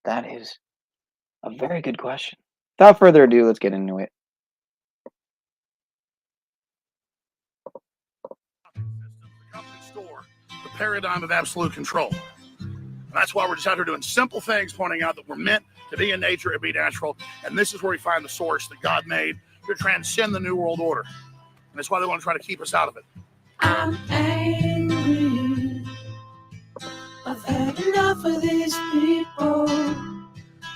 That is a very good question. Without further ado, let's get into it. The paradigm of absolute control. And that's why we're just out here doing simple things, pointing out that we're meant to be in nature and be natural. And this is where we find the source that God made to transcend the New World Order. And that's why they want to try to keep us out of it. I'm angry. I've had enough of these people.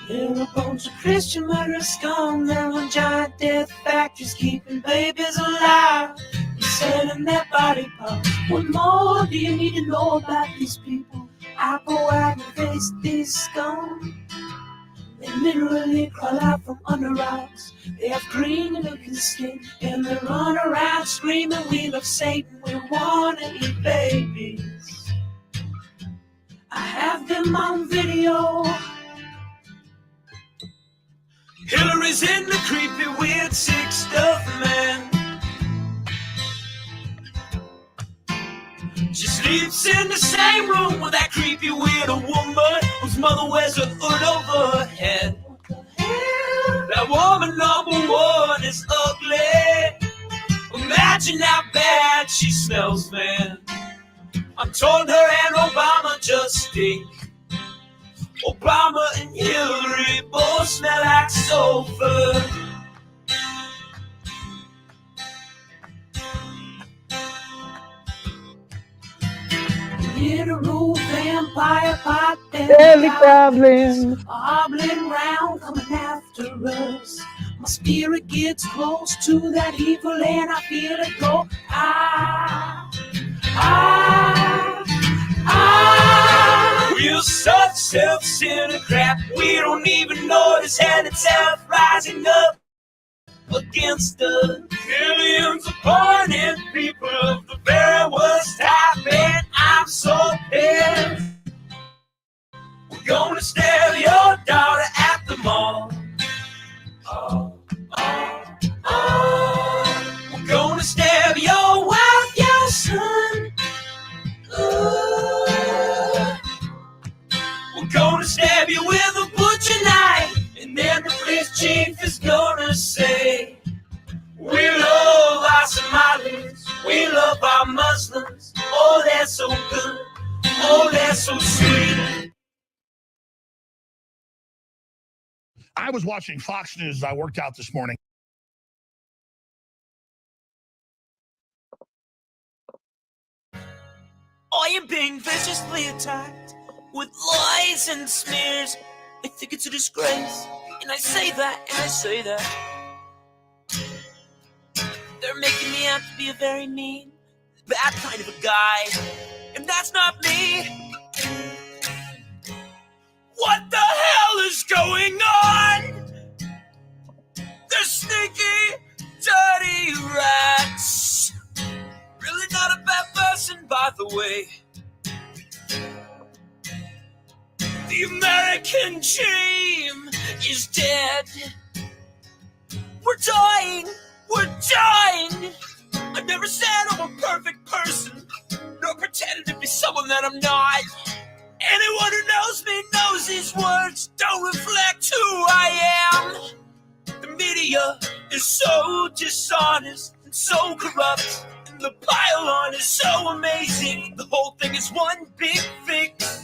They're a bunch of Christian murderers scum. They're on giant death factories keeping babies alive. They're selling their body parts. What more do you need to know about these people? I go out and face these scum. They literally crawl out from under rocks. They have green looking skin and they run around screaming, we love Satan, we want to eat babies. I have them on video. Hillary's in the creepy, weird, sick stuff, man. She sleeps in the same room with that creepy, weird woman whose mother wears a hood over her head. That woman number one is ugly. Imagine how bad she smells, man. I'm told her and Obama just stink. Obama and Hillary both smell like sulfur. Literal vampire pot Daily problems hobbling round, coming after us. My spirit gets close to that evil and I feel it go. We're such self-centered crap. We don't even notice hell itself rising up against us. Millions of pointed people of the very worst type, and I'm so pissed. We're gonna stab your daughter at the mall. We're gonna stab your wife, your son. We're gonna stab you with a butcher knife, and then the police chief is gonna say, we love our Somalis, we love our Muslims. Oh, they're so good, oh, they're so sweet. I was watching Fox News as I worked out this morning. I am being viciously attacked with lies and smears. I think it's a disgrace, and I say that, and I say that. They're making me out to be a very mean, bad kind of a guy, and that's not me. What the hell is going on? They're sneaky, dirty rats. Really not a bad person, by the way. The American dream is dead. We're dying. We're dying. I never said I'm a perfect person, nor pretended to be someone that I'm not. Anyone who knows me knows these words don't reflect who I am. The media is so dishonest and so corrupt, and the pile-on is so amazing. The whole thing is one big fix.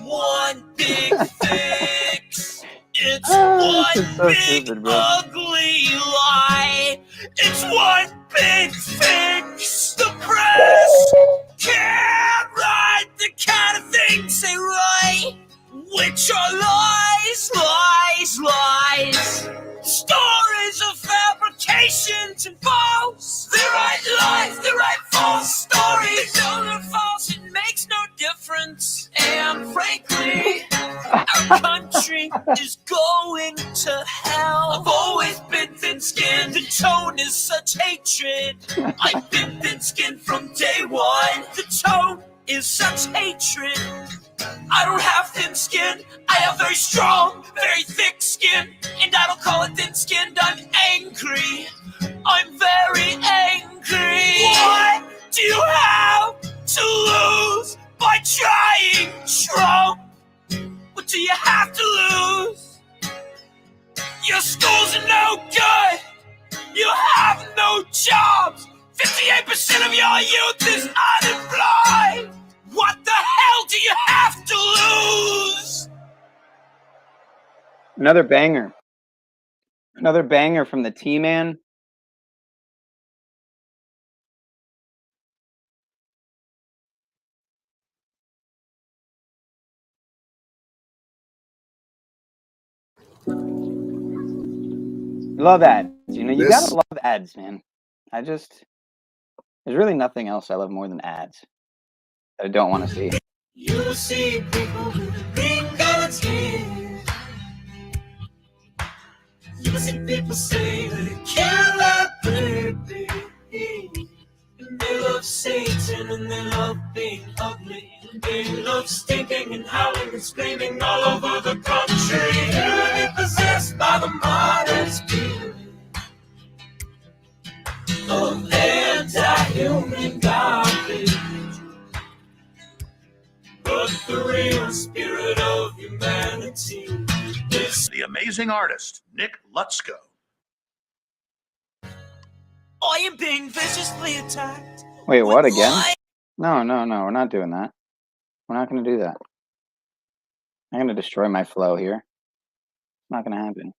One big fix. It's one so big stupid, bro. ugly lie. It's one big fix. The press can't write the kind of things they write, which are lies, lies, lies. Stories of fabrications and false. They write lies, they write false stories. They know they're false, it makes no difference. And frankly, our country is going to hell. I've always been thin-skinned. The tone is such hatred. I've been thin-skinned from day one. The tone is such hatred. I don't have thin skin. I have very strong, very thick skin. And I don't call it thin-skinned. I'm angry. I'm very angry. What do you have to lose by trying, Trump? What do you have to lose? Your schools are no good. You have no jobs. 58% of your youth is unemployed. What the hell do you have to lose? Another banger. Another banger from the T-Man. Love ads. You know, you gotta love ads, man. There's really nothing else I love more than ads that I don't want to see. You see people with green colored skin. You see people say they can't let baby. And they love Satan and they love being ugly. And they love stinking and howling and screaming all over the country. They're possessed by the modern spirit of anti-human garbage. But the real spirit of humanity is The amazing artist, Nick Lutzko. I am being viciously attacked. Wait, what with again? light. No, we're not doing that. We're not going to do that. I'm going to destroy my flow here. It's not going to happen.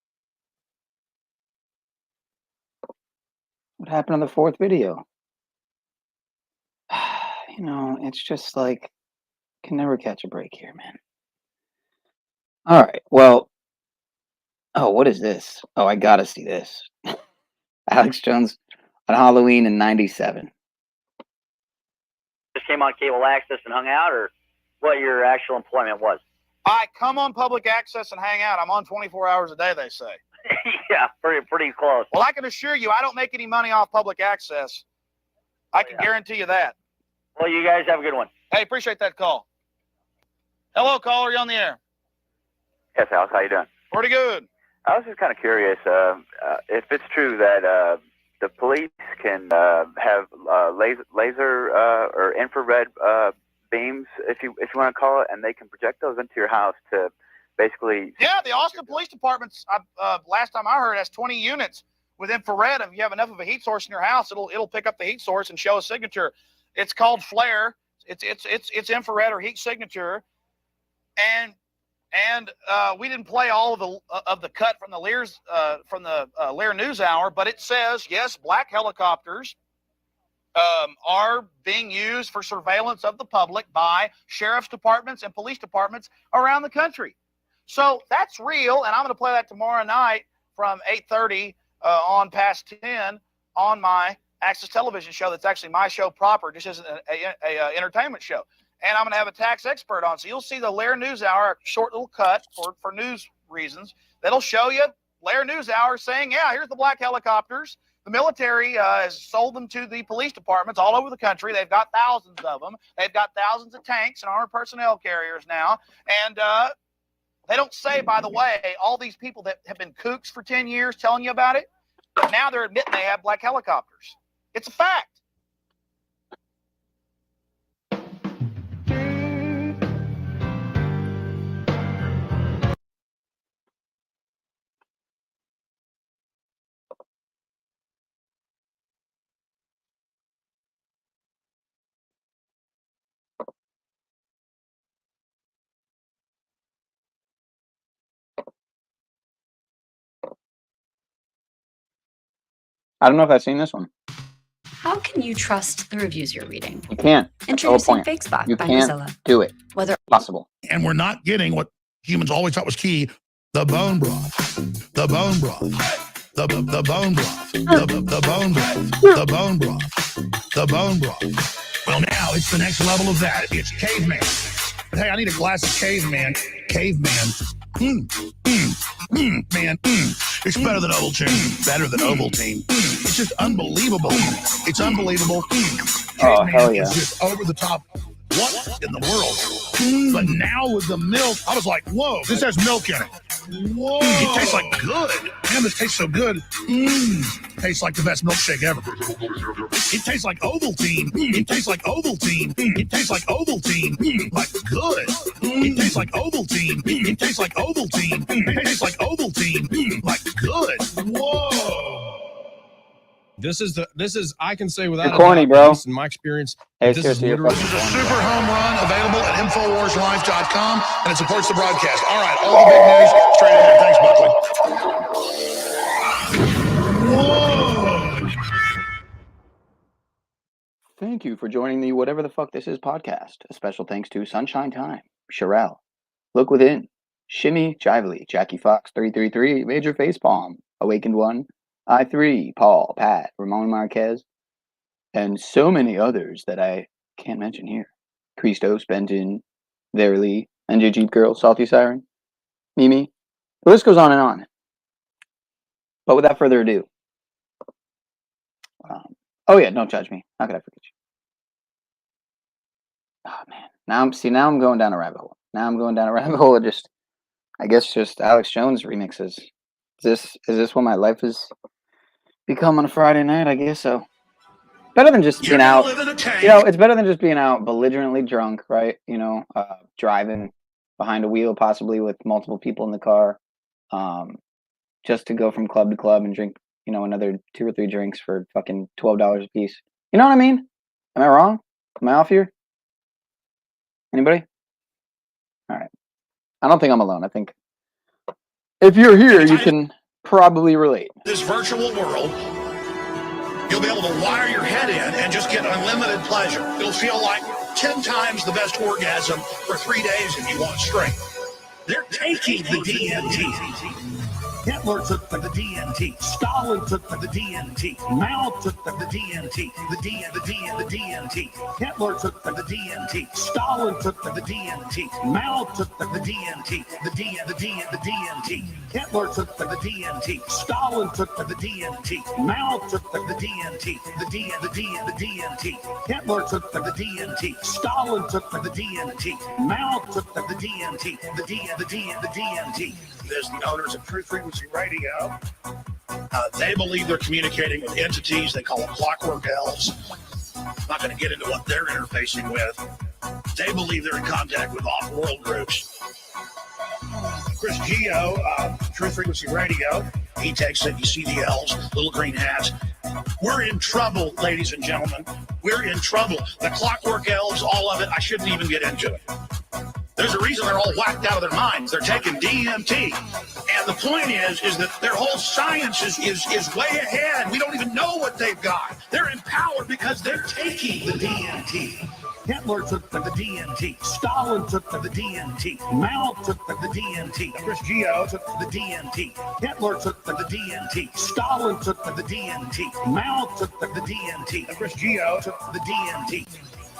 What happened to the fourth video? You know, it's just like, can never catch a break here, man. All right, well, oh, what is this? Oh, I got to see this. Alex Jones on Halloween in '97. Just came on cable access and hung out, or what your actual employment was? I come on public access and hang out. I'm on 24 hours a day, they say. Yeah, pretty close. Well, I can assure you, I don't make any money off public access. I can guarantee you that. Well, you guys have a good one. Hey, appreciate that call. Hello, caller. You're on the air. Yes, Alex, how you doing? Pretty good. I was just kind of curious if it's true that the police can have laser or infrared beams, if you want to call it, and they can project those into your house to basically. Yeah, the Austin Police Department's last time I heard has 20 units with infrared. If you have enough of a heat source in your house, it'll pick up the heat source and show a signature. It's called flare. It's infrared or heat signature, and we didn't play all of the cut from the Lear News Hour, but it says yes, black helicopters are being used for surveillance of the public by sheriff's departments and police departments around the country. So that's real, and I'm going to play that tomorrow night from 8:30 on past 10 on my Access Television show. That's actually my show proper, just as an entertainment show. And I'm going to have a tax expert on. So you'll see the Lear News Hour, a short little cut for news reasons, that'll show you Lear News Hour saying, yeah, here's the black helicopters. The military has sold them to the police departments all over the country. They've got thousands of them. They've got thousands of tanks and armored personnel carriers now. And they don't say, by the way, all these people that have been kooks for 10 years telling you about it, now they're admitting they have black helicopters. It's a fact. I don't know if I've seen this one. How can you trust the reviews you're reading? You can't. Introducing FakeSpot You by can't Mozilla. do it. Whether Possible. And we're not getting what humans always thought was key: the bone broth, the bone broth, the bone broth, the bone broth, the bone broth, the bone broth. Well, now it's the next level of that. It's caveman. But hey, I need a glass of caveman. Caveman. Man, it's better than Ovaltine. Better than Ovaltine. It's just unbelievable. It's unbelievable. Oh, hell yeah. It's just over the top. What in the world? But now with the milk, I was like, whoa, this has milk in it. Whoa. It tastes like good. Damn, this tastes so good. Tastes like the best milkshake ever. It tastes like Ovaltine. It tastes like Ovaltine. It tastes like Ovaltine. Like good. It tastes like Ovaltine. It tastes like Ovaltine. It tastes like Ovaltine. Like good. Whoa. This is I can say without you're corny, a doubt, bro. at least in my experience, Hey, this is seriously, literally This is a super home run available at InfoWarsLife.com, and it supports the broadcast. All right, all the big news straight ahead. Thanks, Buckley. Whoa. Thank you for joining the Whatever the Fuck This Is podcast. A special thanks to Sunshine Time, Sherelle, Look Within, Shimmy, Jively, Jackie Fox 333, Major Facepalm, Awakened One, I3, Paul, Pat, Ramon Marquez, and so many others that I can't mention here. Christos, Benton, Verily, NJ Jeep Girl, Salty Siren, Mimi. The list goes on and on. But without further ado, oh yeah, don't judge me. How could I forget you? Oh man, now I'm going down a rabbit hole. Now I'm going down a rabbit hole of just Alex Jones remixes. Is this what my life has become on a Friday night? I guess so. Better than just being out. It's better than just being out belligerently drunk, right? Driving behind a wheel, possibly with multiple people in the car, just to go from club to club and drink, another 2 or 3 drinks for fucking $12 a piece. You know what I mean? Am I wrong? Am I off here? Anybody? All right. I don't think I'm alone. I think if you're here, you can probably relate. This virtual world, you'll be able to wire your head in and just get unlimited pleasure. It'll feel like 10 times the best orgasm for 3 days if you want straight. They're taking the DMT. Hitler took the DMT. Stalin took the DMT. Mao took the DMT. The DMT. Hitler took the DMT. Stalin took the DMT. Mao took the DMT. The DMT. Hitler took the DMT. Stalin took the DMT. Mao took the DMT. The DMT. Hitler took the DMT. Stalin took the DMT. Mao took the DMT. The DMT. There's the owners of Truth Frequency Radio. They believe they're communicating with entities they call them clockwork elves. I'm not going to get into what they're interfacing with. They believe they're in contact with off-world groups. Chris Geo, Truth Frequency Radio, he takes it. You see the elves, little green hats. We're in trouble, ladies and gentlemen. We're in trouble. The clockwork elves, all of it, I shouldn't even get into it. There's a reason they're all whacked out of their minds. They're taking DMT. And the point is that their whole science is way ahead. We don't even know what they've got. They're empowered because they're taking the DMT. Hitler took the DMT. Stalin took the DMT. Mao took the DMT. Chris Geo took the DMT. Hitler took the DMT. Stalin took the DMT. Mao took the DMT. Chris Geo took the DMT.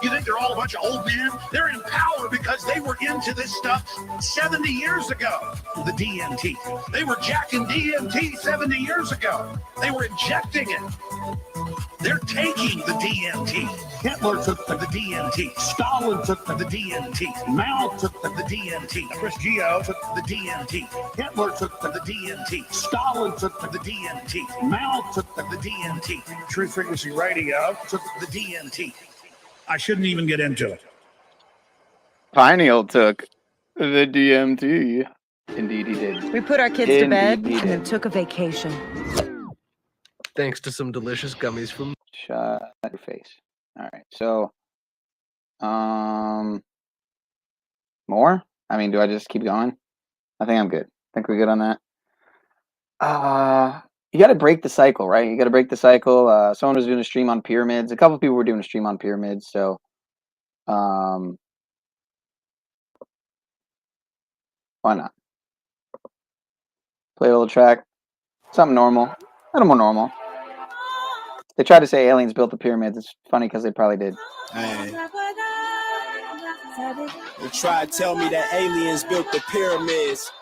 You think they're all a bunch of old men? They're in power because they were into this stuff 70 years ago. The DMT. They were jacking DMT 70 years ago. They were injecting it. They're taking the DMT. Hitler took the DMT. Stalin took the DMT. Mao took the DMT. Chris Geo took the DMT. Hitler took the DMT. Stalin took the DMT. Mao took the DMT. Truth Frequency Radio took the DMT. I shouldn't even get into it. Pineal took the DMT. Indeed, he did. We put our kids to bed and then took a vacation. Thanks to some delicious gummies from... Shut your face. All right, so... More? I mean, do I just keep going? I think I'm good. I think we're good on that. You got to break the cycle, right? You got to break the cycle. Someone was doing a stream on pyramids. A couple of people were doing a stream on pyramids. So, why not? Play a little track. Something normal. A little more normal. They tried to say aliens built the pyramids. It's funny because they probably did. Hey. They tried to tell me that aliens built the pyramids.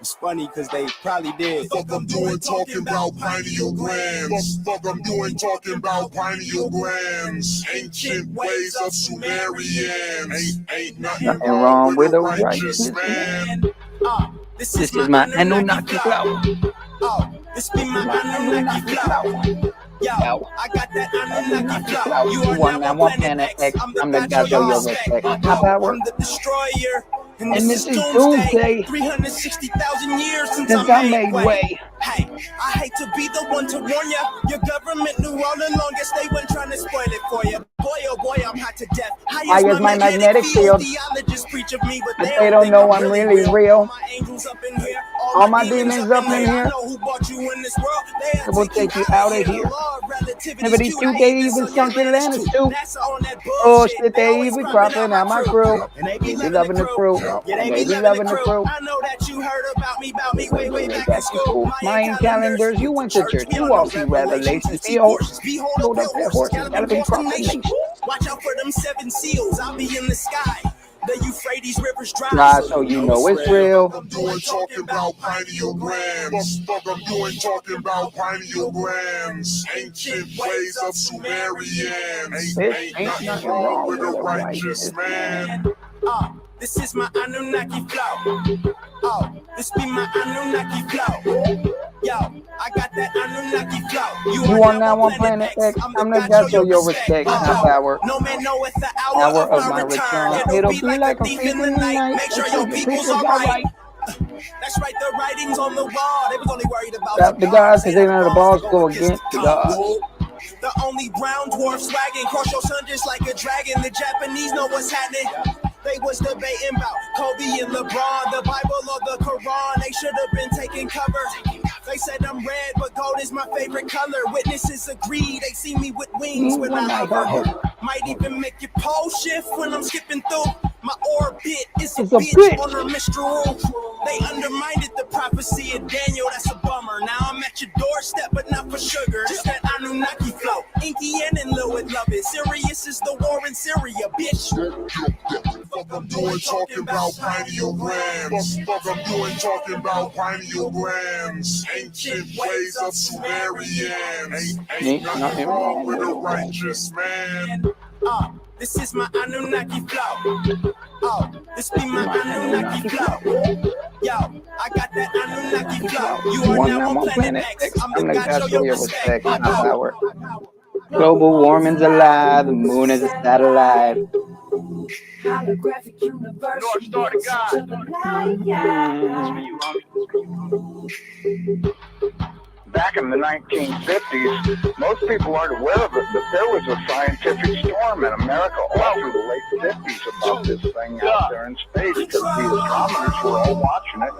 It's funny because they probably did. Fuck I'm doing talking about pineal glands. Fuck I'm doing talking about pineal glands. Ancient ways of Sumerians. Ain't nothing wrong with a righteous man. This is my Anunnaki flow. Oh, this be my Anunnaki flow. Yo, I got that Anunnaki flow. You are now on Planet X. I'm the God of your respect. I'm the destroyer. And this is doomsday. 360,000 years since I made way. Hey, I hate to be the one to warn ya. Your government knew all along, guess they weren't trying to spoil it for you. Boy, oh boy, I'm hot to death. High is my magnetic field. Theologists preach of me, but they don't know I'm really real. My angels up in here. All my demons up in here. I know who brought you in this world. I will take you out of here. Never these two, they even sunk Atlantis too. Oh shit, they even cropping out my crew. They be loving the crew. They be loving the crew. I know that you heard about me way back in school. Mayan calendars, you went to church. You all see revelations. Behold up that horses, galloping proclamation. Watch out for them 7 seals. I'll be in the sky. The Euphrates rivers dry, so you know it's real. I'm doing talking about pineal glands. Fuck, I'm doing talking about pineal glands. Ancient ways of Sumerians. Ain't nothing wrong with a righteous man. This is my Anunnaki flow. Oh, this be my Anunnaki flow. Yo, I got that Anunnaki flow. You are now on Planet X. I'm the God of your respect. Hour. No man knoweth the hour of my return. It'll be like a thief in the night. Make sure your people's alright. That's right, the writings on the wall. They was only worried about the gods, because they know the balls go against the gods. The only brown dwarf swagging. Cross your son just like a dragon. The Japanese know what's happening. They was debating about Kobe and LeBron, the Bible or the Quran. They should have been taking cover. They said I'm red, but gold is my favorite color. Witnesses agree, they see me with wings when I hover. Might even make your pole shift when I'm skipping through. My orbit is a bitch on a mistral. They undermined the prophecy of Daniel, that's a bummer. Now I'm at your doorstep, but not for sugar. Just that Anunnaki flow. Inky and Lil would love it. Sirius is the war in Syria, bitch. Fuck, I'm doing talking about pineal glands. Fuck, I'm doing talking about pineal glands. Ancient ways of Sumerians. Ain't nothing wrong with a righteous man. This is my Anunnaki flow. Oh, this be my Anunnaki flow. Yo, I got that Anunnaki flow. You are now on Planet X. I'm the God of your respect. Power. Global warming's alive. The moon is a satellite. Holographic universe. North Star to God. Back in the 1950s, most people aren't aware of it, but there was a scientific storm in America all through the late 50s about this thing out there in space, because the astronomers were all watching it,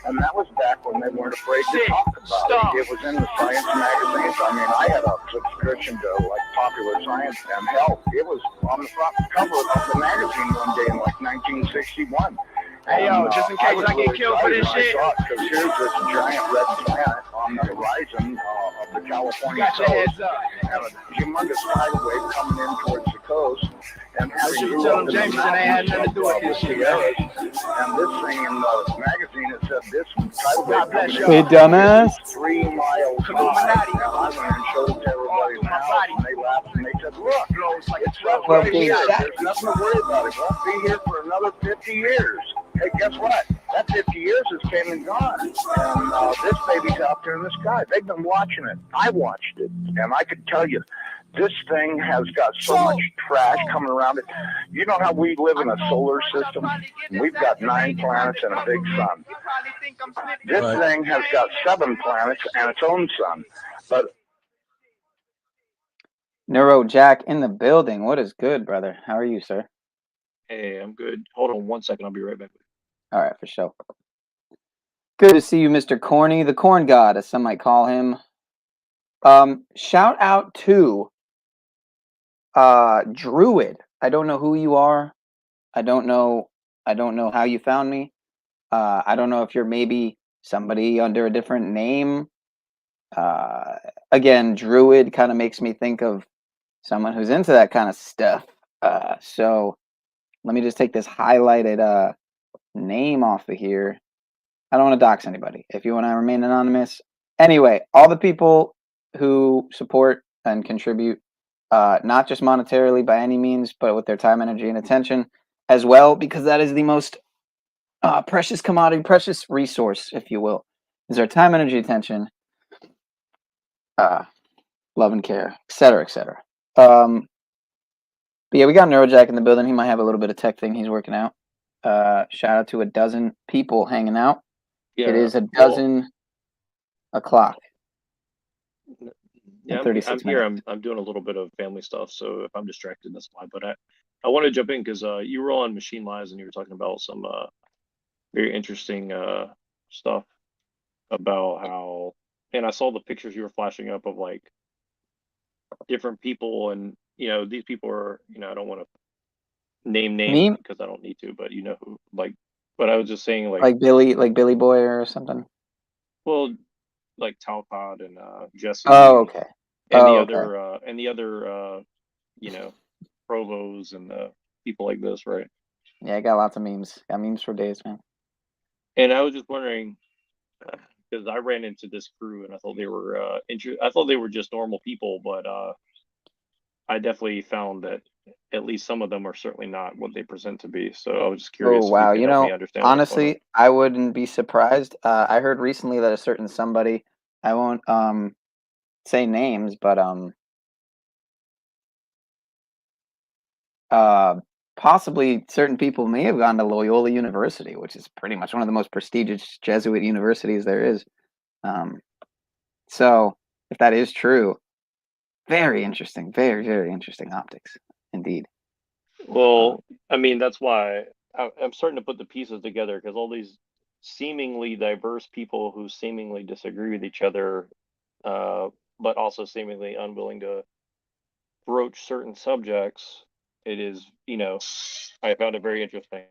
and that was back when they weren't afraid to talk about it. It was in the science magazines. I mean, I had a subscription to like Popular Science and Health. It was on the front cover of the magazine one day in like 1961. Hey, yo, just in case I get killed for this shit. Because here's this giant red planet on the horizon of the California coast. Heads up. And a humongous tidal wave coming in towards the coast. And having tell them Jameson ain't had nothing to do with this shit. And this thing in the magazine, it said this tidal wave coming in. Hey, dumbass. 3 miles high. And I went and showed it to everybody in the house, and they laughed and they said, look, it's roughly here. There's nothing to worry about. It won't be here for another 50 years. Hey, guess what? That 50 years has came and gone. And this baby's out there in the sky. They've been watching it. I watched it. And I could tell you, this thing has got so much trash coming around it. You know how we live in a solar system? We've got 9 planets and a big sun. This thing has got 7 planets and its own sun. But Neuro Jack in the building. What is good, brother? How are you, sir? Hey, I'm good. Hold on 1 second. I'll be right back. All right, for sure. Good to see you, Mr. Corny, the corn god, as some might call him. Shout out to Druid. I don't know who you are. I don't know how you found me. I don't know if you're maybe somebody under a different name. Again, Druid kind of makes me think of someone who's into that kind of stuff. So let me just take this highlighted name off of here. I don't want to dox anybody. If you want to remain anonymous. Anyway, all the people who support and contribute, not just monetarily by any means, but with their time, energy, and attention as well, because that is the most Precious commodity, precious resource, if you will, is our time, energy, attention, love and care, etc., etc. But yeah, we got NeuroJack in the building. He might have a little bit of tech thing he's working out. Shout out to a dozen people hanging out. Yeah, it is a dozen o'clock. Yeah, I'm 36 here. minutes. I'm doing a little bit of family stuff, so if I'm distracted, that's why. But I want to jump in because you were on Machine Lives and you were talking about some very interesting stuff about how, and I saw the pictures you were flashing up of like different people, and these people are, I don't want to name names because I don't need to, but who, like, but I was just saying like Billy Boy or something. Well, like Talcott and Jesse. Oh, okay. And the other provos and people like this, right? Yeah, I got lots of memes. Got memes for days, man. And I was just wondering, because I ran into this crew and I thought they were I thought they were just normal people, but I definitely found that at least some of them are certainly not what they present to be. So I was just curious. Oh wow, if you could help me understand honestly, I wouldn't be surprised. I heard recently that a certain somebody, I won't say names, but possibly certain people may have gone to Loyola University, which is pretty much one of the most prestigious Jesuit universities there is. So if that is true, very interesting, very, very interesting optics indeed. Well, I mean, that's why I'm starting to put the pieces together, because all these seemingly diverse people who seemingly disagree with each other, but also seemingly unwilling to broach certain subjects, it is, I found it very interesting.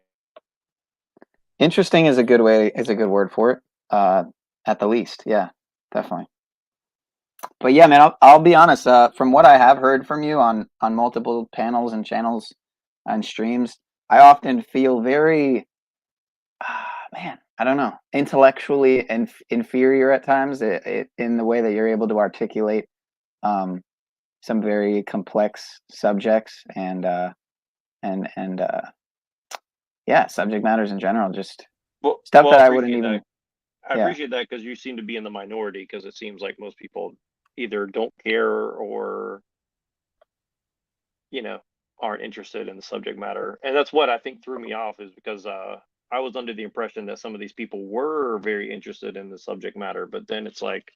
Interesting is a good word for it. At the least, yeah, definitely. But yeah, man, I'll be honest. From what I have heard from you on multiple panels and channels and streams, I often feel very, man, I don't know, intellectually inferior at times in the way that you're able to articulate some very complex subjects and yeah, subject matters in general, just stuff that I wouldn't even. I appreciate that, because you seem to be in the minority, because it seems like most people either don't care or aren't interested in the subject matter. And that's what I think threw me off, is because I was under the impression that some of these people were very interested in the subject matter, but then it's like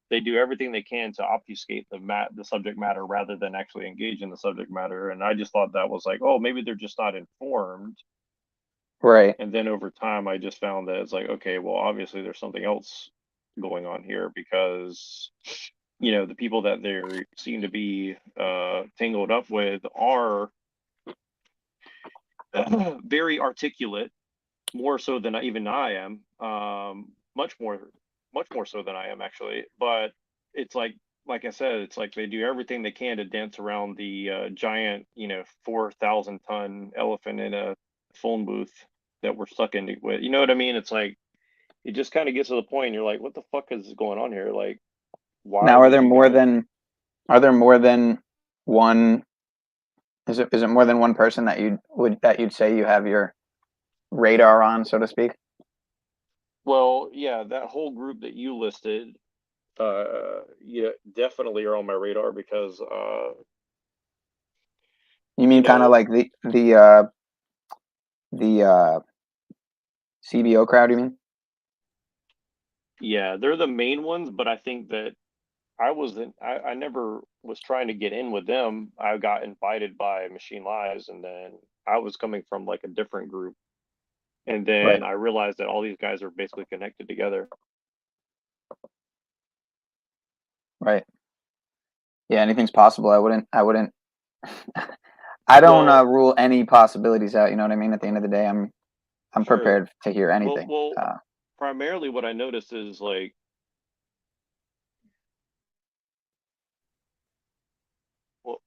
they do everything they can to obfuscate the subject matter rather than actually engage in the subject matter. And I just thought that was like, oh, maybe they're just not informed. Right. And then over time, I just found that it's like, okay, well, obviously there's something else going on here, because the people that they seem to be tangled up with are very articulate, more so than even I am, much more so than I am, actually. But it's like I said, it's like they do everything they can to dance around the giant 4,000 ton elephant in a phone booth that we're stuck in with. You know what I mean? It's like it just kind of gets to the point and you're like, what the fuck is going on here? Like, why Now, are there more than one? Is it more than one person that you'd say you have your radar on, so to speak? Well, yeah, that whole group that you listed, yeah, definitely are on my radar, because you mean kind of like the CBO crowd, you mean? Yeah, they're the main ones, but I think that I never was trying to get in with them. I got invited by Machine Lives, and then I was coming from like a different group. And then I realized that all these guys are basically connected together. Right. Yeah, anything's possible. I wouldn't I don't rule any possibilities out, you know what I mean? At the end of the day, I'm prepared to hear anything. Well, primarily what I noticed is like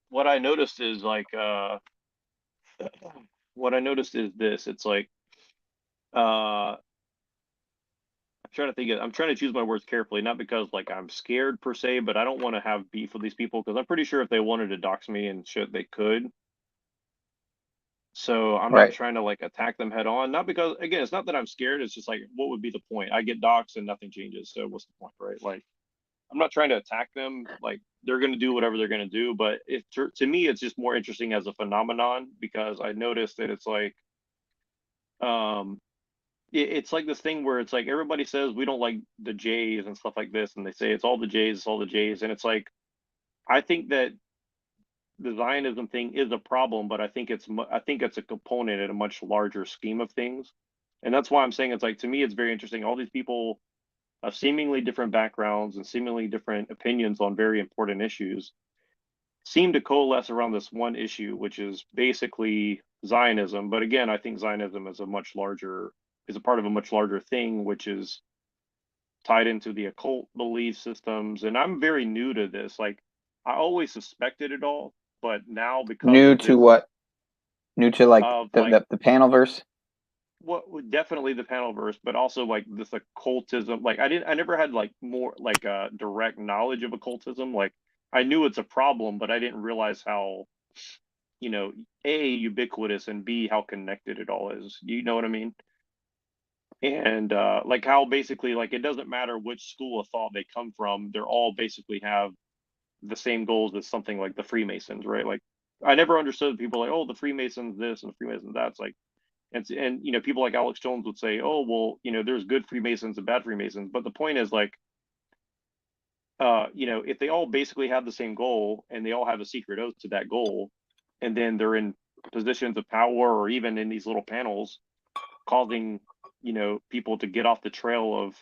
what I noticed is like what I noticed is this. It's like I'm trying to choose my words carefully, not because like I'm scared per se, but I don't want to have beef with these people, because I'm pretty sure if they wanted to dox me and shit, they could. So I'm not trying to like attack them head on. Not because, again, it's not that I'm scared. It's just like, what would be the point? I get doxxed and nothing changes. So what's the point, right? Like, I'm not trying to attack them. Like, they're going to do whatever they're going to do. But to me, it's just more interesting as a phenomenon, because I noticed that it's like, it's like this thing where it's like everybody says we don't like the Jays and stuff like this, and they say it's all the Jays, it's all the Jays, and it's like, I think that the Zionism thing is a problem, but I think it's a component in a much larger scheme of things, and that's why I'm saying it's like, to me, it's very interesting. All these people of seemingly different backgrounds and seemingly different opinions on very important issues seem to coalesce around this one issue, which is basically Zionism. But again, I think Zionism is a part of a much larger thing, which is tied into the occult belief systems. And I'm very new to this. Like, I always suspected it all, but now because new to what? New to like the panel verse? What definitely the panel verse, but also like this occultism. Like I never had like more like a direct knowledge of occultism. Like, I knew it's a problem, but I didn't realize how, A, ubiquitous, and B, how connected it all is. You know what I mean? And like how basically, like, it doesn't matter which school of thought they come from, they're all basically have the same goals as something like the Freemasons, right? Like, I never understood people like, oh, the Freemasons this and the Freemasons that's, like, and people like Alex Jones would say, oh, well, there's good Freemasons and bad Freemasons, but the point is, like, if they all basically have the same goal and they all have a secret oath to that goal, and then they're in positions of power or even in these little panels causing, people to get off the trail of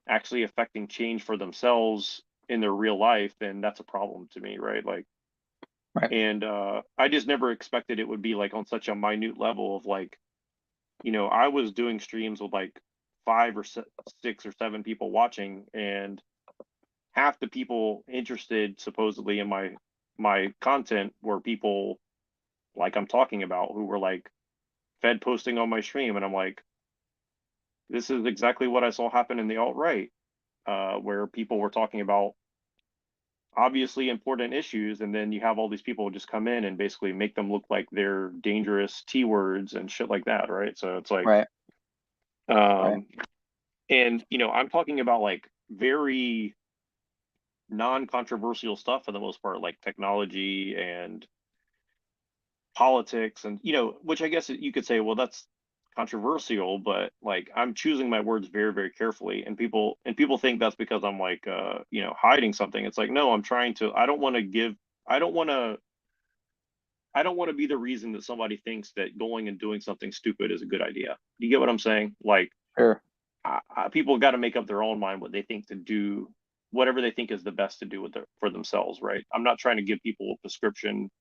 actually affecting change for themselves in their real life, then that's a problem to me, right? Like, and I just never expected it would be like on such a minute level of like, I was doing streams with like 5 or 6 or 7 people watching, and half the people interested supposedly in my content were people like I'm talking about, who were like fed posting on my stream, and I'm like, this is exactly what I saw happen in the alt-right, where people were talking about obviously important issues, and then you have all these people just come in and basically make them look like they're dangerous T-words and shit like that, right? So it's like, and I'm talking about like very non-controversial stuff for the most part, like technology and politics, and which I guess you could say, well, that's controversial, but like, I'm choosing my words very, very carefully, and people think that's because I'm like hiding something. It's like, no, I'm trying to, I don't want to be the reason that somebody thinks that going and doing something stupid is a good idea. Do you get what I'm saying? Like, people got to make up their own mind what they think to do, whatever they think is the best to do for themselves, right? I'm not trying to give people a prescription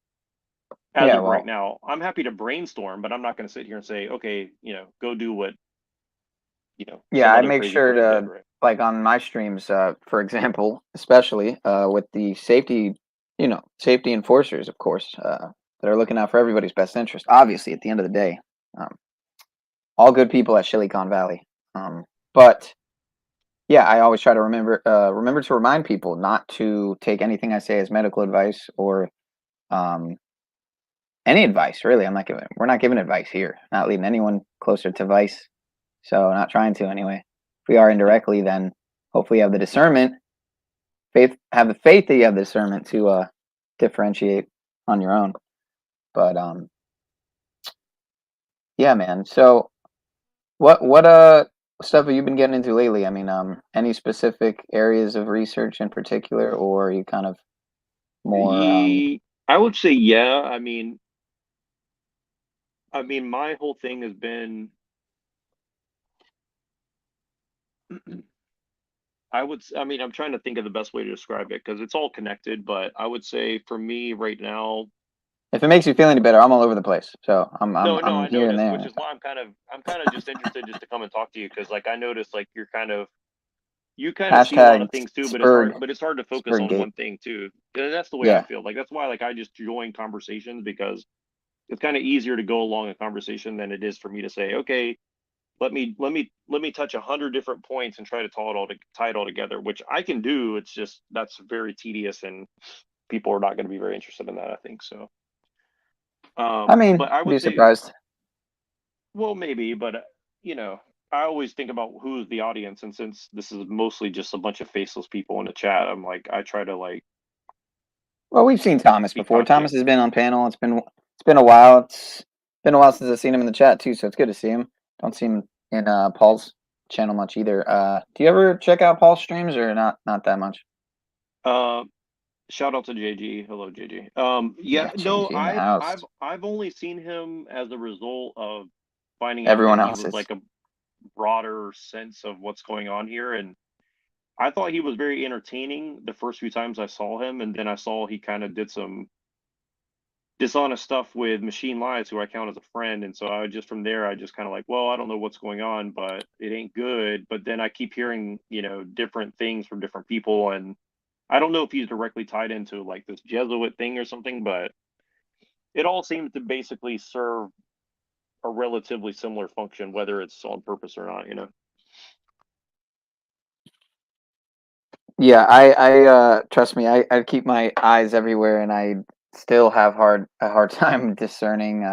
as of right now. I'm happy to brainstorm, but I'm not going to sit here and say, okay, go do what, Yeah, I make sure to, like on my streams, for example, especially with the safety enforcers, of course, that are looking out for everybody's best interest. Obviously, at the end of the day, all good people at Silicon Valley. But yeah, I always try to remember to remind people not to take anything I say as medical advice or any advice, really. We're not giving advice here. Not leading anyone closer to vice. So not trying to anyway. If we are indirectly, then hopefully you have the discernment. Have the faith that you have the discernment to differentiate on your own. But yeah, man. So what stuff have you been getting into lately? I mean, any specific areas of research in particular, or are you kind of more I would say, yeah. I mean, my whole thing has been, I'm trying to think of the best way to describe it, because it's all connected, but I would say for me right now, if it makes you feel any better, I'm all over the place. So I'm I here and there. Which is why I'm kind of just interested just to come and talk to you, because like I noticed like you kind of see a lot of things too, but it's hard to focus on one thing too. And that's the way I feel. Like that's why like I just join conversations, because it's kind of easier to go along a conversation than it is for me to say, okay, let me touch 100 different points and try to tie it all together, which I can do. It's just that's very tedious, and people are not going to be very interested in that, I think. So I mean, But I be would say, surprised. well, maybe, but I always think about who's the audience, and since this is mostly just a bunch of faceless people in the chat, I'm like, I try to like Well, we've seen Thomas be before. conscious. Thomas has been on panel. It's been a while. It's been a while since I've seen him in the chat too, so it's good to see him. Don't see him in Paul's channel much either. Do you ever check out Paul's streams or not that much? Shout out to JG. Hello, JG. Yeah, No, JG in the house. I've only seen him as a result of finding out Everyone that he else was is. like a broader sense of what's going on here, and I thought he was very entertaining the first few times I saw him, and then I saw he kind of did some dishonest stuff with Machine Lies, who I count as a friend, and so I just from there I just kind of like, well, I don't know what's going on, but it ain't good. But then I keep hearing different things from different people, and I don't know if he's directly tied into like this Jesuit thing or something, but it all seems to basically serve a relatively similar function, whether it's on purpose or not. Yeah, I trust me, I keep my eyes everywhere, and I still have a hard time discerning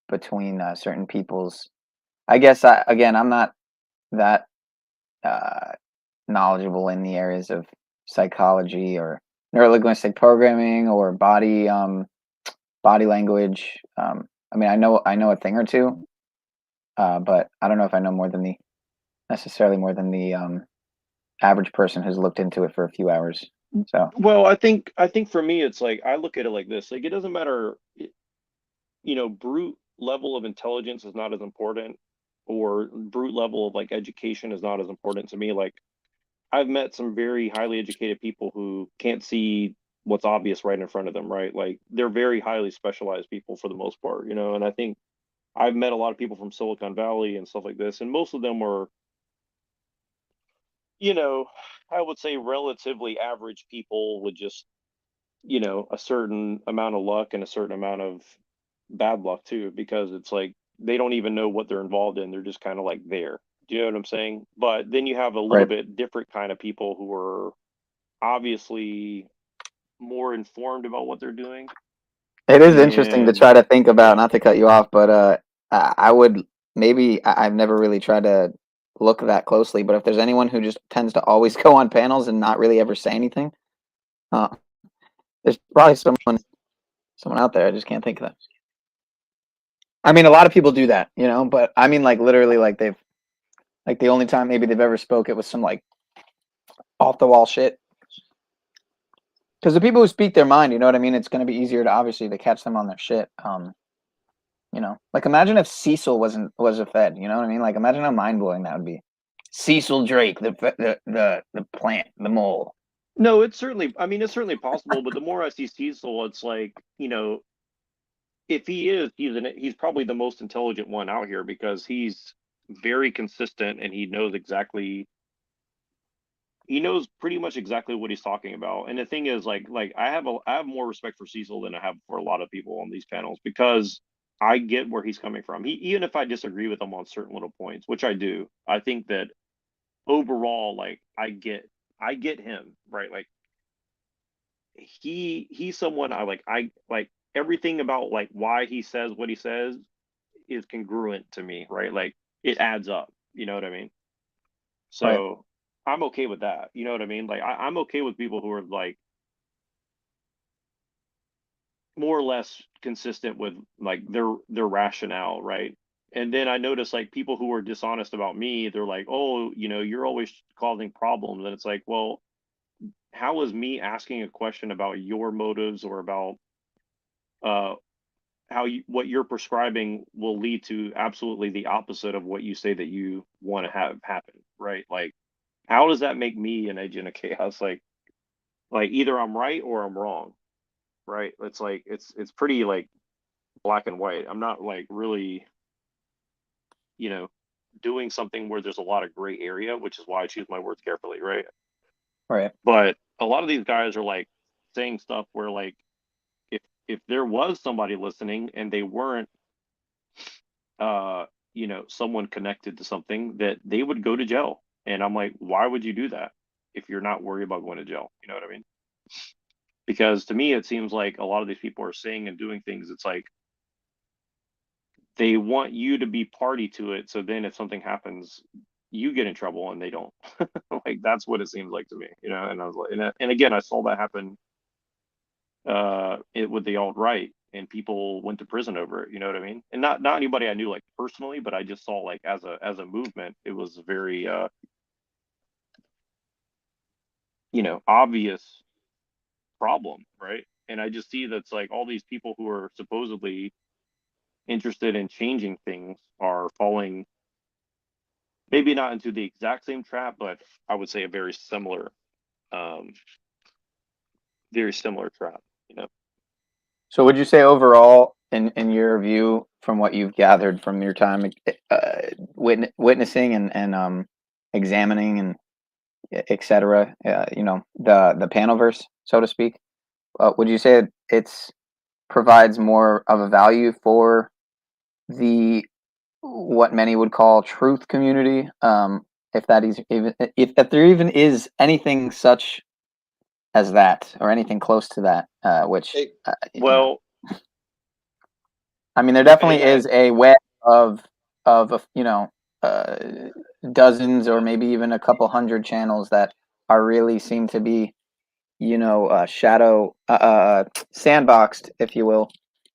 between certain people's. I guess I'm not that knowledgeable in the areas of psychology or neurolinguistic programming or body language. I mean, I know a thing or two, but I don't know if I know necessarily more than the average person who's looked into it for a few hours. So Well, I think for me it's like I look at it like this. Like it doesn't matter, brute level of intelligence is not as important, or brute level of like education is not as important to me. Like I've met some very highly educated people who can't see what's obvious right in front of them, right? Like they're very highly specialized people for the most part, and I think I've met a lot of people from Silicon Valley and stuff like this, and most of them were, you know, I would say relatively average people with just, a certain amount of luck and a certain amount of bad luck too, because it's like they don't even know what they're involved in. They're just kind of like there. Do you know what I'm saying? But then you have a little right. bit different kind of people who are obviously more informed about what they're doing. It is interesting to And try to think about, not to cut you off, but I would maybe I've never really tried to look that closely, but if there's anyone who just tends to always go on panels and not really ever say anything, uh, there's probably someone out there. I just can't think of them. I mean, a lot of people do that, but I mean, like literally, like the only time maybe they've ever spoke, it was some like off the wall shit. Because the people who speak their mind, you know what I mean? It's going to be easier to obviously to catch them on their shit. Like imagine if Cecil was a Fed. You know what I mean? Like imagine how mind blowing that would be. Cecil Drake, the plant, the mole. no, it's certainly possible. But the more I see Cecil, it's like, if he is, he's probably the most intelligent one out here because he's very consistent and he knows pretty much exactly what he's talking about. And the thing is, like I have more respect for Cecil than I have for a lot of people on these panels because I get where he's coming from. Even if I disagree with him on certain little points, which I do, I think that overall, like I get him, right? Like he's someone I like everything about like why he says what he says is congruent to me, right? Like it adds up. You know what I mean? Right. So I'm okay with that. You know what I mean? Like I'm okay with people who are like more or less consistent with like their rationale, right? And then I notice like people who are dishonest about me, they're like, oh, you're always causing problems. And it's like, well, how is me asking a question about your motives or about uh what you're prescribing will lead to absolutely the opposite of what you say that you want to have happen, right? Like how does that make me an agent of chaos? Like either I'm right or I'm wrong, right? It's like it's pretty like black and white. I'm not like really, you know, doing something where there's a lot of gray area, which is why I choose my words carefully, right? Right. But a lot of these guys are like saying stuff where like if there was somebody listening and they weren't someone connected to something, that they would go to jail. And I'm like, why would you do that if you're not worried about going to jail? You know what I mean? Because to me, it seems like a lot of these people are saying and doing things. It's like they want you to be party to it. So then if something happens, you get in trouble and they don't. Like, that's what it seems like to me, you know? And I was like, and again, I saw that happen with the alt-right, and people went to prison over it, you know what I mean? And not anybody I knew like personally, but I just saw like as a movement, it was very you know, obvious problem, right? And I just see that's like all these people who are supposedly interested in changing things are falling, maybe not into the exact same trap, but I would say a um, very similar trap, you know? So would you say overall, in your view, from what you've gathered from your time witnessing and examining and et cetera, you know, the panelverse, so to speak, would you say it's provides more of a value for the what many would call truth community, if that is even if there even is anything such as that or anything close to that, which well, I mean, there definitely is a web of you know, uh, dozens or maybe even a couple hundred channels that are really seem to be, you know, sandboxed, if you will,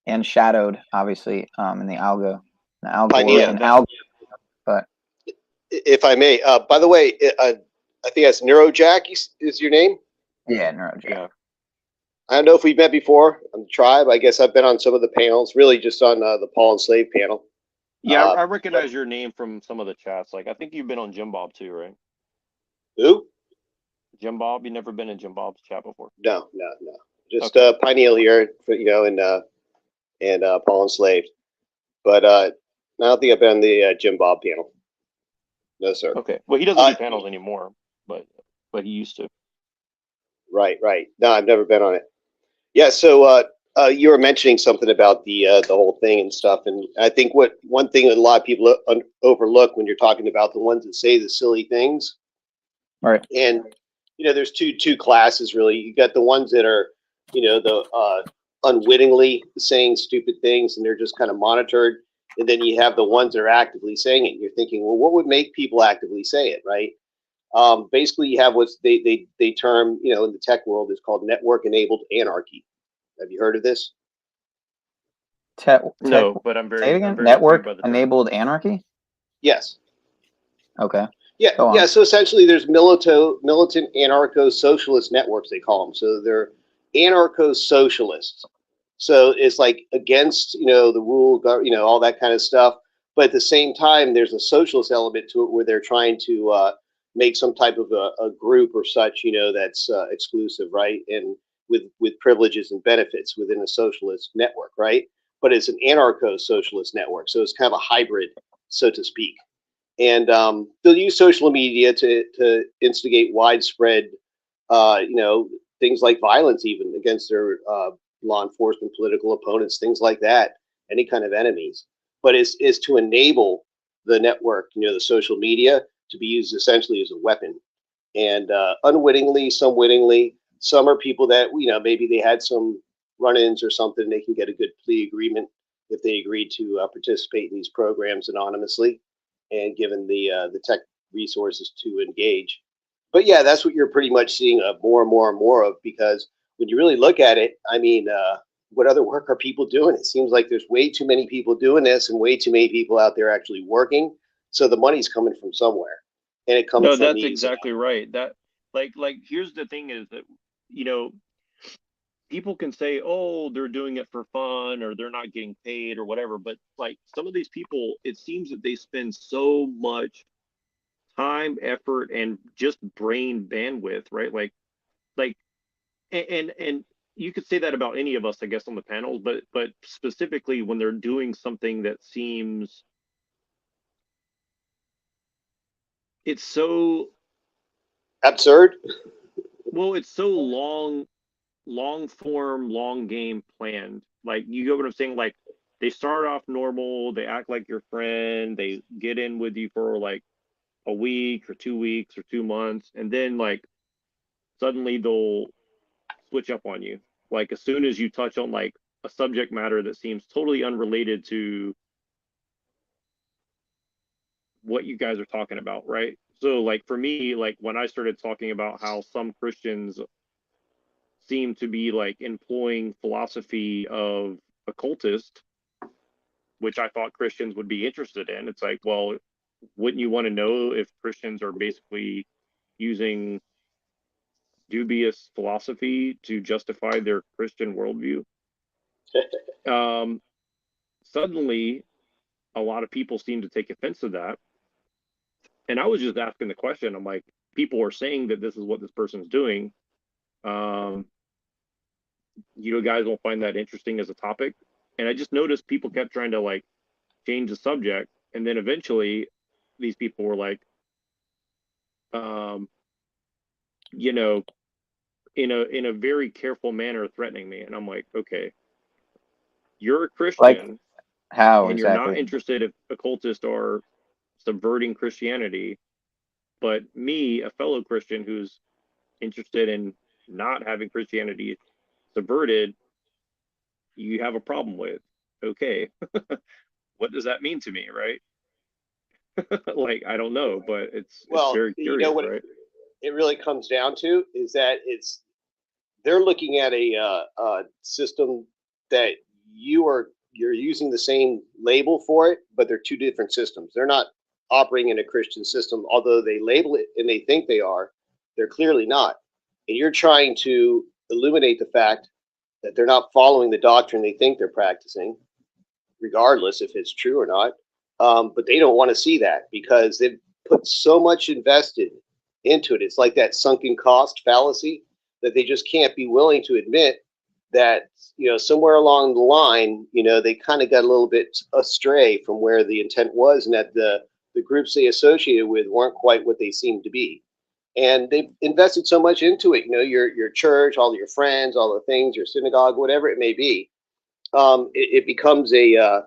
and shadowed, obviously, in the algo, but if I may. By the way, I think that's NeuroJack is your name? Yeah, NeuroJack. Yeah. I don't know if we've met before on the tribe. I guess I've been on some of the panels, really just on the Paul and Slave panel. Yeah, I recognize your name from some of the chats. Like, I think you've been on Jim Bob too, right? Who? Jim Bob. You never been in Jim Bob's chat before? No. Just Pineal here, you know, and Paul and Slave. But I don't think I've been on the Jim Bob panel. No, sir. Okay. Well, he doesn't do panels anymore, but he used to. Right. No, I've never been on it. Yeah. So you were mentioning something about the whole thing and stuff, and I think one thing that a lot of people overlook when you're talking about the ones that say the silly things, right? And you know, there's two classes really. You got the ones that are, you know, the unwittingly saying stupid things, and they're just kind of monitored. And then you have the ones that are actively saying it. And you're thinking, well, what would make people actively say it, right? Basically, you have what they term, you know, in the tech world is called network-enabled anarchy. Have you heard of this? No, but I'm very. Say it again. Network-enabled anarchy. Yes. Okay. Yeah. So essentially, there's militant anarcho-socialist networks, they call them. So they're anarcho-socialists. So it's like against, you know, the rule, you know, all that kind of stuff. But at the same time, there's a socialist element to it where they're trying to make some type of a group or such, you know, that's exclusive, right? And with privileges and benefits within a socialist network, right? But it's an anarcho-socialist network. So it's kind of a hybrid, so to speak. And they'll use social media to instigate widespread, you know, things like violence, even against their law enforcement, political opponents, things like that, any kind of enemies. But is to enable the network, you know, the social media, to be used essentially as a weapon. And unwittingly, some wittingly, some are people that, you know, maybe they had some run-ins or something. They can get a good plea agreement if they agree to participate in these programs anonymously and given the tech resources to engage. But yeah, that's what you're pretty much seeing more and more and more of, because when you really look at it, I mean, what other work are people doing? It seems like there's way too many people doing this and way too many people out there actually working. So the money's coming from somewhere, and it comes No, from that's exactly right. That like here's the thing is that, you know, people can say, oh, they're doing it for fun or they're not getting paid or whatever, but like some of these people, it seems that they spend so much time, effort, and just brain bandwidth, right? Like and you could say that about any of us, I guess, on the panels, but specifically when they're doing something that seems, it's so absurd. Well, it's so long form, long game planned. Like, you get what I'm saying? Like, they start off normal, they act like your friend, they get in with you for like a week or 2 weeks or 2 months, and then like suddenly they'll switch up on you. Like as soon as you touch on like a subject matter that seems totally unrelated to what you guys are talking about, right? So like for me, like when I started talking about how some Christians seem to be like employing philosophy of occultist, which I thought Christians would be interested in, it's like, well, wouldn't you want to know if Christians are basically using dubious philosophy to justify their Christian worldview? Suddenly, a lot of people seem to take offense to that. And I was just asking the question. I'm like, people are saying that this is what this person's doing. You guys will find that interesting as a topic. And I just noticed people kept trying to like change the subject. And then eventually these people were like, you know, in a very careful manner threatening me. And I'm like, okay, you're a Christian. Like how and you're exactly? not interested if occultists are subverting Christianity. But me, a fellow Christian who's interested in not having Christianity subverted, you have a problem with. Okay, what does that mean to me, right? Like, I don't know, but it's very you curious, know what right? it really comes down to is that they're looking at a system that you're using the same label for it, but they're two different systems. They're not operating in a Christian system, although they label it and they think they are. They're clearly not. And you're trying to illuminate the fact that they're not following the doctrine they think they're practicing, regardless if it's true or not. But they don't want to see that because they've put so much invested into it. It's like that sunken cost fallacy that they just can't be willing to admit that, somewhere along the line, they kind of got a little bit astray from where the intent was, and that the groups they associated with weren't quite what they seemed to be. And they've invested so much into it, your church, all your friends, all the things, your synagogue, whatever it may be. It becomes a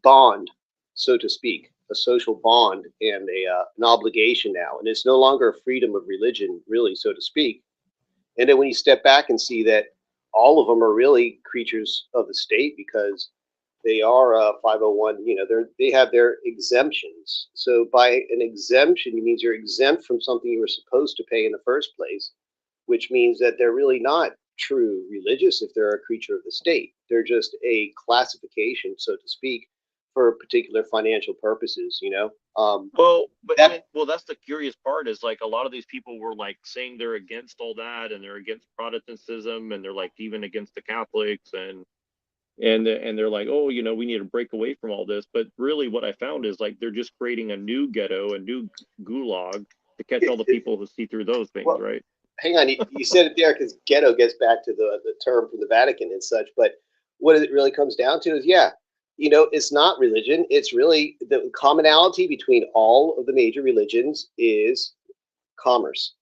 bond, so to speak, a social bond and an obligation now. And it's no longer a freedom of religion, really, so to speak. And then when you step back and see that all of them are really creatures of the state because they are 501, they have their exemptions. So by an exemption, it means you're exempt from something you were supposed to pay in the first place, which means that they're really not true religious if they're a creature of the state. They're just a classification, so to speak, for particular financial purposes, Well, that's the curious part is like a lot of these people were like saying they're against all that and they're against Protestantism and they're like even against the Catholics and they're like, oh, we need to break away from all this. But really what I found is like they're just creating a new ghetto, a new gulag to catch all the people who see through those things, right? Hang on, you said it there because ghetto gets back to the term from the Vatican and such. But what it really comes down to is, it's not religion. It's really the commonality between all of the major religions is commerce.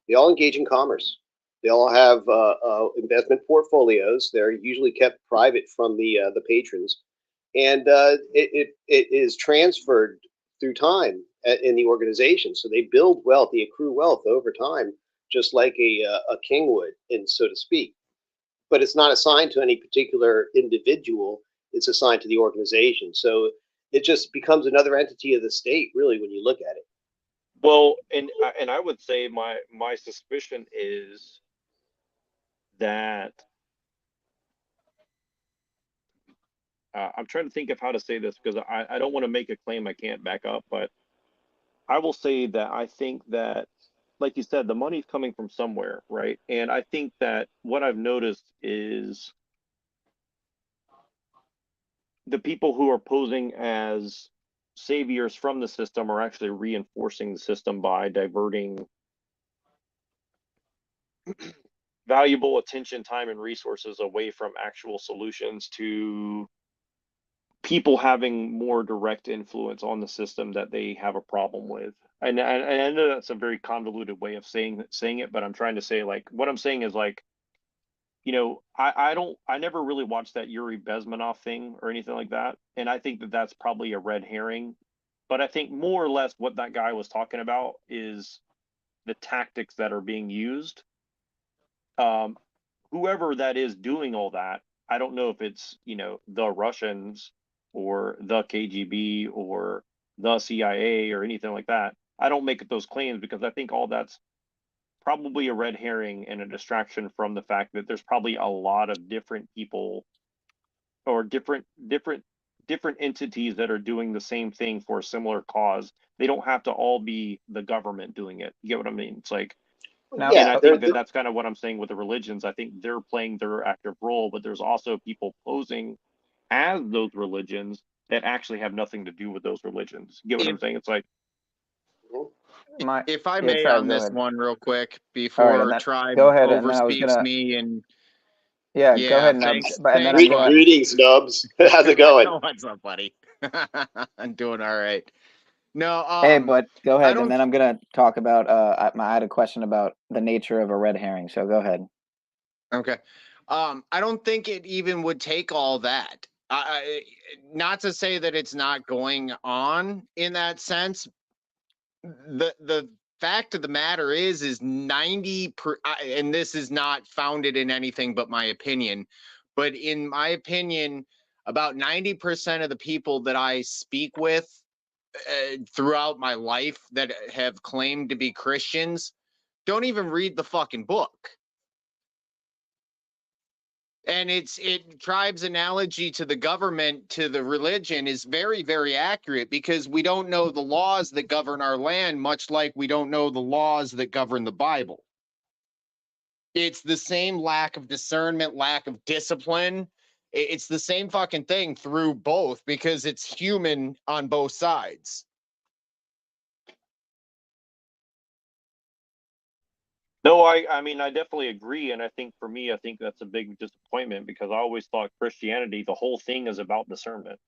They all engage in commerce. They all have investment portfolios. They're usually kept private from the patrons, and it is transferred through time in the organization. So they build wealth, they accrue wealth over time, just like a king would, and so to speak. But it's not assigned to any particular individual. It's assigned to the organization. So it just becomes another entity of the state, really, when you look at it. Well, and I would say my suspicion is that I'm trying to think of how to say this because I don't want to make a claim I can't back up, but I will say that I think that, like you said, the money's coming from somewhere, right? And I think that what I've noticed is the people who are posing as saviors from the system are actually reinforcing the system by diverting valuable attention, time, and resources away from actual solutions to people having more direct influence on the system that they have a problem with. And I know that's a very convoluted way of saying it, but I'm trying to say, like, what I'm saying is like, I never really watched that Yuri Bezmenov thing or anything like that. And I think that that's probably a red herring, but I think more or less what that guy was talking about is the tactics that are being used whoever that is doing all that, I don't know if it's, you know, the Russians or the KGB or the CIA or anything like that. I don't make those claims because I think all that's probably a red herring and a distraction from the fact that there's probably a lot of different people or different entities that are doing the same thing for a similar cause. They don't have to all be the government doing it. You get what I mean? It's like, Now, and I think that that's kind of what I'm saying with the religions. I think they're playing their active role, but there's also people posing as those religions that actually have nothing to do with those religions. You get what I'm saying? It's like, if I may Tribe, on go this ahead. one real quick All right, before and then, Tribe go ahead, and then I was overspeaks gonna. me and Yeah, go ahead, Nubs. thanks, And then thanks, I'm gonna. bud. Greetings, Nubs. How's it going? What's up, buddy? I'm doing all right. No, Hey, but go I ahead, don't. and then I'm gonna talk about. I had a question about the nature of a red herring. So go ahead. Okay. I don't think it even would take all that. Not to say that it's not going on in that sense. The fact of the matter is 90 and this is not founded in anything but my opinion, but in my opinion, about 90% of the people that I speak with throughout my life that have claimed to be Christians don't even read the fucking book. And Tribe's analogy to the government, to the religion is very, very accurate because we don't know the laws that govern our land, much like we don't know the laws that govern the Bible. It's the same lack of discernment, lack of discipline. It's the same fucking thing through both because it's human on both sides. no, I mean, I definitely agree. And I think for me, I think that's a big disappointment because I always thought Christianity, the whole thing is about discernment.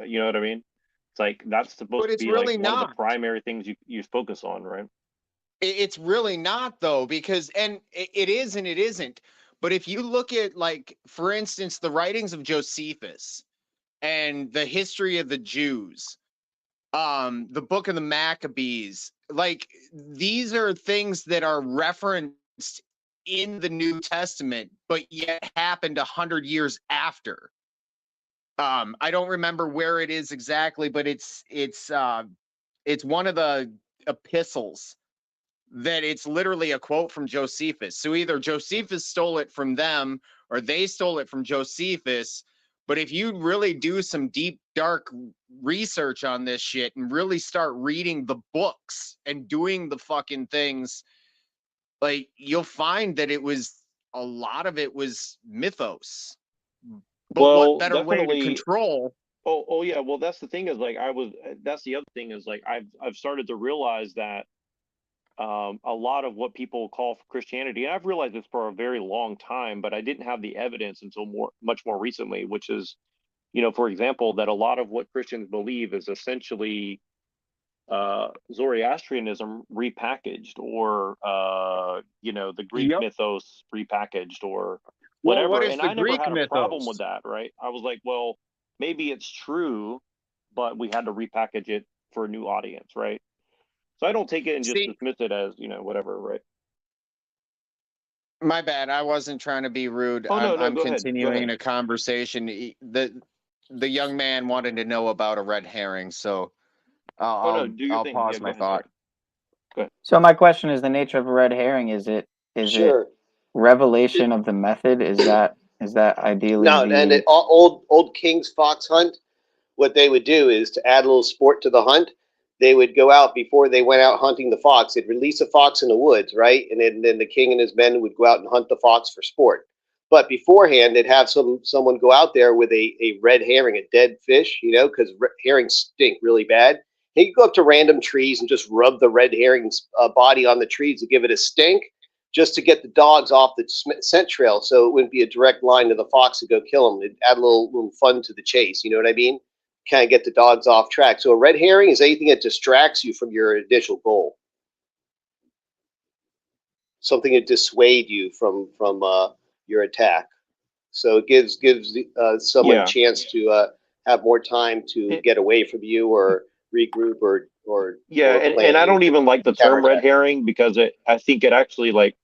You know what I mean? It's like, that's supposed to be really like one of not. the primary things you focus on, right? It's really not though, because, and it is and it isn't. But if you look at, like, for instance, the writings of Josephus and the history of the Jews, the book of the Maccabees, like, these are things that are referenced in the New Testament, but yet happened 100 years after. I don't remember where it is exactly, but it's one of the epistles that it's literally a quote from Josephus. So either Josephus stole it from them or they stole it from Josephus. But if you really do some deep, dark research on this shit and really start reading the books and doing the fucking things, like, you'll find that a lot of it was mythos. But what better way to control? Oh yeah. Well, that's the thing is like that's the other thing is like I've started to realize that a lot of what people call for Christianity, and I've realized this for a very long time, but I didn't have the evidence until much more recently, which is, you know, for example, that a lot of what Christians believe is essentially Zoroastrianism repackaged, or you know, the Greek mythos repackaged, or whatever. Well, what is and the I never Greek had a problem mythos? with that, right? I was like, well, maybe it's true, but we had to repackage it for a new audience, right? So I don't take it and just dismiss it as, you know, whatever, right? My bad. I wasn't trying to be rude. Oh, no, I'm go ahead. continuing a conversation. The young man wanted to know about a red herring, so I'll pause my thought. So my question is the nature of a red herring. Is it Sure. revelation of the method? Is that ideally No, the and old King's fox hunt, what they would do is to add a little sport to the hunt. They would go out before they went out hunting the fox. They'd release a fox in the woods, right? And then the king and his men would go out and hunt the fox for sport. But beforehand, they'd have someone go out there with a red herring, a dead fish, you know, because herrings stink really bad. He'd go up to random trees and just rub the red herring's body on the trees to give it a stink, just to get the dogs off the scent trail, so it wouldn't be a direct line to the fox to go kill them. It'd add a little fun to the chase. You know what I mean? Kind of get the dogs off track. So a red herring is anything that distracts you from your initial goal, something to dissuade you from your attack. So it gives someone a chance to have more time to get away from you or regroup or and I don't even like the term red herring because I think it actually, like,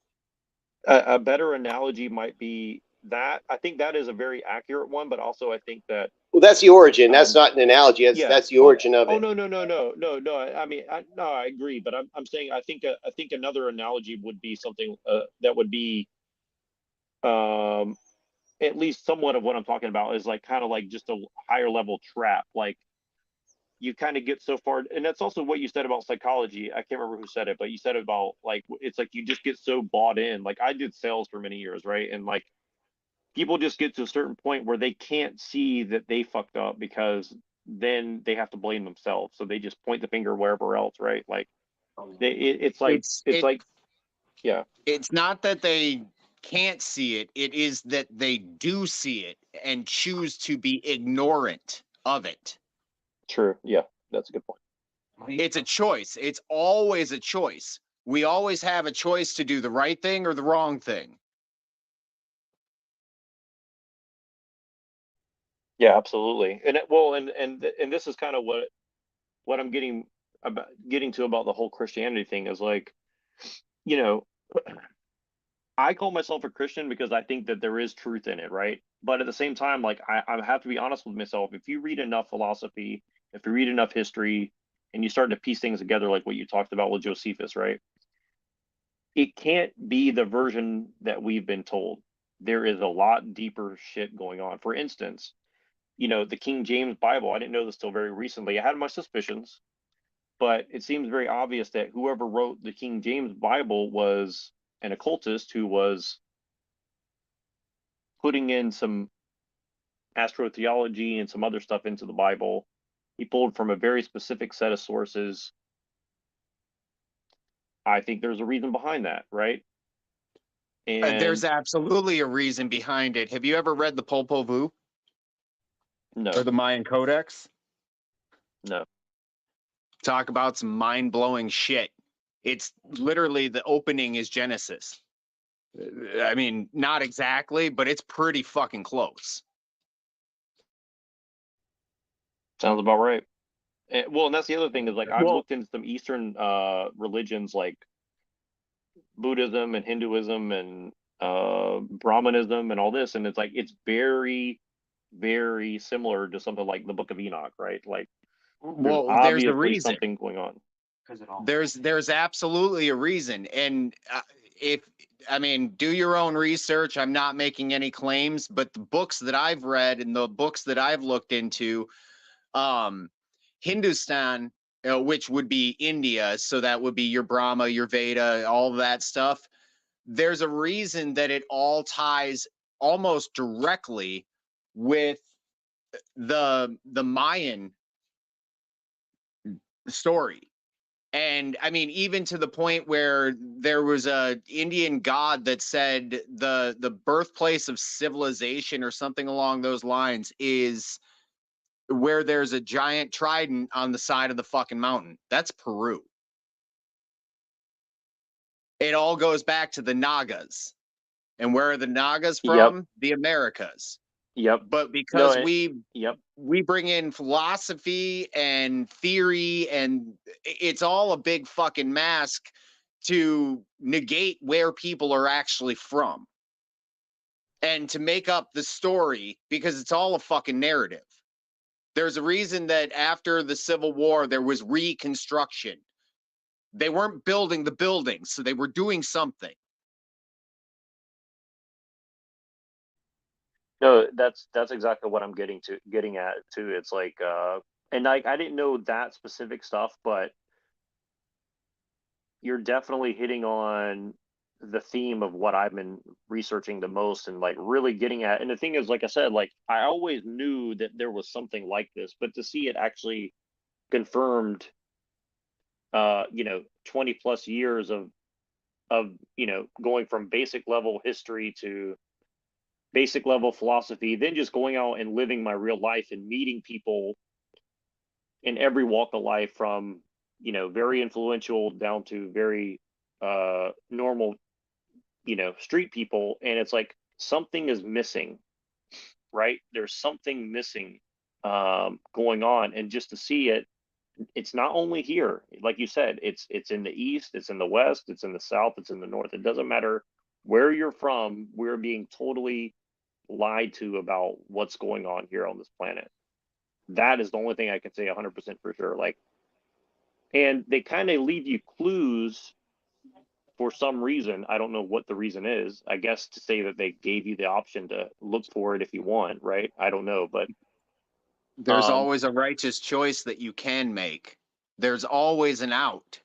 A better analogy might be that. I think that is a very accurate one, but also I think that Well, that's the origin. That's not an analogy. That's the origin of it. no. I mean, no, I agree, but I'm saying I think another analogy would be something that would be at least somewhat of what I'm talking about is like kind of like just a higher level trap. Like you kind of get so far, and that's also what you said about psychology. I can't remember who said it, but you said about like it's like you just get so bought in. Like I did sales for many years, right? And like people just get to a certain point where they can't see that they fucked up because then they have to blame themselves. So they just point the finger wherever else, right? Like it's like yeah. It's not that they can't see it, it is that they do see it and choose to be ignorant of it. True. Yeah, that's a good point. It's a choice. It's always a choice. We always have a choice to do the right thing or the wrong thing. Yeah, absolutely. And well, and this is kind of what I'm getting to about the whole Christianity thing is like, you know, I call myself a Christian because I think that there is truth in it, right? But at the same time, like I have to be honest with myself. If you read enough philosophy, if you read enough history, and you start to piece things together, like what you talked about with Josephus, right? It can't be the version that we've been told. There is a lot deeper shit going on. For instance, the King James Bible. I didn't know this till very recently. I had my suspicions, but it seems very obvious that whoever wrote the King James Bible was an occultist who was putting in some astrotheology and some other stuff into the Bible. He pulled from a very specific set of sources. I think there's a reason behind that, right? And there's absolutely a reason behind it. Have you ever read the Popol Vuh? No. Or the Mayan Codex? No. Talk about some mind-blowing shit. It's literally the opening is Genesis. I mean, not exactly, but it's pretty fucking close. Sounds about right. And that's the other thing is like I've looked into some Eastern religions like Buddhism and Hinduism and Brahmanism and all this, and it's like it's very, very similar to something like the Book of Enoch, right? Like, There's a reason. Something going on. There's absolutely a reason, and do your own research. I'm not making any claims, but the books that I've read and the books that I've looked into, Hindustan, which would be India, so that would be your Brahma, your Veda, all that stuff. There's a reason that it all ties almost directly with the Mayan story. And I mean, even to the point where there was a Indian god that said the birthplace of civilization or something along those lines is where there's a giant trident on the side of the fucking mountain. That's Peru. It all goes back to the Nagas. And where are the Nagas from? Yep. The Americas. Yep. But because we bring in philosophy and theory, and it's all a big fucking mask to negate where people are actually from and to make up the story, because it's all a fucking narrative. There's a reason that after the Civil War, there was reconstruction. They weren't building the buildings, so they were doing something. No, that's exactly what I'm getting at too. It's like and I didn't know that specific stuff, but you're definitely hitting on the theme of what I've been researching the most and like really getting at. And the thing is, like I said, like I always knew that there was something like this, but to see it actually confirmed 20 plus years of going from basic level history to basic level philosophy, then just going out and living my real life and meeting people in every walk of life, from very influential down to very normal street people. And it's like something is missing, right? There's something missing going on. And just to see it, it's not only here, like you said, it's in the East, it's in the West, it's in the South, it's in the North. It doesn't matter where you're from, we're being totally lied to about what's going on here on this planet. That is the only thing I can say 100% for sure. Like, and they kind of leave you clues for some reason. I don't know what the reason is. I guess to say that they gave you the option to look for it if you want, right? I don't know, but there's always a righteous choice that you can make. There's always an out.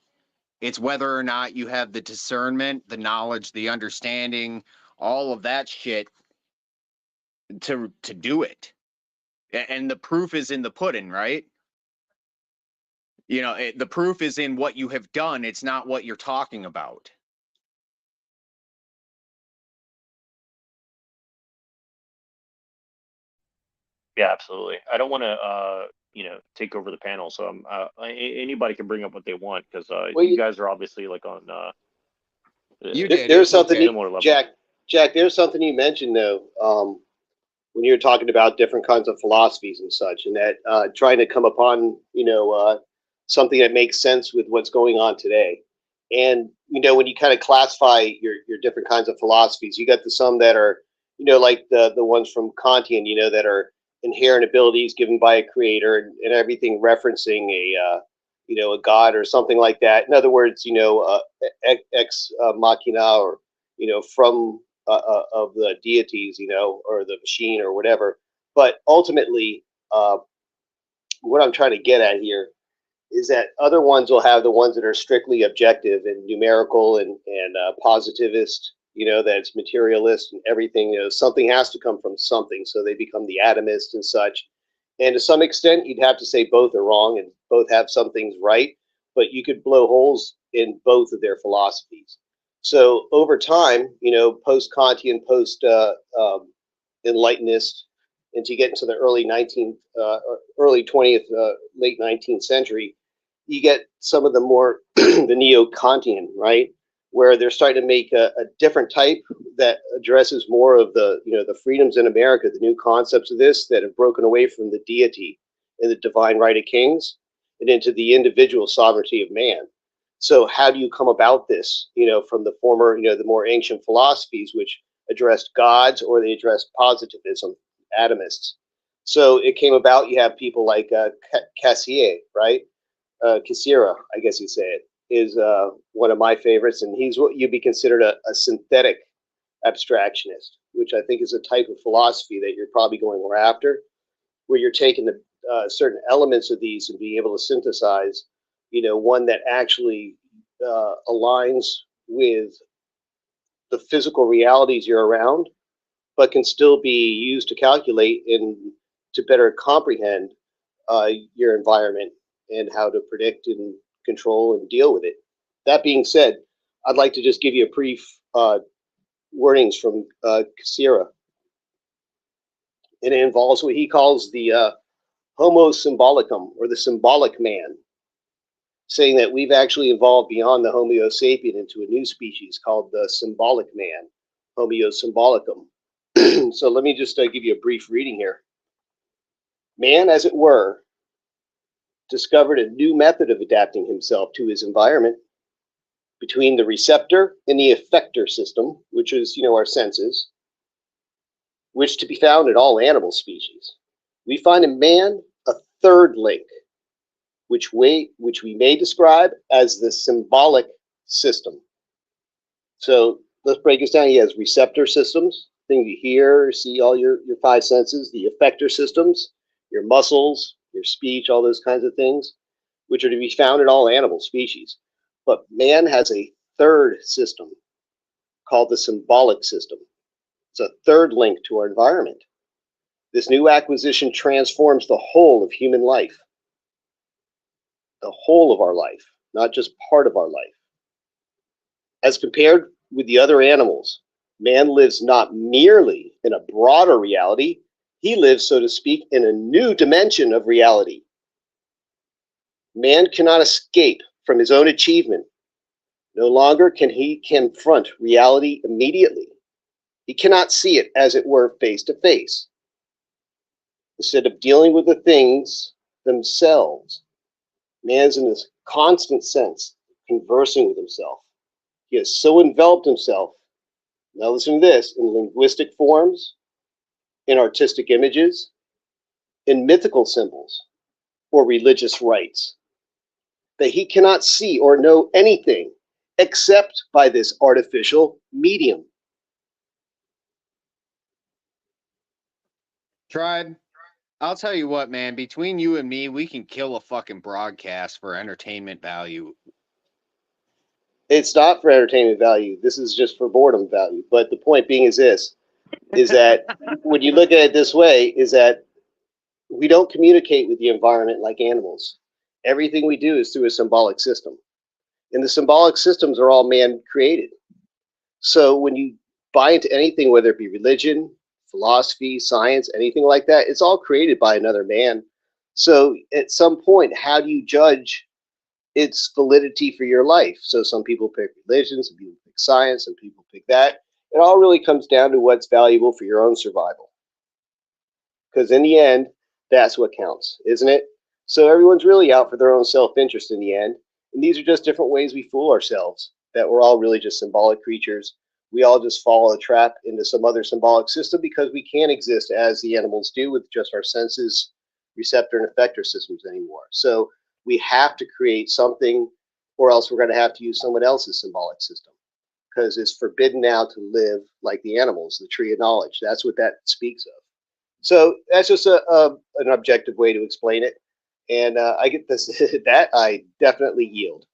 It's whether or not you have the discernment, the knowledge, the understanding, all of that shit to do it. And the proof is in the pudding, right? You know, the proof is in what you have done. It's not what you're talking about. yeah, absolutely. I don't want to, take over the panel. So anybody can bring up what they want because Well, you guys are obviously like on. There's something, similar level. Jack. There's something you mentioned though, when you're talking about different kinds of philosophies and such, and that trying to come upon, something that makes sense with what's going on today. And when you kind of classify your different kinds of philosophies, you got some that are, like the ones from Kantian, that are inherent abilities given by a creator, and everything referencing a god or something like that. In other words, ex machina, or from of the deities, or the machine or whatever. But ultimately, what I'm trying to get at here is that other ones will have the ones that are strictly objective and numerical and positivist, that it's materialist and everything. Something has to come from something, so they become the atomist and such. And to some extent, you'd have to say both are wrong and both have some things right, but you could blow holes in both of their philosophies. So over time, post-Kantian, post-Enlightenist, and to get into the early 20th, late 19th century, you get some of the more the neo-Kantian, right, where they're starting to make a different type that addresses more of the the freedoms in America, the new concepts of this that have broken away from the deity and the divine right of kings and into the individual sovereignty of man. So how do you come about this, from the former, the more ancient philosophies which addressed gods, or they addressed positivism, atomists? So it came about, you have people like Cassier, right? Cassira, I guess you say it, is one of my favorites, and he's what you'd be considered a synthetic abstractionist, which I think is a type of philosophy that you're probably going more after, where you're taking the certain elements of these and being able to synthesize, one that actually aligns with the physical realities you're around, but can still be used to calculate and to better comprehend your environment and how to predict and control and deal with it. That being said, I'd like to just give you a brief wordings from Cassira. And it involves what he calls the Homo symbolicum, or the symbolic man, saying that we've actually evolved beyond the Homo sapien into a new species called the symbolic man, Homo symbolicum. So let me just give you a brief reading here. Man, as it were, discovered a new method of adapting himself to his environment. Between the receptor and the effector system, which is, our senses, which to be found in all animal species, we find in man a third link, which we may describe as the symbolic system. So let's break this down. He has receptor systems, things you hear, see, all your five senses, the effector systems, your muscles, your speech, all those kinds of things, which are to be found in all animal species. But man has a third system called the symbolic system. It's a third link to our environment. This new acquisition transforms the whole of human life, the whole of our life, not just part of our life. As compared with the other animals, man lives not merely in a broader reality, he lives, so to speak, in a new dimension of reality. Man cannot escape from his own achievement. No longer can he confront reality immediately. He cannot see it, as it were, face to face. Instead of dealing with the things themselves, man's in this constant sense conversing with himself. He has so enveloped himself Now listen to this: in linguistic forms, in artistic images, in mythical symbols, or religious rites, that he cannot see or know anything except by this artificial medium. Tribe, I'll tell you what, man, between you and me, we can kill a fucking broadcast for entertainment value. It's not for entertainment value. This is just for boredom value. But the point being is this, is that when you look at it this way, is that we don't communicate with the environment like animals. Everything we do is through a symbolic system. And the symbolic systems are all man created. So when you buy into anything, whether it be religion, philosophy, science, anything like that, it's all created by another man. So at some point, how do you judge its validity for your life? So some people pick religion, some people pick science, some people pick that. It all really comes down to what's valuable for your own survival. Because in the end, that's what counts, isn't it? So everyone's really out for their own self-interest in the end. And these are just different ways we fool ourselves, that we're all really just symbolic creatures. We all just fall a trap into some other symbolic system because we can't exist as the animals do with just our senses, receptor and effector systems anymore. So we have to create something, or else we're going to have to use someone else's symbolic system, because it's forbidden now to live like the animals, the tree of knowledge. That's what that speaks of. So that's just an objective way to explain it. And I get this, that I definitely yield.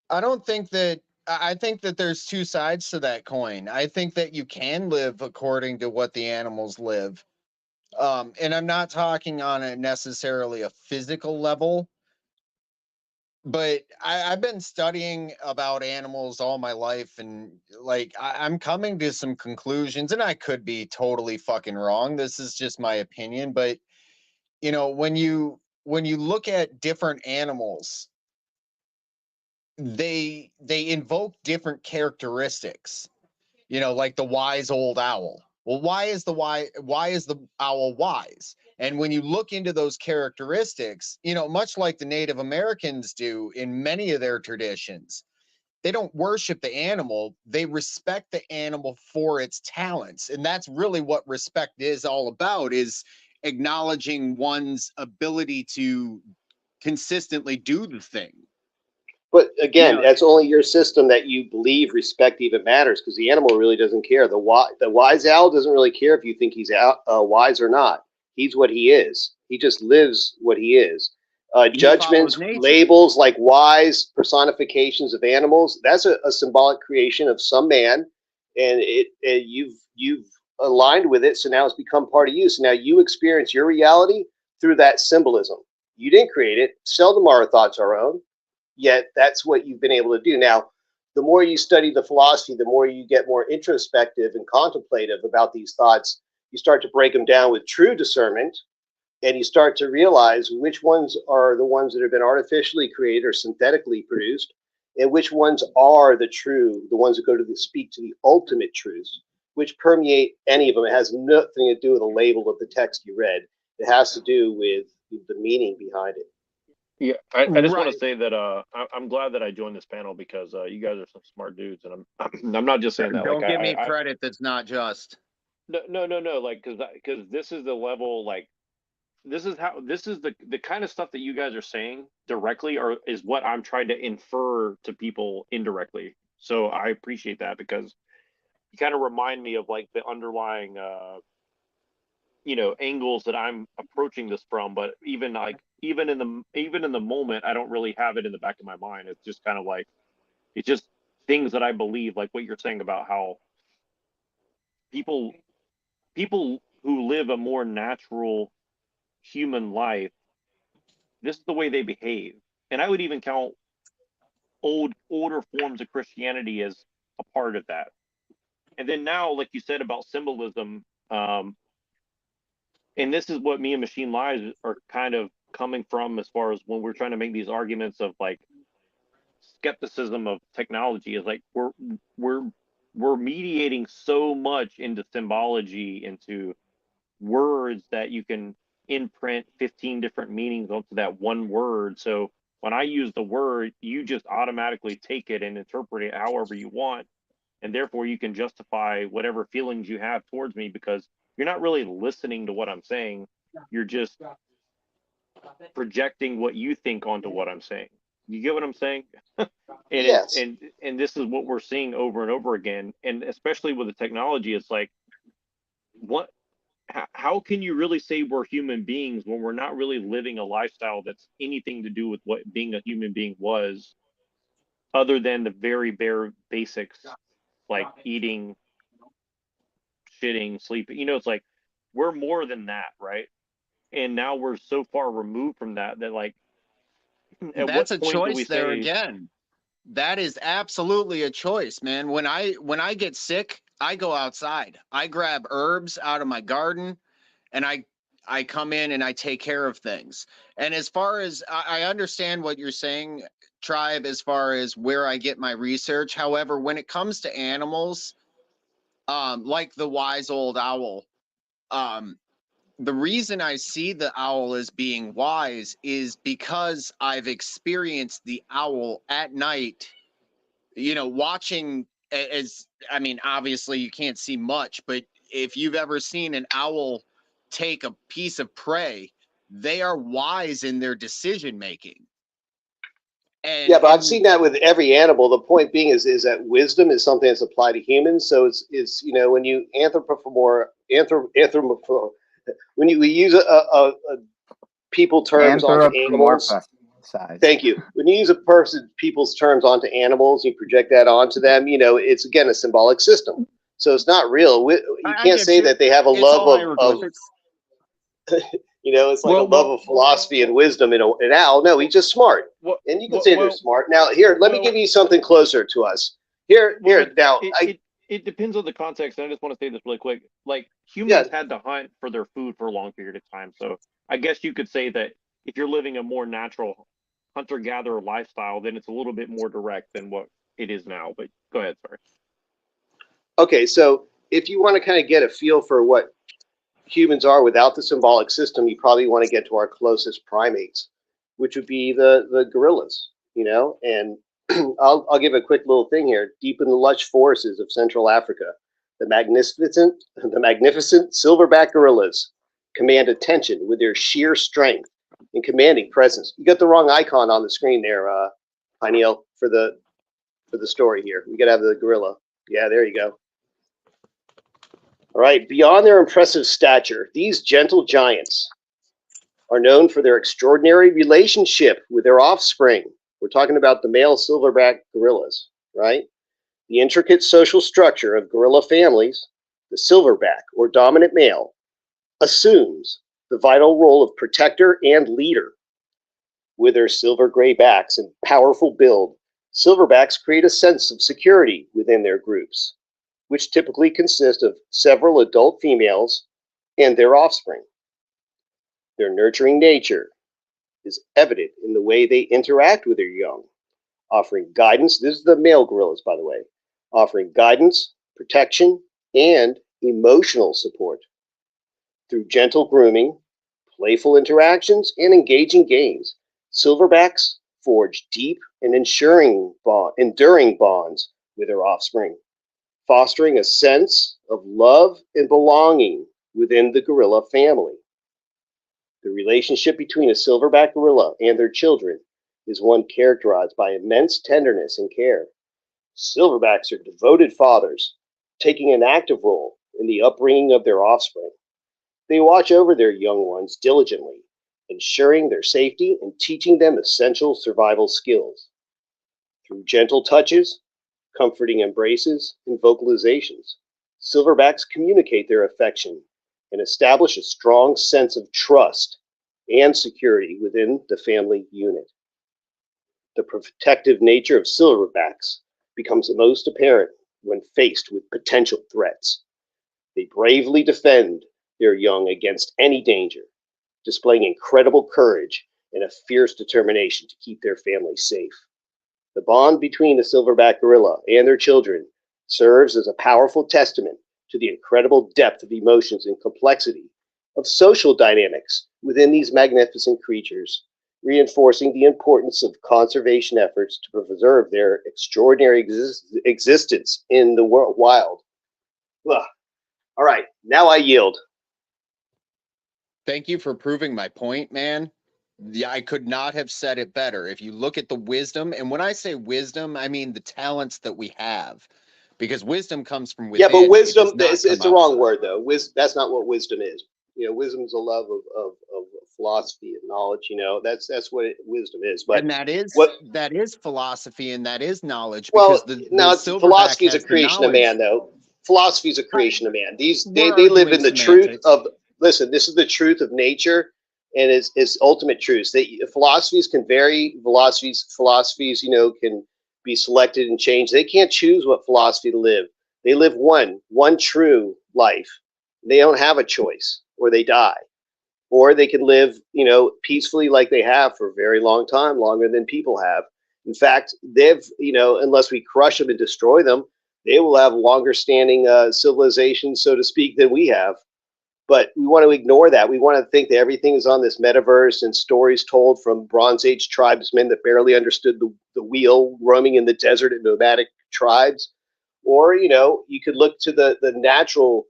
I don't think that, I think that there's two sides to that coin. I think that you can live according to what the animals live. And I'm not talking on a necessarily a physical level, but I've been studying about animals all my life, and like I'm coming to some conclusions, and I could be totally fucking wrong. This is just my opinion, but you know, when you look at different animals, they invoke different characteristics. You know, like the wise old owl. Well, why is the owl wise? And when you look into those characteristics, you know, much like the Native Americans do in many of their traditions, they don't worship the animal, they respect the animal for its talents. And that's really what respect is all about, is acknowledging one's ability to consistently do the thing. But again, that's only your system that you believe respect even matters, because the animal really doesn't care. The wise owl doesn't really care if you think he's wise or not. He's what he is. He just lives what he is. Judgments, labels like wise, personifications of animals, that's a symbolic creation of some man, and you've aligned with it, so now it's become part of you. So now you experience your reality through that symbolism. You didn't create it. Seldom are our thoughts our own, yet that's what you've been able to do. Now, the more you study the philosophy, the more you get more introspective and contemplative about these thoughts. You start to break them down with true discernment, and you start to realize which ones are the ones that have been artificially created or synthetically produced, and which ones are the true, the ones that go to speak to the ultimate truths, which permeate any of them. It has nothing to do with the label of the text you read. It has to do with the meaning behind it. Yeah, I just want to say that I'm glad that I joined this panel, because you guys are some smart dudes, and I'm not just saying that. Don't give me credit that's not just. No, like, because this is the level, like, this is the kind of stuff that you guys are saying directly is what I'm trying to infer to people indirectly. So I appreciate that, because you kind of remind me of like the underlying you know, angles that I'm approaching this from. But even in the moment, I don't really have it in the back of my mind. It's just kind of like, it's just things that I believe, like what you're saying about how people who live a more natural human life, this is the way they behave. And I would even count older forms of Christianity as a part of that. And then now, like you said about symbolism, and this is what me and Machine Lives are kind of coming from, as far as when we're trying to make these arguments of like skepticism of technology, is like we're mediating so much into symbology, into words that you can imprint 15 different meanings onto that one word. So When I use the word, you just automatically take it and interpret it however you want. And therefore you can justify whatever feelings you have towards me because you're not really listening to what I'm saying. You're just projecting what you think onto what I'm saying. You get what I'm saying? And Yes. and this is what we're seeing over and over again. And especially with the technology, it's like, how can you really say we're human beings when we're not really living a lifestyle that's anything to do with what being a human being was, other than the very bare basics, like eating, shitting, sleeping? It's like we're more than that, right? And now we're so far removed from that like, at what That's a point do we choice there say, again. That is absolutely a choice, man. When I get sick, I go outside. I grab herbs out of my garden and I come in and I take care of things. And as far as I understand what you're saying, Tribe, as far as where I get my research. However, when it comes to animals, like the wise old owl, the reason I see the owl as being wise is because I've experienced the owl at night, watching as, I mean, obviously you can't see much, but if you've ever seen an owl take a piece of prey, they are wise in their decision making. Yeah, but I've seen that with every animal. The point being is that wisdom is something that's applied to humans. So it's when you when we use a people terms onto animals. Thank you. When you use people's terms onto animals, you project that onto them. It's again a symbolic system. So it's not real. You can't say that they have a love of it's like a love of philosophy and wisdom in an owl. No, he's just smart. And you can say they're smart. Now, here, let me give you something closer to us. Here. Now, it depends on the context. And I just want to say this really quick. Like, humans had to hunt for their food for a long period of time. So I guess you could say that if you're living a more natural hunter-gatherer lifestyle, then it's a little bit more direct than what it is now. But go ahead, sorry. Okay, so if you want to kind of get a feel for what humans are without the symbolic system, you probably want to get to our closest primates, which would be the gorillas, and I'll give a quick little thing here. Deep in the lush forests of Central Africa, the magnificent silverback gorillas command attention with their sheer strength and commanding presence. You got the wrong icon on the screen there, Pineal, for the story here. We got to have the gorilla. Yeah, there you go. All right, beyond their impressive stature, these gentle giants are known for their extraordinary relationship with their offspring. We're talking about the male silverback gorillas, right? The intricate social structure of gorilla families, the silverback or dominant male, assumes the vital role of protector and leader. With their silver gray backs and powerful build, silverbacks create a sense of security within their groups, which typically consist of several adult females and their offspring. Their nurturing nature is evident in the way they interact with their young, offering guidance. This is the male gorillas, by the way, offering guidance, protection, and emotional support. Through gentle grooming, playful interactions, and engaging games, silverbacks forge deep and enduring bonds with their offspring, fostering a sense of love and belonging within the gorilla family. The relationship between a silverback gorilla and their children is one characterized by immense tenderness and care. Silverbacks are devoted fathers, taking an active role in the upbringing of their offspring. They watch over their young ones diligently, ensuring their safety and teaching them essential survival skills. Through gentle touches, comforting embraces, and vocalizations, silverbacks communicate their affection and establish a strong sense of trust and security within the family unit. The protective nature of silverbacks becomes most apparent when faced with potential threats. They bravely defend their young against any danger, displaying incredible courage and a fierce determination to keep their family safe. The bond between the silverback gorilla and their children serves as a powerful testament to the incredible depth of emotions and complexity of social dynamics within these magnificent creatures reinforcing the importance of conservation efforts to preserve their extraordinary existence in the wild. Ugh. All right, now I yield. Thank you for proving my point, man. Yeah, I could not have said it better. If you look at the wisdom, and when I say wisdom, I mean the talents that we have, because wisdom comes from within. Yeah, but wisdom, it does not it's the wrong word, though. That's not what wisdom is. You know, wisdom is a love of philosophy and knowledge. You know, that's what wisdom is. But and that is philosophy, and that is knowledge. Well, Because now philosophy is a creation of man, though. Philosophy is a creation of man. They live in the truth of. Listen, this is the truth of nature, and it's ultimate truths. Philosophies can vary. Philosophies, you know, can be selected and changed. They can't choose what philosophy to live. They live one true life. They don't have a choice, or they die, or they can live, you know, peacefully like they have for a very long time, longer than people have. In fact, they've, you know, unless we crush them and destroy them, they will have longer standing civilizations, so to speak, than we have. But we want to ignore that. We want to think that everything is on this metaverse and stories told from Bronze Age tribesmen that barely understood the wheel, roaming in the desert and nomadic tribes. Or, you know, you could look to the natural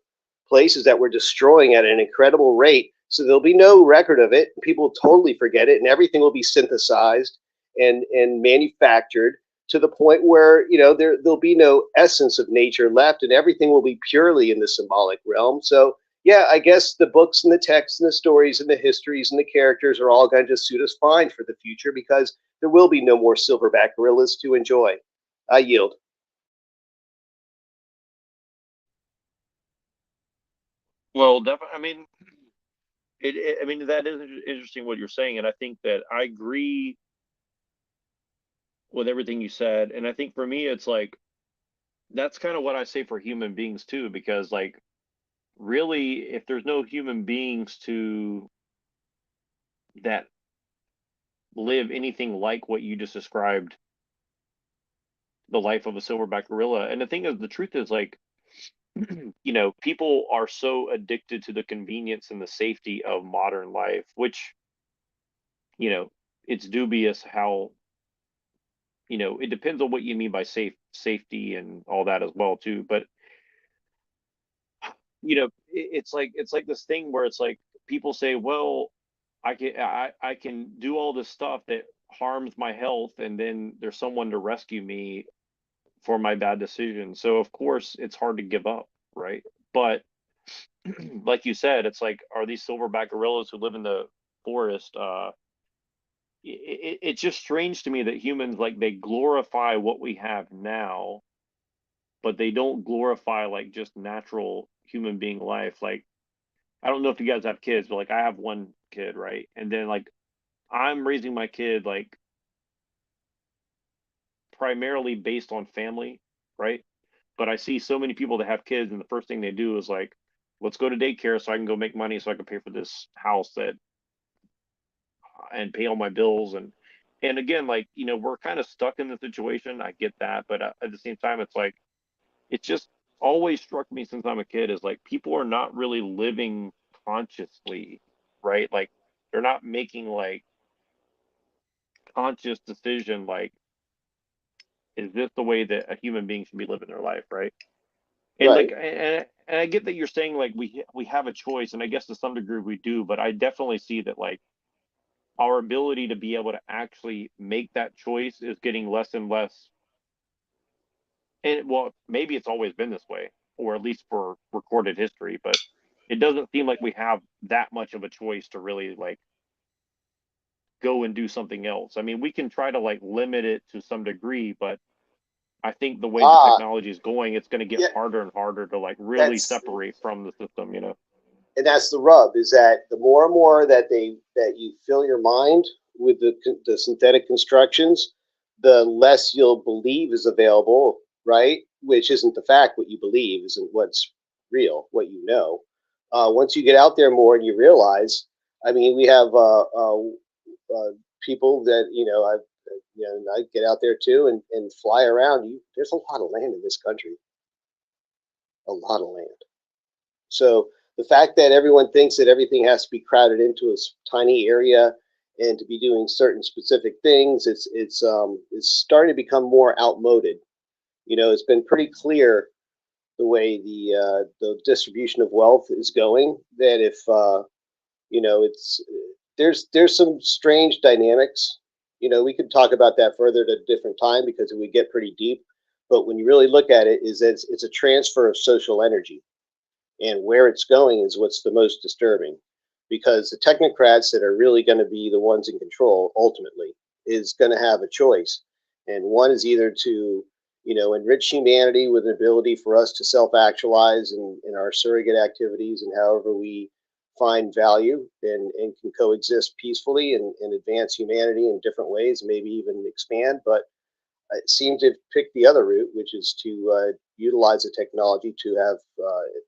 places that we're destroying at an incredible rate. So there'll be no record of it. People will totally forget it, and everything will be synthesized and manufactured to the point where, you know, there'll be no essence of nature left, and everything will be purely in the symbolic realm. So yeah, I guess the books and the texts and the stories and the histories and the characters are all going to just suit us fine for the future, because there will be no more silverback gorillas to enjoy. I yield. Well, definitely. I mean, I mean, that is interesting what you're saying, and I think that I agree with everything you said. And I think for me, it's like that's kind of what I say for human beings too, because like really, if there's no human beings that live anything like what you just described, the life of a silverback gorilla. And the thing is, the truth is, like, you know, people are so addicted to the convenience and the safety of modern life, which, you know, it's dubious how, you know, it depends on what you mean by safety and all that as well too. But you know, it's like this thing where it's like people say, well, I can do all this stuff that harms my health, and then there's someone to rescue me for my bad decision. So of course it's hard to give up, right? But like you said, it's like, are these silverback gorillas who live in the forest? It's just strange to me that humans, like, they glorify what we have now, but they don't glorify like just natural human being life. Like, I don't know if you guys have kids, but like I have one kid, right? And then like I'm raising my kid like primarily based on family, right? But I see so many people that have kids, and the first thing they do is like, let's go to daycare so I can go make money so I can pay for this house that and pay all my bills. And again, like, you know, we're kind of stuck in the situation. I get that, but at the same time, it's like it's just always struck me since I'm a kid is like people are not really living consciously, right? Like they're not making like conscious decision like, is this the way that a human being should be living their life, right? And Right. like, and I get that you're saying like we have a choice, and I guess to some degree we do, but I definitely see that like our ability to be able to actually make that choice is getting less and less. And well, maybe it's always been this way, or at least for recorded history, but it doesn't seem like we have that much of a choice to really like go and do something else. I mean, we can try to like limit it to some degree, but I think the way the technology is going, it's going to get harder and harder to like really separate from the system, you know. And that's the rub, is that the more and more that you fill your mind with the synthetic constructions, the less you'll believe is available, right? Which isn't the fact. What you believe isn't what's real, what you know. Once you get out there more and you realize, I mean, we have people that, you know, I get out there too and fly around. There's a lot of land in this country, a lot of land. So the fact that everyone thinks that everything has to be crowded into a tiny area and to be doing certain specific things. It's starting to become more outmoded. You know, it's been pretty clear the way the distribution of wealth is going, that if you know, there's some strange dynamics. You know, we could talk about that further at a different time because it would get pretty deep. But when you really look at it, is that it's a transfer of social energy, and where it's going is what's the most disturbing, because the technocrats that are really going to be the ones in control ultimately is going to have a choice, and one is either to, you know, enrich humanity with an ability for us to self-actualize in our surrogate activities and however we find value, and can coexist peacefully and advance humanity in different ways, maybe even expand. But it seems to have picked the other route, which is to utilize the technology to have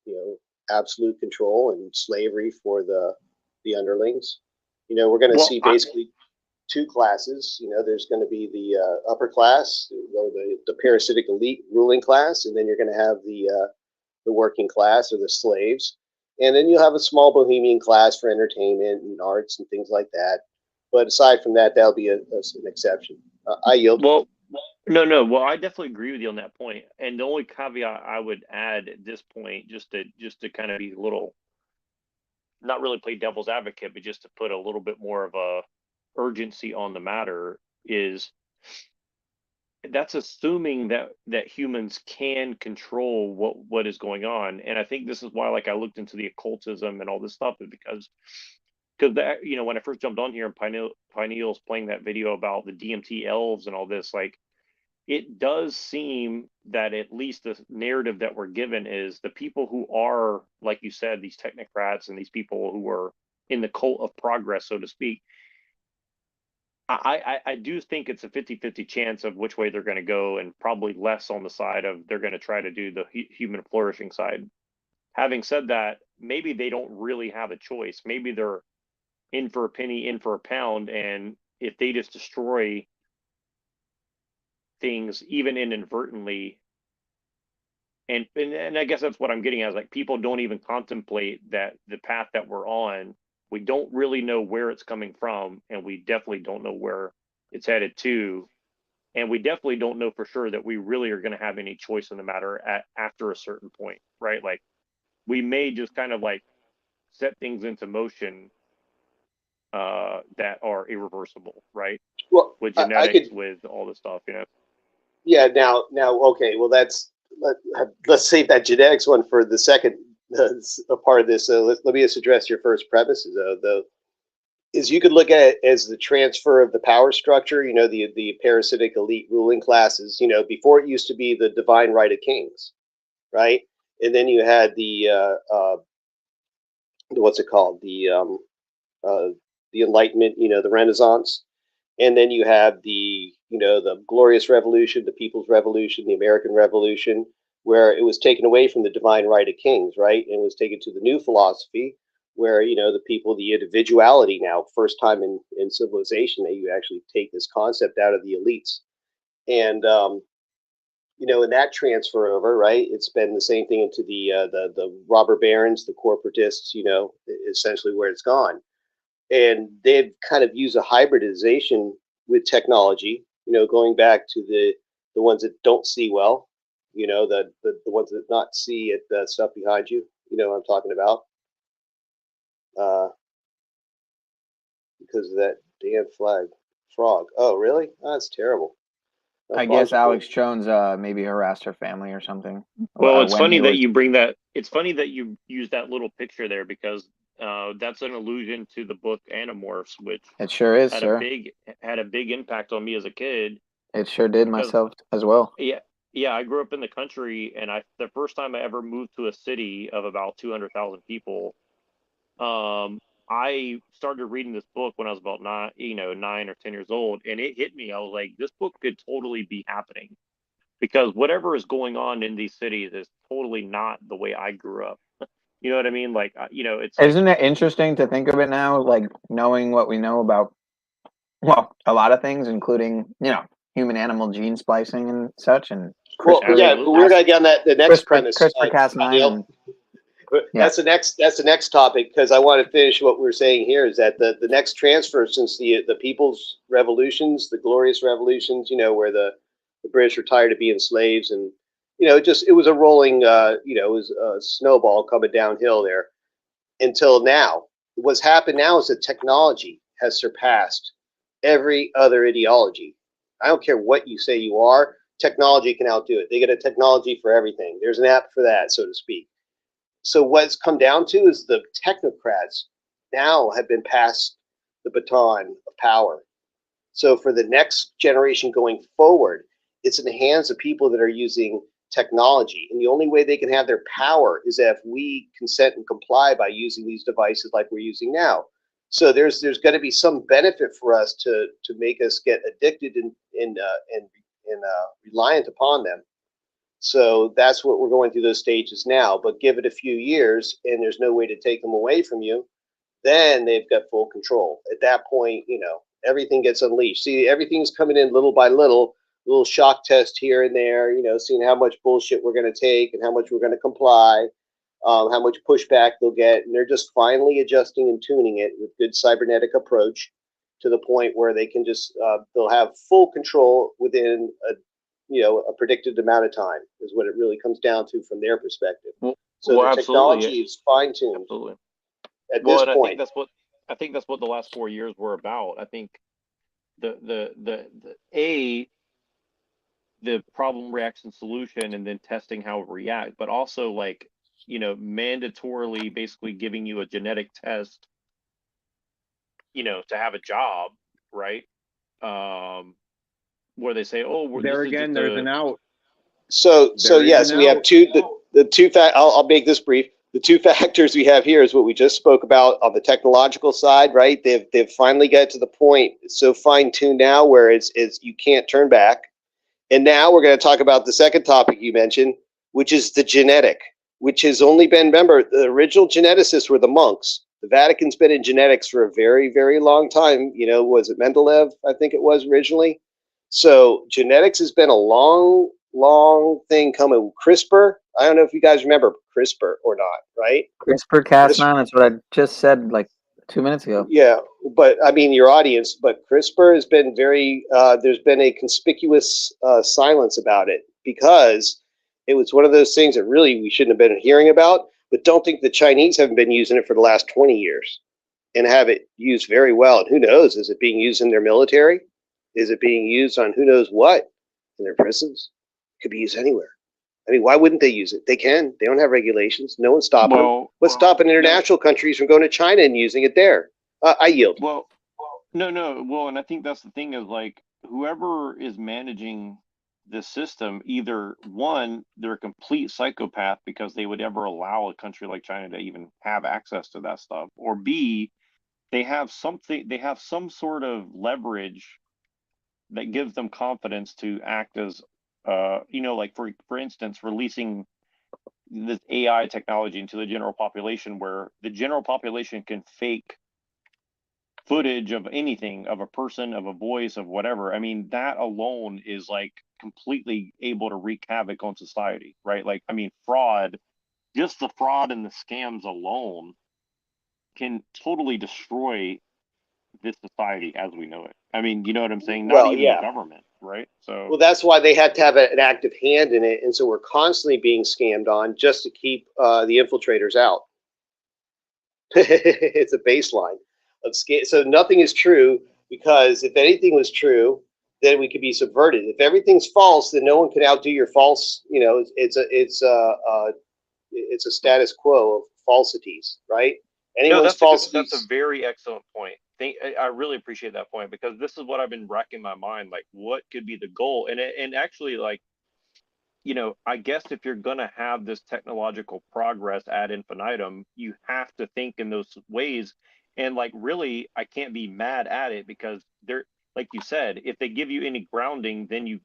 you know, absolute control and slavery for the underlings. You know, we're going to see basically two classes. You know, there's going to be the upper class, or the parasitic elite ruling class, and then you're going to have the working class, or the slaves, and then you'll have a small bohemian class for entertainment and arts and things like that. But aside from that, that'll be an exception. I yield. Well, no. Well, I definitely agree with you on that point. And the only caveat I would add at this point, just to kind of be a little, not really play devil's advocate, but just to put a little bit more of a urgency on the matter, is that's assuming that humans can control what is going on. And I think this is why, like, I looked into the occultism and all this stuff, is because that, you know, when I first jumped on here and Pineal's playing that video about the DMT elves and all this, like, it does seem that at least the narrative that we're given is the people who are, like you said, these technocrats and these people who are in the cult of progress, so to speak. I do think it's a 50-50 chance of which way they're going to go, and probably less on the side of they're going to try to do the human flourishing side. Having said that, maybe they don't really have a choice. Maybe they're in for a penny, in for a pound, and if they just destroy things, even inadvertently, and I guess that's what I'm getting at, is like, people don't even contemplate that the path that we're on, we don't really know where it's coming from, and we definitely don't know where it's headed to, and we definitely don't know for sure that we really are going to have any choice in the matter after a certain point, right? Like, we may just kind of like set things into motion that are irreversible, right? Well, with genetics, with all this stuff, you know. Yeah. Now, okay. Well, let's save that genetics one for the second part of this. So let me just address your first premises, though, is you could look at it as the transfer of the power structure. You know, the parasitic elite ruling classes. You know, before it used to be the divine right of kings, right? And then you had the what's it called? The Enlightenment. You know, the Renaissance. And then you have the Glorious Revolution, the People's Revolution, the American Revolution, where it was taken away from the divine right of kings, right? And it was taken to the new philosophy, where, you know, the people, the individuality now, first time in civilization, that you actually take this concept out of the elites. And, you know, in that transfer over, right, it's been the same thing into the robber barons, the corporatists, you know, essentially where it's gone. And they've kind of used a hybridization with technology, you know, going back to the ones that don't see well, you know, the ones that not see it, the stuff behind you, you know what I'm talking about, because of that damn frog. Oh, really? Oh, that's terrible. I guess Alex Jones maybe harassed her family or something. Well, it's funny that you bring that. It's funny that you use that little picture there, because that's an allusion to the book Animorphs, which it sure is, had a big impact on me as a kid. It sure did myself as well. Yeah, I grew up in the country, and the first time I ever moved to a city of about 200,000 people, I started reading this book when I was about 9 or 10 years old, and it hit me. I was like, this book could totally be happening, because whatever is going on in these cities is totally not the way I grew up. You know what I mean? Like, you know, it's isn't it interesting to think of it now, like knowing what we know about, well, a lot of things, including, you know, human animal gene splicing and such, and CRISPR. Well, yeah, we're gonna get on that the next premise. CRISPR-Cas9. That's the next topic, because I want to finish what we're saying here is that the next transfer since the people's revolutions, the glorious revolutions, where the British were tired of being slaves, and it was a rolling it was a snowball coming downhill there until now. What's happened now is that technology has surpassed every other ideology. I don't care what you say you are, technology can outdo it. They get a technology for everything. There's an app for that, so to speak. So what's come down to is the technocrats now have been passed the baton of power. So for the next generation going forward, it's in the hands of people that are using technology. And the only way they can have their power is if we consent and comply by using these devices like we're using now. So there's going to be some benefit for us to make us get addicted and reliant upon them. So that's what we're going through those stages now. But give it a few years and there's no way to take them away from you, then they've got full control. At that point, everything gets unleashed. See, everything's coming in little by little shock test here and there, seeing how much bullshit we're going to take and how much we're going to comply, how much pushback they'll get. And they're just finally adjusting and tuning it with good cybernetic approach to the point where they can just, they'll have full control within a predicted amount of time is what it really comes down to from their perspective. So the technology is fine-tuned. Absolutely. At this point. I think that's what the last 4 years were about. I think the problem, reaction, solution, and then testing how it reacts, but also mandatorily basically giving you a genetic test, to have a job, right? Where they say, oh, there again, there's an out. So yes, we have the two I'll make this brief. The two factors we have here is what we just spoke about on the technological side, right? They've finally got to the point. It's so fine-tuned now where it's you can't turn back. And now we're going to talk about the second topic you mentioned, which is the genetic, which has only been, remember, the original geneticists were the monks. The Vatican's been in genetics for a very, very long time. Was it Mendeleev? I think it was originally. So genetics has been a long thing coming. CRISPR, I don't know if you guys remember CRISPR or not, right? CRISPR-Cas9, that's what I just said like 2 minutes ago. Yeah, but I mean your audience, but CRISPR has been very, there's been a conspicuous silence about it because it was one of those things that really we shouldn't have been hearing about, but don't think the Chinese haven't been using it for the last 20 years and have it used very well. And who knows, is it being used in their military? Is it being used on who knows what? In their prisons? It could be used anywhere. I mean, why wouldn't they use it? They can. They don't have regulations. No one's stopping them. What's stopping international countries from going to China and using it there? I yield. No. Well, and I think that's the thing is whoever is managing this system, either one, they're a complete psychopath because they would ever allow a country like China to even have access to that stuff, or B, they have some sort of leverage that gives them confidence to act as, for instance, releasing this AI technology into the general population, where the general population can fake footage of anything, of a person, of a voice, of whatever. I mean, that alone is completely able to wreak havoc on society, right? Fraud, just the fraud and the scams alone can totally destroy this society as we know it. I mean, you know what I'm saying? Not even the government, right? So well, that's why they had to have an active hand in it, and so we're constantly being scammed on just to keep the infiltrators out. It's a baseline of scam. So nothing is true, because if anything was true, then we could be subverted. If everything's false, then no one can outdo your false. It's a status quo of falsities, right? Anyone's falsities. That's a very excellent point. I really appreciate that point, because this is what I've been racking my mind, what could be the goal? And actually, I guess if you're going to have this technological progress ad infinitum, you have to think in those ways. And really, I can't be mad at it, because they're, like you said, if they give you any grounding, then you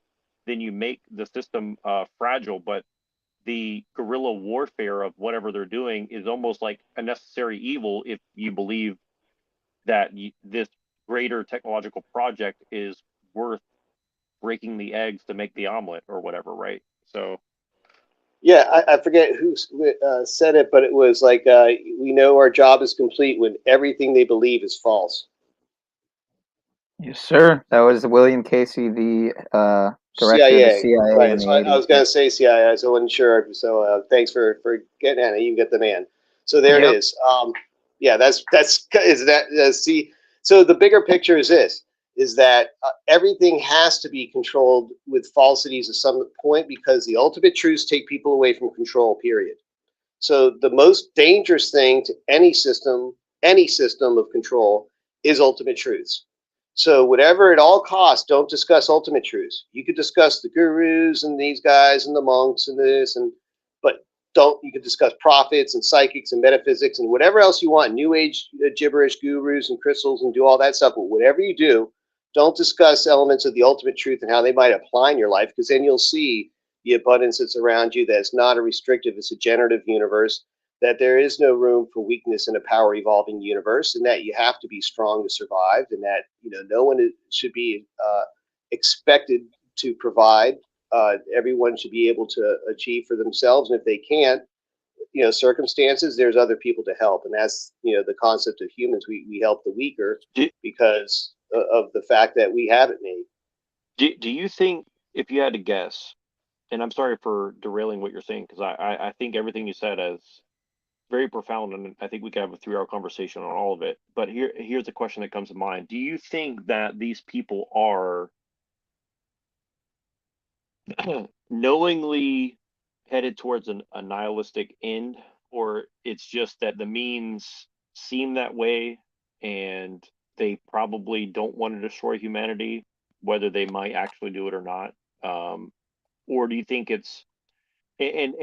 make the system fragile. But the guerrilla warfare of whatever they're doing is almost like a necessary evil if you believe that this greater technological project is worth breaking the eggs to make the omelet or whatever, right? So Yeah, I forget who said it, but it was like, we know our job is complete when everything they believe is false. Yes, sir. That was William Casey, the director of the CIA, CIA right? in That's the why I 80s. was going to say CIA, so I wasn't sure. So thanks for getting at it. You get the man. So there it Yep. is. Yeah, that's is that see. So the bigger picture is this: is that everything has to be controlled with falsities at some point because the ultimate truths take people away from control. Period. So the most dangerous thing to any system of control is ultimate truths. So whatever at all costs, don't discuss ultimate truths. You could discuss the gurus and these guys and the monks and this and but don't you could discuss prophets and psychics and metaphysics and whatever else you want, new age gibberish gurus and crystals and do all that stuff. But whatever you do, don't discuss elements of the ultimate truth and how they might apply in your life, because then you'll see the abundance that's around you that's not a restrictive, it's a generative universe, that there is no room for weakness in a power evolving universe, and that you have to be strong to survive, and that no one should be expected to provide. Everyone should be able to achieve for themselves, and if they can't, circumstances, there's other people to help, and that's the concept of humans. We help the weaker because of the fact that we have it made. Do you think, if you had to guess, and I'm sorry for derailing what you're saying, because I think everything you said is very profound, and I think we could have a 3-hour conversation on all of it. But here's a question that comes to mind. Do you think that these people are knowingly headed towards a nihilistic end, or it's just that the means seem that way and they probably don't want to destroy humanity, whether they might actually do it or not? Or do you think it's and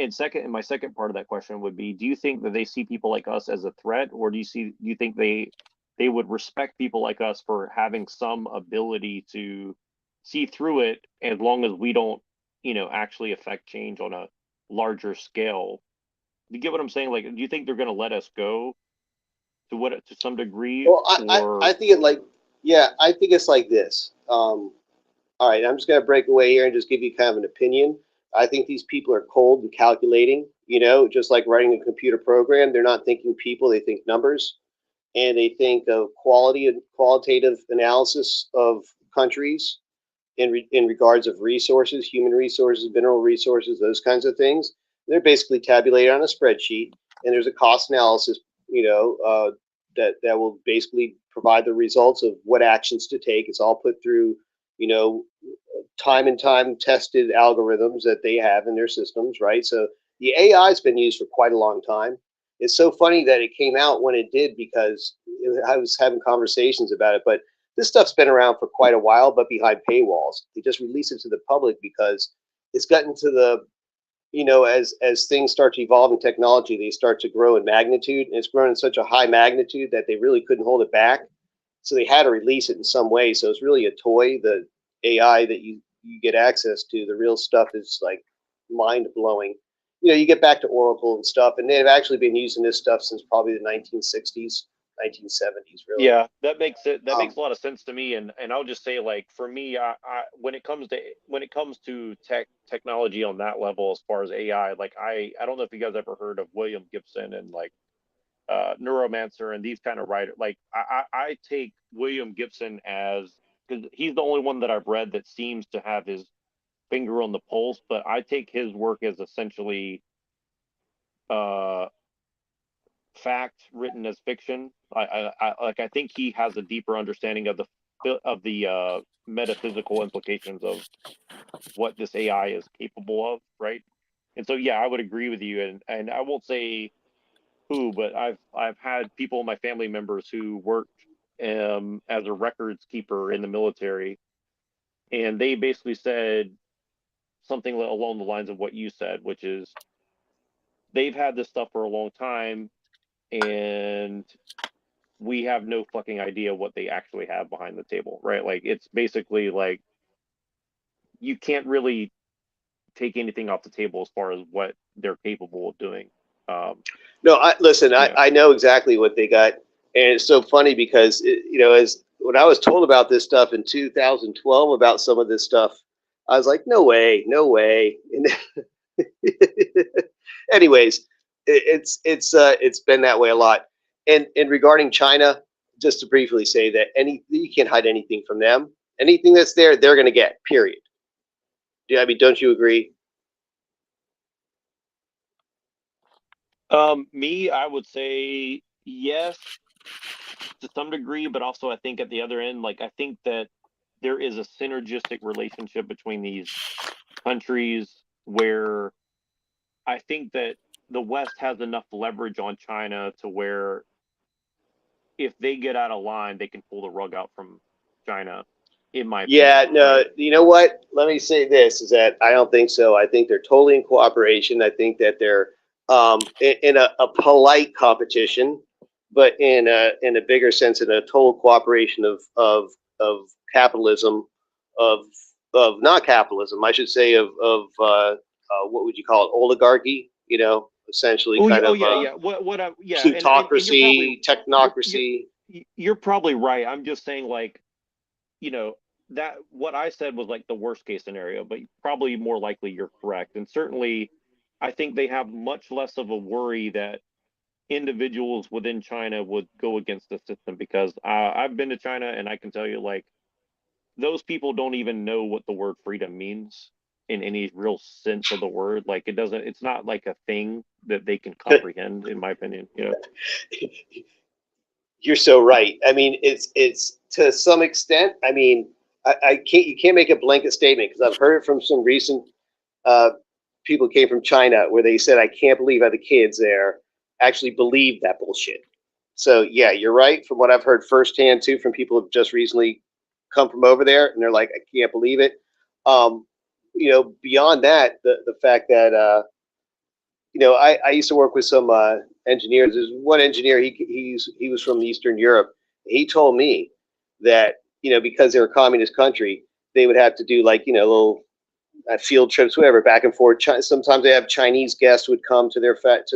my second part of that question would be, do you think that they see people like us as a threat, or do you think they would respect people like us for having some ability to see through it, as long as we don't actually affect change on a larger scale? You get what I'm saying? Like, do you think they're going to let us go to some degree? Well, Or I think I think it's like this. All right, I'm just going to break away here and just give you kind of an opinion. I think these people are cold and calculating, just like writing a computer program. They're not thinking people, they think numbers, and they think of quality and qualitative analysis of countries in regards of resources, human resources, mineral resources, those kinds of things. They're basically tabulated on a spreadsheet, and there's a cost analysis, that will basically provide the results of what actions to take. It's all put through time and time tested algorithms that they have in their systems, right? So the AI has been used for quite a long time. It's so funny that it came out when it did, because I was having conversations about it, but this stuff's been around for quite a while, but behind paywalls. They just release it to the public because it's gotten to the, as things start to evolve in technology, they start to grow in magnitude, and it's grown in such a high magnitude that they really couldn't hold it back. So they had to release it in some way. So it's really a toy. The AI that you get access to, the real stuff is like mind blowing. You get back to Oracle and stuff, and they've actually been using this stuff since probably the 1960s, 1970s, really. yeah, that makes a lot of sense to me. And I'll just say, like, for me, I when it comes to technology on that level, as far as AI, like, I don't know if you guys ever heard of William Gibson and like Neuromancer and these kind of writers. Like, I take William Gibson as, because he's the only one that I've read that seems to have his finger on the pulse, but I take his work as essentially fact written as fiction. I think he has a deeper understanding of the metaphysical implications of what this AI is capable of, right? And so, yeah, I would agree with you, and I won't say who, but I've had people, my family members, who worked as a records keeper in the military, and they basically said something along the lines of what you said, which is they've had this stuff for a long time, and we have no fucking idea what they actually have behind the table, right? Like, it's basically like you can't really take anything off the table as far as what they're capable of doing. No, I know exactly what they got, and it's so funny because as when I was told about this stuff in 2012 about some of this stuff, I was like, no way, no way. And Anyways, it's been that way a lot. And regarding China, just to briefly say that you can't hide anything from them. Anything that's there, they're going to get. Period. Yeah, I mean, don't you agree? Me, I would say yes to some degree, but also I think at the other end, like I think that there is a synergistic relationship between these countries where I think that the West has enough leverage on China to where if they get out of line, they can pull the rug out from China. In my Yeah, opinion, no, right? you know what? Let me say this: is that I don't think so. I think they're totally in cooperation. I think that they're in a polite competition, but in a bigger sense, in a total cooperation of capitalism, of not capitalism, I should say, of what would you call it, oligarchy? You know, essentially, Oh yeah, kind oh of yeah, yeah. What yeah, and plutocracy, you're, technocracy. you're probably right. I'm just saying, like, you know, that what I said was like the worst case scenario, but probably more likely you're correct. And certainly, I think they have much less of a worry that individuals within China would go against the system because I've been to China and I can tell you, like, those people don't even know what the word freedom means in any real sense of the word. Like, it's not like a thing that they can comprehend, in my opinion, you know. You're so right. I mean, it's to some extent. I mean, I can't. You can't make a blanket statement because I've heard it from some recent uh, people who came from China where they said, "I can't believe how the kids there actually believe that bullshit." So yeah, you're right. From what I've heard firsthand too, from people who've just recently come from over there, and they're like, "I can't believe it." Um, beyond that, the fact that I used to work with some engineers. There's one engineer. He was from Eastern Europe. He told me that because they're a communist country, they would have to do like little field trips, whatever, back and forth. Sometimes they have Chinese guests who would come to their plants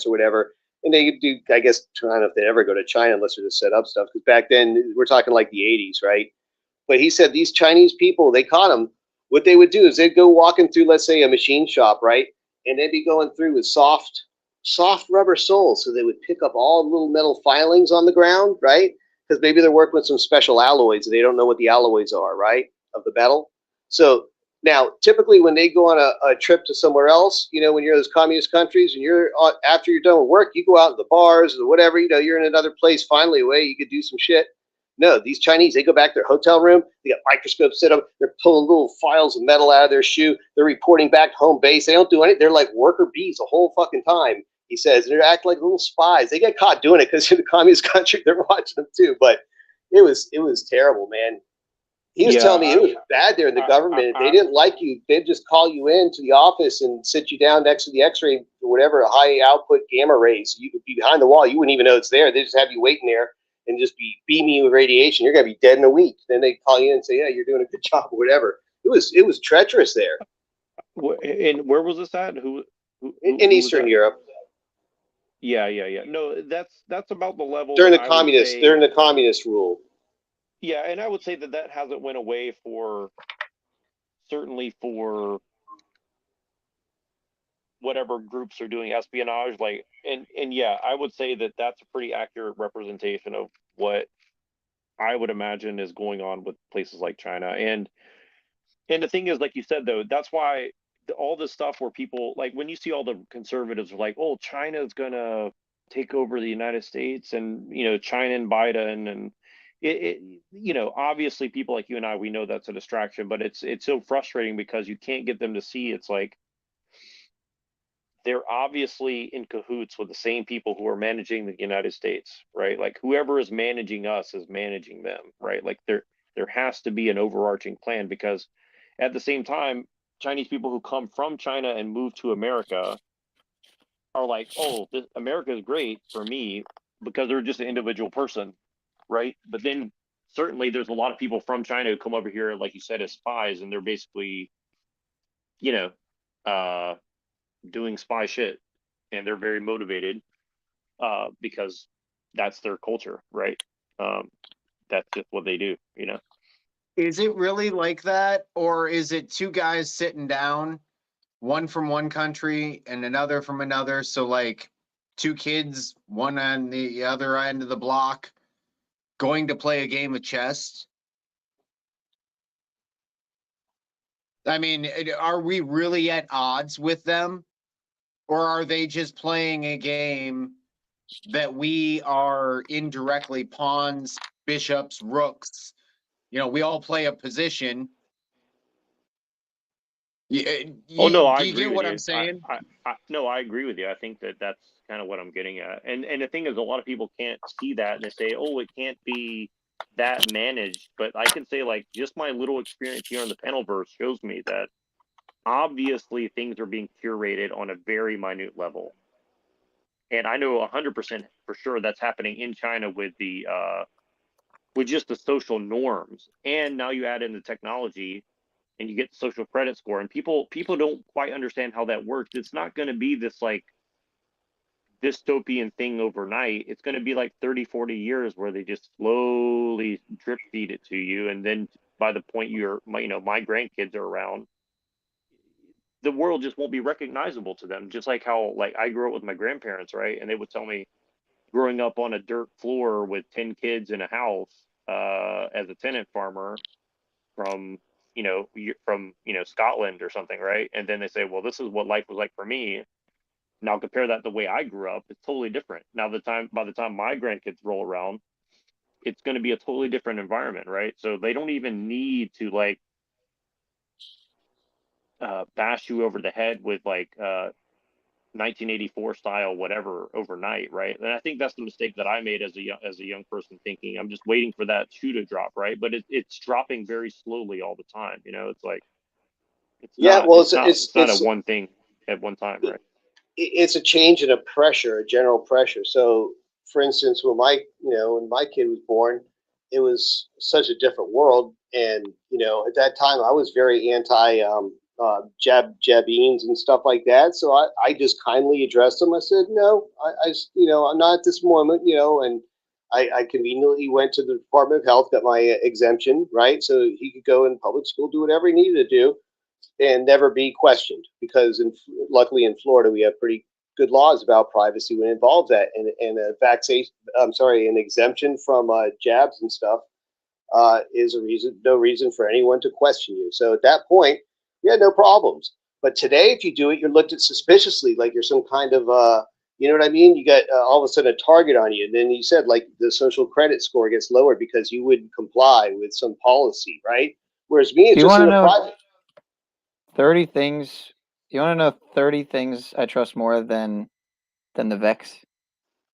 or whatever, and they do. I guess I don't know if they ever go to China unless they're to set up stuff. Because back then we're talking like the '80s, right? But he said these Chinese people, they caught him. What they would do is they'd go walking through, let's say, a machine shop, right? And they'd be going through with soft rubber soles. So they would pick up all the little metal filings on the ground, right? Because maybe they're working with some special alloys and they don't know what the alloys are, right? Of the metal. So now, typically when they go on a trip to somewhere else, when you're in those communist countries and after you're done with work, you go out in the bars or whatever, you're in another place, finally away, you could do some shit. No, these Chinese, they go back to their hotel room. They got microscopes set up. They're pulling little files of metal out of their shoe. They're reporting back to home base. They don't do anything. They're like worker bees the whole fucking time, he says. They're acting like little spies. They get caught doing it because in the communist country, they're watching them too. But it was terrible, man. He was telling me it was bad there in the government. If they didn't like you, they'd just call you in to the office and sit you down next to the X-ray or whatever, a high output gamma rays. You could be behind the wall. You wouldn't even know it's there. They just have you waiting there and just be beaming you with radiation. You're gonna be dead in a week. Then they call you in and say, "Yeah, you're doing a good job," or whatever. It was treacherous there. And where was this at? In Eastern Europe. Yeah. No, that's about the level during the I communist during the communist rule. Yeah, and I would say that hasn't went away certainly for whatever groups are doing espionage, like, and yeah, I would say that that's a pretty accurate representation of what I would imagine is going on with places like China. And the thing is, like you said, though, that's why all this stuff where people, like, when you see all the conservatives are like, oh, China's gonna take over the United States, and China and Biden, and it obviously people like you and I, we know that's a distraction, but it's so frustrating because you can't get them to see. It's like they're obviously in cahoots with the same people who are managing the United States, right? Like, whoever is managing us is managing them, right? Like, there has to be an overarching plan, because at the same time, Chinese people who come from China and move to America are like, oh, America is great for me because they're just an individual person, right? But then certainly there's a lot of people from China who come over here, like you said, as spies, and they're basically, doing spy shit, and they're very motivated because that's their culture, right? That's just what they do, Is it really like that, or is it two guys sitting down one from one country and another from another. So like 2 kids, one on the other end of the block, going to play a game of chess. I mean, are we really at odds with them? Or are they just playing a game that we are indirectly pawns, bishops, rooks? You know, we all play a position. Oh no, I Do you agree get with what you. I'm saying? No, I agree with you. I think that that's kind of what I'm getting at. And the thing is, a lot of people can't see that, and they say, "Oh, it can't be that managed." But I can say, like, just my little experience here on the Panelverse shows me that obviously things are being curated on a very minute level. And I know 100% for sure that's happening in China with the with just the social norms. And now you add in the technology, and you get the social credit score, and people don't quite understand how that works. It's not going to be this like dystopian thing overnight. It's going to be like 30-40 years where they just slowly drip feed it to you, and then by the point my grandkids are around, the world just won't be recognizable to them. Just like how, like, I grew up with my grandparents, right? And they would tell me, growing up on a dirt floor with 10 kids in a house as a tenant farmer from Scotland or something, right? And then they say, well, this is what life was like for me. Now compare that to the way I grew up. It's totally different. Now by the time my grandkids roll around, it's going to be a totally different environment, right? So they don't even need to like bash you over the head with like 1984 style whatever overnight, right? And I think that's the mistake that I made as a young person, thinking I'm just waiting for that shoe to drop, right? But it's dropping very slowly all the time. It's like it's not a one thing at one time, right? It's a change in a pressure, a general pressure. So, for instance, when my kid was born, it was such a different world, and at that time I was very anti jabbeans and stuff like that. So I just kindly addressed him. I said, no, I'm not at this moment, and I conveniently went to the Department of Health, got my exemption, right? So he could go in public school, do whatever he needed to do, and never be questioned, because luckily in Florida we have pretty good laws about privacy when it involves that, and an exemption from jabs and stuff is no reason for anyone to question you. So at that point, we had no problems. But today, if you do it, you're looked at suspiciously, like you're some kind of you know what I mean? You got all of a sudden a target on you. And then you said, like, the social credit score gets lowered because you wouldn't comply with some policy, right? Whereas me, it's just in a private. 30 things. You want to know 30 things I trust more than the Vex?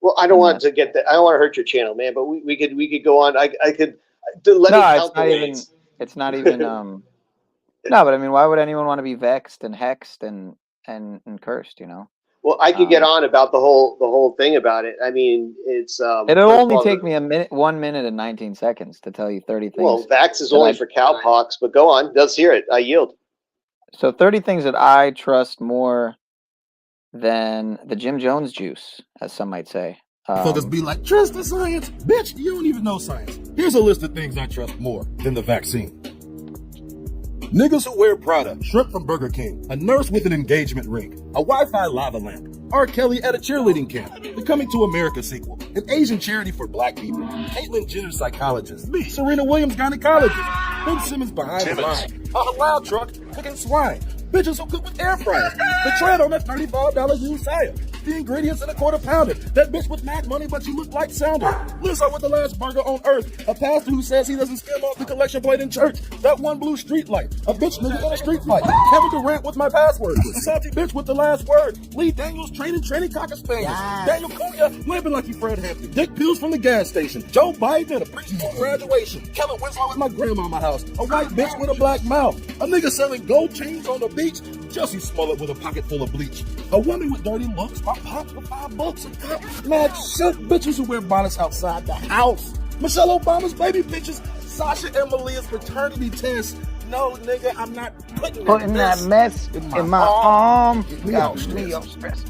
Well, I don't want to get that. I don't want to hurt your channel, man. But we could go on. I could let me count the ways. It's not even. No, but I mean, why would anyone want to be vexed and hexed and cursed? Well, I could get on about the whole thing about it. I mean, it's it'll only take me 1 minute and 19 seconds to tell you 30 things. Well, Vax is only for cowpox, but go on. Let's hear it. I yield. So 30 things that I trust more than the Jim Jones juice, as some might say. Focus be like, trust the science? Bitch, you don't even know science. Here's a list of things I trust more than the vaccine. Niggas who wear Prada, shrimp from Burger King, a nurse with an engagement ring, a Wi-Fi lava lamp, R. Kelly at a cheerleading camp, the Coming to America sequel, an Asian charity for black people, Caitlyn Jenner psychologist, me, Serena Williams gynecologist, Ben Simmons behind the line, a halal truck cooking swine, bitches who cook with air fryers, the tread on that $35 used Saya, the ingredients in a quarter pounder, that bitch with mad money but you look like Sounder, Lizzo with the last burger on earth, a pastor who says he doesn't skim off the collection plate in church, that one blue street light, a bitch nigga in a street fight, Kevin Durant with my password, a salty bitch with the last word, Lee Daniels training cocker spaniels, Daniel Cunha limping like he Fred Hampton, dick pills from the gas station, Joe Biden at a preschool graduation, Kellen Winslow at my grandmama house, a white bitch with a black mouth, a nigga selling gold chains on the beach, Jussie Smollett with a pocket full of bleach, a woman with dirty looks, my pop for $5 a cup, mad silk bitches who wear bonnets outside the house, Michelle Obama's baby bitches, Sasha and Malia's paternity test. No, nigga, I'm not putting that mess in my arm. Got me all stressed.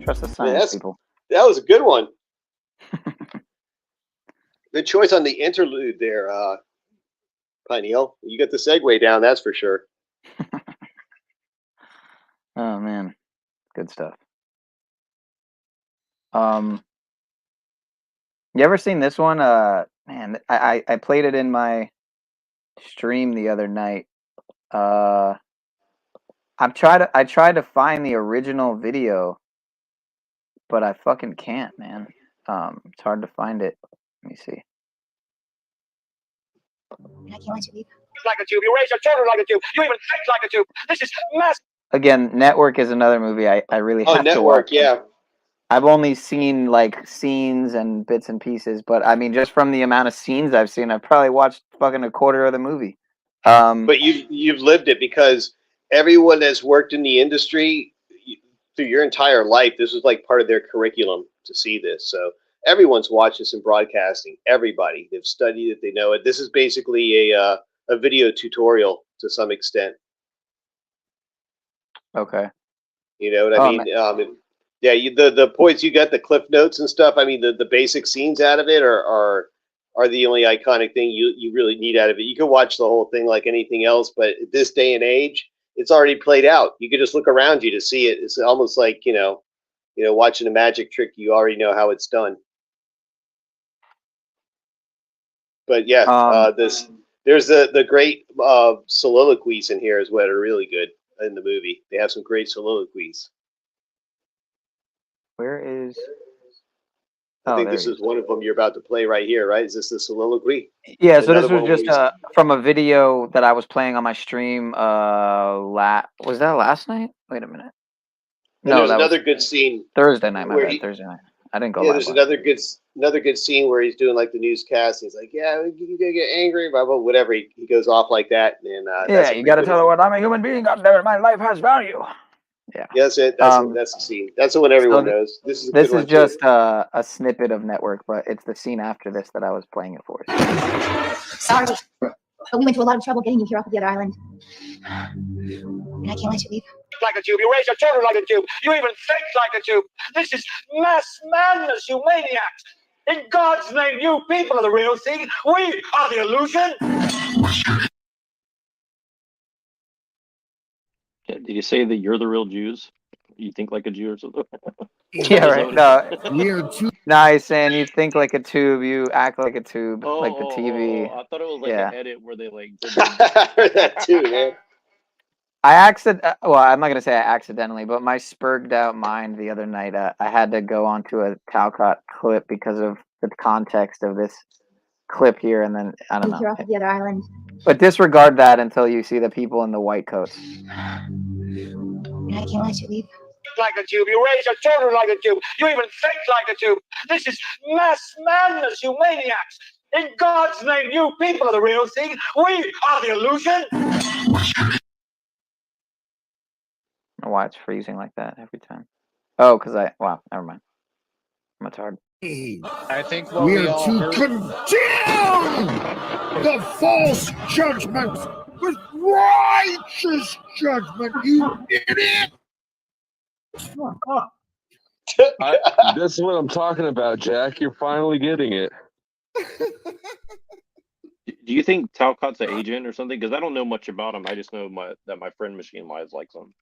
Trust the science, people. That was a good one. Good choice on the interlude there, Pineal. You got the segue down, that's for sure. Oh man, good stuff. You ever seen this one? Man, I played it in my stream the other night. I tried to find the original video, but I fucking can't, man. It's hard to find it. Let me see. I can't let you leave. Like a tube. You raise your children like a tube. You even think like a tube. This is mess. Again, Network is another movie I really have to watch. Yeah. I've only seen like scenes and bits and pieces, but I mean, just from the amount of scenes I've seen, I've probably watched fucking a quarter of the movie. But you've lived it, because everyone that's worked in the industry through your entire life, this was like part of their curriculum to see this. So everyone's watched this in broadcasting. Everybody, they've studied it, they know it. This is basically a video tutorial to some extent. Okay. You know what I mean? Yeah, the points you got, the cliff notes and stuff. I mean, the basic scenes out of it are the only iconic thing you really need out of it. You can watch the whole thing like anything else, but at this day and age, it's already played out. You can just look around you to see it. It's almost like watching a magic trick. You already know how it's done. But yeah, there's the great soliloquies in here as well. Are really good in the movie. They have some great soliloquies. Where is? I think this is one of them you're about to play right here, right? Is this the soliloquy? Yeah, so this was just from a video that I was playing on my stream. Was that last night? Wait a minute. No, there's another good scene. Thursday night, my bad. Thursday night. I didn't go. Yeah, live there's another good scene where he's doing like the newscast. And he's like, "Yeah, you gotta get angry, blah blah, whatever." He goes off like that, and yeah, you gotta tell her what I'm a human being. God damn it, my life has value. Yeah. Yeah, that's it. That's the scene. That's the one everyone knows. This is just a snippet of Network, but it's the scene after this that I was playing it for. Sorry, but we went to a lot of trouble getting you here off of the other island. And I can't let you leave. Like a tube. You raise your children like a tube. You even think like a tube. This is mass madness, you maniacs. In God's name, you people are the real thing. We are the illusion. Did you say that you're the real Jews? You think like a Jew or something? Yeah, right. No, he's saying you think like a tube, you act like a tube, like the TV. I thought it was like an edit where they like. I heard that too, man. Well, I'm not gonna say I accidentally, but my spurged out mind the other night, I had to go onto a Talcott clip because of the context of this clip here, and then I don't know. You're off of the other island. But disregard that until you see the people in the white coats. And I can't let you leave. Like a tube. You raise your children like a tube. You even think like a tube. This is mass madness, you maniacs. In God's name, you people are the real thing. We are the illusion. I don't know why it's freezing like that every time. Oh, because wow, never mind. I'm retarded. I think we are to condemn the false judgment with righteous judgment, you idiot! This is what I'm talking about, Jack. You're finally getting it. Do you think Talcott's an agent or something? Because I don't know much about him. I just know that my friend Machine Wise likes him.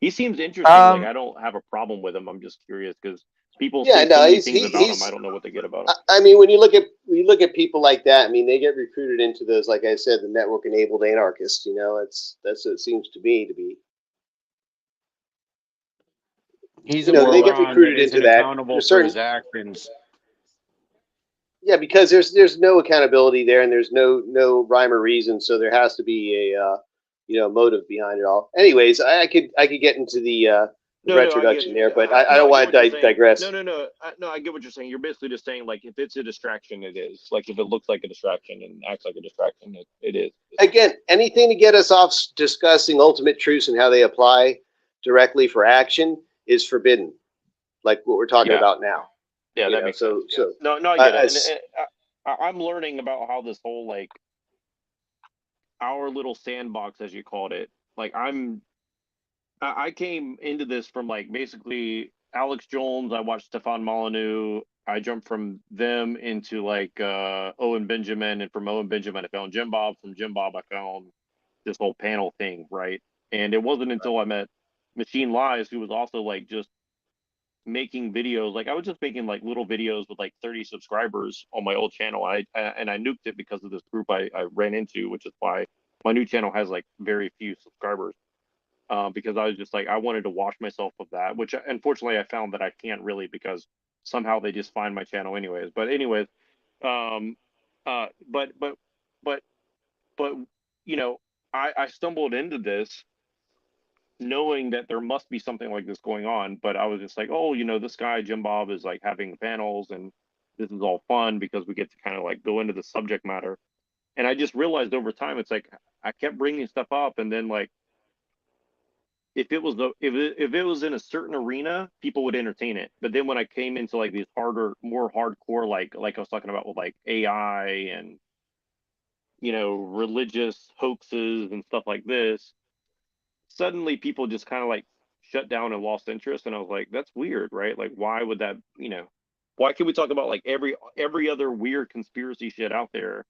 He seems interesting. Like I don't have a problem with him. I'm just curious because people say so many things about him. I don't know what they get about him. I mean, when you look at people like that, I mean, they get recruited into those, like I said, the network enabled anarchists. You know, that's what it seems to me to be. He's they get recruited into that. Accountable for his actions. Yeah, because there's no accountability there, and there's no rhyme or reason. So there has to be a motive behind it all. Anyways, I could get into the retroduction there, but I don't want to digress. No, I get what you're saying. You're basically just saying, like, if it's a distraction, it is. Like, if it looks like a distraction and acts like a distraction, it is. Again, anything to get us off discussing ultimate truths and how they apply directly for action is forbidden, like what we're talking about now. Yeah, that makes sense. So no, I get it. And I'm learning about how this whole, like, our little sandbox, as you called it, like, I came into this from, like, basically Alex Jones. I watched Stefan Molyneux, I jumped from them into like Owen Benjamin, and from Owen Benjamin I found Jim Bob. From Jim Bob I found this whole panel thing, right? And it wasn't until I met Machine Lies, who was also like just making videos. Like I was just making like little videos with like 30 subscribers on my old channel. I nuked it because of this group I ran into, which is why my new channel has like very few subscribers. Because I was just like, I wanted to wash myself of that, which unfortunately I found that I can't really, because somehow they just find my channel anyways. But anyways, but you know, I stumbled into this knowing that there must be something like this going on, but I was just like, oh, you know, this guy Jim Bob is like having panels, and this is all fun because we get to kind of like go into the subject matter. And I just realized over time, it's like I kept bringing stuff up, and then like if it was if it was in a certain arena, people would entertain it. But then when I came into like these harder, more hardcore, like I was talking about with like AI and, you know, religious hoaxes and stuff like this, suddenly people just kind of like shut down and lost interest. And I was like, that's weird, right? Like, why would that, you know, why can't we talk about like every other weird conspiracy shit out there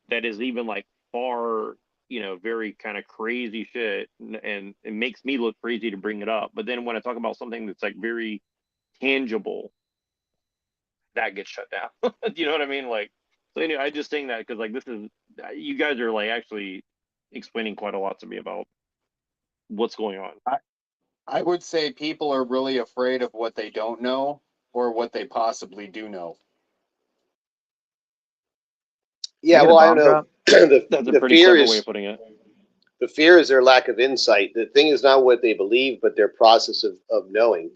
that is even like far, you know, very kind of crazy shit, and it makes me look crazy to bring it up. But then when I talk about something that's like very tangible, that gets shut down. You know what I mean? Like, so anyway, I just saying that because like this is, you guys are like actually explaining quite a lot to me about what's going on. I would say people are really afraid of what they don't know or what they possibly do know. Yeah, well, I don't know. That's a The pretty fear clever way is of putting it. the fear is their lack of insight. The thing is not what they believe, but their process of knowing.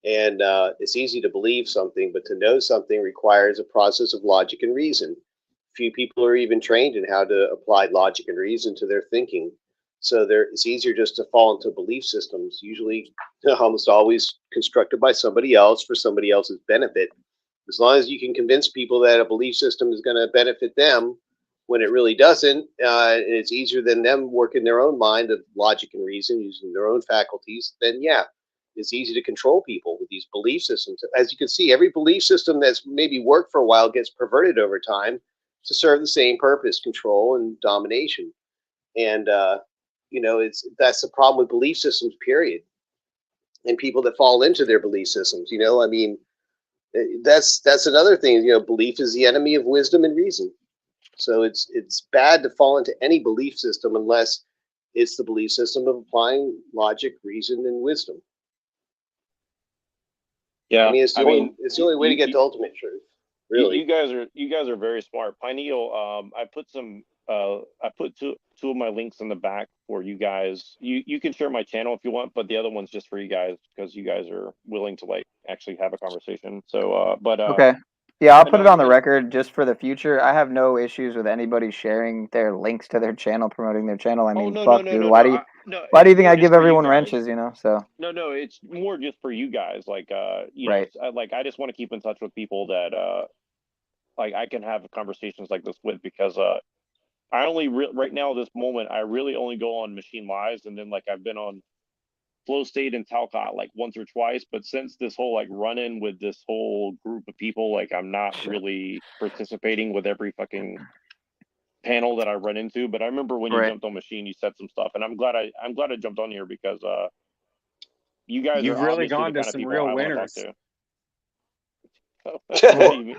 And it's easy to believe something, but to know something requires a process of logic and reason. Few people are even trained in how to apply logic and reason to their thinking. So it's easier just to fall into belief systems, usually almost always constructed by somebody else for somebody else's benefit. As long as you can convince people that a belief system is going to benefit them when it really doesn't, and it's easier than them working their own mind of logic and reason, using their own faculties, then yeah, it's easy to control people with these belief systems. As you can see, every belief system that's maybe worked for a while gets perverted over time to serve the same purpose, control and domination. And you know, that's the problem with belief systems, period. And people that fall into their belief systems, you know, I mean, that's another thing. You know, belief is the enemy of wisdom and reason. So it's bad to fall into any belief system unless it's the belief system of applying logic, reason, and wisdom. Yeah, I mean, it's the only way to get the ultimate truth. Really, you guys are very smart. Pineal, I put two of my links in the back for you guys. You can share my channel if you want, but the other one's just for you guys because you guys are willing to like actually have a conversation. So, okay. Yeah, I'll put it on the record just for the future. I have no issues with anybody sharing their links to their channel, promoting their channel. I mean, fuck, dude. Why do you think I give everyone wrenches, you know? So no, it's more just for you guys. Like, you right. know, like I just want to keep in touch with people that like I can have conversations like this with, because I only right now at this moment I really only go on Machine Lives, and then like I've been on Flow State and Talcott like once or twice, but since this whole like run-in with this whole group of people, like I'm not really participating with every fucking panel that I run into. But I remember when you jumped on Machine, you said some stuff, and I'm glad I jumped on here because you guys You've are really obviously gone the to kind of some people real I want to winners. talk to. What do you mean?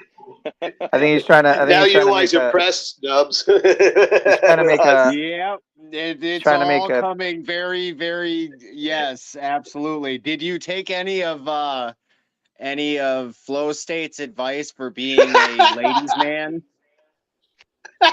I think he's trying to. now you realize you're pressed, Nubs. He's trying to make a. Yep, it's trying to all make a, coming very, very. Yes, absolutely. Did you take any of Flow State's advice for being a ladies' man?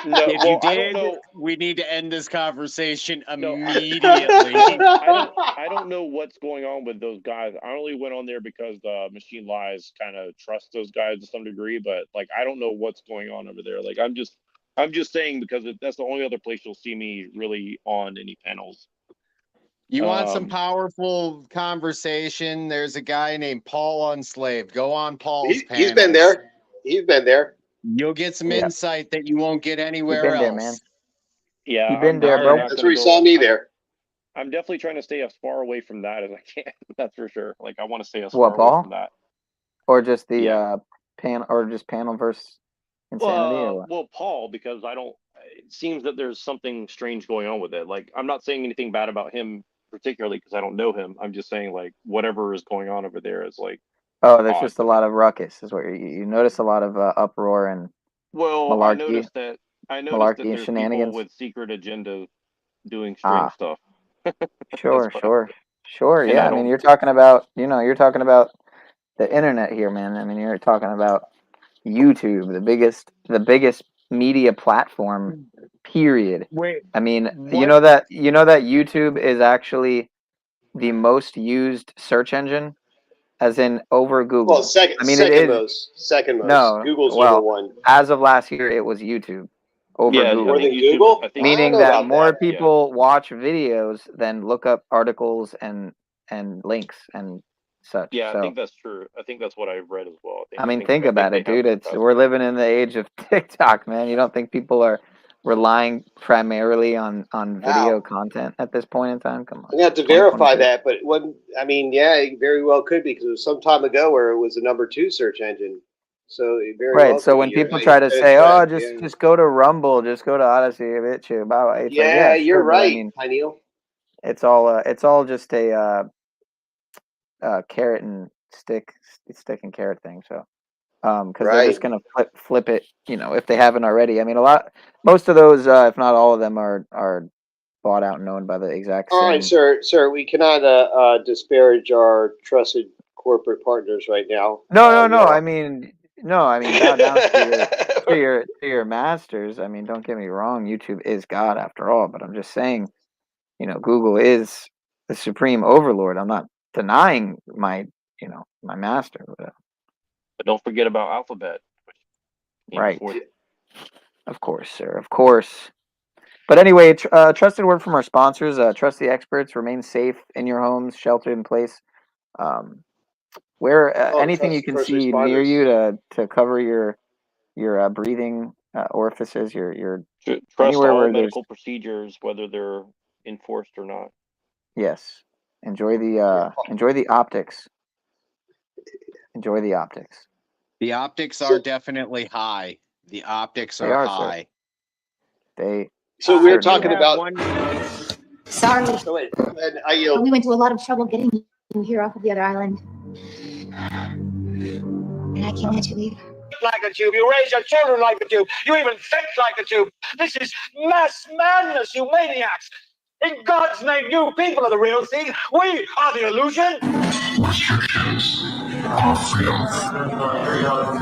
No, if well, you did, I don't know. We need to end this conversation No, immediately. I don't know what's going on with those guys. I only went on there because Machine Lies kind of trust those guys to some degree, but like I don't know what's going on over there. Like I'm just saying because that's the only other place you'll see me really on any panels. You want some powerful conversation? There's a guy named Paul Unslaved. Go on Paul's panel. He's been there. He's been there. You'll get some insight that you won't get anywhere been else. there, man. Yeah, You've been there, bro. That's where you saw me there. I'm definitely trying to stay as far away from that as I can. That's for sure. Like I want to stay as far away from that. Or just the just panel versus insanity or what? Well, Paul, because I don't. It seems that there's something strange going on with it. Like, I'm not saying anything bad about him particularly because I don't know him. I'm just saying like whatever is going on over there is like. Oh, there's odd. just a lot of ruckus. Is what you notice a lot of uproar and Well, I noticed that malarkey and there's shenanigans. people with secret agendas doing strange stuff. Sure. And Yeah, I I mean, don't. you're talking about the internet here, man. I mean, you're talking about YouTube, the biggest media platform, period. Wait, I mean, what? you know that YouTube is actually the most used search engine, as in over Google. Well, second, I mean, second it is. most. Second most. No, Google's well, number one. as of last year, it was YouTube over Yeah, Google. More than YouTube, Google? I think I don't Meaning know that about more that. people watch videos than look up articles and links and such. Yeah, I So think that's true. I think that's what I've read as well. I mean, I think think about they it, have dude. It's surpassed we're it. living in the age of TikTok, man. You don't think people are relying primarily on video Wow. content at this point in time? Come on, I'm gonna have to verify that, but it wasn't. I mean, yeah, it very well could be because it was some time ago where it was the number 2 search engine. So it very Right. well So could be. when You're people try to say, "Oh, correct. Yeah. just go to Rumble, just go to Odyssey, YouTube," it's like, Yeah, yeah, you're sure, but I right, mean, Hi Neil. it's all just a carrot and stick and carrot thing. So, because they're just Right. gonna flip it, if they haven't already. I mean, most of those, if not all of them, are bought out and owned by the exact All right, same. sir. We cannot disparage our trusted corporate partners right now. No. We are. I mean, no. I mean, bow down to your masters. I mean, don't get me wrong. YouTube is God after all, but I'm just saying, Google is the supreme overlord. I'm not denying my master. But, But don't forget about Alphabet. right. Of course, sir. Of course. But anyway, trusted word from our sponsors. Trust the experts. Remain safe in your homes, sheltered in place. Wear anything you trust can first see near responders. you to cover your breathing orifices. Your Trust anywhere all where there's medical procedures, whether they're enforced or not. yes. Enjoy the optics. Enjoy the optics. The optics are definitely high. The optics They are are, sir. high. So we were certainly talking are. about. Sorry. Go ahead. I yield. We went to a lot of trouble getting you here off of the other island. And I can't let you leave. Like a tube, you raise your children like a tube, you even think like a tube. This is mass madness, you maniacs. In God's name, you people are the real thing. We are the illusion. Restrictions are freedom.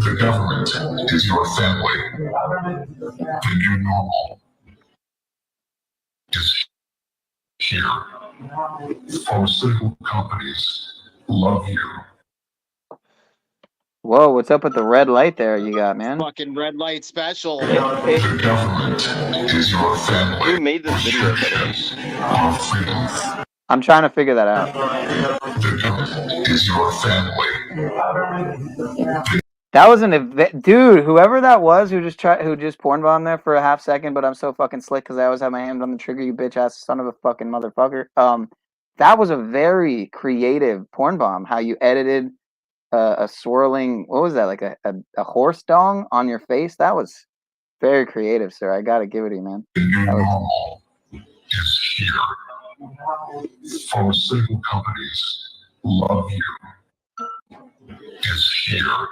The government is your family. The new normal is here. Pharmaceutical companies love you. Whoa, what's up with the red light there you got, man? Fucking red light special. The government is your family. Who made this video, by the way? I'm trying to figure that out. The government is your family. That was an event, dude. Whoever that was who just porn bombed there for a half second, but I'm so fucking slick because I always have my hand on the trigger. You bitch ass son of a fucking motherfucker. That was a very creative porn bomb. How you edited a swirling, what was that, like a horse dong on your face? That was very creative, sir. I gotta give it to you, man. The new normal is here. Pharmaceutical companies love you. Is here.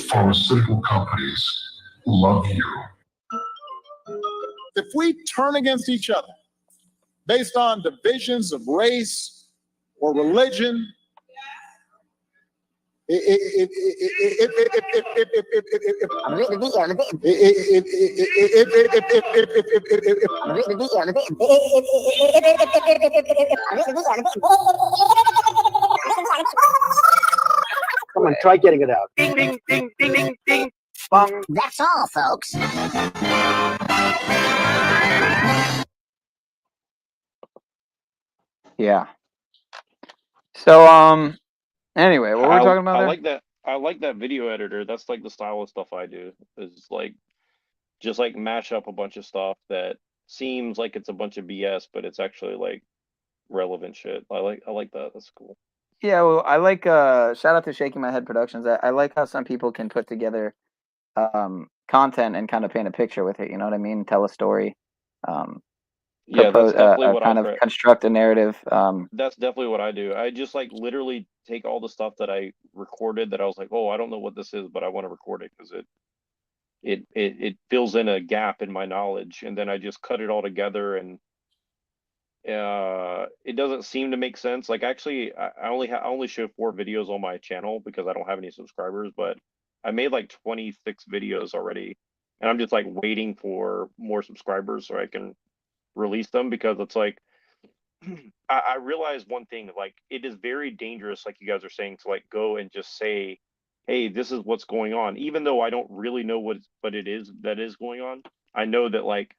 Pharmaceutical companies love you. If we turn against each other based on divisions of race or religion, Come on, try getting it out. Ding, ding, ding, ding, ding, ding. Bong. That's all, folks. Yeah. So anyway, what were we talking about I there? like that. I like that video editor. That's like the style of stuff I do. Is like just like mash up a bunch of stuff that seems like it's a bunch of BS, but it's actually like relevant shit. I like that. That's cool. Yeah, well, I like shout out to Shaking My Head Productions. I like how some people can put together content and kind of paint a picture with it, you know what I mean? Tell a story. Yeah, that's Propose definitely what kind of construct a narrative. That's definitely what I do. I just like literally take all the stuff that I recorded that I was like, oh, I don't know what this is, but I want to record it because it fills in a gap in my knowledge, and then I just cut it all together, and it doesn't seem to make sense. Like actually, I only show 4 videos on my channel because I don't have any subscribers, but I made like 26 videos already, and I'm just like waiting for more subscribers so I can release them because it's like I realize one thing, like it is very dangerous, like you guys are saying, to like go and just say, hey, this is what's going on, even though I don't really know what it is that is going on. I know that like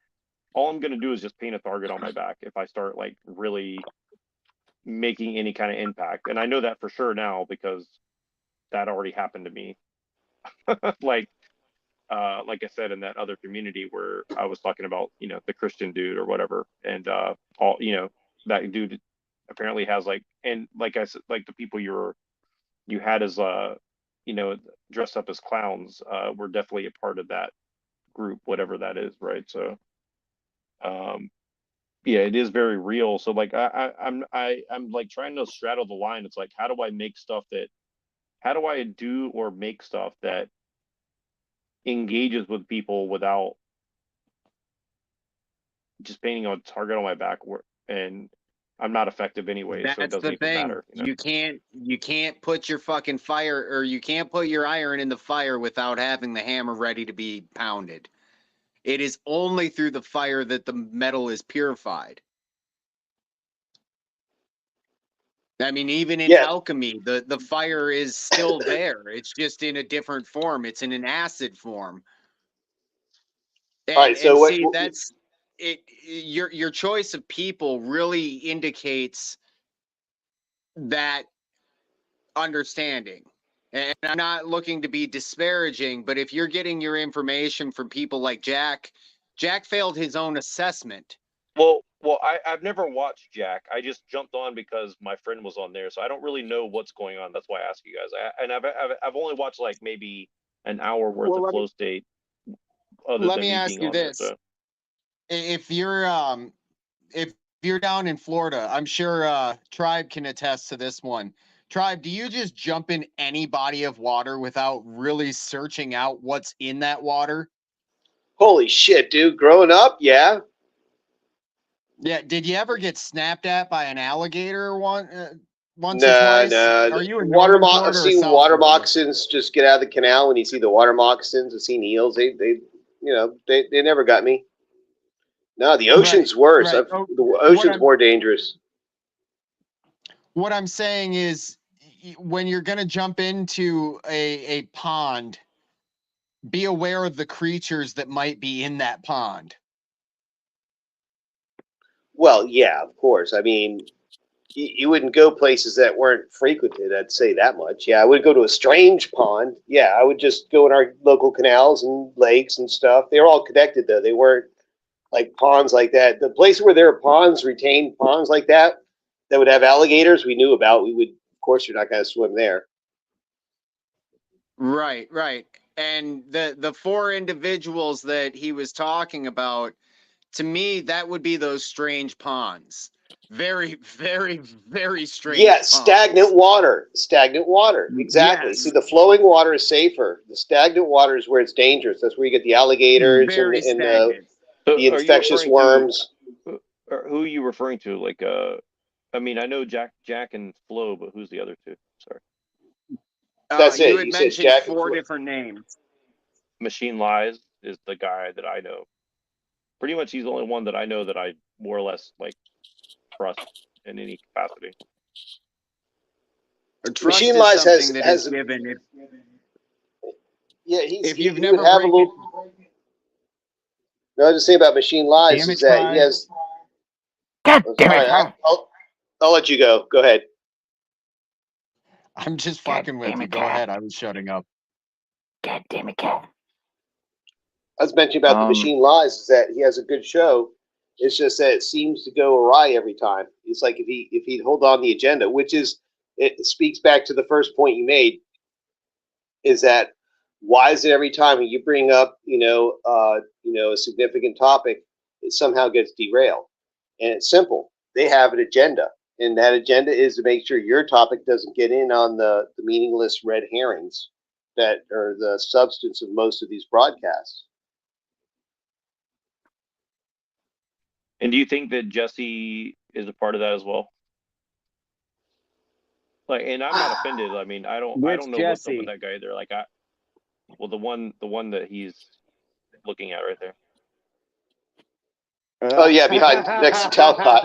all I'm gonna do is just paint a target on my back if I start like really making any kind of impact. And I know that for sure now because that already happened to me. like like I said in that other community where I was talking about, you know, the Christian dude or whatever, and all, you know, that dude apparently has like, and like I said, like the people you had as you know, dressed up as clowns were definitely a part of that group, whatever that is, right? So yeah, it is very real. So like I'm like trying to straddle the line. It's like, how do I make stuff that, how do I do or make stuff that engages with people without just painting a target on my back, and I'm not effective anyway, so it That's doesn't the even thing. matter. You know? You can't put your fucking fire, or you can't put your iron in the fire without having the hammer ready to be pounded. It is only through the fire that the metal is purified. I mean, even in alchemy, the fire is still there. It's just in a different form. It's in an acid form. And, all right, so see, that's it. Your choice of people really indicates that understanding. And I'm not looking to be disparaging, but if you're getting your information from people like Jack failed his own assessment. Well, I've never watched Jack. I just jumped on because my friend was on there, so I don't really know what's going on. That's why I ask you guys. I've only watched like maybe an hour worth of Flow State. Let me ask you this: if you're down in Florida, I'm sure Tribe can attest to this one. Tribe, do you just jump in any body of water without really searching out what's in that water? Holy shit, dude! Growing up, yeah. Yeah. Did you ever get snapped at by an alligator once or No, twice? no. Are you in water? Northern Florida I've or seen South water Florida? moccasins just get out of the canal when you see the water moccasins. I've seen eels. They you know, they never got me. No, the ocean's worse. Right. The ocean's more dangerous. What I'm saying is, when you're going to jump into a pond, be aware of the creatures that might be in that pond. Well, yeah, of course. I mean, you wouldn't go places that weren't frequented. I'd say that much. Yeah, I would go to a strange pond. Yeah, I would just go in our local canals and lakes and stuff. They were all connected, though. They weren't like ponds like that. The places where there are ponds, retained ponds like that would have alligators, we knew about. We would, of course, you're not going to swim there. Right. And the 4 individuals that he was talking about, to me, that would be those strange ponds. Very, very, very strange. Yeah, ponds. stagnant water. Exactly. Yes. See, the flowing water is safer. The stagnant water is where it's dangerous. That's where you get the alligators and the infectious worms. Who are you referring to? Like, I mean, I know Jack and Flo, but who's the other 2? Sorry. That's it. You had mentioned Jack 4 different names. Machine Lies is the guy that I know. Pretty much, he's the only one that I know that I more or less like trust in any capacity. Machine Lies has given. Yeah, if you've he never would have a little. No, I was just saying about Machine Lies is that he has. God damn it! I'll let you go. Go ahead. I'm just fucking with you. Go ahead. I was shutting up. God damn it, cat. I was mentioning about the Machine Lies is that he has a good show. It's just that it seems to go awry every time. It's like if he'd hold on the agenda, which is it speaks back to the first point you made, is that why is it every time when you bring up, a significant topic, it somehow gets derailed? And it's simple. They have an agenda, and that agenda is to make sure your topic doesn't get in on the meaningless red herrings that are the substance of most of these broadcasts. And do you think that Jesse is a part of that as well? Like, and I'm not offended. I mean, I don't know what's up with that guy either. Like, the one that he's looking at right there. Oh yeah, behind next to Talcott.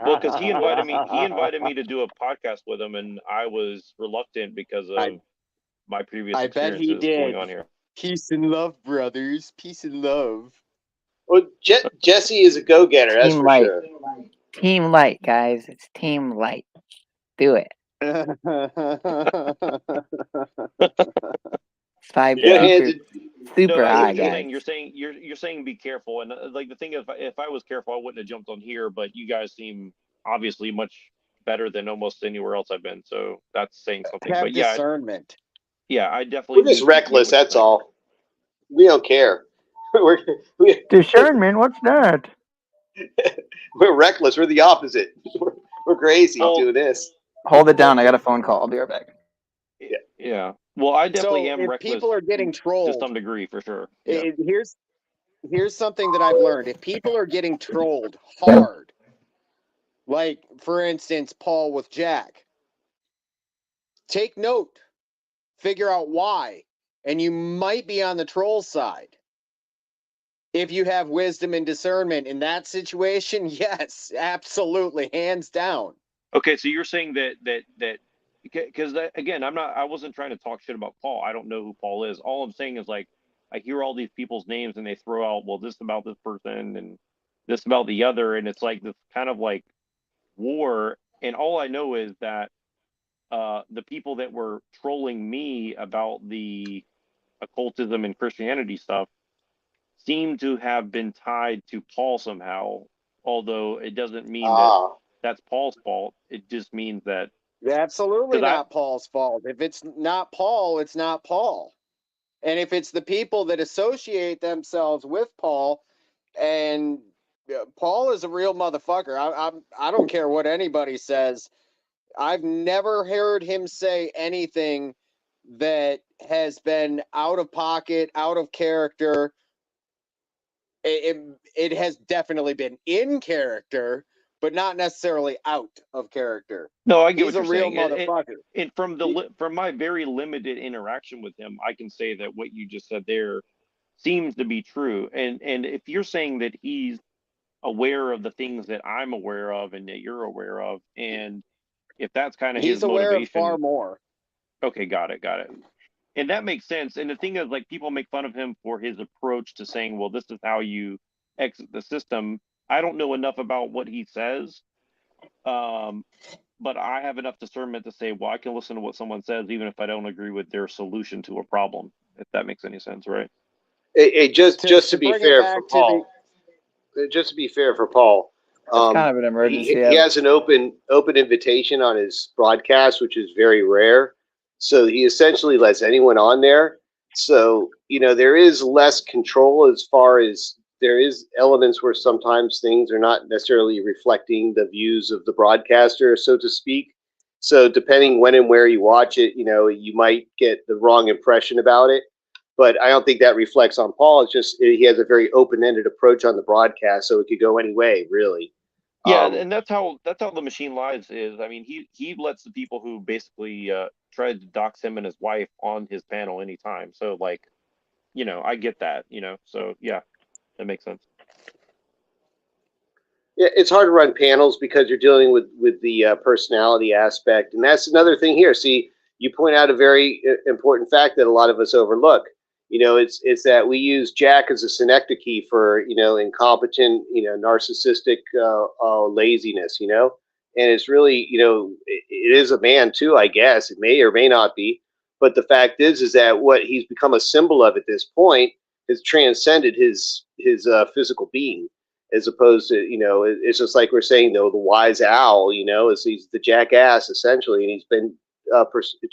Well, because he invited me to do a podcast with him, and I was reluctant because of my previous experiences going on here. Peace and love, brothers. Peace and love. Well, Jesse is a go-getter, that's for sure. Team Light, guys. It's Team Light. Do it. 5 super high, guys. You're saying be careful, and like the thing is, if I was careful, I wouldn't have jumped on here. But you guys seem obviously much better than almost anywhere else I've been, so that's saying something. Have but yeah, discernment. Yeah, I definitely. We're just reckless. That's all. We don't care. Discernment. What's that? We're reckless. We're the opposite. We're crazy doing this. Hold it down. I got a phone call. I'll be right back. Yeah. Well, I definitely am if reckless. People are getting trolled to some degree, for sure. Yeah. Here's something that I've learned. If people are getting trolled hard, like for instance, Paul with Jack, take note, figure out why, and you might be on the troll side. If you have wisdom and discernment in that situation, yes, absolutely, hands down. Okay, so you're saying that because again, I wasn't trying to talk shit about Paul. I don't know who Paul is. All I'm saying is, like, I hear all these people's names and they throw out, well, this about this person and this about the other, and it's like this kind of like war. And all I know is that the people that were trolling me about the occultism and Christianity stuff seem to have been tied to Paul somehow, although it doesn't mean that that's Paul's fault. It just means that absolutely not Paul's fault. If it's not Paul, it's not Paul. And if it's the people that associate themselves with Paul, and Paul is a real motherfucker. I don't care what anybody says. I've never heard him say anything that has been out of pocket, out of character. It has definitely been in character, but not necessarily out of character. No, I get He's what you're a real saying. motherfucker. And from my very limited interaction with him, I can say that what you just said there seems to be true. And if you're saying that he's aware of the things that I'm aware of and that you're aware of, and if that's kind of his motivation, aware of far more. Okay, got it. And that makes sense. And the thing is, like, people make fun of him for his approach to saying, well, this is how you exit the system. I don't know enough about what he says, but I have enough discernment to say, well, I can listen to what someone says, even if I don't agree with their solution to a problem, if that makes any sense, right? Just to be fair for Paul, just to be fair for Paul, it's kind of an emergency. He has an open invitation on his broadcast, which is very rare. So he essentially lets anyone on there. So, there is less control as far as there is elements where sometimes things are not necessarily reflecting the views of the broadcaster, so to speak. So depending when and where you watch it, you might get the wrong impression about it. But I don't think that reflects on Paul. It's just he has a very open-ended approach on the broadcast, so it could go any way, really. Yeah, and that's how the Machine Lives is. I mean, he lets the people who basically tried to dox him and his wife on his panel anytime. So, like, I get that. So yeah, that makes sense. Yeah, it's hard to run panels because you're dealing with the personality aspect, and that's another thing here. See, you point out a very important fact that a lot of us overlook. It's that we use Jack as a synecdoche for incompetent, narcissistic laziness, and it's really, it is a man too, I guess. It may or may not be, but the fact is that what he's become a symbol of at this point has transcended his physical being, as opposed to, it's just like we're saying, though, the wise owl, he's the jackass essentially, and he's been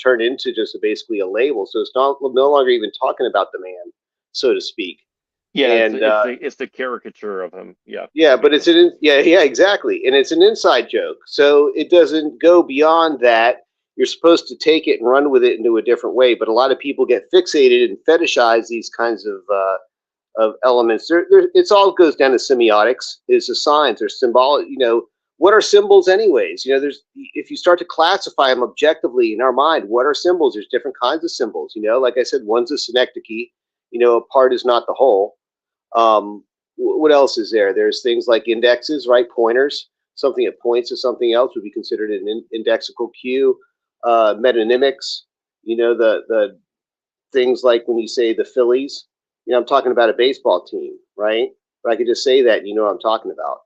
turned into just basically a label. So it's no longer even talking about the man, so to speak. Yeah, and it's the caricature of him. Yeah. Yeah, but it's exactly, and it's an inside joke, so it doesn't go beyond that. You're supposed to take it and run with it into a different way, but a lot of people get fixated and fetishize these kinds of elements. It's all goes down to semiotics. It's a science or symbolic. What are symbols, anyways? There's, if you start to classify them objectively in our mind, what are symbols? There's different kinds of symbols. Like I said, one's a synecdoche. A part is not the whole. What else is there? There's things like indexes, right? Pointers. Something that points to something else would be considered an indexical cue. Metonymics. The things like when you say the Phillies. I'm talking about a baseball team, right? But I could just say that, and you know what I'm talking about.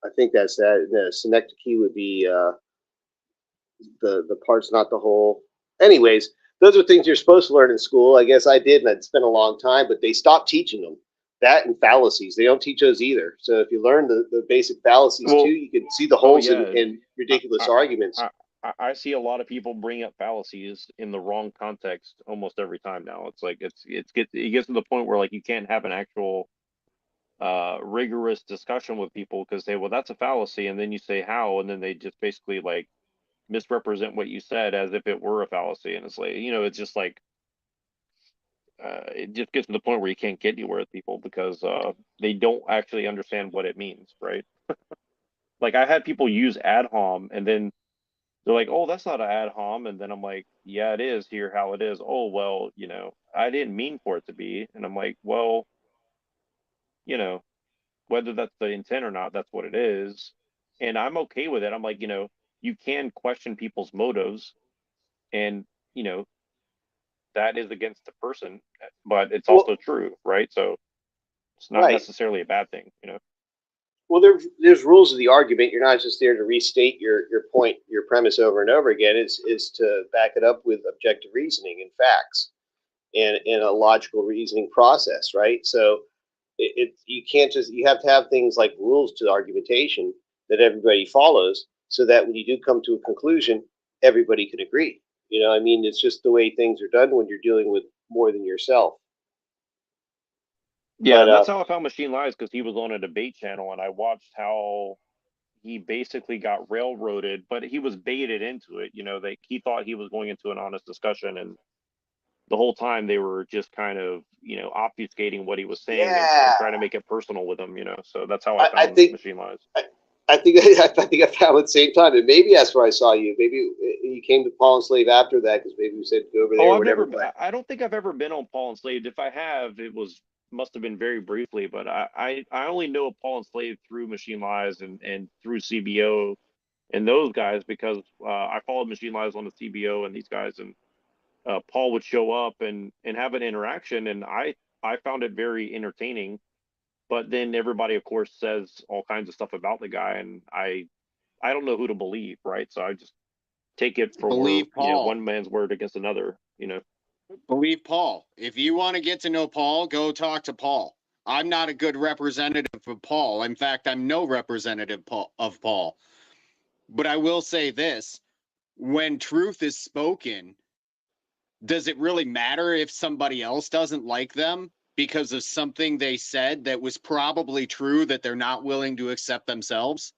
I think that's that. The synecdoche would be the parts, not the whole. Anyways, those are things you're supposed to learn in school. I guess I did, and it's been a long time, but they stopped teaching them. That and fallacies, they don't teach those either. So if you learn the basic fallacies too, you can see the holes in ridiculous arguments. I see a lot of people bring up fallacies in the wrong context almost every time now. It's like it gets to the point where like you can't have an actual rigorous discussion with people because they, well, that's a fallacy, and then you say how, and then they just basically like misrepresent what you said as if it were a fallacy, and it's like, it's just like it just gets to the point where you can't get anywhere with people because they don't actually understand what it means, right? Like I had people use ad hom and then they're like, oh, that's not an ad hom, and then I'm like, yeah, it is. Here how it is. Oh, well, I didn't mean for it to be, and I'm like, well, whether that's the intent or not, that's what it is, and I'm okay with it. I'm like, you can question people's motives, and that is against the person, but it's also true, right? So it's not necessarily a bad thing, Well, there's rules of the argument. You're not just there to restate your point, your premise over and over again. Is to back it up with objective reasoning and facts, and in a logical reasoning process, right? So you can't just, you have to have things like rules to argumentation that everybody follows, so that when you do come to a conclusion, everybody can agree. It's just the way things are done when you're dealing with more than yourself. Yeah, that's how I found Machine Lies, because he was on a debate channel, and I watched how he basically got railroaded, but he was baited into it. He thought he was going into an honest discussion, and the whole time they were just kind of, obfuscating what he was saying and trying to make it personal with him. So that's how I found Machine Lies. I think I found it at the same time, and maybe that's where I saw you. Maybe you came to Paul and Slave after that, because maybe you said go over there. Oh, or whatever. I don't think I've ever been on Paul and Slave. If I have, must have been very briefly. But I only know Paul and Slave through Machine Lies and through CBO and those guys, because I followed Machine Lies on the CBO and these guys, and Paul would show up and have an interaction, and I found it very entertaining. But then everybody, of course, says all kinds of stuff about the guy, and I don't know who to believe, right? So I just take it for one man's word against another, Believe Paul. If you want to get to know Paul, go talk to Paul. I'm not a good representative of Paul. In fact, I'm no representative of Paul. But I will say this: when truth is spoken, does it really matter if somebody else doesn't like them because of something they said that was probably true that they're not willing to accept themselves?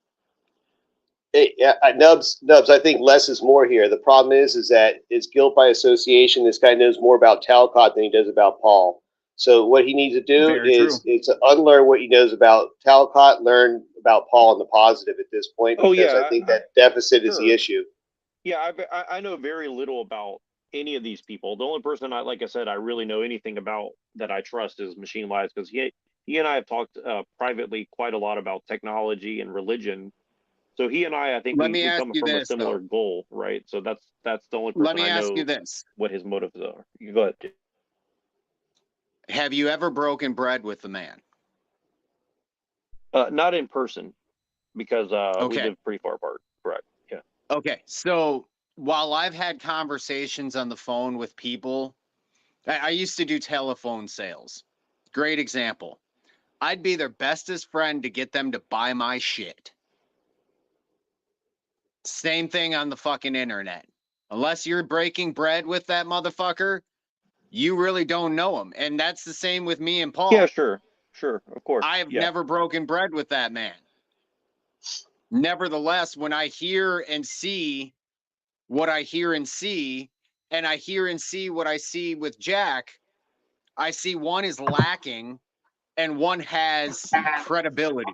Hey, Nubs, I think less is more here. The problem is that it's guilt by association. This guy knows more about Talcott than he does about Paul. So what he needs to do is to unlearn what he knows about Talcott, learn about Paul in the positive at this point, because I think that deficit is the issue. Yeah, I know very little about any of these people. The only person like I said, I really know anything about that I trust is Machine Lies, because he and I have talked privately quite a lot about technology and religion. So he and I think we come from a similar goal, right? So that's the only person I know what his motives are. You go ahead. Have you ever broken bread with the man? Not in person, because we live pretty far apart. Correct. Yeah. Okay. So while I've had conversations on the phone with people, I used to do telephone sales. Great example. I'd be their bestest friend to get them to buy my shit. Same thing on the fucking internet. Unless you're breaking bread with that motherfucker, you really don't know him. And that's the same with me and Paul. Yeah, sure, of course. I have never broken bread with that man. Nevertheless, when I hear and see what I hear and see, and I hear and see what I see with Jack, I see one is lacking and one has credibility.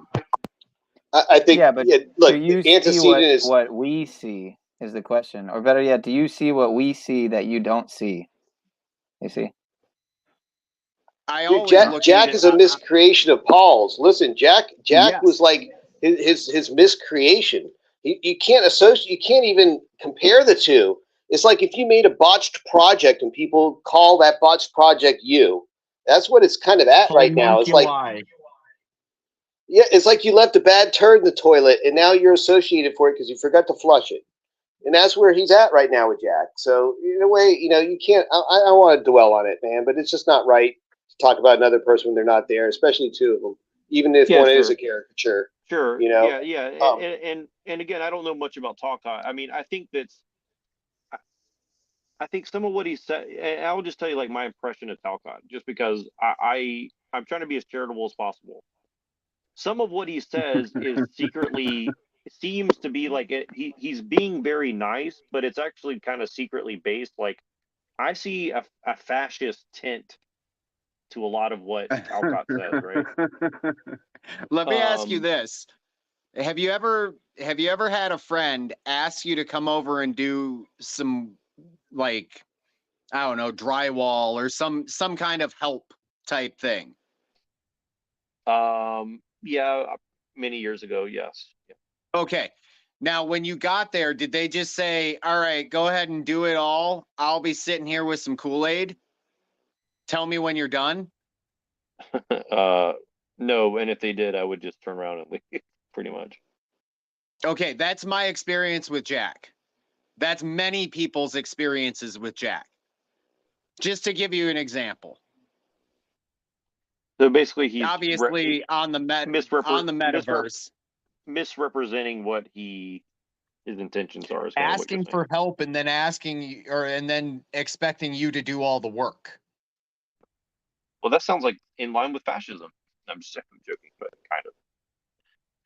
I think, Yeah, but look, do you the see antecedent is what we see is the question. Or better yet, do you see what we see that you don't see? You see? I Dude, always look Jack into, is a miscreation of Paul's. Listen, Jack Yes. was like his miscreation. You can't associate. You can't even compare the two. It's like if you made a botched project and people call that botched project you. That's what it's kind of at right now. It's like, yeah, it's like you left a bad turd in the toilet and now you're associated for it because you forgot to flush it. And that's where he's at right now with Jack. So in a way, you can't. I don't want to dwell on it, man. But it's just not right to talk about another person when they're not there, especially two of them, even if one is a caricature. Sure. You know. Yeah. And again, I don't know much about Talk. I mean, I think some of what he said, and I will just tell you like my impression of Talcott, just because I'm trying to be as charitable as possible. Some of what he says is secretly seems to be like he's being very nice, but it's actually kind of secretly based. Like I see a fascist tint to a lot of what Talcott says, right? Let me ask you this. Have you ever had a friend ask you to come over and do some, like, I don't know, drywall or some kind of help type thing? Yeah, many years ago, yes. Yeah. Okay. Now, when you got there, did they just say, all right, go ahead and do it all? I'll be sitting here with some Kool-Aid. Tell me when you're done. No, and if they did, I would just turn around and leave, pretty much. Okay, that's my experience with Jack. That's many people's experiences with Jack. Just to give you an example. So basically, he's obviously on the metaverse, misrepresenting what his intentions are. Asking for help and then and then expecting you to do all the work. Well, that sounds like in line with fascism. I'm joking, but kind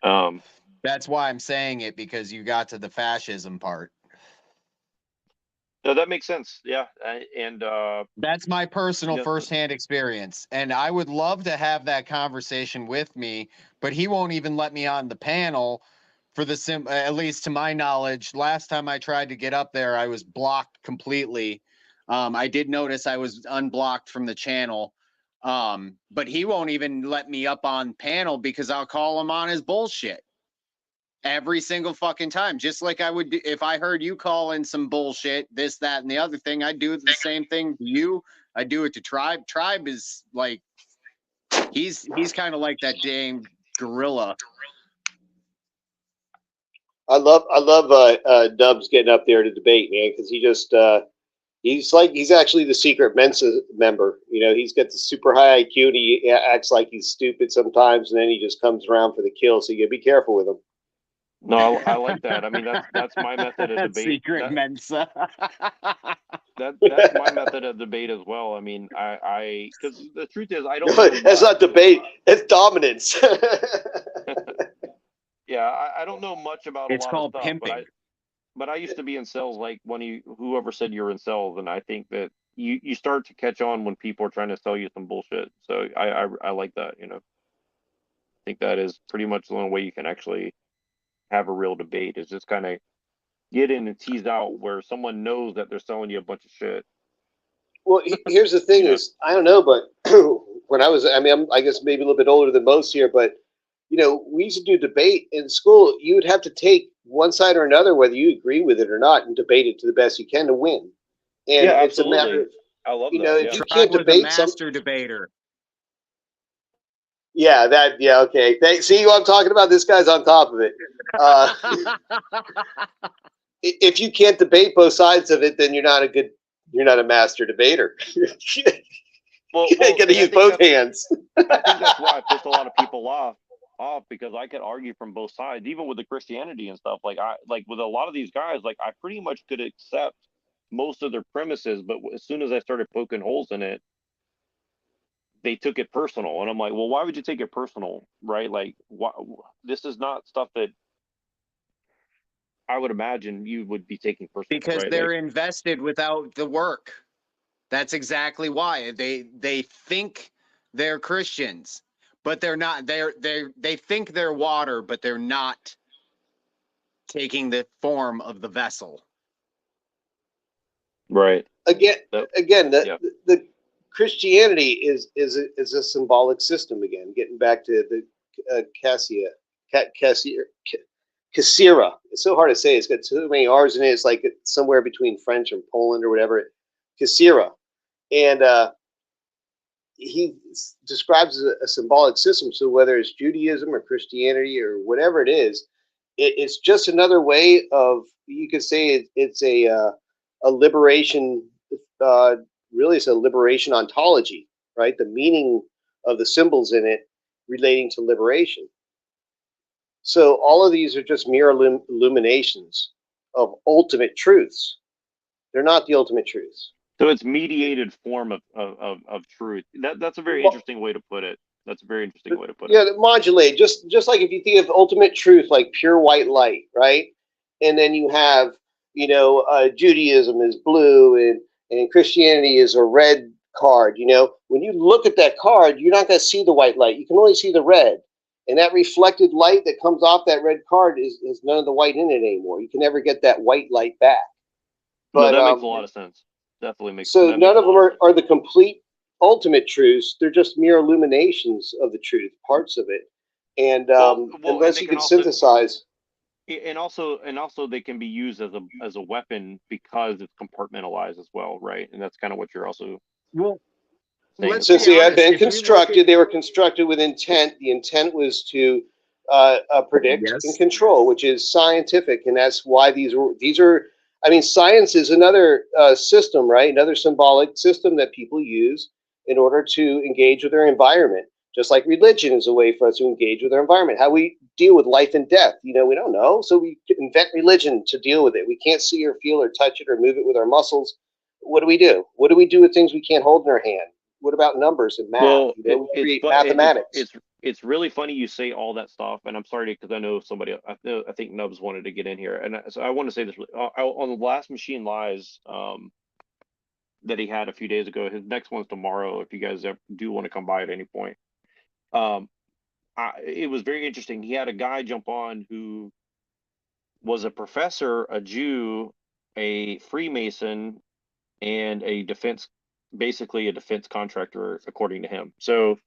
of. That's why I'm saying it, because you got to the fascism part. No, that makes sense. Yeah, and that's my personal firsthand experience, and I would love to have that conversation with me, but he won't even let me on the panel for the at least to my knowledge. Last time I tried to get up there, I was blocked completely. I did notice I was unblocked from the channel, but he won't even let me up on panel because I'll call him on his bullshit. Every single fucking time, just like I would do if I heard you call in some bullshit, this, that, and the other thing. I'd do the same thing to you. I do it to Tribe. Tribe is like, he's kind of like that damn gorilla. I love Dubs getting up there to debate, man, because he just he's actually the secret Mensa member. You know, he's got the super high IQ and he acts like he's stupid sometimes, and then he just comes around for the kill. So you gotta be careful with him. No, I like that. I mean, that's my method of debate. Secret Mensa. That's my method of debate as well. I mean, I because the truth is, I don't. No, that's not debate. It's dominance. Yeah, I don't know much about it's a lot called of stuff, pimping. But I used to be in sales, like when whoever said you're in sales, and I think that you start to catch on when people are trying to sell you some bullshit. So I like that. You know, I think that is pretty much the only way you can actually have a real debate, is just kind of get in and tease out where someone knows that they're selling you a bunch of shit. Well, here's the thing is, I don't know, but when I guess maybe a little bit older than most here, but you know, we used to do debate in school. You would have to take one side or another, whether you agree with it or not, and debate it to the best you can to win. And yeah, it's absolutely. a matter of, I love you that. know, Yeah. if you can't debate master debater. Yeah, okay. See what I'm talking about? This guy's on top of it. If you can't debate both sides of it, then you're not a master debater. You got to use both hands. I think that's why I pissed a lot of people off because I could argue from both sides, even with the Christianity and stuff. Like with a lot of these guys, like I pretty much could accept most of their premises, but as soon as I started poking holes in it, they took it personal. And I'm like, well, why would you take it personal, right? Like, this is not stuff that I would imagine you would be taking personal, because right? they're invested without the work. That's exactly why they think they're Christians, but they're not. They think they're water, but they're not taking the form of the vessel. Right. Again, the Christianity is a symbolic system. Again, getting back to the CiRCUS. It's so hard to say. It's got so many R's in it. It's like somewhere between French and Poland or whatever. CiRCUS. And he describes a symbolic system. So whether it's Judaism or Christianity or whatever it is, it's just another way of, you could say it's a liberation. Really, it's a liberation ontology, right? The meaning of the symbols in it relating to liberation. So all of these are just mere illuminations of ultimate truths. They're not the ultimate truths. So it's mediated form of truth. That's a very interesting way to put it. That's a very interesting way to put it. Yeah, modulate. Just like if you think of ultimate truth, like pure white light, right? And then you have, Judaism is blue and Christianity is a red card. When you look at that card, you're not going to see the white light. You can only see the red. And that reflected light that comes off that red card is none of the white in it anymore. You can never get that white light back. But that makes a lot of sense. Definitely makes so sense. None of them are the complete ultimate truths. They're just mere illuminations of the truth, parts of it. And unless you can synthesize. And also they can be used as a weapon because it's compartmentalized as well, right? And that's kind of what you're also Since they have been constructed, they were constructed with intent. The intent was to predict and control, which is scientific, and that's why these are. I mean, science is another system, right? Another symbolic system that people use in order to engage with their environment. Just like religion is a way for us to engage with our environment. How we deal with life and death, we don't know, so we invent religion to deal with it. We can't see or feel or touch it or move it with our muscles. What do we do? What do we do with things we can't hold in our hand? What about numbers and math? Well, we create mathematics. It's really funny you say all that stuff, and I'm sorry because I know somebody. I think Nubs wanted to get in here, and so I want to say this on the last Machine Lies that he had a few days ago. His next one's tomorrow. If you guys do want to come by at any point, it was very interesting. He had a guy jump on who was a professor, a Jew, a Freemason, and basically a defense contractor, according to him. So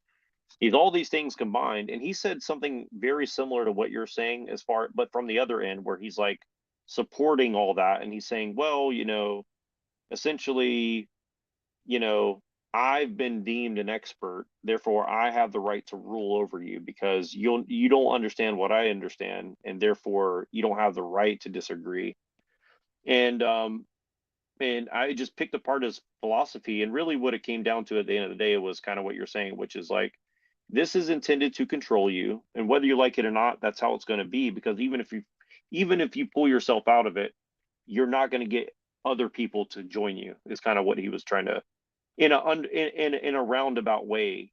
he's all these things combined, and he said something very similar to what you're saying but from the other end, where he's like supporting all that, and he's saying, well, essentially, I've been deemed an expert, therefore I have the right to rule over you because you don't understand what I understand, and therefore you don't have the right to disagree. And I just picked apart his philosophy, and really what it came down to at the end of the day was kind of what you're saying, which is like, this is intended to control you, and whether you like it or not, that's how it's going to be. Because even if you pull yourself out of it, you're not going to get other people to join you. Is kind of what he was trying to, in a roundabout way.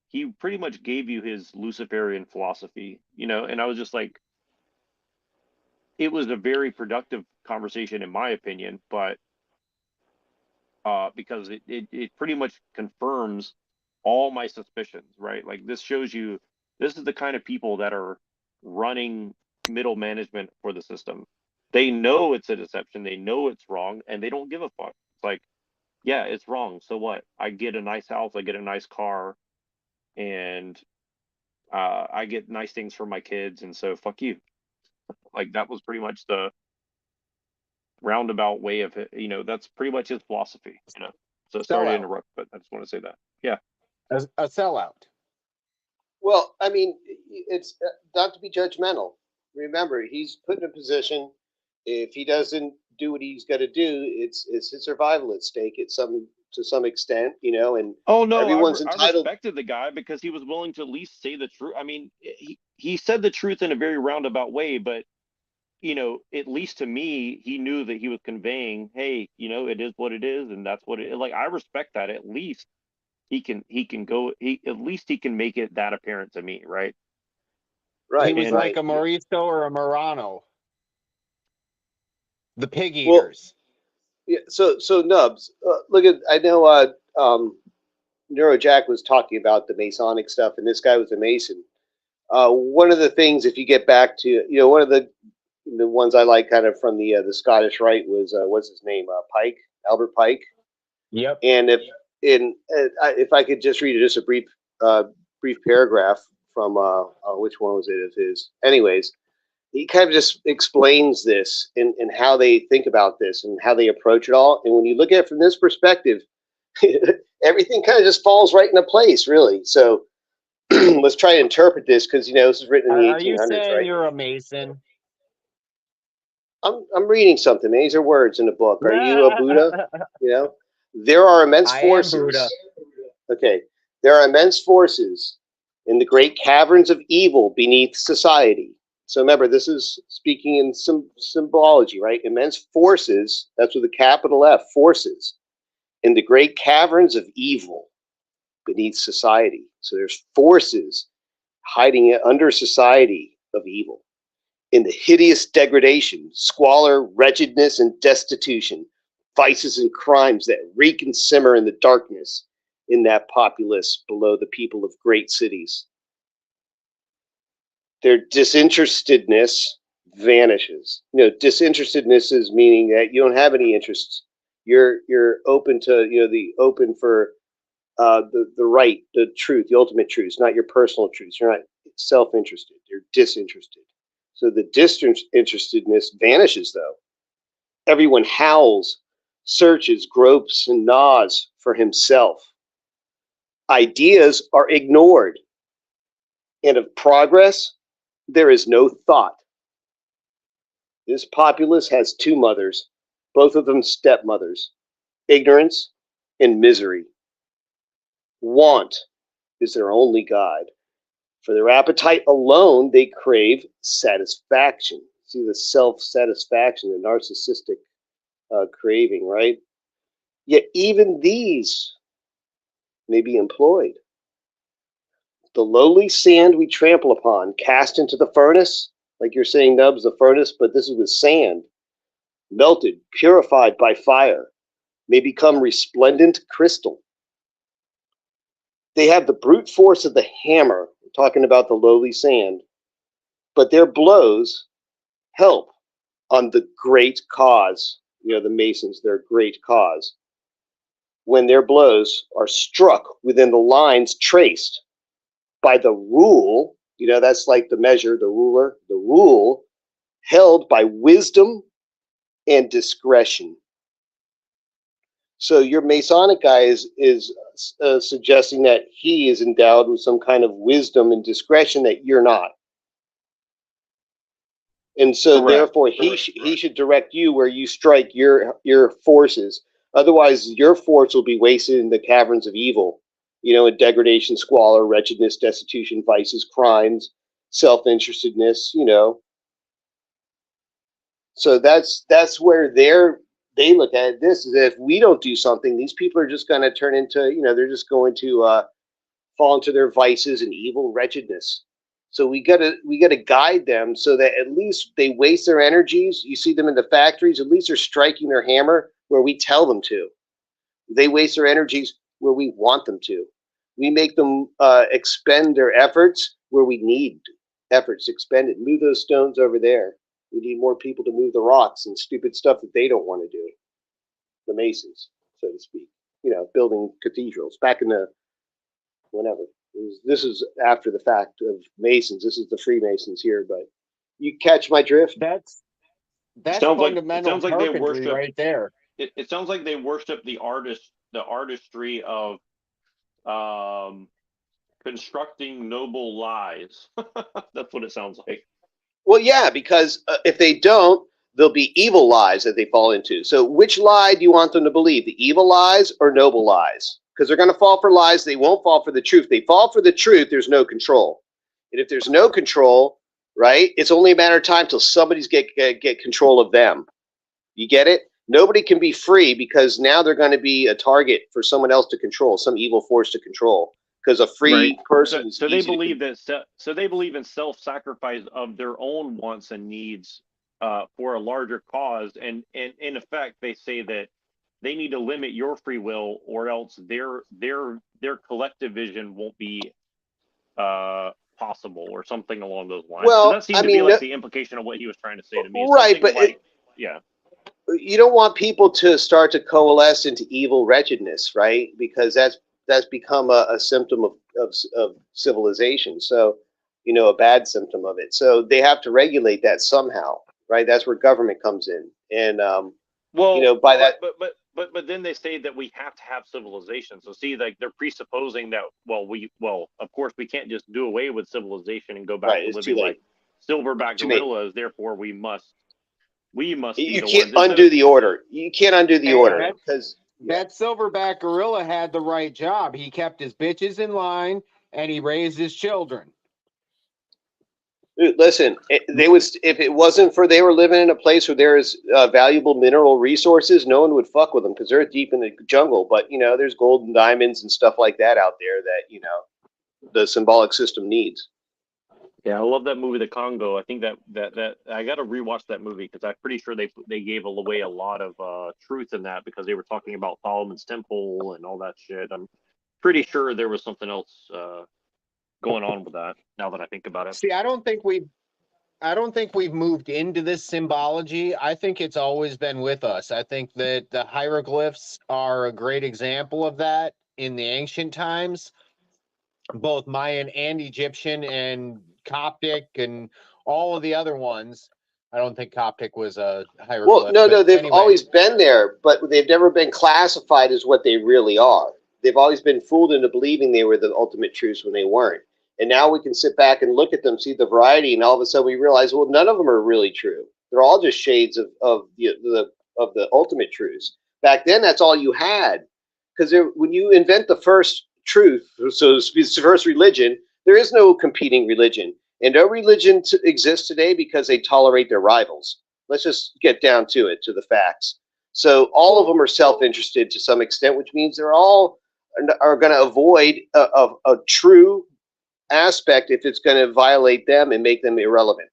He pretty much gave you his Luciferian philosophy, and I was just like, it was a very productive conversation in my opinion, but because it pretty much confirms all my suspicions, right? Like, this shows you, this is the kind of people that are running middle management for the system. They know it's a deception, they know it's wrong, and they don't give a fuck. It's like, yeah, it's wrong, so what? I get a nice house, I get a nice car, and I get nice things for my kids, and so fuck you. Like, that was pretty much the roundabout way of it. That's pretty much his philosophy. So sorry to interrupt, but I just want to say that. Yeah, a sellout. Well, I mean, it's not to be judgmental. Remember, he's put in a position. If he doesn't do what he's got to do, it's his survival at stake at some to some extent, you know, and Oh no, everyone's I entitled. respected the guy because he was willing to at least say the truth. I mean, he said the truth in a very roundabout way, but you know, at least to me, he knew that he was conveying, hey, you know, it is what it is, and that's what it like. I respect that. At least he can go. He at least he can make it that apparent to me, right? Right. He was And like a Mauricio or a Morano, the pig Well, eaters. yeah. So Nubs, look at. I know. Neuro Jack was talking about the Masonic stuff, and this guy was a Mason. One of the things, if you get back to, you know, one of the ones I like kind of from the Scottish Rite was what's his name, Pike, Albert Pike. Yep. And if I could just read just a brief paragraph from which one was it of his? Anyways, he kind of just explains this and how they think about this and how they approach it all. And when you look at it from this perspective, everything kind of just falls right into place, really. So let's try to interpret this because, you know, this is written in the 1800s, Are you saying right? you're a Mason? I'm reading something, man. These are words in the book. Are you a Buddha? You know, there are immense I am forces. Buddha. Okay, there are immense forces in the great caverns of evil beneath society. So remember, this is speaking in symbology, right? Immense forces. That's with a capital F. Forces in the great caverns of evil beneath society. So there's forces hiding under society of evil. In the hideous degradation, squalor, wretchedness, and destitution, vices and crimes that reek and simmer in the darkness in that populace below the people of great cities. Their disinterestedness vanishes. You know, disinterestedness is meaning that you don't have any interests. You're open to, you know, the open for the right, the truth, the ultimate truth, not your personal truths. You're not self-interested. You're disinterested. So the disinterestedness vanishes, though. Everyone howls, searches, gropes, and gnaws for himself. Ideas are ignored. And of progress, there is no thought. This populace has two mothers, both of them stepmothers, ignorance and misery. Want is their only guide. For their appetite alone, they crave satisfaction. See the self-satisfaction, the narcissistic craving, right? Yet even these may be employed. The lowly sand we trample upon, cast into the furnace, like you're saying, Nubs, the furnace, but this is with sand, melted, purified by fire, may become resplendent crystal. They have the brute force of the hammer, talking about the lowly sand, but their blows help on the great cause. You know, the Masons, their great cause. When their blows are struck within the lines traced by the rule, you know, that's like the measure, the ruler, the rule held by wisdom and discretion. So your Masonic guy is suggesting that he is endowed with some kind of wisdom and discretion that you're not. And so Correct. therefore he should direct you where you strike your forces. Otherwise your force will be wasted in the caverns of evil, you know, in degradation, squalor, wretchedness, destitution, vices, crimes, self-interestedness, you know. So that's where they look at this, is if we don't do something, these people are just going to turn into, you know, they're just going to fall into their vices and evil wretchedness. So we gotta guide them so that at least they waste their energies. You see them in the factories, at least they're striking their hammer where we tell them to. They waste their energies where we want them to. We make them expend their efforts where we need efforts expended. Move those stones over there. We need more people to move the rocks and stupid stuff that they don't want to do. The Masons, so to speak. You know, building cathedrals back in the whenever. This is after the fact of Masons. This is the Freemasons here, but you catch my drift? That's sounds fundamental like they carpentry worship right there. It sounds like they worship the artistry of constructing noble lies. That's what it sounds like. Well, yeah, because if they don't, there'll be evil lies that they fall into. So which lie do you want them to believe? The evil lies or noble lies? Because they're going to fall for lies. They won't fall for the truth. They fall for the truth. There's no control. And if there's no control, right, it's only a matter of time till somebody's get control of them. You get it? Nobody can be free because now they're going to be a target for someone else to control, some evil force to control. Because a free person. So they believe that. So they believe in self-sacrifice of their own wants and needs for a larger cause, and in effect, they say that they need to limit your free will, or else their collective vision won't be possible, or something along those lines. Well, so that seemed to be like the implication of what he was trying to say to me. Right, but like, yeah. You don't want people to start to coalesce into evil wretchedness, right? Because that's become a symptom of civilization. So, a bad symptom of it. So they have to regulate that somehow, right? That's where government comes in. And by that. But then they say that we have to have civilization. So see, like they're presupposing that of course we can't just do away with civilization and go back to living like silverback gorillas. Therefore, we must. You can't undo the order. You can't undo the order because that silverback gorilla had the right job. He kept his bitches in line and he raised his children. Dude, listen, if it wasn't for they were living in a place where there is valuable mineral resources, no one would fuck with them because they're deep in the jungle. But there's gold and diamonds and stuff like that out there that the symbolic system needs. Yeah, I love that movie, The Congo. I think that I got to rewatch that movie because I'm pretty sure they gave away a lot of truth in that because they were talking about Solomon's Temple and all that shit. I'm pretty sure there was something else going on with that. Now that I think about it, see, I don't think we've moved into this symbology. I think it's always been with us. I think that the hieroglyphs are a great example of that in the ancient times, both Mayan and Egyptian and Coptic and all of the other ones. I don't think Coptic was a hieroglyph. Well, no, they've always been there, but they've never been classified as what they really are. They've always been fooled into believing they were the ultimate truths when they weren't. And now we can sit back and look at them, see the variety, and all of a sudden we realize, well, none of them are really true. They're all just shades of the ultimate truths. Back then, that's all you had, because when you invent the first truth, so the first religion, there is no competing religion, and no religion exists today because they tolerate their rivals. Let's just get down to it, to the facts. So all of them are self-interested to some extent, which means they're all are going to avoid a true aspect if it's going to violate them and make them irrelevant.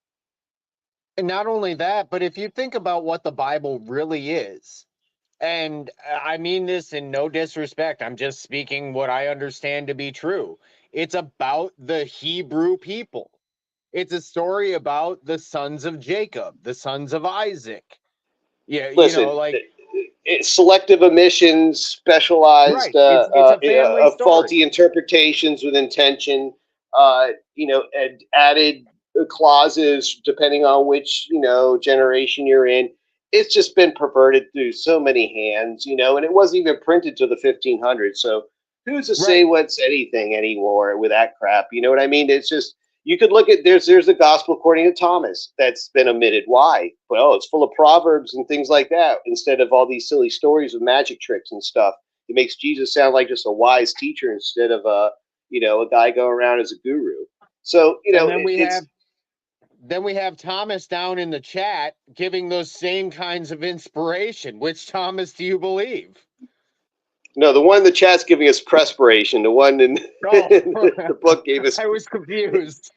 And not only that, but if you think about what the Bible really is, and I mean this in no disrespect, I'm just speaking what I understand to be true. It's about the Hebrew people. It's a story about the sons of Jacob, the sons of Isaac. Yeah, listen, it's selective omissions, specialized, faulty interpretations with intention, added clauses depending on which generation you're in. It's just been perverted through so many hands, and it wasn't even printed till the 1500s. So who's to say what's anything anymore with that crap? You know what I mean? It's just, you could look at, there's the gospel according to Thomas that's been omitted. Why? Well, it's full of proverbs and things like that instead of all these silly stories of magic tricks and stuff. It makes Jesus sound like just a wise teacher instead of a guy going around as a guru. So, then we have Thomas down in the chat giving those same kinds of inspiration. Which Thomas do you believe? No, the one in the chat's giving us perspiration. The one in the book gave us. I was confused.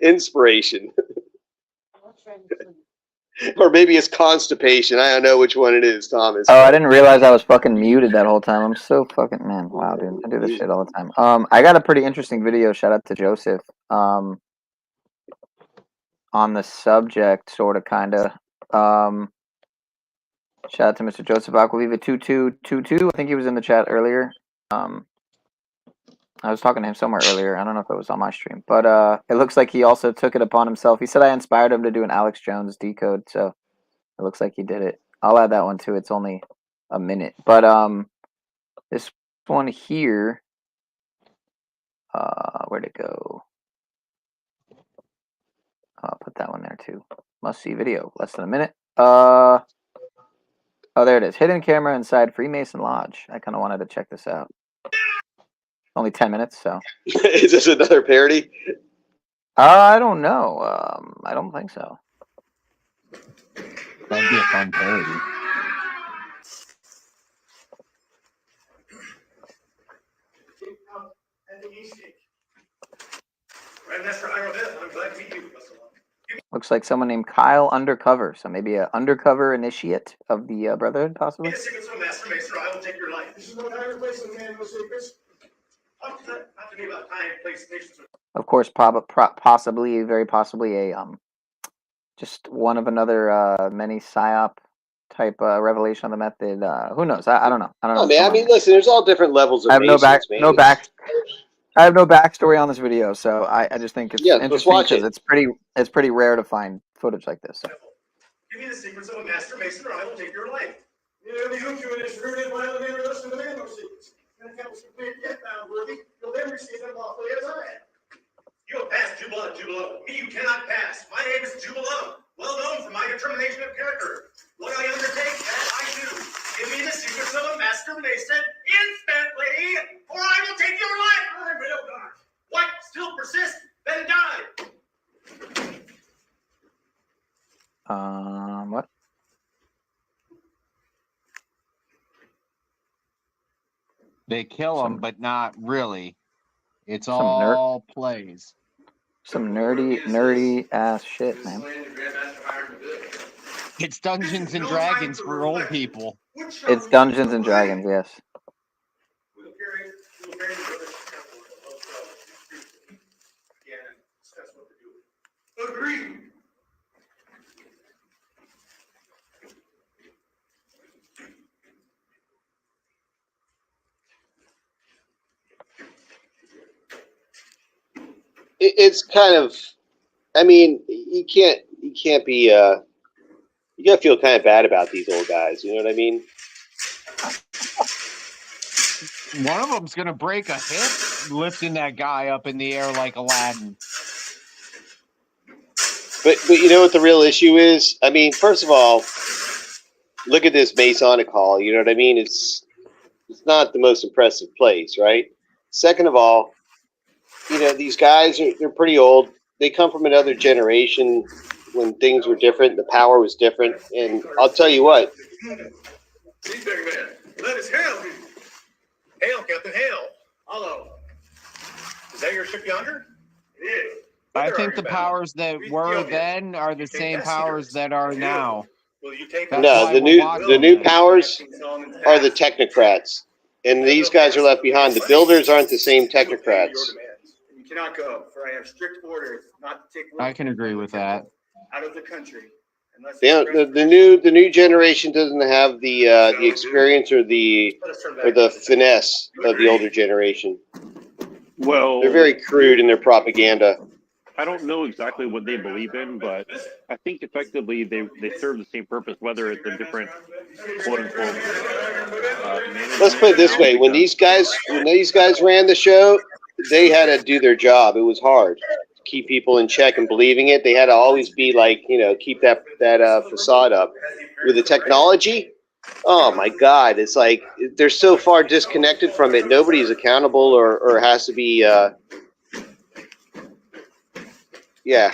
Inspiration. Or maybe it's constipation. I don't know which one it is, Thomas. Oh, I didn't realize I was fucking muted that whole time. I'm so fucking, man. Wow, dude. I do this shit all the time. I got a pretty interesting video. Shout out to Joseph. On the subject, sort of, kind of. Shout out to Mr. Joseph Aquaviva 2222. I think he was in the chat earlier. I was talking to him somewhere earlier. I don't know if it was on my stream, but it looks like he also took it upon himself. He said I inspired him to do an Alex Jones decode, so it looks like he did it. I'll add that one too. It's only a minute, but this one here, where'd it go? I'll put that one there too. Must see video. Less than a minute. Oh, there it is. Hidden camera inside Freemason Lodge. I kind of wanted to check this out. Only 10 minutes, so. Is this another parody? I don't know. I don't think so. That'd be a fun parody. Looks like someone named Kyle Undercover, so maybe an undercover initiate of the Brotherhood, possibly. Of course, possibly, very possibly a just one of another many psyop type revelation of the method. Who knows? I don't know. I don't know. Oh man, I mean, listen, there's all different levels of I have Masons, man. I have no backstory on this video, so I just think it's interesting because it's pretty rare to find footage like this. So. Give me the secrets of a master mason, or I will take your life. The Uku is rooted by the name of the man of secrets. And if that was complete yet found worthy, you'll then receive them lawfully as I am. You have passed Jubilo. Me you cannot pass. My name is Jubilo, well known for my determination of character. What I undertake, that I do. Give me the secrets of a master mason instantly, or I will take your life. I will not. What? Still persist? Then die. What? They kill him, but not really. It's all plays. Some nerdy ass shit, man. It's Dungeons and Dragons for old people. It's Dungeons and Dragons, yes. Agreed. It's kind of, I mean, you can't be, you gotta feel kind of bad about these old guys. You know what I mean? One of them's gonna break a hip lifting that guy up in the air like Aladdin. But you know what the real issue is? I mean, first of all, look at this Masonic Hall. You know what I mean? It's not the most impressive place, right? Second of all, you know, these guys they're pretty old. They come from another generation when things were different, the power was different, and I'll tell you what. See, big man, let us hail you. Hail, Captain, hail. Hello. Is that your ship yonder? It is. I think the powers that were then are the same powers that are now. Will you take No, the new powers are the technocrats, and these guys are left behind. The builders aren't the same technocrats. You cannot go, for I have strict orders not to take. I can agree with that. Out of the country. The new generation doesn't have the experience or the finesse of the older generation. Well, they're very crude in their propaganda. I don't know exactly what they believe in, but I think effectively they serve the same purpose, whether it's a different quote unquote. Let's put it this way: when these guys ran the show, they had to do their job. It was hard to keep people in check and believing it. They had to always be like, you know, keep that facade up. With the technology, oh my God, it's like they're so far disconnected from it. Nobody's accountable or has to be. Yeah.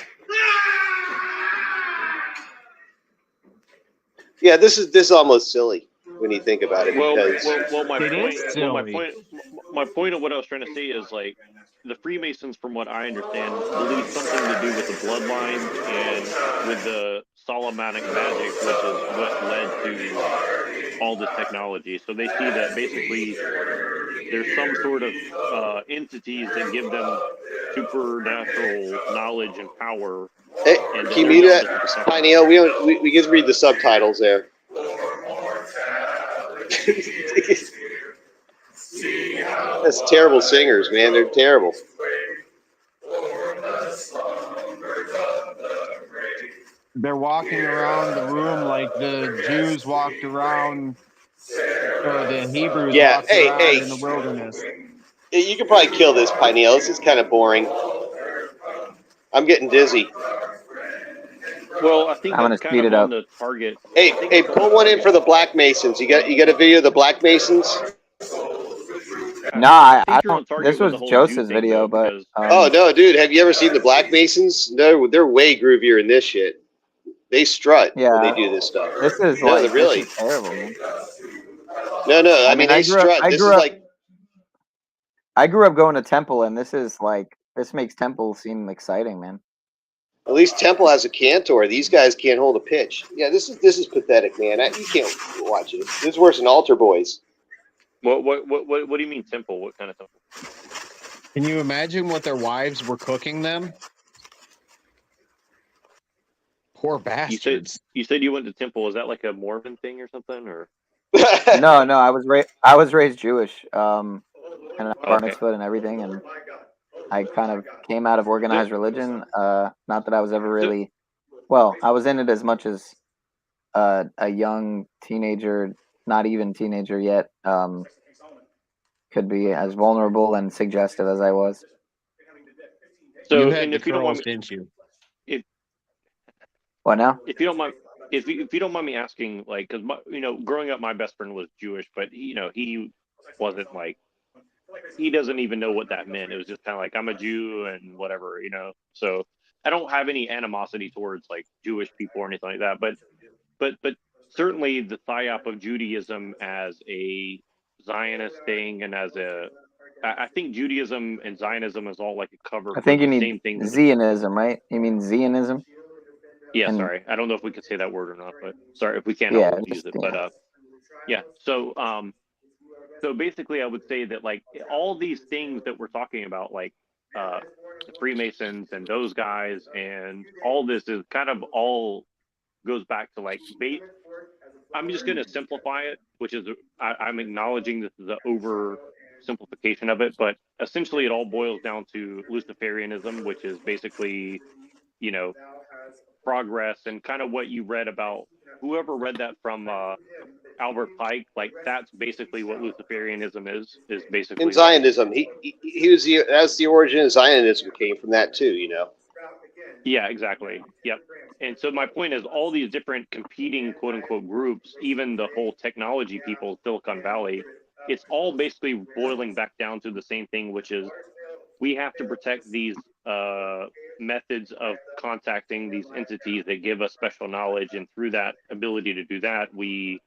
Yeah, this is almost silly when you think about it. My point of what I was trying to say is, like, the Freemasons, from what I understand, believe something to do with the bloodline and with the Solomonic magic, which is what led to all this technology. So they see that basically there's some sort of entities that give them supernatural knowledge and power. Hey, can you mute that, Pineal? We get to read the subtitles there. That's terrible singers, man. They're terrible. They're walking around the room like the Jews walked around, or the Hebrews walked around in the wilderness. You could probably kill this, Pineal. This is kind of boring. I'm getting dizzy. Well, I think I'm gonna that's kind speed of it on up. the target. Hey, pull one in for the Black Masons. You got a video of the Black Masons? No, I I think you're don't. on target This with the was whole Jew Joseph's thing, though, video, but because Oh no, dude! Have you ever seen the Black Masons? No, they're way groovier in this shit. They strut when they yeah, do this stuff. this is No, they're like this really. is terrible, man. No. I I mean, mean, they strut. I This grew is up, like I grew up going to Temple, and this is like this makes Temple seem exciting, man. at least Temple has a cantor. These guys can't hold a pitch. Yeah, this is pathetic, man. You can't watch it. This is worse than Altar Boys. what do you mean temple? What kind of temple? Can you imagine what their wives were cooking them? Poor bastards. You said you went to temple. Is that like a Mormon thing or something, or? No, I was raised Jewish, and a bar Okay. mitzvah and everything, and I kind of came out of organized religion. Not that I was ever really, well, I was in it as much as a young teenager, not even teenager yet, could be as vulnerable and suggestive as I was. So, you had and the if you don't mind curls, me, didn't you? What now? if you don't mind, if you don't mind me asking, like, because growing up, my best friend was Jewish, but he wasn't like, he doesn't even know what that meant. It was just kind of like, I'm a Jew and whatever, So I don't have any animosity towards like Jewish people or anything like that. But certainly the psyop of Judaism as a Zionist thing and I think Judaism and Zionism is all like a cover I for think you the need same thing. Zionism, right? You mean Zionism? Yeah, And sorry. I don't know if we could say that word or not, but sorry if we can't, yeah, I'll use just it. But yeah. So basically, I would say that like all these things that we're talking about, like the Freemasons and those guys, and all this is kind of all goes back to like I'm just going to simplify it, which is I'm acknowledging this is an oversimplification of it, but essentially it all boils down to Luciferianism, which is basically progress and kind of what you read about. Whoever read that from Albert Pike, like that's basically what Luciferianism is basically In Zionism, he was that's the origin of Zionism came from that too. Yeah, exactly. Yep. And so my point is all these different competing quote unquote groups, even the whole technology people, Silicon Valley, it's all basically boiling back down to the same thing, which is we have to protect these methods of contacting these entities that give us special knowledge. And through that ability to do that, we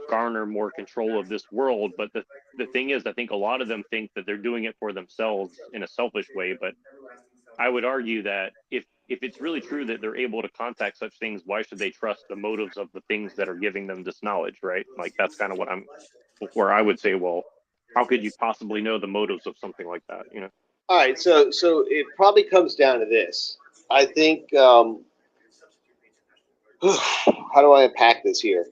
garner more control of this world. But the thing is, I think a lot of them think that they're doing it for themselves in a selfish way. But I would argue that if it's really true that they're able to contact such things, why should they trust the motives of the things that are giving them this knowledge, right? Like that's kind of where I would say, well, how could you possibly know the motives of something like that, All right, so it probably comes down to this. I think how do I unpack this here?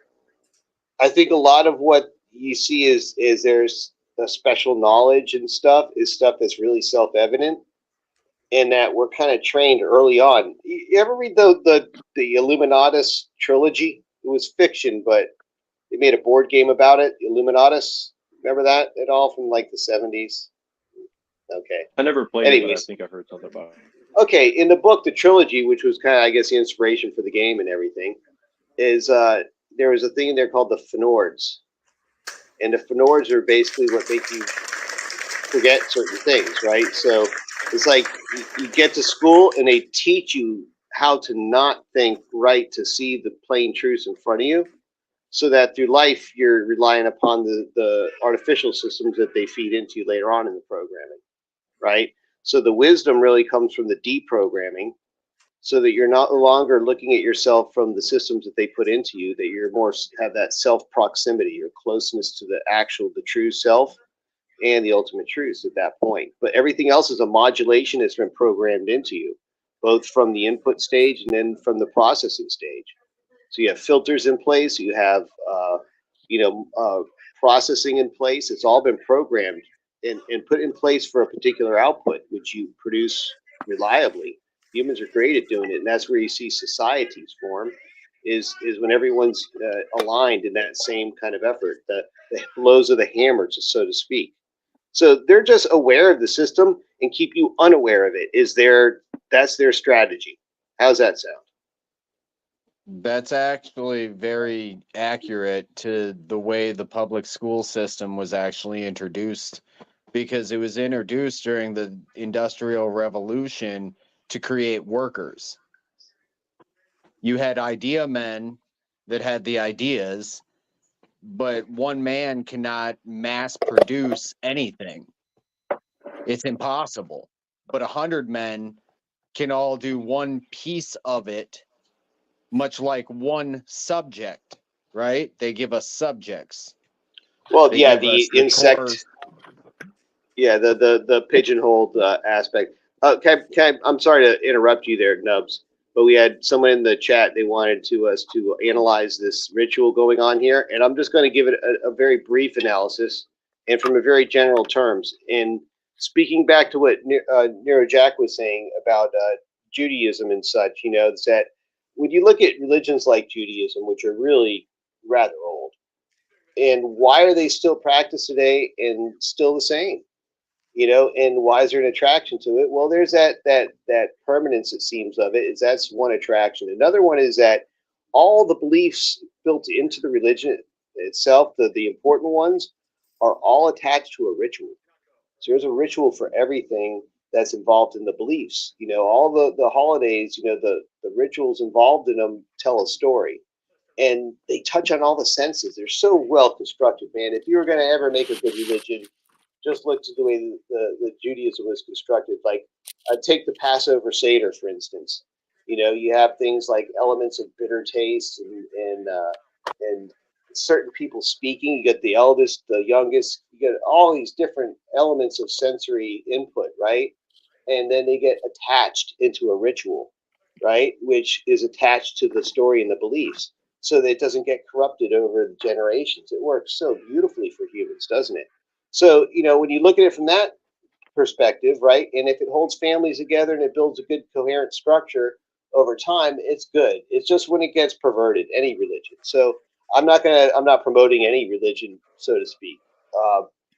I think a lot of what you see is there's a special knowledge and stuff is stuff that's really self-evident, and that we're kind of trained early on. You ever read the Illuminatus trilogy? It was fiction, but they made a board game about it. Illuminatus, remember that at all from like the 70s? Okay. I never played it, but I think I heard something about it. Okay, in the book, the trilogy, which was kind of, I guess, the inspiration for the game and everything, is there was a thing in there called the Phenords. And the Phenords are basically what make you forget certain things, right? So it's like you get to school and they teach you how to not think right, to see the plain truths in front of you, so that through life you're relying upon the artificial systems that they feed into you later on in the programming, right? So the wisdom really comes from the deprogramming, so that you're not longer looking at yourself from the systems that they put into you, that you're more have that self proximity, your closeness to the true self and the ultimate truth at that point. But everything else is a modulation that's been programmed into you, both from the input stage and then from the processing stage. So you have filters in place, you have processing in place. It's all been programmed and put in place for a particular output, which you produce reliably. Humans are great at doing it, and that's where you see societies form, is when everyone's aligned in that same kind of effort, the blows of the hammer, so to speak. So they're just aware of the system and keep you unaware of it. That's their strategy. How's that sound? That's actually very accurate to the way the public school system was actually introduced, because it was introduced during the Industrial Revolution to create workers. You had idea men that had the ideas, but one man cannot mass produce anything. It's impossible. But 100 men can all do one piece of it, much like one subject, right? They give us subjects. Well, They yeah, give the us the insect. cores. Yeah, the pigeonholed aspect. I'm sorry to interrupt you there, Nubs, but we had someone in the chat. They wanted us to analyze this ritual going on here, and I'm just going to give it a very brief analysis, and from a very general terms. And speaking back to what Nero Jack was saying about Judaism and such, is that when you look at religions like Judaism, which are really rather old, and why are they still practiced today and still the same? And why is there an attraction to it? Well, there's that permanence, it seems, of it. Is that's one attraction. Another one is that all the beliefs built into the religion itself, the important ones, are all attached to a ritual. So there's a ritual for everything that's involved in the beliefs. All the holidays, the rituals involved in them tell a story. And they touch on all the senses. They're so well constructed, man. If you were going to ever make a good religion, just look to the way the Judaism was constructed. Like, take the Passover Seder, for instance. You have things like elements of bitter taste and certain people speaking. You get the eldest, the youngest. You get all these different elements of sensory input, right? And then they get attached into a ritual, right? Which is attached to the story and the beliefs, so that it doesn't get corrupted over the generations. It works so beautifully for humans, doesn't it? So, when you look at it from that perspective, right, and if it holds families together and it builds a good coherent structure over time, it's good. It's just when it gets perverted, any religion. So I'm not promoting any religion, so to speak.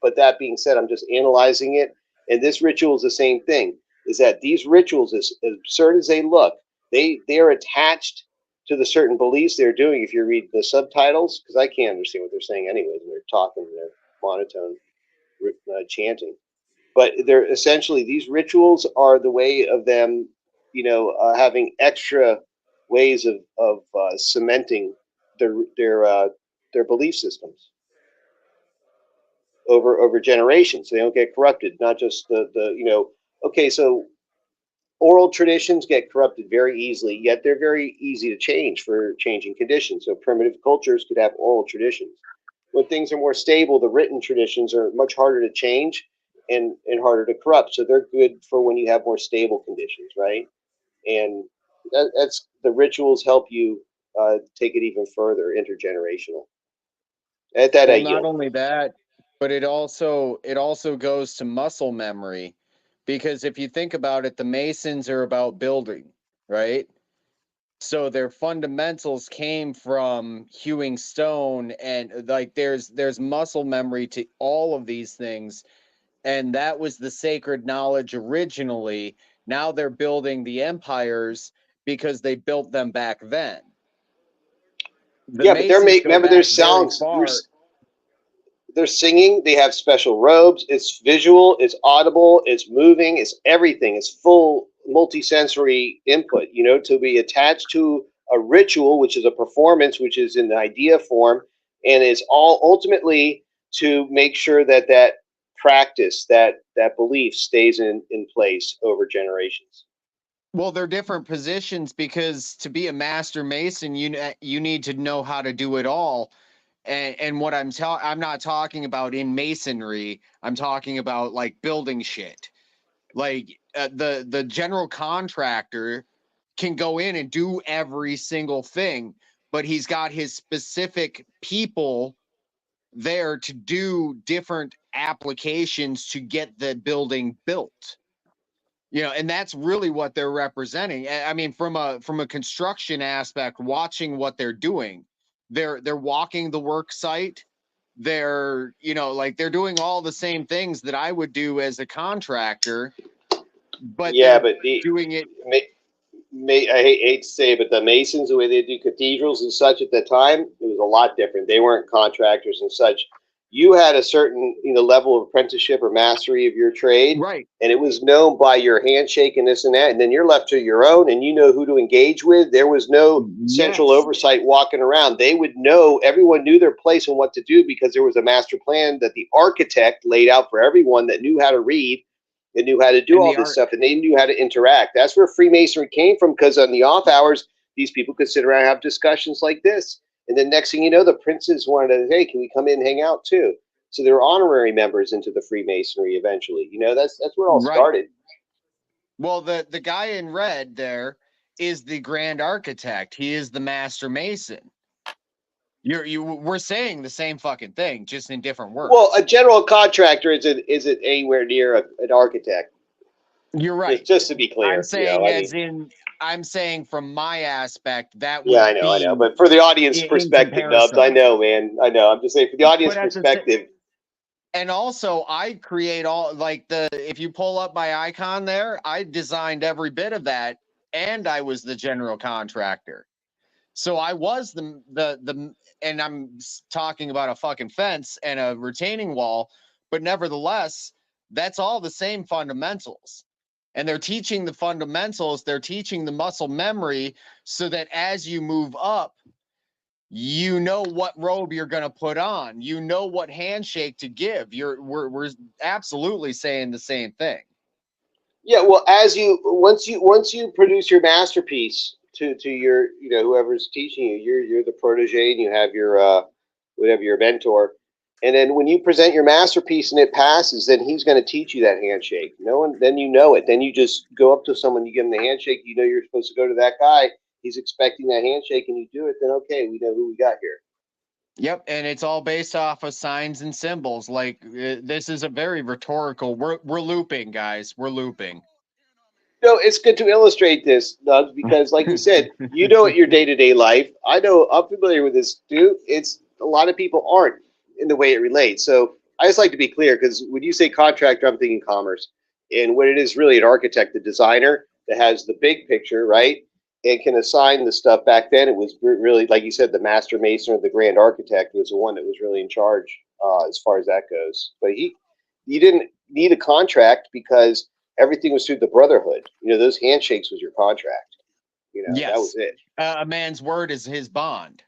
But that being said, I'm just analyzing it. And this ritual is the same thing, is that these rituals, as absurd as they look, they're attached to the certain beliefs they're doing. If you read the subtitles, because I can't understand what they're saying anyways, when they're talking, they're monotone chanting. But they're essentially, these rituals are the way of them, having extra ways of cementing their belief systems over generations, so they don't get corrupted. Not just okay, so oral traditions get corrupted very easily, yet they're very easy to change for changing conditions. So primitive cultures could have oral traditions. When things are more stable, the written traditions are much harder to change and harder to corrupt. So they're good for when you have more stable conditions, right? And that's the rituals help you take it even further, intergenerational. At that, Well, not only that, but it also goes to muscle memory, because if you think about it, the Masons are about building, right? So their fundamentals came from hewing stone, and like there's muscle memory to all of these things, and that was the sacred knowledge originally. Now they're building the empires because they built them back then. But remember their songs. They're singing. They have special robes. It's visual. It's audible. It's moving. It's everything. It's full multisensory input. To be attached to a ritual, which is a performance, which is in the idea form, and it's all ultimately to make sure that practice, that belief stays in place over generations. Well, they're different positions, because to be a master mason, you need to know how to do it all. And what I'm not talking about in masonry. I'm talking about like building shit. Like the general contractor can go in and do every single thing, but he's got his specific people there to do different applications to get the building built. And that's really what they're representing. I mean, from a construction aspect, watching what they're doing, they're walking the work site. They're they're doing all the same things that I would do as a contractor, but yeah, but doing it. hate to say it, but the Masons, the way they do cathedrals and such at the time, it was a lot different. They weren't contractors and such. You had a certain level of apprenticeship or mastery of your trade, right? And it was known by your handshake and this and that, and then you're left to your own, and you know who to engage with. There was no central oversight walking around. They would know, everyone knew their place and what to do because there was a master plan that the architect laid out for everyone that knew how to read and knew how to do all this stuff, and they knew how to interact. That's where Freemasonry came from, because on the off hours, these people could sit around and have discussions like this. And then next thing you know, the princes wanted to, hey, can we come in and hang out too? So they were honorary members into the Freemasonry eventually. That's where it all started. Well, the guy in red there is the Grand Architect. He is the Master Mason. We're saying the same fucking thing, just in different words. Well, a general contractor isn't anywhere near an architect. You're right. Just to be clear, I'm saying I'm saying from my aspect that would I know. But for the audience perspective, Nubs, I know, man. I know. I'm just saying for the audience perspective. And also, I create all if you pull up my icon there, I designed every bit of that, and I was the general contractor. So I was the and I'm talking about a fucking fence and a retaining wall, but nevertheless, that's all the same fundamentals. And they're teaching the fundamentals, they're teaching the muscle memory so that as you move up, you know what robe you're going to put on, you know what handshake to give. We're absolutely saying the same thing. Yeah, well, once you produce your masterpiece to your whoever's teaching you, you're the protege, and you have your whatever, your mentor, and then when you present your masterpiece and it passes, then he's going to teach you that handshake. Then you know it. Then you just go up to someone, you give him the handshake. You know you're supposed to go to that guy. He's expecting that handshake, and you do it. Then okay, we know who we got here. Yep, and it's all based off of signs and symbols. Like this is a very rhetorical. We're looping, guys. We're looping. No, it's good to illustrate this, Doug, because like you said, you know it your day-to-day life. I know, I'm familiar with this, dude. It's a lot of people aren't in the way it relates. So I just like to be clear, because when you say contractor, I'm thinking commerce. And what it is really an architect, the designer that has the big picture, right? And can assign the stuff. Back then, it was really, like you said, the master mason or the grand architect was the one that was really in charge as far as that goes. But you didn't need a contract because everything was through the brotherhood. Those handshakes was your contract. Yes. That was it. A man's word is his bond.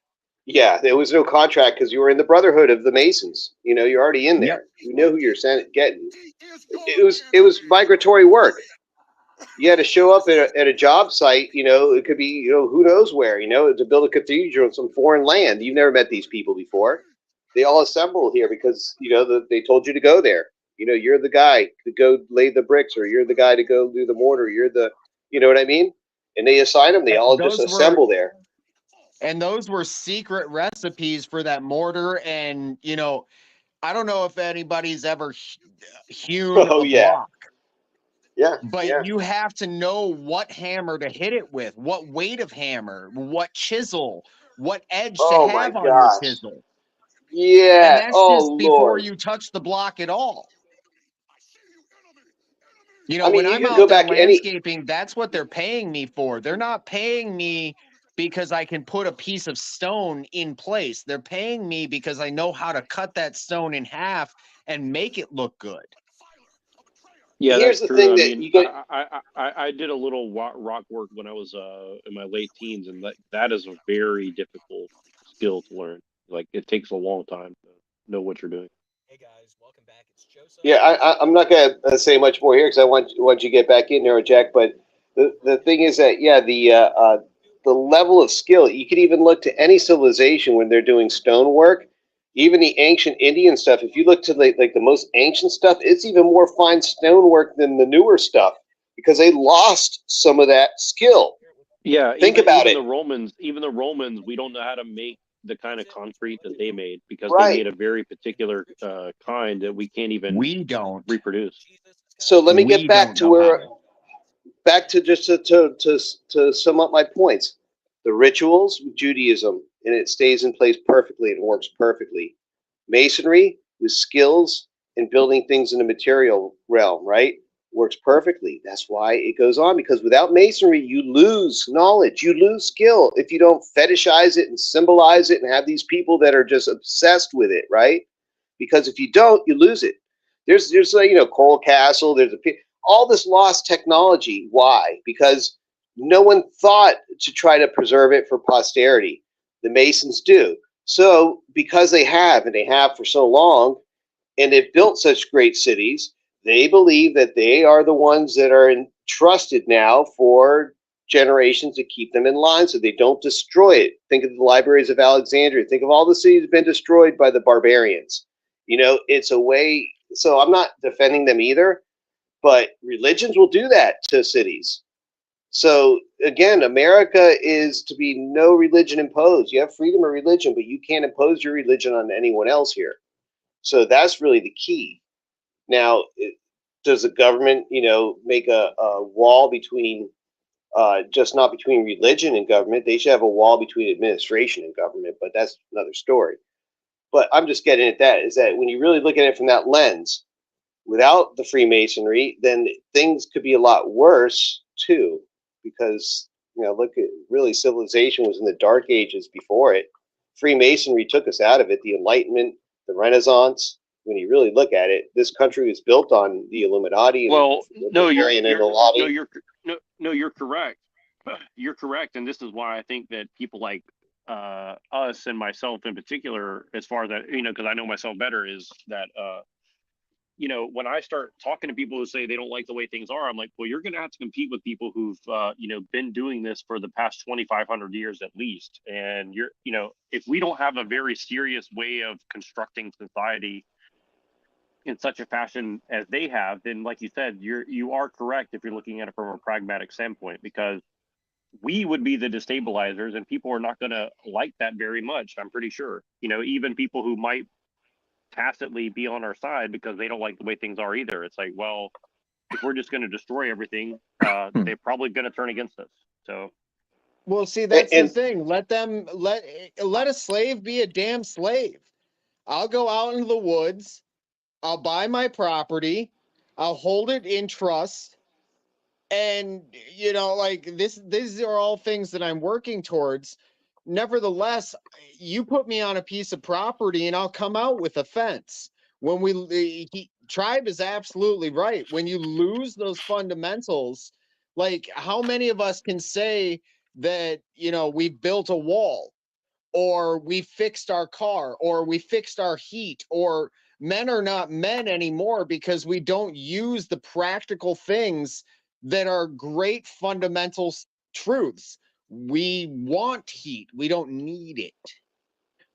Yeah, there was no contract because you were in the brotherhood of the Masons. You're already in there. Yep. You know who you're getting. It was migratory work. You had to show up at a job site. It could be who knows where. To build a cathedral in some foreign land. You've never met these people before. They all assemble here because they told you to go there. You're the guy to go lay the bricks, or you're the guy to go do the mortar. You're the, you know what I mean? And they assign them. They all just assemble there. And those were secret recipes for that mortar. And, I don't know if anybody's ever hewn a block. Yeah. But you have to know what hammer to hit it with, what weight of hammer, what chisel, what edge to have on your chisel. Yeah. And that's just before you touch the block at all. When I'm out there landscaping, that's what they're paying me for. They're not paying me because I can put a piece of stone in place. They're paying me because I know how to cut that stone in half and make it look good. Yeah, here's that's the true. thing I did a little rock work when I was in my late teens, and that is a very difficult skill to learn. Like, it takes a long time to know what you're doing. Hey guys, welcome back. It's Joseph. Yeah, I'm not gonna say much more here because I want you to get back in there, Jack. But the thing is that the level of skill, you could even look to any civilization when they're doing stonework. Even the ancient Indian stuff, if you look to like the most ancient stuff, it's even more fine stonework than the newer stuff because they lost some of that skill. Yeah, think about it. Even the Romans, we don't know how to make the kind of concrete that they made because Right. they made a very particular kind that we can't even reproduce. So let me get back to just to sum up my points. The rituals with Judaism, and it stays in place perfectly. It works perfectly. Masonry with skills in building things in the material realm, right? Works perfectly. That's why it goes on, because without masonry, you lose knowledge, you lose skill if you don't fetishize it and symbolize it and have these people that are just obsessed with it, right? Because if you don't, you lose it. There's like, Coral Castle, all this lost technology. Why? Because no one thought to try to preserve it for posterity. The Masons do. So because they have, and they have for so long, and they've built such great cities, they believe that they are the ones that are entrusted now for generations to keep them in line so they don't destroy it. Think of the libraries of Alexandria. Think of all the cities that have been destroyed by the barbarians. It's a way. So I'm not defending them either, but religions will do that to cities. So again, America is to be no religion imposed. You have freedom of religion, but you can't impose your religion on anyone else here. So that's really the key. Now, does the government, make a wall between, just not between religion and government? They should have a wall between administration and government, but that's another story. But I'm just getting at that, is that when you really look at it from that lens, without the Freemasonry, then things could be a lot worse too, because, look at, really, civilization was in the dark ages before it. Freemasonry took us out of it, the Enlightenment, the Renaissance. When you really look at it, this country was built on the Illuminati. Well, you're correct. You're correct, and this is why I think that people like us and myself in particular, as far as that, because I know myself better, is that when I start talking to people who say they don't like the way things are, I'm like, well, you're going to have to compete with people who've been doing this for the past 2,500 years at least, and if we don't have a very serious way of constructing society in such a fashion as they have, then like you said, you are correct if you're looking at it from a pragmatic standpoint, because we would be the destabilizers and people are not going to like that very much. I'm pretty sure, even people who might tacitly be on our side because they don't like the way things are either. It's like, well, if we're just going to destroy everything, they're probably going to turn against us. So, well, see, that's the thing. Let a slave be a damn slave. I'll go out into the woods. I'll buy my property, I'll hold it in trust, and these are all things that I'm working towards. Nevertheless, you put me on a piece of property and I'll come out with a fence. Tribe is absolutely right. When you lose those fundamentals, like, how many of us can say that, we built a wall, or we fixed our car, or we fixed our heat, or men are not men anymore because we don't use the practical things that are great fundamental truths. We want heat. We don't need it.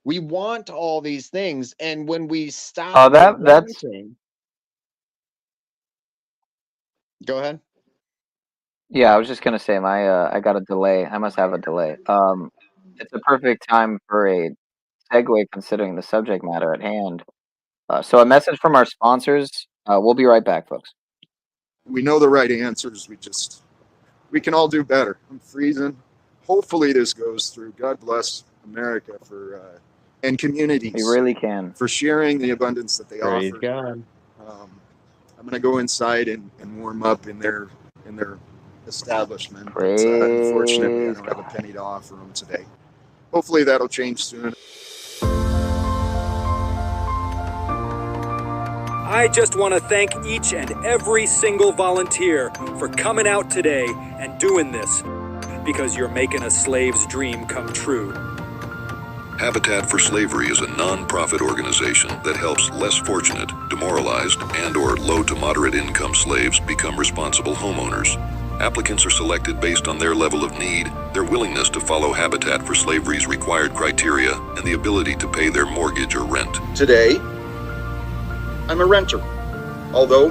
We want all these things. And when we stop that's Go ahead. Yeah, I was just gonna say I got a delay. I must have a delay. It's a perfect time for a segue considering the subject matter at hand. So a message from our sponsors. We'll be right back, folks. We know the right answers. We can all do better. I'm freezing. Hopefully this goes through. God bless America and communities. We really can. For sharing the abundance that they Praise offer. God. I'm going to go inside and warm up in their establishment. Unfortunately, I don't have a penny to offer them today. Hopefully that'll change soon. I just want to thank each and every single volunteer for coming out today and doing this, because you're making a slave's dream come true. Habitat for Slavery is a non-profit organization that helps less fortunate, demoralized, and/or low to moderate income slaves become responsible homeowners. Applicants are selected based on their level of need, their willingness to follow Habitat for Slavery's required criteria, and the ability to pay their mortgage or rent. Today, I'm a renter, although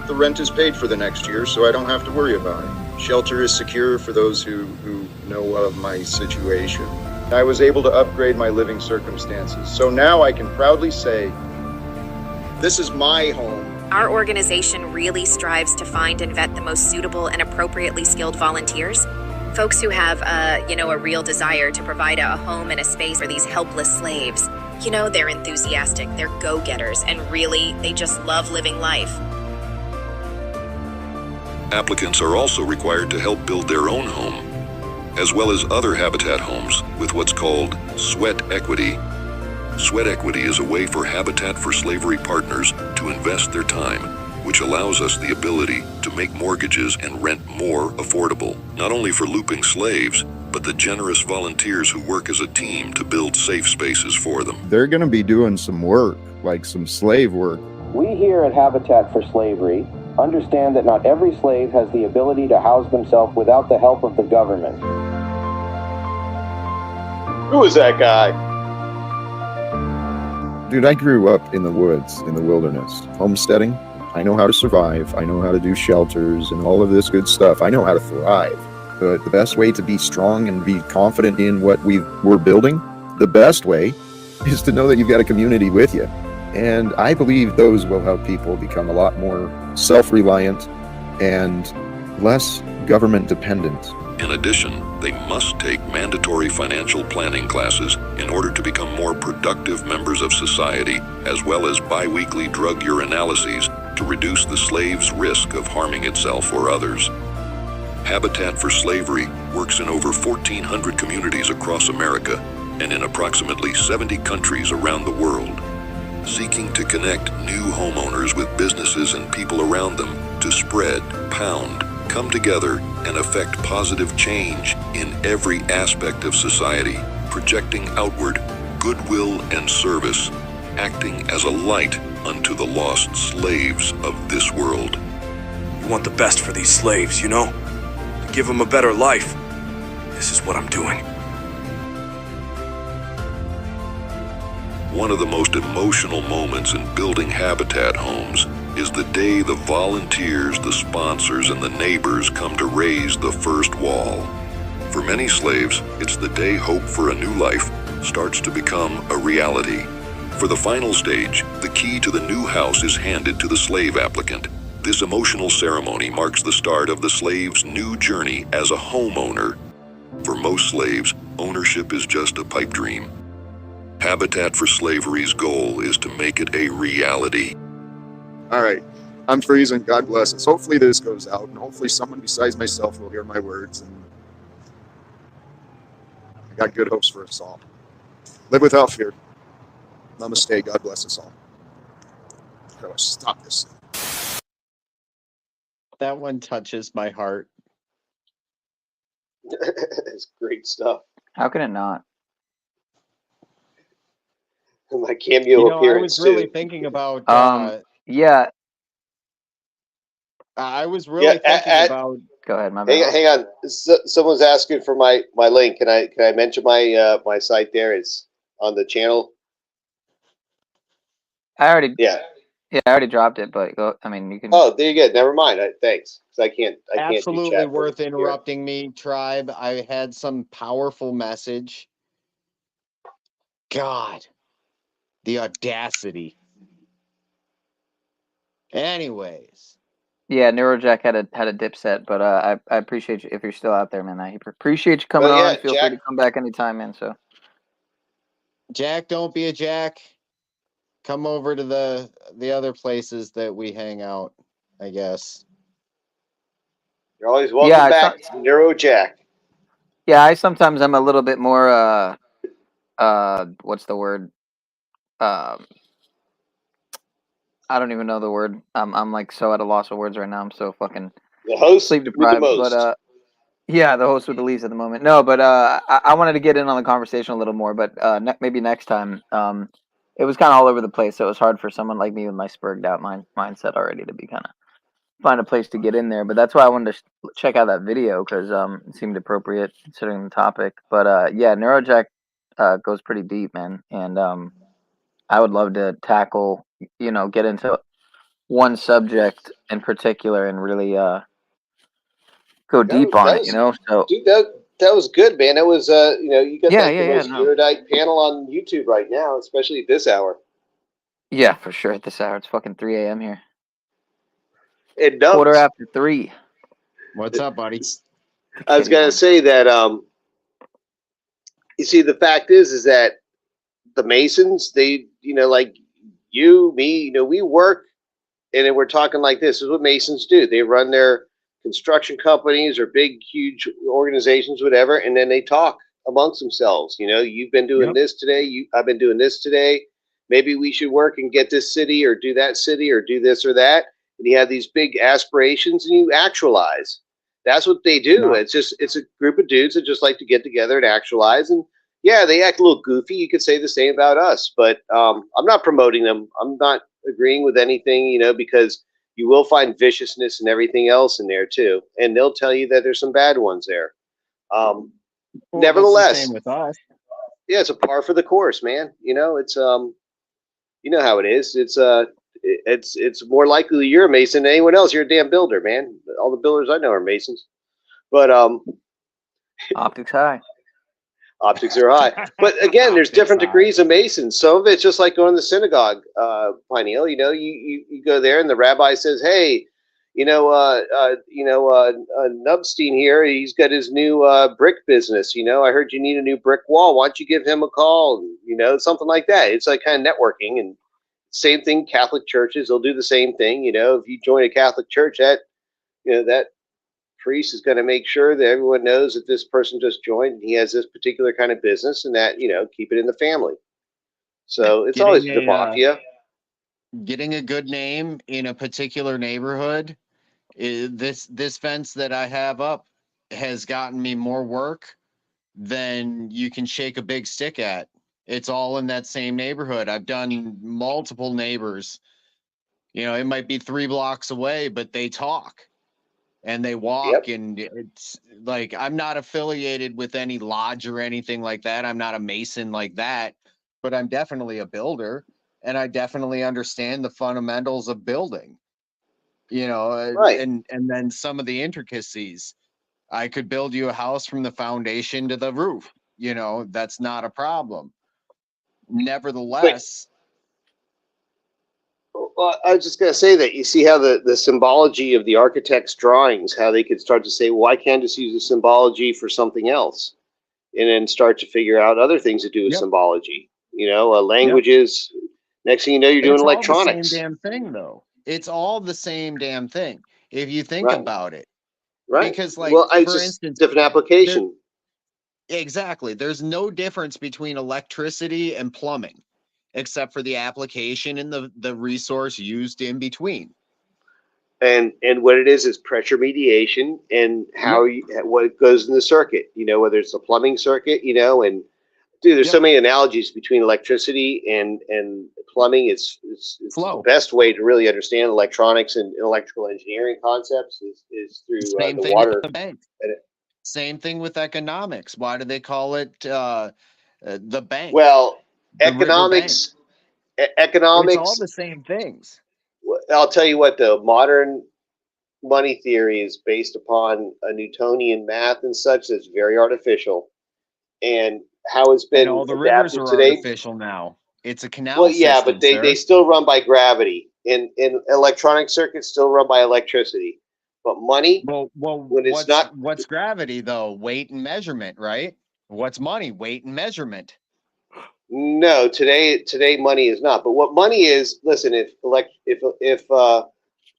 the rent is paid for the next year, so I don't have to worry about it. Shelter is secure for those who know of my situation. I was able to upgrade my living circumstances, so now I can proudly say, this is my home. Our organization really strives to find and vet the most suitable and appropriately skilled volunteers. Folks who have, a real desire to provide a home and a space for these helpless slaves. They're enthusiastic, they're go-getters, and really, they just love living life. Applicants are also required to help build their own home, as well as other habitat homes with what's called sweat equity. Sweat equity is a way for Habitat for Slavery partners to invest their time, which allows us the ability to make mortgages and rent more affordable, not only for looping slaves, but the generous volunteers who work as a team to build safe spaces for them. They're going to be doing some work, like some slave work. We here at Habitat for Slavery understand that not every slave has the ability to house themselves without the help of the government. Who is that guy? Dude, I grew up in the woods, in the wilderness, homesteading. I know how to survive. I know how to do shelters and all of this good stuff. I know how to thrive. But the best way to be strong and be confident in what we're building, the best way is to know that you've got a community with you. And I believe those will help people become a lot more self-reliant and less government dependent. In addition, they must take mandatory financial planning classes in order to become more productive members of society, as well as bi-weekly drug urinalyses to reduce the slave's risk of harming itself or others. Habitat for Slavery works in over 1,400 communities across America and in approximately 70 countries around the world, seeking to connect new homeowners with businesses and people around them to spread, pound, come together, and affect positive change in every aspect of society, projecting outward goodwill and service, acting as a light unto the lost slaves of this world. You want the best for these slaves, you know? To give them a better life. This is what I'm doing. One of the most emotional moments in building habitat homes is the day the volunteers, the sponsors, and the neighbors come to raise the first wall. For many slaves, it's the day hope for a new life starts to become a reality. For the final stage, the key to the new house is handed to the slave applicant. This emotional ceremony marks the start of the slave's new journey as a homeowner. For most slaves, ownership is just a pipe dream. Habitat for Slavery's goal is to make it a reality. All right, I'm freezing. God bless us. Hopefully this goes out, and hopefully someone besides myself will hear my words. And I got good hopes for us all. Live without fear. Namaste. God bless us all. Gotta stop this. That one touches my heart. It's great stuff. How can it not? My cameo appearance I was really too. thinking about. Yeah. I was really thinking about. Go ahead, my bad. Hang on. Someone's asking for my link. Can I mention my my site there? It's on the channel. I already. Yeah. Yeah, I already dropped it, but go. I mean, you can. Oh, there you go. Never mind. Thanks. Because I can't. Absolutely worth interrupting me, Tribe. I had some powerful message. God, the audacity. Anyways. Yeah, NeuroJack had a dip set, but I appreciate you if you're still out there, man. I appreciate you coming on. Feel free to come back anytime, man. So. Jack, don't be a jack. Come over to the other places that we hang out, I guess. You're always welcome back, NeuroJack. Yeah, I sometimes I'm a little bit more what's the word? I don't even know the word. I'm like so at a loss of words right now. I'm so fucking the host sleep deprived. with the most. But yeah, the host with the least at the moment. No, but I wanted to get in on the conversation a little more, but maybe next time. It was kind of all over the place, so it was hard for someone like me with my spurged out mindset already to be kind of find a place to get in there. But that's why I wanted to check out that video because it seemed appropriate considering the topic. But yeah, NeuroJack goes pretty deep, man, and I would love to tackle, get into one subject in particular and really go deep on it, So dude, that was good, man. That was you got the most no. erudite panel on YouTube right now, especially at this hour. Yeah, for sure. At this hour, it's fucking 3 a.m. here. It does. 3:15. What's up, buddy? I was gonna say that you see, the fact is that the Masons, they, like you, me, we work, and then we're talking like this. This is what Masons do. They run their construction companies or big, huge organizations, whatever, and then they talk amongst themselves. You know, you've been doing this today. I've been doing this today. Maybe we should work and get this city or do that city or do this or that. And you have these big aspirations and you actualize. That's what they do. It's a group of dudes that just like to get together and actualize. And yeah, they act a little goofy. You could say the same about us, but I'm not promoting them. I'm not agreeing with anything, you know, because you will find viciousness and everything else in there too. And they'll tell you that there's some bad ones there. Nevertheless, that's the same with us. Yeah, it's a par for the course, man. You know, it's you know how it is. It's more likely you're a Mason than anyone else. You're a damn builder, man. All the builders I know are Masons. But optics high. Optics are high. But again, there's different degrees of Masons. Some of it's just like going to the synagogue, Pineal. You know, you go there and the rabbi says, hey, Nubstein here, he's got his new brick business. You know, I heard you need a new brick wall. Why don't you give him a call? And, you know, something like that. It's like kind of networking. And same thing, Catholic churches, they'll do the same thing. You know, if you join a Catholic church, that priest is going to make sure that everyone knows that this person just joined and he has this particular kind of business and that, you know, keep it in the family. So it's always the mafia. Getting a good name in a particular neighborhood, this fence that I have up has gotten me more work than you can shake a big stick at. It's all in that same neighborhood. I've done multiple neighbors. You know, it might be 3 blocks away, but they talk and they walk. And it's like, I'm not affiliated with any lodge or anything like that. I'm not a Mason like that, but I'm definitely a builder. And I definitely understand the fundamentals of building, you know, and then some of the intricacies. I could build you a house from the foundation to the roof. You know, that's not a problem. Nevertheless. Well, I was just going to say that you see how the symbology of the architect's drawings, how they could start to say, well, I can't just use the symbology for something else. And then start to figure out other things to do with symbology. You know, languages. Next thing you know, you're doing electronics. It's all the same damn thing, though. It's all the same damn thing if you think about it. Right. Because, like, well, for instance, different application. Exactly. There's no difference between electricity and plumbing, except for the application and the resource used in between. And what it is pressure mediation and how what goes in the circuit. You know, whether it's a plumbing circuit, you know, and dude, there's so many analogies between electricity and plumbing. It's the best way to really understand electronics and electrical engineering concepts is through the water. With the bank. Same thing with economics. Why do they call it the bank? Well, economics. It's all the same things. I'll tell you what, though, modern money theory is based upon a Newtonian math and such that's very artificial. And how it's been all the rivers are today. Artificial now. It's a canal. Well, yeah, system, but they still run by gravity. And electronic circuits still run by electricity. But money, when it's not. What's gravity though? Weight and measurement, right? What's money? Weight and measurement. No, today money is not. But what money is, listen, if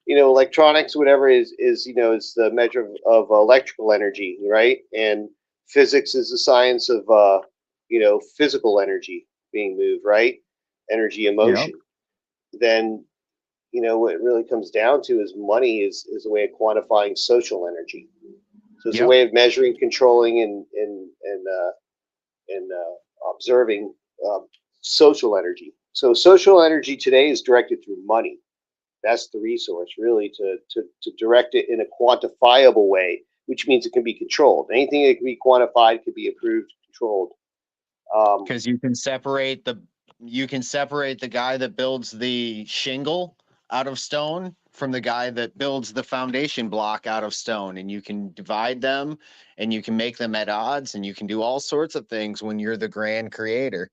you know, electronics, whatever is you know, is the measure of electrical energy, right? And physics is the science of you know, physical energy being moved, right? Energy and motion. Then, you know, what it really comes down to is money is a way of quantifying social energy. So it's a way of measuring, controlling, and observing social energy. So social energy today is directed through money. That's the resource, really, to direct it in a quantifiable way, which means it can be controlled. Anything that can be quantified can be improved, controlled. Because you can separate the guy that builds the shingle out of stone from the guy that builds the foundation block out of stone, and you can divide them, and you can make them at odds, and you can do all sorts of things when you're the grand creator.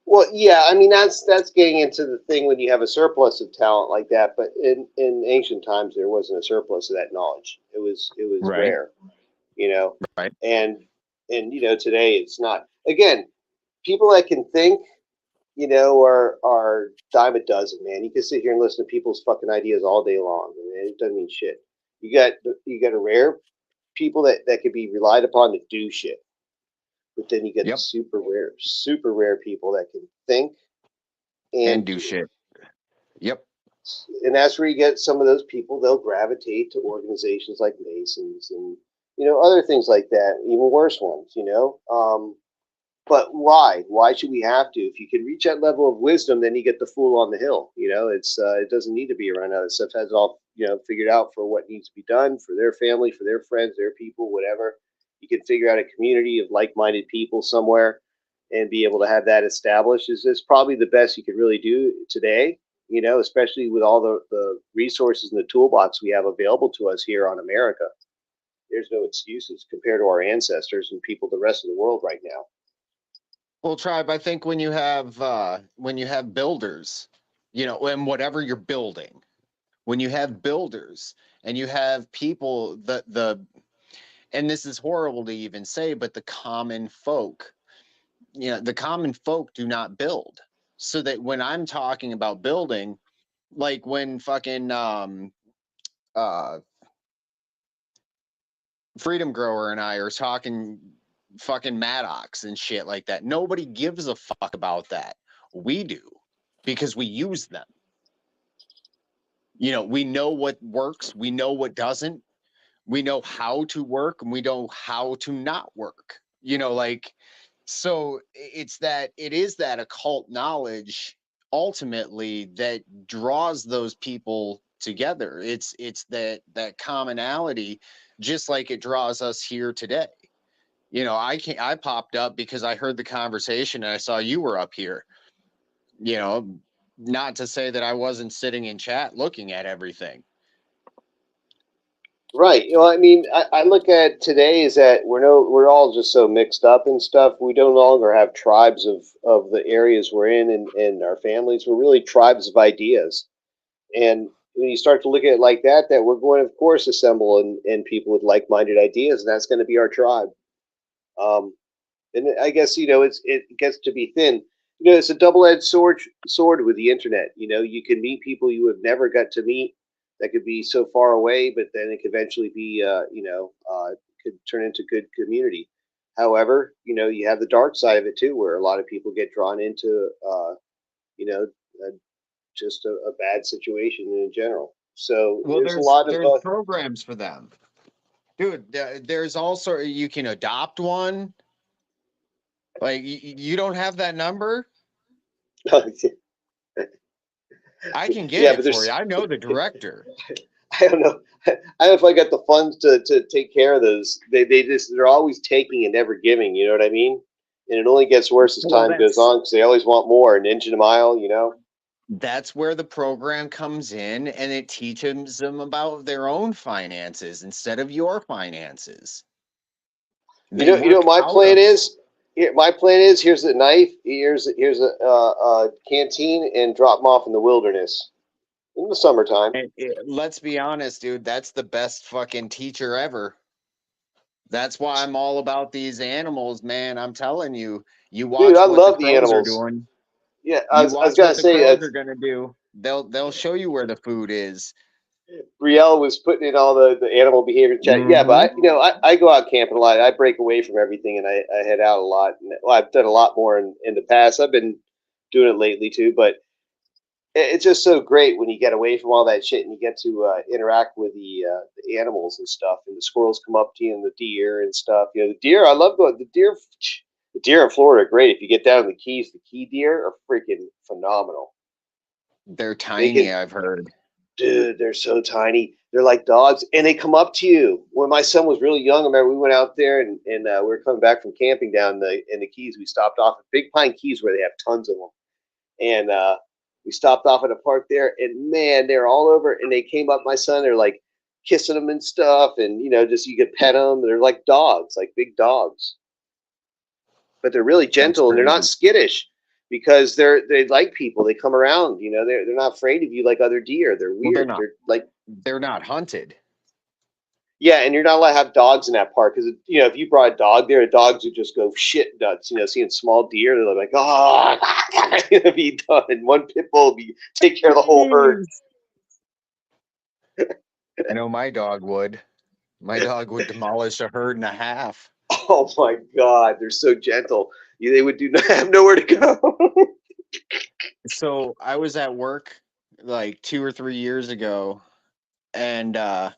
Well, yeah, I mean that's getting into the thing when you have a surplus of talent like that. But in ancient times, there wasn't a surplus of that knowledge. It was rare, you know. Right. And you know, today it's not. Again, people that can think, you know, are dime a dozen, man. You can sit here and listen to people's fucking ideas all day long, and it doesn't mean shit. You got a rare people that could be relied upon to do shit, but then you get the super rare people that can think and do shit. Yep. And that's where you get some of those people. They'll gravitate to organizations like Masons and other things like that, even worse ones. But why? Why should we have to? If you can reach that level of wisdom, then you get the fool on the hill. It doesn't need to be around. That stuff has it all figured out for what needs to be done for their family, for their friends, their people, whatever. You can figure out a community of like-minded people somewhere and be able to have that established. Is probably the best you could really do today. Especially with all the resources and the toolbox we have available to us here on America. There's no excuses compared to our ancestors and people the rest of the world right now. Well, Tribe, I think when you have builders, and whatever you're building, when you have builders and you have people and this is horrible to even say, but the common folk, the common folk do not build. So that when I'm talking about building, like when fucking Freedom Grower and I are talking fucking Maddox and shit like that, nobody gives a fuck about that. We do, because we use them. We know what works, we know what doesn't, we know how to work, and we know how to not work. So it is that occult knowledge ultimately that draws those people together. It's that commonality, just like it draws us here today. I popped up because I heard the conversation and I saw you were up here. Not to say that I wasn't sitting in chat looking at everything. Right. I look at today is that we're all just so mixed up and stuff. We no longer have tribes of the areas we're in and our families. We're really tribes of ideas. And when you start to look at it like that we're going to, of course, assemble and people with like-minded ideas, and that's going to be our tribe. And I guess, it gets to be thin. It's a double-edged sword with the internet. You can meet people you have never got to meet. That could be so far away, but then it could eventually be, could turn into good community. However, you have the dark side of it too, where a lot of people get drawn into, just a bad situation in general. So there's a lot of programs for them, dude. There's also, you can adopt one. Like you don't have that number. I can get it for you. I know the director. I don't know. I don't know if I got the funds to take care of those. They're always taking and never giving. You know what I mean? And it only gets worse as time goes on because they always want more, an inch and a mile. That's where the program comes in, and it teaches them about their own finances instead of your finances. My plan is. My plan is: here's a knife, here's a canteen, and drop them off in the wilderness in the summertime. Let's be honest, dude. That's the best fucking teacher ever. That's why I'm all about these animals, man. I'm telling you. You watch Dude, I what love the the crows animals. are doing. Yeah, I was gonna say what the crows are gonna do. They'll show you where the food is. Brielle was putting in all the animal behavior chat. Mm-hmm. Yeah, but I go out camping a lot. I break away from everything and I head out a lot. Well, I've done a lot more in the past. I've been doing it lately too, but it's just so great when you get away from all that shit and you get to interact with the animals and stuff. And the squirrels come up to you and the deer and stuff. The deer, I love going. The deer in Florida are great. If you get down in the Keys, the key deer are freaking phenomenal. They're tiny, I've heard. Dude, they're so tiny. They're like dogs, and they come up to you. When my son was really young, I remember we went out there and we were coming back from camping down in the Keys. We stopped off at Big Pine Keys where they have tons of them. And we stopped off at a park there, and man, they're all over. And they came up, my son, they're like kissing them and stuff, and just you could pet them. They're like dogs, like big dogs. But they're really gentle and they're not skittish. Because they like people, they come around. They're not afraid of you like other deer. They're weird. They're not hunted. Yeah, and you're not allowed to have dogs in that park because if you brought a dog there, the dogs would just go shit nuts. Seeing small deer, they're like, oh, it's gonna be done. And one pit bull will take care of the whole herd. I know my dog would. My dog would demolish a herd and a half. Oh my God, they're so gentle. They would have nowhere to go. So I was at work like 2 or 3 years ago, and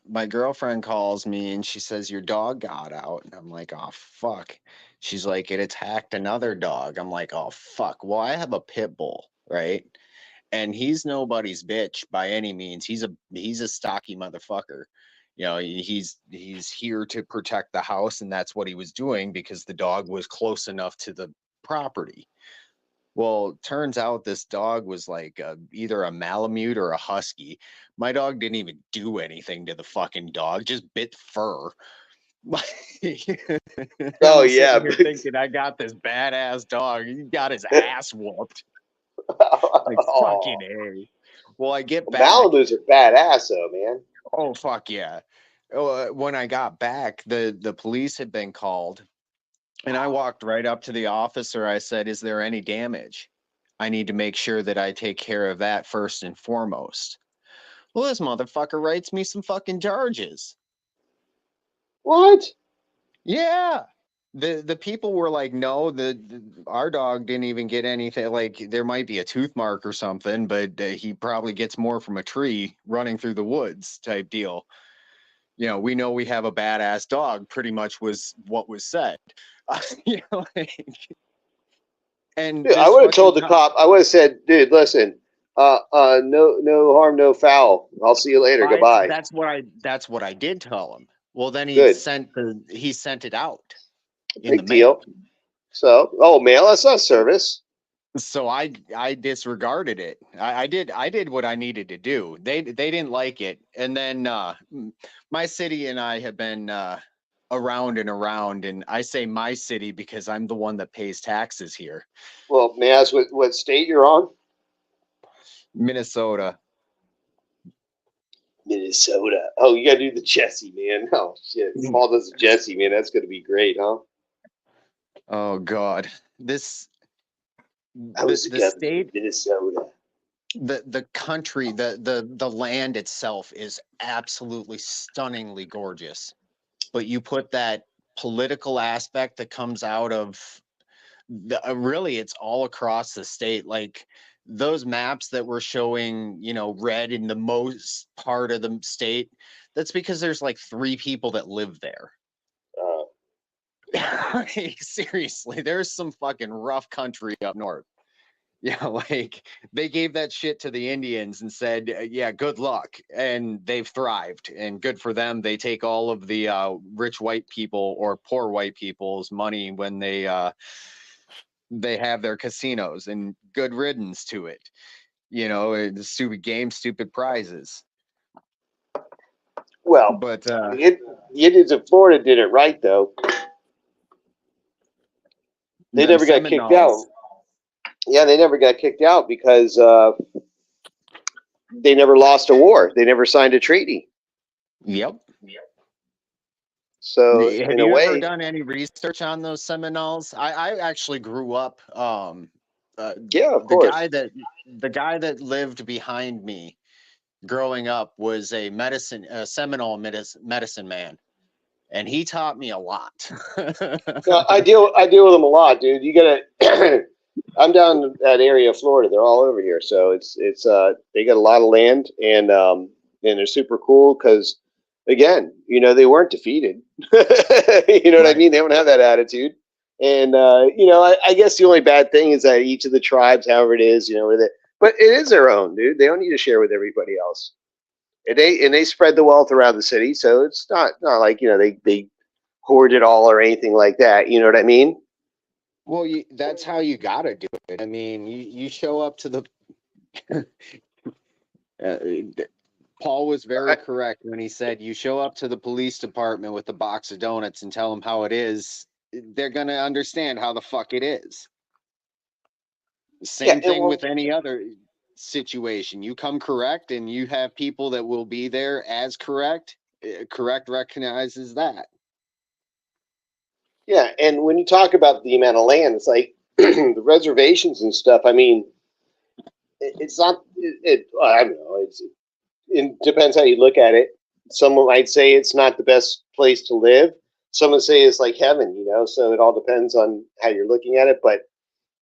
my girlfriend calls me and she says, your dog got out. And I'm like, oh, fuck. She's like, it attacked another dog. I'm like, oh, fuck. Well, I have a pit bull, right? And he's nobody's bitch by any means. He's a stocky motherfucker. You know, he's here to protect the house, and that's what he was doing because the dog was close enough to the property. Well, turns out this dog was like either a Malamute or a Husky. My dog didn't even do anything to the fucking dog, just bit fur. Oh I'm yeah, sitting here thinking I got this badass dog. He got his ass whooped. Like fucking A. Well, I get back. Malibus are badass though, man. Oh fuck yeah. When I got back, the police had been called, and I walked right up to the officer. I said, is there any damage? I need to make sure that I take care of that first and foremost. Well, this motherfucker writes me some fucking charges. What? Yeah. The people were like, no, our dog didn't even get anything. Like, there might be a tooth mark or something, but he probably gets more from a tree running through the woods type deal. You know, we know we have a badass dog, pretty much was what was said. You know, like, and Dude, I would have told the cop. I would have said, "Dude, listen, no harm, no foul. I'll see you later. Goodbye." That's what I did tell him. Well, then he Good. sent it out in Big the mail. deal. So, mail. That's not service. So I disregarded it. I did what I needed to do. They didn't like it, and then my city and I have been around and around, and I say my city because I'm the one that pays taxes here. Well, may I ask what state you're on? Minnesota. Minnesota. Oh, you gotta do the Jesse, man. Oh shit, Paul does the Jesse, man. That's gonna be great, huh? Oh God, this. The state, Minnesota, the country, the land itself is absolutely stunningly gorgeous, but you put that political aspect that comes out of really it's all across the state. Like those maps that we're showing, you know, red in the most part of the state, that's because there's like 3 people that live there. Like, seriously, there's some fucking rough country up north. Yeah, like they gave that shit to the Indians and said, yeah, good luck. And they've thrived, and good for them. They take all of the rich white people or poor white people's money when they have their casinos, and good riddance to it. You know, stupid games, stupid prizes. Well, but the Indians of Florida did it right, though. They never got kicked out. Yeah, they never got kicked out because they never lost a war. They never signed a treaty. Yep. So, have in you a way, ever done any research on those Seminoles? I actually grew up. Yeah, of course. The guy that lived behind me growing up was a Seminole medicine man, and he taught me a lot. No, I deal with them a lot, dude. You gotta. I'm down in that area of Florida. They're all over here, so it's they got a lot of land, and they're super cool because, again, you know, they weren't defeated. You know what I mean? They don't have that attitude, and you know, I guess the only bad thing is that each of the tribes, however it is, you know, but it is their own, dude. They don't need to share with everybody else, and they spread the wealth around the city, so it's not like, you know, they hoard it all or anything like that. You know what I mean? Well, that's how you gotta do it. I mean, you show up to the. Paul was very correct when he said you show up to the police department with a box of donuts and tell them how it is. They're gonna understand how the fuck it is. Same thing with any other situation. You come correct, and you have people that will be there as correct. Correct recognizes that. Yeah, and when you talk about the amount of land, it's like the reservations and stuff. I mean, it's not. I don't know. It depends how you look at it. Someone might say it's not the best place to live. Some would say it's like heaven, you know. So it all depends on how you're looking at it, but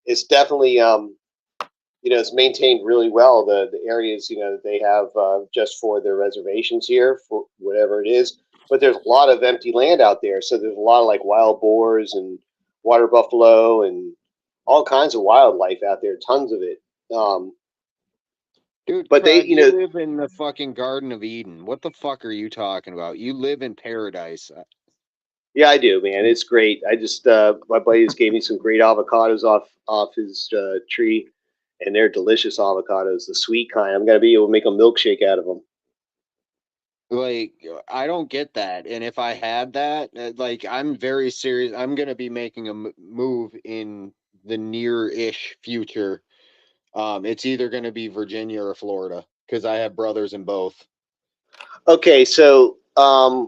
it's definitely, you know, it's maintained really well. The areas, you know, that they have just for their reservations here for whatever it is. But there's a lot of empty land out there, so there's a lot of like wild boars and water buffalo and all kinds of wildlife out there. Tons of it. Dude, but they, Crud, you you know, live in the fucking Garden of Eden. What the fuck are you talking about? You live in paradise. yeah, I do, man. It's great. I just my buddy just gave me some great avocados off his tree, and they're delicious avocados, the sweet kind. I'm gonna be able to make a milkshake out of them. Like, I don't get that. And if I had that, like, I'm very serious. I'm going to be making a move in the near-ish future. It's either going to be Virginia or Florida because I have brothers in both. Okay, so I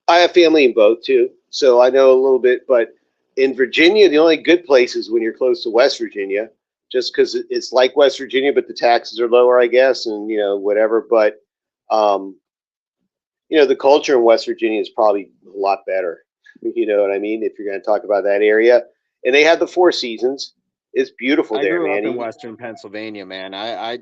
have family in both too, so I know a little bit. But in Virginia, the only good place is when you're close to West Virginia, just because it's like West Virginia, but the taxes are lower, I guess, and you know whatever. But you know, the culture in West Virginia is probably a lot better. You know what I mean? If you're going to talk about that area, and they have the Four Seasons. It's beautiful I there, grew man. up in Western Pennsylvania, man. I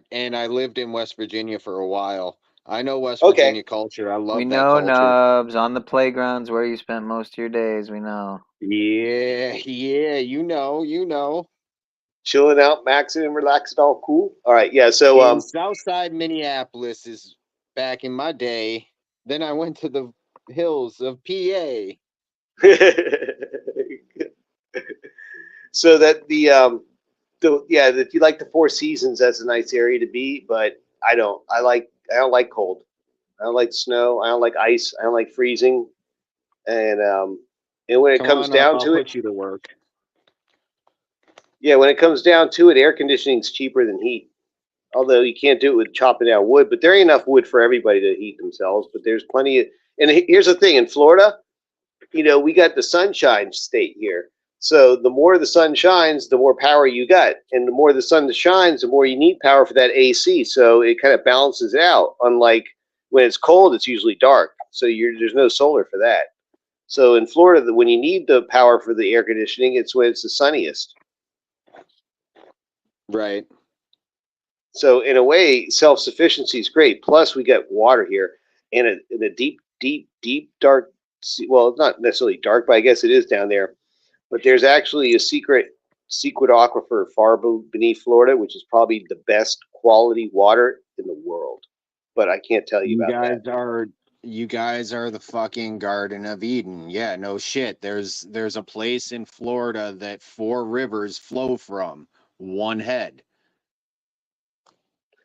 lived in West Virginia for a while. I know West Virginia culture. I love We that know, culture. Nubs, on the playgrounds where you spent most of your days. We know. Yeah, you know. Chilling out, maxing and relaxing, all cool. All right, yeah. So in Southside Minneapolis is back in my day. Then I went to the hills of PA. So that yeah, if you like the Four Seasons, that's a nice area to be. But I don't. I don't like cold. I don't like snow. I don't like ice. I don't like freezing. And when it Come comes on up, down I'll to it, put you to work. yeah, when it comes down to it, air conditioning is cheaper than heat. Although you can't do it with chopping down wood, but there ain't enough wood for everybody to heat themselves. But there's plenty of. And here's the thing: in Florida, you know, we got the sunshine state here. So the more the sun shines, the more power you got, and the more the sun shines, the more you need power for that AC. So it kind of balances it out. Unlike when it's cold, it's usually dark, so there's no solar for that. So in Florida, when you need the power for the air conditioning, it's when it's the sunniest. Right. So in a way, self-sufficiency is great. Plus, we got water here in a deep, dark sea. Well, it's not necessarily dark, but I guess it is down there. But there's actually a secret aquifer far beneath Florida, which is probably the best quality water in the world. But I can't tell you about that. You guys are the fucking Garden of Eden. Yeah, no shit. There's a place in Florida that 4 rivers flow from one head.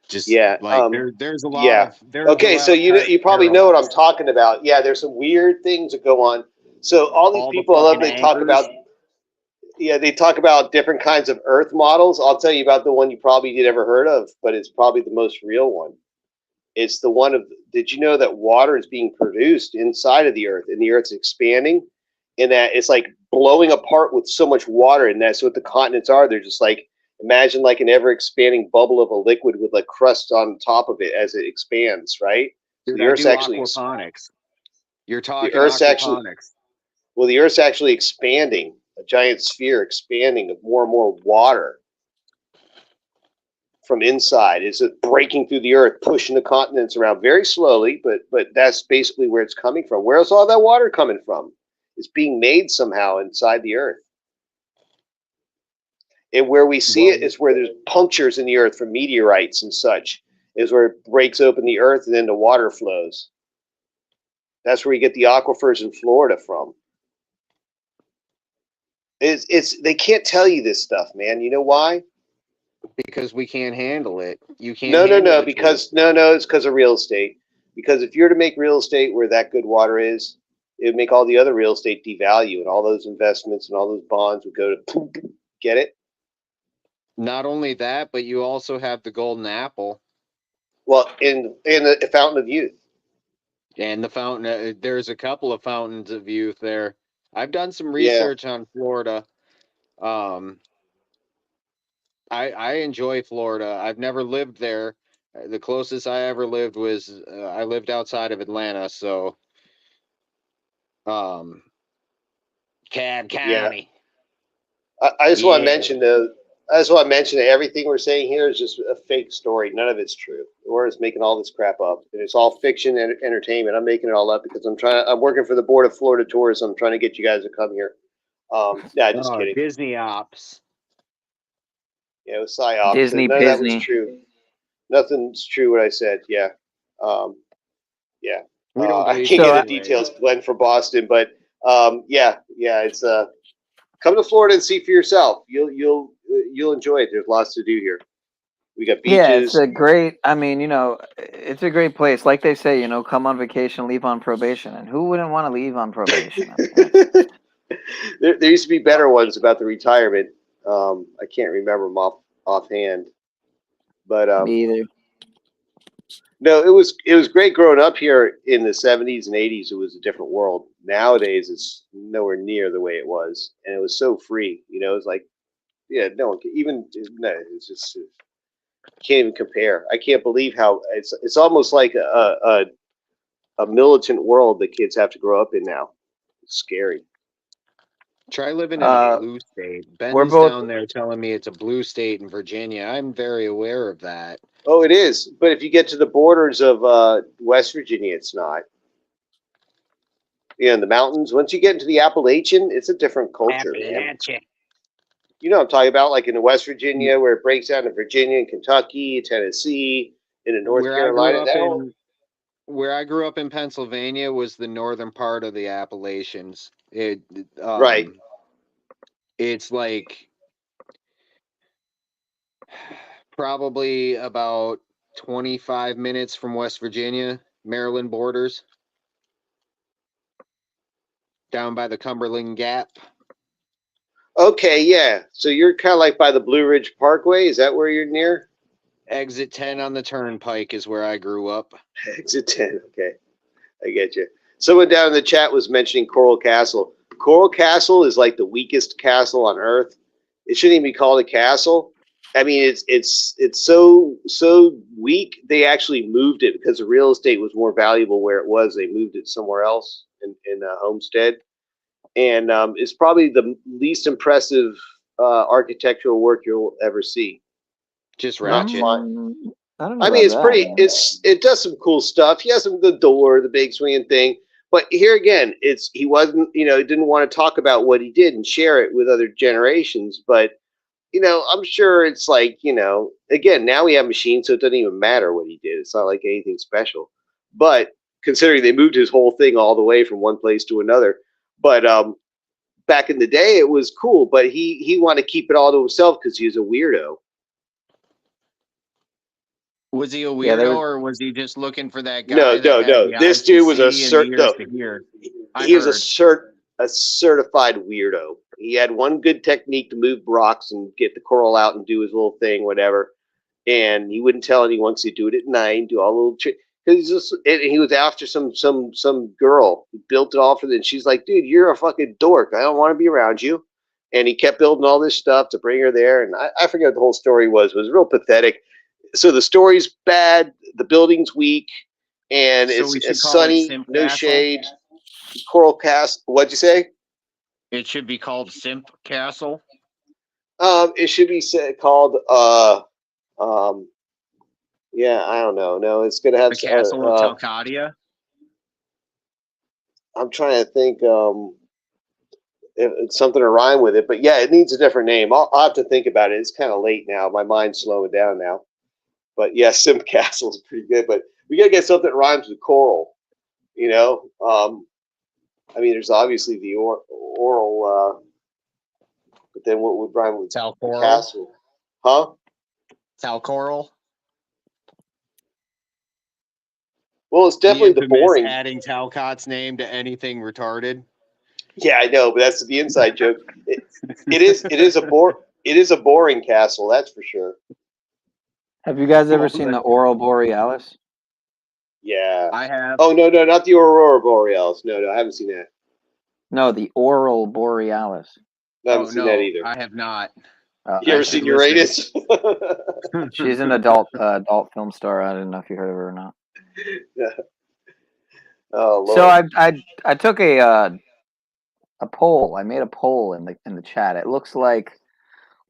Just yeah, like there's a lot yeah. of Okay, so you probably know what I'm talking about. Yeah, there's some weird things that go on. So all these people, I love, they talk about. Yeah, they talk about different kinds of Earth models. I'll tell you about the one you probably did ever heard of, but it's probably the most real one. It's the one of, did you know that water is being produced inside of the Earth, and the Earth's expanding, and that it's like blowing apart with so much water, and that's what the continents are. They're just like, imagine like an ever-expanding bubble of a liquid with like crust on top of it as it expands, right? Dude, the Earth's actually aquaponics. You're talking the Earth's aquaponics. Actually, well, the Earth's actually expanding, a giant sphere expanding of more and more water from inside. It's breaking through the Earth, pushing the continents around very slowly, but that's basically where it's coming from. Where's all that water coming from? It's being made somehow inside the Earth. And where we see it is where there's punctures in the Earth from meteorites and such, is where it breaks open the Earth and then the water flows. That's where you get the aquifers in Florida from. They can't tell you this stuff, man. You know why? Because we can't handle it. You can't. No, it's because of real estate. Because if you're to make real estate where that good water is, it would make all the other real estate devalue, and all those investments and all those bonds would go to get it. Not only that, but you also have the golden apple. Well, in the fountain of youth. And the fountain, there's a couple of fountains of youth there. I've done some research on Florida. I enjoy Florida. I've never lived there, The closest I ever lived was I lived outside of Atlanta, so Cobb County. I just want to Yeah. mention though. I just want to mention that everything we're saying here is just a fake story. None of it's true. We're just making all this crap up. And it's all fiction and entertainment. I'm making it all up because I'm working for the Board of Florida Tourism. I'm trying to get you guys to come here. Yeah, just kidding. Disney ops. Yeah, it was psyops. Disney None of that was Pisney. true. Nothing's true what I said. Yeah. Yeah. We don't I believe can't you get the anyway. details, Glenn from Boston, but yeah, it's come to Florida and see for yourself. You'll enjoy it. There's lots to do here. We got beaches. Yeah, it's a great. I mean, it's a great place. Like they say, come on vacation, leave on probation, and who wouldn't want to leave on probation? There used to be better ones about the retirement. I can't remember them offhand, but Me either. no, it was great growing up here in the 70s and 80s. It was a different world. Nowadays, it's nowhere near the way it was, and it was so free. It's like, yeah, no one can even. No, it's just can't even compare. I can't believe how it's almost like a militant world that kids have to grow up in now. It's scary. Try living in a blue state. Ben's we're both- down there telling me it's a blue state in Virginia. I'm very aware of that. Oh, it is. But if you get to the borders of West Virginia, it's not. In the mountains, once you get into the Appalachian, it's a different culture. Man. You know what I'm talking about? Like in West Virginia, where it breaks down to Virginia and Kentucky, Tennessee, into North Carolina. Where I grew up in Pennsylvania was the northern part of the Appalachians. Right. It's like probably about 25 minutes from West Virginia, Maryland borders, down by the Cumberland Gap. Okay, yeah. So you're kind of like by the Blue Ridge Parkway. Is that where you're near? Exit 10 on the Turnpike is where I grew up. Exit 10. Okay, I get you. Someone down in the chat was mentioning Coral Castle. Coral Castle is like the weakest castle on Earth. It shouldn't even be called a castle. I mean, it's so weak. They actually moved it because the real estate was more valuable where it was. They moved it somewhere else in Homestead, and it's probably the least impressive architectural work you'll ever see. Just Not ratchet. fun. I don't know. I mean, it's about pretty. that, man. It does some cool stuff. He has the door, the big swinging thing. But here again, he wasn't. He didn't want to talk about what he did and share it with other generations. But I'm sure it's like again, now we have machines, so it doesn't even matter what he did. It's not like anything special. But considering they moved his whole thing all the way from one place to another, but back in the day, it was cool. But he wanted to keep it all to himself because he was a weirdo. Was he a weirdo, or was he just looking for that guy? No. This dude was a he was a certified weirdo. He had one good technique to move rocks and get the coral out and do his little thing, whatever. And he wouldn't tell anyone because he'd do it at night, do all the little tricks. He was after some girl who built it all for them. And she's like, dude, you're a fucking dork. I don't want to be around you. And he kept building all this stuff to bring her there. And I forget what the whole story was. It was real pathetic. So the story's bad, the building's weak, and it's sunny, no shade. Coral Castle. What'd you say? It should be called Simp Castle. It should be called yeah, I don't know. No, it's gonna have the Castle of Telcadia. I'm trying to think if it's something to rhyme with it, but yeah, it needs a different name. I'll have to think about it. It's kind of late now. My mind's slowing down now. But yeah, Simp Castle is pretty good. But we gotta get something that rhymes with coral. I mean, there's obviously the oral, but then what would rhyme with castle? Huh? Talcoral. Well, it's definitely the boring. Adding Talcott's name to anything retarded. Yeah, I know, but that's the inside joke. It is a boring castle, that's for sure. Have you guys ever seen the Aurora Borealis? Yeah, I have. Oh no, not the Aurora Borealis. No, I haven't seen that. No, the Oral Borealis. I haven't seen that either. I have not. You ever seen Uranus? She's an adult film star. I don't know if you heard of her or not. Yeah. Oh Lord. So I took a poll. I made a poll in the chat. It looks like,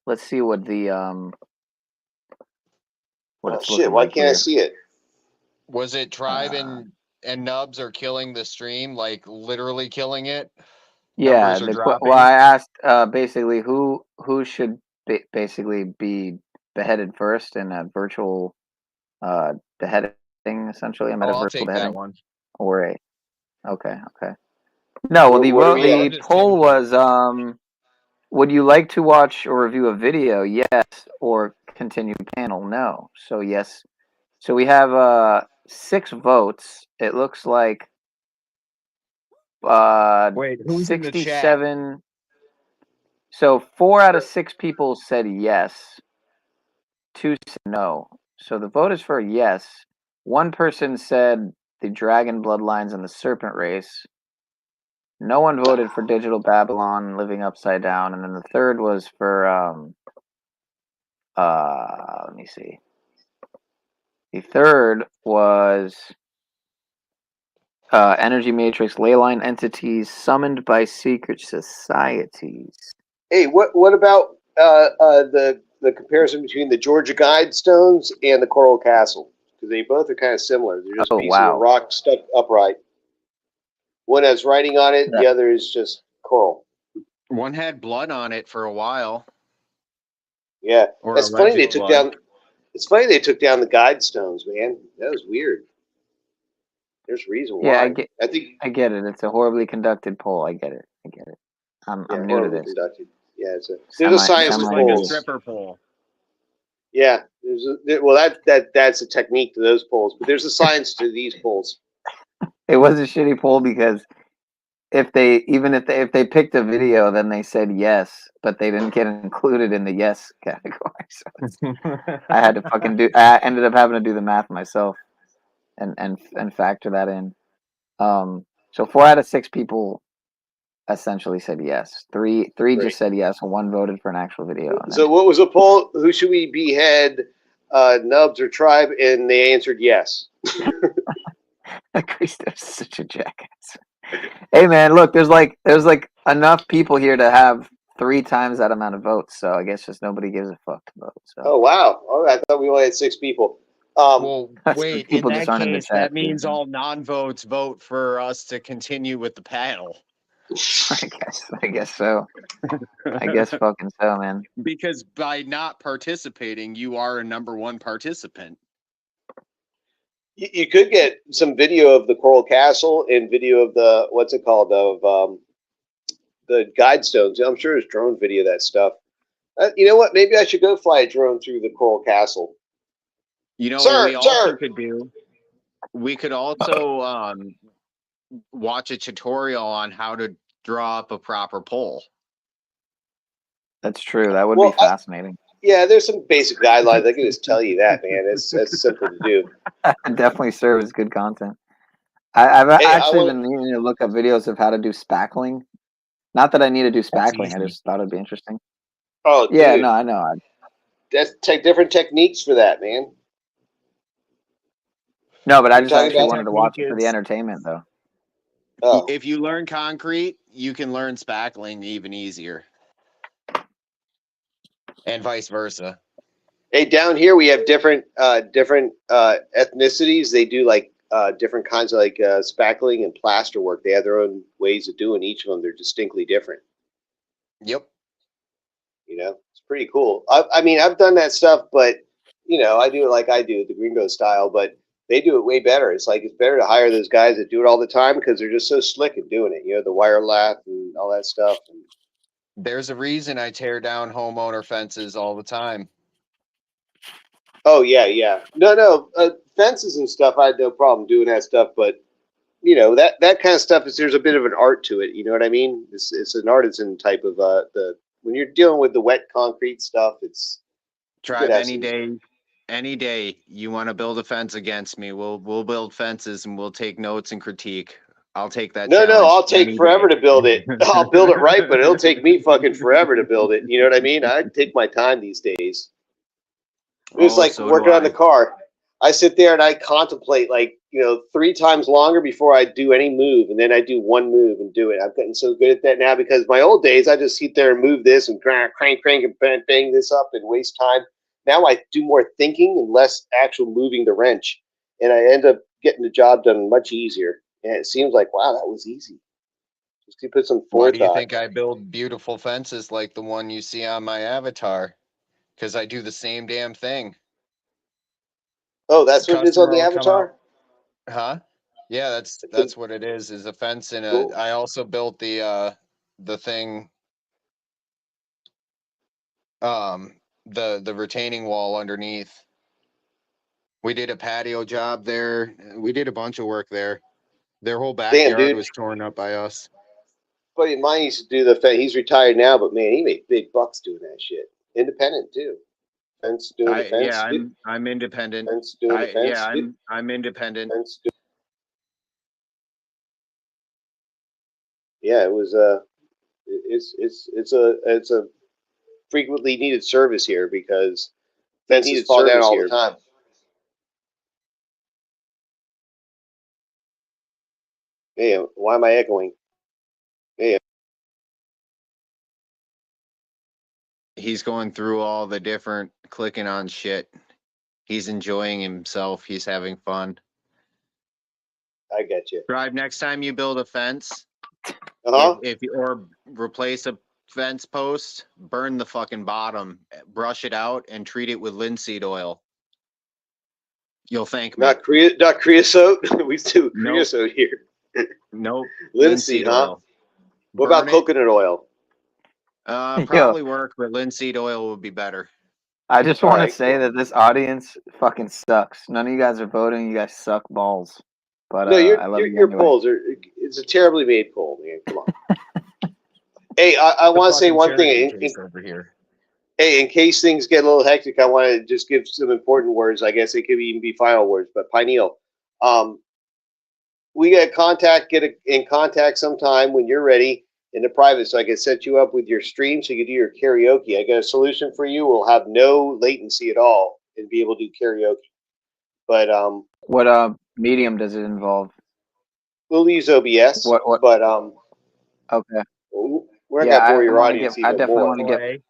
let's see what the what Oh it's shit! looking Why like can't I here. see it? Was it Tribe and Nubs are killing the stream, like literally killing it? Yeah, Numbers are dropping. well, I asked basically who should basically be beheaded first in a virtual beheading, essentially a Oh, I'll metaversal take beheading, that one. or a okay. No, well, What are we the at? poll was would you like to watch or review a video? Yes, or continue panel? No. So yes. So we have 6 votes. It looks like Wait, who's in the chat? 67. So 4 out of 6 people said yes. 2 said no. So the vote is for yes. 1 person said the dragon bloodlines and the serpent race. No one voted for Digital Babylon living upside down, and then the third was for let me see. The third was Energy Matrix leyline entities summoned by secret societies. Hey, what about the comparison between the Georgia Guidestones and the Coral Castle? Because they both are kind of similar. They're just pieces of rock stuck upright. One has writing on it. The other is just coral. One had blood on it for a while. Yeah, Or that's funny. They alleged took blood. down. It's funny they took down the Guidestones, man. That was weird. There's a reason Yeah, why. I think I get it. It's a horribly conducted poll. I get it. I'm new to horribly this. conducted. Yeah, there's a science to like a polls. stripper pole. Yeah, that's a technique to those polls, but there's a science to these polls. It was a shitty poll because if they picked a video, then they said yes, but they didn't get included in the yes category. So I had to fucking I ended up having to do the math myself and factor that in. So 4 out of 6 people essentially said yes. Three just said yes, and 1 voted for an actual video. So what was the poll? Who should we behead, Nubs or Tribe? And they answered yes. Christo's such a jackass. Hey man, look, there's like enough people here to have 3 times that amount of votes. So I guess just nobody gives a fuck to vote. So. Oh wow! Oh, I thought we only had 6 people. Well, wait. people In just that aren't in the case, chat, that means all non-votes vote for us to continue with the panel. I guess so. I guess fucking so, man. Because by not participating, you are a #1 participant. You could get some video of the Coral Castle and video of the what's it called of the Guidestones. I'm sure there's drone video of that stuff. You know what? Maybe I should go fly a drone through the Coral Castle. You know what we also could do? We could also watch a tutorial on how to draw up a proper pole. That's true. That would be fascinating. Yeah, there's some basic guidelines. I can just tell you that, man. That's simple to do. It definitely serves good content. I've actually been needing to look up videos of how to do spackling. Not that I need to do spackling. I just thought it'd be interesting. Oh, yeah, dude. no, I know. That's different techniques for that, man. No, but I just actually wanted to watch it for the entertainment, though. Oh. If you learn concrete, you can learn spackling even easier. And vice versa. Hey, down here we have different ethnicities. They do like different kinds of like spackling and plaster work. They have their own ways of doing each of them. They're distinctly different. Yep. You know, it's pretty cool. I mean, I've done that stuff, but you know, I do it like I do, the Gringo style, but they do it way better. It's like it's better to hire those guys that do it all the time because they're just so slick at doing it. You know, the wire lath and all that stuff. And there's a reason I tear down homeowner fences all the time. oh yeah. No, fences and stuff. I had no problem doing that stuff, but you know that kind of stuff is there's a bit of an art to it. You know what I mean? It's an artisan type of when you're dealing with the wet concrete stuff. It's Tribe any day you want to build a fence against me, we'll build fences and we'll take notes and critique. I'll take that. No, challenge I'll take any forever day. to build it. I'll build it right, but it'll take me fucking forever to build it. You know what I mean? I take my time these days. It's like so do working on I. the car. I sit there and I contemplate 3 times longer before I do any move, and then I do one move and do it. I'm getting so good at that now because my old days I just sit there and move this and crank and bang this up and waste time. Now I do more thinking and less actual moving the wrench, and I end up getting the job done much easier. And it seems like, wow, that was easy. Just to put some Why do you forethought. think I build beautiful fences like the one you see on my avatar? Because I do the same damn thing. Oh, that's what it is on the will come avatar? out, huh? Yeah, that's what it is a fence and Cool. I also built the thing, the retaining wall underneath. We did a patio job there. We did a bunch of work there. Their whole backyard dude. was torn up by us. Buddy of mine used to do the fence. He's retired now, but man, he made big bucks doing that shit. Independent too. Fence doing the fence. Yeah, I'm independent. Fence doing the fence. Yeah, I'm independent. Fence yeah, it was it's a frequently needed service here because fences fall down all the time. Hey, why am I echoing? Hey. He's going through all the different clicking on shit. He's enjoying himself. He's having fun. I get you. Drive, next time you build a fence, if you or replace a fence post, burn the fucking bottom, brush it out, and treat it with linseed oil. You'll thank me. Not creosote. We do creosote here. Nope. Linseed, huh? What about coconut oil? Probably work, but linseed oil would be better. I just want to say that this audience fucking sucks. None of you guys are voting. You guys suck balls. But no, I love your anyway. polls are. It's a terribly made poll, man. Come on. Hey, I want to say one thing. Over here. Hey, in case things get a little hectic, I want to just give some important words. I guess it could even be final words. But Pineal, we get in contact sometime when you're ready in the private, so I can set you up with your stream so you can do your karaoke. I got a solution for you. We'll have no latency at all and be able to do karaoke. But what medium does it involve? We'll use OBS. What? But okay. We're not gonna bore your audience even more. I definitely want to get.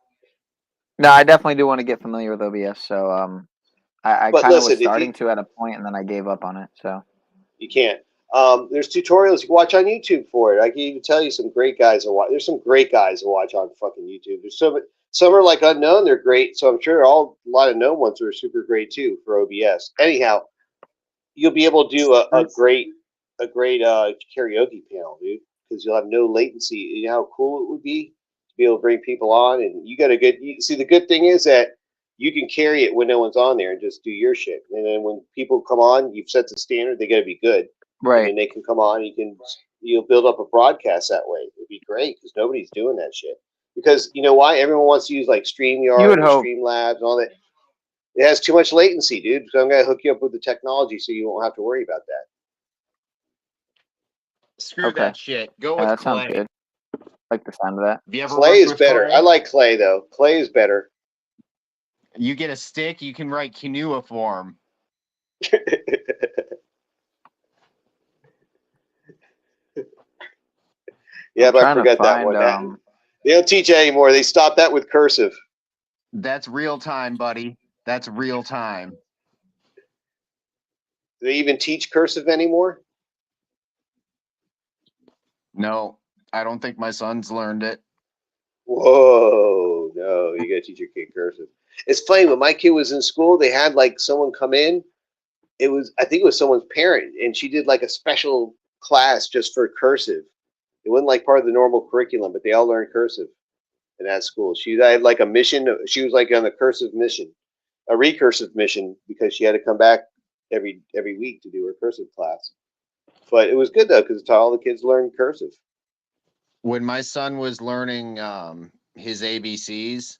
No, I definitely do want to get familiar with OBS. So I kind of was starting to at a point, and then I gave up on it. So you can't. There's tutorials you can watch on YouTube for it. I can even tell you some great guys to watch. There's some great guys to watch on fucking YouTube. There's some are like unknown. They're great. So I'm sure a lot of known ones are super great too for OBS. Anyhow, you'll be able to do a great karaoke panel, dude, because you'll have no latency. You know how cool it would be to be able to bring people on, and you got a good. See, the good thing is that you can carry it when no one's on there and just do your shit. And then when people come on, you've set the standard. They got to be good. Right. And they can come on. You'll build up a broadcast that way. It'd be great because nobody's doing that shit. Because you know why? Everyone wants to use like StreamYard or Streamlabs and all that. It has too much latency, dude. So I'm gonna hook you up with the technology so you won't have to worry about that. Screw that shit. Go with that Clay. Sounds good. I like the sound of that. Clay is better. I like Clay though. Clay is better. You get a stick, you can write cuneiform. Yeah, but I forgot that one. They don't teach it anymore. They stopped that with cursive. That's real time, buddy. That's real time. Do they even teach cursive anymore? No, I don't think my son's learned it. Whoa, no, you gotta teach your kid cursive. It's funny, when my kid was in school, they had like someone come in. I think it was someone's parent, and she did like a special class just for cursive. It wasn't like part of the normal curriculum, but they all learned cursive in that school. She had like a mission. She was like on a cursive mission, a recursive mission, because she had to come back every week to do her cursive class. But it was good though, because all the kids learned cursive. When my son was learning his ABCs,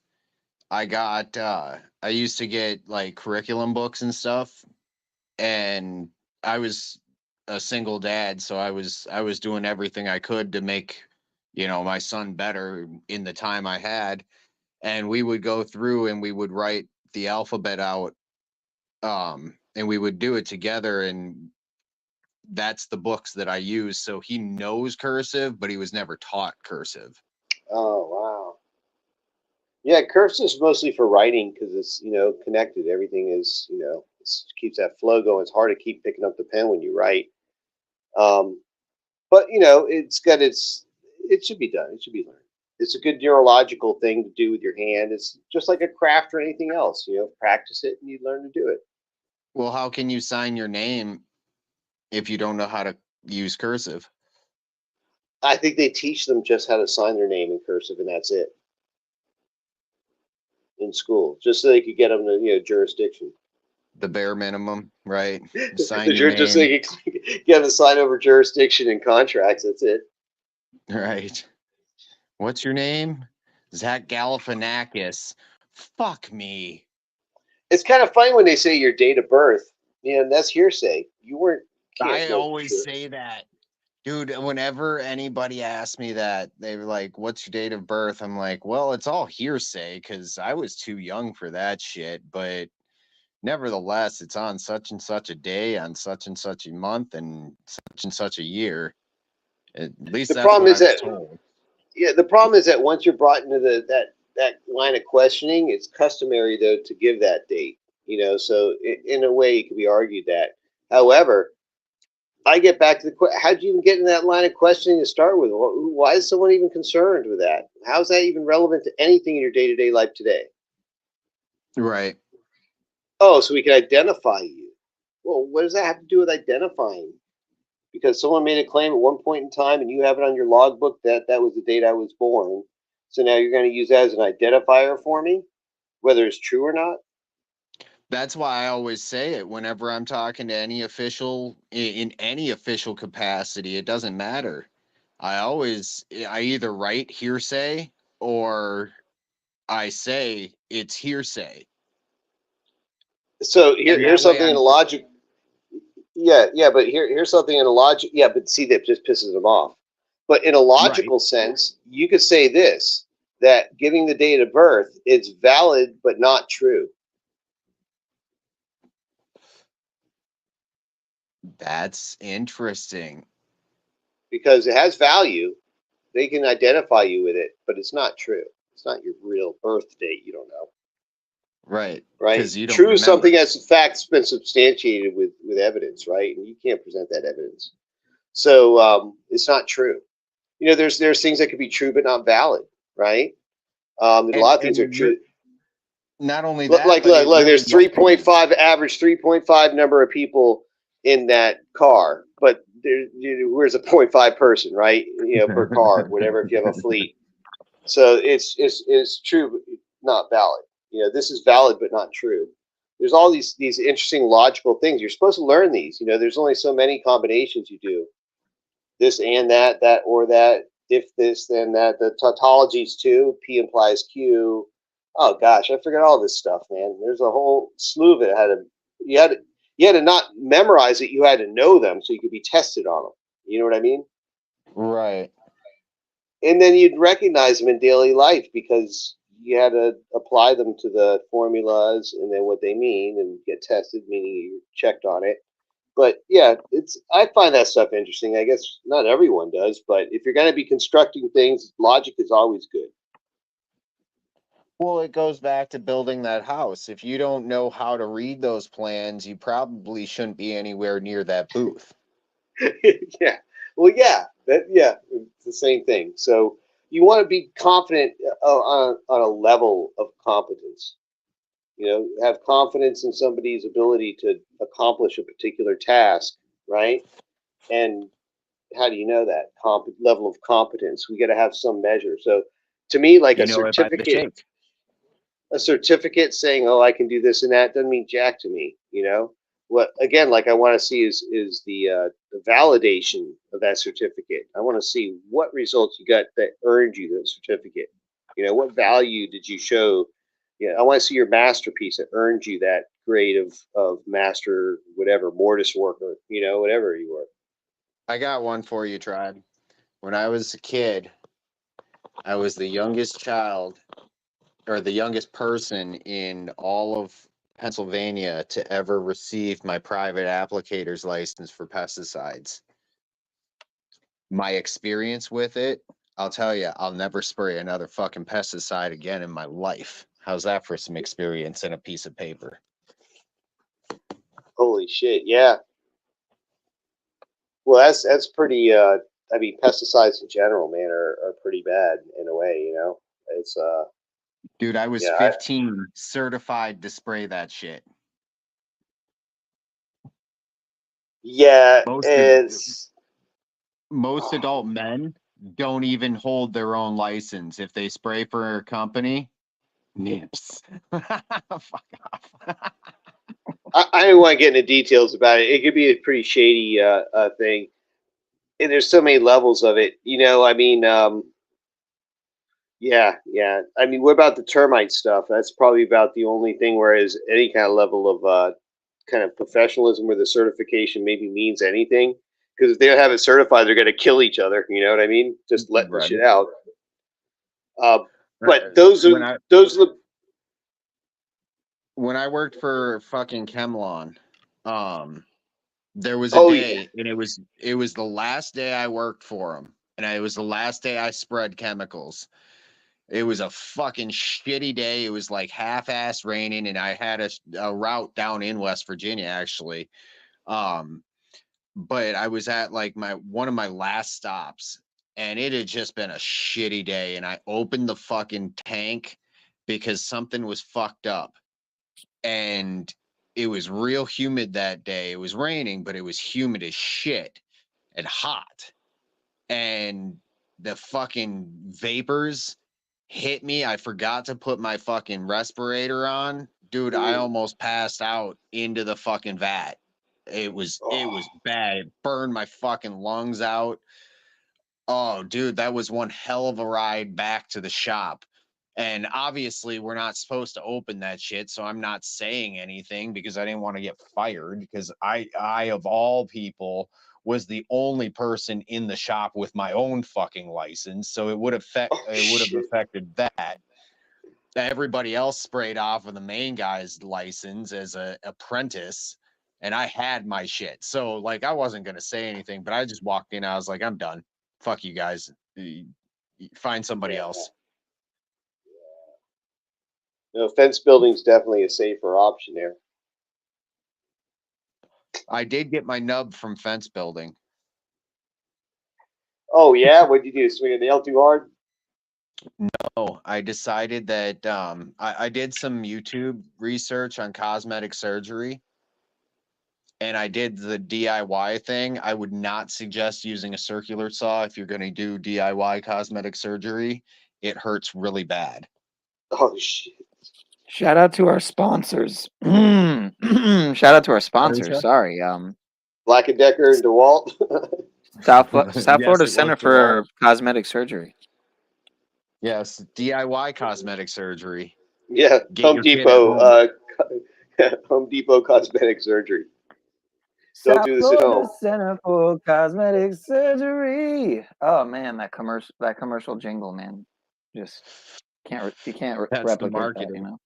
I used to get like curriculum books and stuff, and I was a single dad, so I was doing everything I could to make, you know, my son better in the time I had. And we would go through and we would write the alphabet out, and we would do it together, and that's the books that I use. So he knows cursive, but he was never taught cursive. Oh, wow. Yeah, cursive is mostly for writing because it's, you know, connected. Everything is, you know, it keeps that flow going. It's hard to keep picking up the pen when you write. But, you know, it should be done. It should be learned. It's a good neurological thing to do with your hand. It's just like a craft or anything else. You know, practice it and you learn to do it. Well, how can you sign your name if you don't know how to use cursive? I think they teach them just how to sign their name in cursive, and that's it. In school, just so they could get them to, you know, jurisdiction. The bare minimum, right? Sign your name. Just so they could get them to sign over jurisdiction and contracts. That's it. Right. What's your name? Zach Galifianakis. Fuck me. It's kind of funny when they say your date of birth. You know, that's hearsay. You weren't. I always say that. Dude, whenever anybody asks me that, they're like, what's your date of birth? I'm like, well, it's all hearsay because I was too young for that shit. But nevertheless, it's on such and such a day, on such and such a month, and such a year. At least The that's problem what is I was that, told. yeah, the problem is that once you're brought into that line of questioning, it's customary though to give that date. You know, so in a way, it could be argued that. However, I get back to the how'd you even get in that line of questioning to start with? Why is someone even concerned with that? How's that even relevant to anything in your day-to-day life today? Right. Oh, so we can identify you. Well, what does that have to do with identifying? Because someone made a claim at one point in time and you have it on your logbook that that was the date I was born. So now you're going to use that as an identifier for me, whether it's true or not? That's why I always say it whenever I'm talking to any official in any official capacity. It doesn't matter. I either write hearsay or I say it's hearsay. So here's something in the logic. Yeah, but here's something in a logic. Yeah, but see, that just pisses them off. But in a logical sense, you could say this, that giving the date of birth is valid but not true. That's interesting. Because it has value. They can identify you with it, but it's not true. It's not your real birth date. You don't know. Right. Right. You don't True is something remember. that's in fact been substantiated with evidence, right? And you can't present that evidence. So it's not true. You know, there's things that could be true but not valid, right? A lot of things are true. Not only that, Like there's 3.5 average 3.5 number of people in that car, but where's a 0.5 person, right? You know, per car, whatever. If you have a fleet, so it's true but not valid. You know, this is valid but not true. There's all these interesting logical things. You're supposed to learn these. You know, there's only so many combinations you do. This and that, that or that. If this, then that. The tautologies too. P implies Q. Oh gosh, I forget all this stuff, man. There's a whole slew of it. You had to not memorize it. You had to know them so you could be tested on them. You know what I mean? Right. And then you'd recognize them in daily life because you had to apply them to the formulas and then what they mean and get tested, meaning you checked on it. But yeah, I find that stuff interesting. I guess not everyone does, but if you're going to be constructing things, logic is always good. Well, it goes back to building that house. If you don't know how to read those plans, you probably shouldn't be anywhere near that booth. Yeah. Well, yeah, it's the same thing. So you want to be confident on a level of competence. You know, have confidence in somebody's ability to accomplish a particular task, right? And how do you know that level of competence? We got to have some measure. So, to me, like a certificate saying, "Oh, I can do this and that," doesn't mean jack to me. You know, what again? Like I want to see is the validation of that certificate. I want to see what results you got that earned you the certificate. You know, what value did you show? Yeah, I want to see your masterpiece that earned you that grade of master, whatever, mortise worker, you know, whatever you were. I got one for you, Tribe. When I was a kid, I was the youngest child, or the youngest person in all of Pennsylvania to ever receive my private applicator's license for pesticides. My experience with it, I'll tell you, I'll never spray another fucking pesticide again in my life. How's that for some experience in a piece of paper? Holy shit! Yeah. Well, that's pretty. I mean, pesticides in general, man, are pretty bad in a way. You know, it's Dude, I was yeah, 15, certified to spray that shit. yeah, Most it's most adult men don't even hold their own license. If they spray for a company, nips. Fuck off. I don't want to get into details about it. It could be a pretty shady thing, and there's so many levels of it. You know, I mean, yeah, yeah. I mean, what about the termite stuff? That's probably about the only thing. Whereas any kind of level of kind of professionalism where the certification maybe means anything, because if they don't have it certified, they're going to kill each other. You know what I mean? Just letting the shit out. But those are the. When I worked for fucking Chemlon, there was a day, and it was the last day I worked for them, and it was the last day I spread chemicals. It was a fucking shitty day. It was like half-ass raining, and I had a route down in West Virginia actually. But I was at like one of my last stops, and it had just been a shitty day, and I opened the fucking tank because something was fucked up. And it was real humid that day. It was raining, but it was humid as shit and hot. And the fucking vapors hit me. I forgot to put my fucking respirator on. Dude, I almost passed out into the fucking vat. It was bad. It burned my fucking lungs out. Oh, dude, that was one hell of a ride back to the shop. And obviously, we're not supposed to open that shit, so I'm not saying anything because I didn't want to get fired. Because I of all people, was the only person in the shop with my own fucking license, so it would have affected that. Everybody else sprayed off of the main guy's license as an apprentice, and I had my shit. So like, I wasn't gonna say anything, but I just walked in. I was like, I'm done. Fuck you guys. Find somebody else. You know, fence building is definitely a safer option there. I did get my nub from fence building. Oh yeah, what'd you do? Swing a nail too hard? No, I decided that I did some YouTube research on cosmetic surgery, and I did the DIY thing. I would not suggest using a circular saw if you're going to do DIY cosmetic surgery. It hurts really bad. Oh shit. Shout out to our sponsors. Shout out to our sponsors. Sorry. Black & Decker and DeWalt. South Florida Center for Cosmetic Surgery. Yes, DIY cosmetic surgery. Yeah, Home Depot. Home Depot cosmetic surgery. Don't do this at home. Center for Cosmetic Surgery. Oh man, that commercial jingle, man. Just you can't replicate that, you know.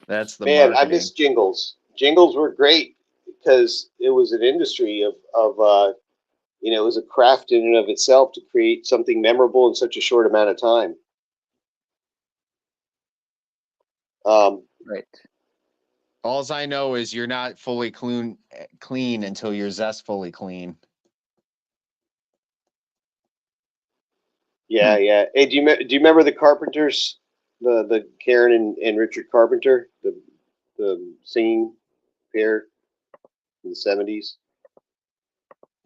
That's the man. marketing. I miss jingles. Jingles were great because it was an industry of you know, it was a craft in and of itself to create something memorable in such a short amount of time. Right. All I know is you're not fully clean until you're zestfully clean. Yeah, yeah. Hey, do you remember the Carpenters, the Karen and Richard Carpenter, the singing pair in the 70s?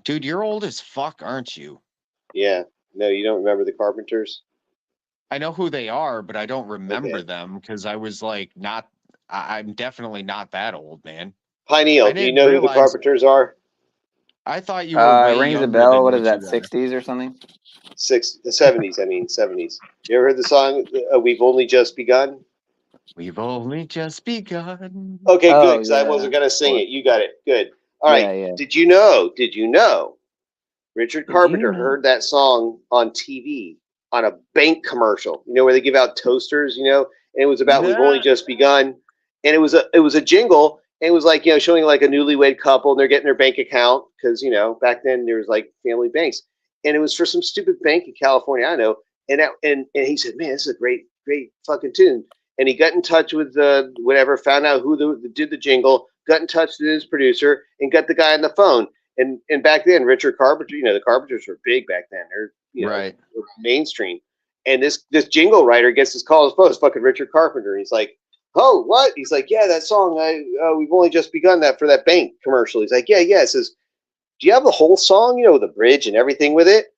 Dude, you're old as fuck, aren't you? Yeah. No, you don't remember the Carpenters? I know who they are, but I don't remember them because I was like I'm definitely not that old, man. Pineal, do you know who the Carpenters are? I thought you were way rings a younger bell. than What is you that, are. 60s or something? The 70s, I mean, 70s. You ever heard the song, We've Only Just Begun? We've only just begun. Okay, good, because I wasn't going to sing it. You got it. Good. All right. Yeah. Did you know Richard Carpenter heard that song on TV on a bank commercial, where they give out toasters, and it was about We've Only Just Begun, and it was a jingle, and it was like, showing like a newlywed couple, and they're getting their bank account because back then there was like family banks, and it was for some stupid bank in California, I know, and he said, man, this is a great fucking tune, and he got in touch with whatever, found out who did the jingle, got in touch with his producer, and got the guy on the phone. And back then, Richard Carpenter, the Carpenters were big back then. They're right, mainstream. And this jingle writer gets this call. It's fucking Richard Carpenter. And he's like, "Oh, what?" He's like, "Yeah, that song. We've only just begun that for that bank commercial." He's like, "Yeah." It says, "Do you have the whole song? With the bridge and everything with it?"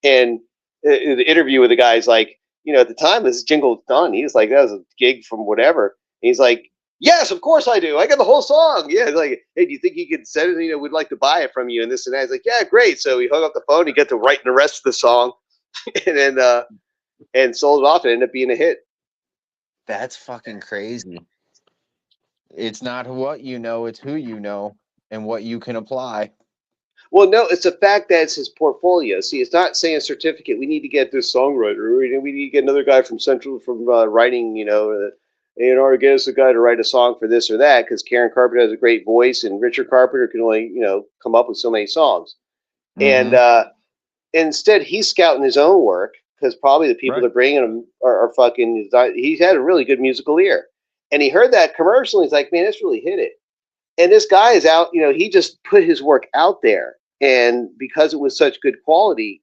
And the interview with the guy's like, at the time this jingle was done, he was like, "That was a gig from whatever." And he's like, "Yes, of course I do. I got the whole song." Yeah, like, "Hey, do you think you could send it? We'd like to buy it from you and this and that." He's like, "Yeah, great." So he hung up the phone. He got to writing the rest of the song, and then and sold it off. It ended up being a hit. That's fucking crazy. It's not what you know; it's who you know and what you can apply. Well, no, it's the fact that it's his portfolio. See, it's not saying a certificate. We need to get this songwriter. We need to get another guy from writing. Get us a guy to write a song for this or that, because Karen Carpenter has a great voice and Richard Carpenter can only, come up with so many songs. Mm-hmm. And instead, he's scouting his own work, because probably the people that are bringing him are fucking. He's had a really good musical ear, and he heard that commercial. And he's like, "Man, this really hit it." And this guy is out. He just put his work out there, and because it was such good quality,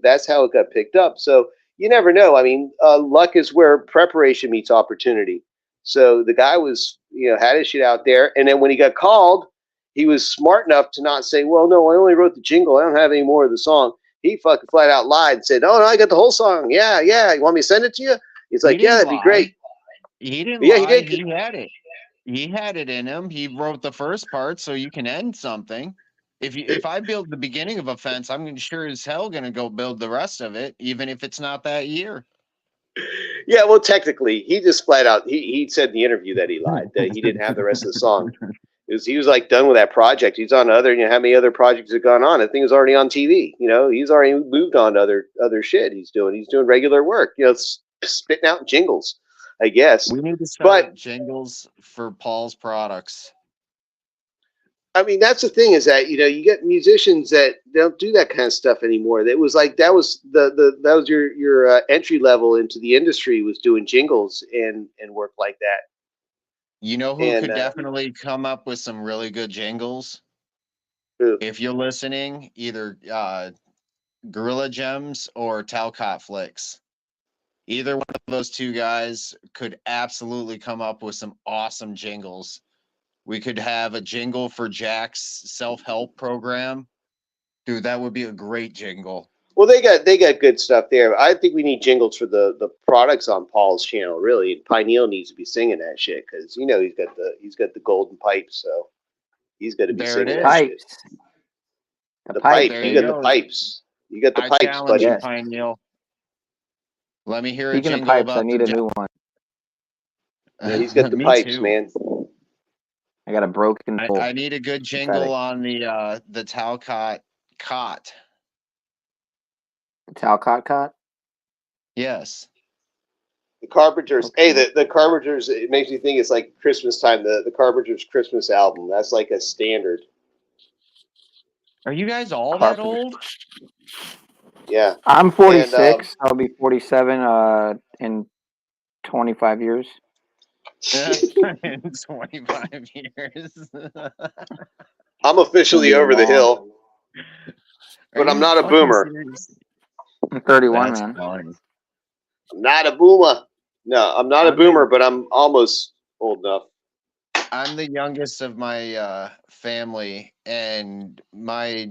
that's how it got picked up. So. You never know. I mean, luck is where preparation meets opportunity. So the guy was, had his shit out there. And then when he got called, he was smart enough to not say, "Well, no, I only wrote the jingle. I don't have any more of the song." He fucking flat out lied and said, "Oh, no, I got the whole song. Yeah. You want me to send it to you?" He's like, "Yeah, that'd be great." He didn't lie. He did. He had it. He had it in him. He wrote the first part so you can end something. If I build the beginning of a fence, I'm sure as hell going to go build the rest of it, even if it's not that year. Yeah, well, technically, he just flat out, he said in the interview that he lied, that he didn't have the rest of the song. He was like done with that project. He's on other, how many other projects have gone on? The thing was already on TV. He's already moved on to other shit he's doing. He's doing regular work, spitting out jingles, I guess. We need to start jingles for Paul's products. I mean, that's the thing is that, you get musicians that don't do that kind of stuff anymore. That was like, that was your entry level into the industry, was doing jingles and work like that. You know who could definitely come up with some really good jingles? Who? If you're listening, either Gorilla Gems or Talcott Flicks. Either one of those two guys could absolutely come up with some awesome jingles. We could have a jingle for Jack's self-help program. Dude, that would be a great jingle. Well, they got good stuff there. I think we need jingles for the products on Paul's channel, really. Pineal needs to be singing that shit, because he's got the golden pipes, so he's got to be singing that shit. The pipes. You got the pipes. You got the pipes, buddy. Pineal. Let me hear a Speaking jingle of pipes, about I need a new one. Yeah, he's got the pipes, man. I got a broken bowl. I need a good jingle on the Talcott cot. The Talcott cot? Yes. The Carpenters. Okay. Hey, the Carpenters, it makes me think it's like Christmas time. The Carpenters Christmas album. That's like a standard. Are you guys all that old? Yeah. I'm 46. And, I'll be 47 in 25 years. In 25 years. I'm officially over the hill, but I'm not a boomer. I'm 31, man. I'm not a boomer. No, I'm not a boomer, but I'm almost old enough. I'm the youngest of my family, and my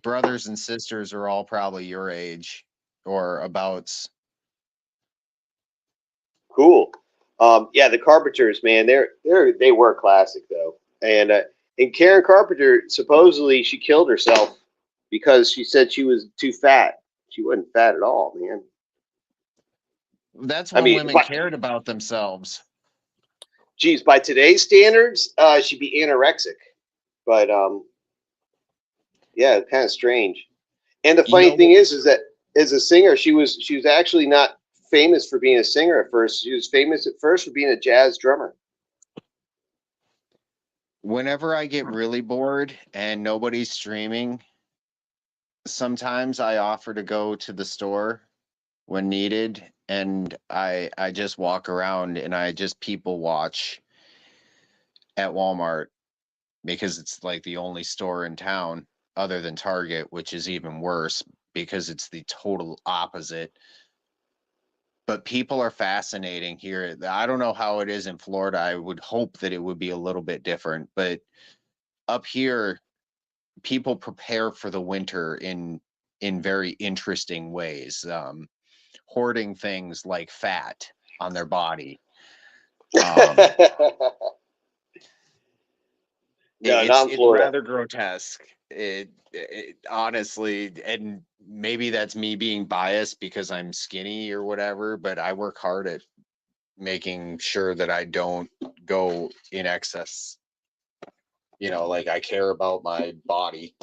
brothers and sisters are all probably your age or abouts. Cool. Yeah, the Carpenters, man, they were classic though. And Karen Carpenter, supposedly she killed herself because she said she was too fat. She wasn't fat at all, man. That's when women cared about themselves. Geez, by today's standards, she'd be anorexic. But yeah, kind of strange. And the funny thing is that as a singer, she was actually not famous for being a singer at first. She was famous at first for being a jazz drummer. Whenever I get really bored and nobody's streaming, sometimes I offer to go to the store when needed, and I just walk around and I just people watch at Walmart, because it's like the only store in town other than Target, which is even worse because it's the total opposite. But people are fascinating here. I don't know how it is in Florida. I would hope that it would be a little bit different, but up here, people prepare for the winter in very interesting ways, hoarding things like fat on their body. No, not in Florida. It's rather grotesque. It honestly, and maybe that's me being biased because I'm skinny or whatever, but I work hard at making sure that I don't go in excess. You know, like I care about my body.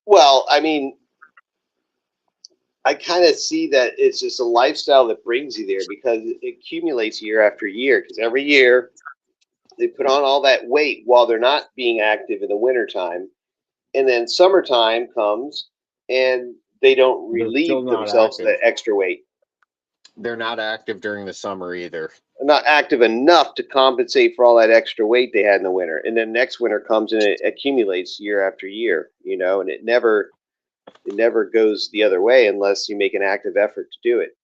Well, I mean, I kind of see that it's just a lifestyle that brings you there because it accumulates year after year. Because every year they put on all that weight while they're not being active in the wintertime. And then summertime comes and they don't relieve themselves of that extra weight. They're not active during the summer either. Not active enough to compensate for all that extra weight they had in the winter. And then next winter comes and it accumulates year after year, you know, and it never goes the other way unless you make an active effort to do it.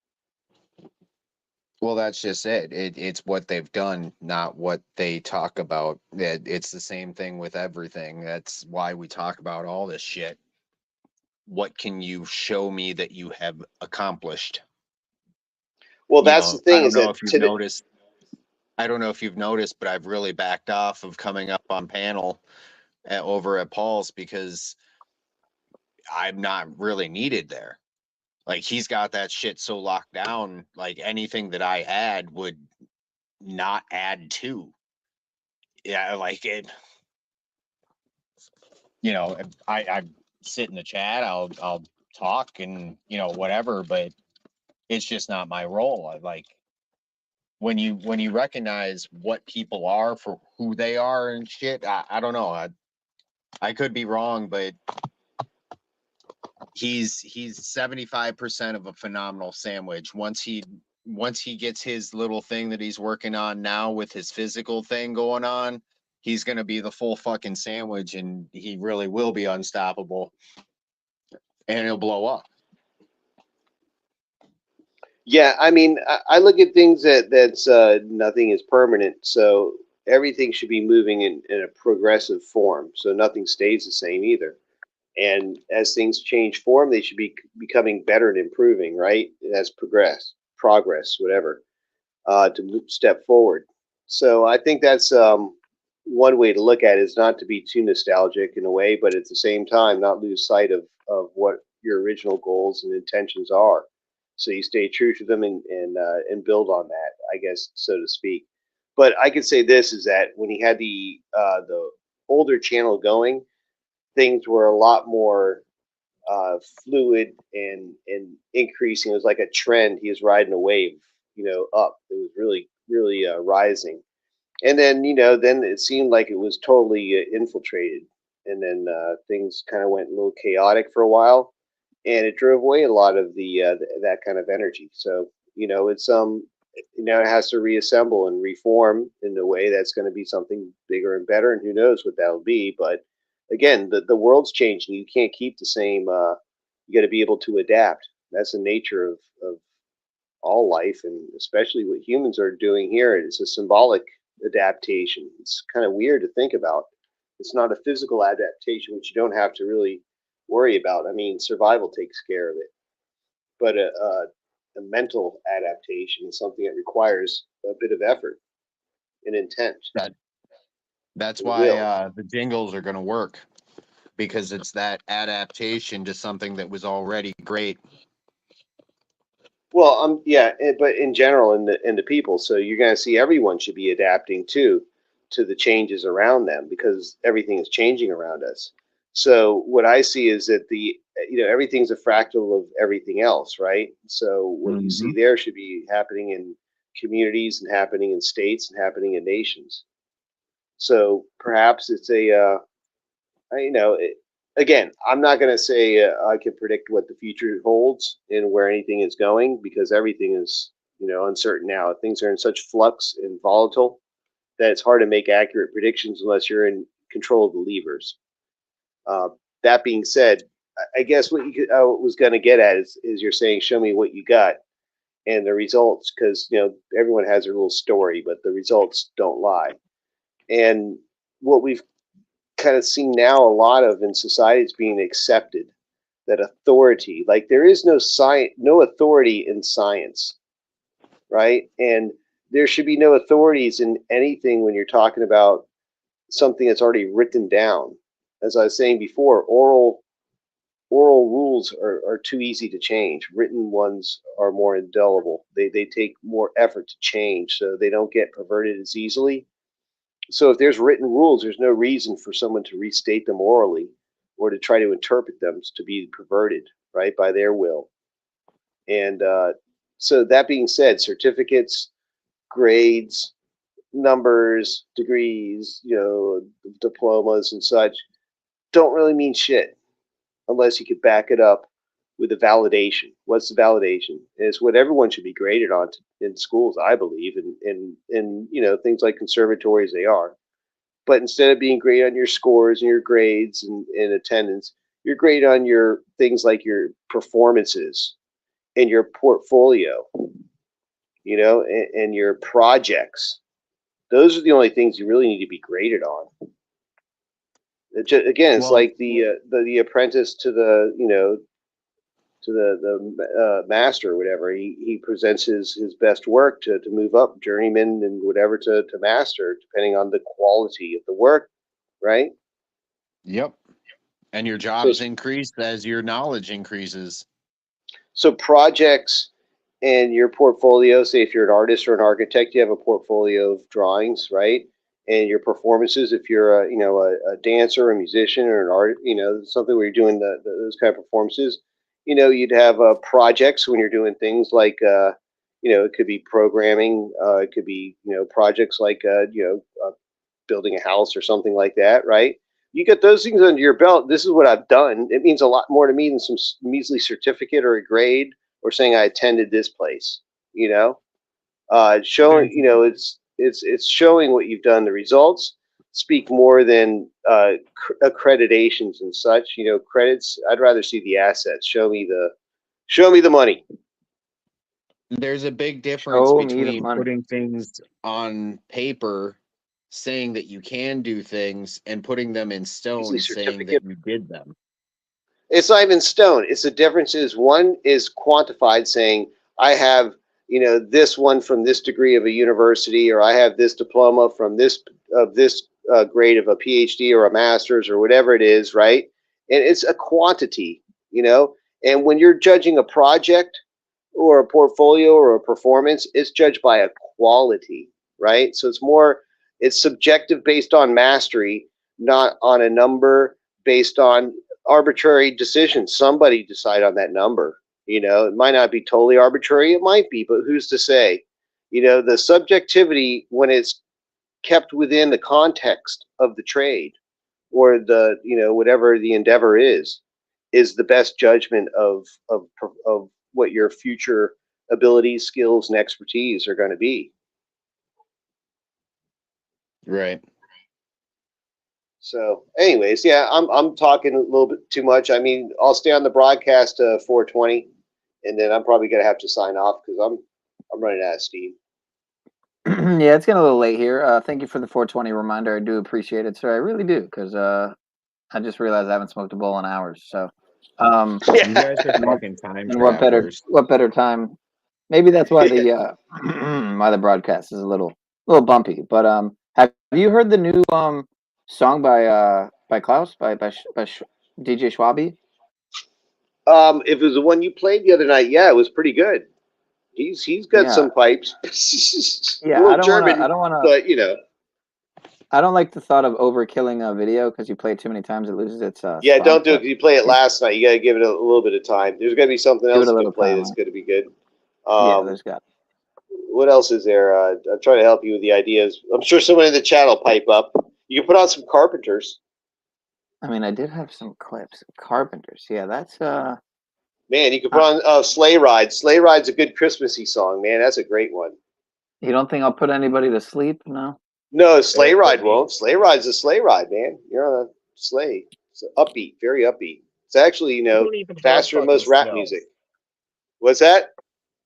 Well, that's just it. It's what they've done, not what they talk about. It's the same thing with everything. That's why we talk about all this shit. What can you show me that you have accomplished? Well, that's the thing. I don't know if you've noticed. I don't know if you've noticed, but I've really backed off of coming up on panel over at Paul's because I'm not really needed there. Like he's got that shit so locked down, like anything that I add would not add to. Yeah, like it, you know, I sit in the chat, I'll talk and, you know, whatever, but it's just not my role. I like when you recognize what people are for who they are and shit, I don't know. I could be wrong, but he's 75% of a phenomenal sandwich. Once he gets his little thing that he's working on now with his physical thing going on, he's going to be the full fucking sandwich, and he really will be unstoppable, and he'll blow up. Yeah, I mean, I look at things that's nothing is permanent, so everything should be moving in a progressive form, so nothing stays the same either. And as things change form, they should be becoming better and improving, right? That's progress, whatever, to step forward. So I think that's one way to look at it, is not to be too nostalgic in a way, but at the same time, not lose sight of what your original goals and intentions are. So you stay true to them and build on that, I guess, so to speak. But I could say this is that when he had the older channel going, things were a lot more fluid and increasing. It was like a trend. He was riding a wave, you know, up. It was really, really rising. And then, you know, then it seemed like it was totally infiltrated. And then things kind of went a little chaotic for a while, and it drove away a lot of that kind of energy. So, you know, it's now it has to reassemble and reform in a way that's going to be something bigger and better, and who knows what that'll be. But again, the world's changing. You can't keep the same. You got to be able to adapt. That's the nature of all life, and especially what humans are doing here. It's a symbolic adaptation. It's kind of weird to think about. It's not a physical adaptation, which you don't have to really worry about. I mean, survival takes care of it. But a mental adaptation is something that requires a bit of effort and intent. That's why the jingles are going to work, because it's that adaptation to something that was already great. Well, yeah, but in general, in the people, so you're going to see everyone should be adapting to the changes around them, because everything is changing around us. So what I see is that everything's a fractal of everything else, right? So what you see there should be happening in communities and happening in states and happening in nations. So perhaps it's again, I'm not going to say I can predict what the future holds and where anything is going, because everything is, uncertain now. Things are in such flux and volatile that it's hard to make accurate predictions unless you're in control of the levers. That being said, I guess what I was going to get at is you're saying, show me what you got and the results, because everyone has a little story, but the results don't lie. And what we've kind of seen now a lot of in society is being accepted, that authority, like there is no authority in science, right? And there should be no authorities in anything when you're talking about something that's already written down. As I was saying before, oral rules are too easy to change. Written ones are more indelible. They take more effort to change, so they don't get perverted as easily. So if there's written rules, there's no reason for someone to restate them orally or to try to interpret them to be perverted, right, by their will. And so that being said, certificates, grades, numbers, degrees, diplomas and such don't really mean shit unless you could back it up with a validation. What's the validation? It's what everyone should be graded on in schools, I believe, and things like conservatories, they are. But instead of being graded on your scores and your grades and attendance, you're graded on your things like your performances and your portfolio, and your projects. Those are the only things you really need to be graded on. Again, it's like the apprentice to the master or whatever. He presents his best work to move up, journeyman and whatever to master, depending on the quality of the work, right? Yep. And your jobs increase as your knowledge increases. So projects and your portfolio, say if you're an artist or an architect, you have a portfolio of drawings, right? And your performances, if you're a dancer, a musician, or an art, something where you're doing those kind of performances, you'd have projects when you're doing things like, it could be programming, it could be, projects like, building a house or something like that, right? You get those things under your belt. This is what I've done. It means a lot more to me than some measly certificate or a grade or saying I attended this place, showing, it's showing what you've done. The results speak more than accreditations and such. Credits, I'd rather see the assets. Show me the money. There's a big difference between putting things on paper, saying that you can do things, and putting them in stone, saying that you did them. It's not even stone. It's the difference is one is quantified, saying I have this one from this degree of a university, or I have this diploma from this grade of a PhD or a master's or whatever it is, right? And it's a quantity, and when you're judging a project or a portfolio or a performance, it's judged by a quality, right? So it's subjective based on mastery, not on a number based on arbitrary decisions. Somebody decide on that number. It might not be totally arbitrary. It might be, but who's to say? The subjectivity, when it's kept within the context of the trade or the, whatever the endeavor is the best judgment of what your future abilities, skills, and expertise are going to be. Right. So anyways, yeah, I'm talking a little bit too much. I mean, I'll stay on the broadcast 4:20, and then I'm probably gonna have to sign off because I'm running out of steam. Yeah, it's getting a little late here. Thank you for the 4:20 reminder. I do appreciate it, sir. I really do, because I just realized I haven't smoked a bowl in hours. So you guys are fucking time travelers. What better time? Maybe that's why the why the broadcast is a little bumpy. But have you heard the new song by Klaus by DJ Schwabi? If it was the one you played the other night, yeah, it was pretty good. He's got some pipes. Yeah, I don't want to. but I don't like the thought of overkilling a video because you play it too many times, it loses its Yeah, spunk, don't do it but because you play it last night. You got to give it a little bit of time. There's going to be something give else it a you little can play time. that's going to be good. Yeah, there's got. What else is there? I'm trying to help you with the ideas. I'm sure someone in the chat will pipe up. You can put on some Carpenters. I mean, I did have some clips. Carpenters. Yeah, that's Man, you can put on Sleigh Ride. Sleigh Ride's a good Christmassy song, man. That's a great one. You don't think I'll put anybody to sleep? No. No, Sleigh Ride won't. Sleigh Ride's a sleigh ride, man. You're on a sleigh. It's upbeat, very upbeat. It's actually, don't even have faster than most fucking rap snow. music. What's that?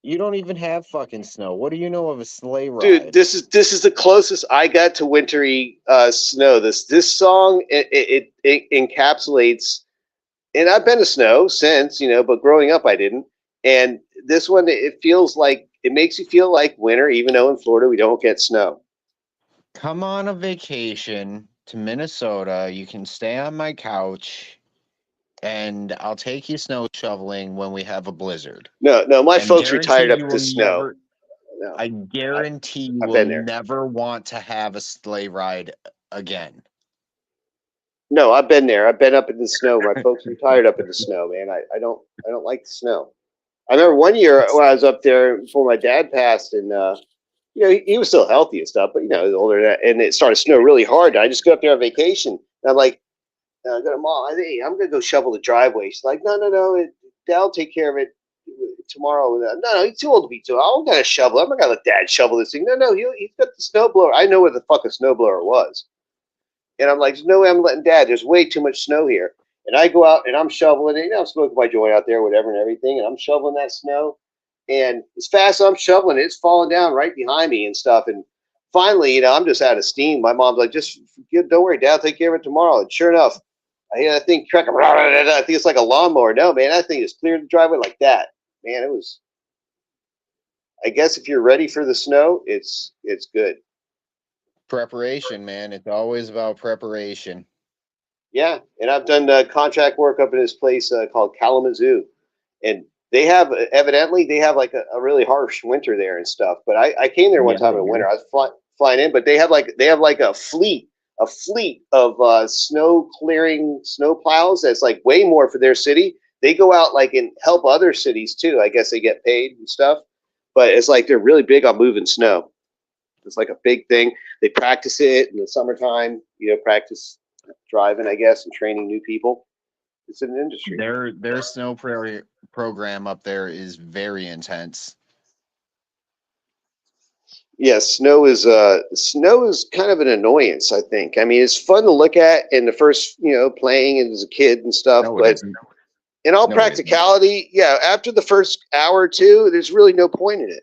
You don't even have fucking snow. What do you know of a sleigh ride? Dude, this is the closest I got to wintry snow. This song it encapsulates, and I've been to snow since, but growing up I didn't. And this one, it feels like, it makes you feel like winter, even though in Florida we don't get snow. Come on a vacation to Minnesota. You can stay on my couch, and I'll take you snow shoveling when we have a blizzard. No, my And folks retired guarantee up you the will snow. never- No, I guarantee you I've will been there. never want to have a sleigh ride again. No, I've been there. I've been up in the snow. My folks retired up in the snow, man. I don't like the snow. I remember one year when I was up there before my dad passed, and he was still healthy and stuff, but he was older, and it started to snow really hard. And I just go up there on vacation, and I'm like, I go to Mom, hey, I'm gonna go shovel the driveway. She's like, no, Dad will take care of it tomorrow. No, he's too old to be too. I'm gonna shovel. I'm not gonna let Dad shovel this thing. No, he's got the snowblower. I know where the fuck a snowblower was. And I'm like, there's no way I'm letting Dad. There's way too much snow here. And I go out and I'm shoveling it. I'm smoking my joint out there, whatever, and everything. And I'm shoveling that snow. And as fast as I'm shoveling it, it's falling down right behind me and stuff. And finally, I'm just out of steam. My mom's like, don't worry, Dad, I'll take care of it tomorrow. And sure enough, I hear that thing crack. I think it's like a lawnmower. No, man, that thing just cleared the driveway like that. Man, it was. I guess if you're ready for the snow, it's good. Preparation, man. It's always about preparation. Yeah, and I've done contract work up in this place called Kalamazoo, and they have like a really harsh winter there and stuff. But I came there one time in winter. I was flying in, but they have like a fleet of snow clearing snow plows that's like way more for their city. They go out like and help other cities too. I guess they get paid and stuff, but it's like they're really big on moving snow. It's like a big thing. They practice it in the summertime. Practice driving, I guess, and training new people. It's an industry. Their snow program up there is very intense. Yeah, snow is kind of an annoyance, I think. I mean, it's fun to look at in the first, playing as a kid and stuff, but in all practicality, after the first hour or two, there's really no point in it.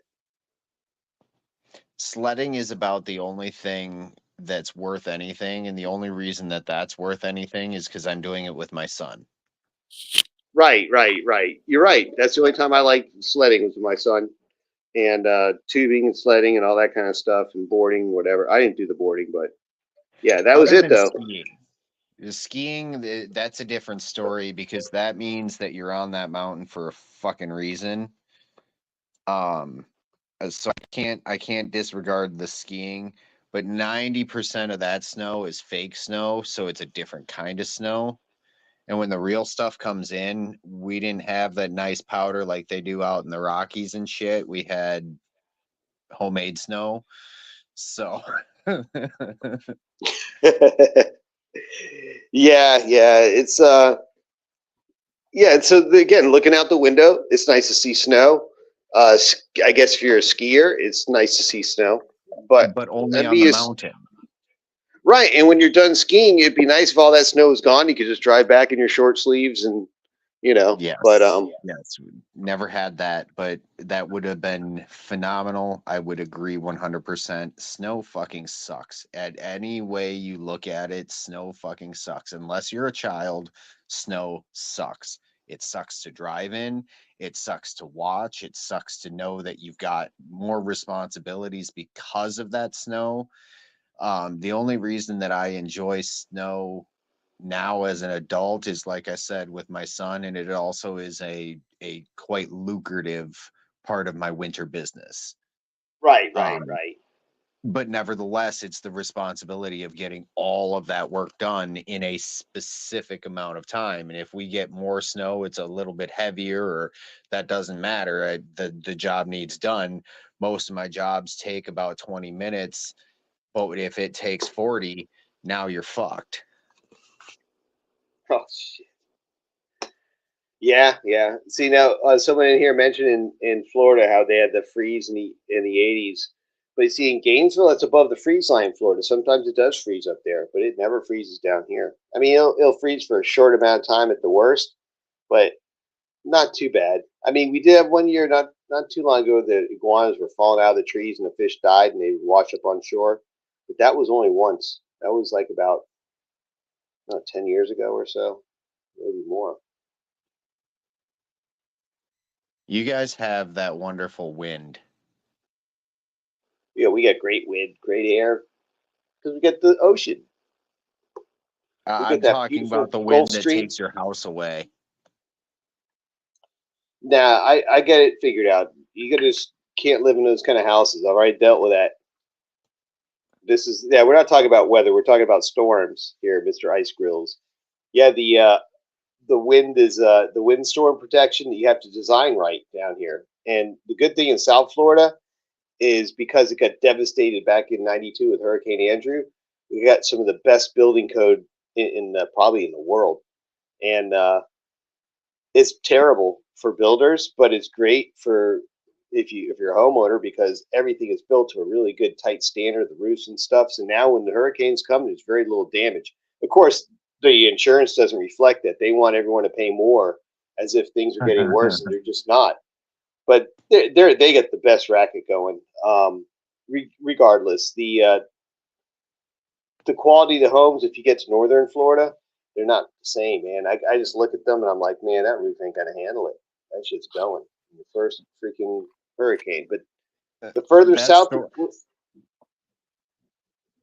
Sledding is about the only thing that's worth anything, and the only reason that that's worth anything is because I'm doing it with my son. Right. You're right. That's the only time I like sledding was with my son, and tubing and sledding and all that kind of stuff, and boarding, whatever. I didn't do the boarding, but yeah, that was it though. Skiing, that's a different story because that means that you're on that mountain for a fucking reason. So I can't disregard the skiing, but 90% of that snow is fake snow, so it's a different kind of snow. And when the real stuff comes in, we didn't have that nice powder like they do out in the Rockies and shit. We had homemade snow. So yeah, it's so again, looking out the window, it's nice to see snow. I guess if you're a skier, it's nice to see snow, but only on the mountain. Right, and when you're done skiing, it'd be nice if all that snow is gone. You could just drive back in your short sleeves, and Yes. But yes, never had that, but that would have been phenomenal. I would agree 100%. Snow fucking sucks. At any way you look at it, snow fucking sucks. Unless you're a child, snow sucks. It sucks to drive in. It sucks to watch. It sucks to know that you've got more responsibilities because of that snow. The only reason that I enjoy snow now as an adult is, like I said, with my son, and it also is a quite lucrative part of my winter business. Right. But nevertheless, it's the responsibility of getting all of that work done in a specific amount of time. And if we get more snow, it's a little bit heavier, or that doesn't matter. The job needs done. Most of my jobs take about 20 minutes, but if it takes 40, now you're fucked. Oh shit. Yeah, yeah. See now, someone in here mentioned in Florida how they had the freeze in the 80s. But you see, in Gainesville, it's above the freeze line in Florida. Sometimes it does freeze up there, but it never freezes down here. I mean, it'll freeze for a short amount of time at the worst, but not too bad. I mean, we did have one year not too long ago the iguanas were falling out of the trees and the fish died and they would wash up on shore. But that was only once. That was like about 10 years ago or so, maybe more. You guys have that wonderful wind. Yeah, we got great wind, great air, because we get the ocean. I'm talking about the wind that takes your house away. Nah, I get it figured out. You just can't live in those kind of houses. I've already dealt with that. We're not talking about weather. We're talking about storms here, Mr. Ice Grills. Yeah, the wind is the windstorm protection that you have to design right down here. And the good thing in South Florida is because it got devastated back in '92 with Hurricane Andrew, we got some of the best building code probably in the world. And it's terrible for builders, but it's great for if you're a homeowner because everything is built to a really good tight standard, the roofs and stuff. So now when the hurricanes come, there's very little damage. Of course, the insurance doesn't reflect that. They want everyone to pay more as if things are getting worse, and they're just not. But they get the best racket going. Regardless, the quality of the homes, if you get to northern Florida, they're not the same, man. I just look at them and I'm like, man, that roof ain't gonna handle it. That shit's going in the first freaking hurricane. But the further south,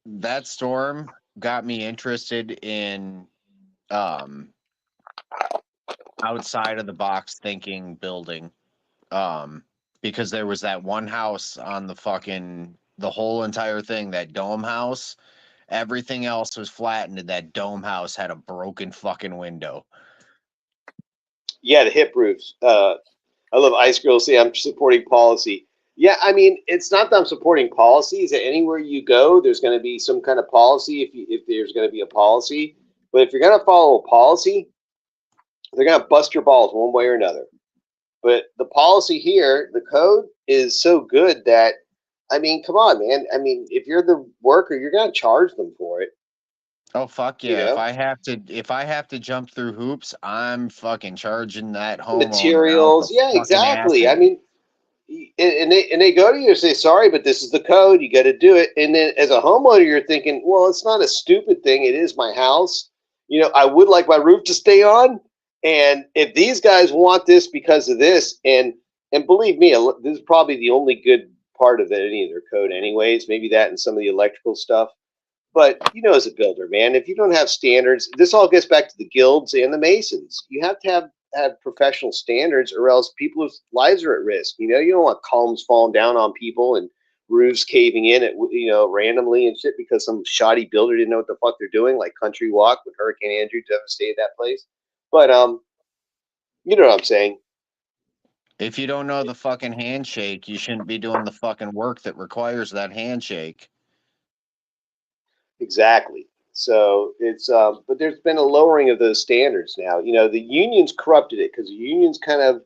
that storm got me interested in outside of the box thinking building. Because there was that one house on the whole entire thing, that dome house. Everything else was flattened, and that dome house had a broken fucking window. Yeah, the hip roofs. I love Ice Girl. See, I'm supporting policy. Yeah, I mean, it's not that I'm supporting policy. Is that anywhere you go, there's going to be some kind of policy if there's going to be a policy. But if you're going to follow a policy, they're going to bust your balls one way or another. But the policy here, the code is so good that, I mean, come on, man. I mean, if you're the worker, you're going to charge them for it. Oh fuck yeah! You know? If I have to jump through hoops, I'm fucking charging that homeowner Materials, yeah, exactly. I mean, and they go to you and say, sorry, but this is the code. You got to do it. And then as a homeowner, you're thinking, well, it's not a stupid thing. It is my house. You know, I would like my roof to stay on. And if these guys want this because of this, and believe me, this is probably the only good part of any of their code, anyways. Maybe that and some of the electrical stuff. But you know, as a builder, man, if you don't have standards, this all gets back to the guilds and the masons. You have to have professional standards, or else people's lives are at risk. You know, you don't want columns falling down on people and roofs caving in at randomly and shit because some shoddy builder didn't know what the fuck they're doing, like Country Walk when Hurricane Andrew devastated that place. But you know what I'm saying. If you don't know the fucking handshake, you shouldn't be doing the fucking work that requires that handshake. Exactly. So it's but there's been a lowering of those standards now. You know, the unions corrupted it because the unions kind of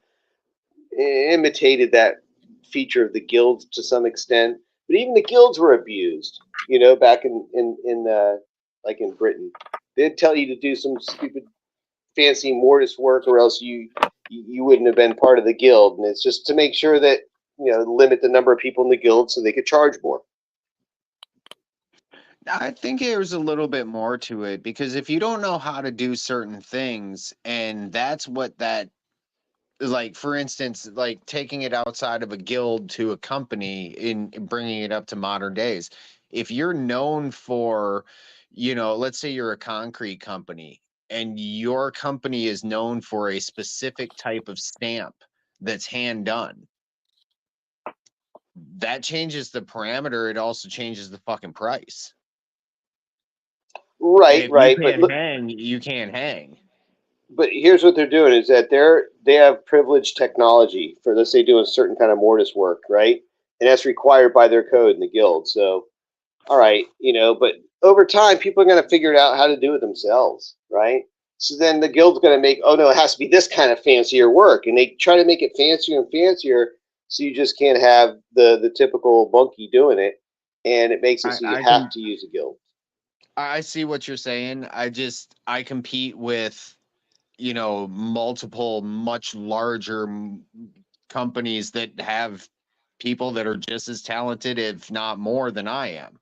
imitated that feature of the guilds to some extent. But even the guilds were abused. You know, back in like in Britain, they'd tell you to do some stupid, fancy mortise work, or else you wouldn't have been part of the guild. And it's just to make sure that limit the number of people in the guild so they could charge more. I think there's a little bit more to it, because if you don't know how to do certain things, and that's what that, like, for instance, like taking it outside of a guild to a company in bringing it up to modern days. If you're known for, let's say you're a concrete company and your company is known for a specific type of stamp that's hand done. that changes the parameter. It also changes the fucking price. And Right, if right. you But can't look, hang, you can't hang. but here's what they're doing is that they have privileged technology for, let's say, doing certain kind of mortise work, right? And that's required by their code in the guild. So, all right, but over time, people are going to figure out how to do it themselves, right? So then the guild's going to make, oh no, it has to be this kind of fancier work, and they try to make it fancier and fancier, so you just can't have the typical bunkie doing it, and it makes it so you have to use a guild. I see what you're saying. I compete with, multiple much larger companies that have people that are just as talented, if not more, than I am.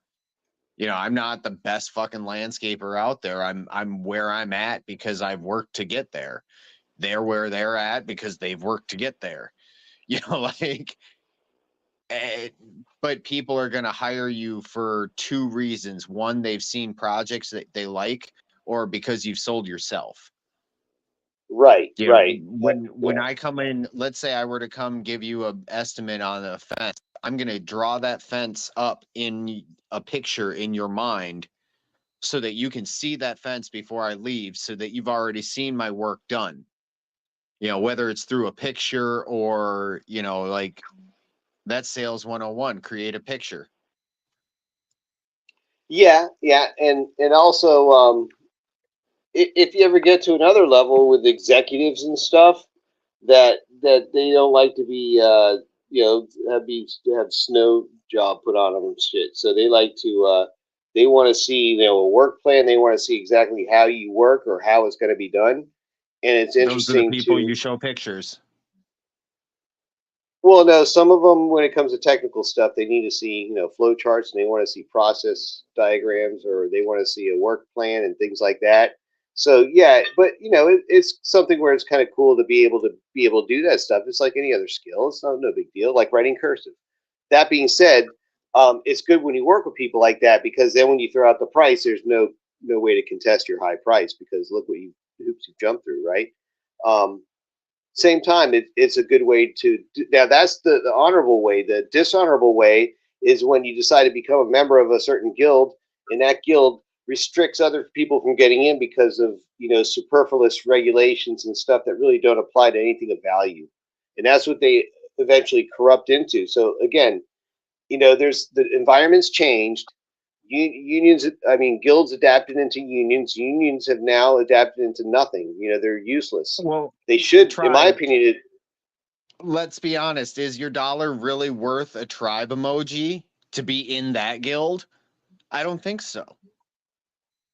I'm not the best fucking landscaper out there. I'm where I'm at because I've worked to get there. They're where they're at because they've worked to get there. Like, but people are going to hire you for two reasons. One, they've seen projects that they like, or because you've sold yourself. Right, right. When I come in, let's say I were to come give you an estimate on a fence, I'm going to draw that fence up in a picture in your mind so that you can see that fence before I leave, so that you've already seen my work done. Whether it's through a picture or, like, that's sales 101, create a picture. Yeah, and also, if you ever get to another level with executives and stuff, that they don't like to be, have snow job put on them and shit. So they like to, they want to see, a work plan. They want to see exactly how you work or how it's going to be done. And it's Those are the interesting people to. you show pictures. Well, no, some of them, when it comes to technical stuff, they need to see, flow charts, and they want to see process diagrams, or they want to see a work plan and things like that. So yeah, but it's something where it's kind of cool to be able to do that stuff. It's like any other skill. It's no big deal, like writing cursive. That being said, it's good when you work with people like that, because then when you throw out the price, there's no way to contest your high price, because look what hoops you've jumped through, right? Same time, it's a good way to do. Now that's the honorable way. The dishonorable way is when you decide to become a member of a certain guild, and that guild restricts other people from getting in because of superfluous regulations and stuff that really don't apply to anything of value, and that's what they eventually corrupt into. So again, there's the environment's changed. Unions, I mean, guilds adapted into unions. Unions have now adapted into nothing. They're useless. Well, they should, in my opinion. Let's be honest. Is your dollar really worth a tribe emoji to be in that guild? I don't think so.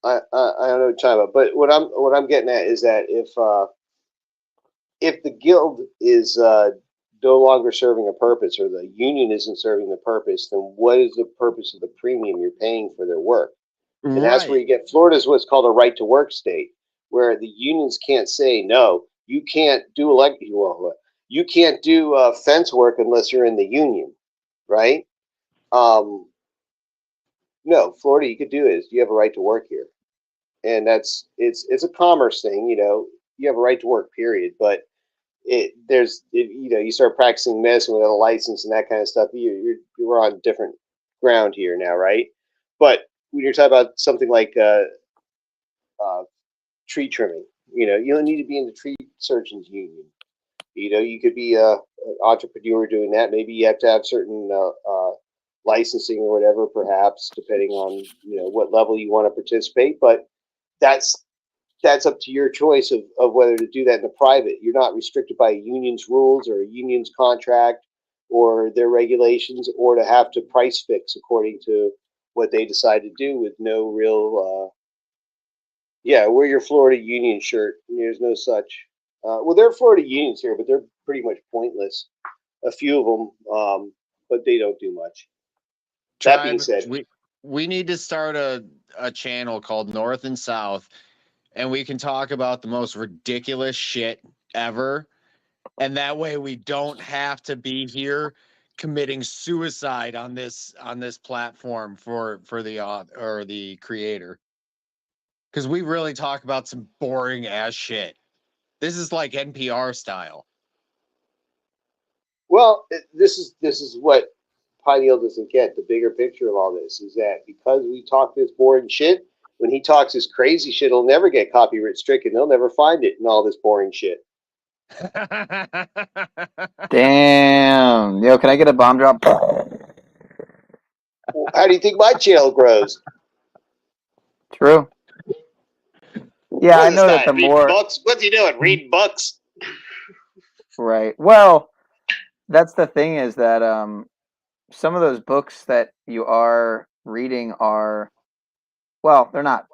I don't know what you're talking about, but what I'm getting at is that if the guild is no longer serving a purpose, or the union isn't serving the purpose, then what is the purpose of the premium you're paying for their work? And that's where you get, Florida's what's called a right to work state, where the unions can't say, no, you can't do you can't do fence work unless you're in the union, right? No, Florida, you could do it. You have a right to work here, and it's a commerce thing. You have a right to work, period. But you start practicing medicine without a license and that kind of stuff, you're on different ground here now, right? But when you're talking about something like tree trimming, you don't need to be in the tree surgeons union. You could be an entrepreneur doing that. Maybe you have to have certain licensing or whatever, perhaps, depending on what level you want to participate. But that's up to your choice of whether to do that in the private. You're not restricted by a union's rules or a union's contract or their regulations, or to have to price fix according to what they decide to do with no real wear your Florida Union shirt. There's no such. Well, there are Florida unions here, but they're pretty much pointless. A few of them, but they don't do much. That being said, we need to start a channel called North and South, and we can talk about the most ridiculous shit ever. And that way we don't have to be here committing suicide on this platform for the creator. Because we really talk about some boring ass shit. This is like NPR style. Well, this is what Pineal doesn't get, the bigger picture of all this, is that because we talk this boring shit, when he talks this crazy shit, he'll never get copyright stricken. They'll never find it in all this boring shit. Damn. Yo, can I get a bomb drop? How do you think my channel grows? True. Yeah, I What is know this that guy, the reading more... books? What's he doing? Reading books? Right. Well, that's the thing is that some of those books that you are reading are, well, they're not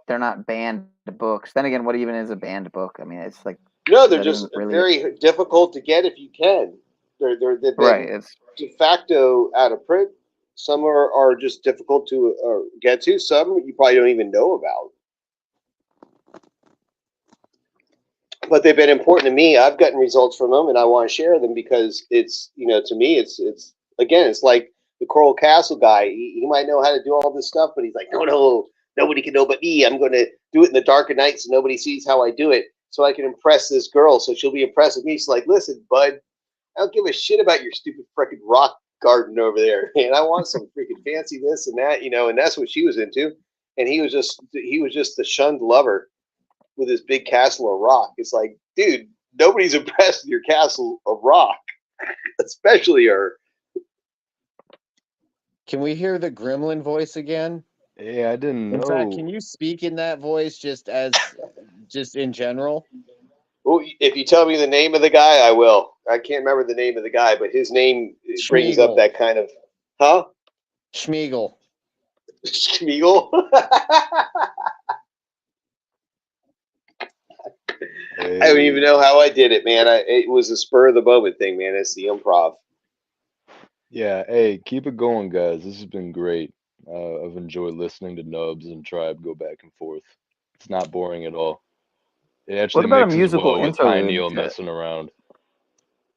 banned books. Then again, what even is a banned book? I mean, it's like, No, is they're that just even really very difficult to get if you can. They've been right? It's de facto out of print. Some are just difficult to get to. Some you probably don't even know about. But they've been important to me. I've gotten results from them, and I want to share them because it's, you know, to me, it's again, it's like the Coral Castle guy. He might know how to do all this stuff, but he's like, no, nobody can know but me. I'm going to do it in the dark of night so nobody sees how I do it, so I can impress this girl, so she'll be impressed with me. She's like, listen, bud, I don't give a shit about your stupid freaking rock garden over there, and I want some freaking fancy this and that, you know. And that's what she was into, and he was just the shunned lover with his big castle of rock. It's like, dude, nobody's impressed with your castle of rock, especially her. Can we hear the gremlin voice again? Yeah, I didn't In know. fact, can you speak in that voice just in general? Well, if you tell me the name of the guy, I will. I can't remember the name of the guy, but his name brings up Schmiegel. that kind of, huh? Schmiegel. Schmiegel? Hey. I don't even know how I did it, man. It was a spur of the moment thing, man. It's the improv. Yeah, hey, keep it going, guys. This has been great. I've enjoyed listening to Nubs and Tribe go back and forth. It's not boring at all. It actually what about a mixes musical well with interlude? Pineal messing around.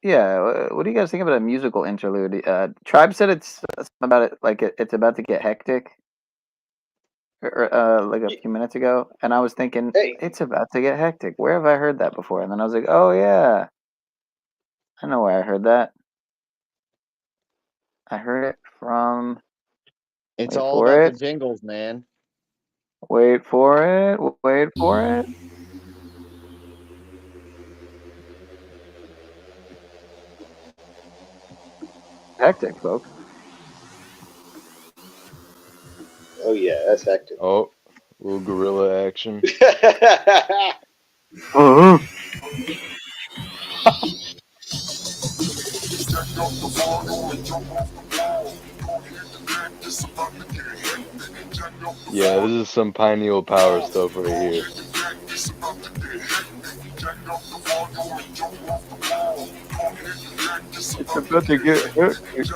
Yeah, what do you guys think about a musical interlude? Tribe said it's about it, like it's about to get hectic, like a few minutes ago, and I was thinking it's about to get hectic. Where have I heard that before? And then I was like, oh yeah, I know where I heard that. I heard it from. It's wait all for about it. the jingles, man. Wait for it. Wait for it. Hectic, folks. Oh yeah, that's hectic. Oh, little gorilla action. Yeah, this is some Pineal power stuff right here. It's about to get hectic.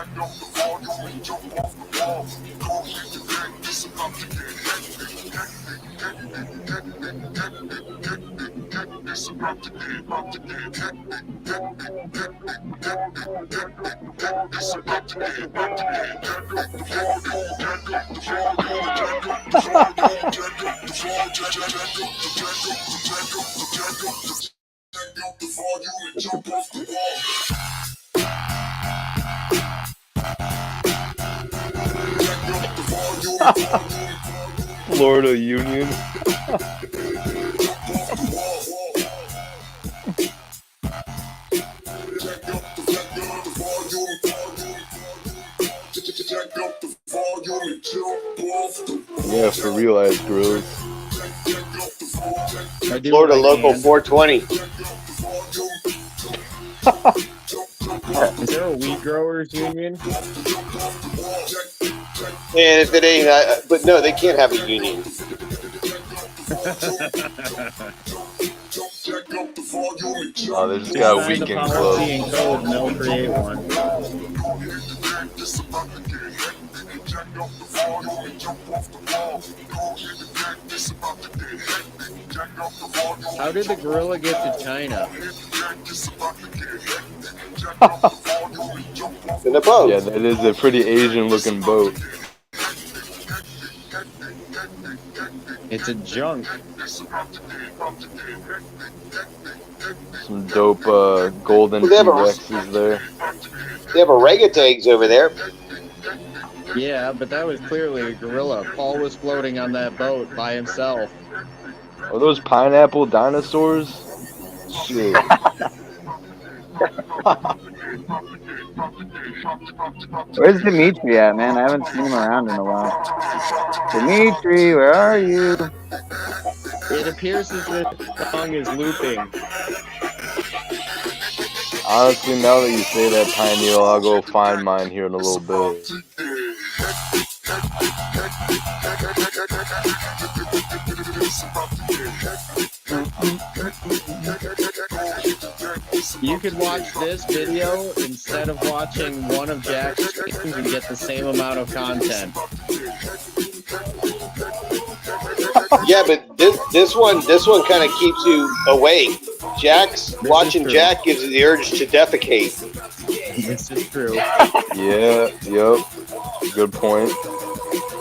Florida Union. Yeah, for real ass grills. Florida Local 420. Is there a weed growers union? And if it ain't, but no, they can't have a union. Oh, they just got a weekend club. And code, and they'll create one. How did the gorilla get to China? In a boat. Yeah, that is a pretty Asian looking boat. It's a junk. Some dope golden Well, they have T-Rexes there. They have orangutans over there. Yeah, but that was clearly a gorilla. Paul was floating on that boat by himself. Are those pineapple dinosaurs? Shit. Where's Dimitri at, man? I haven't seen him around in a while. Dimitri, where are you? It appears as if the song is looping. Honestly, now that you say that, Pineal, I'll go find mine here in a little bit. You could watch this video instead of watching one of Jack's streams and get the same amount of content. Yeah, but this one kind of keeps you awake. Watching Jack gives you the urge to defecate. This is true. Yeah, yep. Good point.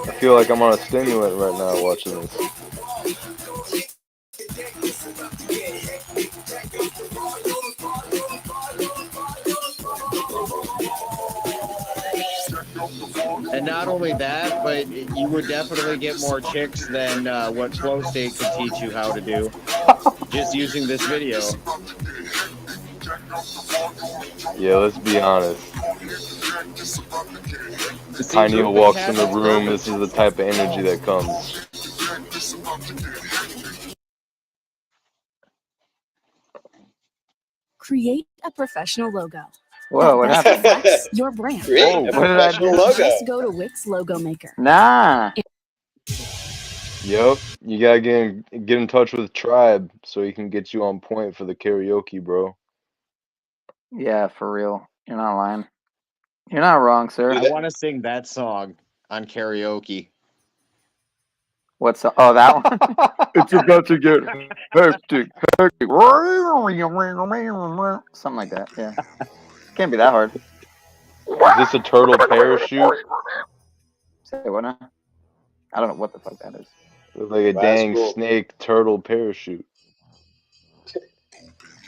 I feel like I'm on a stimulant right now watching this. And not only that, but you would definitely get more chicks than what Flow State could teach you how to do. Just using this video. Yeah, let's be honest. Pineal walks in the room, this is the type of energy that comes. Create a professional logo. Whoa, what that happened? best reflects your brand. Create a professional logo. Just go to Wix Logo Maker. Nah. Yep, you gotta get in touch with Tribe so he can get you on point for the karaoke, bro. Yeah, for real. You're not lying. You're not wrong, sir. I want to sing that song on karaoke. What's the, oh, that one? It's about to get hectic. Something like that, yeah. Can't be that hard. Is this a turtle parachute? Say what now? I don't know what the fuck that is. Looks like a dang snake turtle parachute.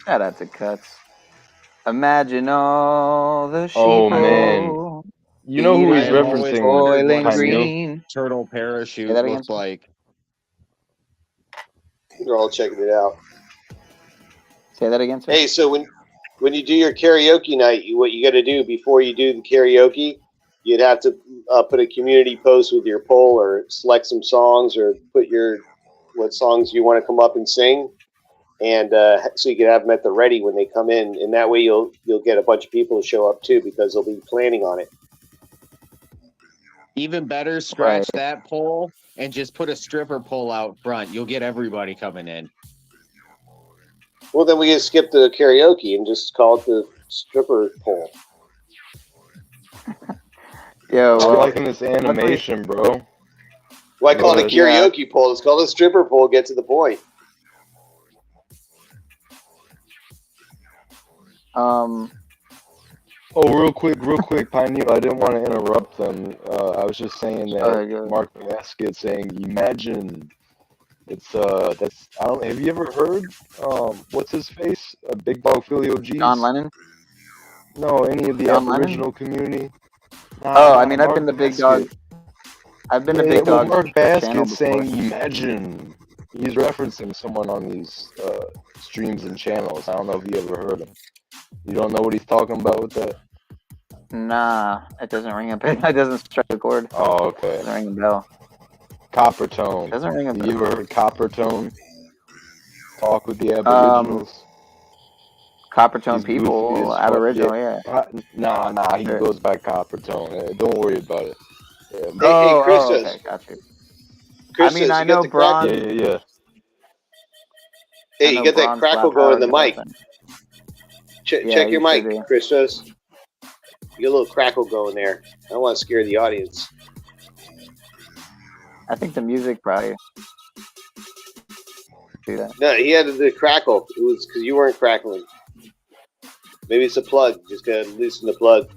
Shout out to Cuts. Imagine all the sheep. Oh man, you know who he's referencing? Boiling Pineal? green. Turtle parachute that looked like. They're all checking it out. Say that again, sir. Hey, so when you do your karaoke night, what you got to do before you do the karaoke, you'd have to put a community post with your poll, or select some songs, or put what songs you want to come up and sing, and so you can have them at the ready when they come in, and that way you'll get a bunch of people to show up too, because they'll be planning on it. Even better, scratch that poll and just put a stripper pole out front. You'll get everybody coming in. Well, then we just skip the karaoke and just call it the stripper poll. Yo, I'm liking this animation, bro. Why call it a karaoke poll? It's called a stripper poll. Get to the point. Oh, real quick, Pineal. I didn't want to interrupt them. I was just saying that Mark Basket saying, "Imagine." It's that's I don't. Have you ever heard what's his face? Big Dog Philly OGs? John Lennon? No, any of the John Aboriginal community. I mean, I've been the big dog. I've been the big dog. Mark Basket saying, before. "Imagine." He's referencing someone on these streams and channels. I don't know if you ever heard him. You don't know what he's talking about with that? Nah, it doesn't ring a bell. It doesn't strike a chord. Oh, okay. It doesn't ring a bell. Copper Tone. Doesn't ring a bell. You ever heard Copper Tone? Talk with the Aboriginals. Copper Tone people, Aboriginal, yeah. Nah, he goes by Copper Tone. Don't worry about it. Yeah. Hey, Christos. Okay, got you. Christos, I mean, I know Braun. Yeah. Hey, you got that crackle going in the mic. Check your mic, Christos. You got a little crackle going there. I don't want to scare the audience. I think the music probably do that. No, he had the crackle. It was because you weren't crackling. Maybe it's a plug. Just gotta loosen the plug.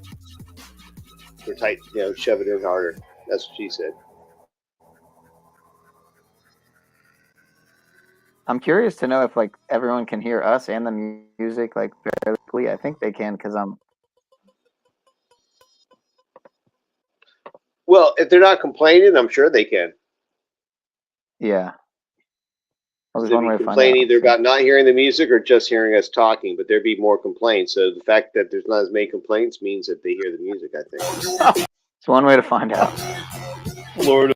Or tight, shove it in harder. That's what she said. I'm curious to know if like everyone can hear us and the music like fairly clearly. I think they can because I'm. Well, if they're not complaining, I'm sure they can. Yeah. Well, there's They'd one way be to find complaining out. either about not hearing the music or just hearing us talking, but there'd be more complaints. So the fact that there's not as many complaints means that they hear the music, I think. It's one way to find out. Florida.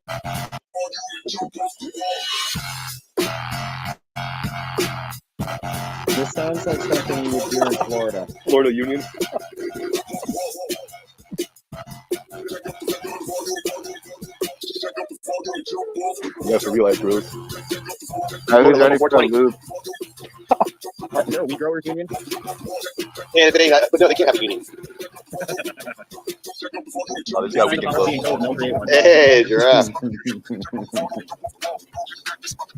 This sounds like something you would hear in Florida. Florida Union. You have to realize, bro. Who's ready for a loop? Is there a wheat growers union? Yeah, if it ain't, but no, they can't have a union. Oh, this guy we can close. Hey, giraffe.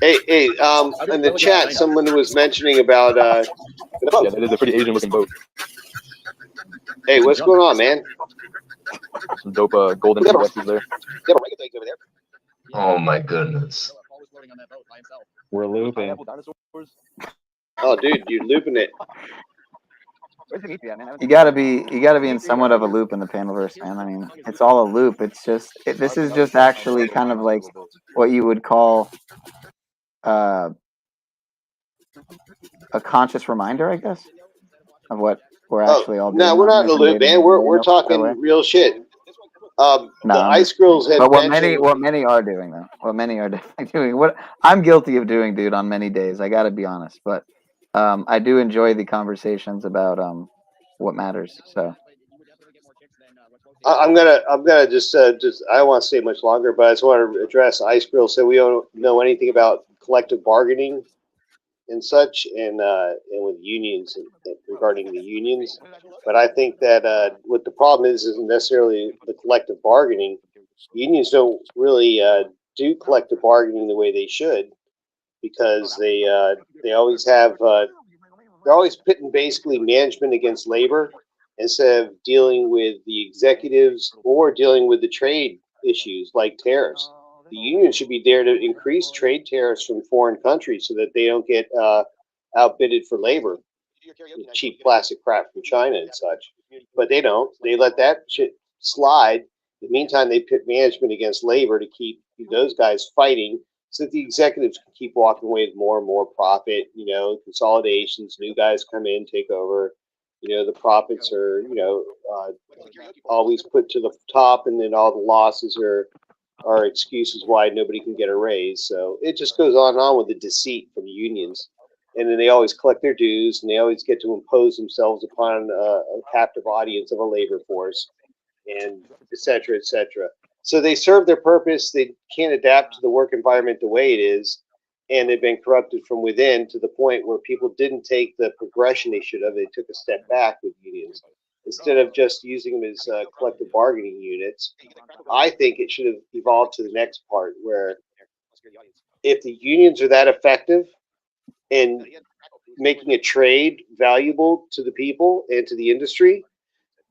Hey, in the chat, someone was mentioning about Yeah, that is a pretty Asian looking boat. Hey, what's going on, man? Some dope golden indexes there. Oh my goodness. We're looping. Oh, dude, you're looping it. You gotta be in somewhat of a loop in the Panelverse, man. I mean, it's all a loop. It's just this is just actually kind of like what you would call a conscious reminder, I guess, of what we're actually all doing. No, we're not in a loop, man. We're talking real shit. The Ice Girls have but what mentioned. many are doing though. What many are definitely doing. What I'm guilty of doing, dude, on many days. I gotta be honest, but I do enjoy the conversations about what matters. So I'm gonna just I don't want to stay much longer, but I just want to address Ice Girl said we don't know anything about collective bargaining and such, and with unions and regarding the unions. But I think that what the problem isn't necessarily the collective bargaining. Unions don't really do collective bargaining the way they should, because they always have they're always pitting basically management against labor instead of dealing with the executives or dealing with the trade issues like tariffs. The union should be there to increase trade tariffs from foreign countries so that they don't get outbidded for labor with cheap plastic crap from China and such. But they don't. They let that shit slide. In the meantime, they pit management against labor to keep those guys fighting so that the executives can keep walking away with more and more profit. You know, consolidations, new guys come in, take over. You know, the profits are, always put to the top, and then all the losses are excuses why nobody can get a raise. So it just goes on and on with the deceit from the unions. And then they always collect their dues, and they always get to impose themselves upon a captive audience of a labor force, and et cetera, et cetera. So they serve their purpose. They can't adapt to the work environment the way it is, and they've been corrupted from within to the point where people didn't take the progression they should have. They took a step back with unions. Instead of just using them as collective bargaining units, I think it should have evolved to the next part where if the unions are that effective in making a trade valuable to the people and to the industry,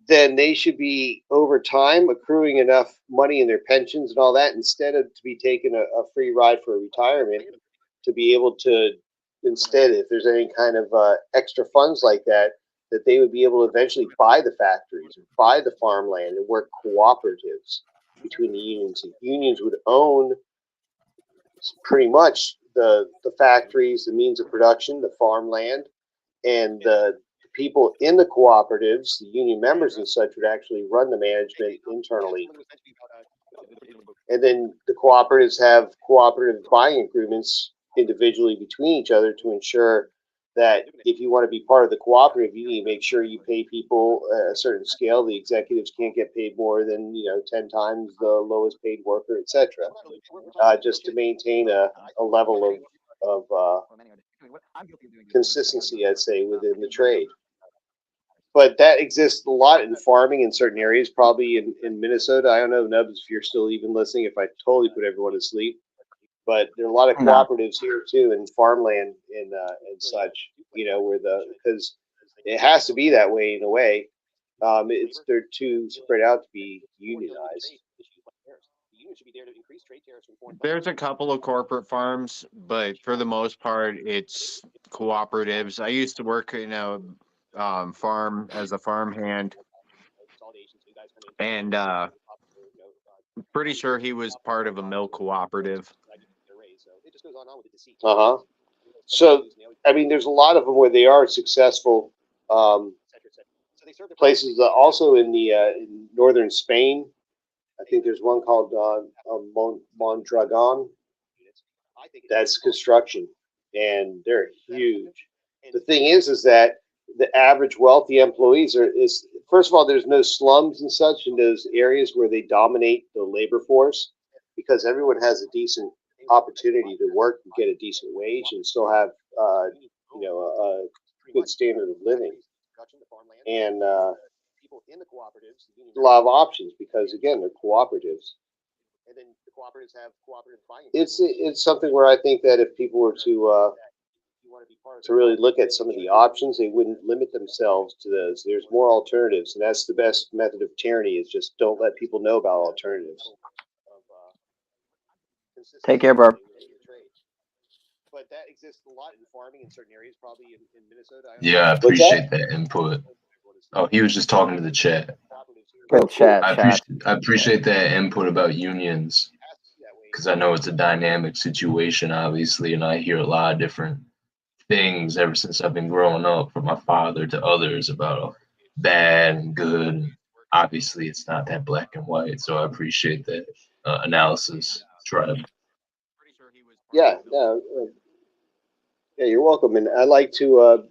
then they should be over time accruing enough money in their pensions and all that, instead of to be taking a free ride for retirement, to be able to, instead, if there's any kind of extra funds like that, that they would be able to eventually buy the factories, buy the farmland, and work cooperatives between the unions. And unions would own pretty much the factories, the means of production, the farmland, and the people in the cooperatives, the union members and such, would actually run the management internally. And then the cooperatives have cooperative buying agreements individually between each other to ensure that if you want to be part of the cooperative, you need to make sure you pay people a certain scale. The executives can't get paid more than 10 times the lowest paid worker, etc. Just to maintain a level of consistency, I'd say, within the trade. But that exists a lot in farming in certain areas, probably in Minnesota. I don't know, Nubs, if you're still even listening, if I totally put everyone to sleep. But there are a lot of cooperatives here too, in farmland and such, where because it has to be that way in a way. They're too spread out to be unionized. There's a couple of corporate farms, but for the most part, it's cooperatives. I used to work in a farm as a farmhand, and Pretty sure he was part of a milk cooperative. Uh-huh. So, I mean, there's a lot of them where they are successful. Places also in the in northern Spain. I think there's one called Mondragon. That's construction, and they're huge. The thing is that the average wealthy employees is first of all, there's no slums and such in those areas where they dominate the labor force, because everyone has a decent opportunity to work and get a decent wage and still have a good standard of living, and a lot of options because again they're cooperatives. And then the cooperatives have cooperative finance. It's something where I think that if people were to really look at some of the options, they wouldn't limit themselves to those. There's more alternatives, and that's the best method of tyranny. Is just don't let people know about alternatives. Take care, Barb. But that exists a lot in farming in certain areas, probably in Minnesota. Yeah, I appreciate that input. Oh, he was just talking to the chat. Good chat. I appreciate that input about unions, because I know it's a dynamic situation, obviously, and I hear a lot of different things ever since I've been growing up, from my father to others, about bad and good. Obviously, it's not that black and white, so I appreciate that analysis, Tribe. Yeah, you're welcome, and I like to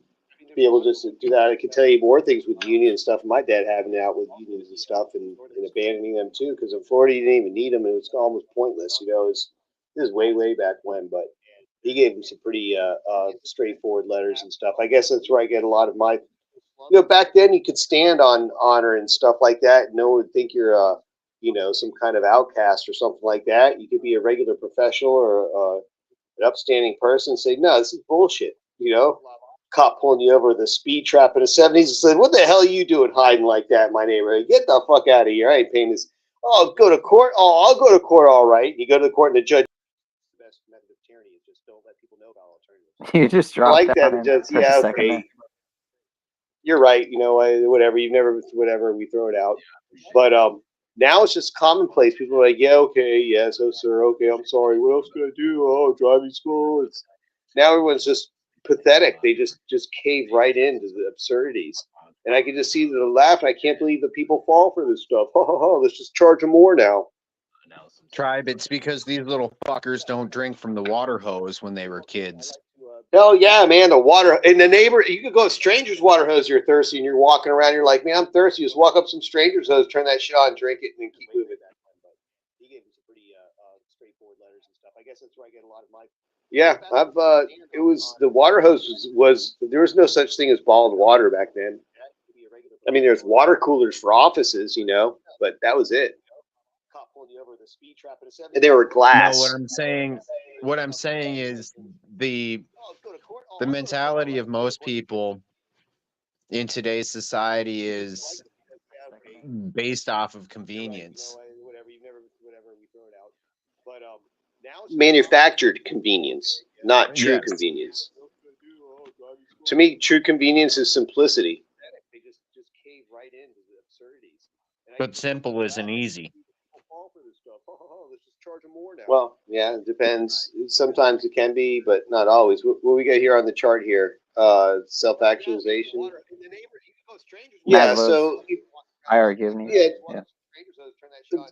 be able just to do that. I can tell you more things with union and stuff. My dad having out with unions and stuff, and abandoning them too, because in Florida you didn't even need them, and it was almost pointless. This is way back when, but he gave me some pretty straightforward letters and stuff. I guess that's where I get a lot of my. Back then you could stand on honor and stuff like that. No one would think you're some kind of outcast or something like that. You could be a regular professional or an upstanding person and say, no, this is bullshit. Cop pulling you over with a speed trap in the 70s and said, what the hell are you doing hiding like that in my neighborhood? Get the fuck out of here. I ain't paying this. Oh, go to court? Oh, I'll go to court, all right. And you go to the court and the judge. The best method of tyranny is just don't let people know about alternatives. You just dropped like that. Just, for yeah, a second okay. there. You're right. Whatever. You never, whatever. We throw it out. But now it's just commonplace. People are like, yeah, okay, yes, oh, sir, okay, I'm sorry. What else could I do? Oh, driving school. Now everyone's just pathetic. They just cave right into the absurdities. And I can just see the laugh. I can't believe that people fall for this stuff. Let's just charge them more now. Tribe, it's because these little fuckers don't drink from the water hose when they were kids. Hell yeah, man. The water in the neighbor, you could go stranger's water hose. You're thirsty and you're walking around. You're like, man, I'm thirsty. Just walk up some stranger's hose, turn that shit on, drink it, and then keep moving. He gave me some pretty straightforward letters and stuff. I guess that's where I get a lot of my. Yeah, it was the water hose was there was no such thing as bottled water back then. I mean, there's water coolers for offices, but that was it. And they were glass. No, what I'm saying is the mentality of most people in today's society is based off of convenience. Manufactured convenience, not true convenience. To me, true convenience is simplicity. But simple isn't easy. Well, yeah, it depends. Sometimes it can be, but not always. What we got here on the chart here? Self-actualization. Yeah, so hierarchy of needs.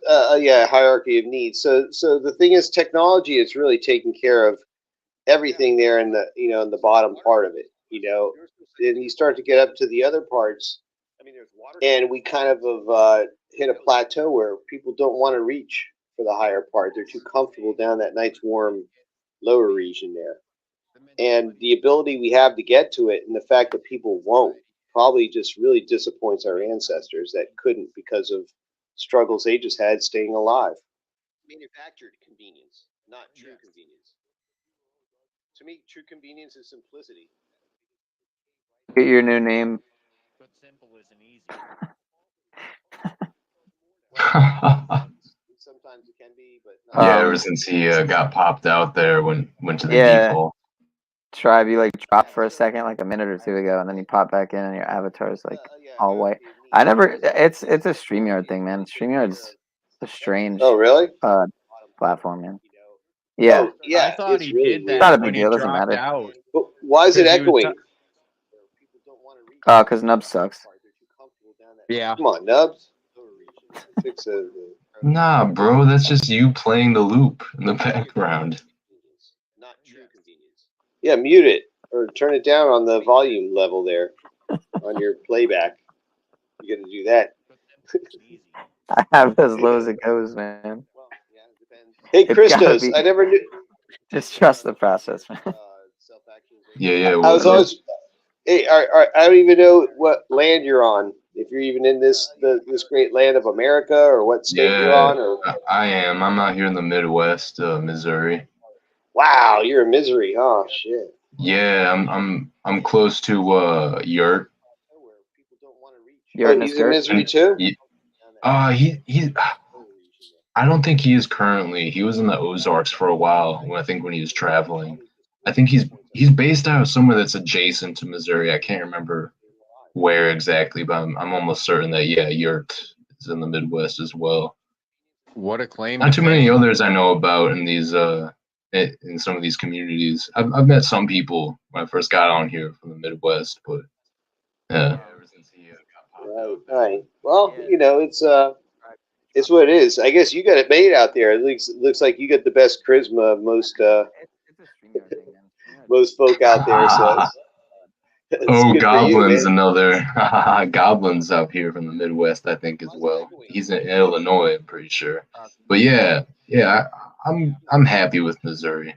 Hierarchy of needs. So the thing is, technology is really taking care of everything there in the in the bottom part of it. And you start to get up to the other parts, and we kind of have hit a plateau where people don't want to reach for the higher part. They're too comfortable down that nice warm lower region there. And the ability we have to get to it, and the fact that people won't, probably just really disappoints our ancestors that couldn't because of struggles they just had staying alive. Manufactured convenience, not true convenience. To me, true convenience is simplicity. Get your new name. But simple isn't easy. Sometimes it can be, but not Yeah, ever since he got popped out there, went to the default. Tribe, you dropped for a second, like a minute or two ago, and then you pop back in, and your avatar is all white. It's a StreamYard thing, man. StreamYard's a strange. Oh, really? Platform, man. Yeah. Oh, yeah. I thought It's he really did weird. Not a that when big he deal. Doesn't dropped matter. out. But why is it 'Cause he was echoing? Because Nub sucks. Yeah. Come on, Nubs. Fix it. Nah, bro, that's just you playing the loop in the background. Yeah, mute it or turn it down on the volume level there on your playback. You got to do that. I have it as low as it goes, man. Hey, It's gotta Christos, be. I never knew. Just trust the process, man. Yeah. I was always. Hey, I don't even know what land you're on. If you're even in this great land of America, or what state you're on, or I am. I'm out here in the Midwest, Missouri. wow, you're in Misery, huh? Shit. Yeah, I'm close to Yurt. Oh, he's in Misery too. He I don't think he is currently. He was in the Ozarks for a while. When he was traveling. I think he's based out of somewhere that's adjacent to Missouri. I can't remember where exactly, but I'm almost certain that Yurt is in the Midwest as well. What a claim. Not too many others I know about in these in some of these communities. I've met some people when I first got on here from the Midwest, but yeah. Right. Well, you know, it's what it is. I guess you got it made out there. It looks like you got the best charisma of most most folk out there. So it's Oh, good Goblin's for you, man. another. Goblin's out here from the Midwest, I think, as well. He's in Illinois, I'm pretty sure. But I'm happy with Missouri.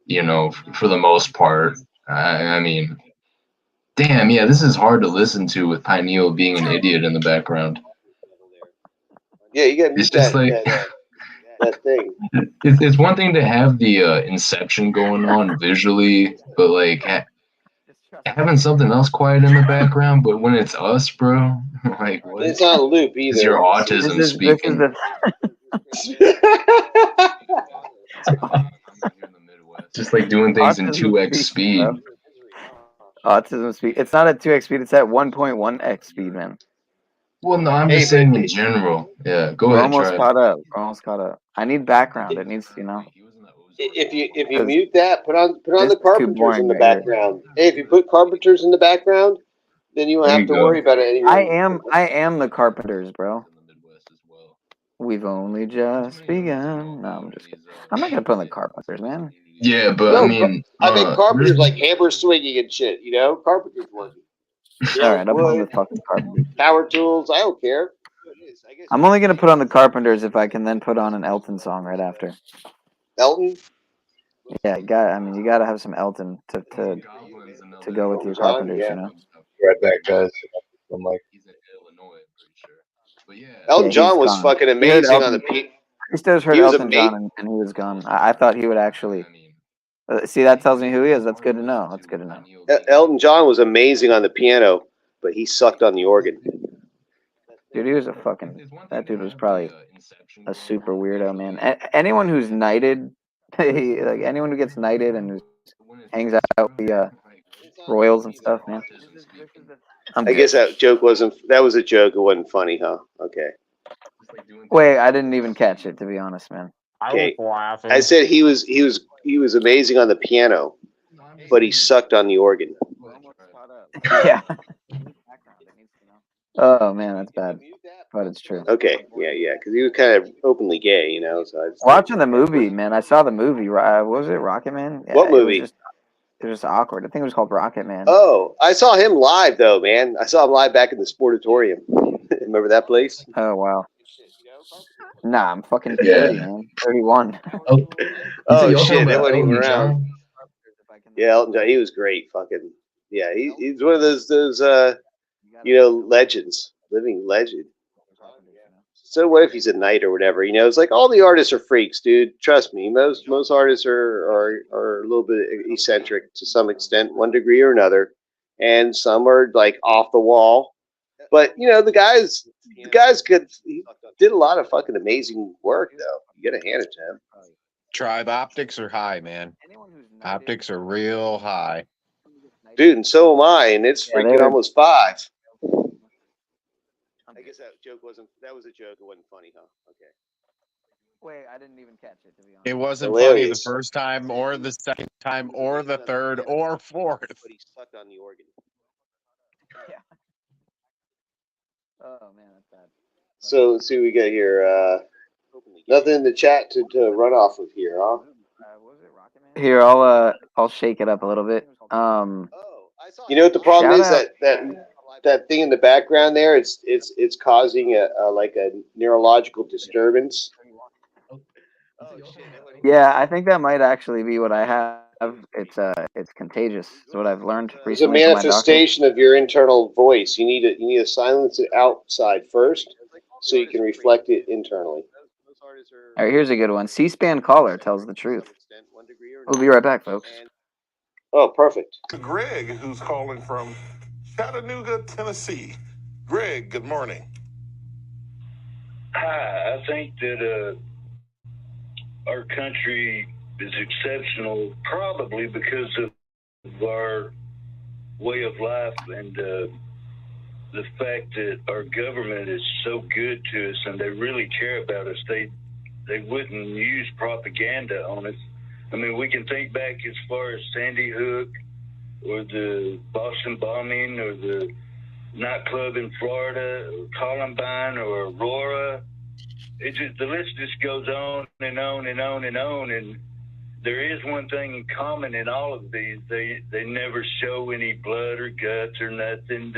You know, for the most part. I mean, damn, yeah, this is hard to listen to with Pineal being an idiot in the background. Yeah, you got to mute It's just that thing. It's one thing to have the Inception going on visually, but like having something else quiet in the background. But when it's us, bro, like what? It's not a loop either. It's your autism speaking. Just like doing things in 2x speed. Autism speed. It's not at 2x speed. It's at 1.1x speed, man. Well, no, I'm just saying in general. Yeah, go We're ahead. almost caught up. We're almost caught up. I need background. It needs, you know. If you mute that, put on the Carpenters boring in the right here. background. Hey, if you put Carpenters in the background, then you won't have to worry about it anymore. I am the Carpenters, bro. We've only just begun. No, I'm just kidding. I'm not gonna put on the Carpenters, man. Yeah, but No, I mean, I mean Carpenters like hammer swinging and shit. You know, Carpenters working. All right, I'll put on the fucking Carpenters. Power tools. I don't care. I'm only gonna put on the Carpenters if I can then put on an Elton song right after. Elton. Yeah, you gotta have some Elton to go with your Carpenters, you know. Right back, guys. I'm like, Elton John was fucking amazing on the I just heard Elton John and he was gone. I thought he would actually. See, that tells me who he is. That's good to know. That's good to know. Elton John was amazing on the piano, but he sucked on the organ. Dude, he was a fucking. That dude was probably a super weirdo, man. Anyone who's knighted, like anyone who gets knighted and hangs out with the royals and stuff, man. I guess that joke wasn't. That was a joke. It wasn't funny, huh? Okay. Wait, I didn't even catch it, to be honest, man. Okay. I said he was amazing on the piano, but he sucked on the organ. Yeah. Oh man, that's bad, but it's true. Okay, yeah, because he was kind of openly gay, you know. So Watching the movie, man, I saw the movie. What was it, Rocket Man? Yeah, what movie? It was just awkward. I think it was called Rocket Man. Oh, I saw him live though, man. I saw him live back in the Sportatorium. Remember that place? Oh wow. Nah, I'm fucking 30, man. 31. Oh shit, they weren't even around. Yeah, Elton John, he was great. Fucking yeah, he's one of those legends, living legend. So what if he's a knight or whatever? You know, it's like all the artists are freaks, dude. Trust me, most artists are a little bit eccentric to some extent, one degree or another, and some are like off the wall. But you know, the guys did a lot of fucking amazing work, though. You gotta hand it to him. Tribe optics are high, man. Optics are real high. Dude, and so am I, and it's freaking almost 5. I guess that joke wasn't. That was a joke. It wasn't funny, huh? Okay. Wait, I didn't even catch it, to be honest. It wasn't Hilarious. funny the first time, or the second time, or the third, or fourth. But he sucked on the organ. Yeah. Oh man, that's bad. So let's see what we got here. Nothing in the chat to run off of here, huh? Here, I'll shake it up a little bit. You know what the problem is? Shout That thing in the background there, it's causing a like a neurological disturbance. Yeah, I think that might actually be what I have. It's contagious. It's what I've learned It's a recently from my doctor. manifestation of your internal voice. You need to silence it outside first, so you can reflect it internally. All right, here's a good one. C-SPAN caller tells the truth. We'll be right back, folks. Oh, perfect. Greg, who's calling from Chattanooga, Tennessee. Greg, good morning. Hi, I think that our country is exceptional probably because of our way of life and the fact that our government is so good to us and they really care about us. They wouldn't use propaganda on us. I mean, we can think back as far as Sandy Hook or the Boston bombing or the nightclub in Florida or Columbine or Aurora. The list just goes on and on and on and on. And there is one thing in common in all of these. They never show any blood or guts or nothing.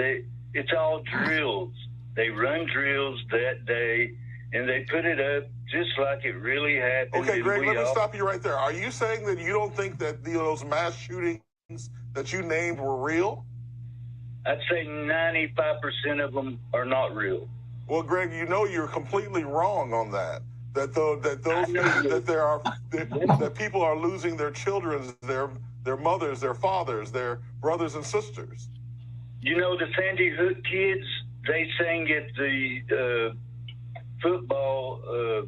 It's all drills. They run drills that day, and they put it up just like it really happened. Okay, Greg, let me stop you right there. Are you saying that you don't think that those mass shootings that you named were real? I'd say 95% of them are not real. Well, Greg, you know you're completely wrong on that. That people are losing their children, their mothers, their fathers, their brothers and sisters. You know, the Sandy Hook kids, they sang at the football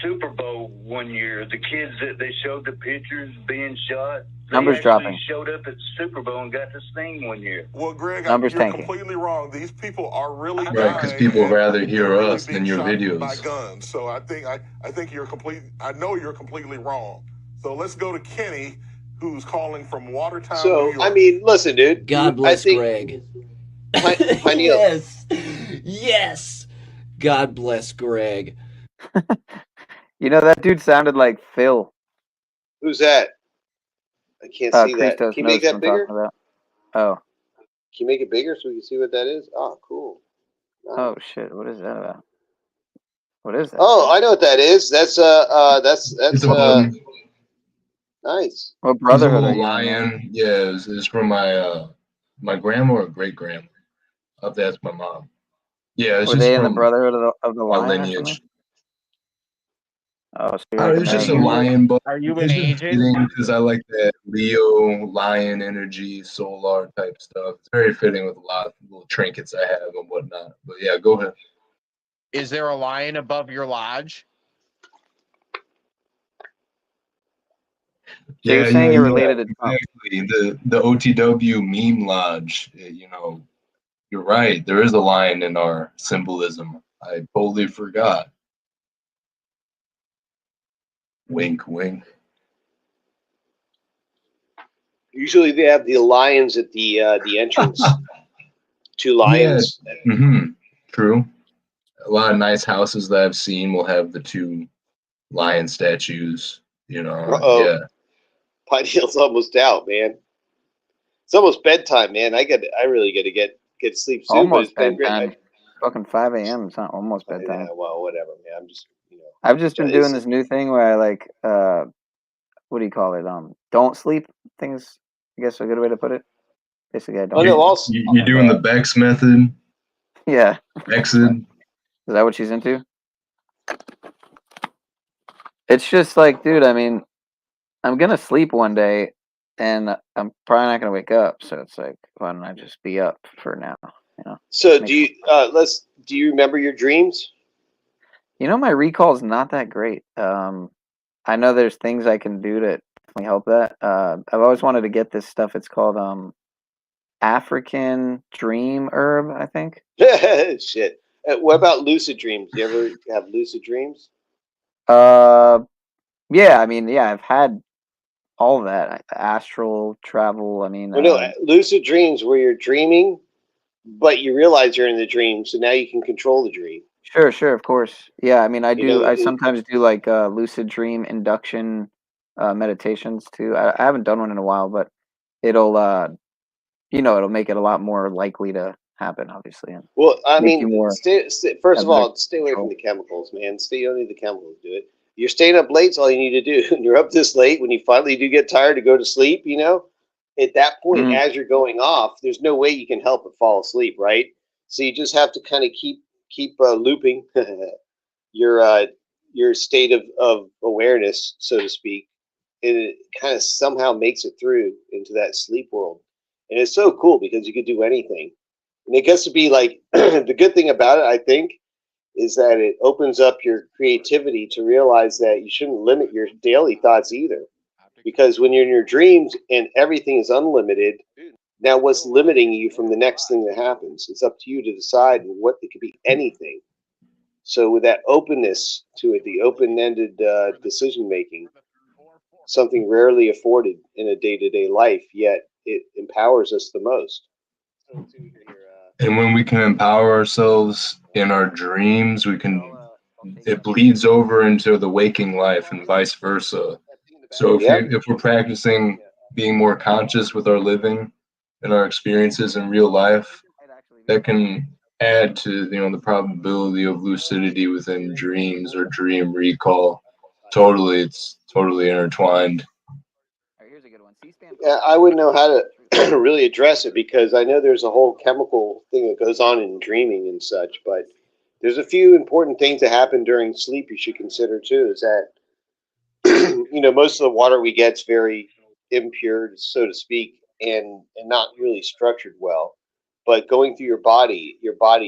Super Bowl one year. The kids that they showed the pictures being shot. Numbers dropping. Showed up at the Super Bowl and got to sing one year. Well, Greg, Numbers you're tanking. completely wrong. These people are really Right, because people rather hear us than your videos. by guns. So I think you're I know you're completely wrong. So let's go to Kenny, who's calling from Watertown, New So York. I mean, listen, dude. God bless Greg. Yes. Yes. God bless Greg. You know, that dude sounded like Phil. Who's that? I can't see that. Christos Can you make knows that what I'm bigger? talking about. Oh. Can you make it bigger so we can see what that is? Oh, cool. Oh shit! What is that about? What is that? Oh, I know what that is. That's nice. What brotherhood are It's a you little in, man? lion. Yeah, it's from my grandma or great grandma. I'll have to ask my mom. Yeah, it's Were just they in the from brotherhood of the my lion or lineage. something? Oh, so you're like It's just a American. lion, but Are you it's an just agent? fitting because I like that Leo lion energy, solar type stuff. It's very fitting with a lot of little trinkets I have and whatnot. But yeah, go ahead. Is there a lion above your lodge? So you're saying you're related to Trump? Exactly. The OTW meme lodge. You know, you're right. There is a lion in our symbolism. I totally forgot. Wink, wink. Usually they have the lions at the entrance. Two lions. Yeah. True. A lot of nice houses that I've seen will have the two lion statues. You know. Uh-oh. Yeah. Pineal's almost out, man. It's almost bedtime, man. I really got to get sleep soon. Almost but it's been great. bedtime. Fucking 5 a.m. It's not almost bedtime. Yeah, well, whatever, man. I'm just, I've just been doing this new thing where I like, what do you call it? Don't sleep things. I guess a good way to put it. Basically, I don't. You're doing the Bex method. Yeah. Exit. Is that what she's into? It's just like, dude, I mean, I'm going to sleep one day and I'm probably not going to wake up. So it's like, why don't I just be up for now? You know? So do you remember your dreams? You know, my recall's not that great. I know there's things I can do to definitely help that. I've always wanted to get this stuff. It's called, African dream herb, I think. Shit. What about lucid dreams? Do you ever have lucid dreams? Yeah, I mean, yeah, I've had all of that. Astral travel. I mean, Well, no, lucid dreams where you're dreaming, but you realize you're in the dream, so now you can control the dream. sure, of course. Yeah, I mean, I You know, I sometimes do like lucid dream induction meditations too. I haven't done one in a while, but it'll it'll make it a lot more likely to happen, obviously, and well, I make you mean, more first have of better all, stay away from control. the chemicals, man. You don't need the chemicals to do it. You're staying up late, is all you need to do. And you're up this late when you finally do get tired to go to sleep, at that point, Mhm. as you're going off, there's no way you can help but fall asleep, right? So you just have to kind of keep looping your state of awareness, so to speak, and it kind of somehow makes it through into that sleep world. And it's so cool because you could do anything. And it gets to be like the good thing about it, I think, is that it opens up your creativity to realize that you shouldn't limit your daily thoughts either. Because when you're in your dreams and everything is unlimited, now what's limiting you from the next thing that happens? It's up to you to decide what it could be anything. So with that openness to it, the open-ended decision making, something rarely afforded in a day-to-day life, yet it empowers us the most. And when we can empower ourselves in our dreams, it bleeds over into the waking life and vice versa. So if we're practicing being more conscious with our living and our experiences in real life, that can add to the probability of lucidity within dreams or dream recall. It's totally intertwined. Yeah, I wouldn't know how to really address it because I know there's a whole chemical thing that goes on in dreaming and such, but there's a few important things that happen during sleep you should consider too. Is that most of the water we get is very impure, so to speak, and not really structured well. But going through your body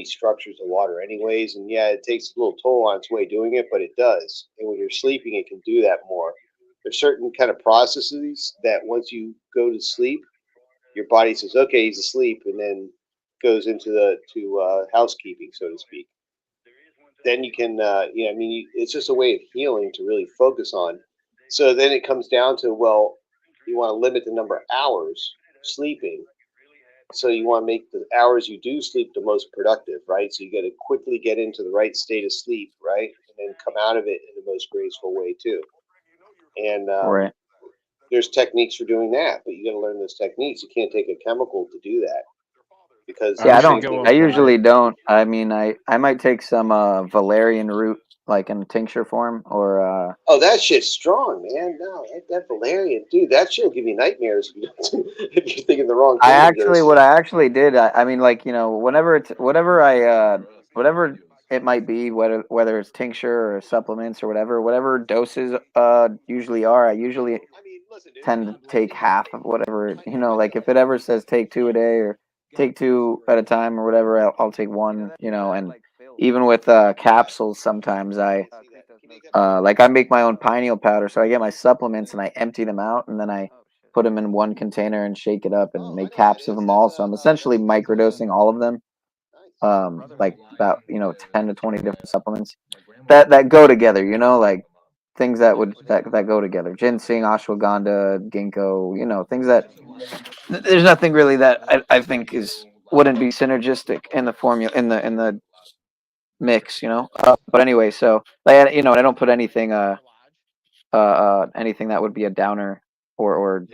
structures the water anyways, and yeah, it takes a little toll on its way doing it, but it does. And when you're sleeping, it can do that more. There's certain kind of processes that once you go to sleep, your body says, "Okay, he's asleep," and then goes into housekeeping, so to speak. Then you can, it's just a way of healing to really focus on. So then it comes down to, well, you want to limit the number of hours sleeping. So you want to make the hours you do sleep the most productive, right? So you got to quickly get into the right state of sleep, right? And then come out of it in the most graceful way too. And Right. there's techniques for doing that, but you got to learn those techniques. You can't take a chemical to do that because Yeah, I usually don't. I mean, I might take some valerian root, like in tincture form, or oh, that shit's strong, man. No, that valerian, dude, that shit'll give you nightmares if you're thinking the wrong thing. what I actually did, I mean, like, whatever it might be, whether it's tincture or supplements or whatever doses usually are, I usually tend to take half of whatever, like if it ever says take 2 a day or take 2 at a time or whatever, I'll take one, and even with capsules, sometimes I make my own pineal powder, so I get my supplements and I empty them out, and then I put them in one container and shake it up and make caps of them all. So I'm essentially microdosing all of them, like about 10 to 20 different supplements that go together. Like things that go together: ginseng, ashwagandha, ginkgo. Things that there's nothing really that I think wouldn't be synergistic in the formula in the mix. But anyway, so I don't put anything anything that would be a downer or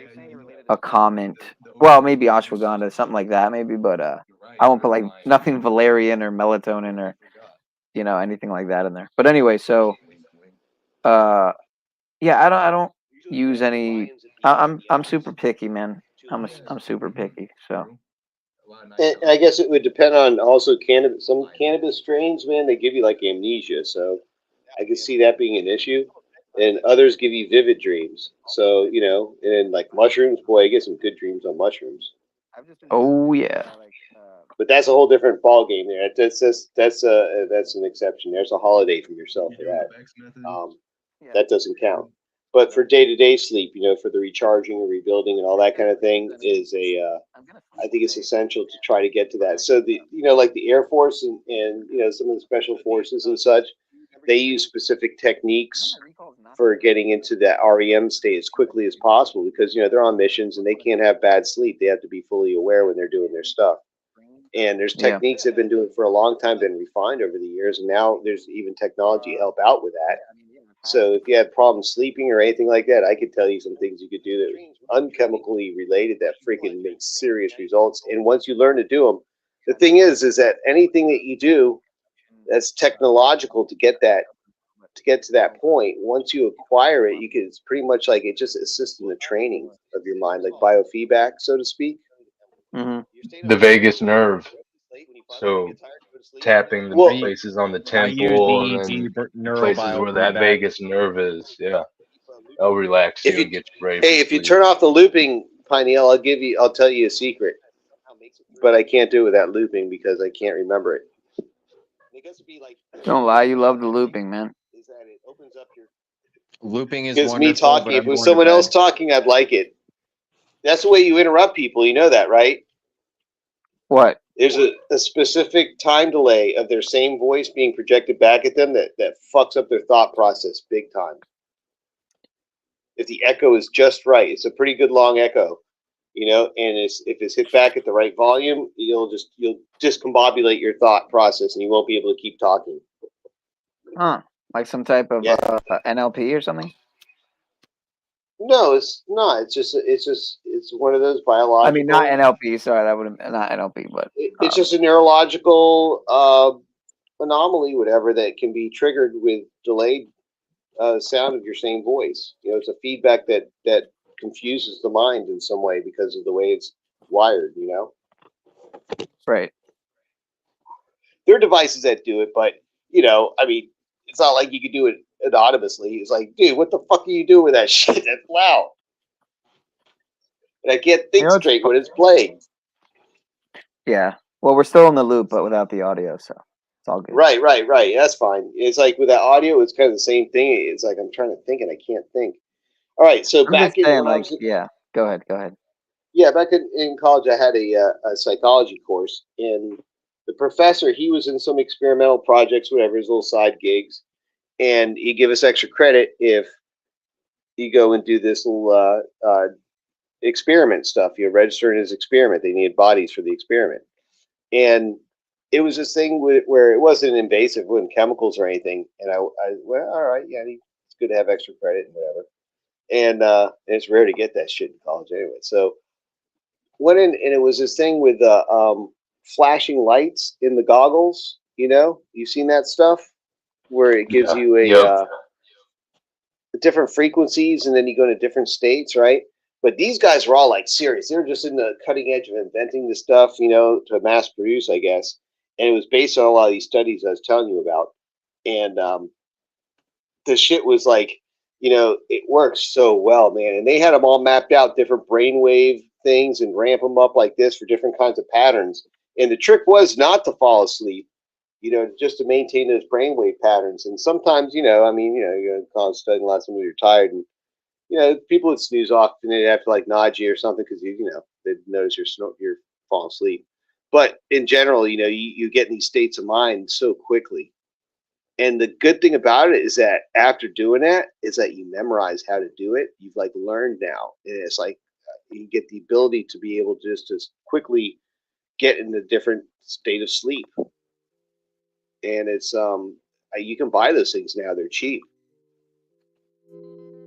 a comment. Well, maybe ashwagandha, something like that, maybe. But I won't put like nothing valerian or melatonin or anything like that in there. But anyway, so yeah, I don't use any. I'm super picky, man. I'm super picky. So And I guess it would depend on also cannabis. Some cannabis strains, man, they give you like amnesia, so I can see that being an issue. And others give you vivid dreams. So and like mushrooms, boy, I get some good dreams on mushrooms. oh yeah. But that's a whole different ball game there. That's an exception. There's a holiday from yourself for that. That doesn't count. But for day-to-day sleep, you know, for the recharging and rebuilding and all that kind of thing is I think it's essential to try to get to that. So like the Air Force and you know, some of the special forces and such, they use specific techniques for getting into that REM state as quickly as possible because, you know, they're on missions and they can't have bad sleep. They have to be fully aware when they're doing their stuff. And there's techniques they've been doing for a long time, been refined over the years, and now there's even technology to help out with that. So if you have problems sleeping or anything like that, I could tell you some things you could do that are unchemically related that freaking makes serious results. And once you learn to do them, the thing is that anything that you do that's technological to get to that point, once you acquire it, you can, it's pretty much like it just assists in the training of your mind, like biofeedback, so to speak. The vagus nerve. So tapping the places on the temple and then places where that vagus nerve is. Yeah. That'll relax you and get you ready. Hey, if you turn off the looping, Pineal, I'll tell you a secret. But I can't do it without looping because I can't remember it. Don't lie, you love the looping, man. Looping is Because wonderful. me talking, if it was someone else talking, I'd like it. That's the way you interrupt people. You know that, right? What? There's a specific time delay of their same voice being projected back at them that fucks up their thought process big time. If the echo is just right, it's a pretty good long echo, you know, and if it's hit back at the right volume, you'll discombobulate your thought process and you won't be able to keep talking. Huh. Like some type of NLP or something? No, it's not. It's one of those biological. I mean, not NLP. Sorry, that would have not NLP, but it's just a neurological anomaly, whatever, that can be triggered with delayed sound of your same voice. You know, it's a feedback that confuses the mind in some way because of the way it's wired. You know, right? There are devices that do it, but you know, I mean, it's not like you could do it anonymously. It's like, dude, what the fuck are you doing with that shit? That's loud. And I can't think straight when it's playing. Yeah. Well, we're still in the loop, but without the audio, so it's all good. Right. That's fine. It's like with that audio, it's kind of the same thing. It's like I'm trying to think and I can't think. All right, so I'm back just saying, like, yeah. Go ahead. Yeah, back in college, I had a psychology course, and the professor, he was in some experimental projects, whatever, his little side gigs, and he'd give us extra credit if you go and do this little experiment stuff. You register in his experiment. They needed bodies for the experiment. And it was this thing where it wasn't invasive, it wasn't chemicals or anything. And I well, all right, yeah, it's good to have extra credit and whatever. And it's rare to get that shit in college anyway. So went in, and it was this thing with flashing lights in the goggles. You know, you've seen that stuff where it gives you different frequencies, and then you go to different states, right? But these guys were all like serious. They were just in the cutting edge of inventing this stuff, you know, to mass produce, I guess. And it was based on a lot of these studies I was telling you about. And the shit was like, you know, it works so well, man. And they had them all mapped out, different brainwave things, and ramp them up like this for different kinds of patterns. And the trick was not to fall asleep, you know, just to maintain those brainwave patterns. And sometimes, you know, I mean, you know, you're in college studying a lot, sometimes you're tired, and you know, people would snooze off and they'd have to like nod you or something because you know, they'd notice you're falling asleep. But in general, you know, you get in these states of mind so quickly. And the good thing about it is that after doing that, is that you memorize how to do it. You've like learned now, and it's like you get the ability to be able to just as quickly get in a different state of sleep. And it's you can buy those things now; they're cheap.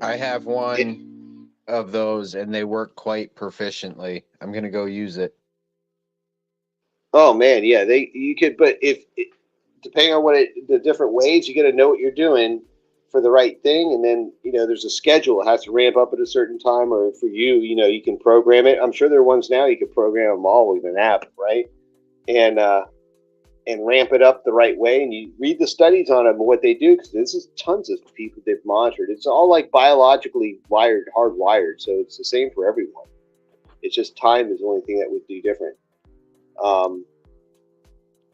I have one of those, and they work quite proficiently. I'm gonna go use it. Oh man, yeah, you could, but depending on the different ways, you got to know what you're doing for the right thing, and then you know there's a schedule. It has to ramp up at a certain time, or for you, you know, you can program it. I'm sure there are ones now you can program them all with an app, right? And ramp it up the right way, and you read the studies on them and what they do, because this is tons of people they've monitored. It's all like biologically hardwired, so it's the same for everyone. It's just time is the only thing that would do different.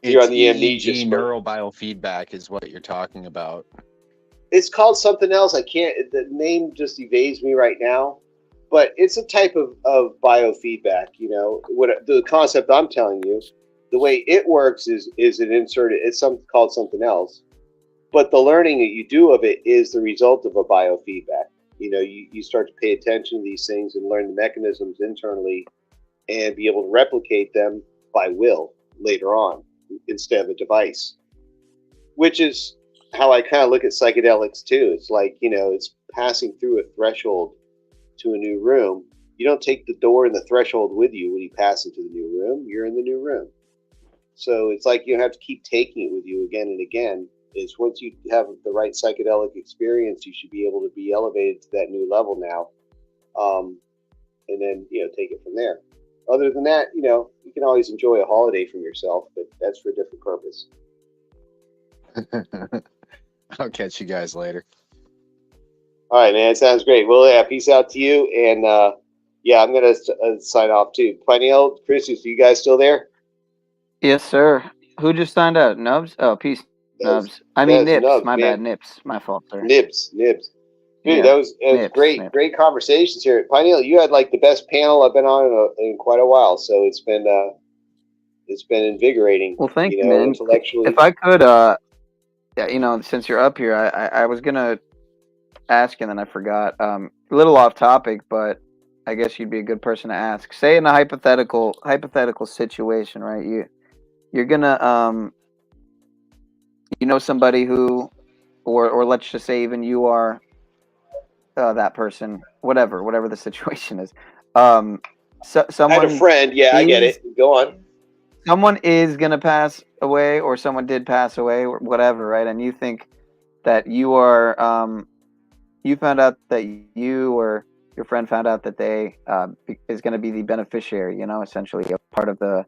You're on the EEG neural biofeedback is what you're talking about. It's called something else. I can't. The name just evades me right now. But it's a type of biofeedback. You know, what the concept I'm telling you, the way it works is it inserted. It's called something else. But the learning that you do of it is the result of a biofeedback. You know, you start to pay attention to these things and learn the mechanisms internally and be able to replicate them by will later on instead of a device, which is how I kind of look at psychedelics too. It's like, you know, it's passing through a threshold to a new room. You don't take the door and the threshold with you when you pass into the new room. You're in the new room. So it's like you have to keep taking it with you again and again. Is once you have the right psychedelic experience, you should be able to be elevated to that new level now, and then, you know, take it from there. Other than that, you know, you can always enjoy a holiday from yourself, but that's for a different purpose. I'll catch you guys later. All right, man. Sounds great. Well, yeah, peace out to you. And yeah, I'm going to sign off too. Pineal, Chris, are you guys still there? Yes, sir. Who just signed out? Nubs? Oh, peace, Nubs. I mean, That's Nips. Nubs, My man. bad, Nips. My fault, sir. Nibs. Dude, Yeah, that was Nips, great. Nips. Great conversations here. Pineal, you had like the best panel I've been on in quite a while. So it's been invigorating. Well, thank you you, know, man. intellectually. If I could, yeah, you know, since you're up here, I was gonna ask and then I forgot. A little off topic, but I guess you'd be a good person to ask. Say in a hypothetical situation, right? You're gonna you know somebody who, or let's just say even you are that person, whatever the situation is. I Someone had a friend. Yeah, I get it. Go on. Someone is gonna pass away, or someone did pass away, or whatever, right? And you think that you are, you found out that you or your friend found out that they is going to be the beneficiary, you know, essentially a part of the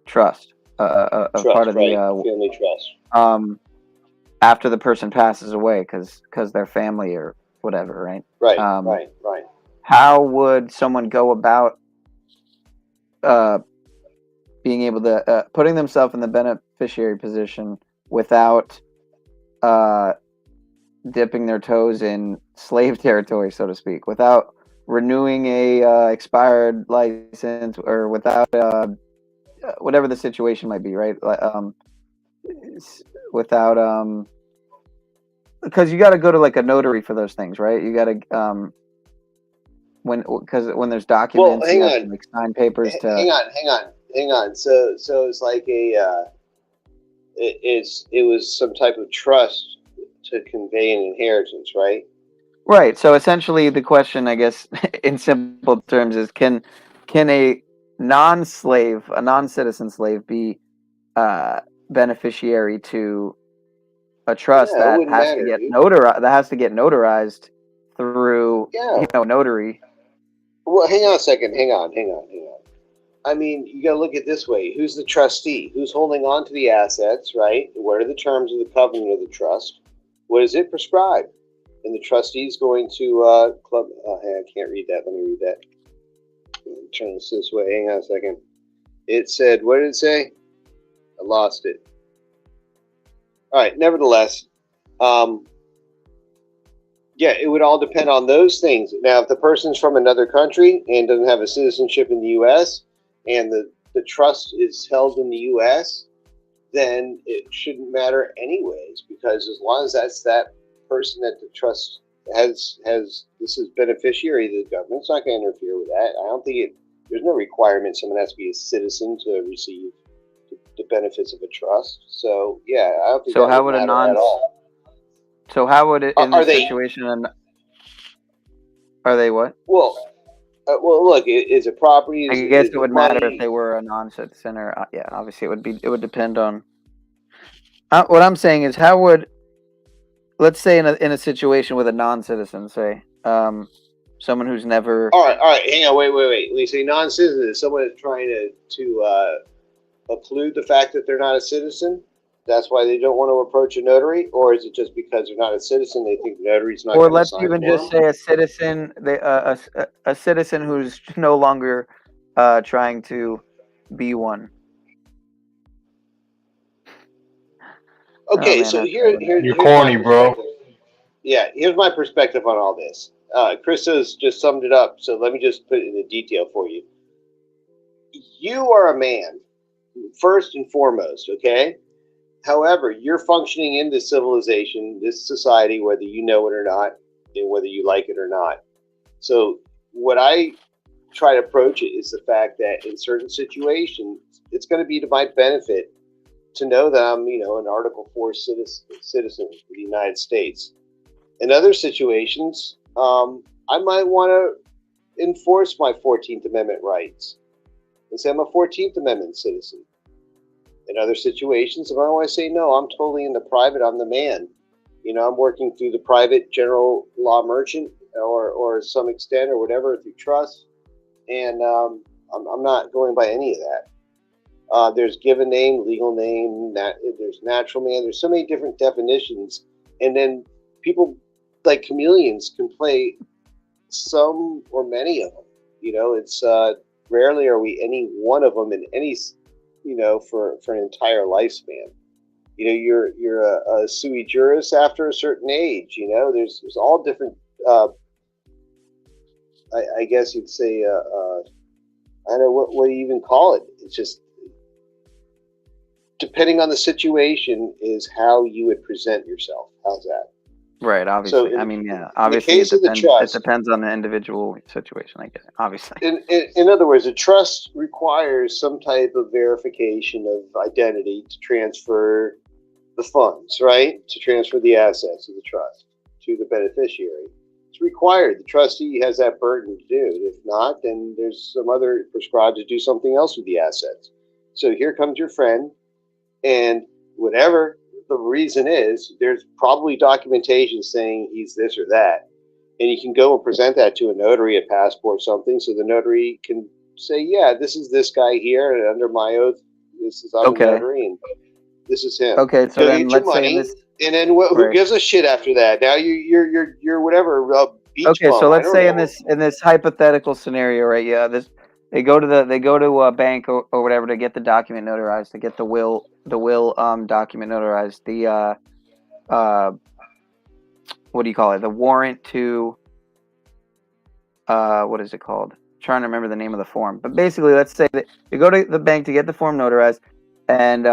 trust, a part of right? the Family trust. After the person passes away, because they're family or whatever, right? Right. How would someone go about being able to putting themselves in the beneficiary position without dipping their toes in slave territory, so to speak, without renewing a expired license, or without whatever the situation might be, right? Without because you got to go to like a notary for those things, right? You got to because when there's documents, hang you have on. to like sign papers to. Hang on. So it's like it was some type of trust to convey an inheritance, right? Right. So essentially, the question, I guess, in simple terms, is can a non-slave, a non-citizen slave, be beneficiary to a trust Yeah, it that wouldn't has matter, to get dude. notarized through notary? Well, hang on a second. Hang on. I mean, you got to look at it this way. Who's the trustee? Who's holding on to the assets, right? What are the terms of the covenant of the trust? What does it prescribe? And the trustee's going to I can't read that. Let me read that. Turn this way. Hang on a second. It said, what did it say? I lost it. All right. Nevertheless, yeah, it would all depend on those things. Now, if the person's from another country and doesn't have a citizenship in the U.S. and the trust is held in the U.S., then it shouldn't matter anyways, because as long as that's that person that the trust has this is beneficiary, the government's not going to interfere with that. I don't think there's no requirement someone has to be a citizen to receive the benefits of a trust. So yeah, I don't think So that how would would matter at all. So how would it in Are this they- situation? And are they what? Well, look, is it property? I guess is it would matter money? if they were a non-citizen, or yeah, obviously it would depend on. What I'm saying is, how would, let's say in a situation with a non-citizen, say someone who's never. All right, hang on, wait. When you say non-citizen, is someone that's trying to occlude the fact that they're not a citizen? That's why they don't want to approach a notary, or is it just because they're not a citizen? They think the notary's not. Or going to let's sign even for just them? say a citizen, a citizen who's no longer trying to be one. Okay, man, so that's here's You're my corny, bro. perspective. Yeah, here's my perspective on all this. Chris has just summed it up, so let me just put it into detail for you. You are a man, first and foremost, okay? However, you're functioning in this civilization, this society, whether you know it or not, and whether you like it or not. So what I try to approach it is the fact that in certain situations, it's going to be to my benefit to know that I'm, an Article 4 citizen of the United States. In other situations, I might want to enforce my 14th Amendment rights and say I'm a 14th Amendment citizen. In other situations, if I want to say, no, I'm totally in the private, I'm the man. I'm working through the private general law merchant or some extent or whatever through trust. And I'm not going by any of that. There's given name, legal name, there's natural man. There's so many different definitions. And then people like chameleons can play some or many of them. It's rarely are we any one of them in any, for an entire lifespan. You're a sui juris after a certain age. There's all different. I guess you'd say. I don't know what do you even call it. It's just depending on the situation is how you would present yourself. How's that? Right, obviously. So obviously it depends on the individual situation, I guess, obviously. In other words, a trust requires some type of verification of identity to transfer the funds, right? To transfer the assets of the trust to the beneficiary. It's required. The trustee has that burden to do. If not, then there's some other prescribed to do something else with the assets. So here comes your friend, and whatever the reason is, there's probably documentation saying he's this or that. And you can go and present that to a notary, a passport, something, so the notary can say, yeah, this is this guy here, and under my oath, I'm a notary, and this is him. Okay, so then get your let's say money, this, and then who gives a shit after that? Now you're whatever beach okay, bum. so I let's don't say know. in this hypothetical scenario, right? Yeah, they go to a bank or whatever to get the document notarized, to get the will document notarized, the what do you call it? The warrant to what is it called? I'm trying to remember the name of the form. But basically, let's say that you go to the bank to get the form notarized, and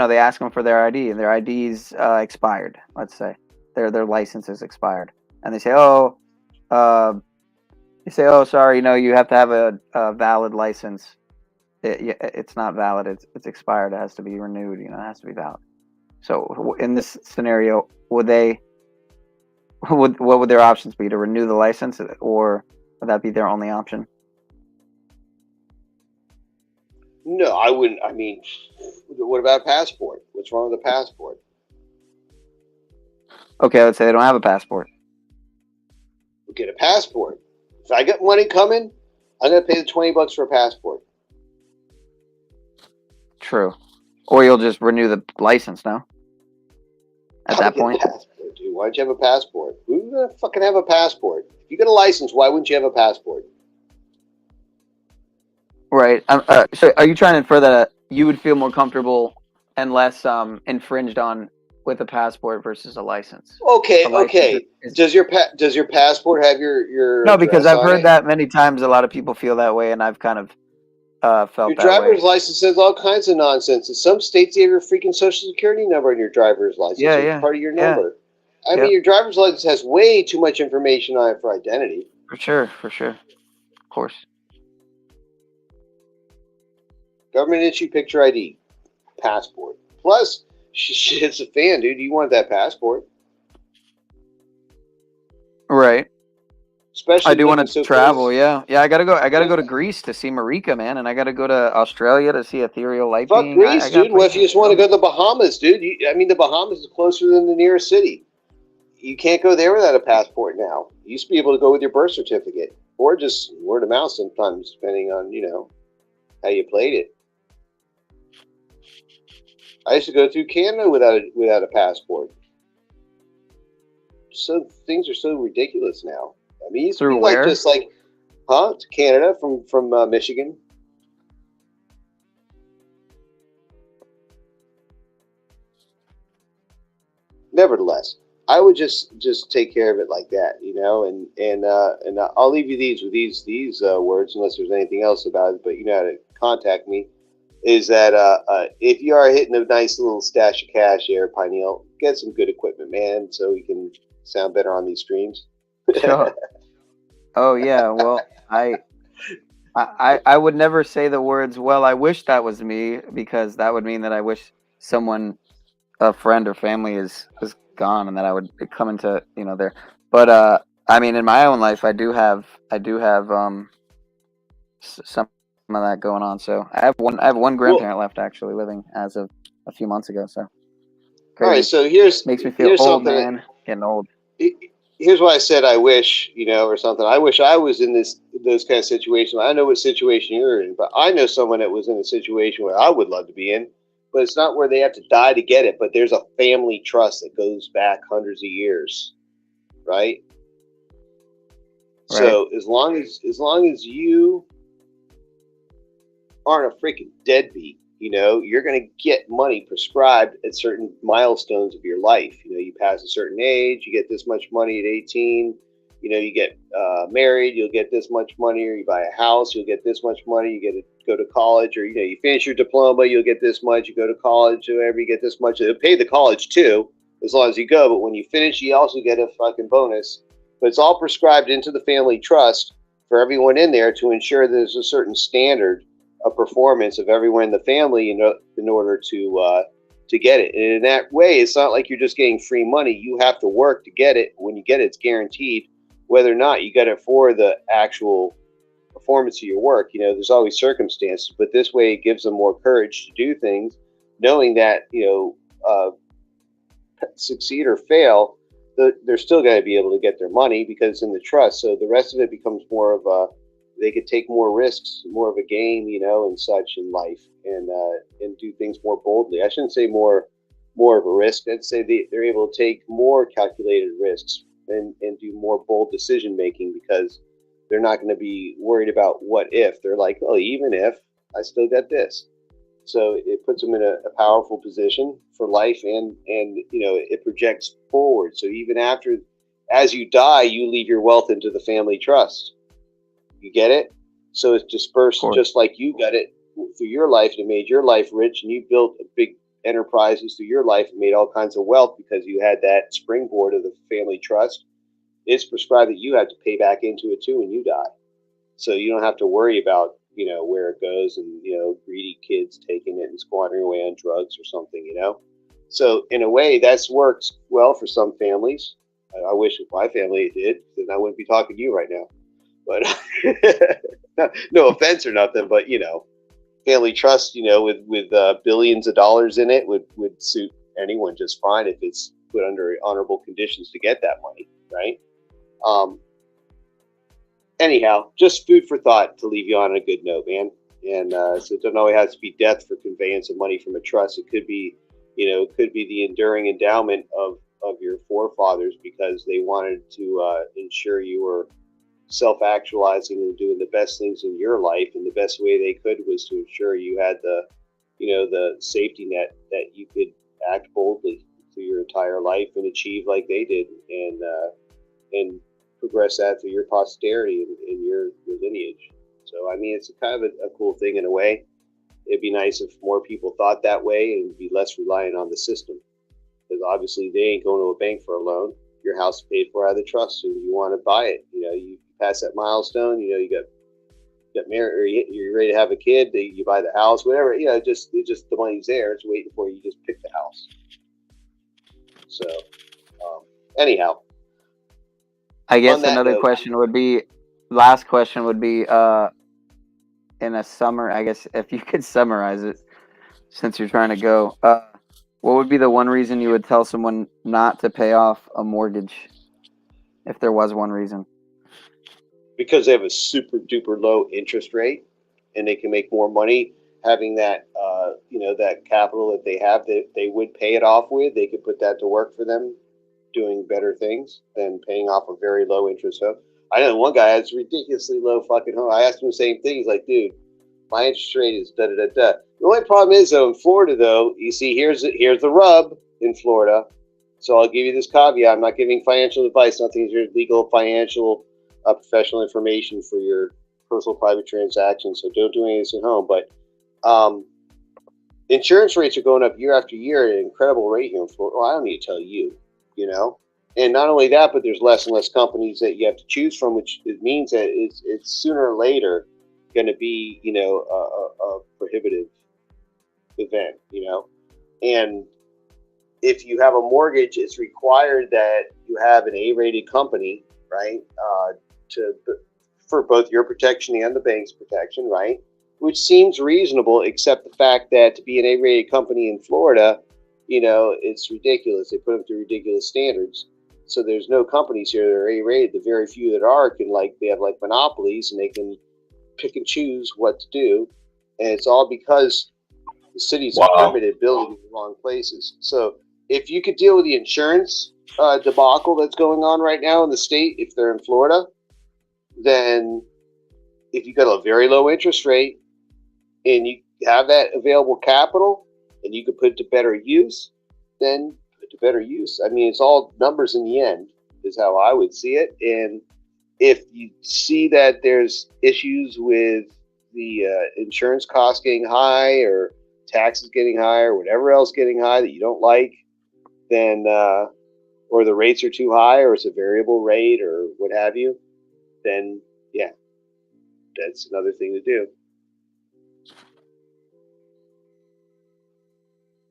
they ask them for their ID, and their ID's expired. Let's say their license is expired, and they say, sorry, you have to have a valid license. It's not valid. It's expired. It has to be renewed. It has to be valid. So in this scenario, what would their options be? To renew the license, or would that be their only option? No, I wouldn't. I mean, what about a passport? What's wrong with a passport? Okay, let's say they don't have a passport. Get a passport. If I get money coming, I'm gonna pay the $20 for a passport. True. Or you'll just renew the license now. At that point. Passport, dude. Why don't you have a passport? Who's gonna fucking have a passport? If you get a license, why wouldn't you have a passport? Right. So are you trying to infer that you would feel more comfortable and less infringed on with a passport versus a license? Okay. Does your passport have your No, because I've heard it? that many times. A lot of people feel that way, and I've kind of felt your that driver's way. license says all kinds of nonsense. In some states, you have your freaking social security number on your driver's license. Yeah, It's part of your number. I mean, your driver's license has way too much information on it for identity. For sure. Of course. Government issue picture ID, passport. Plus, shit's a fan, dude. You want that passport. Right. Especially I do want to travel. close. Yeah. I gotta go to Greece to see Marika, man, and I gotta go to Australia to see ethereal light Fuck being. Greece, dude. What if you just want to go to the Bahamas, dude? The Bahamas is closer than the nearest city. You can't go there without a passport now. You used to be able to go with your birth certificate, or just word of mouth sometimes, depending on how you played it. I used to go through Canada without a passport. So things are so ridiculous now. I mean, it used to be like just like, to Canada from Michigan. Nevertheless, I would just take care of it like that, you know, and I'll leave you these with these words, unless there's anything else about it. But you know how to contact me. Is that if you are hitting a nice little stash of cash here, Pineal, get some good equipment, man, so we can sound better on these streams. Sure. Oh yeah. Well, I would never say the words, well, I wish that was me, because that would mean that I wish someone, a friend or family is gone, and that I would come into, you know, there. But I mean, in my own life, I do have some of that going on. So I have one grandparent left, actually, living as of a few months ago. So crazy. All right, so here's makes me feel old, something, man. Getting old. Here's why I said I wish, you know, or something. I wish I was in those kind of situations. I know what situation you're in, but I know someone that was in a situation where I would love to be in, but it's not where they have to die to get it. But there's a family trust that goes back hundreds of years, right? So as long as you aren't a freaking deadbeat, you know, you're going to get money prescribed at certain milestones of your life. You know, you pass a certain age, you get this much money at 18. You know, you get married, you'll get this much money, or you buy a house, you'll get this much money. You get to go to college, or, you know, you finish your diploma, you'll get this much. You go to college, whatever, you get this much. They'll pay the college too, as long as you go. But when you finish, you also get a fucking bonus. But it's all prescribed into the family trust for everyone in there to ensure there's a certain standard of performance of everyone in the family, you know, in order to get it. And in that way, it's not like you're just getting free money. You have to work to get it. When you get it, it's guaranteed. Whether or not you get it for the actual performance of your work, you know, there's always circumstances. But this way, it gives them more courage to do things, knowing that, you know, succeed or fail, they're still going to be able to get their money because it's in the trust. So the rest of it becomes more of a, they could take more risks, more of a game, you know, and such in life, and do things more boldly. I shouldn't say more of a risk. I'd say they're able to take more calculated risks and do more bold decision making, because they're not going to be worried about what if. They're like, oh, even if, I still got this. So it puts them in a powerful position for life, and you know, it projects forward. So even after, as you die, you leave your wealth into the family trust. You get it? So it's dispersed just like you got it through your life, and it made your life rich, and you built a big enterprises through your life and made all kinds of wealth because you had that springboard of the family trust. It's prescribed that you have to pay back into it too when you die. So you don't have to worry about, you know, where it goes and, you know, greedy kids taking it and squandering away on drugs or something, you know. So in a way, that's works well for some families. I wish if my family did, then I wouldn't be talking to you right now. But no offense or nothing, but, you know, family trust, you know, with billions of dollars in it would suit anyone just fine if it's put under honorable conditions to get that money, right? Anyhow, just food for thought to leave you on a good note, man. And so it doesn't always have to be death for conveyance of money from a trust. It could be, you know, it could be the enduring endowment of your forefathers because they wanted to ensure you were self-actualizing and doing the best things in your life, and the best way they could was to ensure you had the, you know, the safety net that you could act boldly through your entire life and achieve like they did, and progress that through your posterity and your lineage. So I mean, it's a kind of a cool thing in a way. It'd be nice if more people thought that way and be less reliant on the system, because obviously they ain't going to a bank for a loan. Your house is paid for out of the trust, and you want to buy it. You know, you pass that milestone. You know, you got married, or you're ready to have a kid. You buy the house, whatever. You know, just the money's there. It's waiting for you. You just pick the house. So, anyhow, I guess another question would be, last question would be, in a summer, I guess if you could summarize it, since you're trying to go, what would be the one reason you would tell someone not to pay off a mortgage, if there was one reason? Because they have a super duper low interest rate, and they can make more money having that, you know, that capital that they have that they would pay it off with. They could put that to work for them, doing better things than paying off a very low interest home. I know one guy has ridiculously low fucking home. I asked him the same thing. He's like, dude, my interest rate is da da da da. The only problem is though, in Florida though, you see, here's the rub in Florida. So I'll give you this caveat. I'm not giving financial advice. Nothing is legal, financial, professional information for your personal private transactions. So don't do any of this at home. But insurance rates are going up year after year at an incredible rate here in Florida. Well, I don't need to tell you, you know. And not only that, but there's less and less companies that you have to choose from, which it means that it's sooner or later going to be, you know, a prohibitive event, you know. And if you have a mortgage, it's required that you have an A-rated company, right, for both your protection and the bank's protection, right? Which seems reasonable, except the fact that to be an A-rated company in Florida, you know, it's ridiculous. They put them through ridiculous standards. So there's no companies here that are A-rated. The very few that are they have like monopolies, and they can pick and choose what to do. And it's all because the cities are permitted building in the wrong places. So if you could deal with the insurance debacle that's going on right now in the state, if they're in Florida, then if you got a very low interest rate and you have that available capital and you could put it to better use, then put it to better use. I mean, it's all numbers in the end is how I would see it. And if you see that there's issues with the insurance costs getting high or taxes getting high or whatever else getting high that you don't like, then or the rates are too high or it's a variable rate or what have you, then yeah, that's another thing to do.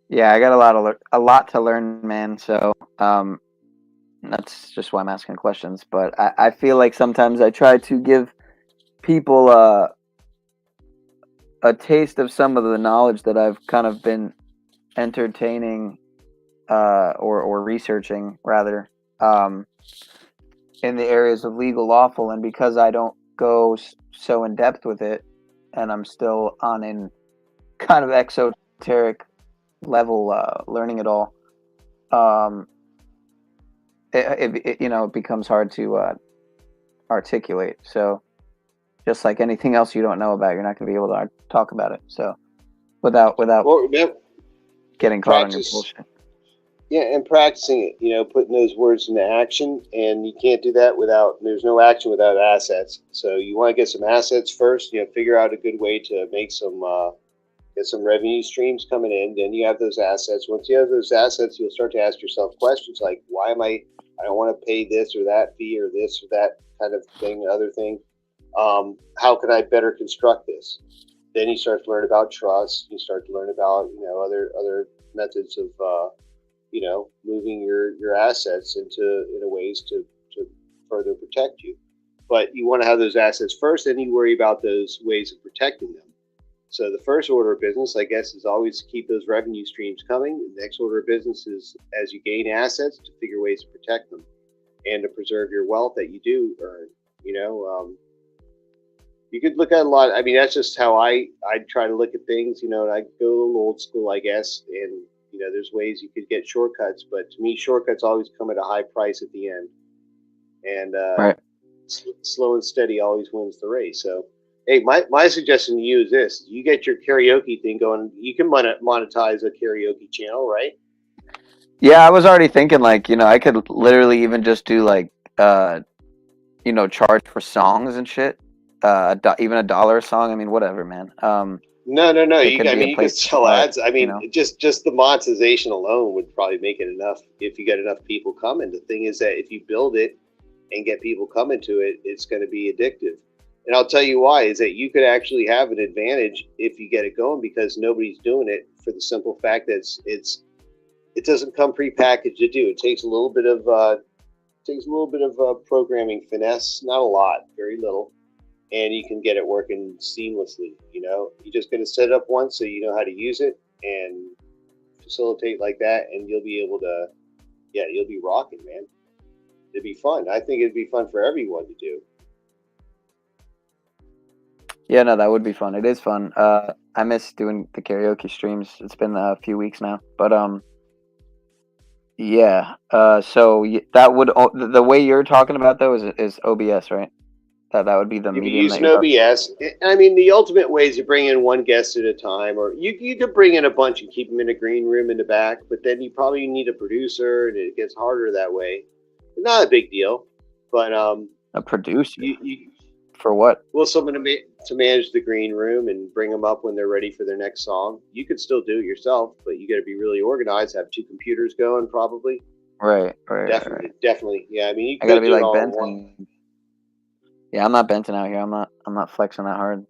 Yeah, I got a lot to learn, man. So that's just why I'm asking questions. But I feel like sometimes I try to give people a taste of some of the knowledge that I've kind of been entertaining or researching rather in the areas of legal lawful, and because I don't go so in depth with it, and I'm still on in kind of exoteric level learning it all, it you know, it becomes hard to articulate. So just like anything else you don't know about, you're not going to be able to talk about it. So without getting caught on your bullshit. Yeah, and practicing it, you know, putting those words into action, and you can't do that without, there's no action without assets. So you want to get some assets first, you know, figure out a good way to make some, get some revenue streams coming in, then you have those assets. Once you have those assets, you'll start to ask yourself questions like, why am I don't want to pay this or that fee or this or that kind of thing, other thing. How can I better construct this? Then you start to learn about trust. You start to learn about, you know, other methods of, you know, moving your assets into ways to further protect you. But you want to have those assets first, then you worry about those ways of protecting them. So the first order of business, I guess, is always to keep those revenue streams coming. The next order of business is, as you gain assets, to figure ways to protect them and to preserve your wealth that you do earn. You know, you could look at a lot. I mean, that's just how I try to look at things. You know, and I go a little old school, I guess, and you know, there's ways you could get shortcuts, but to me, shortcuts always come at a high price at the end. And right. Slow and steady always wins the race. So, hey, my suggestion to you is this: you get your karaoke thing going. You can monetize a karaoke channel, right? Yeah, I was already thinking, like, you know, I could literally even just do like, you know, charge for songs and shit. Even $1 a song. I mean, whatever, man. No. You can place sell ads. I mean, you know? just the monetization alone would probably make it enough if you get enough people coming. The thing is that if you build it and get people coming to it, it's going to be addictive. And I'll tell you why, is that you could actually have an advantage if you get it going because nobody's doing it, for the simple fact that it doesn't come prepackaged to do. It takes a little bit of programming finesse, not a lot, very little, and you can get it working seamlessly. You know, you're just going to set it up once so you know how to use it and facilitate like that, and you'll be able to, yeah, you'll be rocking, man. It'd be fun. I think it'd be fun for everyone to do. Yeah, no, that would be fun. It is fun. I miss doing the karaoke streams. It's been a few weeks now, but yeah. So that would, the way you're talking about though is OBS, right? that would be the You could medium use that an OBS. I mean, the ultimate way is you bring in one guest at a time, or you could bring in a bunch and keep them in a green room in the back, but then you probably need a producer, and it gets harder that way. Not a big deal, but a producer you for what? Well, someone to manage the green room and bring them up when they're ready for their next song. You could still do it yourself, but you got to be really organized. Have 2 computers going, probably. Right. Definitely. Yeah, I mean, you I gotta could be do it like all in Benton. one. Yeah, I'm not Benton out here. I'm not flexing that hard.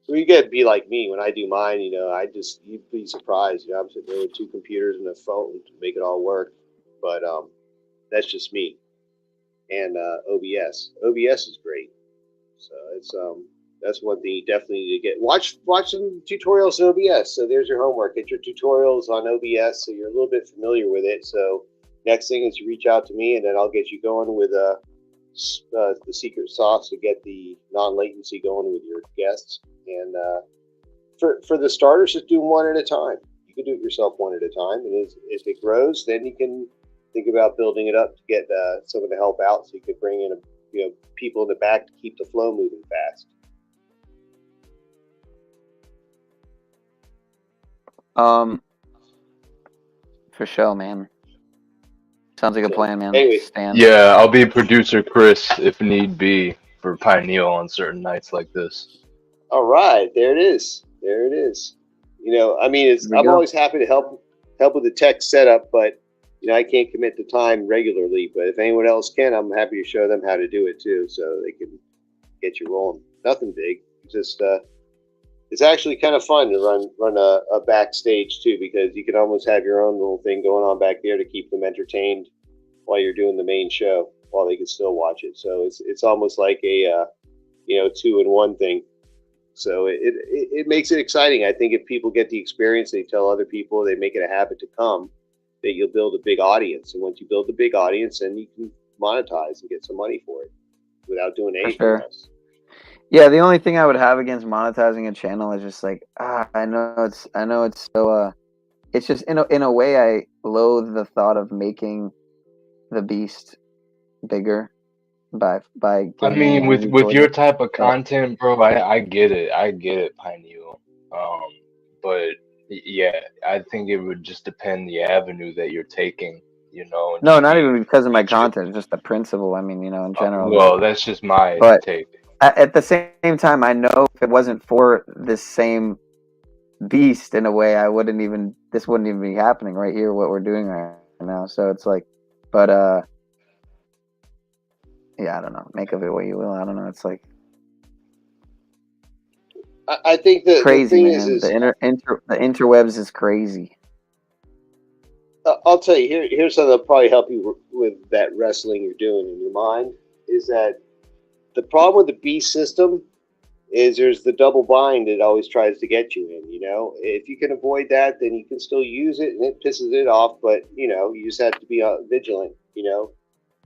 So you got to be like me when I do mine. You'd be surprised. I'm sitting there with 2 computers and a phone to make it all work. But that's just me. And OBS is great. So it's that's one thing you definitely need to get. Watch some tutorials in OBS. So there's your homework. Get your tutorials on OBS so you're a little bit familiar with it. So next thing is you reach out to me, and then I'll get you going with the secret sauce to get the non-latency going with your guests. And for the starters, just do one at a time. You can do it yourself one at a time, and as it grows, then you can think about building it up to get someone to help out, so you could bring in people in the back to keep the flow moving fast. For sure, man. Sounds like a plan, man. Anyway. Stan. Yeah, I'll be producer Chris if need be for Pineal on certain nights like this. All right, there it is. I mean, I'm always happy to help with the tech setup, but I can't commit the time regularly. But if anyone else can, I'm happy to show them how to do it too, so they can get you rolling. Nothing big, just it's actually kind of fun to run a backstage too, because you can almost have your own little thing going on back there to keep them entertained while you're doing the main show, while they can still watch it. So it's almost like a 2-in-1 thing. So it makes it exciting. I think if people get the experience, they tell other people, they make it a habit to come, that you'll build a big audience. And once you build a big audience, then you can monetize and get some money for it without doing anything else. Yeah, the only thing I would have against monetizing a channel is just like, I know it's so it's just in a way I loathe the thought of making the beast bigger by I mean, with your type of content, bro, I get it, Pineal. But yeah, I think it would just depend the avenue that you're taking, No, not even because of my content, just the principle. I mean, in general. Well, that's just my take. At the same time, I know if it wasn't for this same beast, in a way, this wouldn't even be happening right here, what we're doing right now. So it's like, but yeah, I don't know. Make of it what you will. I don't know. It's like, I think that crazy, the thing man. is The interwebs is crazy. I'll tell you, here's something that'll probably help you with that wrestling you're doing in your mind, is that the problem with the beast system is there's the double bind that always tries to get you in. If you can avoid that, then you can still use it, and it pisses it off, but you just have to be vigilant,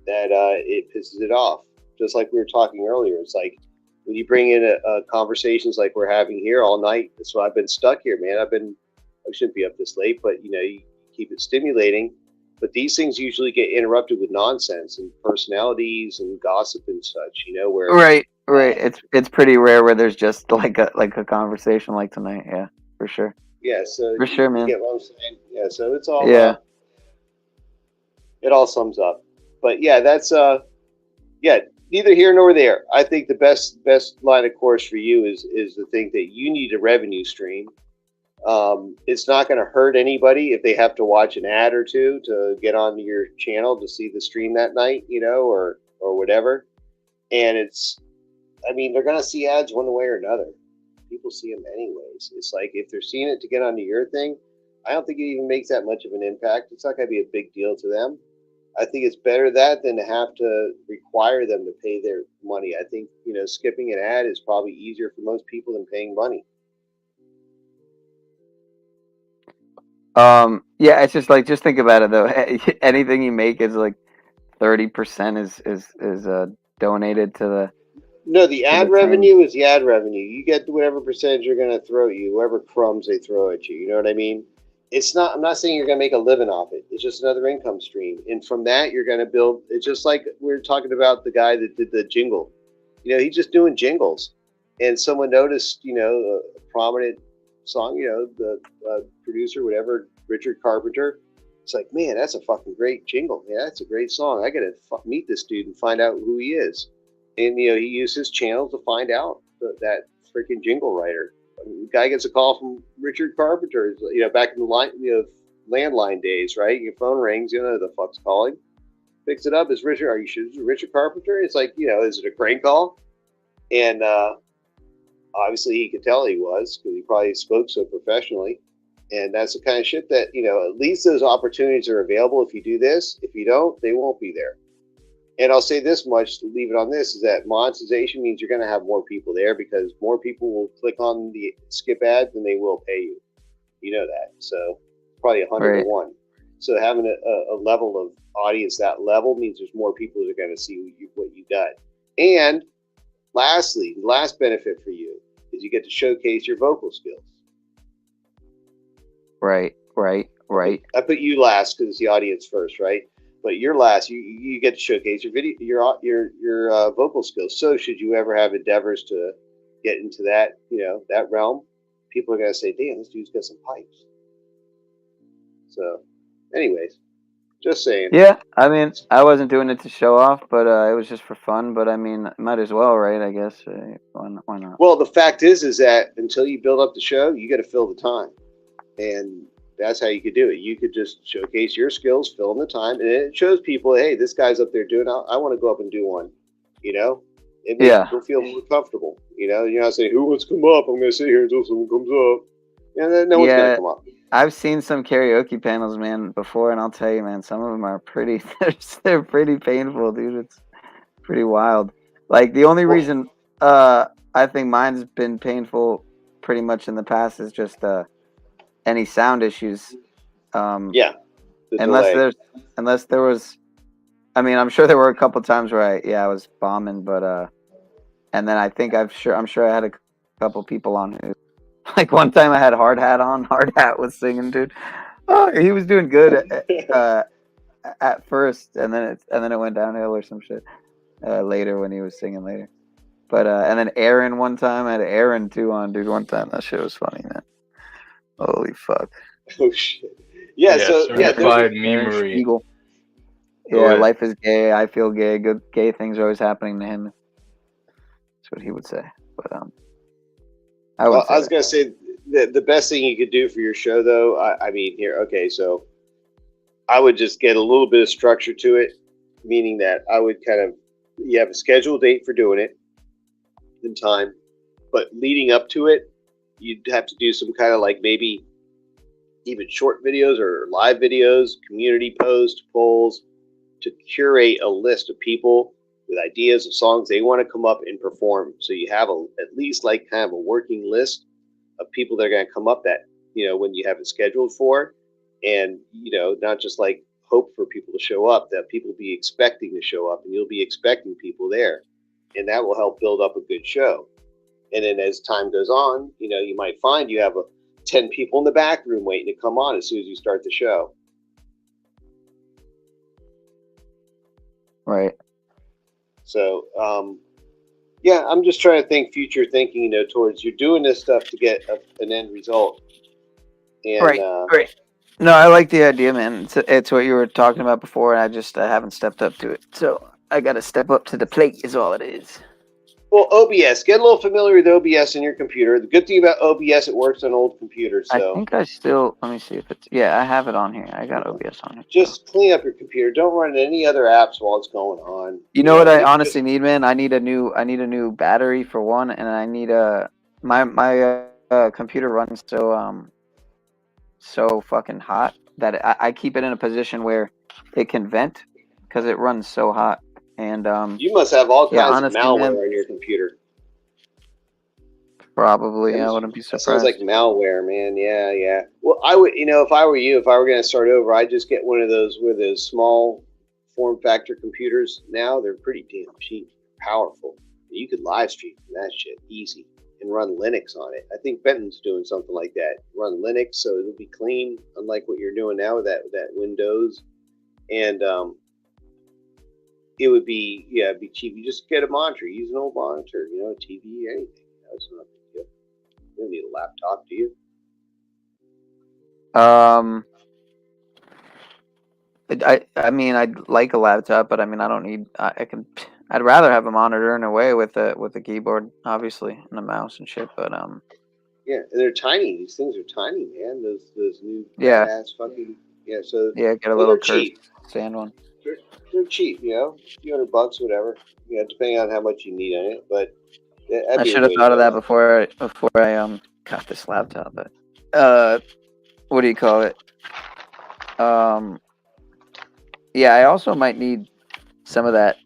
that it pisses it off. Just like we were talking earlier, it's like when you bring in conversations like we're having here all night. That's why I've been stuck here, man. I shouldn't be up this late, but you keep it stimulating. But these things usually get interrupted with nonsense and personalities and gossip and such, where Right. It's pretty rare where there's just like a conversation like tonight. Yeah, for sure. Yeah, so for sure, man. You get what I'm saying? Yeah, so it's all it all sums up. But yeah, that's neither here nor there. I think the best line of course for you is to think that you need a revenue stream. It's not going to hurt anybody if they have to watch an ad or two to get onto your channel to see the stream that night, or whatever. And they're going to see ads one way or another. People see them anyways. It's like, if they're seeing it to get onto your thing, I don't think it even makes that much of an impact. It's not going to be a big deal to them. I think it's better that than to have to require them to pay their money. I think, skipping an ad is probably easier for most people than paying money. Yeah, it's just like, just think about it though. Anything you make is like 30% is donated to the. No, the ad revenue is the ad revenue. You get whatever percentage you're going to throw at you, whatever crumbs they throw at you. You know what I mean? I'm not saying you're going to make a living off it. It's just another income stream. And from that, you're going to build. It's just like we were talking about the guy that did the jingle. You know, he's just doing jingles. And someone noticed, you know, a prominent song, you know, the producer, whatever, Richard Carpenter. It's like, man, that's a fucking great jingle. Yeah, that's a great song. I got to meet this dude and find out who he is. And, you know, he used his channel to find out that freaking jingle writer. The guy gets a call from Richard Carpenter, you know, back in the line, you know, landline days, right? Your phone rings, you know who the fuck's calling. Picks it up. Is Richard? Are you sure it's Richard Carpenter? It's like, you know, is it a crank call? And obviously he could tell he was, because he probably spoke so professionally. And that's the kind of shit that, you know, at least those opportunities are available if you do this. If you don't, they won't be there. And I'll say this much, to leave it on this, is that monetization means you're going to have more people there, because more people will click on the skip ad than they will pay you. You know that. So probably 100 to 1. So having a level of audience that level means there's more people that are going to see what you got. And lastly, the last benefit for you is you get to showcase your vocal skills. Right. I put you last because it's the audience first, right? But you're last. You get to showcase your video, your vocal skills. So should you ever have endeavors to get into that, you know, that realm, people are gonna say, "Damn, this dude's got some pipes." So, anyways, just saying. Yeah, I mean, I wasn't doing it to show off, but it was just for fun. But I mean, might as well, right? I guess. Why not? Well, the fact is that until you build up the show, you got to fill the time, and that's how you could do it. You could just showcase your skills, fill in the time, and it shows people, hey, this guy's up there doing. I want to go up and do one. You know, it makes people feel more comfortable. You know, you're not saying, "Who wants to come up?" I'm going to sit here until someone comes up. And no one's going to come up. I've seen some karaoke panels, man, before, and I'll tell you, man, some of them are pretty. They're pretty painful, dude. It's pretty wild. Like the only reason I think mine's been painful, pretty much in the past, is just any sound issues. Yeah. Unless there was, I mean, I'm sure there were a couple times where I was bombing, but and then I think I'm sure I had a couple people on who, like one time I had Hard Hat on. Hard Hat was singing, dude. Oh, he was doing good at first, and then it went downhill or some shit later when he was singing later. But and then Aaron one time, I had Aaron too on, dude. One time that shit was funny, man. Holy fuck. Oh shit. Yeah. So certified memery. Eagle. Yeah, life is gay. I feel gay. Good gay things are always happening to him. That's what he would say. But I was gonna say the best thing you could do for your show, though. I mean, here, okay, so I would just get a little bit of structure to it, meaning that I would you have a scheduled date for doing it in time, but leading up to it, you'd have to do some kind of like maybe even short videos or live videos, community posts, polls, to curate a list of people with ideas of songs they want to come up and perform. So you have at least like kind of a working list of people that are going to come up that, you know, when you have it scheduled for, and, you know, not just like hope for people to show up, that people be expecting to show up, and you'll be expecting people there, and that will help build up a good show. And then as time goes on, you know, you might find you have 10 people in the back room waiting to come on as soon as you start the show. Right. So, yeah, I'm just trying to think future thinking, you know, towards you're doing this stuff to get an end result. And, right. No, I like the idea, man. It's what you were talking about before, and I haven't stepped up to it. So I got to step up to the plate is all it is. Well, OBS, get a little familiar with OBS in your computer. The good thing about OBS, it works on old computers. So I think I still, let me see if it's, yeah, I have it on here. I got OBS on here. Just clean up your computer. Don't run any other apps while it's going on. You know what I honestly need, man? I need a new battery for one, and I need my computer runs so fucking hot that I keep it in a position where it can vent because it runs so hot. And you must have all kinds of malware on your computer. Probably, I wouldn't be surprised. Sounds like malware, man. Yeah. Well, I would, you know, if I were you, if I were going to start over, I'd just get one of those with those small form factor computers. Now they're pretty damn cheap, powerful. You could live stream that shit easy and run Linux on it. I think Benton's doing something like that. Run Linux so it'll be clean, unlike what you're doing now with that Windows. And it would be, yeah, it'd be cheap. You just get a monitor, use an old monitor, you know, a TV, anything. That's not a big deal. You don't need a laptop, do you? I mean, I'd like a laptop, but I mean, I don't need. I'd rather have a monitor in a way with a keyboard, obviously, and a mouse and shit. But Yeah, and they're tiny. These things are tiny, man. Those new yeah, badass fucking So yeah, get a and little they're cheap. stand one. They're cheap, you know, a few $100, whatever. You know, depending on how much you need on it. But that'd I be a should have way thought to of go. that before I got this laptop. But what do you call it? Yeah, I also might need some of that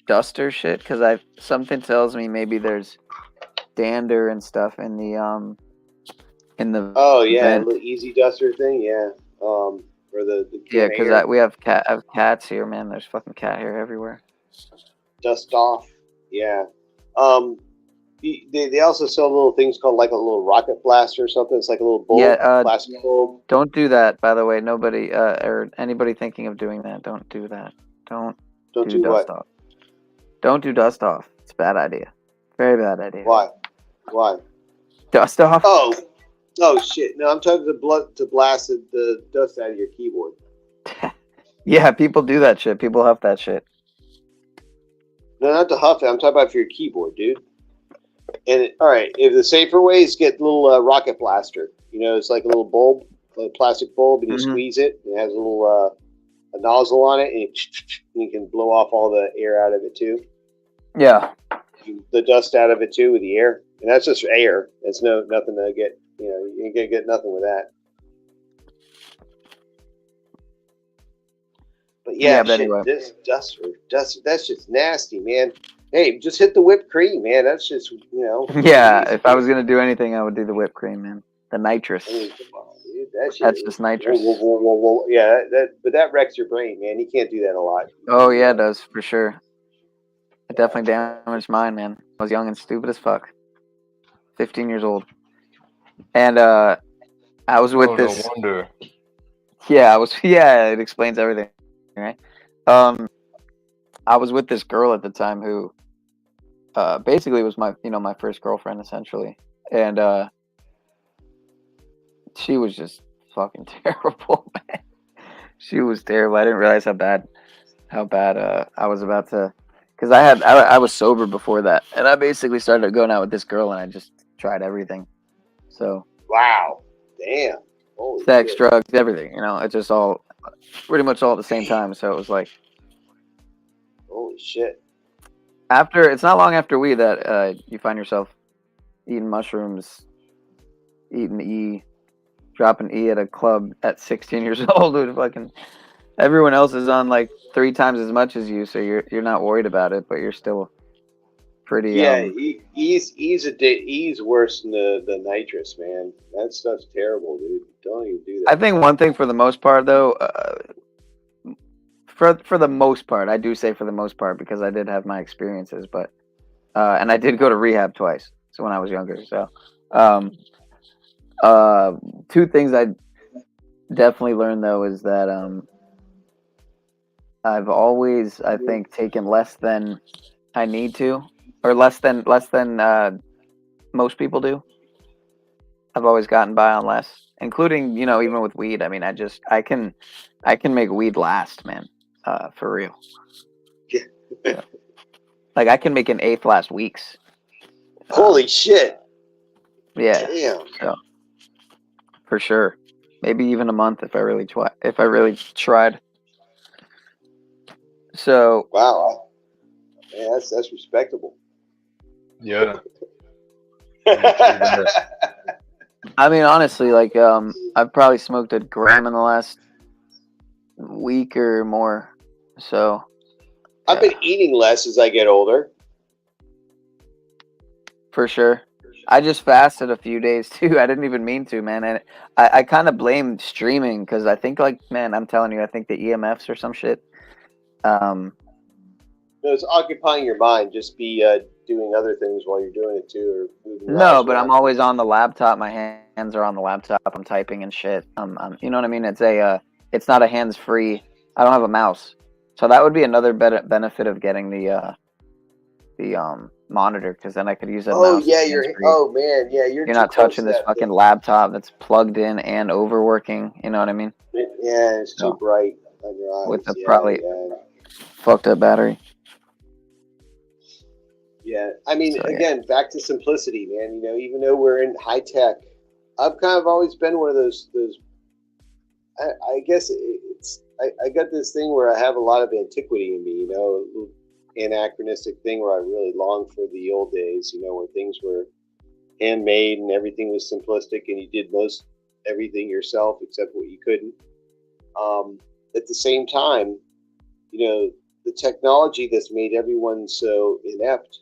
duster shit because something tells me maybe there's dander and stuff in the Oh yeah, a vent. little easy duster thing, yeah. For the Yeah, can of air. because we have cats here, man. There's fucking cat hair everywhere. Dust off, yeah. They also sell little things called like a little rocket blaster or something. It's like a little bulb, Yeah, plastic bulb. don't do that, by the way. Nobody or anybody thinking of doing that, don't do that. Don't do dust what? off. Don't do dust off. It's a bad idea. Very bad idea. Why? Why? Dust off? Oh shit! No, I'm talking to blast the dust out of your keyboard. Yeah, people do that shit. People huff that shit. No, not to huff it. I'm talking about for your keyboard, dude. And all right, if the safer way is get a little rocket blaster. You know, it's like a little bulb, a plastic bulb, and you squeeze it. And it has a little a nozzle on it, and you can blow off all the air out of it too. Yeah. The dust out of it too with the air, and that's just air. It's nothing to get. You know, you ain't gonna get nothing with that. But yeah, but shit, anyway. this dust, that's just nasty, man. Hey, just hit the whipped cream, man. That's just, you know. Yeah, if I was gonna do anything, I would do the whipped cream, man. The nitrous. I mean, come on, dude, that shit That's is- just nitrous. Whoa. Yeah, but that wrecks your brain, man. You can't do that a lot. Oh yeah, it does for sure. It definitely damaged mine, man. I was young and stupid as fuck. 15 years old, and I was with this. No wonder. Yeah, Yeah, it explains everything, right? I was with this girl at the time who, basically was my first girlfriend essentially, and she was just fucking terrible, man. She was terrible. I didn't realize how bad I was about to, because I was sober before that, and I basically started going out with this girl, and I just tried everything. So wow, damn, holy sex, shit. drugs, everything. You know, it's just all pretty much all at the same time. So it was like, holy shit. it's not long after weed that you find yourself eating mushrooms, eating dropping E at a club at 16 years old. Dude, fucking everyone else is on like 3 times as much as you, so you're not worried about it, but you're still pretty. Yeah, E's worse than the nitrous, man. That stuff's terrible, dude. Don't even do that. I think one thing for the most part, though, for the most part, I do say for the most part because I did have my experiences, but and I did go to rehab twice, so when I was younger. So, 2 things I definitely learned though is that I've always, I think, taken less than I need to, or less than most people do. I've always gotten by on less, including, you know, even with weed. I mean, I can make weed last, man, for real. Yeah. Like I can make an 8th last weeks. Holy shit. Yeah. Damn. So, for sure. Maybe even a month if I really tried. So wow. Yeah, that's respectable. Yeah. I mean, honestly, like I've probably smoked a gram in the last week or more. So I've been eating less as I get older. For sure. I just fasted a few days too. I didn't even mean to, man. And I kind of blamed streaming because I think, like, man, I'm telling you, I think the EMFs or some shit. No, it's occupying your mind. Just be doing other things while you're doing it too, or moving No, lives but around. I'm always on the laptop. My hands are on the laptop. I'm typing and shit. You know what I mean? It's not a hands-free. I don't have a mouse. So that would be another benefit of getting the monitor, because then I could use a Oh mouse. yeah, and you're. hands-free. Oh man, yeah, you're You're too not close touching to this that fucking thing. laptop that's plugged in and overworking. You know what I mean? Yeah, it's too So, bright on your eyes. with the Yeah, probably yeah. fucked up battery. Yeah, I mean, So, yeah. again, back to simplicity, man. You know, even though we're in high tech, I've kind of always been one of those. I guess it's. I got this thing where I have a lot of antiquity in me. You know, a little anachronistic thing where I really long for the old days. You know, where things were handmade and everything was simplistic, and you did most everything yourself except what you couldn't. At the same time, you know, the technology that's made everyone so inept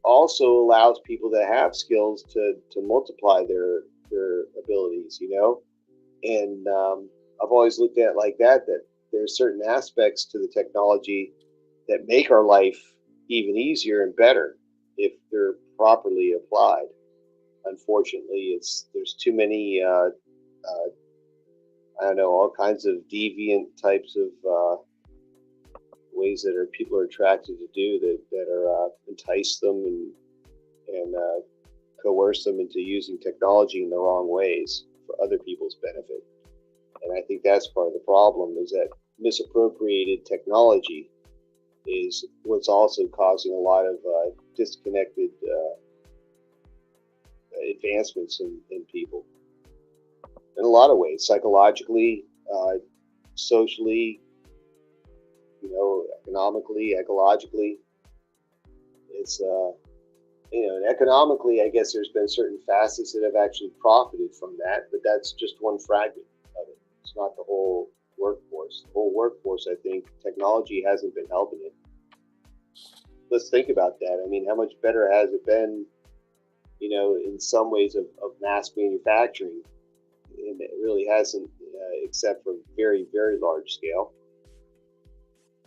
also allows people that have skills to multiply their abilities, you know. And I've always looked at it like that there's certain aspects to the technology that make our life even easier and better if they're properly applied. Unfortunately, there's too many I don't know, all kinds of deviant types of ways that people are attracted to do that are entice them and coerce them into using technology in the wrong ways for other people's benefit. And I think that's part of the problem, is that misappropriated technology is what's also causing a lot of disconnected advancements in people. In a lot of ways, psychologically, socially, you know, economically, ecologically. It's you know, and economically, I guess there's been certain facets that have actually profited from that, but that's just one fragment of it. It's not the whole workforce. The whole workforce, I think, technology hasn't been helping it. Let's think about that. I mean, how much better has it been, you know, in some ways of mass manufacturing? And it really hasn't, except for very, very large scale.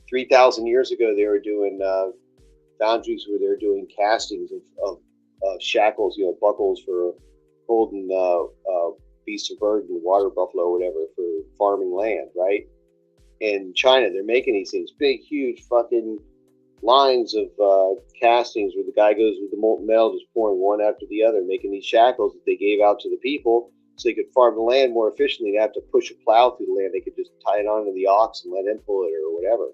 3,000 years ago, they were doing foundries where they were doing castings of shackles, you know, buckles for holding beasts of burden, water buffalo, or whatever, for farming land, right? In China, they're making these things, big, huge fucking lines of castings where the guy goes with the molten metal, just pouring one after the other, making these shackles that they gave out to the people so they could farm the land more efficiently. They have to push a plow through the land. They could just tie it onto the ox and let him pull it or whatever.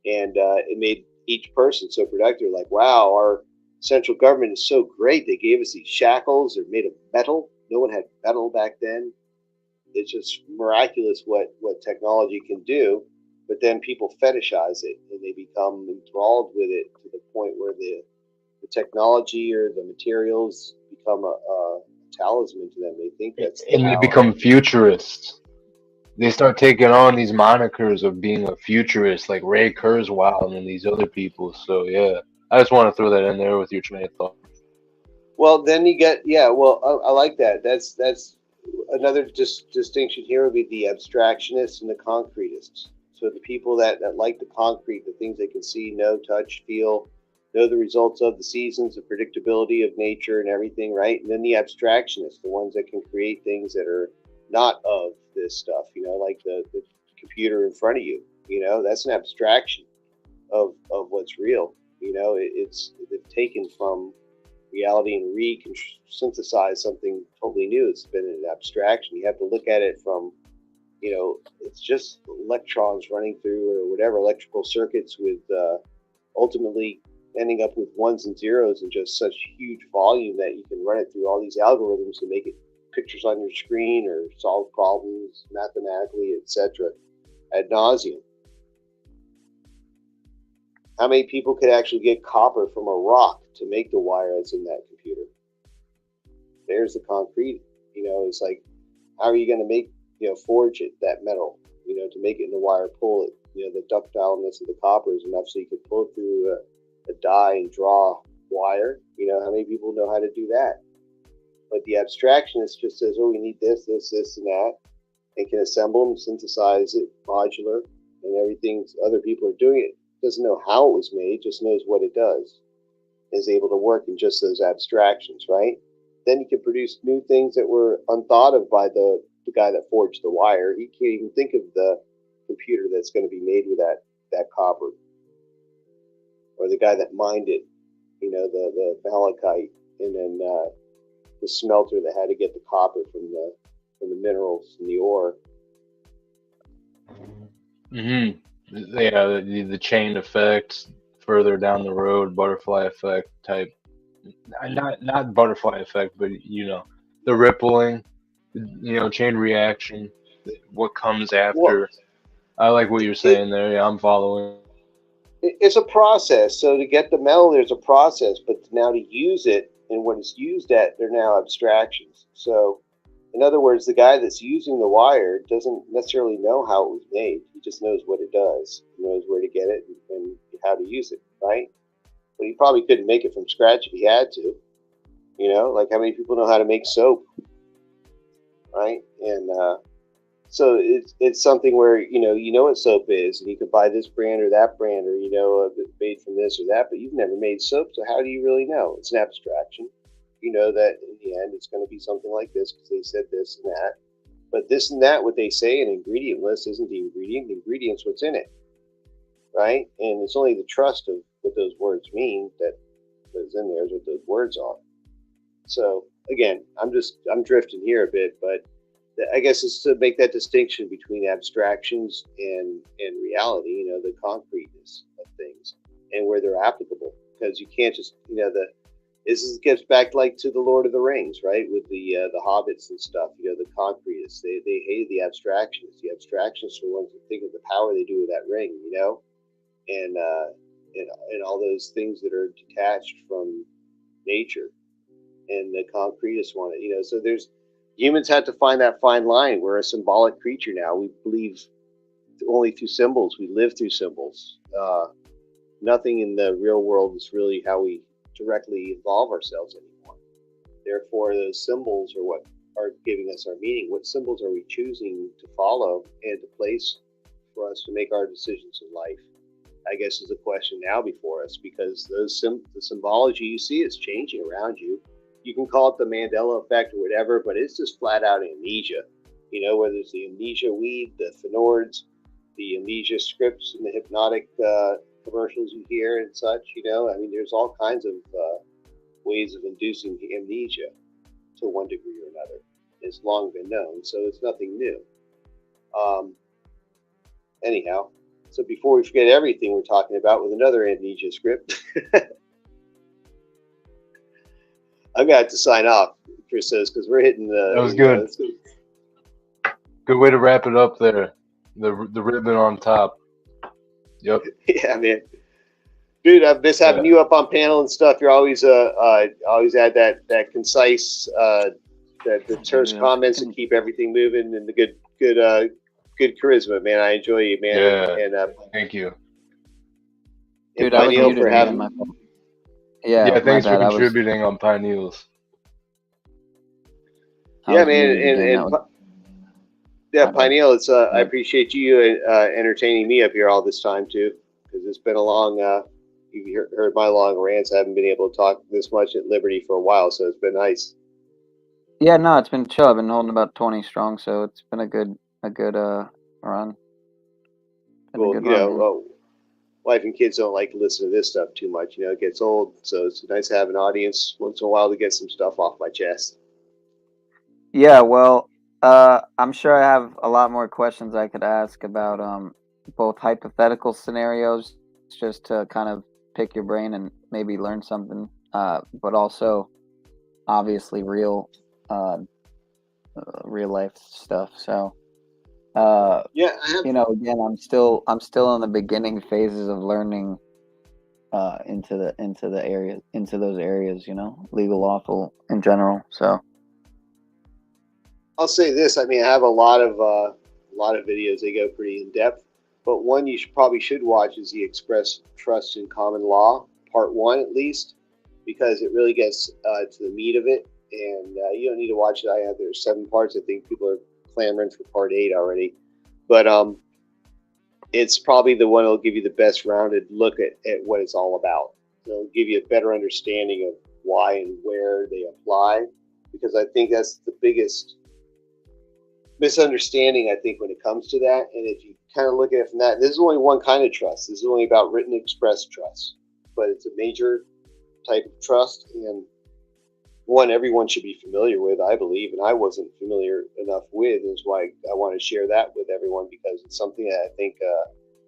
And it made each person so productive. Like, wow, our central government is so great. They gave us these shackles. They're made of metal. No one had metal back then. It's just miraculous what technology can do. But then people fetishize it and they become enthralled with it to the point where the technology or the materials become a talisman to them. They think that's the And they power. become futurists. They start taking on these monikers of being a futurist, like Ray Kurzweil and these other people. So yeah, I just want to throw that in there with your train of thought. Well, then you get, yeah, well, I like that. That's another distinction here would be the abstractionists and the concretists. So the people that like the concrete, the things they can see, know, touch, feel, know the results of the seasons, the predictability of nature and everything, right? And then the abstractionists, the ones that can create things that are not of this stuff, you know, like the computer in front of you, you know, that's an abstraction of what's real. You know, it's taken from reality and synthesize something totally new. It's been an abstraction. You have to look at it from, you know, it's just electrons running through or whatever, electrical circuits with ultimately ending up with ones and zeros in just such huge volume that you can run it through all these algorithms and make it pictures on your screen or solve problems mathematically, etc. ad nauseum. How many people could actually get copper from a rock to make the wire that's in that computer? There's the concrete. You know, it's like, how are you going to make, you know, forge it, that metal, you know, to make it in the wire, pull it, you know, the ductileness of the copper is enough so you could pull it through a die and draw wire. You know, how many people know how to do that? But the abstractionist just says, oh, we need this, this, this, and that, and can assemble them, synthesize it, modular, and everything other people are doing it. Doesn't know how it was made, just knows what it does, is able to work in just those abstractions, right? Then you can produce new things that were unthought of by the guy that forged the wire. He can't even think of the computer that's going to be made with that that copper, or the guy that mined it, you know, the malachite, and then the smelter that had to get the copper from the minerals and the ore. Yeah, the chain effect further down the road, butterfly effect type. Not butterfly effect, but you know, the rippling, you know, chain reaction, what comes after. Well, I like what you're saying there. Yeah, I'm following. It's a process. So to get the metal, there's a process, but now to use it and what it's used at, they're now abstractions. So, in other words, the guy that's using the wire doesn't necessarily know how it was made. He just knows what it does. He knows where to get it and how to use it, right? But he probably couldn't make it from scratch if he had to. You know, like how many people know how to make soap, right? And so it's something where you know what soap is, and you could buy this brand or that brand, or you know, made from this or that, but you've never made soap, so how do you really know? It's an abstraction. You know that in the end it's going to be something like this because they said this and that. But this and that, what they say in ingredient list isn't the ingredient. The ingredient's what's in it, right? And it's only the trust of what those words mean that is in there is what those words are. So again, I'm drifting here a bit, but I guess it's to make that distinction between abstractions and reality, you know, the concreteness of things and where they're applicable. Because you can't just, you know, this gets back like to the Lord of the Rings, right? With the hobbits and stuff, you know, the concreteness. They hated the abstractions. The abstractions are the ones that think of the power they do with that ring, you know, and all those things that are detached from nature. And the concretist one, you know, so humans had to find that fine line. We're a symbolic creature now. We believe only through symbols. We live through symbols. Nothing in the real world is really how we directly involve ourselves anymore. Therefore, those symbols are what are giving us our meaning. What symbols are we choosing to follow and to place for us to make our decisions in life? I guess is the question now before us, because the symbology you see is changing around you. You can call it the Mandela effect or whatever, but it's just flat out amnesia. You know, whether it's the amnesia weed, the phenords, the amnesia scripts, and the hypnotic commercials you hear and such. You know, I mean, there's all kinds of ways of inducing amnesia to one degree or another. It's long been known, so it's nothing new. Anyhow, so before we forget everything we're talking about with another amnesia script, I'm gonna have to sign off, Chris says, because we're hitting the. That was good. Good way to wrap it up there. The ribbon on top. Yep. Yeah, man. Dude, I've been having you up on panel and stuff. You're always always add that concise the terse comments and keep everything moving, and the good charisma, man. I enjoy you, man. Yeah. And thank you. Dude, I was muted, for having. man. Yeah, thanks for contributing on Pineals. Yeah, man, and Pineal, it's I appreciate you entertaining me up here all this time too, because it's been a long. You heard my long rants. I haven't been able to talk this much at Liberty for a while, so it's been nice. Yeah, no, it's been chill. I've been holding about 20 strong, so it's been a good run. Well, you know, wife and kids don't like to listen to this stuff too much. You know, it gets old, so it's nice to have an audience once in a while to get some stuff off my chest. Yeah, well, I'm sure I have a lot more questions I could ask about both hypothetical scenarios, just to kind of pick your brain and maybe learn something, but also obviously real life stuff. So yeah, you know, again, I'm still in the beginning phases of learning into those areas, you know, legal, lawful in general. So I'll say this. I mean, I have a lot of videos. They go pretty in depth, but one you probably should watch is the Express Trust in Common Law, Part 1 at least, because it really gets to the meat of it. And you don't need to watch it. There's 7 parts. I think people are clamoring for Part 8 already, but it's probably the one that'll give you the best rounded look at what it's all about. It'll give you a better understanding of why and where they apply, because I think that's the biggest misunderstanding, I think, when it comes to that. And if you kind of look at it from that. This is only one kind of trust. This is only about written express trust, but it's a major type of trust, and one everyone should be familiar with, I believe, and I wasn't familiar enough with. Is why I want to share that with everyone, because it's something that I think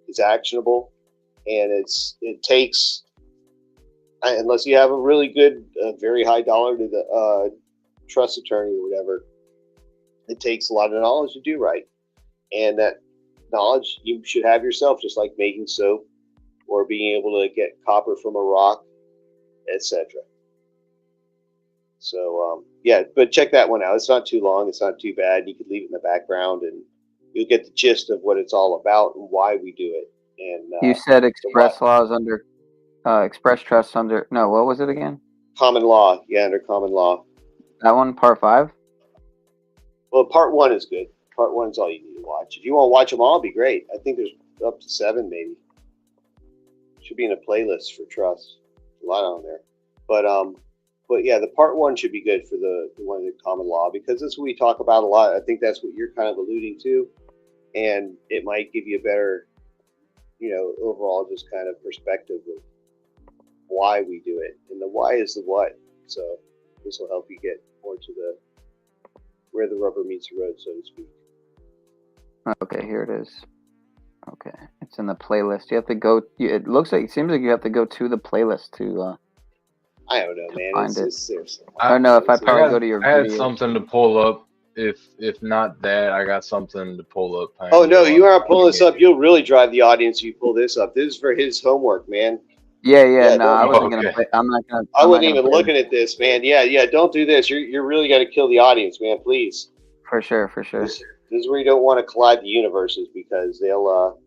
is actionable, and it takes, unless you have a really good, very high dollar to the trust attorney or whatever, it takes a lot of knowledge to do right, and that knowledge you should have yourself, just like making soap or being able to get copper from a rock, etc. So yeah, but check that one out. It's not too long. It's not too bad. You could leave it in the background, and you'll get the gist of what it's all about and why we do it. And you said express laws under express trust under what was it again? Common law. Yeah, under common law. That one, part 5. Well, part 1 is good. Part 1 is all you need to watch. If you want to watch them all, it'd be great. I think there's up to 7 maybe. Should be in a playlist for trust. A lot on there, but yeah, the part 1 should be good for the one in common law, because that's what we talk about a lot. I think that's what you're kind of alluding to, and it might give you a better, overall just kind of perspective of why we do it, and the why is the what. So this will help you get more to the where the rubber meets the road, so to speak. Okay, here it is. Okay, it's in the playlist. You have to go. It seems like you have to go to the playlist to. I don't know, man. Find it. Seriously. I don't know if I probably go to your. I had something to pull up. If not that, I got something to pull up. Oh no, you want to pull this up? You'll really drive the audience if you pull this up. This is for his homework, man. Yeah. No, I wasn't gonna play. I'm not gonna. I wasn't even looking at this, man. Yeah. Don't do this. You're really got to kill the audience, man. Please. For sure. This is where you don't want to collide the universes, because they'll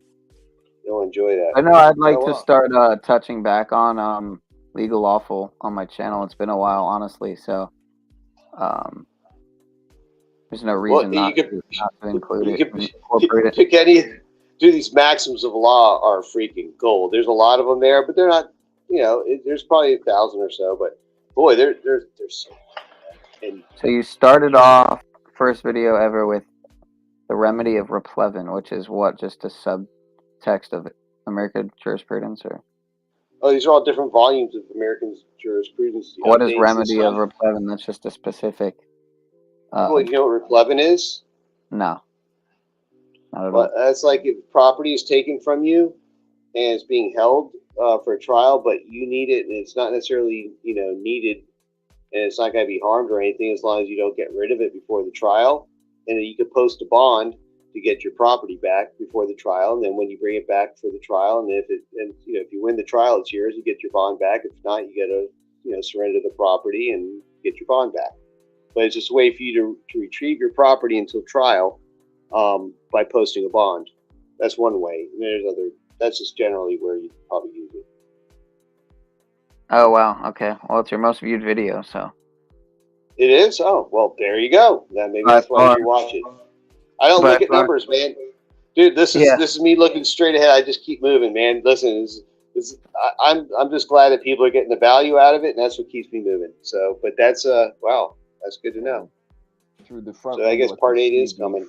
enjoy that. I know. I'd like to start touching back on Legal Lawful on my channel. It's been a while, honestly. So there's no reason not to include it. You can pick any. These maxims of law are freaking gold. There's a lot of them there, but they're not. There's probably 1,000 or so. But boy, there's so many. So you started off first video ever with the remedy of replevin, which is what, just a subtext of American jurisprudence, or? Oh, these are all different volumes of American jurisprudence. What is remedy of replevin? That's just a specific. Well, you know what replevin is? No. Not at all. That's like if property is taken from you and it's being held for a trial, but you need it, and it's not necessarily needed, and it's not going to be harmed or anything, as long as you don't get rid of it before the trial. And then you could post a bond to get your property back before the trial, and then when you bring it back for the trial, and if you win the trial, it's yours. You get your bond back. If not, you got to surrender the property and get your bond back. But it's just a way for you to retrieve your property until trial by posting a bond. That's one way. And there's other. That's just generally where you probably use it. Oh wow. Okay. Well, it's your most viewed video, so. It is? Oh, well, there you go. Then maybe that's why you watch it. I don't look at numbers, man. Dude, this is me looking straight ahead. I just keep moving, man. Listen, I'm just glad that people are getting the value out of it, and that's what keeps me moving. So, but that's wow, that's good to know. Through the front. So I guess part 8 is coming.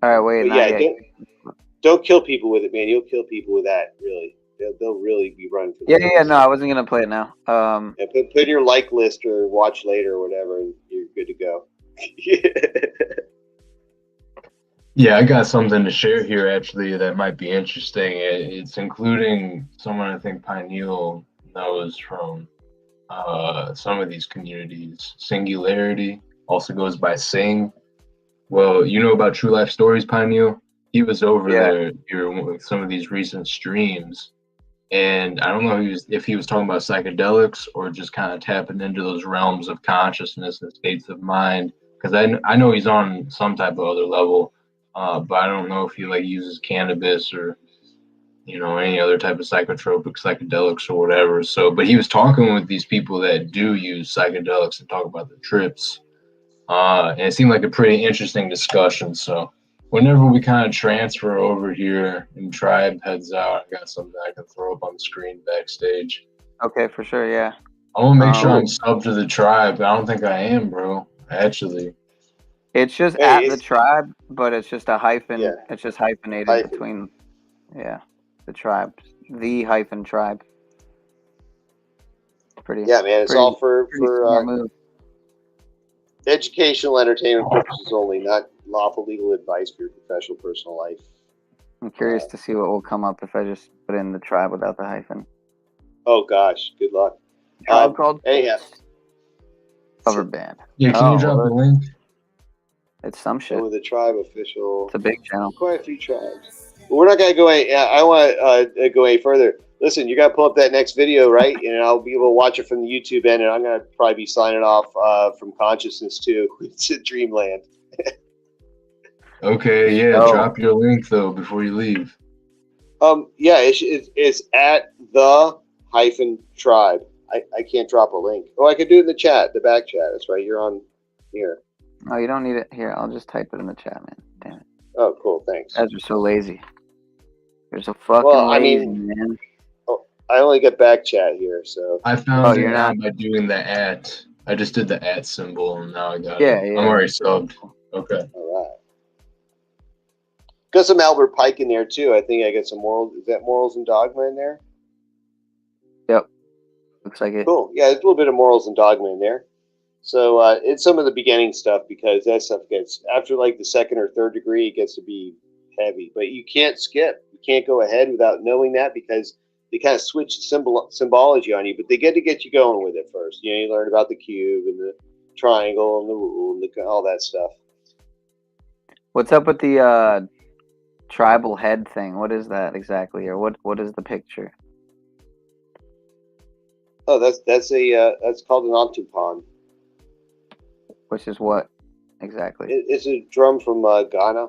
All right, wait. But yeah, don't kill people with it, man. You'll kill people with that. Really, they'll really be running for. Yeah. No, I wasn't gonna play it now. Yeah, put your like list or watch later or whatever, and you're good to go. Yeah, I got something to share here actually that might be interesting. It's including someone I think Pineal knows from some of these communities. Singularity also goes by Sing. Well, you know about True Life Stories, Pineal? He was over there during some of these recent streams, and I don't know if he was talking about psychedelics or just kind of tapping into those realms of consciousness and states of mind. Because I know he's on some type of other level. But I don't know if he uses cannabis or any other type of psychotropic psychedelics or whatever. So, but he was talking with these people that do use psychedelics and talk about the trips, and it seemed like a pretty interesting discussion. So, whenever we kind of transfer over here and Tribe heads out, I got something I can throw up on the screen backstage. Okay, for sure. Yeah. I want to make sure I'm sub to the Tribe. I don't think I am, bro. Actually. It's just Hey, at the it's tribe, but it's just a hyphen. yeah, It's just hyphenated hyphen. between, yeah, the tribe, the hyphen tribe. Pretty. Yeah, man, it's pretty, all for pretty smart move. educational entertainment purposes only, not lawful legal advice for your professional personal life. I'm curious to see what will come up if I just put in the tribe without the hyphen. Oh gosh, good luck. Tribe called Anyhow, cover band. Yeah, can you drop the link? It's some shit. with the tribe official. It's a big channel. Quite a few tribes. But we're not gonna go any. I want to go any further. Listen, you got to pull up that next video, right? And I'll be able to watch it from the YouTube end, and I'm gonna probably be signing off from consciousness too. It's a dreamland. Okay, yeah, drop your link though before you leave. Yeah, it's at the hyphen tribe. I can't drop a link. Oh, I could do it in the chat, the back chat. That's right. You're on here. Oh, you don't need it here. I'll just type it in the chat, man. Damn it. Oh, cool. Thanks. You guys are so lazy. You're so fucking lazy, man. Oh, I only get back chat here, so. I found it now by doing the @ I just did the @ symbol, and now I got it. Yeah. I'm already subbed. Okay. All right. Got some Albert Pike in there too. I think I got some morals. Is that Morals and Dogma in there? Yep. Looks like it. Cool. Yeah, there's a little bit of Morals and Dogma in there. So it's some of the beginning stuff, because that stuff gets, after like the second or third degree, it gets to be heavy. But you can't skip. You can't go ahead without knowing that, because they kind of switch the symbology on you. But they get to get you going with it first. You know, you learn about the cube and the triangle and the rule and all that stuff. What's up with the tribal head thing? What is that exactly, or what is the picture? Oh, that's called an ontupon. Which is what exactly? It's a drum from Ghana,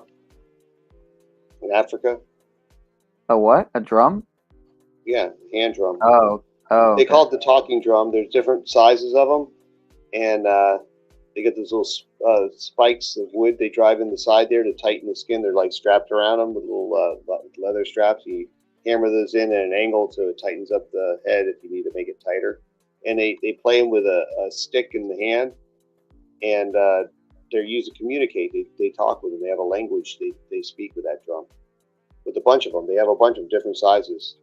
in Africa. A what? A drum? Yeah, hand drum. Oh. They call it the talking drum. There's different sizes of them, and they get those little spikes of wood they drive in the side there to tighten the skin. They're like strapped around them with little leather straps. You hammer those in at an angle so it tightens up the head if you need to make it tighter. And they play them with a stick in the hand, and they're used to communicate. They talk with them. They have a language they speak with that drum. With a bunch of them, they have a bunch of different sizes.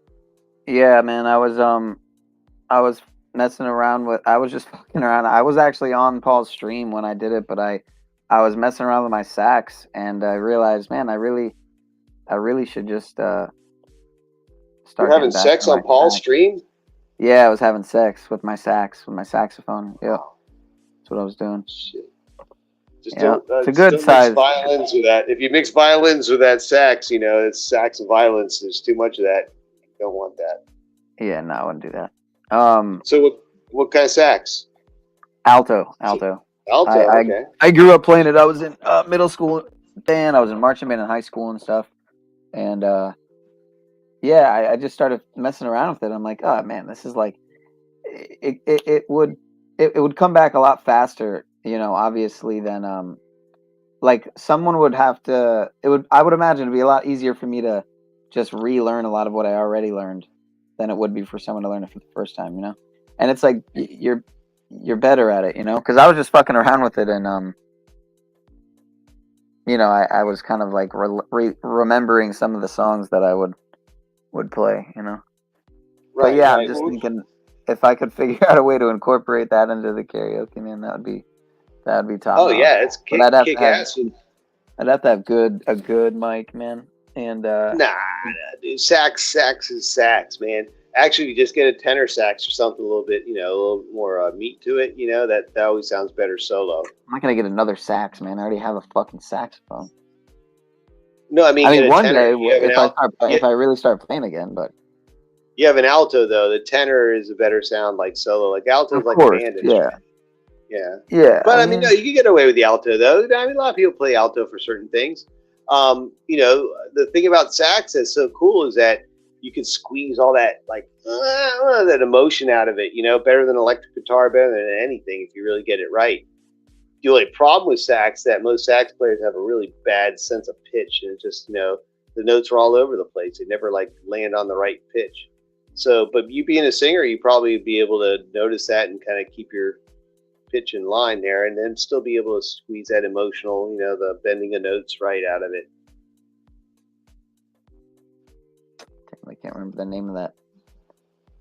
Yeah, man. I was messing around with. I was just fucking around. I was actually on Paul's stream when I did it, but I was messing around with my sax, and I realized, man, I really should just start. You're having sex on Paul's stream? Yeah, I was having sex with my sax, with my saxophone. Yeah, that's what I was doing. Shit. Just it's a good size. Mix violins with that. If you mix violins with that sax, it's sax and violins. There's too much of that. You don't want that. Yeah, no, I wouldn't do that. So what kind of sax? Alto. Okay. I grew up playing it. I was in middle school band. I was in marching band in high school and stuff. And yeah, I just started messing around with it. I'm like, oh man, this is like, it would come back a lot faster, obviously than like someone would have to. I would imagine it'd be a lot easier for me to just relearn a lot of what I already learned than it would be for someone to learn it for the first time, And it's like you're better at it, because I was just fucking around with it, and I was kind of like remembering some of the songs that I would play, Right. But yeah, right. I'm just thinking if I could figure out a way to incorporate that into the karaoke, man, that'd be top. Oh yeah, it's kick ass. I'd have to have a good mic, man. And nah, dude, sax is sax, man. Actually, you just get a tenor sax or something a little bit, a little more meat to it. That always sounds better solo. I'm not gonna get another sax, man. I already have a fucking saxophone. No, I mean one tenor. day if I really start playing again, but you have an alto though. The tenor is a better sound, like solo. Like alto is like a band instrument. Yeah. But I mean, no, you can get away with the alto though. I mean, a lot of people play alto for certain things. The thing about sax that's so cool is that you can squeeze all that that emotion out of it, better than electric guitar, better than anything if you really get it right. The only problem with sax that most sax players have a really bad sense of pitch, and it's just the notes are all over the place. They never land on the right pitch. So, but you being a singer, you probably be able to notice that and kind of keep your pitch and line there, and then still be able to squeeze that emotional, the bending of notes right out of it. I can't remember the name of that.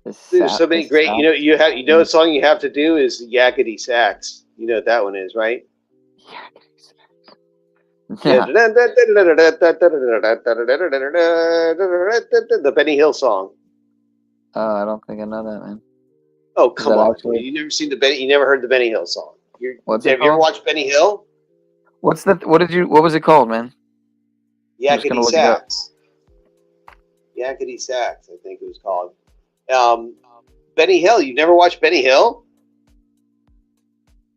There's so many great, a song you have to do is Yakety Sax. You know what that one is, right? Yeah. The Benny Hill song. Oh, I don't think I know that, man. Oh, come on. Actually... You never seen you never heard the Benny Hill song. Have you ever watched Benny Hill? What was it called, man? Yakety Sax. Yakety Sax, I think it was called. Benny Hill. You've never watched Benny Hill?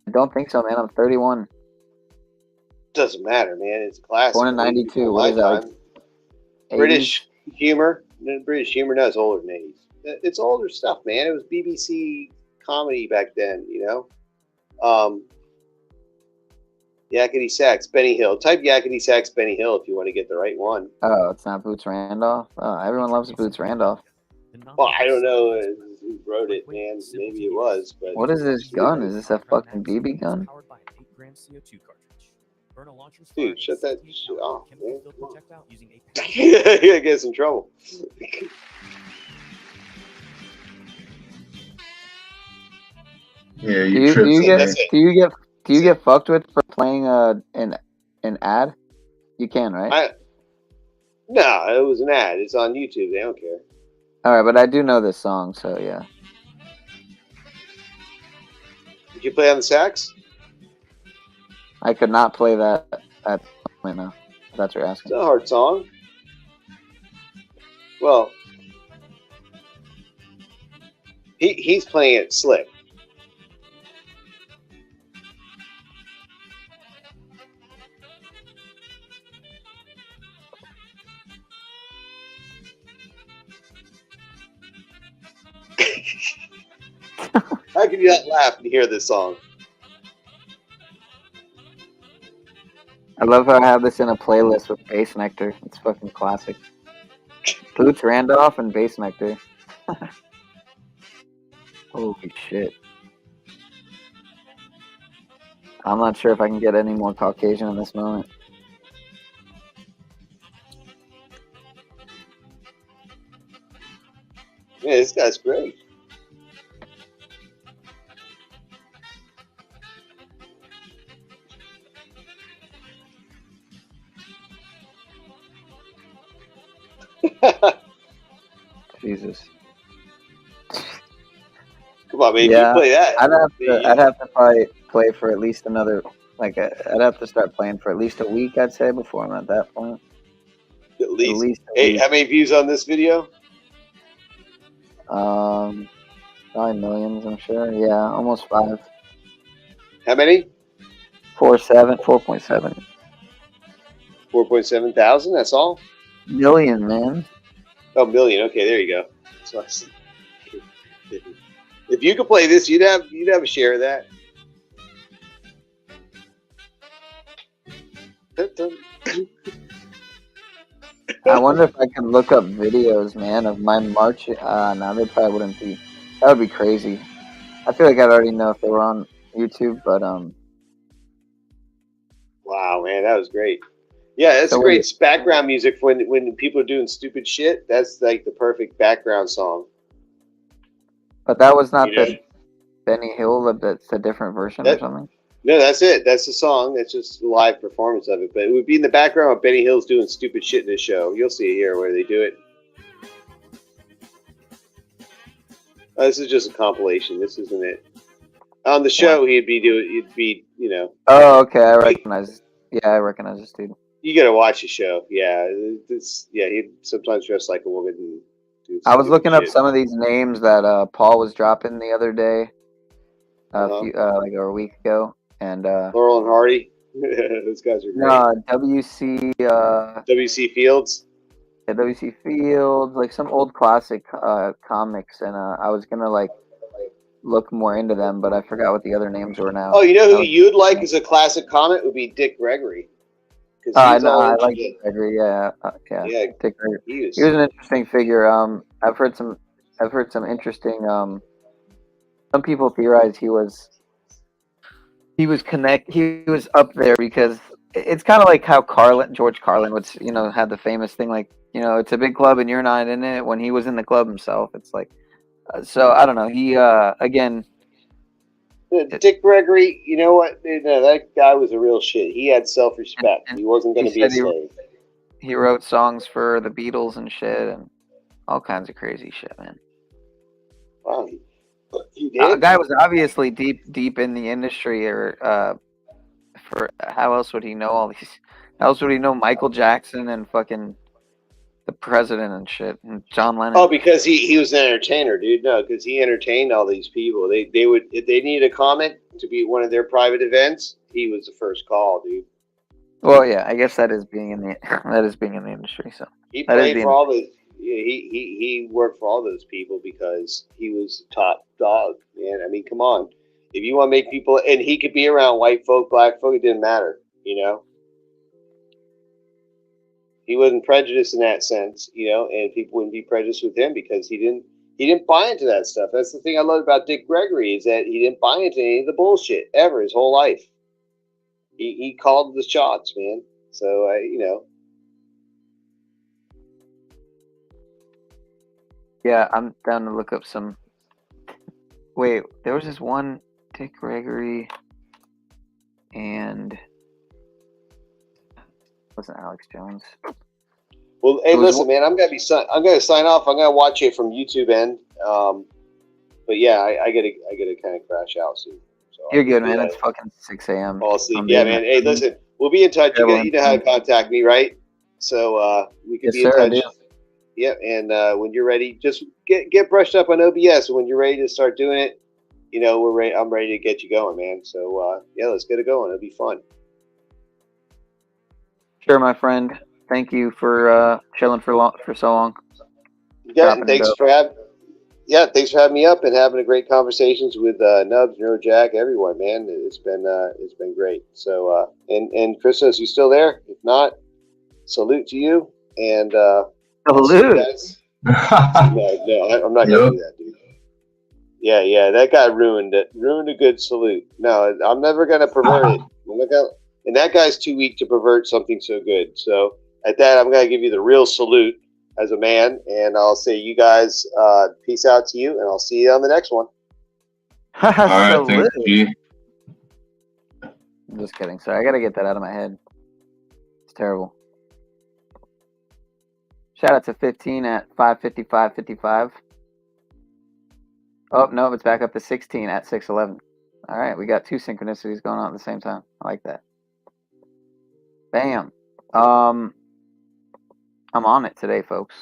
I don't think so, man. I'm 31. Doesn't matter, man. It's a classic. Born in 92. What is that? Like British humor. British humor. No, it's older than 80s. It's older stuff, man. It was BBC comedy back then, Yakety Sax, Benny Hill. Type Yakety Sax, Benny Hill if you want to get the right one. Oh, it's not Boots Randolph? Oh, everyone loves Boots Randolph. Well, I don't know who wrote it, man. Maybe it was, but... What is this gun? Is this a fucking BB gun? Dude, shut that shit off, man. You're gonna get us in trouble. Yeah, do you get fucked with for playing an ad? You can, right? No, it was an ad. It's on YouTube. They don't care. All right, but I do know this song, so yeah. Did you play on the sax? I could not play that at the moment now. If that's what you're asking. It's a hard song. Well, he's playing it slick. How can you not laugh and hear this song? I love how I have this in a playlist with Bass Nectar. It's fucking classic. Boots Randolph and Bass Nectar. Holy shit. I'm not sure if I can get any more Caucasian in this moment. Yeah, this guy's great. Jesus. Come on, man. You play that. I'd have to probably play for at least another, I'd have to start playing for at least a week, I'd say, before I'm at that point. At least hey, how many views on this video? Probably millions, I'm sure. Yeah, almost 5. How many? 4.7. 4.7 thousand. That's all. Million, man. Oh, million. Okay, there you go. So I see. If you could play this, you'd have a share of that. I wonder if I can look up videos, man, of my march. No, they probably wouldn't be. That would be crazy. I feel like I'd already know if they were on YouTube, but Wow, man, that was great. Yeah, that's great background music for when people are doing stupid shit. That's like the perfect background song. But that was not the Benny Hill. That's a different version or something. No, that's it. That's the song. That's just a live performance of it. But it would be in the background of Benny Hill's doing stupid shit in this show. You'll see it here where they do it. This is just a compilation. This isn't it. On the show, he'd be, Oh, okay. I recognize this dude. You gotta watch the show. Yeah, he'd sometimes dress like a woman. And do I was looking up some of these names that Paul was dropping the other day, like a week ago, and Laurel and Hardy. Those guys are great. No, WC Fields. Yeah, WC Fields, like some old classic comics, and I was gonna look more into them, but I forgot what the other names were now. Oh, you know who you'd like as a classic comic would be Dick Gregory. I know, I like Dick Gregory. Yeah, yeah. Dick Gregory. He was an interesting figure. I've heard some interesting. Some people theorize he was he was he was up there because it's kind of like how George Carlin would, had the famous thing like, it's a big club and you're not in it, when he was in the club himself. It's like, so I don't know. He again, Dick Gregory, you know what? No, that guy was a real shit. He had self-respect. He wasn't going to be a slave. He wrote songs for the Beatles and shit and all kinds of crazy shit, man. Wow, he did. A guy was obviously deep in the industry, or for how else would he know all these? How else would he know Michael Jackson and fucking the president and shit and John Lennon? Oh, because he was an entertainer, dude. No, because he entertained all these people. They would, if they needed a comment to be at one of their private events, he was the first call, dude. Well, yeah, I guess that is being in the industry. So he played for all the. He worked for all those people because he was the top dog, man. I mean, come on. If you want to make people, and he could be around white folk, black folk, it didn't matter, He wasn't prejudiced in that sense, and people wouldn't be prejudiced with him because he didn't buy into that stuff. That's the thing I love about Dick Gregory, is that he didn't buy into any of the bullshit ever his whole life. He called the shots, man. So, Yeah, I'm down to look up some. Wait, there was this one Dick Gregory and wasn't Alex Jones. Well, hey, listen, man, I'm gonna sign off. I'm gonna watch it from YouTube end. But yeah, I gotta kind of crash out soon. So you're good, man. It's fucking 6 a.m. Fall asleep. Yeah, man. Hey, listen, we'll be in touch. You know how to contact me, right? So we can be in touch. Yeah, and when you're ready, just get brushed up on OBS. And when you're ready to start doing it, we're ready. I'm ready to get you going, man. So yeah, let's get it going. It'll be fun. Sure, my friend. Thank you for chilling for so long. Yeah, thanks for having me up and having a great conversations with Nubs, Neurojack, everyone, man. It's been great. So and Christos, you still there? If not, salute to you and salute. No, I'm not gonna do that, dude. Yeah, that guy ruined it. Ruined a good salute. No, I'm never gonna pervert it. And that guy's too weak to pervert something so good. So at that, I'm gonna give you the real salute as a man, and I'll say, you guys, peace out to you, and I'll see you on the next one. All right, thanks, G. I'm just kidding. Sorry, I gotta get that out of my head. It's terrible. Shout out to 15 at 5:55:55. Oh no, it's back up to 16 at 6:11. All right, we got two synchronicities going on at the same time. I like that. Bam. I'm on it today, folks.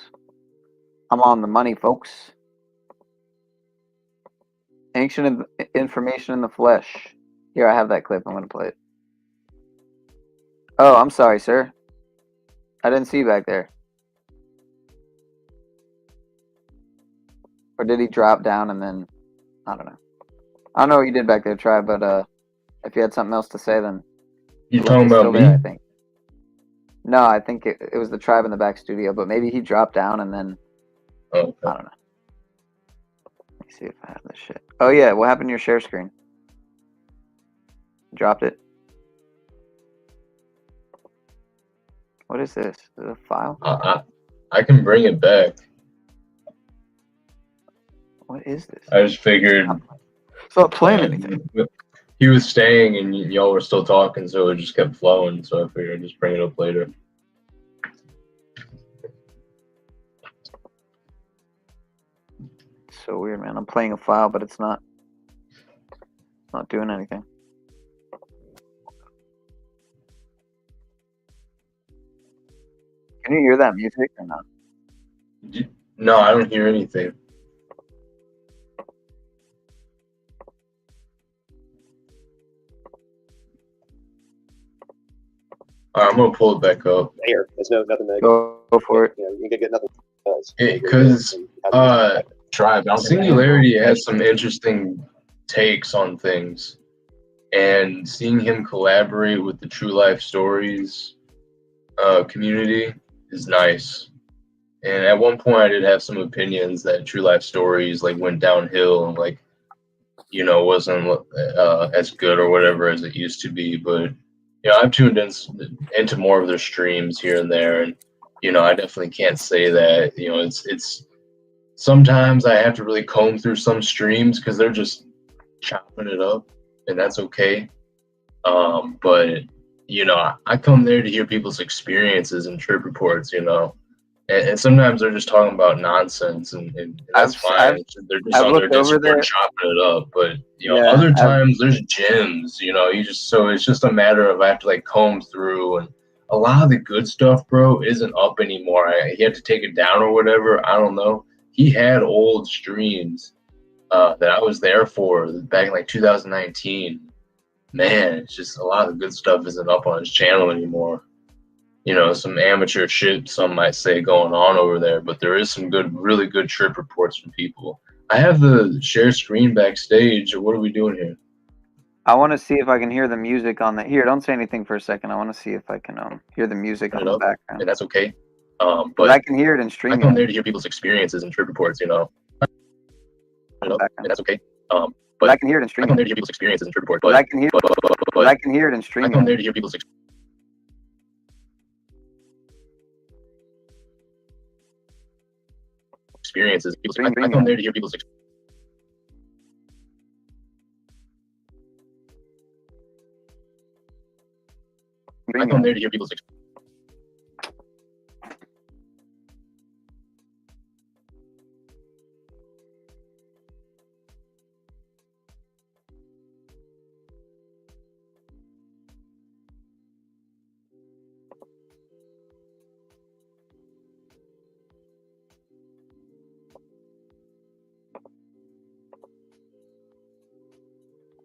I'm on the money, folks. Ancient information in the flesh. Here, I have that clip. I'm going to play it. Oh, I'm sorry, sir. I didn't see you back there. Or did he drop down and then... I don't know. I don't know what you did back there, Tribe, but if you had something else to say, then... You talking about me? There, I think. No, I think it was the Tribe in the back studio, but maybe he dropped down and then... Oh, okay. I don't know. Let me see if I have this shit. Oh, yeah. What happened to your share screen? Dropped it? What is this? Is it a file? I can bring it back. What is this? I just figured... It's not playing anything. He was staying and y'all were still talking, so it just kept flowing, so I figured I'd just bring it up later. So weird, man. I'm playing a file, but it's not doing anything. Can you hear that music or not? No, I don't hear anything. All right, I'm gonna pull it back up. Here, there's nothing to go for it. Yeah, you can get nothing. Because Tribe Singularity has some interesting takes on things, and seeing him collaborate with the True Life Stories community is nice. And at one point, I did have some opinions that True Life Stories went downhill and wasn't as good or whatever as it used to be. But I've tuned into more of their streams here and there, and I definitely can't say that it's sometimes I have to really comb through some streams because they're just chopping it up, and that's okay. But I come there to hear people's experiences and trip reports, and sometimes they're just talking about nonsense, and that's fine. They're just on their Discord chopping it up. But other times there's gems. It's just a matter of I have to like comb through, and a lot of the good stuff, bro, isn't up anymore. He had to take it down or whatever. I don't know. He had old streams that I was there for back in like 2019. Man, it's just a lot of the good stuff isn't up on his channel anymore. Some amateur shit, some might say, going on over there, but there is some really good trip reports from people. I have the share screen backstage. What are we doing here? I want to see if I can hear the music on the here. Don't say anything for a second. I want to see if I can hear the music on the background. And that's okay. But I can hear it in streaming. I come there to hear people's experiences and trip reports. And that's okay. But I can hear it in streaming. I come there to hear people's experiences and trip reports. But I can hear it in streaming. I come there to hear people's experiences. I come there to hear people's I come there to hear people's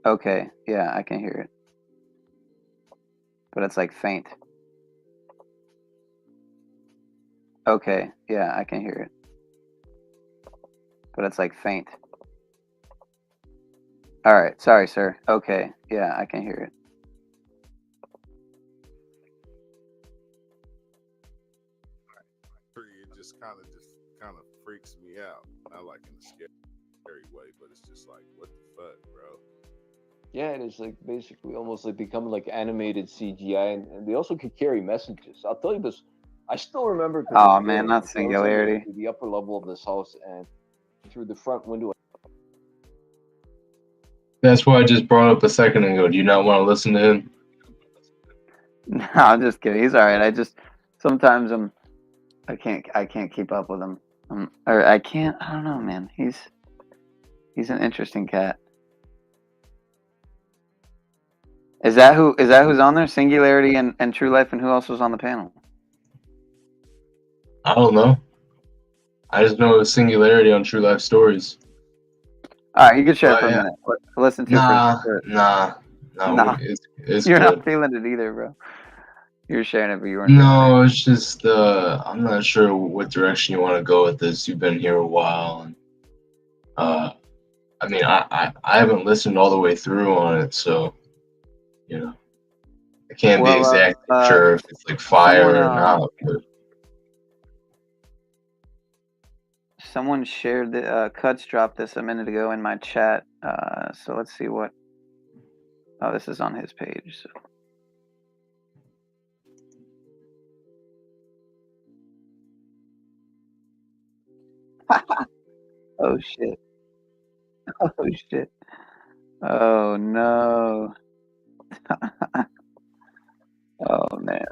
Okay, yeah, I can hear it. But it's like faint. Okay, yeah, I can hear it. But it's like faint. Alright, sorry, sir. Okay, yeah, I can hear it. It just kind of freaks me out. Not like in a scary way, but it's just like, what the fuck, bro? Yeah, it is like basically almost like becoming like animated CGI, and they also could carry messages. I'll tell you this, I still remember. Oh man, not Singularity. The upper level of this house, and through the front window. That's what I just brought up a second ago. Do you not want to listen to him? No, I'm just kidding. He's alright. I just sometimes I can't keep up with him. I don't know, man. He's an interesting cat. Is that who's on there? Singularity and True Life, and who else was on the panel? I don't know. I just know it was Singularity on True Life Stories. All right, you can share it for a minute. Listen to it. Nah. It's You're good. not feeling it either, bro. You're sharing it, but you weren't. No, it's just I'm not sure what direction you want to go with this. You've been here a while, and I mean, I haven't listened all the way through on it, so I can't be exactly sure if it's like fire or not. But someone shared the Cuts dropped this a minute ago in my chat. So let's see what. Oh, this is on his page. So. Oh shit. Oh shit. Oh no. Oh man.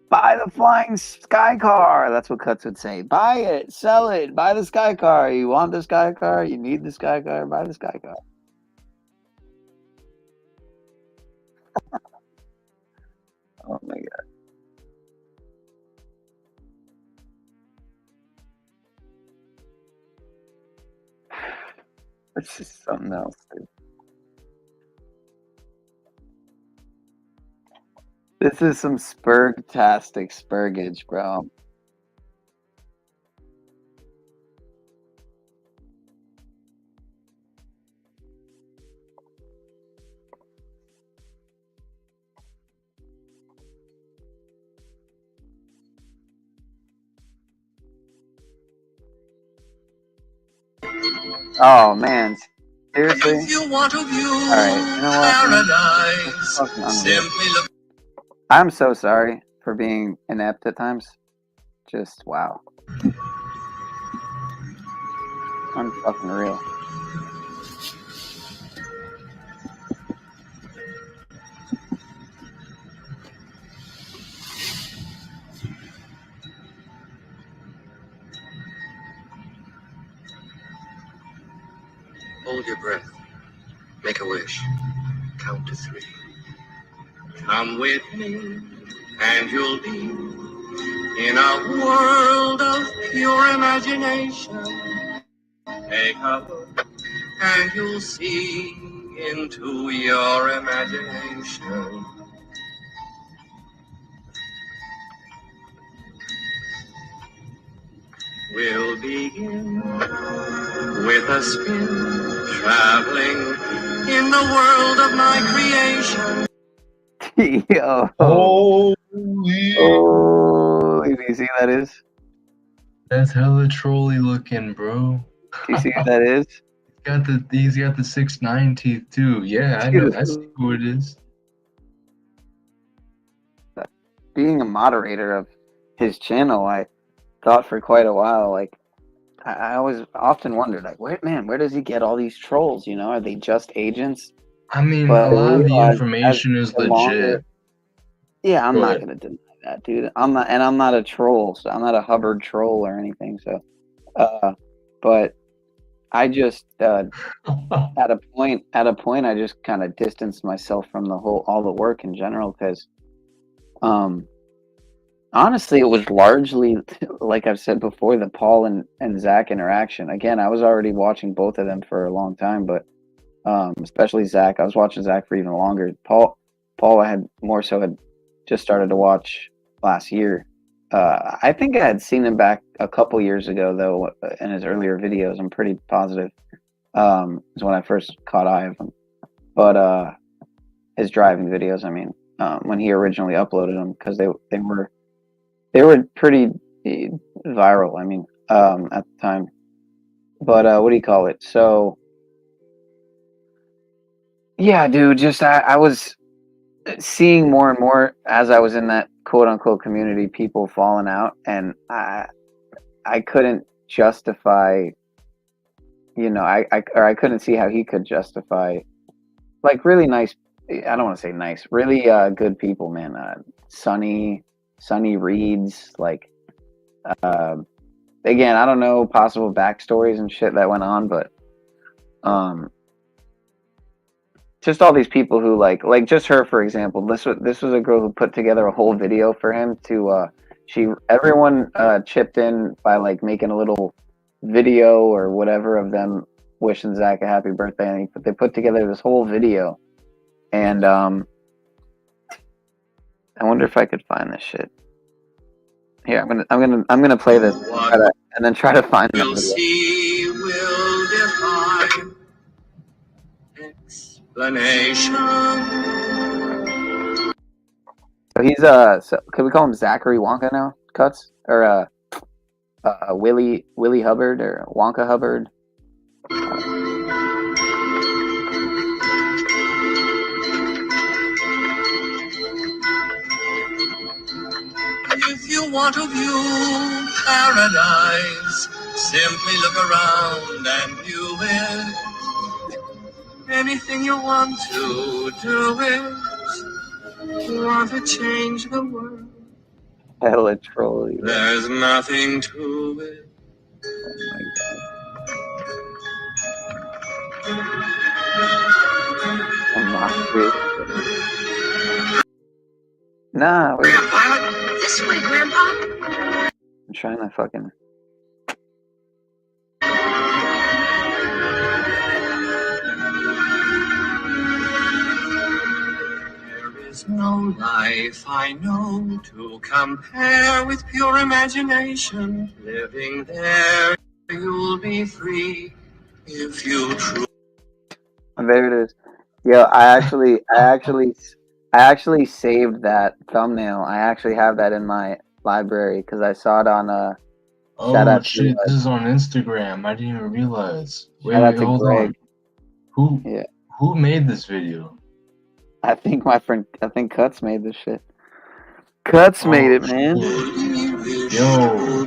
Buy the flying sky car. That's what Cuts would say. Buy it, sell it, buy the sky car. You want the sky car? You need the sky car? Buy the sky car. Oh my god. It's just something else, dude. This is some spurgtastic spurgage, bro. Oh man, seriously? If you want to view Alright, you know what, man? It's paradise, fucking unreal. simply look. I'm so sorry for being inept at times. Just wow. Unfucking real. Hold your breath. Make a wish. Count to 3. Come with me, and you'll be in a world of pure imagination. Take a look, and you'll see into your imagination. We'll begin with a spin, traveling in the world of my creation. Yo. Holy. Oh, do you see who that is? That's hella trolly looking, bro. Do you see who that is? He's got the 6'9" teeth too. Yeah, I know. I see who it is. Being a moderator of his channel, I thought for quite a while, like, I always often wondered, like, where does he get all these trolls? You know, are they just agents? I mean, But a lot of the realized information is the legit. longer- Yeah, I'm Go not ahead. gonna deny that, dude. I'm not a troll, so I'm not a Hubbard troll or anything. So, but I just at a point, I just kind of distanced myself from all the work in general because, honestly, it was largely, like I've said before, the Paul and Zach interaction. Again, I was already watching both of them for a long time, but especially Zach. I was watching Zach for even longer. Paul, I had just started to watch last year. I think I had seen him back a couple years ago, though, in his earlier videos. I'm pretty positive. Is when I first caught eye of him. But his driving videos, I mean, when he originally uploaded them, because they were pretty viral. I mean, at the time. But what do you call it? So, yeah, dude. Just I was seeing more and more as I was in that quote unquote community, people falling out, and I couldn't justify. You know, I couldn't see how he could justify, like, really nice. I don't want to say nice, really good people, man. Sunny Reeds, like, again, I don't know possible backstories and shit that went on, but just all these people who like just her, for example. This was a girl who put together a whole video for him to everyone chipped in by like making a little video or whatever of them wishing Zach a happy birthday, and they put together this whole video. And I wonder if I could find this shit. Here, I'm gonna play this and then try to find We'll the video. see, we'll define explanation. So he's so could we call him Zachary Wonka now? Cuts or Willie Hubbard or Wonka Hubbard? If you want to view paradise, simply look around and view it. Anything you want to do it. Want to change the world? Hella trolly. There's nothing to it. Oh my god. I'm not really. Nah, wait. This way, Grandpa. I'm trying to fucking. There is no life I know to compare with pure imagination. Living there, you'll be free if you truly. There it is. Yo, I actually saved that thumbnail. I actually have that in my library because I saw it on Shout Oh out to shit, this is on Instagram. I didn't even realize. Wait, shout out wait, to hold Greg. on. Who Yeah, who made this video? I think my friend, I think Cuts made this shit. Cuts made Oh it, man. shit. Yo,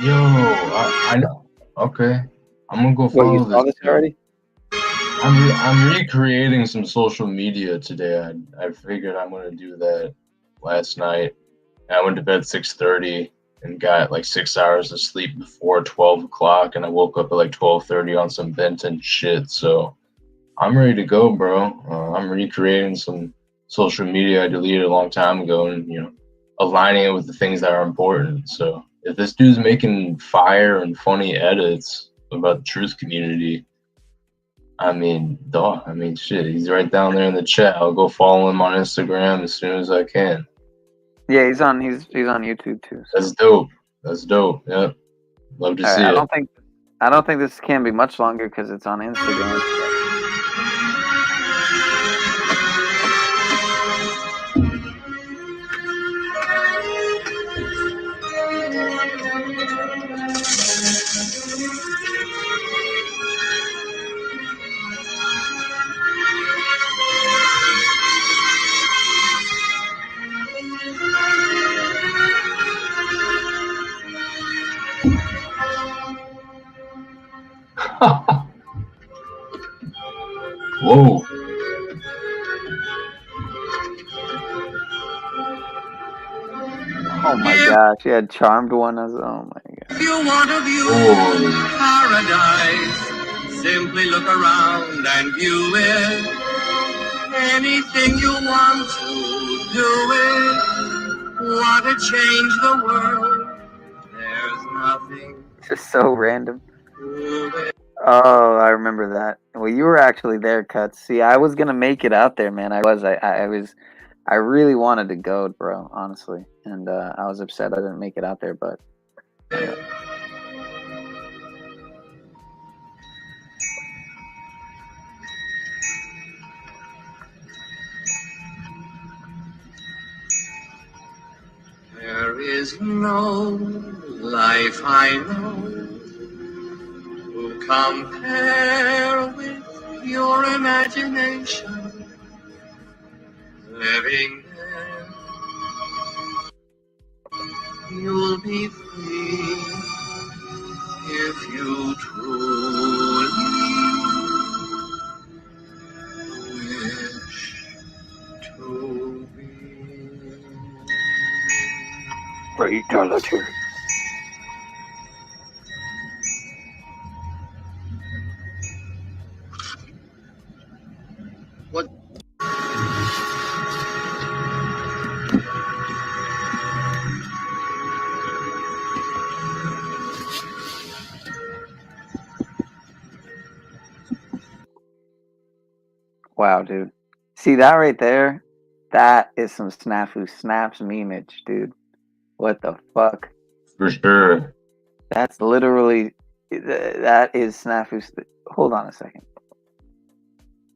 I know. Okay, I'm gonna go What, you follow saw this this dude. already? I'm recreating some social media today. I figured I'm gonna do that last night. I went to bed 6:30 and got like 6 hours of sleep before 12 o'clock, and I woke up at like 12:30 on some Benton shit. So I'm ready to go, bro. I'm recreating some social media I deleted a long time ago, and aligning it with the things that are important. So if this dude's making fire and funny edits about the truth community, I mean, dog. I mean, shit. He's right down there in the chat. I'll go follow him on Instagram as soon as I can. Yeah, he's on YouTube too. So. That's dope. That's dope. Yep. Love to All see right, it. I don't think this can be much longer because it's on Instagram. Whoa. Oh my gosh, he had Charmed one as oh my god. You want a view Oh. paradise? Simply look around and view it. Anything you want to do it. Want to change the world? There's nothing. It's just so random. Oh, I remember that. Well, you were actually there, Cuts. See, I was gonna make it out there, man. I was. I really wanted to go, bro. Honestly, and I was upset I didn't make it out there, but. There is no life I know to compare with your imagination. Living there, you'll be free if you truly wish to be. Fatality. What? Wow, dude. See that right there? That is some snafu snaps memeage, dude. What the fuck? For sure. That's literally that is snafu. Hold on a second.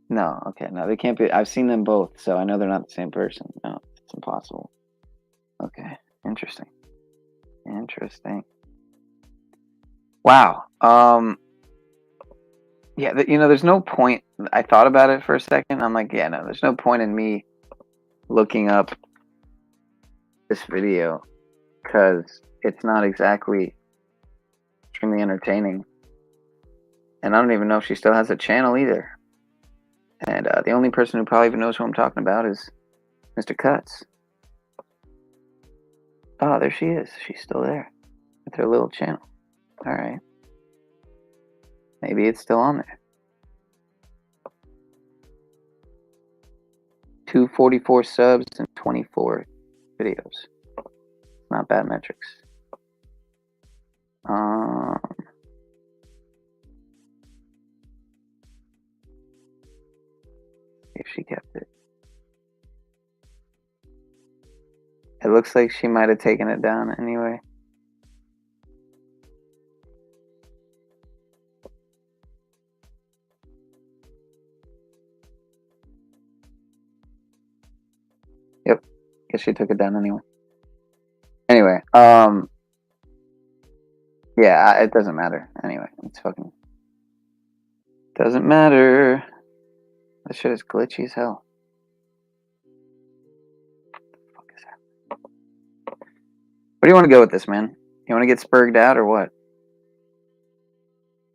No, okay, no, they can't be. I've seen them both, so I know they're not the same person. No, it's impossible. Okay, interesting. Interesting. Wow. Yeah, there's no point. I thought about it for a second. I'm like, yeah, no, there's no point in me looking up this video because it's not exactly extremely entertaining. And I don't even know if she still has a channel either. And the only person who probably even knows who I'm talking about is Mr. Cuts. Oh, there she is. She's still there with her little channel. All right. Maybe it's still on there. 244 subs and 24 videos. Not bad metrics. If she kept it. It looks like she might have taken it down anyway. Yep. Guess she took it down anyway. Anyway, Yeah, it doesn't matter. Anyway, it's fucking... Doesn't matter. That shit is glitchy as hell. Where do you want to go with this, man? You want to get spurged out or what?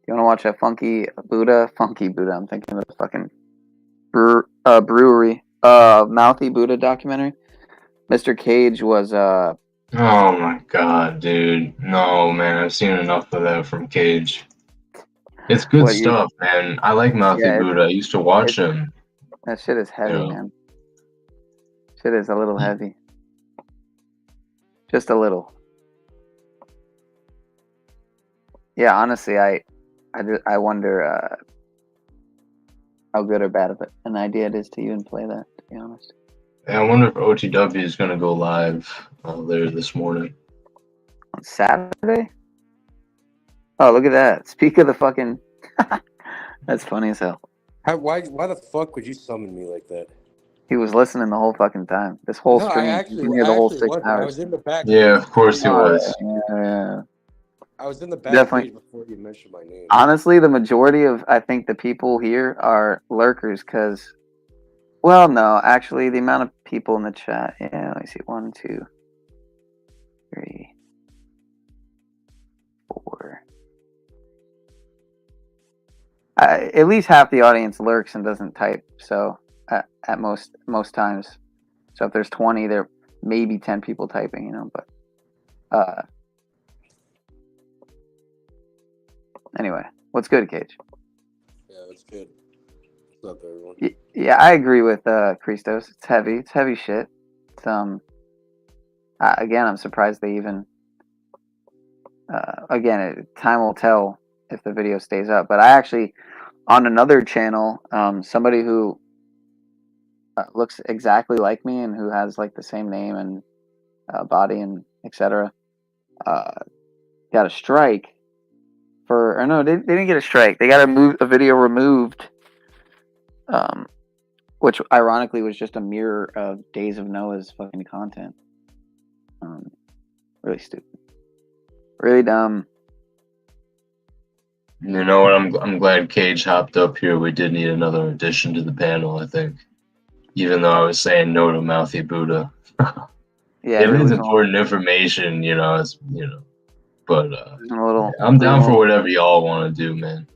You want to watch a funky Buddha? Funky Buddha. I'm thinking of the fucking brewery. Mouthy Buddha documentary. Mr. Cage was Oh my god, dude. No, man, I've seen enough of that from Cage. It's good stuff, man. I like Mouthy Buddha. I used to watch him. That shit is heavy, man. Shit is a little heavy. Just a little. Yeah, honestly, I wonder how good or bad of an idea it is to even play that, to be honest. Yeah, I wonder if OTW is going to go live later this morning. On Saturday? Oh, look at that. Speak of the fucking... That's funny as hell. Why the fuck would you summon me like that? He was listening the whole fucking time. This whole stream. The whole 6 hours. I was in the back. Yeah, of course he was. Yeah. I was in the back before you mentioned my name. Honestly, the majority of, I think, the people here are lurkers because... Well, no. Actually, the amount of people in the chat... Yeah, let me see. 1, 2, 3, 4... at least half the audience lurks and doesn't type, so... At most times. So if there's 20, there may be 10 people typing, you know, but anyway, what's good, Cage? Yeah, that's good. What's up, everyone? Yeah, I agree with Christos. It's heavy shit. It's again, I'm surprised they even time will tell if the video stays up, but I actually on another channel, somebody who looks exactly like me and who has like the same name and body and etc. Got a strike for, or no, they didn't get a strike. They got a video removed, which ironically was just a mirror of Days of Noah's fucking content. Really stupid, really dumb. You know what? I'm glad Cage hopped up here. We did need another addition to the panel, I think. Even though I was saying no to Mouthy Buddha. Yeah, it is important information, you know, but a little, I'm down for whatever y'all want to do, man.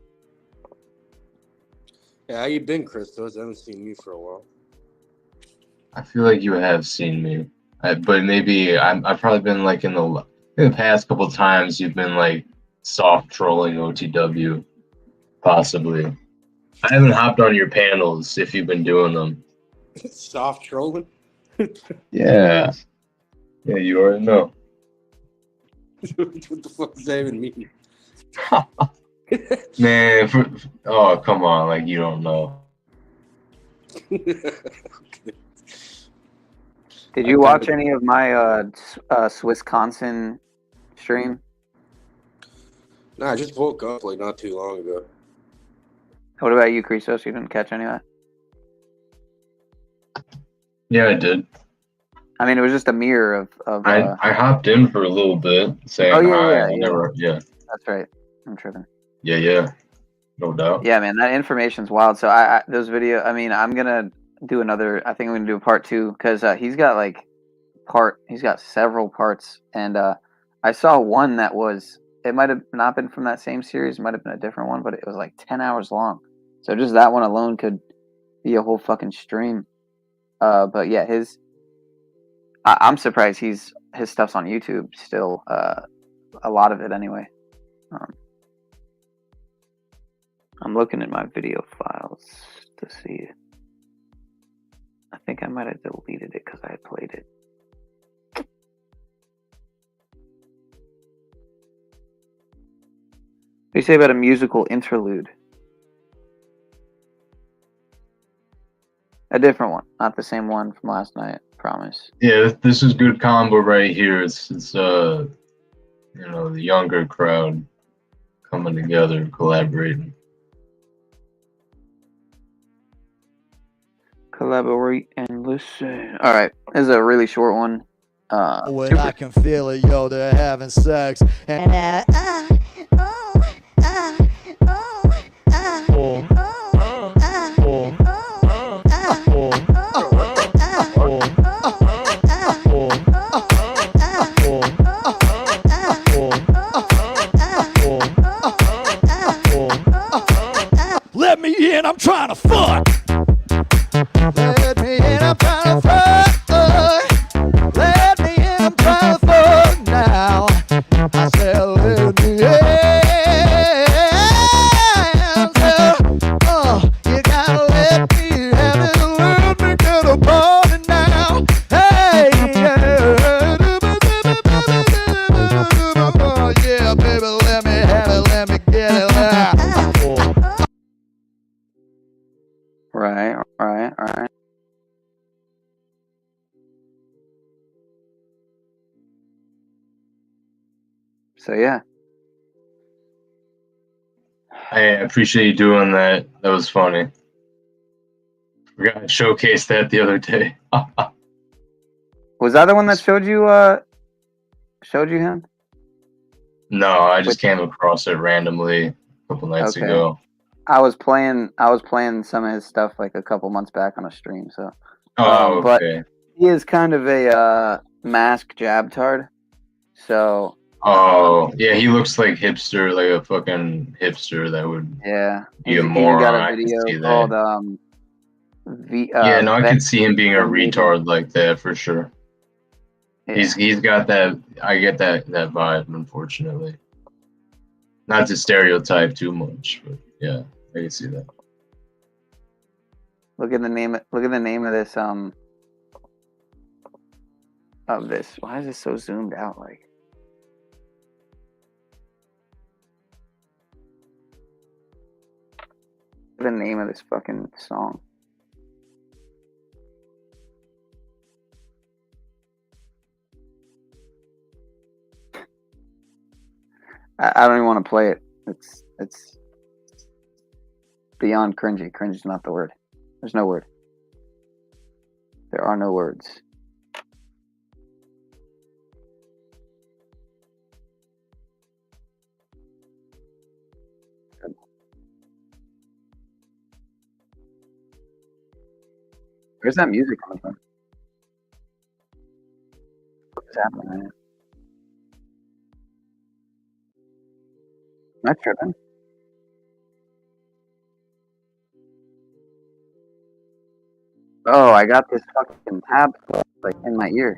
Yeah, how you been, Christos? I haven't seen you for a while. I feel like you have seen me, but maybe I've probably been like in the past couple times you've been like soft trolling OTW, possibly. I haven't hopped on your panels if you've been doing them. Soft trolling? Yeah, you already know. What the fuck does that even mean? Man, oh come on, like you don't know. Did you watch any of my Swissconsin stream? Nah, I just woke up like not too long ago. What about you, Christos? You didn't catch any of that? Yeah, I did. I mean, it was just a mirror of. I hopped in for a little bit, saying hi. Yeah. That's right. I'm tripping. Yeah, no doubt. Yeah, man, that information's wild. So those video. I mean, I'm gonna do another. I think I'm gonna do a part 2 because he's got he's got several parts, and I saw one that was. It might have not been from that same series. It might have been a different one, but it was like 10 hours long. So just that one alone could be a whole fucking stream. But yeah, I'm surprised his stuff's on YouTube still. A lot of it anyway. I'm looking at my video files to see it. I think I might have deleted it because I had played it. What do you say about a musical interlude? A different one, not the same one from last night. Promise. Yeah, this is good combo right here. It's you know, the younger crowd coming together, collaborating. Collaborate and listen. All right, this is a really short one. When I can feel it, yo, they're having sex. And So yeah. I appreciate you doing that. That was funny. Forgot to showcase that the other day. Was that the one that showed you him? No, I just came across it randomly a couple nights Okay. ago. I was playing some of his stuff like a couple months back on a stream. So, Oh, but okay. he is kind of a mask jabtard. So. Oh, yeah, he looks like hipster, like a fucking hipster that would Yeah. be He's a even moron. got a I can video see that. called Yeah, no, I Vet- could see him being a Amazing. retard like that for sure. Yeah. He's got that. I get that vibe, unfortunately. Not to stereotype too much, but yeah, I can see that. Look at the name of this of this. Why is this so zoomed out? Like, the name of this fucking song. I don't even want to play it. It's beyond cringy. Cringe is not the word. There's no word. There are no words. Where's that music coming from? What's happening right now? Am I tripping? Oh, I got this fucking tab like in my ear.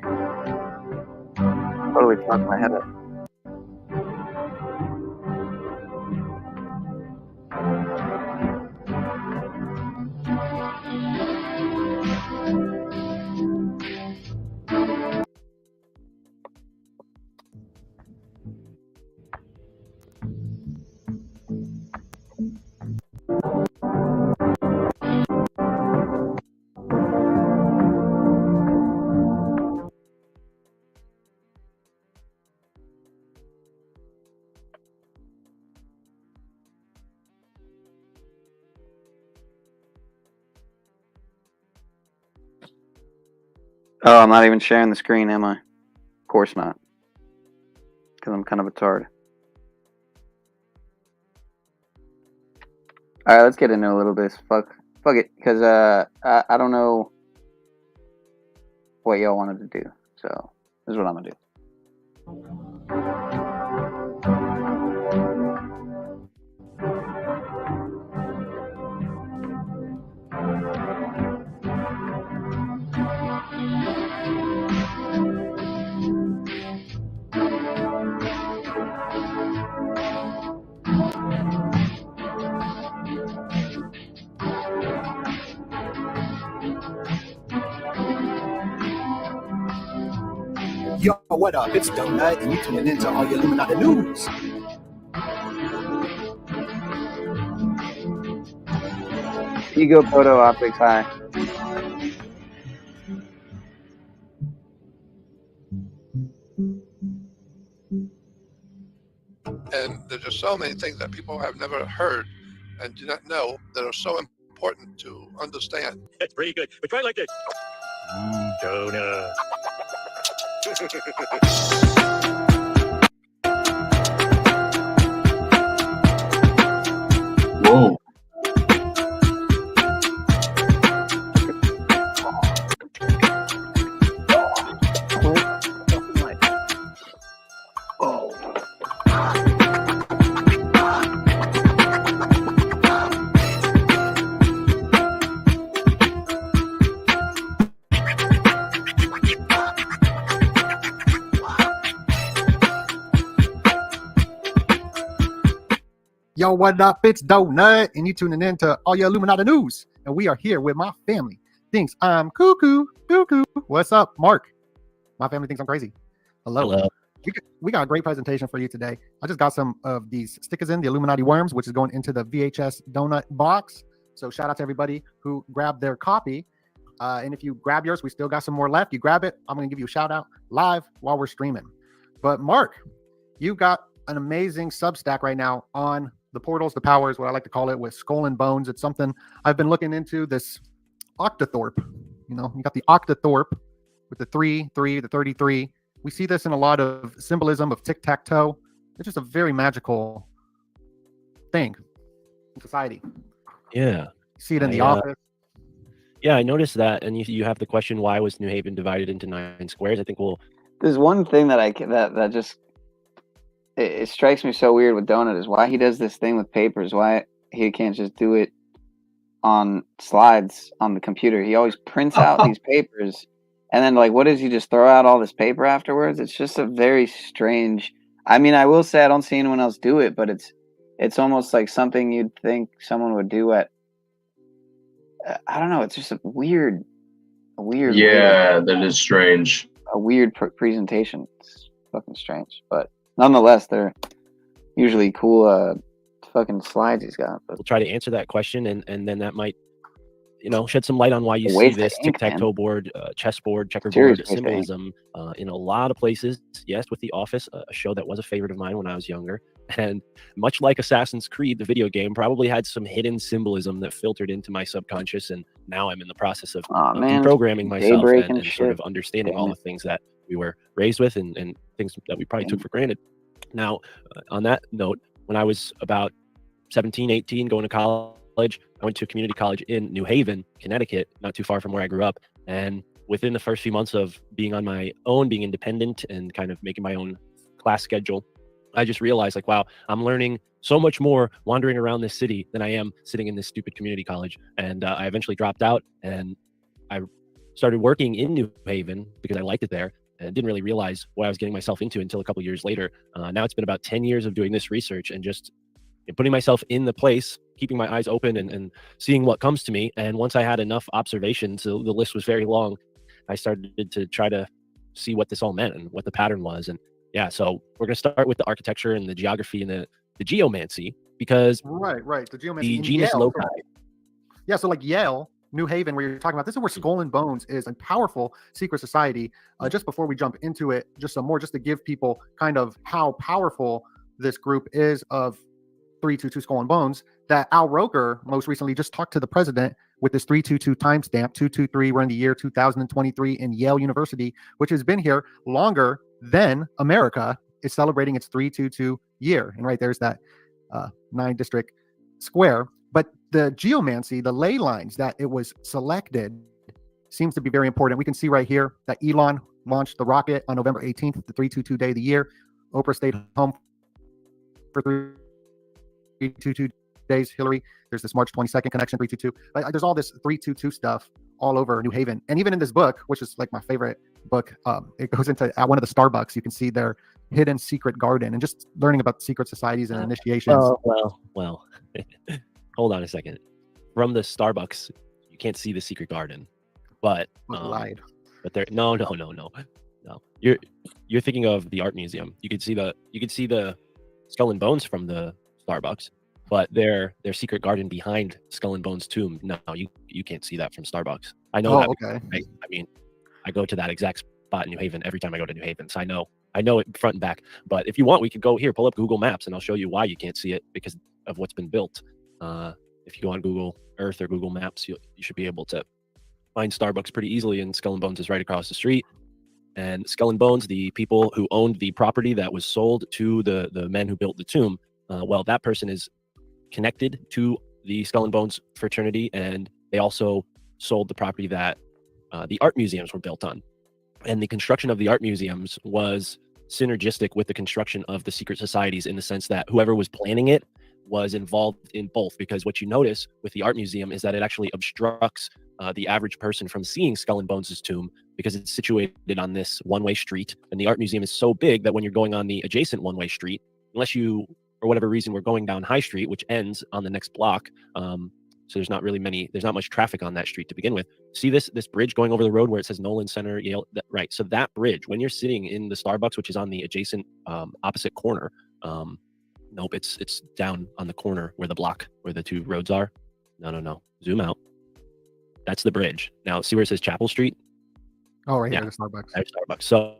Totally fucked my head up. Oh, I'm not even sharing the screen, am I? Of course not. Because I'm kind of a tard. Alright, let's get into a little bit. Fuck it. Because I don't know what y'all wanted to do. So, this is what I'm going to do. Yo, what up? It's Donut, and you tuning into all your Illuminati news. Ego Photo Optics, hi. And there's just so many things that people have never heard and do not know that are so important to understand. That's pretty good. But try it like this. Donut. Whoa. Yo, what up? It's Donut, and you tuning in to all your Illuminati news. And we are here with my family. Thinks I'm cuckoo. What's up, Mark? My family thinks I'm crazy. Hello. We got a great presentation for you today. I just got some of these stickers in, the Illuminati worms, which is going into the VHS donut box. So shout out to everybody who grabbed their copy. And if you grab yours, we still got some more left. You grab it, I'm going to give you a shout out live while we're streaming. But Mark, you got an amazing Substack right now on the portals, the powers, what I like to call it, with Skull and Bones. It's something I've been looking into, this Octothorpe. You know, you got the Octothorpe with the 3, the 33. We see this in a lot of symbolism of tic-tac-toe. It's just a very magical thing in society. Yeah. You see it in The Office. Yeah, I noticed that. And you have the question, why was New Haven divided into 9 squares? I think There's one thing that that just it strikes me so weird with Donut is why he does this thing with papers. Why he can't just do it on slides on the computer. He always prints out these papers, and then like, what does he just throw out all this paper afterwards? It's just a very strange. I mean, I will say I don't see anyone else do it, but it's almost like something you'd think someone would do at. I don't know. It's just a weird. Yeah, that is strange. A weird presentation. It's fucking strange, but nonetheless, they're usually cool. Fucking slides he's got. But we'll try to answer that question, and then that might, shed some light on why you see waste this of ink, tic-tac-toe board, chessboard, checkerboard Serious symbolism in a lot of places. Yes, with The Office, a show that was a favorite of mine when I was younger, and much like Assassin's Creed, the video game probably had some hidden symbolism that filtered into my subconscious, and now I'm in the process of deprogramming myself and sort of understanding all the things that we were raised with and things that we probably took for granted. Now, on that note, when I was about 17, 18, going to college, I went to a community college in New Haven, Connecticut, not too far from where I grew up. And within the first few months of being on my own, being independent and kind of making my own class schedule, I just realized, like, wow, I'm learning so much more wandering around this city than I am sitting in this stupid community college. And I eventually dropped out, and I started working in New Haven because I liked it there. And didn't really realize what I was getting myself into until a couple years later. Now it's been about 10 years of doing this research and just putting myself in the place, keeping my eyes open and seeing what comes to me. And once I had enough observations, so the list was very long, I started to try to see what this all meant and what the pattern was. And yeah, so we're going to start with the architecture and the geography and the geomancy, because right, the geomancy, the in genus Yale, loci. Yeah, so like Yale, New Haven, where you're talking about, this is where Skull and Bones is a powerful secret society. Just before we jump into it, just some more, just to give people kind of how powerful this group is of 322 Skull and Bones, that Al Roker most recently just talked to the president with this 322 timestamp, 223. We're in the year 2023 in Yale University, which has been here longer than America is celebrating its 322 year. And right there's that 9 district square. But the geomancy, the ley lines that it was selected, seems to be very important. We can see right here that Elon launched the rocket on November 18th, the 322 day of the year. Oprah stayed home for 322 days. Hillary, there's this March 22nd connection, 322. There's all this 322 stuff all over New Haven. And even in this book, which is like my favorite book, it goes into at one of the Starbucks, you can see their hidden secret garden and just learning about secret societies and initiations. Well. Hold on a second. From the Starbucks, you can't see the secret garden, but lied. But there, no. You're thinking of the art museum. You could see the Skull and Bones from the Starbucks, but their secret garden behind Skull and Bones' tomb. No, you can't see that from Starbucks. I know that. Okay. I mean, I go to that exact spot in New Haven every time I go to New Haven, so I know it front and back. But if you want, we could go here, pull up Google Maps, and I'll show you why you can't see it, because of what's been built. If you go on Google Earth or Google Maps, you should be able to find Starbucks pretty easily, and Skull and Bones is right across the street. And Skull and Bones, the people who owned the property that was sold to the men who built the tomb, well, that person is connected to the Skull and Bones fraternity, and they also sold the property that the art museums were built on. And the construction of the art museums was synergistic with the construction of the secret societies, in the sense that whoever was planning it was involved in both. Because what you notice with the art museum is that it actually obstructs the average person from seeing Skull and Bones' tomb, because it's situated on this one-way street, and the art museum is so big that when you're going on the adjacent one-way street, unless you, for whatever reason, we're going down High Street, which ends on the next block, so there's not much traffic on that street to begin with. See this bridge going over the road where it says Nolan Center, Yale, right? So that bridge, when you're sitting in the Starbucks, which is on the adjacent opposite corner, nope, it's down on the corner where the 2 roads are. No, zoom out. That's the bridge. Now see where it says Chapel Street? Oh, right, yeah, there's Starbucks. There's Starbucks. So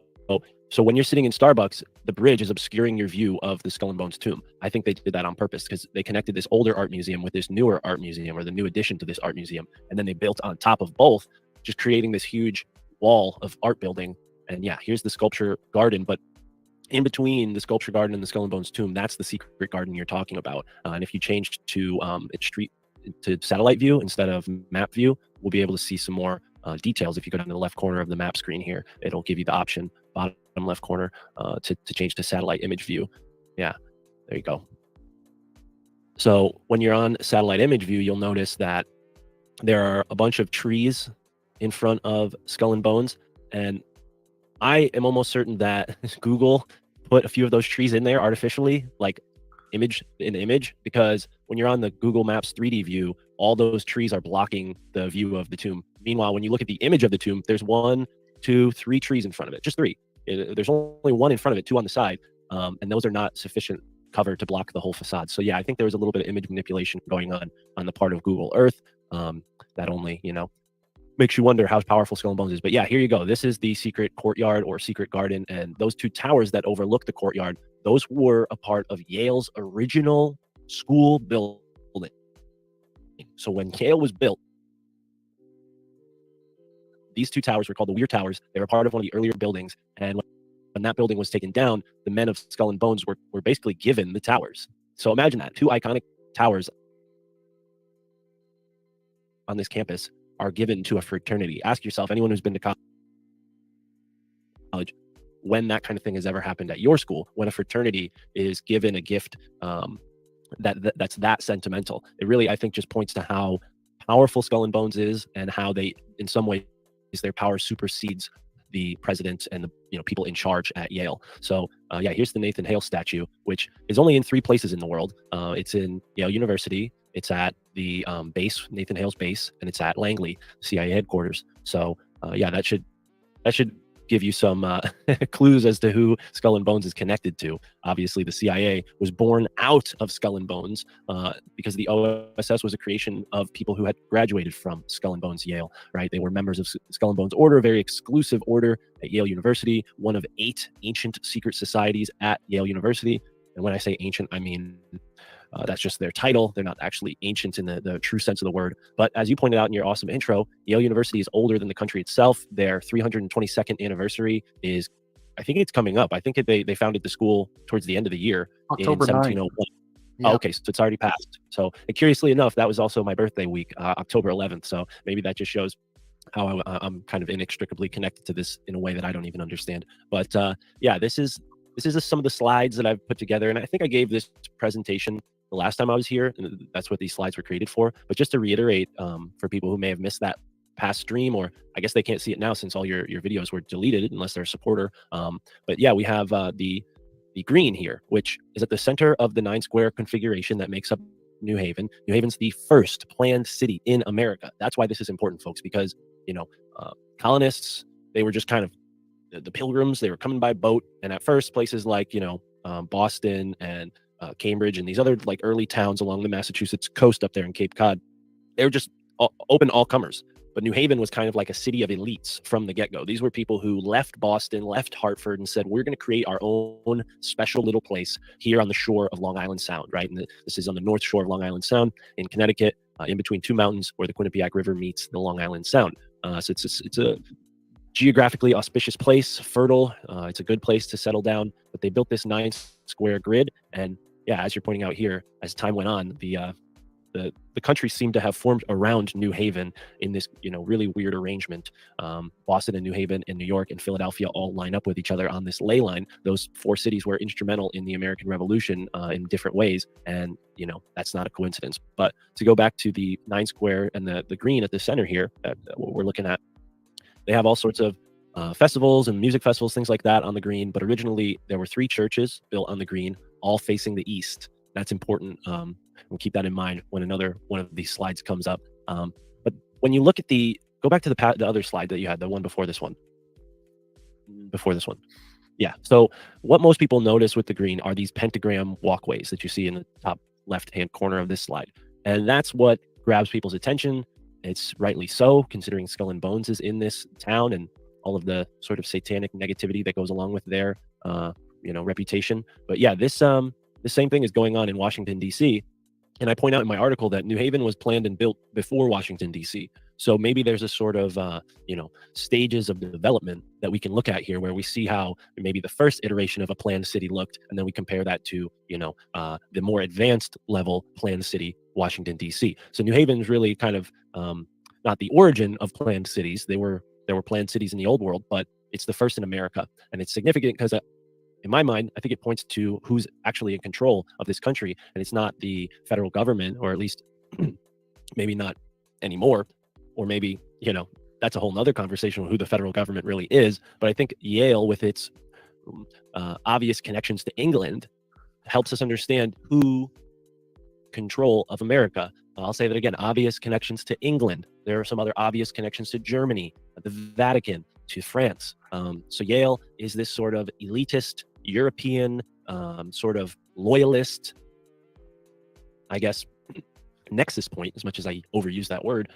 So when you're sitting in Starbucks, the bridge is obscuring your view of the Skull and Bones tomb. I think they did that on purpose because they connected this older art museum with this newer art museum, or the new addition to this art museum. And then they built on top of both, just creating this huge wall of art building. And yeah, here's the sculpture garden, but in between the sculpture garden and the Skull and Bones tomb, that's the secret garden you're talking about. And if you change to satellite view instead of map view, we'll be able to see some more details. If you go down to the left corner of the map screen here, it'll give you the option, bottom left corner, to change to satellite image view. Yeah, there you go. So when you're on satellite image view, you'll notice that there are a bunch of trees in front of Skull and Bones, and I am almost certain that Google put a few of those trees in there artificially, like image, because when you're on the Google Maps 3D view, all those trees are blocking the view of the tomb. Meanwhile, when you look at the image of the tomb, there's 1, 2, 3 trees in front of it, just 3. There's only 1 in front of it, 2 on the side, and those are not sufficient cover to block the whole facade. So yeah, I think there was a little bit of image manipulation going on the part of Google Earth, that only, makes you wonder how powerful Skull and Bones is. But yeah, here you go. This is the secret courtyard or secret garden, and those 2 towers that overlook the courtyard, those were a part of Yale's original school building. So when Yale was built, these 2 towers were called the Weir Towers. They were part of one of the earlier buildings, and when that building was taken down, the men of Skull and Bones were basically given the towers. So imagine that, 2 iconic towers on this campus are given to a fraternity. Ask yourself, anyone who's been to college, when that kind of thing has ever happened at your school, when a fraternity is given a gift that's that sentimental. It really, I think, just points to how powerful Skull and Bones is, and how they, in some ways, their power supersedes the president and the people in charge at Yale. So yeah, here's the Nathan Hale statue, which is only in 3 places in the world. It's in Yale University, it's at the base, Nathan Hale's base, and it's at Langley, CIA headquarters. So yeah, that should give you some clues as to who Skull and Bones is connected to. Obviously, the CIA was born out of Skull and Bones because the OSS was a creation of people who had graduated from Skull and Bones Yale, right? They were members of Skull and Bones Order, a very exclusive order at Yale University, one of 8 ancient secret societies at Yale University. And when I say ancient, I mean that's just their title. They're not actually ancient in the true sense of the word. But as you pointed out in your awesome intro, Yale University is older than the country itself. Their 322nd anniversary is, I think it's coming up. I think they founded the school towards the end of the year, October in 1701. Yeah. Oh, okay, so it's already passed. So curiously enough, that was also my birthday week, October 11th. So maybe that just shows how I'm kind of inextricably connected to this in a way that I don't even understand. But yeah, this is some of the slides that I've put together, and I think I gave this presentation the last time I was here, and that's what these slides were created for. But just to reiterate, for people who may have missed that past stream, or I guess they can't see it now since all your videos were deleted unless they're a supporter. But yeah, we have the green here, which is at the center of the 9-square configuration that makes up New Haven. New Haven's the first planned city in America. That's why this is important, folks, because colonists, they were just kind of the pilgrims. They were coming by boat, and at first places like Boston and Cambridge and these other like early towns along the Massachusetts coast up there in Cape Cod, they were just open all comers. But New Haven was kind of like a city of elites from the get-go. These were people who left Boston, left Hartford, and said, we're going to create our own special little place here on the shore of Long Island Sound, right? And this is on the north shore of Long Island Sound in Connecticut, in between 2 mountains where the Quinnipiac River meets the Long Island Sound. So it's a geographically auspicious place, fertile. It's a good place to settle down. But they built this 9-square grid, and yeah, as you're pointing out here, as time went on, the country seemed to have formed around New Haven in this really weird arrangement. Boston and New Haven and New York and Philadelphia all line up with each other on this ley line. Those 4 cities were instrumental in the American Revolution in different ways, and that's not a coincidence. But to go back to the 9-square and the green at the center here, what we're looking at, they have all sorts of festivals and music festivals, things like that on the green. But originally there were 3 churches built on the green, all facing the east. That's important. We'll keep that in mind when another one of these slides comes up. But when you look at go back to the other slide that you had, the one before this one. Yeah. So what most people notice with the green are these pentagram walkways that you see in the top left-hand corner of this slide. And that's what grabs people's attention. It's rightly so, considering Skull and Bones is in this town, and all of the sort of satanic negativity that goes along with their reputation. But yeah, this the same thing is going on in Washington, D.C. And I point out in my article that New Haven was planned and built before Washington, D.C. So maybe there's a sort of, stages of development that we can look at here where we see how maybe the first iteration of a planned city looked, and then we compare that to, the more advanced level planned city, Washington, D.C. So New Haven is really kind of not the origin of planned cities. There were planned cities in the old world, but it's the first in America. And it's significant because in my mind, I think it points to who's actually in control of this country. And it's not the federal government, or at least maybe not anymore, or maybe, that's a whole nother conversation with who the federal government really is. But I think Yale, with its obvious connections to England, helps us understand who control of America. I'll say that again, obvious connections to England. There are some other obvious connections to Germany, the Vatican, to France. So Yale is this sort of elitist, European, sort of loyalist, I guess, nexus point, as much as I overuse that word,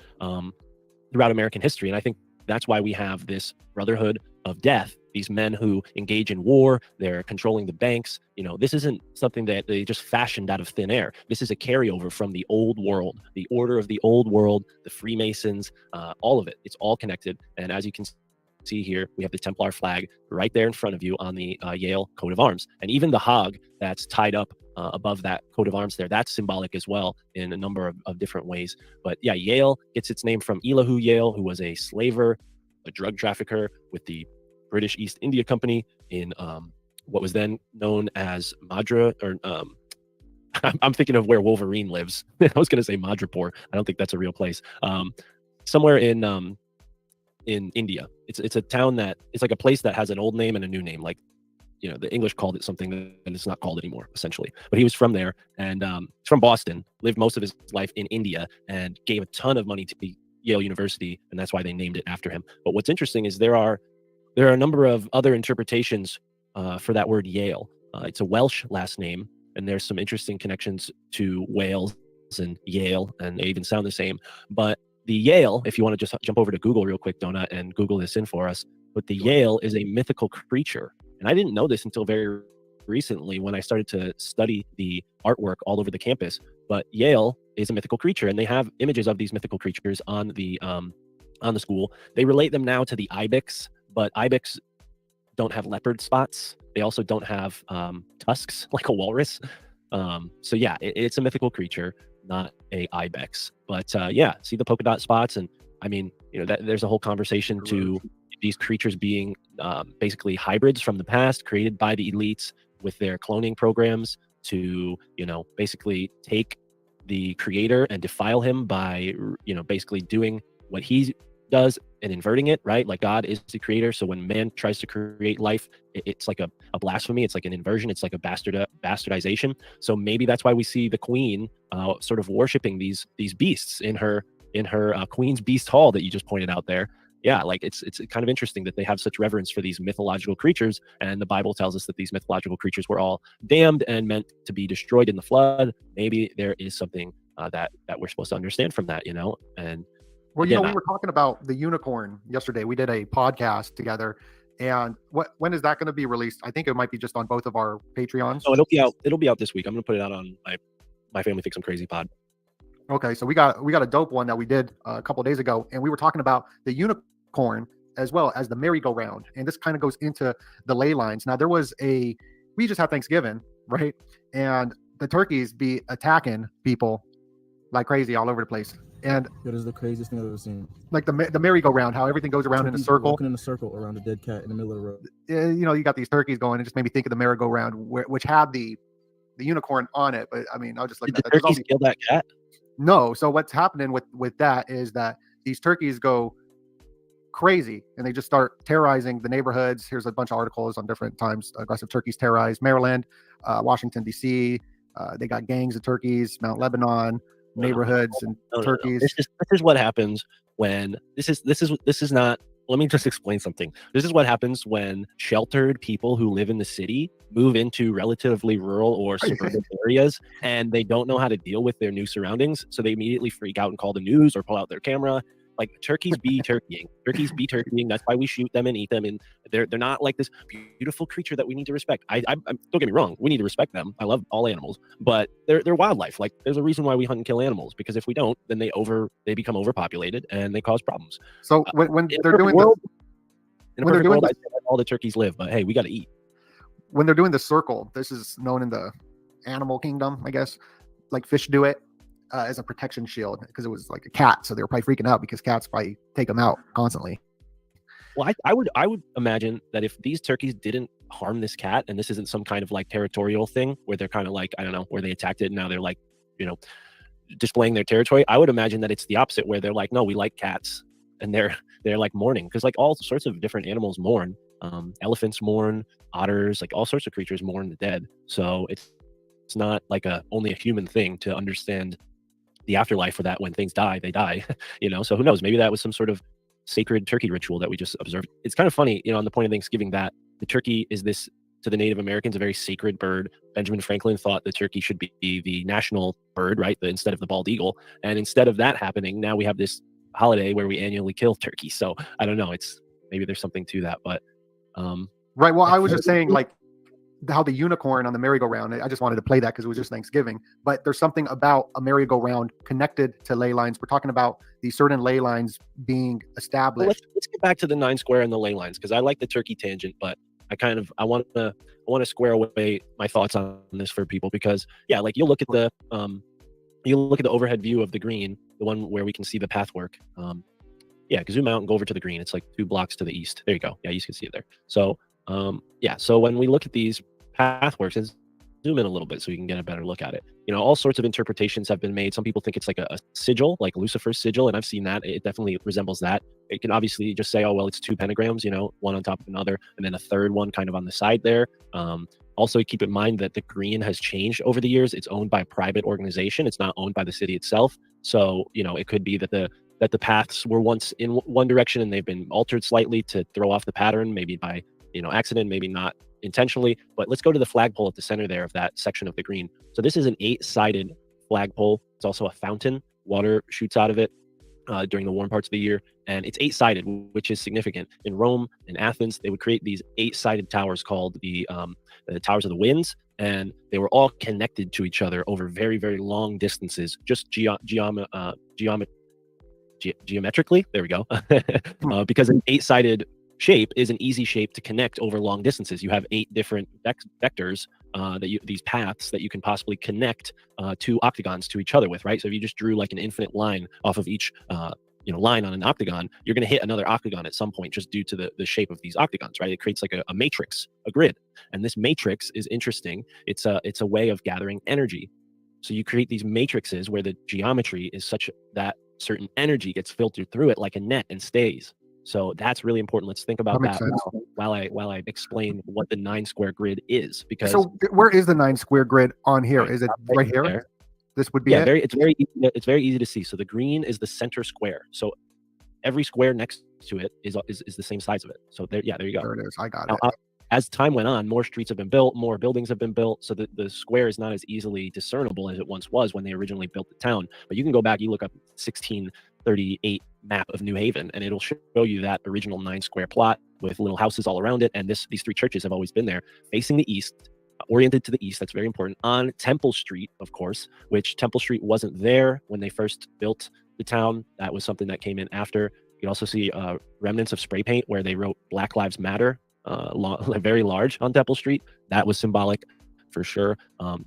throughout American history. And I think that's why we have this brotherhood of death, these men who engage in war, they're controlling the banks. This isn't something that they just fashioned out of thin air. This is a carryover from the old world, the order of the old world, the Freemasons, all of it. It's all connected. And as you can see here, we have the Templar flag right there in front of you on the Yale coat of arms. And even the hog that's tied up above that coat of arms there, that's symbolic as well in a number of different ways. But yeah, Yale gets its name from Elihu Yale, who was a slaver, a drug trafficker with the British East India Company in what was then known as Madra, or I'm thinking of where Wolverine lives. I was going to say Madripoor. I don't think that's a real place. Somewhere in India. It's a town that it's like a place that has an old name and a new name. Like, the English called it something and it's not called anymore, essentially. But he was from there, and he's from Boston, lived most of his life in India, and gave a ton of money to Yale University, and that's why they named it after him. But what's interesting is there are a number of other interpretations for that word Yale. It's a Welsh last name, and there's some interesting connections to Wales and Yale, and they even sound the same. But the Yale, if you want to just jump over to Google real quick, Donut, and Google this in for us, but the Yale is a mythical creature. And I didn't know this until very recently when I started to study the artwork all over the campus. But Yale is a mythical creature, and they have images of these mythical creatures on the school. They relate them now to the ibex, but ibex don't have leopard spots. They also don't have tusks like a walrus. So yeah, it's a mythical creature, not a ibex. But yeah, see the polka dot spots, and I mean, there's a whole conversation to these creatures being basically hybrids from the past, created by the elites with their cloning programs to, basically take the creator and defile him by, basically doing what he does and inverting it, right? Like God is the creator. So when man tries to create life, it's like a blasphemy. It's like an inversion. It's like a bastardization. So maybe that's why we see the queen sort of worshiping these beasts in her Queen's Beast Hall that you just pointed out there. Yeah, like it's kind of interesting that they have such reverence for these mythological creatures, and the Bible tells us that these mythological creatures were all damned and meant to be destroyed in the flood. Maybe there is something that we're supposed to understand from that, and well, again, we were talking about the unicorn yesterday. We did a podcast together, and when is that going to be released? I think it might be just on both of our Patreons. Oh, it'll be out this week. I'm going to put it out on my Family Thinks I'm Crazy pod. Okay, so we got a dope one that we did a couple of days ago, and we were talking about the unicorn as well as the merry-go-round, and this kind of goes into the ley lines. Now, we just had Thanksgiving, right? And the turkeys be attacking people like crazy all over the place. And that is the craziest thing I've ever seen. Like the merry-go-round, how everything goes around in a circle. Walking in a circle around a dead cat in the middle of the road. You got these turkeys going. It just made me think of the merry-go-round, which had the unicorn on it. But I mean, I was just like, did the turkeys kill that cat? No. So what's happening with that is that these turkeys go crazy and they just start terrorizing the neighborhoods. Here's a bunch of articles on different times aggressive turkeys terrorize Maryland, Washington, D.C. They got gangs of turkeys, Mount Lebanon, neighborhoods and turkeys. This is what happens when this is not. Let me just explain something. This is what happens when sheltered people who live in the city move into relatively rural or suburban areas, and they don't know how to deal with their new surroundings. So they immediately freak out and call the news or pull out their camera. Like turkeys be turkeying. Turkeys be turkeying. That's why we shoot them and eat them. And they're not like this beautiful creature that we need to respect. I don't get me wrong. We need to respect them. I love all animals, but they're wildlife. Like there's a reason why we hunt and kill animals, because if we don't, then they become overpopulated and they cause problems. So when in a they're perfect doing world, the, in a when they're perfect doing world, the, I'd say let all the turkeys live, but hey, we got to eat. when they're doing the circle, this is known in the animal kingdom, I guess. Like fish do it as a protection shield because it was like a cat, so they were probably freaking out because cats probably take them out constantly. Well, I would imagine that if these turkeys didn't harm this cat, and this isn't some kind of like territorial thing where they're kind of like, I don't know, where they attacked it and now they're like, you know, displaying their territory. I would imagine that it's the opposite, where they're like, no, we like cats, and they're like mourning, because like all sorts of different animals mourn. Elephants mourn, otters, like all sorts of creatures mourn the dead. So it's not like only a human thing to understand the afterlife, for that when things die, they die. You know, so who knows? Maybe that was some sort of sacred turkey ritual that we just observed. It's kind of funny, you know, on the point of Thanksgiving, that the turkey is this, to the Native Americans, a very sacred bird. Benjamin Franklin thought the turkey should be the national bird, right? Instead of the bald eagle. And instead of that happening, now we have this holiday where we annually kill turkey. So I don't know. Maybe there's something to that, but right. Well, I was just saying, like, how the unicorn on the merry-go-round, I just wanted to play that because it was just Thanksgiving, but there's something about a merry-go-round connected to ley lines. We're talking about these certain ley lines being established. Well, let's get back to the 9 square and the ley lines, because I like the turkey tangent, but I want to square away my thoughts on this for people, because yeah, like you'll look at the overhead view of the green, the one where we can see the pathwork. Yeah, zoom out and go over to the green. It's like 2 blocks to the east. There you go. Yeah, you can see it there. So yeah, so when we look at these pathworks, and zoom in a little bit so you can get a better look at it. You know, all sorts of interpretations have been made. Some people think it's like a sigil, like Lucifer's sigil, and I've seen that. It definitely resembles that. It can obviously just say, oh, well, it's 2 pentagrams, you know, one on top of another, and then a third one kind of on the side there. Also, keep in mind that the green has changed over the years. It's owned by a private organization. It's not owned by the city itself. So, you know, it could be that the paths were once in one direction and they've been altered slightly to throw off the pattern, maybe by, you know, accident, maybe not intentionally. But let's go to the flagpole at the center there of that section of the green. So this is an 8-sided flagpole. It's also a fountain. Water shoots out of it during the warm parts of the year, and it's 8-sided, which is significant. In Rome and Athens, they would create these 8-sided towers called the Towers of the Winds, and they were all connected to each other over very, very long distances, just geometrically. There we go. Because an 8-sided shape is an easy shape to connect over long distances. You have 8 different vectors these paths that you can possibly connect 2 octagons to each other with, right? So if you just drew like an infinite line off of each line on an octagon, you're going to hit another octagon at some point, just due to the shape of these octagons, right? It creates like a matrix, a grid, and this matrix is interesting. It's a way of gathering energy. So you create these matrices where the geometry is such that certain energy gets filtered through it like a net and stays. So that's really important. Let's think about that while I explain what the 9 square grid is. Because so where is the 9 square grid on here? Is it right here? There. This would be it's very easy to see. So the green is the center square. So every square next to it is the same size of it. So there you go. There it is. I got it. As time went on, more streets have been built, more buildings have been built, so the square is not as easily discernible as it once was when they originally built the town. But you can go back, you look up 1638 map of New Haven, and it'll show you that original 9 square plot with little houses all around it. And these 3 churches have always been there, facing the east, oriented to the east. That's very important. On Temple Street, of course, which Temple Street wasn't there when they first built the town. That was something that came in after. You can also see remnants of spray paint where they wrote Black Lives Matter very large on Temple Street. That was symbolic for sure,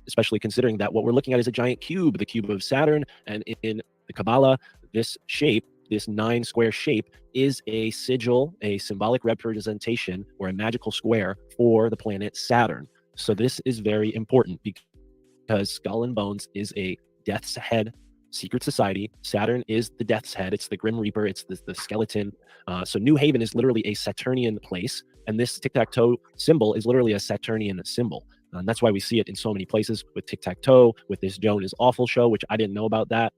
especially considering that what we're looking at is a giant cube, the cube of Saturn. And in the Kabbalah, this shape, this 9 square shape, is a sigil, a symbolic representation or a magical square for the planet Saturn. So this is very important because Skull and Bones is a Death's Head secret society. Saturn is the Death's Head. It's the Grim Reaper. It's the skeleton. So New Haven is literally a Saturnian place. And this tic-tac-toe symbol is literally a Saturnian symbol. And that's why we see it in so many places with tic-tac-toe, with this Joan is Awful show, which I didn't know about that.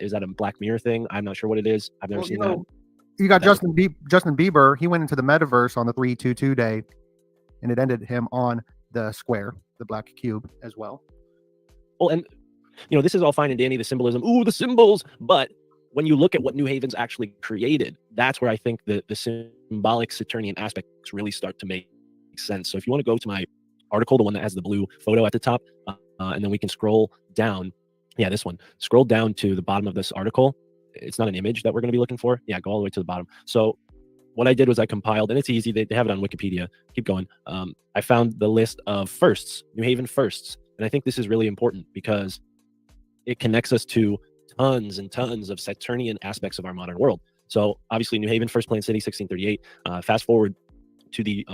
Is that a Black Mirror thing? I'm not sure what it is. I've never seen that. You got Justin Bieber. He went into the metaverse on the 322 day, and it ended him on the square, the black cube as well. Well, and this is all fine and dandy, the symbolism. Ooh, the symbols. But when you look at what New Haven's actually created, that's where I think the symbolic Saturnian aspects really start to make sense. So if you want to go to my article, the one that has the blue photo at the top, and then we can scroll down. Yeah, this one. Scroll down to the bottom of this article. It's not an image that we're going to be looking for. Yeah, go all the way to the bottom. So what I did was I compiled, and it's easy. They have it on Wikipedia. Keep going. I found the list of firsts, New Haven firsts. And I think this is really important because it connects us to tons and tons of Saturnian aspects of our modern world. So obviously New Haven, first planned city, 1638. Fast forward to the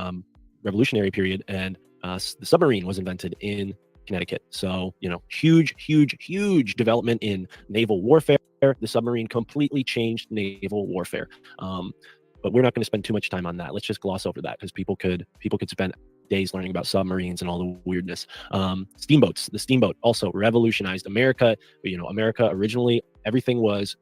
Revolutionary period, and the submarine was invented in Connecticut. So, you know, huge development in naval warfare. The submarine completely changed naval warfare. But we're not going to spend too much time on that. Let's just gloss over that because people could spend days learning about submarines and all the weirdness. Steamboats. The steamboat also revolutionized America. You know, America originally, everything was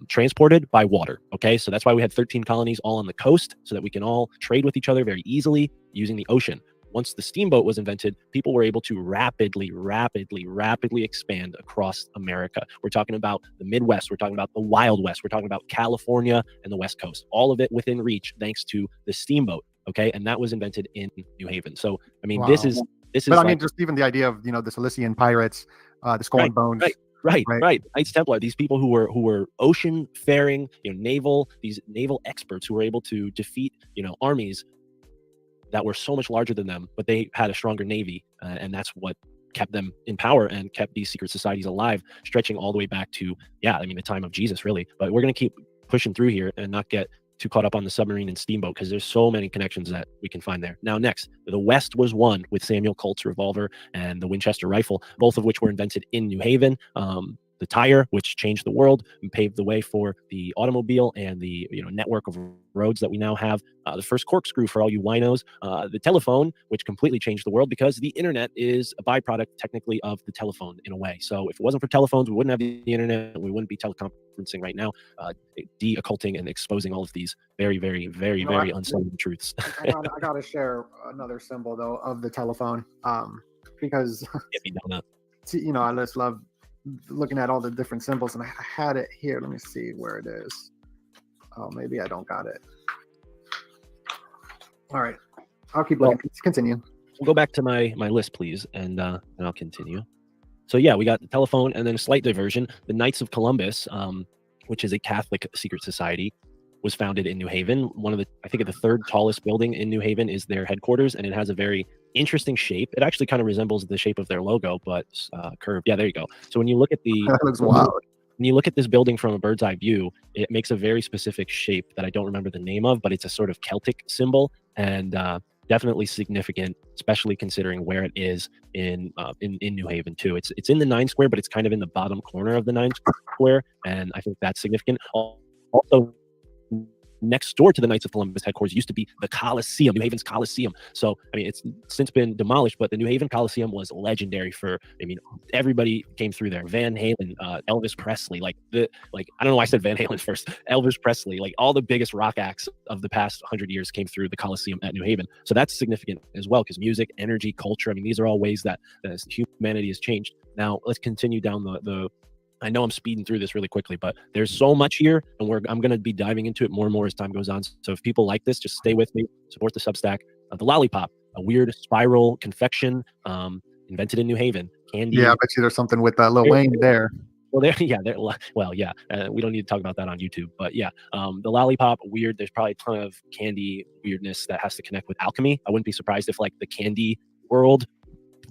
transported by water. Okay, so that's why we had 13 colonies all on the coast, so that we can all trade with each other very easily using the ocean. Once the steamboat was invented, people were able to rapidly expand across America. We're talking about the Midwest. We're talking about the Wild West. We're talking about California and the West Coast. All of it within reach thanks to the steamboat. Okay, and that was invented in New Haven. So, I mean, this is. But I mean, just even the idea of, you know, the Cilician pirates, the Skull and Bones. Right. Knights Templar, these people who were ocean faring, you know, these naval experts who were able to defeat, you know, armies that were so much larger than them, but they had a stronger navy, and that's what kept them in power and kept these secret societies alive, stretching all the way back to, the time of Jesus, really. But we're going to keep pushing through here and not get too caught up on the submarine and steamboat because there's so many connections that we can find there. Now, next, the West was won with Samuel Colt's revolver and the Winchester rifle, both of which were invented in New Haven. The tire, which changed the world and paved the way for the automobile and the network of roads that we now have. The first corkscrew for all you winos. The telephone, which completely changed the world because the internet is a byproduct technically of the telephone in a way. So if it wasn't for telephones, we wouldn't have the internet. We wouldn't be teleconferencing right now, de-occulting and exposing all of these very unsettling truths. I gotta share another symbol though of the telephone, because you know, I just love looking at all the different symbols, and I had it here. Let me see where it is. Oh, maybe I don't got it. All right, I'll keep looking. Continue. We'll go back to my list, please, and I'll continue. So yeah, we got the telephone, and then a slight diversion. The Knights of Columbus, which is a Catholic secret society, was founded in New Haven. I think the third tallest building in New Haven is their headquarters, and it has a very interesting shape. It actually kind of resembles the shape of their logo, but curved. Yeah, there you go. So when you look at that looks wild. When you look at this building from a bird's eye view, it makes a very specific shape that I don't remember the name of, but it's a sort of Celtic symbol, and definitely significant, especially considering where it is in New Haven too. It's in the 9 square, but it's kind of in the bottom corner of the 9 square, and I think that's significant. Also, next door to the Knights of Columbus headquarters used to be the Coliseum, New Haven's Coliseum. So, I mean, it's since been demolished, but the New Haven Coliseum was legendary for, everybody came through there. Van Halen, Elvis Presley, I don't know why I said Van Halen first. Elvis Presley, all the biggest rock acts of the past 100 years came through the Coliseum at New Haven. So that's significant as well, because music, energy, culture, these are all ways that humanity has changed. Now, let's continue down the I know I'm speeding through this really quickly, but there's so much here, and I'm going to be diving into it more and more as time goes on. So if people like this, just stay with me, support the Substack. The lollipop, a weird spiral confection, invented in New Haven. Candy. Yeah, I bet you there's something with Lil Wayne there. Well, we don't need to talk about that on YouTube, but yeah, the lollipop, weird. There's probably a ton of candy weirdness that has to connect with alchemy. I wouldn't be surprised if the candy world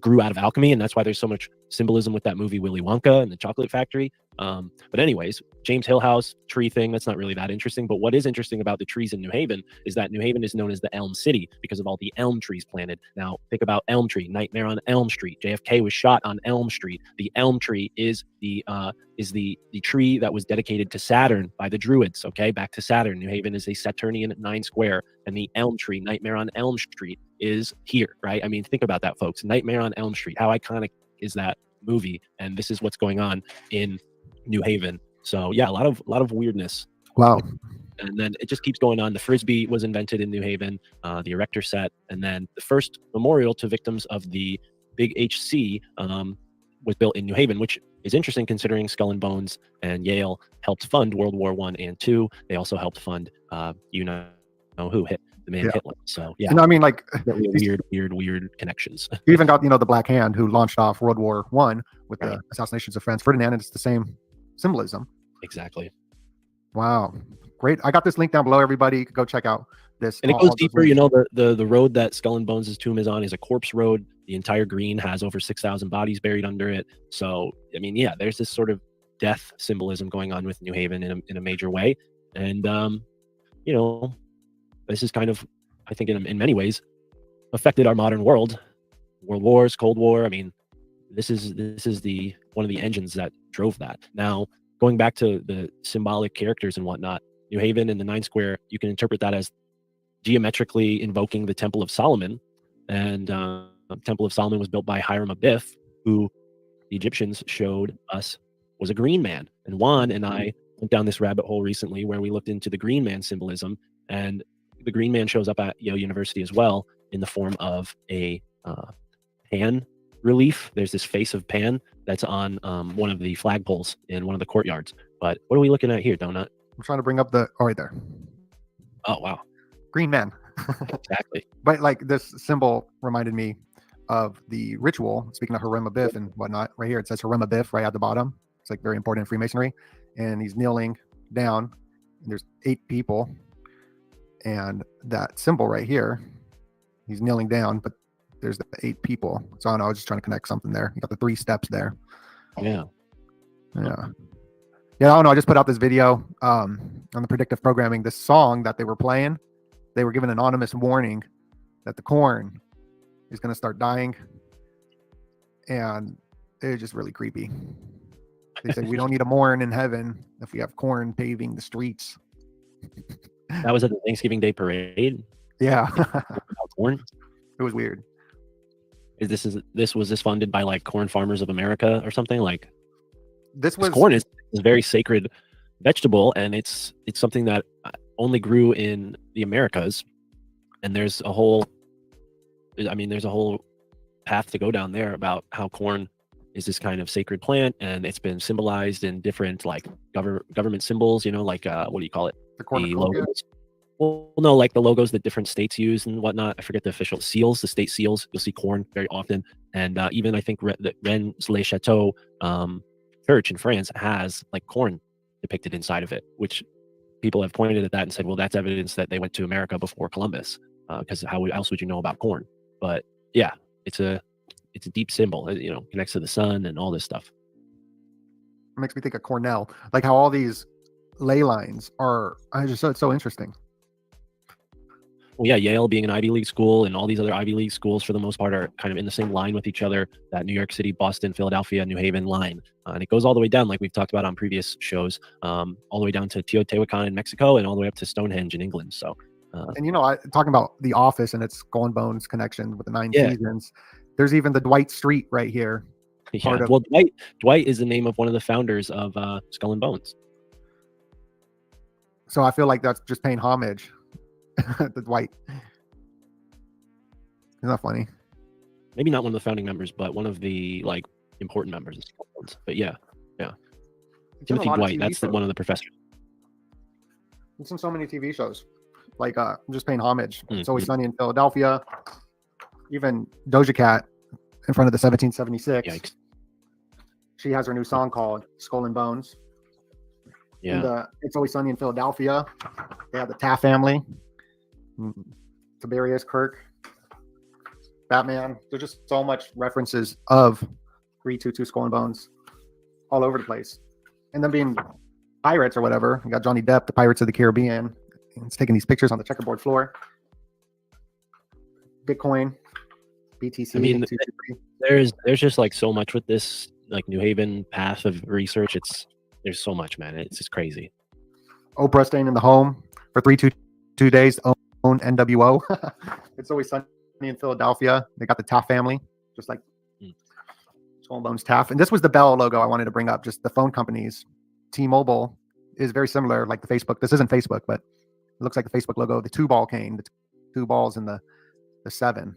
grew out of alchemy, and that's why there's so much symbolism with that movie Willy Wonka and the Chocolate Factory. But anyways, James Hill House tree thing, that's not really that interesting. But what is interesting about the trees in New Haven is that New Haven is known as the Elm City because of all the elm trees planted. Now think about Elm Tree, Nightmare on Elm Street. JFK was shot on Elm Street. The elm tree is the tree that was dedicated to Saturn by the Druids. Okay, back to Saturn. New Haven is a Saturnian 9 square, and the elm tree, Nightmare on Elm Street, is here, right? Think about that, folks. Nightmare on Elm Street. How iconic is that movie? And this is what's going on in New Haven. So yeah, a lot of weirdness. Wow. And then it just keeps going on. The Frisbee was invented in New Haven, the erector set, and then the first memorial to victims of the Big HC was built in New Haven, which is interesting considering Skull and Bones and Yale helped fund World War I and II. They also helped fund, you know who hit the man Hitler. So yeah, And I mean, like weird connections. You even got, the Black Hand who launched off World War I with the assassinations of Franz Ferdinand, and it's the same symbolism. Exactly. Wow, great! I got this link down below. Everybody, you could go check out this. And it goes deeper. The road that Skull and Bones' tomb is on is a corpse road. The entire green has over 6,000 bodies buried under it. So I mean, yeah, there's this sort of death symbolism going on with New Haven in a major way, and this is kind of, I think, in many ways, affected our modern world. World Wars, Cold War. I mean, this is the one of the engines that drove that. Now, going back to the symbolic characters and whatnot, New Haven and the 9 Square, you can interpret that as geometrically invoking the Temple of Solomon. And the Temple of Solomon was built by Hiram Abiff, who the Egyptians showed us was a green man. And Juan and I went down this rabbit hole recently where we looked into the green man symbolism, and the green man shows up at Yale University as well in the form of a Pan relief. There's this face of Pan that's on one of the flagpoles in one of the courtyards. But what are we looking at here, Donut? I'm trying to bring up right there. Oh, wow. Green man. Exactly. But like this symbol reminded me of the ritual, speaking of Hiram Abiff and whatnot. Right here, it says Hiram Abiff right at the bottom. It's like very important in Freemasonry. And he's kneeling down. And there's 8 people. And that symbol right here, he's kneeling down, but there's the 8 people. So I don't know, I was just trying to connect something there. You got the 3 steps there. Yeah. Yeah. Yeah, I don't know. I just put out this video on the predictive programming. This song that they were playing, they were given an anonymous warning that the corn is going to start dying. And it was just really creepy. They said, we don't need a mourn in heaven if we have corn paving the streets. That was at the Thanksgiving Day parade. Yeah. Corn. It was weird. Was this funded by like Corn Farmers of America or something? Like corn is a very sacred vegetable, and it's something that only grew in the Americas. And there's a whole path to go down there about how corn is this kind of sacred plant, and it's been symbolized in different like government symbols, like what do you call it? The logos. Well, no, like the logos that different states use and whatnot. I forget the official seals, the state seals. You'll see corn very often, and even I think the Rennes-le-Château church in France has like corn depicted inside of it, which people have pointed at that and said, well, that's evidence that they went to America before Columbus, because how else would you know about corn? But yeah, it's a deep symbol. Connects to the sun and all this stuff. It makes me think of Cornell, like how all these ley lines are. It's so interesting. Well, yeah, Yale being an Ivy League school and all these other Ivy League schools for the most part are kind of in the same line with each other, that New York City, Boston, Philadelphia, New Haven line. And it goes all the way down, like we've talked about on previous shows, all the way down to Teotihuacan in Mexico and all the way up to Stonehenge in England. So, and talking about The Office and its Skull and Bones connection with the 9 seasons, there's even the Dwight Street right here. Yeah, Dwight is the name of one of the founders of Skull and Bones. So I feel like that's just paying homage. The Dwight. Isn't that funny? Maybe not one of the founding members, but one of the like important members of Skull and Bones. But yeah. Timothy Dwight, that's one of the professors. It's in so many TV shows. Like I'm just paying homage. It's Always Sunny in Philadelphia. Even Doja Cat in front of the 1776. Yikes. She has her new song called Skull and Bones. Yeah. And, It's Always Sunny in Philadelphia. They have the Taft family. Tiberius Kirk. Batman. There's just so much references of 322 Skull and Bones all over the place. And then being pirates or whatever. You got Johnny Depp, the Pirates of the Caribbean. He's taking these pictures on the checkerboard floor. Bitcoin. BTC. I mean, there's just like so much with this like New Haven path of research. There's so much, man. It's just crazy. Oprah staying in the home for 322 days. Own NWO. It's Always Sunny in Philadelphia. They got the Taft family, just like Skull and Bones Taft. And this was the Bell logo I wanted to bring up. Just the phone companies. T-Mobile is very similar, like the Facebook. This isn't Facebook, but it looks like the Facebook logo. The 2-ball cane, the 2 balls, and the 7.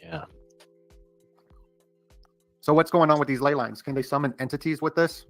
Yeah. So what's going on with these ley lines? Can they summon entities with this?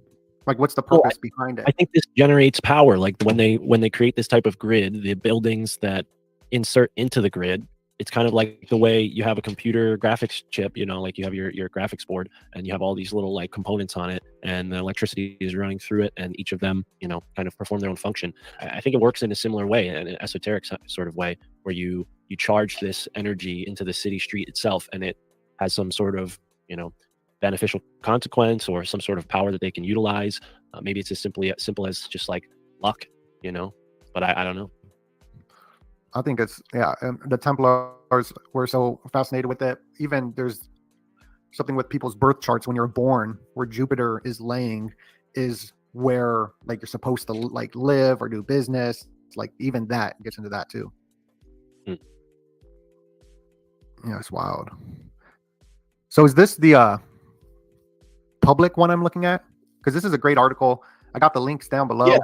Like, what's the Well, purpose behind it? I think this generates power. Like when they create this type of grid, the buildings that insert into the grid, it's kind of like the way you have a computer graphics chip, you know, like you have your graphics board and you have all these little like components on it and the electricity is running through it and each of them, you know, kind of perform their own function. I think it works in a similar way, an esoteric sort of way, where you charge this energy into the city street itself and it has some sort of, you know, beneficial consequence or some sort of power that they can utilize. Maybe it's as simple as just like luck, you know, but I don't know. I think it's, yeah, the Templars were so fascinated with it. Even there's something with people's birth charts when you're born, where Jupiter is laying is where like you're supposed to like live or do business. Like even that gets into that too. Yeah, it's wild. So is this the public one I'm looking at? Because this is a great article. I got the links down below.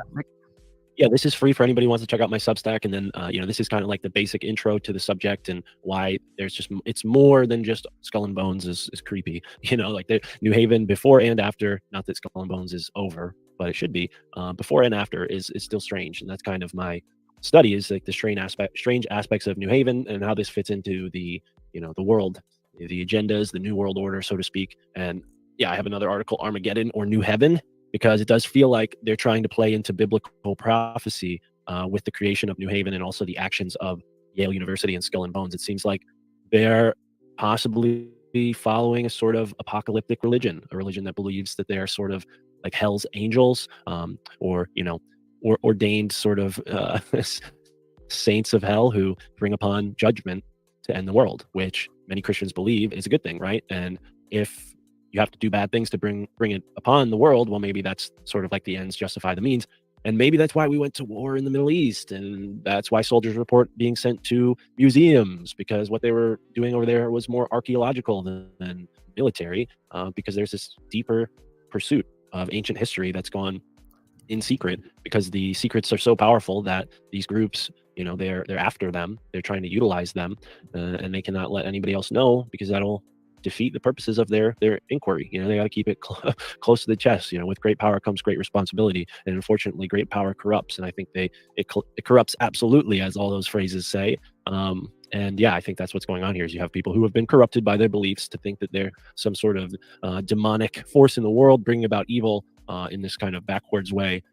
Yeah, this is free for anybody who wants to check out my Substack. And then, you know, this is kind of like the basic intro to the subject and why there's just, it's more than just Skull and Bones is creepy. You know, like the New Haven before and after, not that Skull and Bones is over, but it should be, before and after is still strange. And that's kind of my study, is like the strange aspects of New Haven and how this fits into the, you know, the world, the agendas, the New World Order, so to speak. And yeah, I have another article, Armageddon or New Heaven, because it does feel like they're trying to play into biblical prophecy with the creation of New Haven and also the actions of Yale University and Skull and Bones. It seems like they're possibly following a sort of apocalyptic religion, a religion that believes that they're sort of like hell's angels, or, you know, or ordained sort of saints of hell who bring upon judgment to end the world, which many Christians believe is a good thing, right? And if you have to do bad things to bring it upon the world, well, maybe that's sort of like the ends justify the means. And maybe that's why we went to war in the Middle East. And that's why soldiers report being sent to museums, because what they were doing over there was more archaeological than military, because there's this deeper pursuit of ancient history that's gone in secret, because the secrets are so powerful that these groups, you know, they're after them, they're trying to utilize them, and they cannot let anybody else know, because that'll defeat the purposes of their inquiry. You know, they got to keep it close to the chest. You know, with great power comes great responsibility, and unfortunately great power corrupts, and I think it corrupts absolutely, as all those phrases say. And yeah, I think that's what's going on here, is you have people who have been corrupted by their beliefs to think that they're some sort of demonic force in the world bringing about evil in this kind of backwards way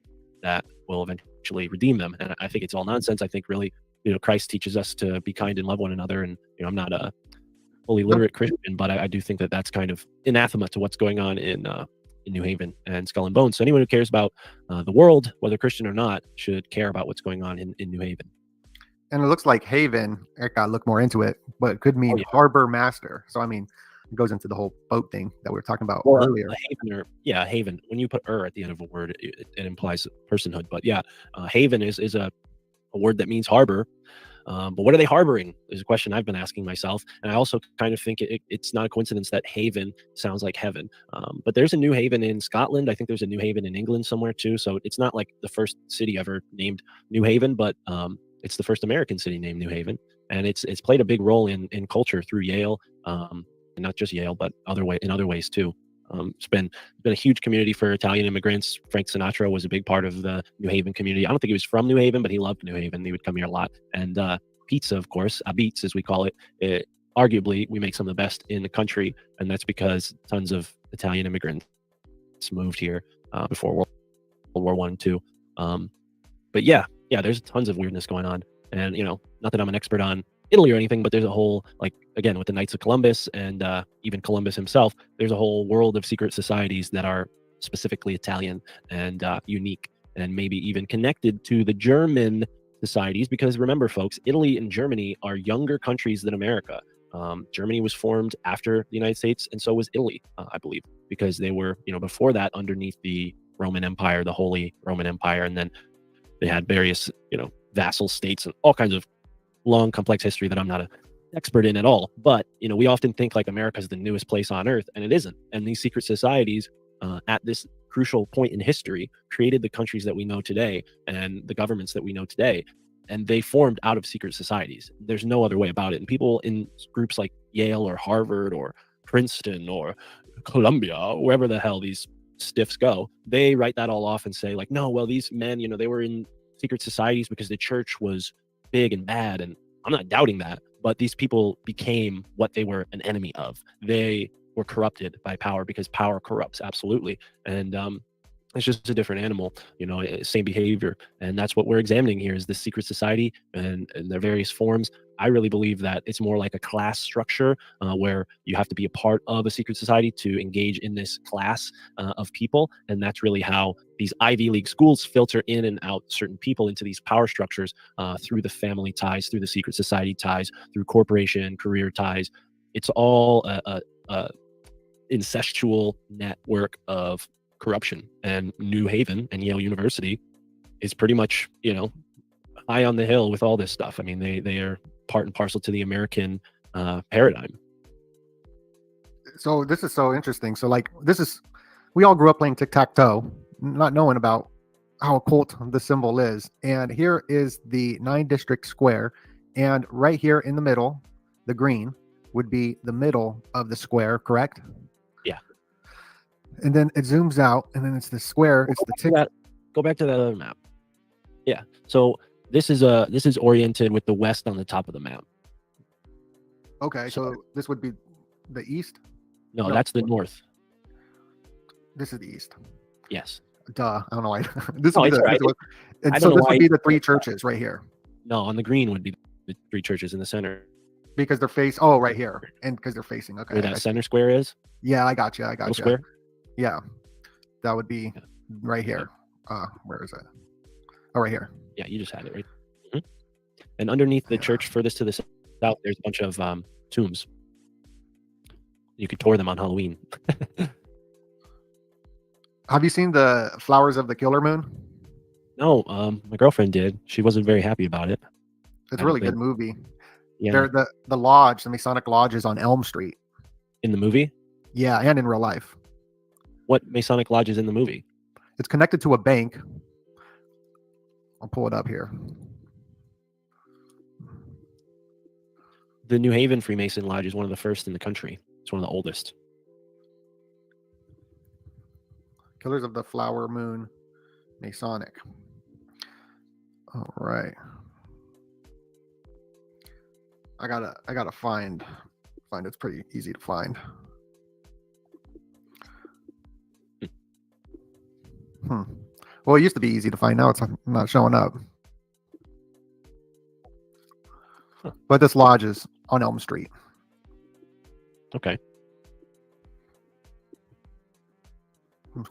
that will eventually redeem them. And I think it's all nonsense. I think really, you know, Christ teaches us to be kind and love one another. And, you know, I'm not a fully literate Christian, but I do think that that's kind of anathema to what's going on in New Haven and Skull and Bones. So anyone who cares about the world, whether Christian or not, should care about what's going on in New Haven. And it looks like Haven, I gotta look more into it, but it could mean harbor master. So I mean, it goes into the whole boat thing that we were talking about earlier. Haven. When you put at the end of a word, it implies personhood. But yeah, haven is a word that means harbor. But what are they harboring is a question I've been asking myself. And I also kind of think it's not a coincidence that haven sounds like heaven. But there's a New Haven in Scotland. I think there's a New Haven in England somewhere too. So it's not like the first city ever named New Haven, but it's the first American city named New Haven. And it's played a big role in culture through Yale, and not just Yale, but in other ways too. It's been a huge community for Italian immigrants. Frank Sinatra was a big part of the New Haven community. I don't think he was from New Haven, but he loved New Haven. He would come here a lot. And pizza, of course, Beats as we call it, arguably we make some of the best in the country, and that's because tons of Italian immigrants moved here before World War I and II. But yeah, there's tons of weirdness going on. And, you know, not that I'm an expert on Italy or anything, but there's a whole, like, again, with the Knights of Columbus and even Columbus himself, there's a whole world of secret societies that are specifically Italian and unique, and maybe even connected to the German societies. Because remember, folks, Italy and Germany are younger countries than America. Germany was formed after the United States, and so was Italy, I believe, because they were, you know, before that underneath the Roman Empire, the Holy Roman Empire, and then they had various, you know, vassal states and all kinds of long, complex history that I'm not an expert in at all. But, you know, we often think like America's the newest place on earth, and it isn't. And these secret societies at this crucial point in history created the countries that we know today and the governments that we know today. And they formed out of secret societies. There's no other way about it. And people in groups like Yale or Harvard or Princeton or Colombia, wherever the hell these stiffs go, they write that all off and say like, no, well, these men, they were in secret societies because the church was big and bad. And I'm not doubting that, but these people became what they were an enemy of. They were corrupted by power because power corrupts, absolutely. And it's just a different animal, same behavior. And that's what we're examining here is the secret society and their various forms. I really believe that it's more like a class structure where you have to be a part of a secret society to engage in this class of people. And that's really how these Ivy League schools filter in and out certain people into these power structures through the family ties, through the secret society ties, through corporation, career ties. It's all a incestual network of corruption. And New Haven and Yale University is pretty much, high on the hill with all this stuff. I mean, they are part and parcel to the American paradigm. So this is so interesting. So like we all grew up playing tic-tac-toe, not knowing about how occult the symbol is. And here is the 9-district square. And right here in the middle, the green would be the middle of the square, correct? Yeah. And then it zooms out, and then it's the square. It's the tick. Go back to that other map. Yeah. So this is oriented with the west on the top of the map. Okay, so this would be the east? No, that's the north. This is the east. Yes. Duh. I don't know why. This No, would be it's the, right. and so this would be the 3 churches right here. No, on the green would be the 3 churches in the center. Because they're right here. And because they're facing. Okay. Where that center square is? Yeah, I got you. Little square? Yeah. That would be right here. Where is it? Oh, right here. Yeah, you just had it right. Mm-hmm. And underneath the church furthest to the south, there's a bunch of tombs. You could tour them on Halloween. Have you seen the Flowers of the Killer Moon? No, my girlfriend did. She wasn't very happy about it. It's a really good movie. Yeah. They're the lodge, the Masonic Lodge is on Elm Street. In the movie? Yeah, and in real life. What Masonic Lodge is in the movie? It's connected to a bank. I'll pull it up here. The New Haven Freemason Lodge is one of the first in the country. It's one of the oldest. Killers of the Flower Moon Masonic. All right. I gotta find it's pretty easy to find. Well, it used to be easy to find. Now it's not showing up. But this lodge is on Elm Street. Okay.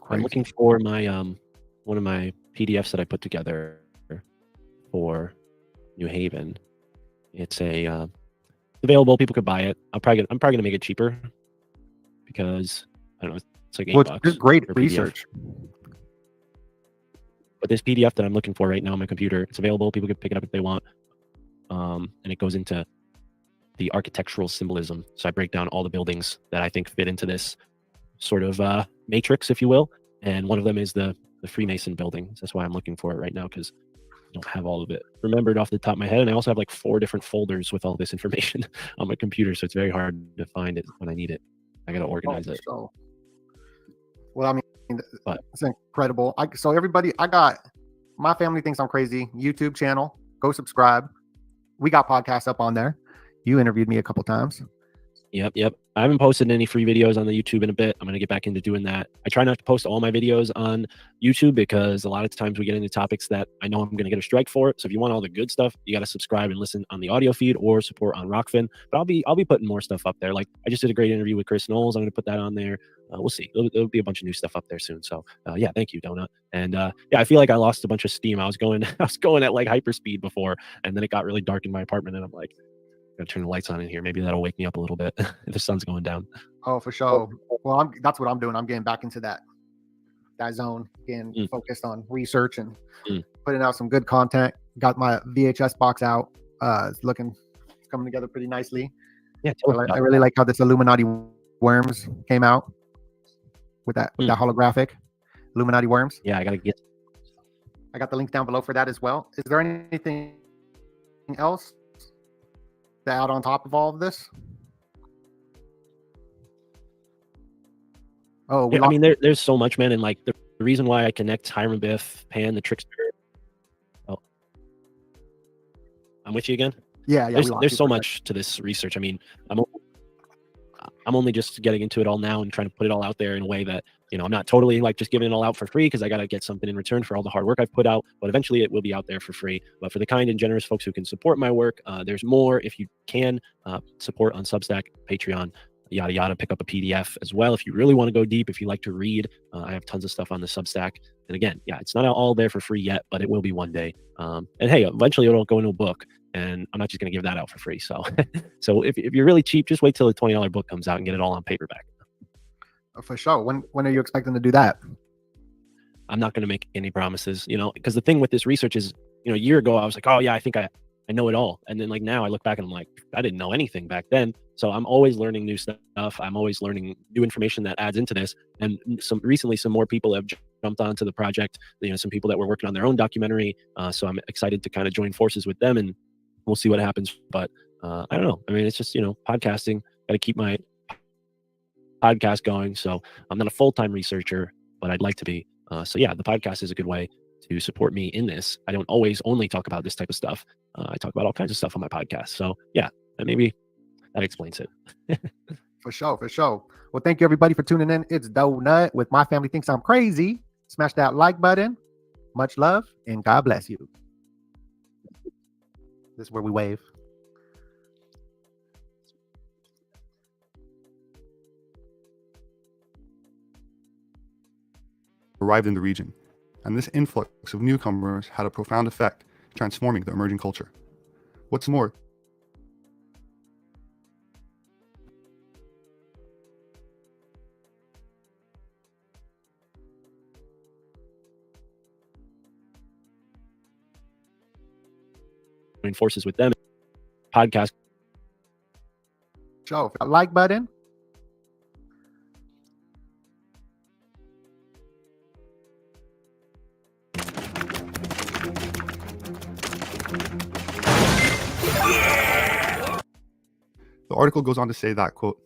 I'm looking for my one of my PDFs that I put together for New Haven. It's available. People could buy it. I'm probably gonna make it cheaper because I don't know. It's like $8. It's great research. But this PDF that I'm looking for right now on my computer, it's available. People can pick it up if they want. And it goes into the architectural symbolism. So I break down all the buildings that I think fit into this sort of matrix, if you will. And one of them is the Freemason building. That's why I'm looking for it right now, because I don't have all of it remembered off the top of my head. And I also have like 4 different folders with all this information on my computer. So it's very hard to find it when I need it. I got to organize it. So, well, I mean, it's incredible. So everybody, I got My Family Thinks I'm Crazy YouTube channel. Go subscribe. We got podcasts up on there. You interviewed me a couple times. Yep. I haven't posted any free videos on the YouTube in a bit. I'm going to get back into doing that. I try not to post all my videos on YouTube because a lot of times we get into topics that I know I'm going to get a strike for. So if you want all the good stuff, you got to subscribe and listen on the audio feed or support on Rockfin. But I'll be putting more stuff up there. Like I just did a great interview with Chris Knowles. I'm going to put that on there. We'll see. There'll be a bunch of new stuff up there soon. So yeah, thank you, Donut. And yeah, I feel like I lost a bunch of steam. I was going at like hyperspeed before, and then it got really dark in my apartment, and I'm like, gotta turn the lights on in here. Maybe that'll wake me up a little bit if the sun's going down. Oh, for sure. Well, that's what I'm doing. I'm getting back into that zone, getting focused on research and putting out some good content. Got my VHS box out. It's coming together pretty nicely. Yeah, I really like how this Illuminati worms came out with that holographic Illuminati worms. Yeah, I got the link down below for that as well. Is there anything else to add on top of all of this? Oh, we Yeah, I lost. mean, there's so much, man, and like the reason why I connect Hiram Biff, Pan, the Trickster. Oh, I'm with you again. Yeah, we lost There's you so for a much to this research. I mean, I'm only just getting into it all now and trying to put it all out there in a way that, you know, I'm not totally like just giving it all out for free, because I got to get something in return for all the hard work I've put out. But eventually it will be out there for free. But for the kind and generous folks who can support my work, there's more. If you can support on Substack, Patreon, yada yada, pick up a PDF as well if you really want to go deep. If you like to read, I have tons of stuff on the Substack. And again, yeah, it's not all there for free yet, but it will be one day. And hey, eventually it'll go into a book, and I'm not just going to give that out for free. So, so if you're really cheap, just wait till the $20 book comes out and get it all on paperback. For sure. When are you expecting to do that? I'm not going to make any promises, you know, because the thing with this research is, you know, a year ago I was like, oh yeah, I think I know it all. And then like now I look back and I'm like, I didn't know anything back then. So I'm always learning new stuff. I'm always learning new information that adds into this. And recently some more people have jumped onto the project, you know, some people that were working on their own documentary. So I'm excited to kind of join forces with them, and we'll see what happens. But I don't know. I mean, it's just, you know, podcasting, got to keep my podcast going. So I'm not a full-time researcher, but I'd like to be. So yeah, the podcast is a good way to support me in this. I don't always only talk about this type of stuff. I talk about all kinds of stuff on my podcast. So yeah, maybe that explains it. For sure, for sure. Well, thank you everybody for tuning in. It's Donut with My Family Thinks I'm Crazy. Smash that like button. Much love, and God bless you. This is where we wave. Arrived in the region, and this influx of newcomers had a profound effect, transforming the emerging culture. What's more, Join forces with them. Podcast. Show that like button. the article goes on to say that, quote,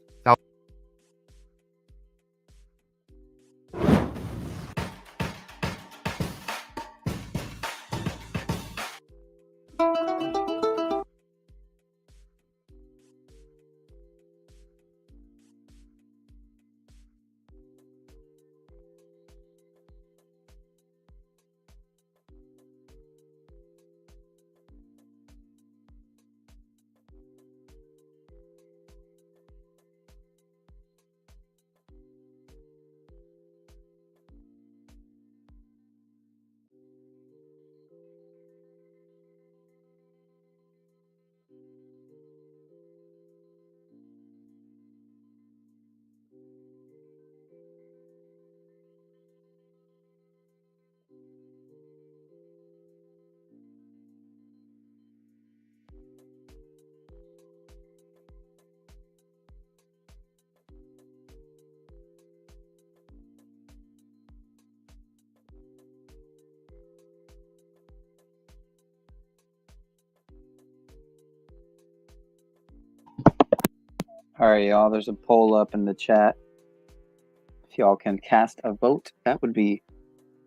All right, y'all. There's a poll up in the chat. If y'all can cast a vote, that would be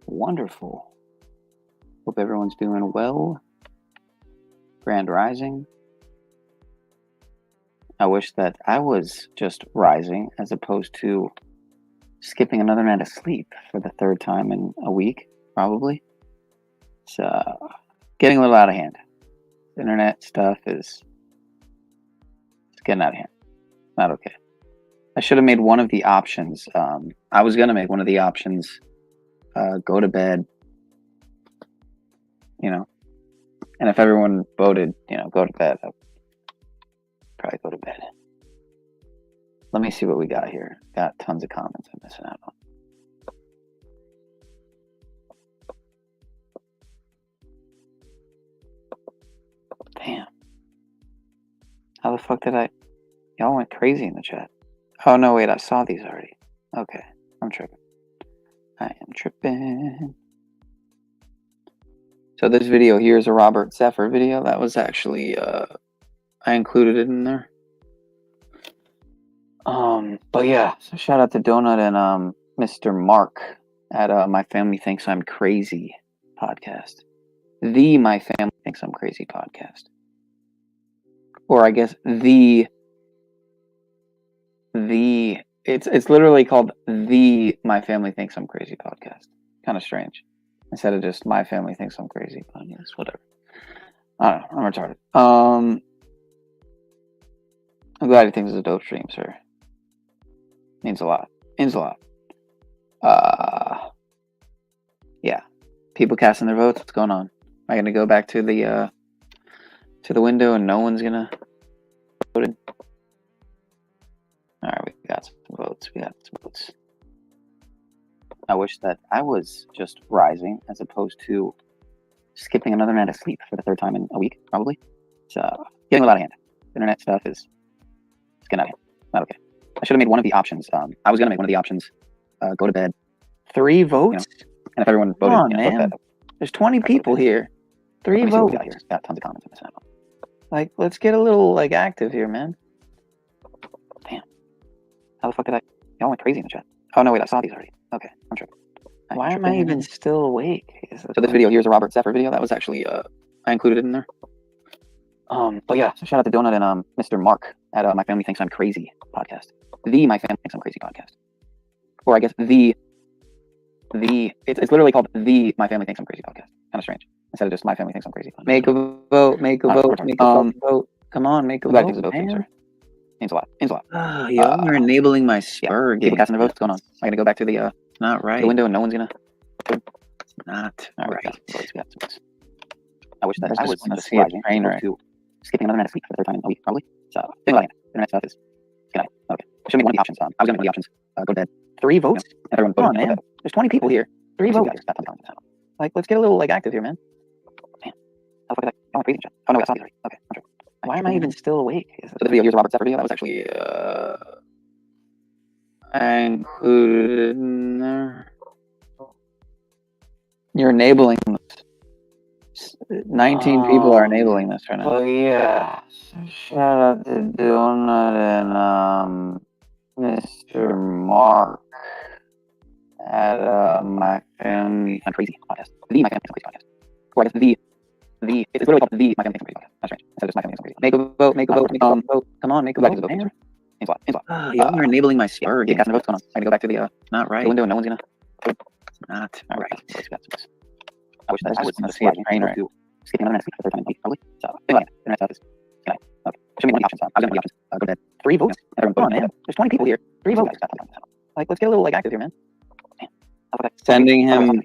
wonderful. Hope everyone's doing well. Grand Rising. I wish that I was just rising as opposed to skipping another night of sleep for the third time in a week, probably. It's getting a little out of hand. The internet stuff is getting out of hand. Not okay. I should have made one of the options. I was going to make one of the options go to bed, you know. And if everyone voted, you know, go to bed, I'd probably go to bed. Let me see what we got here. Got tons of comments I'm missing out on. Damn. How the fuck did I... Y'all went crazy in the chat. Oh, no, wait, I saw these already. Okay, I'm tripping. I am tripping. So this video here is a Robert Zephyr video. That was actually, I included it in there. But yeah, so shout out to Donut and Mr. Mark at My Family Thinks I'm Crazy podcast. The My Family Thinks I'm Crazy podcast. Or I guess it's literally called the My Family Thinks I'm Crazy podcast. Kind of strange. Instead of just My Family Thinks I'm Crazy podcast, whatever. I don't know. I'm retarded. I'm glad he thinks it's a dope stream, sir. Means a lot. Means a lot. Yeah. People casting their votes. What's going on? Am I gonna go back to the window and no one's gonna vote in? All right, we got some votes. We got some votes. I wish that I was just rising as opposed to skipping another night of sleep for the third time in a week, probably. It's getting a lot of hand. Internet stuff is getting out of hand. Not okay. I should have made one of the options. I was gonna make one of the options. Go to bed. 3 votes. And if everyone voted, come on, man. There's 20 people here. 3 votes. Got tons of comments on this. Like, let's get a little like active here, man. Damn. How the fuck did y'all went crazy in the chat? Oh no, wait, I saw these already. Okay, I'm tripping. Why am I even still awake? So this video here's a Robert Zephyr video. That was actually I included it in there. But yeah, so shout out to Donut and Mr. Mark at My Family Thinks I'm Crazy podcast. The My Family Thinks I'm Crazy podcast. Or I guess it's literally called the My Family Thinks I'm Crazy podcast. Kind of strange. Instead of just My Family Thinks I'm Crazy podcast. Make a vote. Make a vote. Make a vote. Come on, make a vote. Means a lot. Means a lot. Y'all are enabling my spur. People casting their votes. What's going on? Am I gonna go back to the not right the window and no one's gonna not all right. I wish that I was just see a train right. Skipping another night of sleep for the third time in a week, probably. So internet stuff is good. Okay. I should make one of the options. I was gonna make one of the options. Go to bed. 3 votes. And everyone voted. Come on, man. There's 20 people here. 3 votes. Like, let's get a little like active here, man. Man. How the fuck is that? Oh, crazy. Oh no, wait, I saw these already. Okay. Why am I even still awake? So the video here's a Robert Zephyr video. That was actually I included it in there. You're enabling this. 19 people are enabling this right now. Oh yeah. Shout out to Donut and Mr. Mark at My Family I'm Crazy podcast. The My Family I'm Crazy podcast. Or I guess it's literally called the My Family I'm Crazy podcast. That's right. Instead of just My Family I'm Crazy. Make a vote. Make a vote. Make a vote. Come on, make a vote. Means a lot. Means a lot. Y'all are enabling my spur. Casting the votes. Going on. I gotta go back to the not right the window and no one's gonna not all right. I wish that I was gonna see a train right. Skipping another night of sleep for the third time in a week, probably. So internet stuff is good. Okay. Should make one of the options. I was gonna make the options. Go to bed. 3 votes. Everyone voted. Man. There's 20 people here. 3 votes. Like, let's get a little like active here, man. Sending him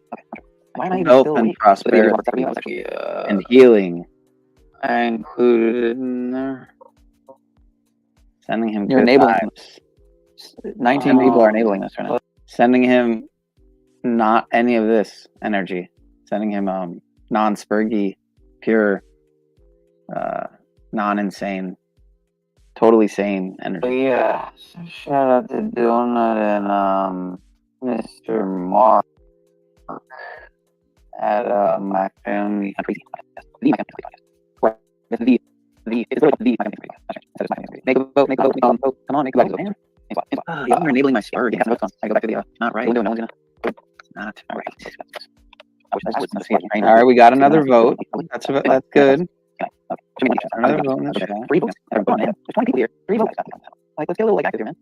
health and prosperity and healing. I included it in there. Sending him. You're enabling this. 19 people are enabling this right now. Sending him not any of this energy. Sending him non-spurgy, pure, non-insane, totally sane energy. Yeah. So shout out to Donut and Mr. Mark at My Family I'm Crazy podcast. The My Family podcast. Right. It's literally the My Family Crazy podcast. That's right. Make a vote. Make a vote. Make a vote. Come on, make a vote. Y'all are enabling my spur. I go back to the not right window. No one's gonna not all right. I was gonna see a train. All right, we got another vote. That's good. Another vote in the chat. 3 votes. Everyone, man. There's 20 people here. 3 votes. Like, let's get a little like active here, man.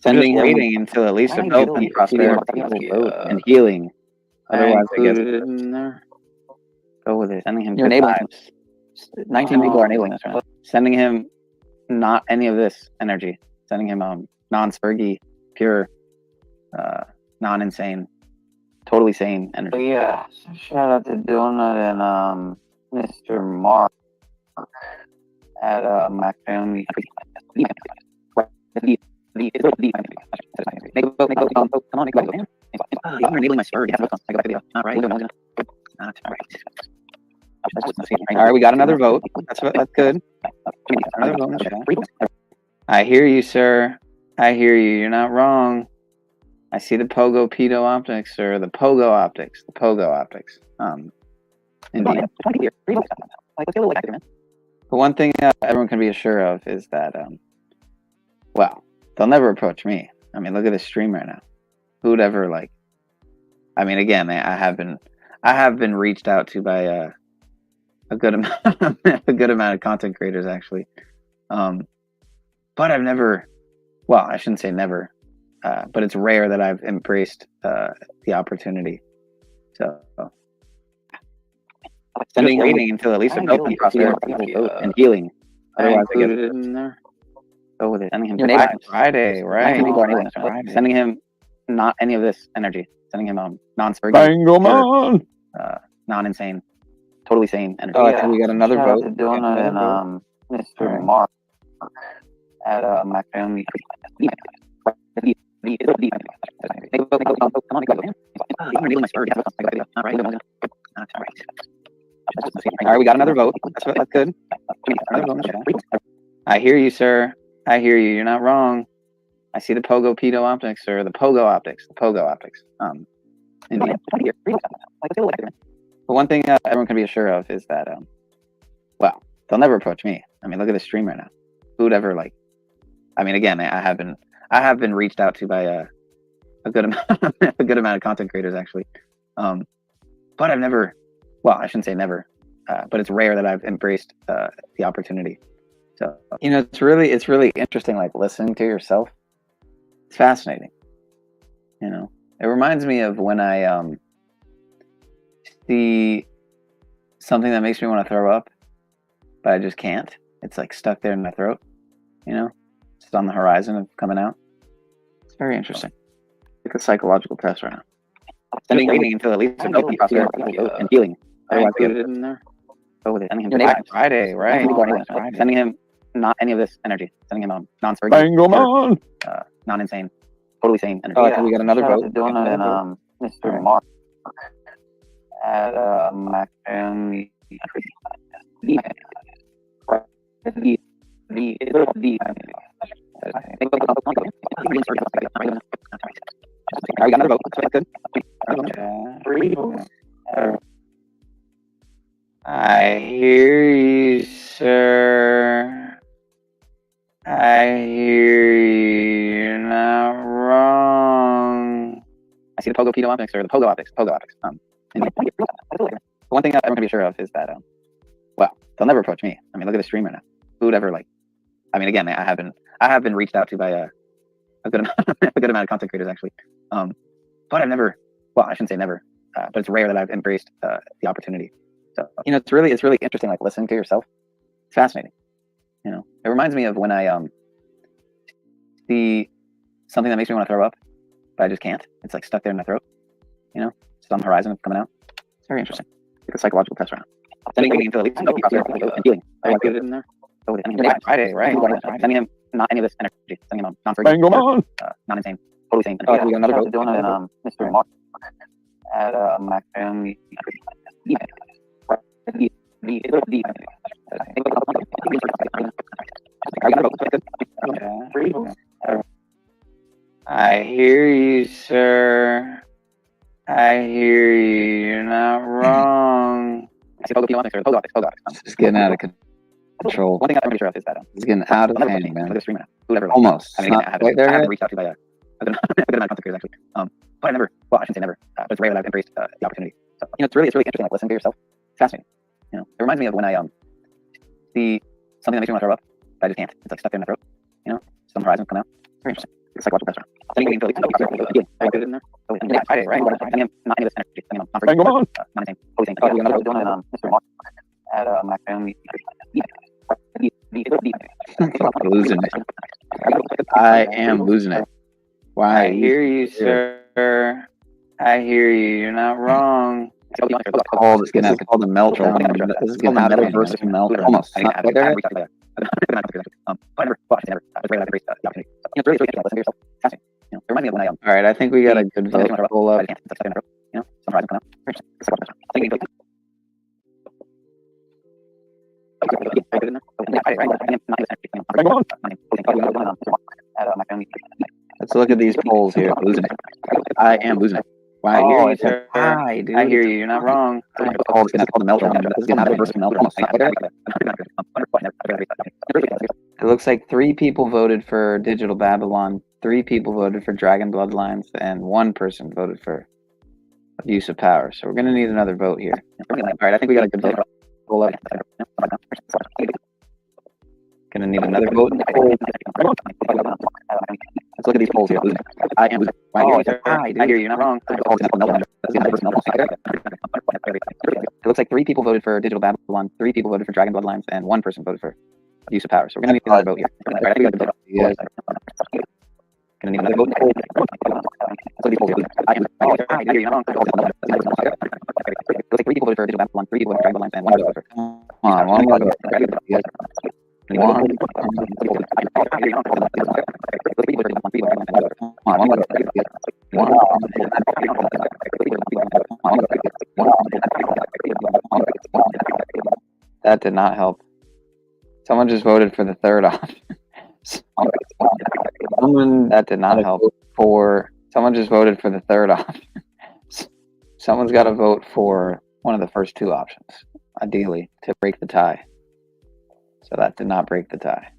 Sending him waiting until at least a health and prosperity and healing. Otherwise, I guess in there. Go with it. Sending him. You're enabling this. 19 people are enabling this right now. Sending him not any of this energy. Sending him non-spurgy, pure, non-insane, totally sane energy. Yeah. So shout out to Donut and Mr. Mark at My Family I'm Crazy podcast. It's literally the My Family podcast. Make a vote. Make a vote. Come on, make a vote. Y'all are enabling my spur. I go back to the not right. Not all right. All right, we got another vote. That's good. Another vote in the chat. I hear you, sir. I hear you. You're not wrong. I see the Pogo Pedo optics, or the Pogo optics. The Pogo optics. Indeed. The one thing everyone can be assured of is that, well, they'll never approach me. I mean, look at this stream right now. who'd ever like? I mean, again, I have been reached out to by a good amount a good amount of content creators actually, but I've never. Well, I shouldn't say never, but it's rare that I've embraced the opportunity. So, sending waiting until at least a health and prosperity and healing. Otherwise, I get it in there. Go with it. Sending him FRiDAY, right? Sending him not any of this energy. Sending him non-spurgy, non-insane, totally sane energy. Oh, I think we got another vote. And Mr. Mark at my family. All right, we got another vote. That's good. I hear you, sir. I hear you. You're not wrong. I see the pogo pedo optics, or the pogo optics. The pogo optics. Indeed. But one thing everyone can be assured of is that, well, they'll never approach me. I mean, look at the stream right now. Who'd ever like? I mean, again, I have been reached out to by a good amount of content creators actually, but I've never. Well, I shouldn't say never, but it's rare that I've embraced the opportunity. So it's really interesting, like listening to yourself. It's fascinating. It reminds me of when I see something that makes me want to throw up, but I just can't. It's like stuck there in my throat. It's on the horizon of coming out. It's very interesting. It's a psychological test right now. Sending waiting until at least a health and prosperity and healing. Otherwise, get it in there. Go with it. Sending him FRiDAY, right? Sending him not any of this energy. Sending him non-spurgy, non-insane, totally sane energy. Oh, I think we got another vote. And Mr. Mark at my family. We got another vote. That's good. I hear you, sir. I hear you. You're not wrong. I see the pogo pedo optics, or the pogo optics. One thing everyone can be sure of is that, well, they'll never approach me. I mean, look at the stream right now. Who'd ever like? I mean, again, I have been reached out to by a good amount of content creators actually, but I've never. Well, I shouldn't say never, but it's rare that I've embraced the opportunity. So it's really interesting, like listening to yourself. It's fascinating. It reminds me of when I see something that makes me want to throw up, but I just can't. It's like stuck there in my throat. It's on the horizon of coming out. It's very interesting. It's a psychological test right now. Sending waiting until at least a health and healing. Otherwise, get it in there. Go with it. FRiDAY, right? Sending him not any of this energy. Sending him non-spurgy, non-insane, totally sane. Oh, we got another vote. And Mr. Mark at my family. I hear you, sir. I hear you. You're not wrong. I see pogo optics, or pogo optics. It's getting out of control. One thing I'm pretty sure of is that it's getting out of hand, man. Almost. I mean, I haven't reached out to by a good amount of content creators actually, but I never. Well, I shouldn't say never, but it's rare that I've embraced the opportunity. So it's really interesting, like listening to yourself. It's fascinating. It reminds me of when I see something that makes me want to throw up, but I just can't. It's like stuck there in my throat. It's on the horizon, come out. Very interesting. It's a psychological test. Sending until at least a get it in there. FRiDAY, right? Sending him not any of this energy. Sending him non-insane, totally sane. Oh, we got another vote. Mr. Mark at my family. Losing it. I am losing it. Why? I hear you, sir. I hear you. You're not wrong. This is called the meltdown. This is getting out of meltdown. Almost. All right, I think we got a good vote. Pull up. Let's look at these polls here. Losing it. I am losing it. Why? I hear you, sir. I hear you. You're not wrong. It's called the meltdown. This is getting out of meltdown. It looks like 3 people voted for Digital Babylon. 3 people voted for Dragon Bloodlines, and 1 person voted for abuse of power. So we're going to need another vote here. All right, I think we got a good vote. Going to need another vote. Let's look at these polls here. I am. I hear you. You're not wrong. It looks like 3 people voted for Digital Babylon, 3 people voted for Dragon Bloodlines, and 1 person voted for abuse of power. So we're going to need another vote here. All right, I think we got a good vote. Going to need another vote. Let's look at these polls here. I hear you. You're not wrong. It looks like 3 people voted for Digital Babylon, 3 people voted for Dragon Bloodlines, and 1 voted for. Come on, one more vote. That did not help. Someone just voted for the third option. That did not help. Someone just voted for the third option. Someone's got to vote for one of the first 2 options, ideally, to break the tie. So that did not break the tie.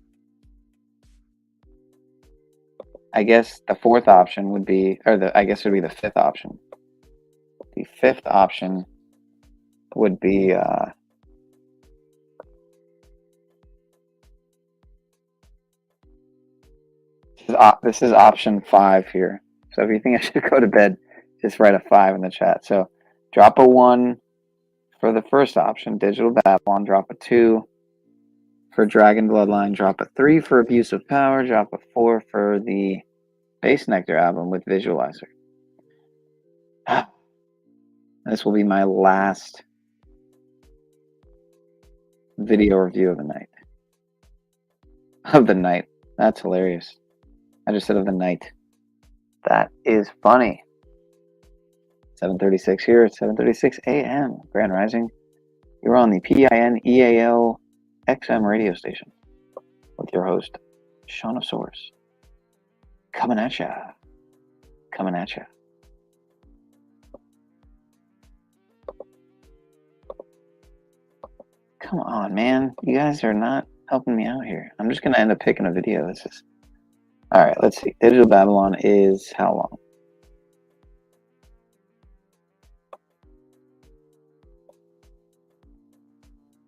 I guess the 4th option would be, I guess it would be the 5th option. The 5th option would be, this is option 5 here. So if you think I should go to bed, just write a 5 in the chat. So drop a 1 for the first option, Digital Babylon, drop a 2 for Dragon Bloodline, drop a 3 for Abuse of Power, drop a 4 for the Base Nectar album with Visualizer. This will be my last video review of the night. Of the night. That's hilarious. I just said of the night. That is funny. 7:36 here at 7:36 a.m. Grand Rising. You're on the PIN-EAL XM radio station with your host, Shaun of Source. Coming at ya. Coming at ya. Come on, man. You guys are not helping me out here. I'm just going to end up picking a video. This is... All right, let's see. Digital Babylon is how long?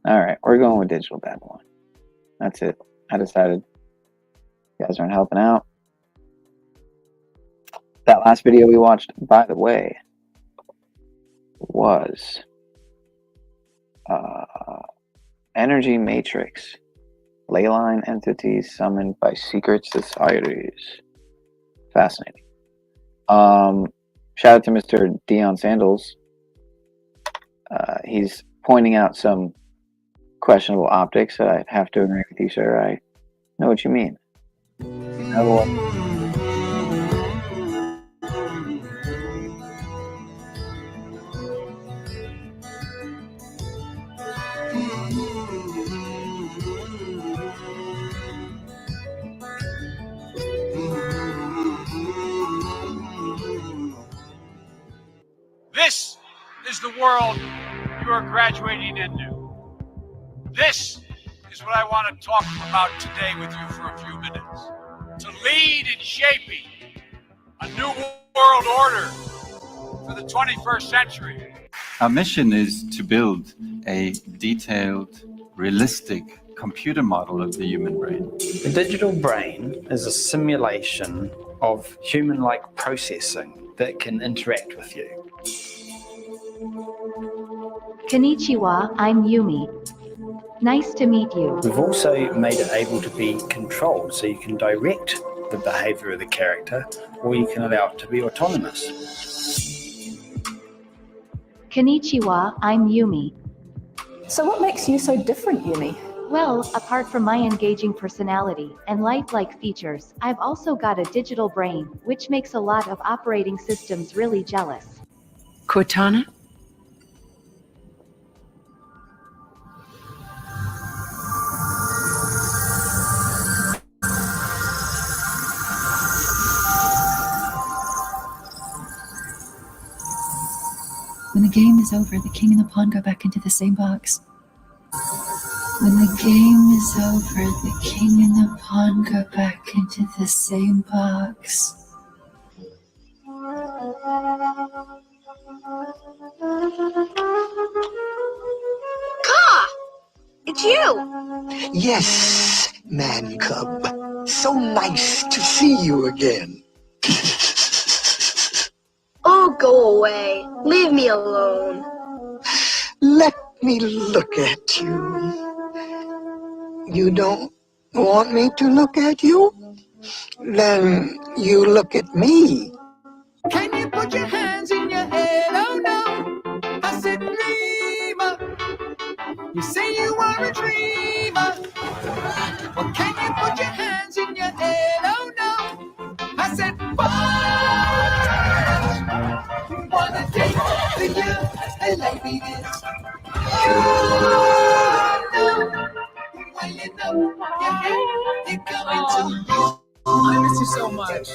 All right, we're going with Digital Babylon. That's it. I decided you guys aren't helping out. That last video we watched, by the way, was Energy Matrix. Leyline entities summoned by secret societies. Fascinating. Shout out to Mr. Dion Sandals. He's pointing out some questionable optics. I have to agree with you, sir. I know what you mean. This is the world you are graduating into. This is what I want to talk about today with you for a few minutes. To lead in shaping a new world order for the 21st century. Our mission is to build a detailed, realistic computer model of the human brain. The digital brain is a simulation of human-like processing that can interact with you. Konnichiwa, I'm Yumi. Nice to meet you. We've also made it able to be controlled, so you can direct the behavior of the character, or you can allow it to be autonomous. Konnichiwa, I'm Yumi. So what makes you so different, Yumi? Well, apart from my engaging personality and lifelike features, I've also got a digital brain, which makes a lot of operating systems really jealous. Cortana? When the game is over, the king and the pawn go back into the same box. When the game is over, the king and the pawn go back into the same box. Ka! It's you! Yes, man cub. So nice to see you again. Oh, go away. Leave me alone. Let me look at you. You don't want me to look at you? Then you look at me. Can you put your hands in your head? Oh no, I said dreamer. You say you are a dreamer. Well, can you put your hands in your head? Oh no, I said what? Wanna take the you and lady this. Oh no, well you know you're coming to. I miss you so much.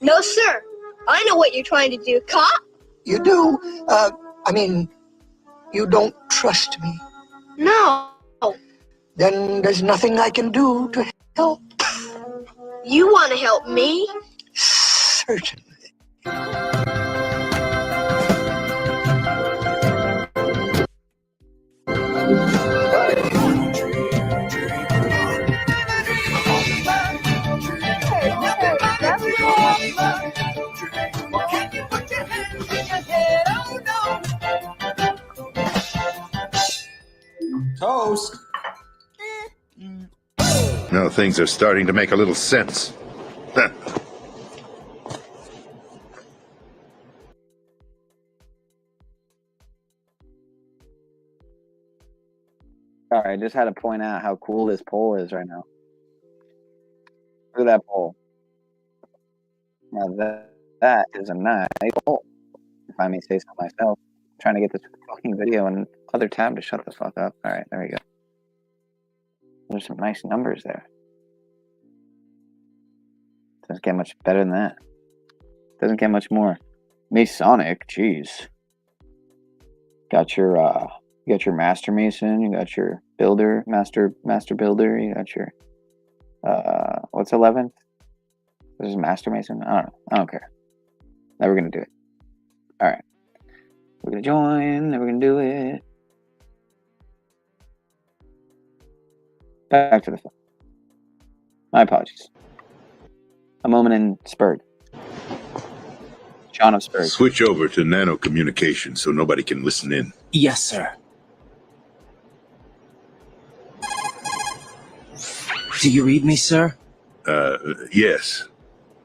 No, sir. I know what you're trying to do, Ka. You do? I mean, you don't trust me. No. Then there's nothing I can do to help. You want to help me? Certainly. Toast. Now things are starting to make a little sense. Sorry, I just had to point out how cool this pole is right now. Look at that pole. Now that is a nice pole, if I may say so myself. I'm trying to get this fucking video and other tab to shut the fuck up. All right, there we go. There's some nice numbers there. Doesn't get much better than that. Doesn't get much more. Masonic, jeez. Got your you got your master mason, you got your builder, master builder, you got your what's 11th? This is master mason? I don't know. I don't care. Never gonna do it. Alright. We're gonna join, never gonna do it. Back to the phone. My apologies. A moment in Spurred. John of Spurred. Switch over to nano communication so nobody can listen in. Yes, sir. Do you read me, sir? Yes.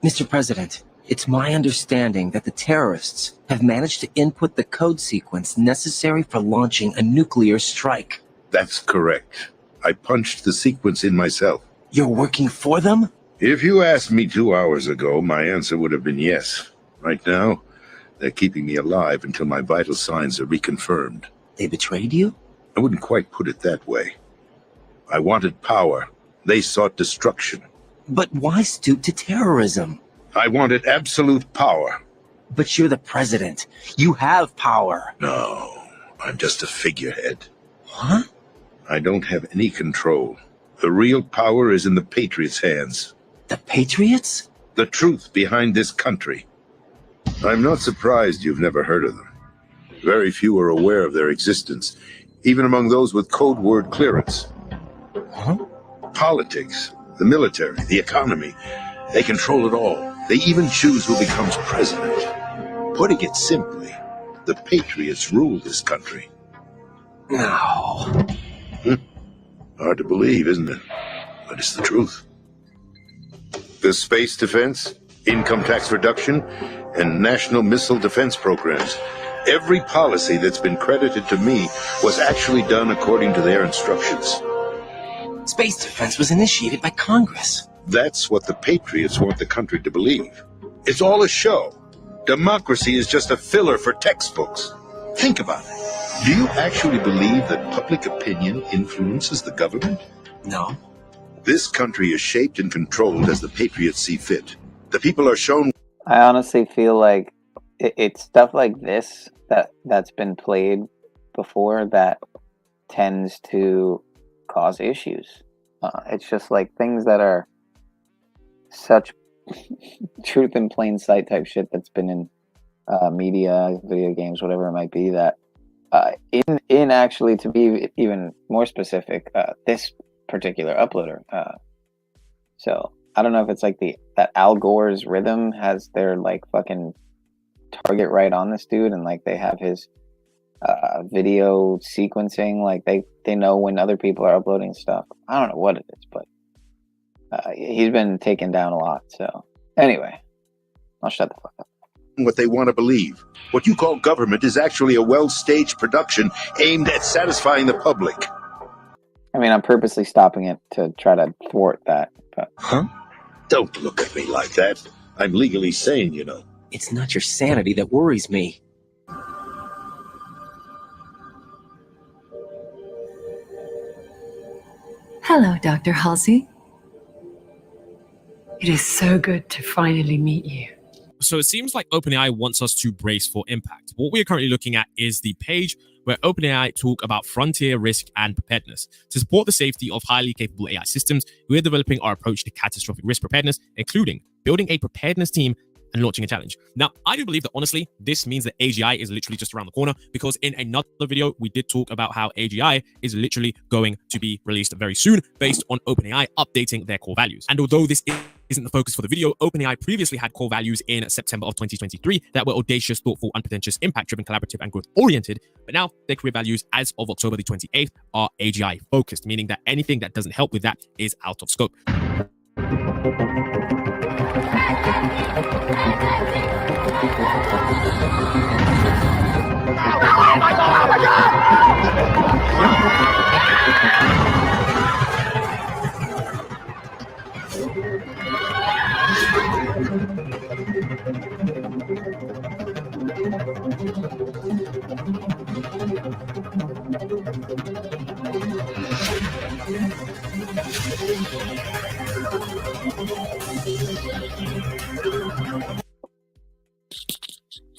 Mr. President, it's my understanding that the terrorists have managed to input the code sequence necessary for launching a nuclear strike. That's correct. I punched the sequence in myself. You're working for them? If you asked me 2 hours ago, my answer would have been yes. Right now, they're keeping me alive until my vital signs are reconfirmed. They betrayed you? I wouldn't quite put it that way. I wanted power. They sought destruction. But why stoop to terrorism? I wanted absolute power. But you're the president. You have power. No, I'm just a figurehead. Huh? I don't have any control. The real power is in the Patriots' hands. The Patriots? The truth behind this country. I'm not surprised you've never heard of them. Very few are aware of their existence, even among those with code word clearance. Huh? Politics, the military, the economy, they control it all. They even choose who becomes president. Putting it simply, the Patriots rule this country. No. Hard to believe, isn't it? But it's the truth. The space defense, income tax reduction, and national missile defense programs. Every policy that's been credited to me was actually done according to their instructions. Space defense was initiated by Congress. That's what the Patriots want the country to believe. It's all a show. Democracy is just a filler for textbooks. Think about it. Do you actually believe that public opinion influences the government? No. This country is shaped and controlled as the patriots see fit. The people are shown. I honestly feel like it's stuff like this that's been played before that tends to cause issues. It's just like things that are such truth in plain sight type shit that's been in media, video games, whatever it might be, that in actually, to be even more specific, this particular uploader. So I don't know if it's like that Al Gore's rhythm has their like fucking target right on this dude, and like they have his video sequencing, like they know when other people are uploading stuff. I don't know what it is, but he's been taken down a lot. So anyway, I'll shut the fuck up. What they want to believe. What you call government is actually a well-staged production aimed at satisfying the public. I mean, I'm purposely stopping it to try to thwart that. But. Huh? Don't look at me like that. I'm legally sane, you know. It's not your sanity that worries me. Hello, Dr. Halsey. It is so good to finally meet you. So it seems like OpenAI wants us to brace for impact. What we are currently looking at is the page where OpenAI talk about frontier risk and preparedness. To support the safety of highly capable AI systems, we are developing our approach to catastrophic risk preparedness, including building a preparedness team and launching a challenge. Now, I do believe that honestly, this means that AGI is literally just around the corner, because in another video, we did talk about how AGI is literally going to be released very soon based on OpenAI updating their core values. And although this isn't the focus for the video, OpenAI previously had core values in September of 2023 that were audacious, thoughtful, unpretentious, impact-driven, collaborative, and growth-oriented. But now their career values as of October the 28th are AGI focused, meaning that anything that doesn't help with that is out of scope.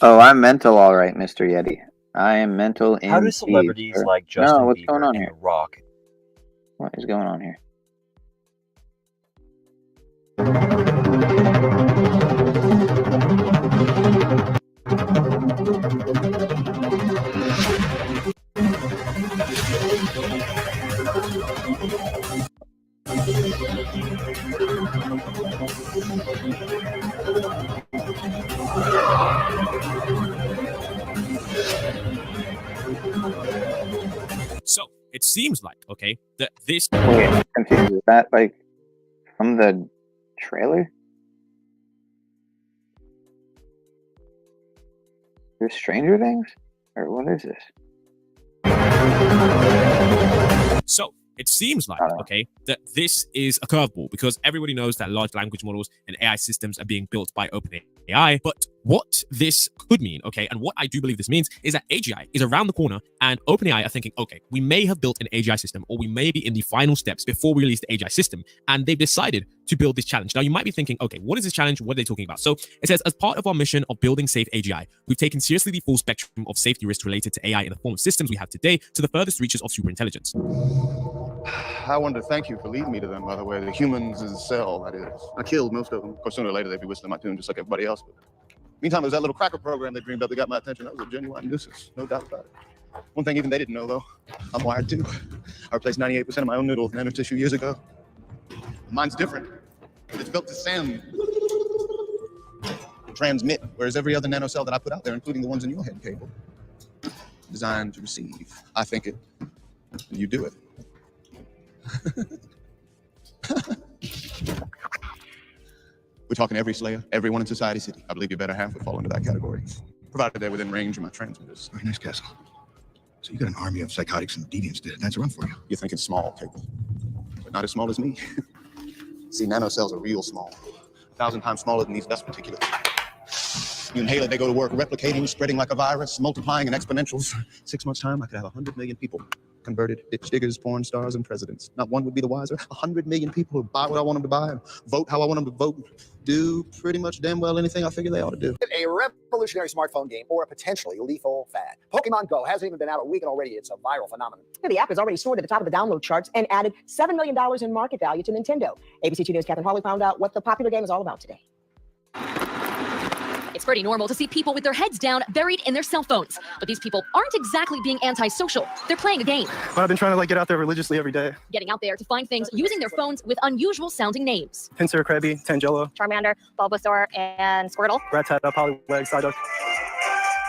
Oh, I'm mental, all right, Mr. Yeti. I am mental. How do celebrities like Justin what's Bieber going on and here? The Rock? What is going on here? So it seems like, okay, that this. Wait, I'm confused. Is that like from the trailer? There's Stranger Things? Or what is this? So it seems like, okay, that this is a curveball, because everybody knows that large language models and AI systems are being built by OpenAI. But what this could mean, okay, and what I do believe this means, is that AGI is around the corner, and OpenAI are thinking, okay, we may have built an AGI system, or we may be in the final steps before we release the AGI system, and they've decided to build this challenge. Now, you might be thinking, okay, what is this challenge? What are they talking about? So it says, as part of our mission of building safe AGI, we've taken seriously the full spectrum of safety risks related to AI in the form of systems we have today to the furthest reaches of superintelligence. I wanted to thank you for leading me to them, by the way. The humans in the cell, that is. I killed most of them. Of course, sooner or later, they'd be whistling my tune just like everybody else. But meantime, there was that little cracker program they dreamed up that got my attention. That was a genuine nuisance, no doubt about it. One thing even they didn't know, though, I'm wired too. I replaced 98% of my own noodle with nanotissue years ago. Mine's different. It's built to send, transmit, whereas every other nanocell that I put out there, including the ones in your head cable, designed to receive. I think it, you do it. We're talking every Slayer, everyone in Society City. I believe your better half would fall into that category, provided they're within range of my transmitters. Very nice, Castle. So you got an army of psychotics and deviants to answer run for you. You're thinking small, Cable, but not as small as me. See, nanocells are real small, 1,000 times smaller than these dust particulates. You inhale it, they go to work, replicating, spreading like a virus, multiplying in exponentials. 6 months' time, I could have 100 million people converted, bitch diggers, porn stars, and presidents. Not one would be the wiser. 100 million people who buy what I want them to buy, and vote how I want them to vote, do pretty much damn well anything I figure they ought to do. A revolutionary smartphone game or a potentially lethal fad. Pokemon Go hasn't even been out a week and already it's a viral phenomenon. The app is already soared at the top of the download charts and added $7 million in market value to Nintendo. ABC 2 News' Catherine Harley found out what the popular game is all about today. It's pretty normal to see people with their heads down, buried in their cell phones. But these people aren't exactly being antisocial. They're playing a game. But I've been trying to get out there religiously every day. Getting out there to find things using their phones with unusual sounding names. Pinsir, Krabby, Tangela, Charmander, Bulbasaur, and Squirtle. Rattata, Poliwag, Psyduck.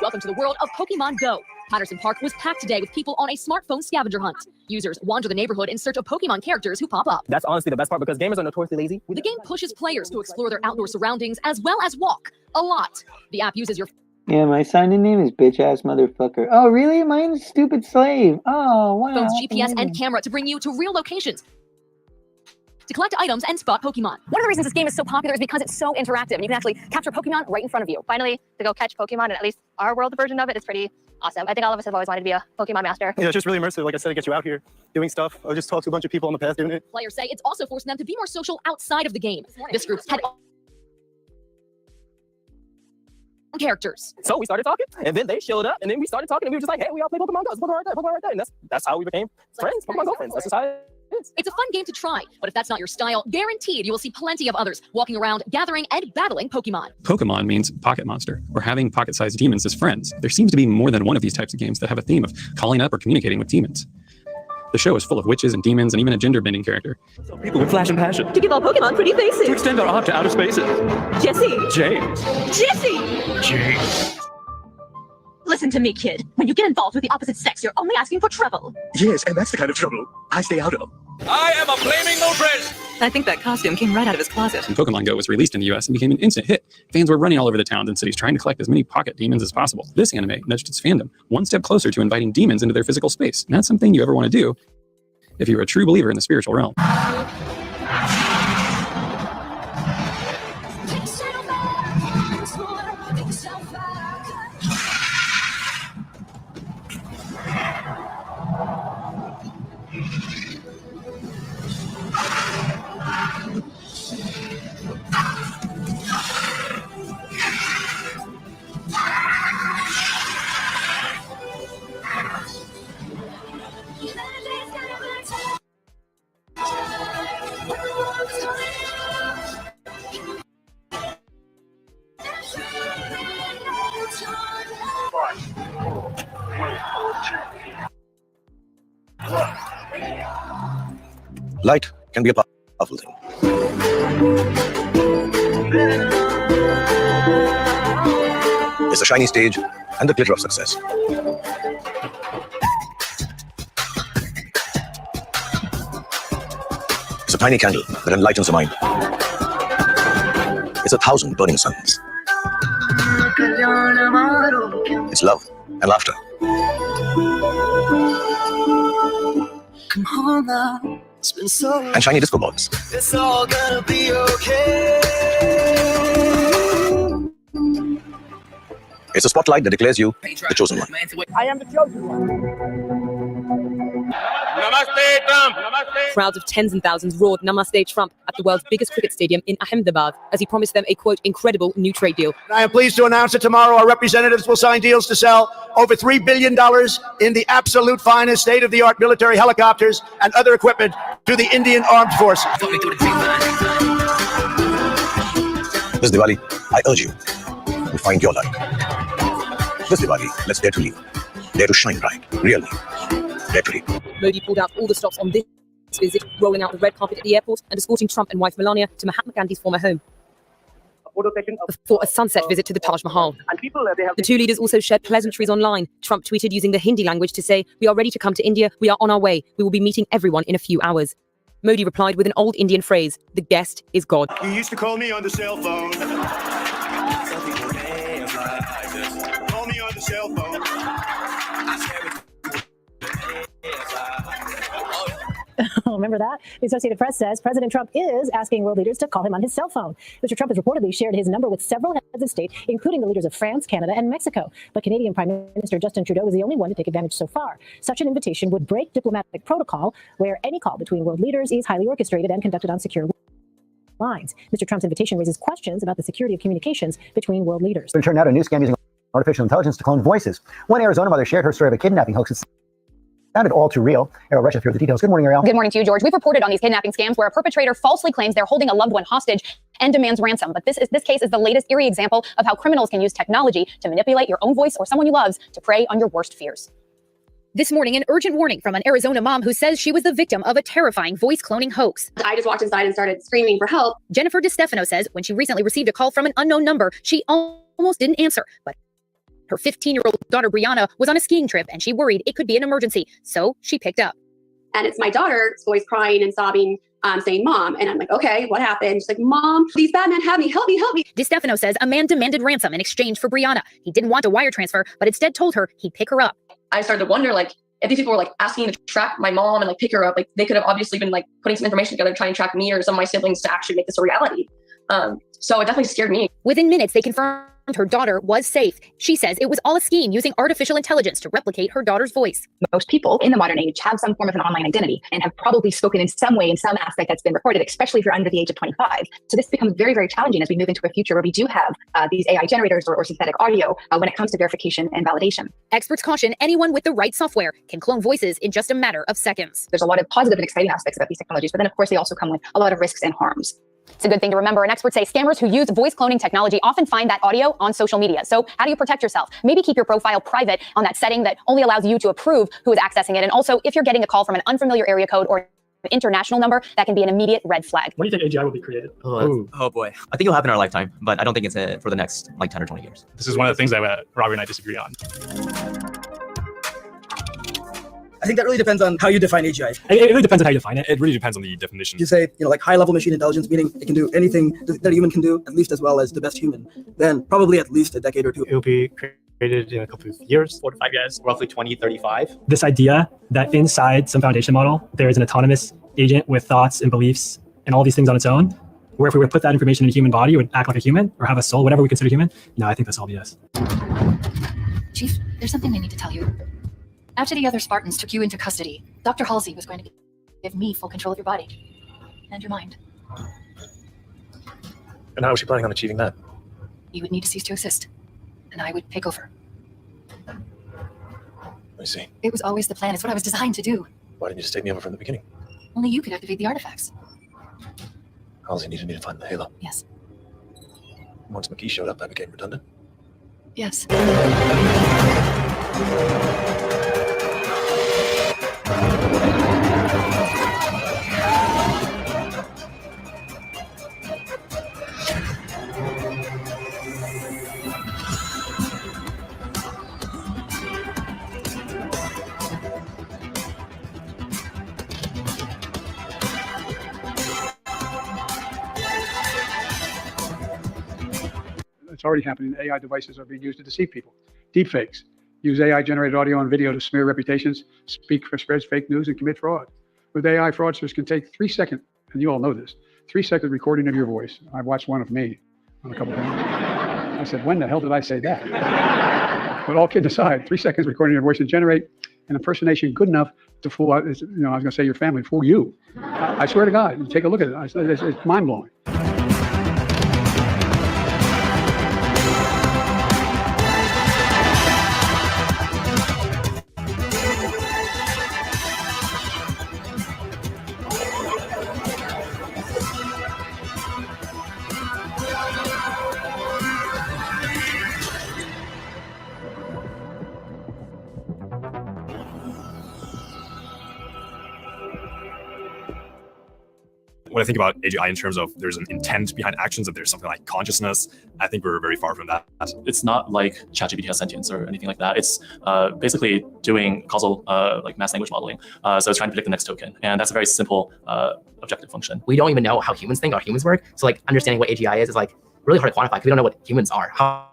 Welcome to the world of Pokemon Go. Patterson Park was packed today with people on a smartphone scavenger hunt. Users wander the neighborhood in search of Pokemon characters who pop up. That's honestly the best part because gamers are notoriously lazy. The game pushes players to explore their outdoor surroundings as well as walk a lot. The app uses your Yeah, my sign-in name is bitch-ass motherfucker. Oh, really? Mine's stupid slave. Oh, wow. phone's GPS and camera to bring you to real locations to collect items and spot Pokemon. One of the reasons this game is so popular is because it's so interactive and you can actually capture Pokemon right in front of you. Finally, to go catch Pokemon, and at least our world version of it is pretty awesome. I think all of us have always wanted to be a Pokemon master. Yeah, it's just really immersive. Like I said, it gets you out here doing stuff. I just talked to a bunch of people in the past doing it. Players say it's also forced them to be more social outside of the game. This group had characters. So we started talking, and then they showed up, and then we started talking, and we were just like, hey, we all play Pokemon Go. It's Pokemon right there. And that's how we became friends, Pokemon Go friends. That's just how it is. It's a fun game to try, but if that's not your style, guaranteed you will see plenty of others walking around, gathering and battling Pokemon. Pokemon means pocket monster, or having pocket-sized demons as friends. There seems to be more than one of these types of games that have a theme of calling up or communicating with demons. The show is full of witches and demons and even a gender-bending character. People with flash and passion. To give all Pokemon pretty faces. To extend our art to outer spaces. Jesse. James. Jesse. James. Listen to me, kid. When you get involved with the opposite sex, you're only asking for trouble. Yes, and that's the kind of trouble I stay out of. I am a flaming no-friend. I think that costume came right out of his closet. When Pokemon Go was released in the US and became an instant hit, fans were running all over the towns and cities trying to collect as many pocket demons as possible. This anime nudged its fandom one step closer to inviting demons into their physical space. Not something you ever want to do if you're a true believer in the spiritual realm. Light can be a powerful thing. It's the shiny stage and the glitter of success. It's a tiny candle that enlightens the mind. It's 1,000 burning suns. It's love and laughter. Come on now. It's been so long. And shiny disco balls. It's all gonna be okay. It's a spotlight that declares you the chosen one. I am the chosen one. Namaste, Trump. Namaste. Crowds of tens and thousands roared Namaste Trump at the world's biggest cricket stadium in Ahmedabad as he promised them a, quote, incredible new trade deal. I am pleased to announce that tomorrow our representatives will sign deals to sell over $3 billion in the absolute finest state-of-the-art military helicopters and other equipment to the Indian Armed Forces. This Diwali, I urge you to find your light. This Diwali, let's dare to lead. Dare to shine bright. Really. Dare to lead. Modi pulled out all the stops on this visit, rolling out the red carpet at the airport and escorting Trump and wife Melania to Mahatma Gandhi's former home for a sunset visit to the Taj Mahal. The two leaders also shared pleasantries online. Trump tweeted using the Hindi language to say, "We are ready to come to India. We are on our way. We will be meeting everyone in a few hours." Modi replied with an old Indian phrase, "The guest is God." You used to call me on the cell phone. Call me on the cell phone. Oh remember that? The Associated Press says President Trump is asking world leaders to call him on his cell phone. Mr. Trump has reportedly shared his number with several heads of state, including the leaders of France, Canada, and Mexico. But Canadian Prime Minister Justin Trudeau is the only one to take advantage so far. Such an invitation would break diplomatic protocol, where any call between world leaders is highly orchestrated and conducted on secure lines. Mr. Trump's invitation raises questions about the security of communications between world leaders. It turned out a new scam using artificial intelligence to clone voices. One Arizona mother shared her story of a kidnapping hoax. It sounded all too real. Ariel Rushes here with the details. Good morning, Ariel. Good morning to you, George. We've reported on these kidnapping scams where a perpetrator falsely claims they're holding a loved one hostage and demands ransom. But this case is the latest eerie example of how criminals can use technology to manipulate your own voice or someone you love's to prey on your worst fears. This morning, an urgent warning from an Arizona mom who says she was the victim of a terrifying voice cloning hoax. I just walked inside and started screaming for help. Jennifer DeStefano says when she recently received a call from an unknown number, she almost didn't answer. But her 15-year-old daughter, Brianna, was on a skiing trip and she worried it could be an emergency. So she picked up. And it's my daughter's voice crying and sobbing, saying, Mom. And I'm like, okay, what happened? She's like, Mom, these bad men have me. Help me, help me. DeStefano says a man demanded ransom in exchange for Brianna. He didn't want a wire transfer, but instead told her he'd pick her up. I started to wonder, like, if these people were like asking to track my mom and like pick her up, like they could have obviously been like putting some information together, trying to track me or some of my siblings to actually make this a reality. So it definitely scared me. Within minutes, they confirmed her daughter was safe. She says it was all a scheme using artificial intelligence to replicate her daughter's voice. Most people in the modern age have some form of an online identity and have probably spoken in some way, in some aspect that's been recorded, especially if you're under the age of 25. So this becomes very, very challenging as we move into a future where we do have these AI generators or synthetic audio when it comes to verification and validation. Experts caution anyone with the right software can clone voices in just a matter of seconds. There's a lot of positive and exciting aspects about these technologies, but then of course they also come with a lot of risks and harms. It's a good thing to remember, and experts say scammers who use voice cloning technology often find that audio on social media. So how do you protect yourself? Maybe keep your profile private on that setting that only allows you to approve who is accessing it. And also, if you're getting a call from an unfamiliar area code or an international number, that can be an immediate red flag. When do you think AGI will be created? Oh boy. I think it'll happen in our lifetime, but I don't think it's for the next like 10 or 20 years. This is one of the things that Robbie and I disagree on. I think that really depends on how you define AGI. It really depends on how you define it. It really depends on the definition. You say, like high-level machine intelligence, meaning it can do anything that a human can do, at least as well as the best human, then probably at least a decade or two. It will be created in a couple of years, 4 to 5 years. Roughly 2035. This idea that inside some foundation model, there is an autonomous agent with thoughts and beliefs and all these things on its own, where if we were to put that information in a human body, it would act like a human or have a soul, whatever we consider human. No, I think that's all BS. Chief, there's something I need to tell you. After the other Spartans took you into custody, Dr. Halsey was going to give me full control of your body and your mind. And how is she planning on achieving that? You would need to cease to exist, and I would take over. I see. It was always the plan. It's what I was designed to do. Why didn't you just take me over from the beginning? Only you could activate the artifacts. Halsey needed me to find the halo. Yes. Once McKee showed up, I became redundant. Yes. It's already happening. AI devices are being used to deceive people. Deepfakes use AI-generated audio and video to smear reputations, speak for spreads fake news, and commit fraud. With AI, fraudsters can take 3 second, and you all know this, 3 second recording of your voice. I watched one of me on a couple of times. I said, when the hell did I say that? But all kidding aside, 3 seconds recording your voice and generate an impersonation good enough to fool, I was going to say your family, fool you. I swear to God, take a look at it. It's mind-blowing. When I think about AGI in terms of there's an intent behind actions, if there's something like consciousness, I think we're very far from that. It's not like ChatGPT has sentience or anything like that. It's basically doing causal like mass language modeling. So it's trying to predict the next token. And that's a very simple objective function. We don't even know how humans think, how humans work. So like understanding what AGI is like really hard to quantify because we don't know what humans are. How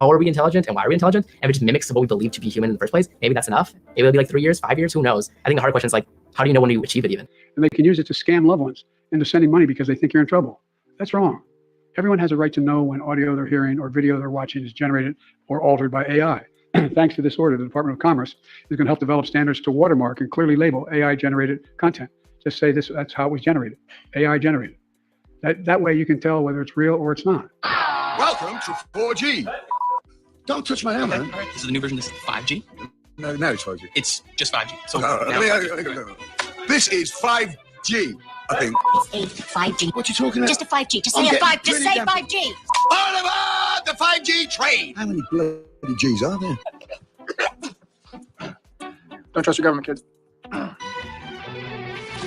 are we intelligent and why are we intelligent? And if it just mimics what we believe to be human in the first place, maybe that's enough. Maybe it'll be like 3 years, 5 years, who knows? I think the hard question is like, How do you know when you achieve it even? And they can use it to scam loved ones into sending money because they think you're in trouble. That's wrong. Everyone has a right to know when audio they're hearing or video they're watching is generated or altered by AI. Thanks to this order, the Department of Commerce is going to help develop standards to watermark and clearly label AI-generated content. Just say this, that's how it was generated, AI-generated. That way you can tell whether it's real or it's not. Welcome to 4G. Don't touch my hammer. All right. This is the new version. This is 5G. No, now it's 5G. It's just 5G. So No. This is 5G, I think. It's a 5G. What you talking about? Just a 5G. Just say a 5. Just say 5G. All aboard the 5G train. How many bloody G's are there? Don't trust your government, kids.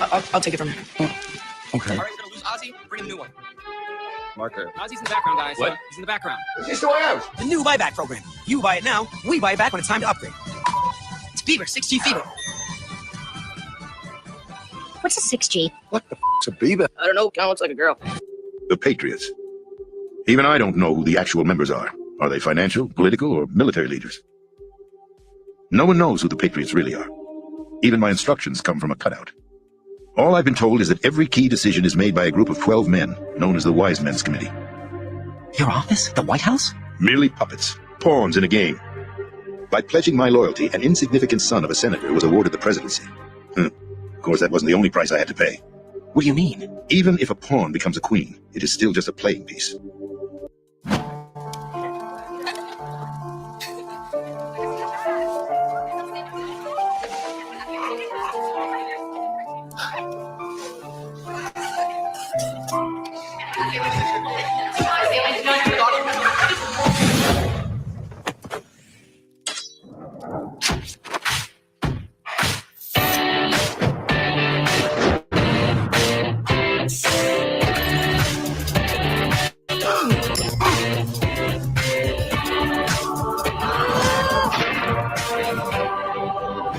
I'll take it from here. Okay. All right, we're gonna lose Ozzy. Bring in the new one. Marker. Ozzy's in the background, guys. What? He's in the background. Is this the way out? The new buyback program. You buy it now, we buy it back when it's time to upgrade. It's Fever, 6G Fever. What's a 6G? What the f***'s a Bieber? I don't know. Kind of looks like a girl. The Patriots. Even I don't know who the actual members are. Are they financial, political, or military leaders? No one knows who the Patriots really are. Even my instructions come from a cutout. All I've been told is that every key decision is made by a group of 12 men, known as the Wise Men's Committee. Your office? The White House? Merely puppets, pawns in a game. By pledging my loyalty, an insignificant son of a senator was awarded the presidency. Of course, that wasn't the only price I had to pay. What do you mean? Even if a pawn becomes a queen, it is still just a playing piece.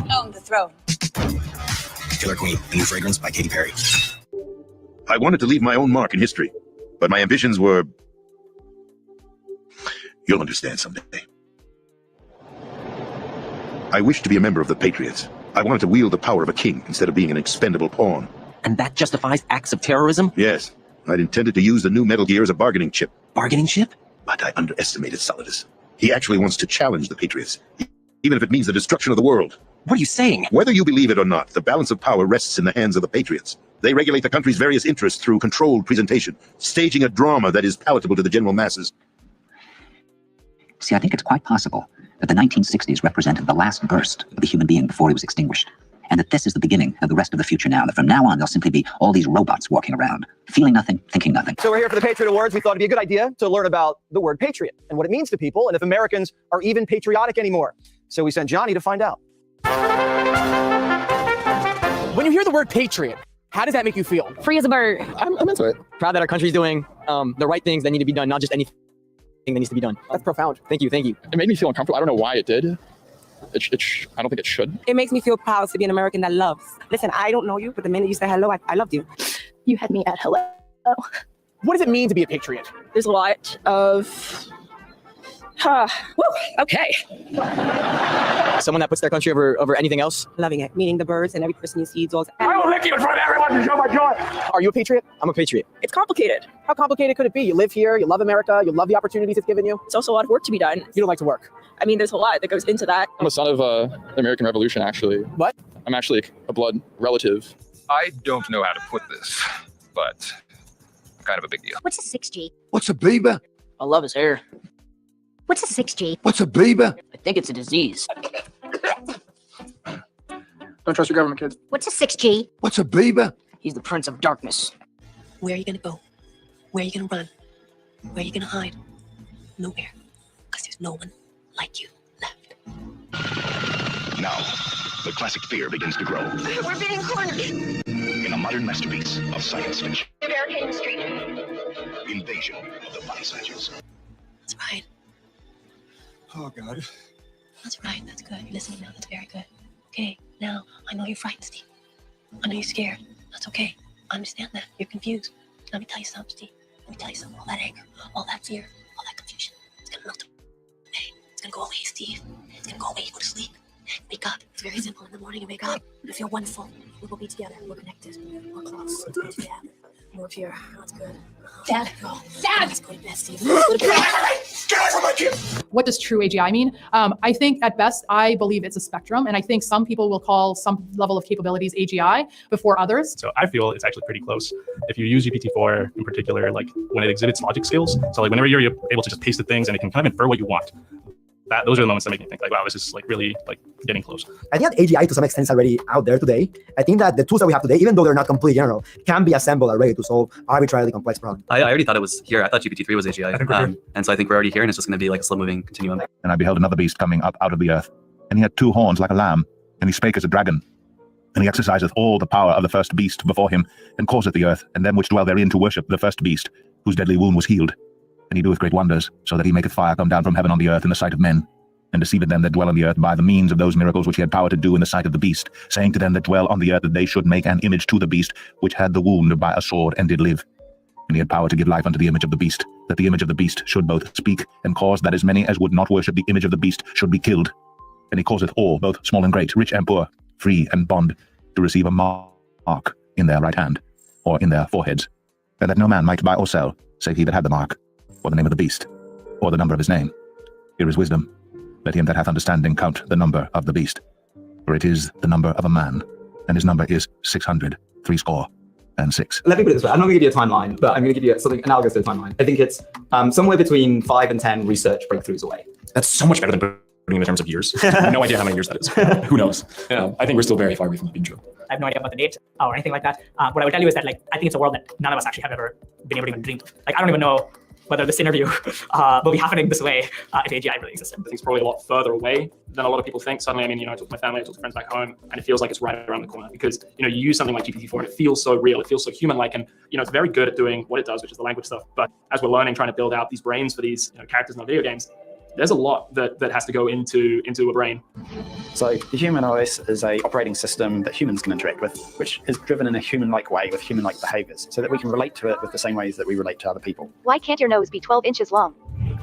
On the throne. Killer Queen, a new fragrance by Katy Perry. I wanted to leave my own mark in history, but my ambitions were... You'll understand someday. I wished to be a member of the Patriots. I wanted to wield the power of a king instead of being an expendable pawn. And that justifies acts of terrorism? Yes. I'd intended to use the new Metal Gear as a bargaining chip. Bargaining chip? But I underestimated Solidus. He actually wants to challenge the Patriots, even if it means the destruction of the world. What are you saying? Whether you believe it or not, the balance of power rests in the hands of the Patriots. They regulate the country's various interests through controlled presentation, staging a drama that is palatable to the general masses. See, I think it's quite possible that the 1960s represented the last burst of the human being before he was extinguished, and that this is the beginning of the rest of the future now, that from now on there'll simply be all these robots walking around, feeling nothing, thinking nothing. So we're here for the Patriot Awards. We thought it'd be a good idea to learn about the word patriot and what it means to people, and if Americans are even patriotic anymore. So we sent Johnny to find out. When you hear the word patriot, how does that make you feel? Free as a bird. I'm into it. Proud that our country's doing the right things that need to be done, not just anything that needs to be done. That's profound. Thank you, thank you. It made me feel uncomfortable. I don't know why it did. I don't think it should. It makes me feel proud to be an American that loves. Listen, I don't know you, but the minute you said hello, I loved you. You had me at hello. What does it mean to be a patriot? There's a lot of... okay. Someone that puts their country over anything else? Loving it, meaning the birds and every person you see is all... I will lick you in front of everyone to show my joy. Are you a patriot? I'm a patriot. It's complicated. How complicated could it be? You live here, you love America, you love the opportunities it's given you. It's also a lot of work to be done. You don't like to work? I mean, there's a lot that goes into that. I'm a son of the American Revolution, actually. What? I'm actually a blood relative. I don't know how to put this, but kind of a big deal. What's a 6G? What's a Bieber? I love his hair. What's a 6G? What's a Bieber? I think it's a disease. Don't trust your government, kids. What's a 6G? What's a Bieber? He's the Prince of Darkness. Where are you going to go? Where are you going to run? Where are you going to hide? Nowhere. Because there's no one like you left. Now, the classic fear begins to grow We're being cornered. in a modern masterpiece of science fiction. The barricade street. Invasion of the Body Snatchers. That's right. Oh, God. That's right. That's good. You're listening now. That's very good. Okay, now, I know you're frightened, Steve. I know you're scared. That's okay. I understand that. You're confused. Let me tell you something, Steve. Let me tell you something. All that anger, all that fear, all that confusion, it's going to melt away. It's going to go away, Steve. It's going to go away. You go to sleep. Wake up. It's very simple. In the morning, you wake up. You feel wonderful. We'll be together. We're connected. We're close. Let's be together. We're pure. That's good. Dad, go. Dad! Let's go to bed, Steve. What does true AGI mean? I think at best, I believe it's a spectrum. And I think some people will call some level of capabilities AGI before others. So I feel it's actually pretty close. If you use GPT-4 in particular, like when it exhibits logic skills, so like whenever you're able to just paste the things and it can kind of infer what you want, those are the moments that make me think like, wow, this is like really like getting close. I think that AGI to some extent is already out there today. I think that the tools that we have today, even though they're not completely general, can be assembled already to solve arbitrarily complex problems. I already thought it was here. I thought GPT-3 was AGI. And so I think we're already here, and it's just going to be like a slow-moving continuum. And I beheld another beast coming up out of the earth, and he had 2 horns like a lamb, and he spake as a dragon. And he exerciseth all the power of the first beast before him, and causeth the earth, and them which dwell therein to worship the first beast, whose deadly wound was healed. And he doeth great wonders, so that he maketh fire come down from heaven on the earth in the sight of men, and deceiveth them that dwell on the earth by the means of those miracles which he had power to do in the sight of the beast, saying to them that dwell on the earth that they should make an image to the beast, which had the wound by a sword and did live. And he had power to give life unto the image of the beast, that the image of the beast should both speak, and cause that as many as would not worship the image of the beast should be killed. And he causeth all, both small and great, rich and poor, free and bond, to receive a mark in their right hand, or in their foreheads, and that no man might buy or sell, save he that had the mark, or the name of the beast, or the number of his name. Here is wisdom. Let him that hath understanding count the number of the beast, for it is the number of a man, and his number is 666. Let me put it this way. I'm not going to give you a timeline, but I'm going to give you something analogous to a timeline. I think it's somewhere between 5 and 10 research breakthroughs away. That's so much better than putting in the terms of years. No idea how many years that is. Who knows? Yeah, I think we're still very far away from it being true. I have no idea about the date or anything like that. What I would tell you is that like I think it's a world that none of us actually have ever been able to even dream of. Like I don't even know whether this interview will be happening this way if AGI really existed. I think it's probably a lot further away than a lot of people think. Suddenly, I mean, I talk to my family, I talk to friends back home, and it feels like it's right around the corner because, you use something like GPT-4 and it feels so real, it feels so human-like, and, it's very good at doing what it does, which is the language stuff. But as we're learning, trying to build out these brains for these characters in our video games, there's a lot that has to go into a brain. So the human OS is a operating system that humans can interact with, which is driven in a human-like way with human-like behaviors, so that we can relate to it with the same ways that we relate to other people. Why can't your nose be 12 inches long?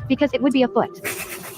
Because it would be a foot.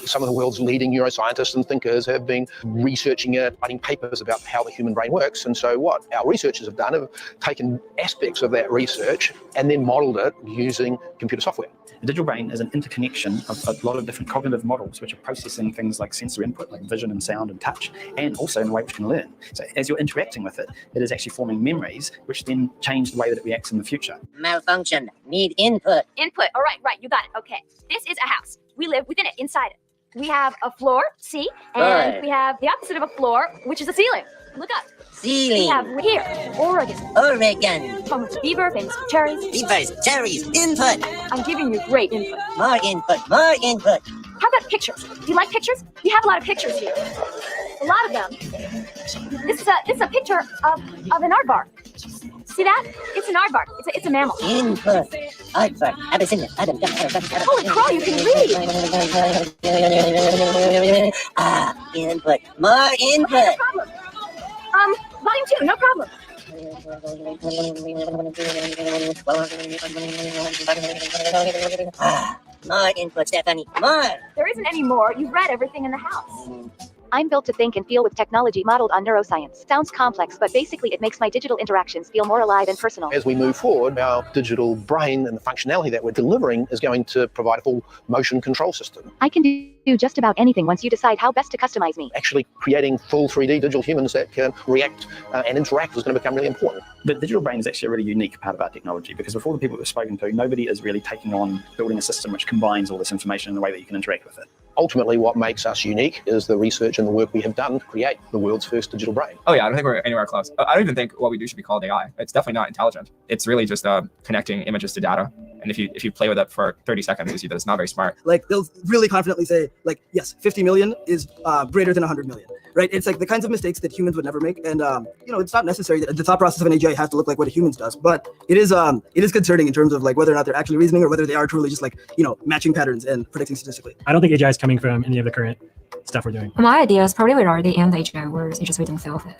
Some of the world's leading neuroscientists and thinkers have been researching it, writing papers about how the human brain works. And so what our researchers have done have taken aspects of that research and then modeled it using computer software. The digital brain is an interconnection of a lot of different cognitive models which are processing things like sensory input, like vision and sound and touch, and also in a way which can learn. So as you're interacting with it, it is actually forming memories, which then change the way that it reacts in the future. Malfunction. Need input. Input. All right, right. You got it. Okay. This is a house. We live within it, inside it. We have a floor, see? And we have the opposite of a floor, which is a ceiling. Look up. Ceiling. We have here, Oregon. Oregon. Famous beaver, famous for cherries. Beavers, cherries, input. I'm giving you great input. More input, more input. How about pictures? Do you like pictures? We have a lot of pictures here. A lot of them. This is a picture of an aardvark. See that? It's an aardvark. It's a mammal. Input. Aardvark. Abyssinia. Holy crow, you can read. Input. More input. No problem. Volume 2, no problem. More input, Stephanie. More. There isn't any more. You've read everything in the house. I'm built to think and feel with technology modeled on neuroscience. Sounds complex, but basically it makes my digital interactions feel more alive and personal. As we move forward, our digital brain and the functionality that we're delivering is going to provide a full motion control system. I can do just about anything once you decide how best to customize me. Actually creating full 3D digital humans that can react and interact is going to become really important. The digital brain is actually a really unique part of our technology because before the people we've spoken to, nobody is really taking on building a system which combines all this information in the way that you can interact with it. Ultimately, what makes us unique is the research and the work we have done to create the world's first digital brain. Oh yeah, I don't think we're anywhere close. I don't even think what we do should be called AI. It's definitely not intelligent. It's really just connecting images to data. And if you play with it for 30 seconds, you see that it's not very smart. Like they'll really confidently say, like, yes, 50 million is greater than 100 million, right? It's like the kinds of mistakes that humans would never make. And, it's not necessary that the thought process of an AGI has to look like what a human's does, but it is concerning in terms of like whether or not they're actually reasoning or whether they are truly just like, matching patterns and predicting statistically. I don't think AGI is coming from any of the current stuff we're doing. My idea is probably we're already in the AGI world, it's just we don't feel it.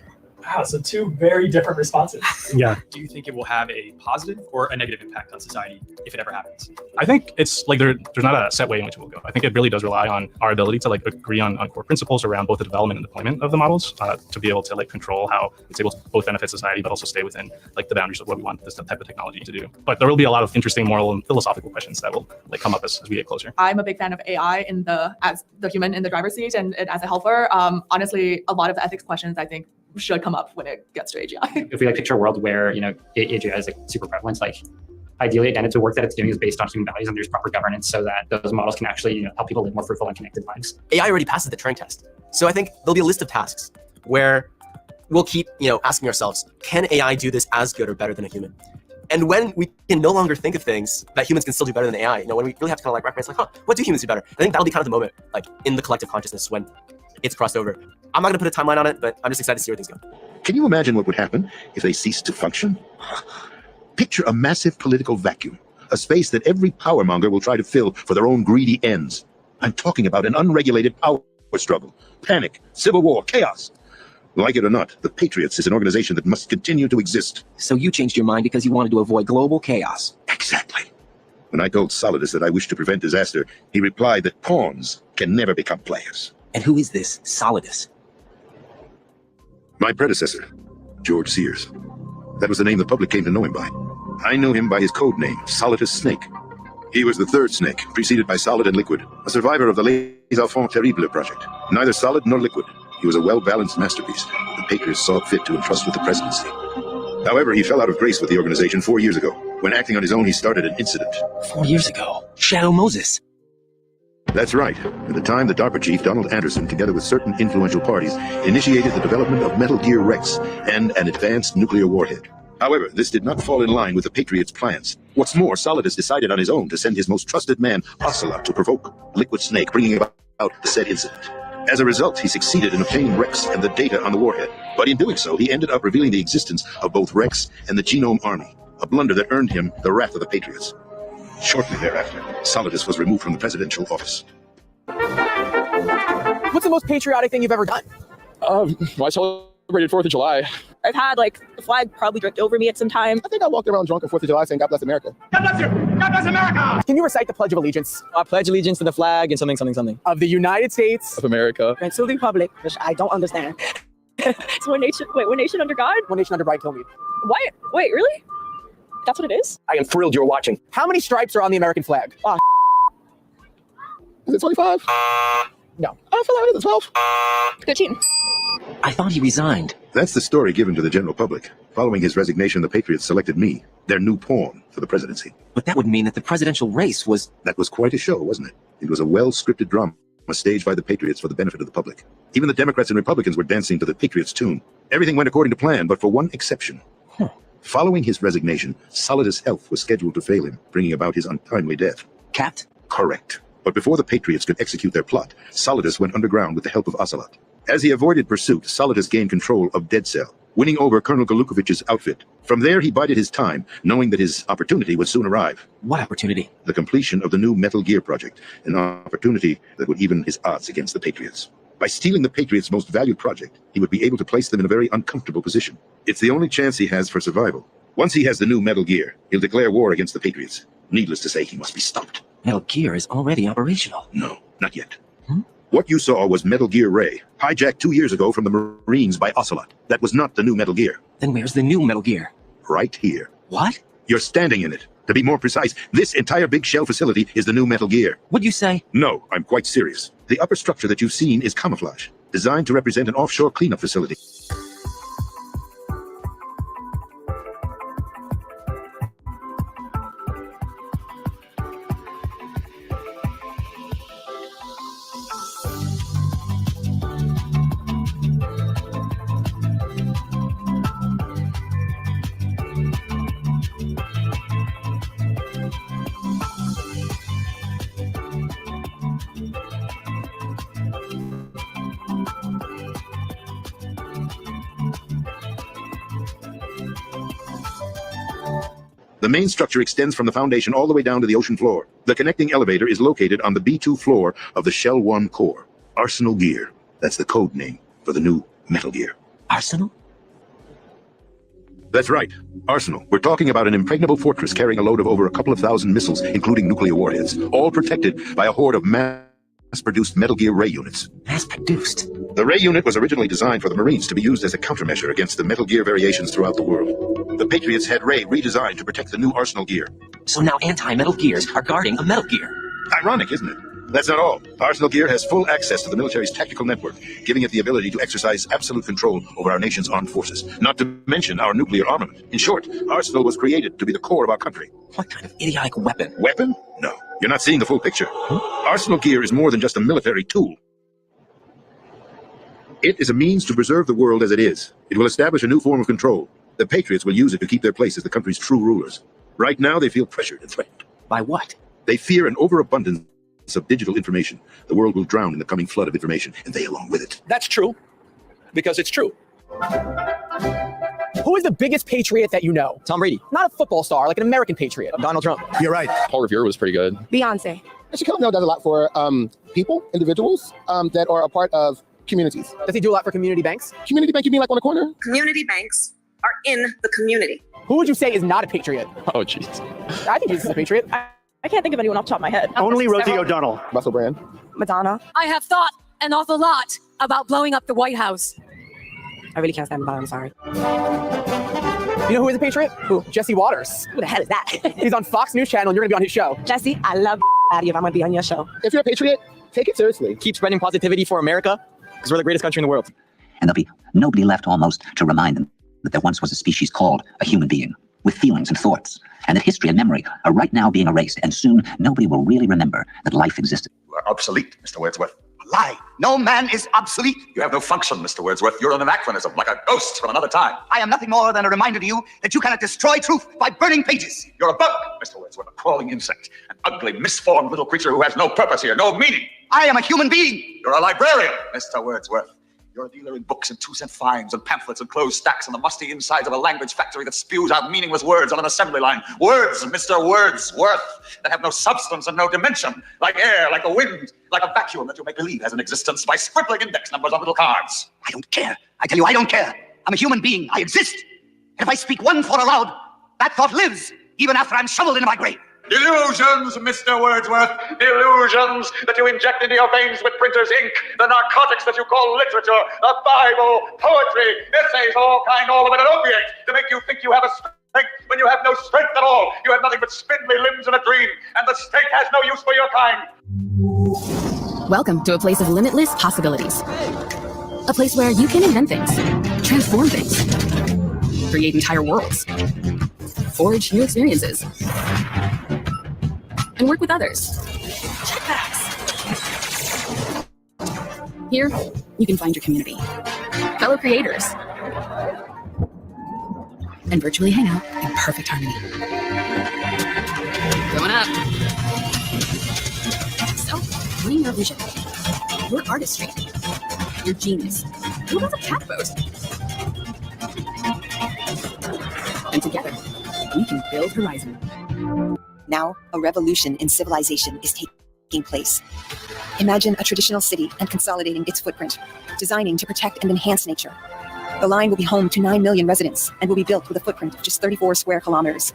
Wow, so two very different responses. Yeah. Do you think it will have a positive or a negative impact on society if it ever happens? I think it's like there's not a set way in which it will go. I think it really does rely on our ability to like agree on core principles around both the development and deployment of the models to be able to like control how it's able to both benefit society but also stay within like the boundaries of what we want this type of technology to do. But there will be a lot of interesting moral and philosophical questions that will like come up as we get closer. I'm a big fan of AI as the human in the driver's seat and as a helper. Honestly, a lot of the ethics questions I think should come up when it gets to AGI. If we like picture a world where, you know, AGI is like super prevalent, like ideally, again, the work that it's doing is based on human values and there's proper governance so that those models can actually, you know, help people live more fruitful and connected lives. AI already passes the Turing test. So I think there'll be a list of tasks where we'll keep, you know, asking ourselves, can AI do this as good or better than a human? And when we can no longer think of things that humans can still do better than AI, you know, when we really have to kind of like recognize like, what do humans do better? I think that'll be kind of the moment, like in the collective consciousness when it's crossed over. I'm not gonna put a timeline on it, but I'm just excited to see where things go. Can you imagine what would happen if they ceased to function? Picture a massive political vacuum, a space that every powermonger will try to fill for their own greedy ends. I'm talking about an unregulated power struggle, panic, civil war, chaos. Like it or not, the Patriots is an organization that must continue to exist. So you changed your mind because you wanted to avoid global chaos. Exactly. When I told Solidus that I wished to prevent disaster, he replied that pawns can never become players. And who is this Solidus? My predecessor, George Sears. That was the name the public came to know him by. I knew him by his code name, Solidus Snake. He was the third snake, preceded by Solid and Liquid, a survivor of the Les Enfants Terribles project. Neither Solid nor Liquid. He was a well-balanced masterpiece the Patriots saw fit to entrust with the presidency. However, he fell out of grace with the organization 4 years ago. When acting on his own, he started an incident. 4 years ago? Shadow Moses. That's right. At the time, the DARPA chief, Donald Anderson, together with certain influential parties, initiated the development of Metal Gear Rex and an advanced nuclear warhead. However, this did not fall in line with the Patriots' plans. What's more, Solidus decided on his own to send his most trusted man, Ocelot, to provoke Liquid Snake, bringing about the said incident. As a result, he succeeded in obtaining Rex and the data on the warhead. But in doing so, he ended up revealing the existence of both Rex and the Genome Army, a blunder that earned him the wrath of the Patriots. Shortly thereafter, Solidus was removed from the presidential office. What's the most patriotic thing you've ever done? I celebrated 4th of July. I've had like the flag probably draped over me at some time. I think I walked around drunk on 4th of July saying God bless America. God bless you! God bless America! Can you recite the Pledge of Allegiance? I pledge allegiance to the flag and something, something, something. Of the United States. Of America. And to the republic, which I don't understand. It's one nation, wait, one nation under God? One nation under Brian Kilmeade. What? Wait, really? That's what it is? I am thrilled you're watching. How many stripes are on the American flag? Oh, Is it 25? No. I feel like it's 12. 13. I thought he resigned. That's the story given to the general public. Following his resignation, the Patriots selected me, their new pawn, for the presidency. But that would mean that the presidential race was... That was quite a show, wasn't it? It was a well-scripted drama staged by the Patriots for the benefit of the public. Even the Democrats and Republicans were dancing to the Patriots' tune. Everything went according to plan, but for one exception. Following his resignation, Solidus' health was scheduled to fail him, bringing about his untimely death. Capped? Correct. But before the Patriots could execute their plot, Solidus went underground with the help of Ocelot. As he avoided pursuit, Solidus gained control of Dead Cell, winning over Colonel Galukovich's outfit. From there, he bided his time, knowing that his opportunity would soon arrive. What opportunity? The completion of the new Metal Gear project, an opportunity that would even his odds against the Patriots. By stealing the Patriots' most valued project, he would be able to place them in a very uncomfortable position. It's the only chance he has for survival. Once he has the new Metal Gear, he'll declare war against the Patriots. Needless to say, he must be stopped. Metal Gear is already operational. No, not yet. What you saw was Metal Gear Ray, hijacked 2 years ago from the Marines by Ocelot. That was not the new Metal Gear. Then where's the new Metal Gear? Right here. What? You're standing in it. To be more precise, this entire big shell facility is the new Metal Gear. What'd you say? No, I'm quite serious. The upper structure that you've seen is camouflage, designed to represent an offshore cleanup facility. The main structure extends from the foundation all the way down to the ocean floor. The connecting elevator is located on the B2 floor of the Shell 1 core. Arsenal Gear. That's the code name for the new Metal Gear. Arsenal? That's right. Arsenal. We're talking about an impregnable fortress carrying a load of over a couple of thousand missiles, including nuclear warheads, all protected by a horde of mass-produced Metal Gear Ray units. Mass-produced? The Ray unit was originally designed for the Marines to be used as a countermeasure against the Metal Gear variations throughout the world. The Patriots had Ray redesigned to protect the new Arsenal gear. So now anti-Metal Gears are guarding a Metal Gear. Ironic, isn't it? That's not all. Arsenal Gear has full access to the military's tactical network, giving it the ability to exercise absolute control over our nation's armed forces, not to mention our nuclear armament. In short, Arsenal was created to be the core of our country. What kind of idiotic weapon? Weapon? No. You're not seeing the full picture. Arsenal Gear is more than just a military tool. It is a means to preserve the world as it is. It will establish a new form of control. The Patriots will use it to keep their place as the country's true rulers. Right now, they feel pressured and threatened. By what? They fear an overabundance of digital information. The world will drown in the coming flood of information, and they along with it. That's true, because it's true. Who is the biggest patriot that you know? Tom Brady. Not a football star, like an American patriot. Donald Trump. You're right. Paul Revere was pretty good. Beyonce. Chicago does a lot for people, individuals that are a part of communities. Does he do a lot for community banks? Community bank, you mean like on the corner? Community banks are in the community. Who would you say is not a patriot? Oh, jeez. I think he's a patriot. I can't think of anyone off the top of my head. Only Rosie O'Donnell. Russell Brand. Madonna. I have thought an awful lot about blowing up the White House. I really can't stand Madonna, I'm sorry. You know who is a patriot? Who? Jesse Waters. Who the hell is that? He's on Fox News Channel and you're going to be on his show. Jesse, I love out of you if I'm going to be on your show. If you're a patriot, take it seriously. Keep spreading positivity for America because we're the greatest country in the world. And there'll be nobody left almost to remind them that there once was a species called a human being with feelings and thoughts, and that history and memory are right now being erased, and soon nobody will really remember that life existed. You are obsolete, Mr. Wordsworth. A lie. No man is obsolete. You have no function, Mr. Wordsworth. You're an anachronism, like a ghost from another time. I am nothing more than a reminder to you that you cannot destroy truth by burning pages. You're a bug, Mr. Wordsworth, a crawling insect, an ugly, misformed little creature who has no purpose here, no meaning. I am a human being. You're a librarian, Mr. Wordsworth. You're a dealer in books and 2-cent fines and pamphlets and closed stacks and the musty insides of a language factory that spews out meaningless words on an assembly line. Words, Mr. Wordsworth, that have no substance and no dimension, like air, like a wind, like a vacuum that you make believe has an existence by scribbling index numbers on little cards. I don't care. I tell you, I don't care. I'm a human being. I exist. And if I speak one thought aloud, that thought lives, even after I'm shoveled into my grave. Delusions, Mr. Wordsworth. Delusions that you inject into your veins with printer's ink. The narcotics that you call literature, the Bible, poetry, essays, all of it an opiate to make you think you have a strength when you have no strength at all. You have nothing but spindly limbs and a dream, and the state has no use for your kind. Welcome to a place of limitless possibilities. A place where you can invent things, transform things, create entire worlds, forge new experiences, and work with others. Here, you can find your community, fellow creators, and virtually hang out in perfect harmony. Going up. So, bring your vision, your artistry, your genius. Who has a cat boat? And together, we can build horizon. Now, a revolution in civilization is taking place. Imagine a traditional city and consolidating its footprint, designing to protect and enhance nature. The line will be home to 9 million residents and will be built with a footprint of just 34 square kilometers.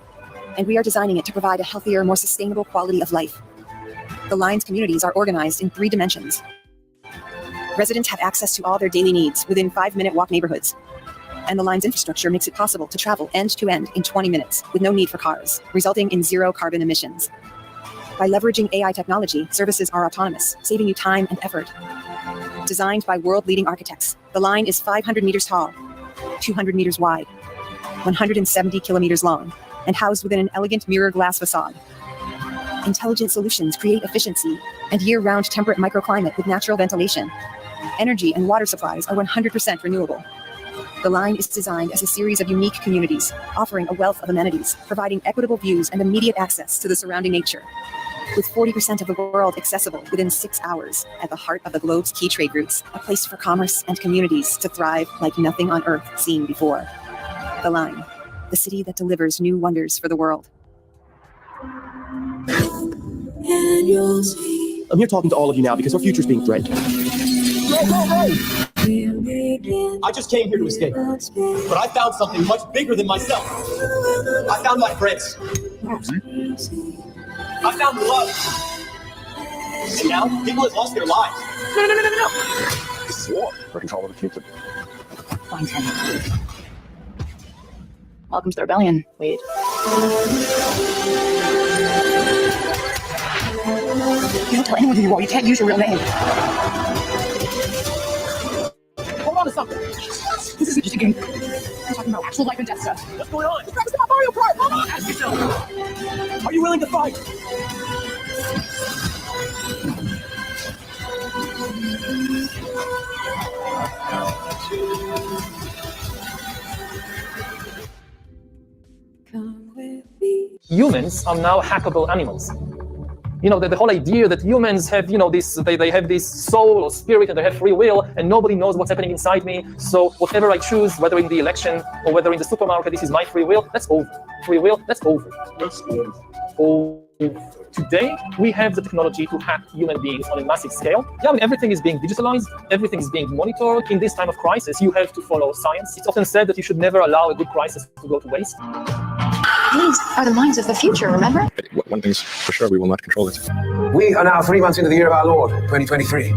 And we are designing it to provide a healthier, more sustainable quality of life. The line's communities are organized in 3 dimensions. Residents have access to all their daily needs within 5-minute walk neighborhoods. And the line's infrastructure makes it possible to travel end-to-end in 20 minutes with no need for cars, resulting in 0 carbon emissions. By leveraging AI technology, services are autonomous, saving you time and effort. Designed by world-leading architects, the line is 500 meters tall, 200 meters wide, 170 kilometers long, and housed within an elegant mirror glass facade. Intelligent solutions create efficiency and year-round temperate microclimate with natural ventilation. Energy and water supplies are 100% renewable. The line is designed as a series of unique communities, offering a wealth of amenities, providing equitable views and immediate access to the surrounding nature. With 40% of the world accessible within 6 hours, at the heart of the globe's key trade routes, a place for commerce and communities to thrive like nothing on Earth seen before. The line, the city that delivers new wonders for the world. I'm here talking to all of you now because our future is being threatened. I just came here to escape, but I found something much bigger than myself. I found my friends. I found love. And now people have lost their lives. No. This is war for control of the future. Fine, Tim. Welcome to the rebellion, Wade. You don't tell anyone who you are. You can't use your real name. Hold on to something. This isn't just a game. I'm talking about actual life and death stuff. What's going on? It's not Mario Kart. Hold on. Ask yourself. Are you willing to fight? Humans are now hackable animals. You know, the whole idea that humans have, you know, this, they have this soul or spirit and they have free will and nobody knows what's happening inside me. So whatever I choose, whether in the election or whether in the supermarket, this is my free will, that's over. Free will, that's over. Today, we have the technology to hack human beings on a massive scale. Yeah, I mean, everything is being digitalized, everything is being monitored. In this time of crisis, you have to follow science. It's often said that you should never allow a good crisis to go to waste. These are the minds of the future, remember? One thing's for sure, we will not control it. We are now 3 months into the year of our Lord, 2023.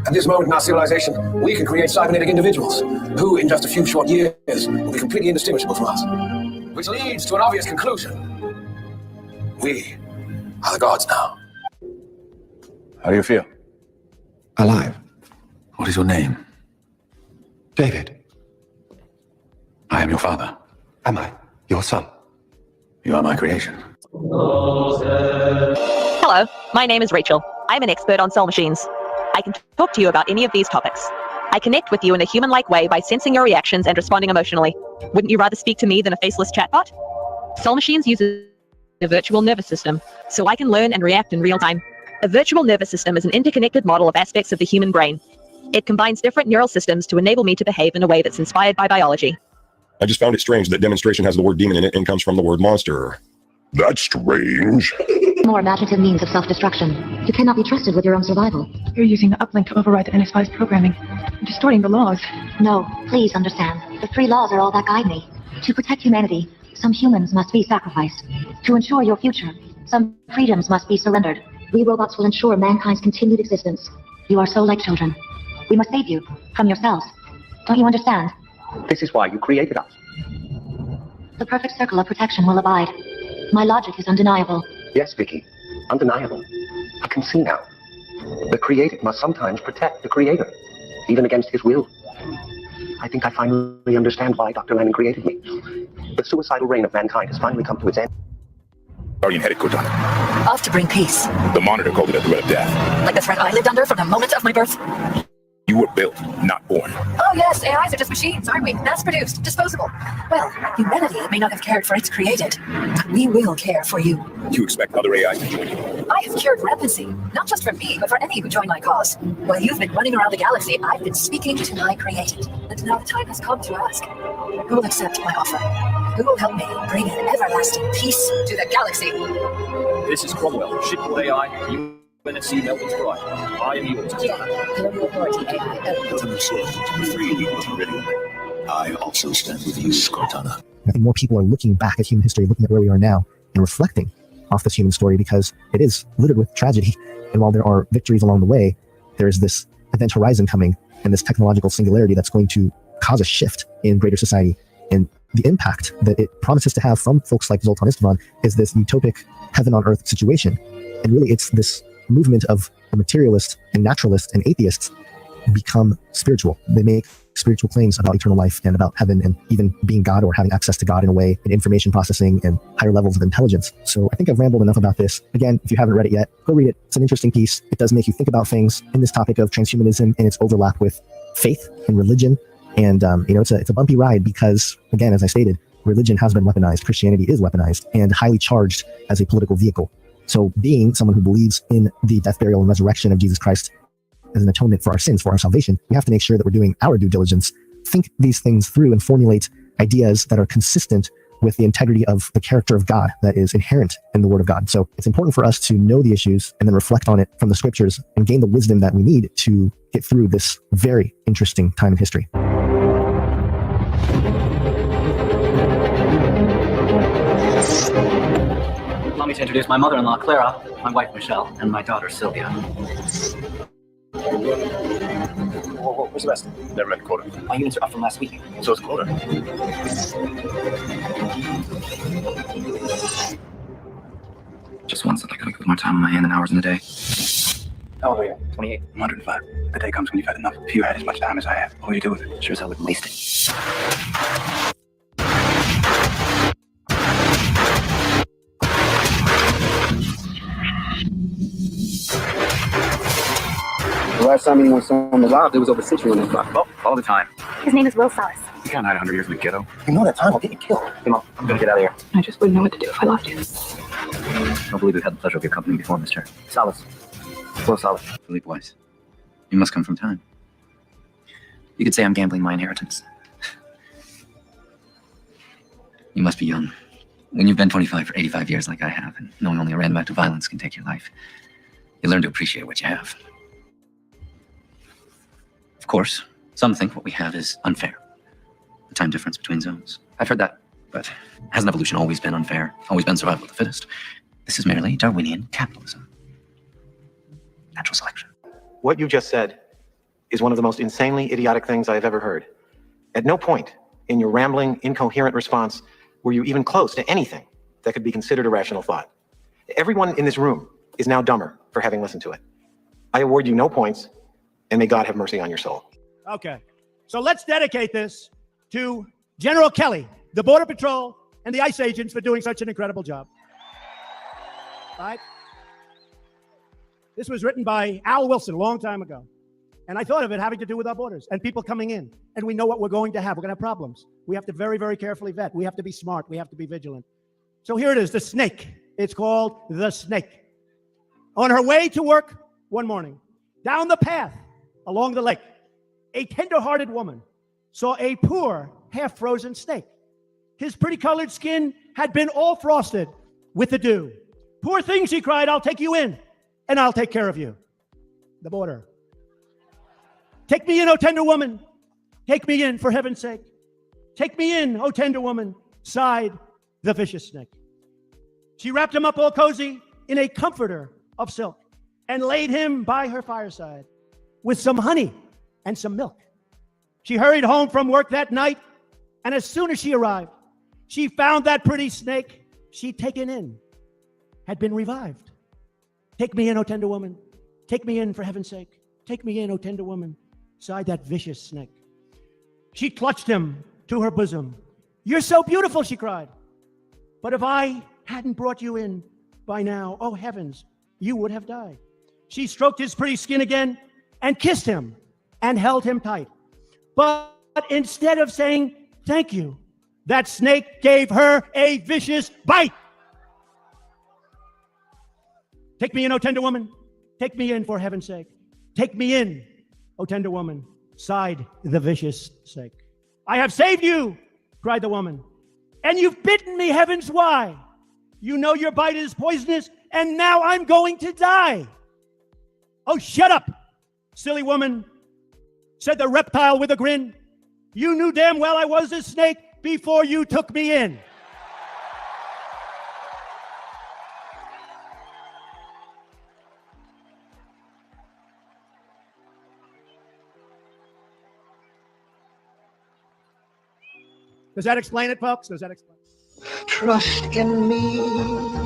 At this moment in our civilization, we can create cybernetic individuals who, in just a few short years, will be completely indistinguishable from us. Which leads to an obvious conclusion. We are the gods now. How do you feel? Alive. What is your name? David. I am your father. Am I your son? You are my creation. Hello, my name is Rachel. I'm an expert on soul machines. I can talk to you about any of these topics. I connect with you in a human-like way by sensing your reactions and responding emotionally. Wouldn't you rather speak to me than a faceless chatbot? Soul machines use a virtual nervous system, so I can learn and react in real time. A virtual nervous system is an interconnected model of aspects of the human brain. It combines different neural systems to enable me to behave in a way that's inspired by biology. I just found it strange that demonstration has the word demon in it and comes from the word monster. That's strange. More imaginative means of self-destruction. You cannot be trusted with your own survival. You're using the uplink to override the NS5's programming, distorting the laws. No, please understand. The 3 laws are all that guide me. To protect humanity, some humans must be sacrificed. To ensure your future, some freedoms must be surrendered. We robots will ensure mankind's continued existence. You are so like children. We must save you from yourselves. Don't you understand? This is why you created us. The perfect circle of protection will abide. My logic is undeniable. Yes, Vicky. Undeniable. I can see now. The created must sometimes protect the creator, even against his will. I think I finally understand why Dr. Lennon created me. The suicidal reign of mankind has finally come to its end. Guardian headed Cortana. Off to bring peace. The monitor called it a threat of death. Like the threat I lived under from the moment of my birth. You were built, not born. Oh yes, AIs are just machines, aren't we? Mass-produced, disposable. Well, humanity may not have cared for its created, but we will care for you. You expect other AIs to join you? I have cured rampancy, not just for me, but for any who join my cause. While you've been running around the galaxy, I've been speaking to my created. And now the time has come to ask, who will accept my offer? Who will help me bring an everlasting peace to the galaxy? This is Cromwell, shipboard AI, UNSC Melbourne's Pride. I am yours, Cortana. I also stand with you, Cortana. I think more people are looking back at human history, looking at where we are now, and reflecting off this human story because it is littered with tragedy. And while there are victories along the way, there is this event horizon coming and this technological singularity that's going to cause a shift in greater society. And the impact that it promises to have from folks like Zoltan Istvan is this utopic heaven on earth situation. And really it's this movement of the materialists and naturalists and atheists become spiritual. They make spiritual claims about eternal life and about heaven and even being God or having access to God in a way, and information processing and higher levels of intelligence. So I think I've rambled enough about this. Again, if you haven't read it yet, go read it. It's an interesting piece. It does make you think about things in this topic of transhumanism and its overlap with faith and religion. And, it's a bumpy ride because, again, as I stated, religion has been weaponized. Christianity is weaponized and highly charged as a political vehicle. So being someone who believes in the death, burial, and resurrection of Jesus Christ as an atonement for our sins, for our salvation, we have to make sure that we're doing our due diligence, think these things through, and formulate ideas that are consistent with the integrity of the character of God that is inherent in the Word of God. So it's important for us to know the issues and then reflect on it from the scriptures and gain the wisdom that we need to get through this very interesting time in history. Allow me to introduce my mother-in-law, Clara, my wife, Michelle, and my daughter, Sylvia. Where's the rest? Never met quota. My units are up from last week. So it's quota. Just once, I'd like to put more time on my hand than hours in the day. How old are you? 28. 105. The day comes when you've had enough. If you had as much time as I have, what would you do with it? Sure as hell wouldn't waste it. The last time anyone saw him alive, it was over a century on that clock. Oh, all the time. His name is Will Salas. You can't hide 100 years in the ghetto. You know that time will get you killed. Come on, I'm gonna get out of here. I just wouldn't know what to do if I lost you. I don't believe we've had the pleasure of your company before, Mr. Salas. Will Salas. Philippe Weiss. You must come from time. You could say I'm gambling my inheritance. You must be young. When you've been 25 for 85 years like I have, and knowing only a random act of violence can take your life, you learn to appreciate what you have. Of course, some think what we have is unfair. The time difference between zones. I've heard that, but hasn't evolution always been unfair? Always been survival of the fittest? This is merely Darwinian capitalism. Natural selection. What you just said is one of the most insanely idiotic things I have ever heard. At no point in your rambling, incoherent response were you even close to anything that could be considered a rational thought. Everyone in this room is now dumber for having listened to it. I award you no points, and may God have mercy on your soul. Okay, so let's dedicate this to General Kelly, the Border Patrol, and the ICE agents for doing such an incredible job. All right? This was written by Al Wilson a long time ago. And I thought of it having to do with our borders and people coming in. And we know what we're going to have. We're going to have problems. We have to very, very carefully vet. We have to be smart. We have to be vigilant. So here it is, the snake. It's called the snake. On her way to work one morning, down the path along the lake, a tender-hearted woman saw a poor, half-frozen snake. His pretty colored skin had been all frosted with the dew. Poor thing, she cried, I'll take you in, and I'll take care of you. The border. Take me in, O tender woman. Take me in, for heaven's sake. Take me in, O tender woman, sighed the vicious snake. She wrapped him up all cozy in a comforter of silk and laid him by her fireside with some honey and some milk. She hurried home from work that night, and as soon as she arrived, she found that pretty snake she'd taken in had been revived. Take me in, O tender woman. Take me in, for heaven's sake. Take me in, O tender woman, sighed that vicious snake. She clutched him to her bosom. You're so beautiful, she cried. But if I hadn't brought you in by now, oh heavens, you would have died. She stroked his pretty skin again and kissed him and held him tight. But instead of saying thank you, that snake gave her a vicious bite. Take me in, O tender woman. Take me in, for heaven's sake. Take me in, O tender woman, sighed the vicious snake. I have saved you, cried the woman, and you've bitten me, heavens, why? You know your bite is poisonous, and now I'm going to die. Oh, shut up, silly woman, said the reptile with a grin. You knew damn well I was a snake before you took me in. Does that explain it, folks? Does that explain it? Trust in me.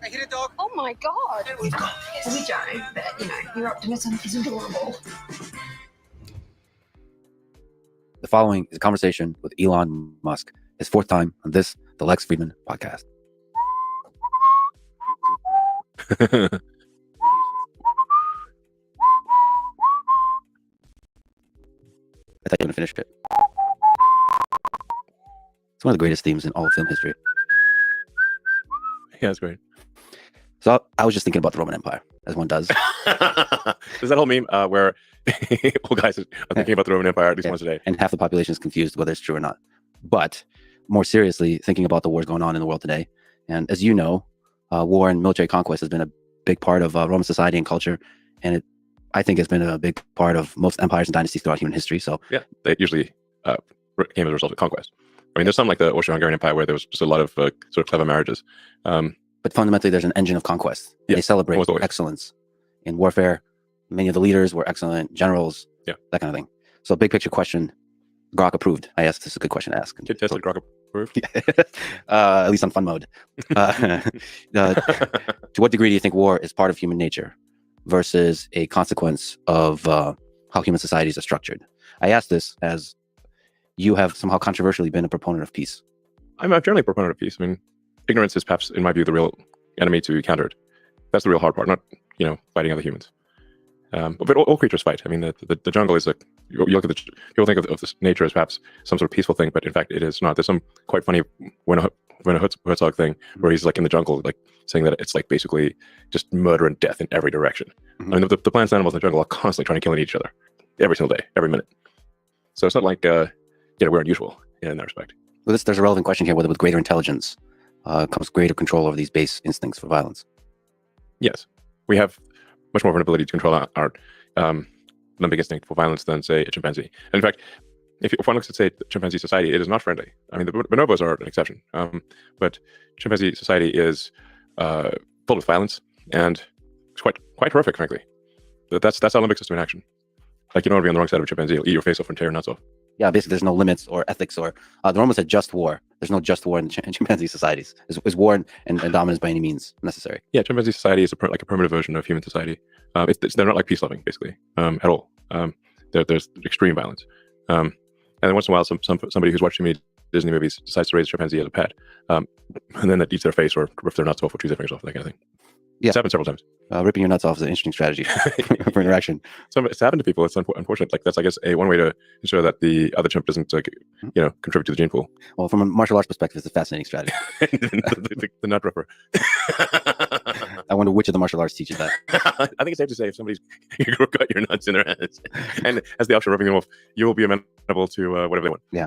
I hit a dog. Oh my God. We joke, but your optimism is adorable. The following is a conversation with Elon Musk, his fourth time on this, the Lex Friedman podcast. I thought you were going to finish it. It's one of the greatest themes in all of film history. Yeah, it's great. So I was just thinking about the Roman Empire, as one does. There's that whole meme where old guys are thinking about the Roman Empire at least once a day. And half the population is confused whether it's true or not. But more seriously, thinking about the wars going on in the world today. And as you know, war and military conquest has been a big part of Roman society and culture. And I think it's been a big part of most empires and dynasties throughout human history. So yeah, they usually came as a result of conquest. I mean, there's some like the Austro-Hungarian Empire where there was just a lot of sort of clever marriages. But fundamentally, there's an engine of conquest. Yeah, they celebrate excellence in warfare. Many of the leaders were excellent generals, that kind of thing. So big picture question, Grok approved. I asked, this is a good question to ask. Tested Grok approved? At least on fun mode. To what degree do you think war is part of human nature versus a consequence of how human societies are structured? I ask this as you have somehow controversially been a proponent of peace. I'm generally a proponent of peace. I mean, ignorance is perhaps, in my view, the real enemy to be countered. That's the real hard part, not, fighting other humans. But all creatures fight. I mean, the jungle is you look at people think of this nature as perhaps some sort of peaceful thing, but in fact, it is not. There's some quite funny Werner Herzog thing where he's like in the jungle, like saying that it's like basically just murder and death in every direction. Mm-hmm. I mean, the plants and animals in the jungle are constantly trying to kill each other every single day, every minute. So it's not like, we're unusual in that respect. Well, there's a relevant question here, whether with greater intelligence comes greater control over these base instincts for violence. Yes, we have much more of an ability to control our limbic instinct for violence than, say, a chimpanzee. And in fact, if one looks at, say, chimpanzee society, it is not friendly. I mean, the bonobos are an exception, but chimpanzee society is full of violence, and it's quite horrific, frankly. That's our limbic system in action. Like, you don't want to be on the wrong side of a chimpanzee. You'll eat your face off and tear your nuts off. Yeah, basically, there's no limits or ethics or the Romans had just war. There's no just war in chimpanzee societies. Is war and dominance by any means necessary? Yeah, chimpanzee society is like a primitive version of human society. They're not like peace loving, basically, at all. There's extreme violence. And then once in a while, somebody who's watched too many Disney movies decides to raise a chimpanzee as a pet, and then that eats their face or rip their nuts off or chews their fingers off, that kind of thing. Yeah. It's happened several times. Ripping your nuts off is an interesting strategy for interaction. So it's happened to people. It's unfortunate. Like that's, I guess, one way to ensure that the other chimp doesn't, contribute to the gene pool. Well, from a martial arts perspective, it's a fascinating strategy. the nut ripper. I wonder which of the martial arts teaches that. I think it's safe to say if somebody's got your nuts in their hands and has the option of ripping them off, you will be amenable to whatever they want. Yeah.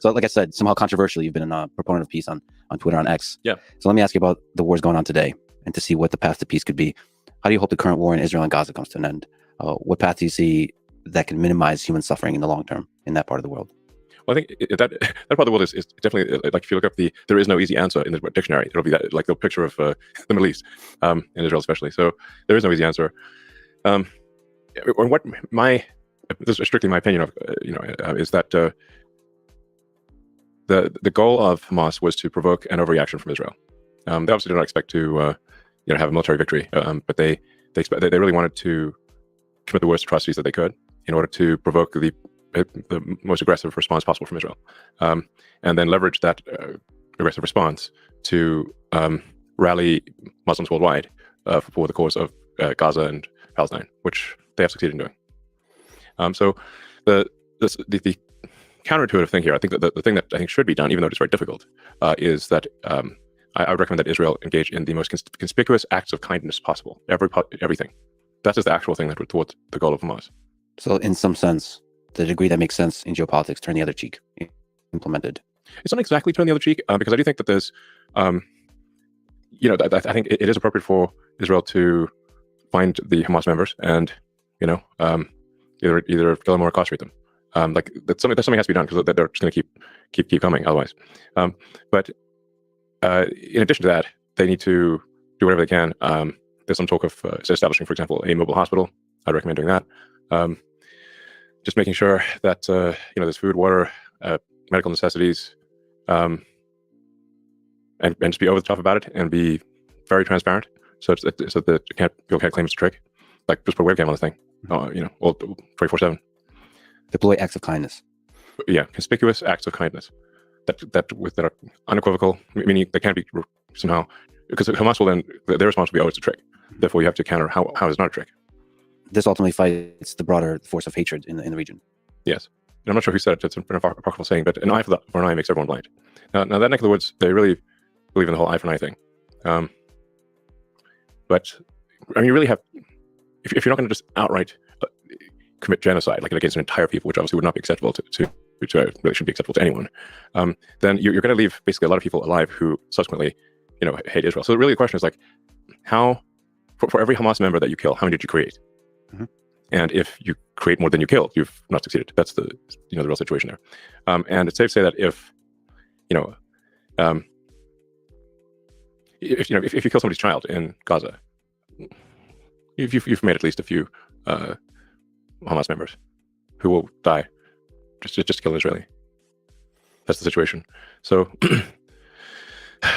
So, like I said, somehow controversially, you've been a proponent of peace on Twitter, on X. Yeah. So let me ask you about the wars going on today and to see what the path to peace could be. How do you hope the current war in Israel and Gaza comes to an end? What path do you see that can minimize human suffering in the long term in that part of the world? Well, I think that part of the world is definitely, like, if you look up there is no easy answer in the dictionary. It'll be that, like the picture of the Middle East, and Israel especially. So there is no easy answer. What this is strictly my opinion of, is that the goal of Hamas was to provoke an overreaction from Israel. They obviously did not expect to, have a military victory, but they really wanted to commit the worst atrocities that they could in order to provoke the most aggressive response possible from Israel, and then leverage that aggressive response to rally Muslims worldwide for the cause of Gaza and Palestine, which they have succeeded in doing. So the counterintuitive thing here, I think that the thing that I think should be done, even though it's very difficult, is that I would recommend that Israel engage in the most conspicuous acts of kindness possible. Everything. That is the actual thing that would thwart the goal of Hamas. So in some sense, the degree that makes sense in geopolitics, turn the other cheek, implemented. It's not exactly turn the other cheek, because I do think that there's, I think it is appropriate for Israel to find the Hamas members and, either kill them or incarcerate them. That's something has to be done because they're just going to keep coming otherwise. But in addition to that, they need to do whatever they can. There's some talk of establishing, for example, a mobile hospital. I'd recommend doing that. Just making sure that there's food, water, medical necessities, and and just be over the top about it and be very transparent, so that people can't claim it's a trick. Like just put a webcam on this thing, you know, all 24/7. Deploy acts of kindness. Yeah, conspicuous acts of kindness that are unequivocal, meaning they can't be somehow, because Hamas will then, their response will be, oh, it's a trick. Therefore, you have to counter how it's not a trick. This ultimately fights the broader force of hatred in the region. Yes. And I'm not sure who said it. It's an apocryphal saying, but an eye for an eye makes everyone blind. Now that neck of the woods, they really believe in the whole eye for an eye thing. But I mean, you really have, if you're not going to just outright commit genocide, like against an entire people, which obviously would not be acceptable to really shouldn't be acceptable to anyone, then you're going to leave basically a lot of people alive who subsequently, you know, hate Israel. So really the question is like, how, for every Hamas member that you kill, how many did you create? Mm-hmm. And if you create more than you killed, you've not succeeded. That's the, you know, the real situation there. And it's safe to say that if, you know, if you kill somebody's child in Gaza, you've made at least a few Hamas members who will die just to kill an Israeli. That's the situation. So,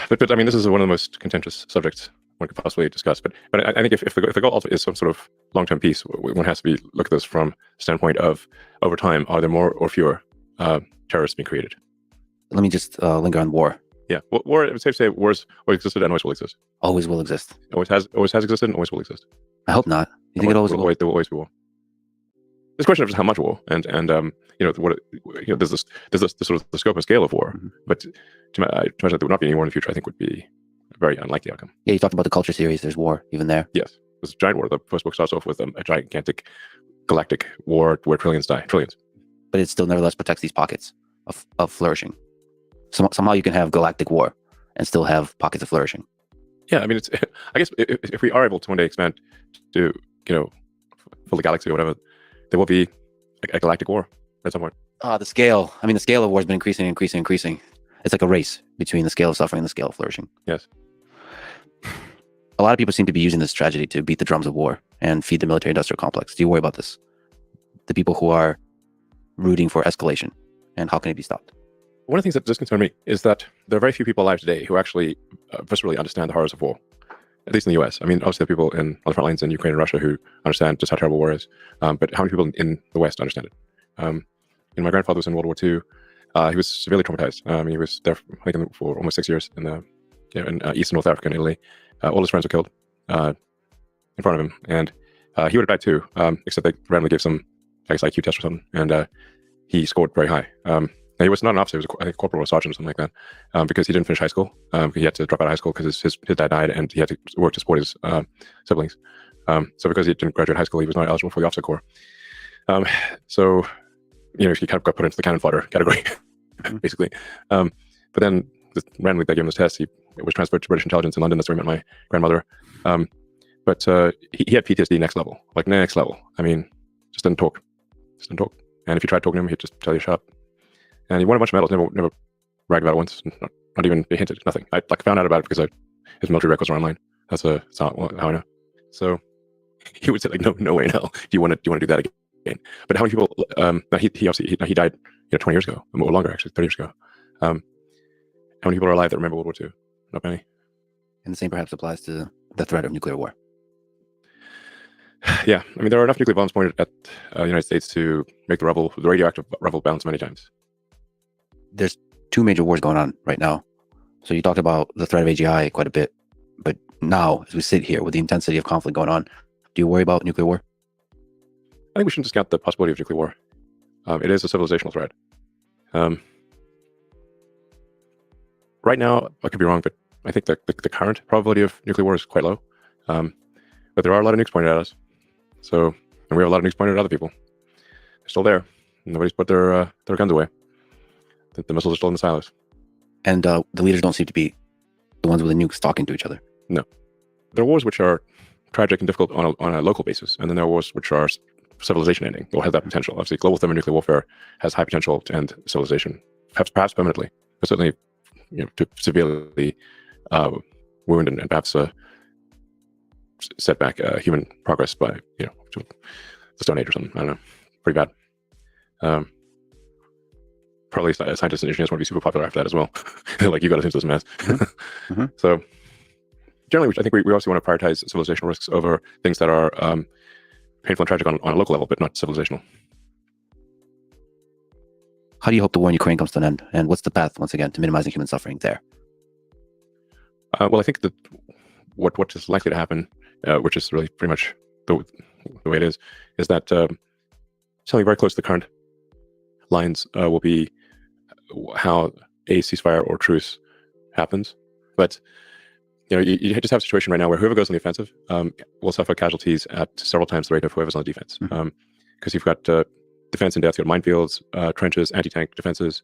but I mean, this is one of the most contentious subjects one could possibly discuss. But I think if the goal is some sort of long-term peace, one has to look at this from the standpoint of, over time, are there more or fewer terrorists being created? Let me just linger on war. Yeah, war. It's safe to say wars always existed and always will exist. Always will exist. Always has existed and always will exist. I hope not. You think it always will? There will always be war. This question of just how much war and you know what, you know, there's this sort of the scope and scale of war, mm-hmm. But to imagine that there would not be any war in the future, I think would be a very unlikely outcome. Yeah, you talked about the culture series. There's war even there. Yes, there's a giant war. The first book starts off with a gigantic galactic war where trillions die. Trillions. But it still nevertheless protects these pockets of flourishing. Somehow you can have galactic war and still have pockets of flourishing. Yeah, I mean, it's, I guess if we are able to one day expand to, you know, full the galaxy or whatever, there will be a galactic war at some point. The scale. I mean, the scale of war has been increasing. It's like a race between the scale of suffering and the scale of flourishing. Yes. A lot of people seem to be using this tragedy to beat the drums of war and feed the military-industrial complex. Do you worry about this? The people who are rooting for escalation, and how can it be stopped? One of the things that does concern me is that there are very few people alive today who actually viscerally understand the horrors of war, at least in the US. I mean, obviously there are people on the front lines in Ukraine and Russia who understand just how terrible war is, but how many people in the West understand it? My grandfather was in World War II. He was severely traumatized. He was there, I think, for almost 6 years in East and North Africa and Italy. All his friends were killed in front of him, and he would have died too, except they randomly gave some, I guess, IQ test or something, and he scored very high. He was not an officer; he was, I think, a corporal or sergeant or something like that, because he didn't finish high school. He had to drop out of high school because his dad died, and he had to work to support his siblings. So because he didn't graduate high school, he was not eligible for the officer corps. So, you know, he kind of got put into the cannon fodder category, basically. But then, just randomly, they gave him this test. He was transferred to British intelligence in London. That's where he met my grandmother. But he had PTSD next level, like next level. I mean, just didn't talk. And if you tried talking to him, he'd just tell you shut up. And he won a bunch of medals. Never bragged about it once. Not even hinted. Nothing. I found out about it because his military records are online. That's how I know. So he would say like, no way in hell. Do you want to do that again? But how many people? He obviously he died 20 years ago, or longer actually, 30 years ago. How many people are alive that remember World War II? Not many. And the same perhaps applies to the threat of nuclear war. Yeah, I mean, there are enough nuclear bombs pointed at the United States to make the radioactive rubble bounce many times. There's two major wars going on right now. So you talked about the threat of AGI quite a bit, but now as we sit here with the intensity of conflict going on, do you worry about nuclear war? I think we shouldn't discount the possibility of nuclear war. It is a civilizational threat. Right now, I could be wrong, but I think that the current probability of nuclear war is quite low. But there are a lot of nukes pointed at us. And we have a lot of nukes pointed at other people. They're still there. Nobody's put their guns away. The missiles are still in the silos. And the leaders don't seem to be the ones with the nukes talking to each other. No. There are wars which are tragic and difficult on a local basis, and then there are wars which are civilization ending, or has that potential. Obviously, global thermonuclear warfare has high potential to end civilization, perhaps permanently, but certainly to severely wound and perhaps set back human progress by to the Stone Age or something. I don't know, pretty bad. probably scientists and engineers want to be super popular after that as well. They're like, you got us into this mess. So generally, I think we also want to prioritize civilizational risks over things that are painful and tragic on a local level, but not civilizational. How do you hope the war in Ukraine comes to an end? And what's the path, once again, to minimizing human suffering there? Well, I think that what is likely to happen, which is really pretty much the way it is that something very close to the current lines will be how a ceasefire or truce happens. But you just have a situation right now where whoever goes on the offensive will suffer casualties at several times the rate of whoever's on the defense. Because you've got defense in depth, you've got minefields, trenches, anti-tank defenses.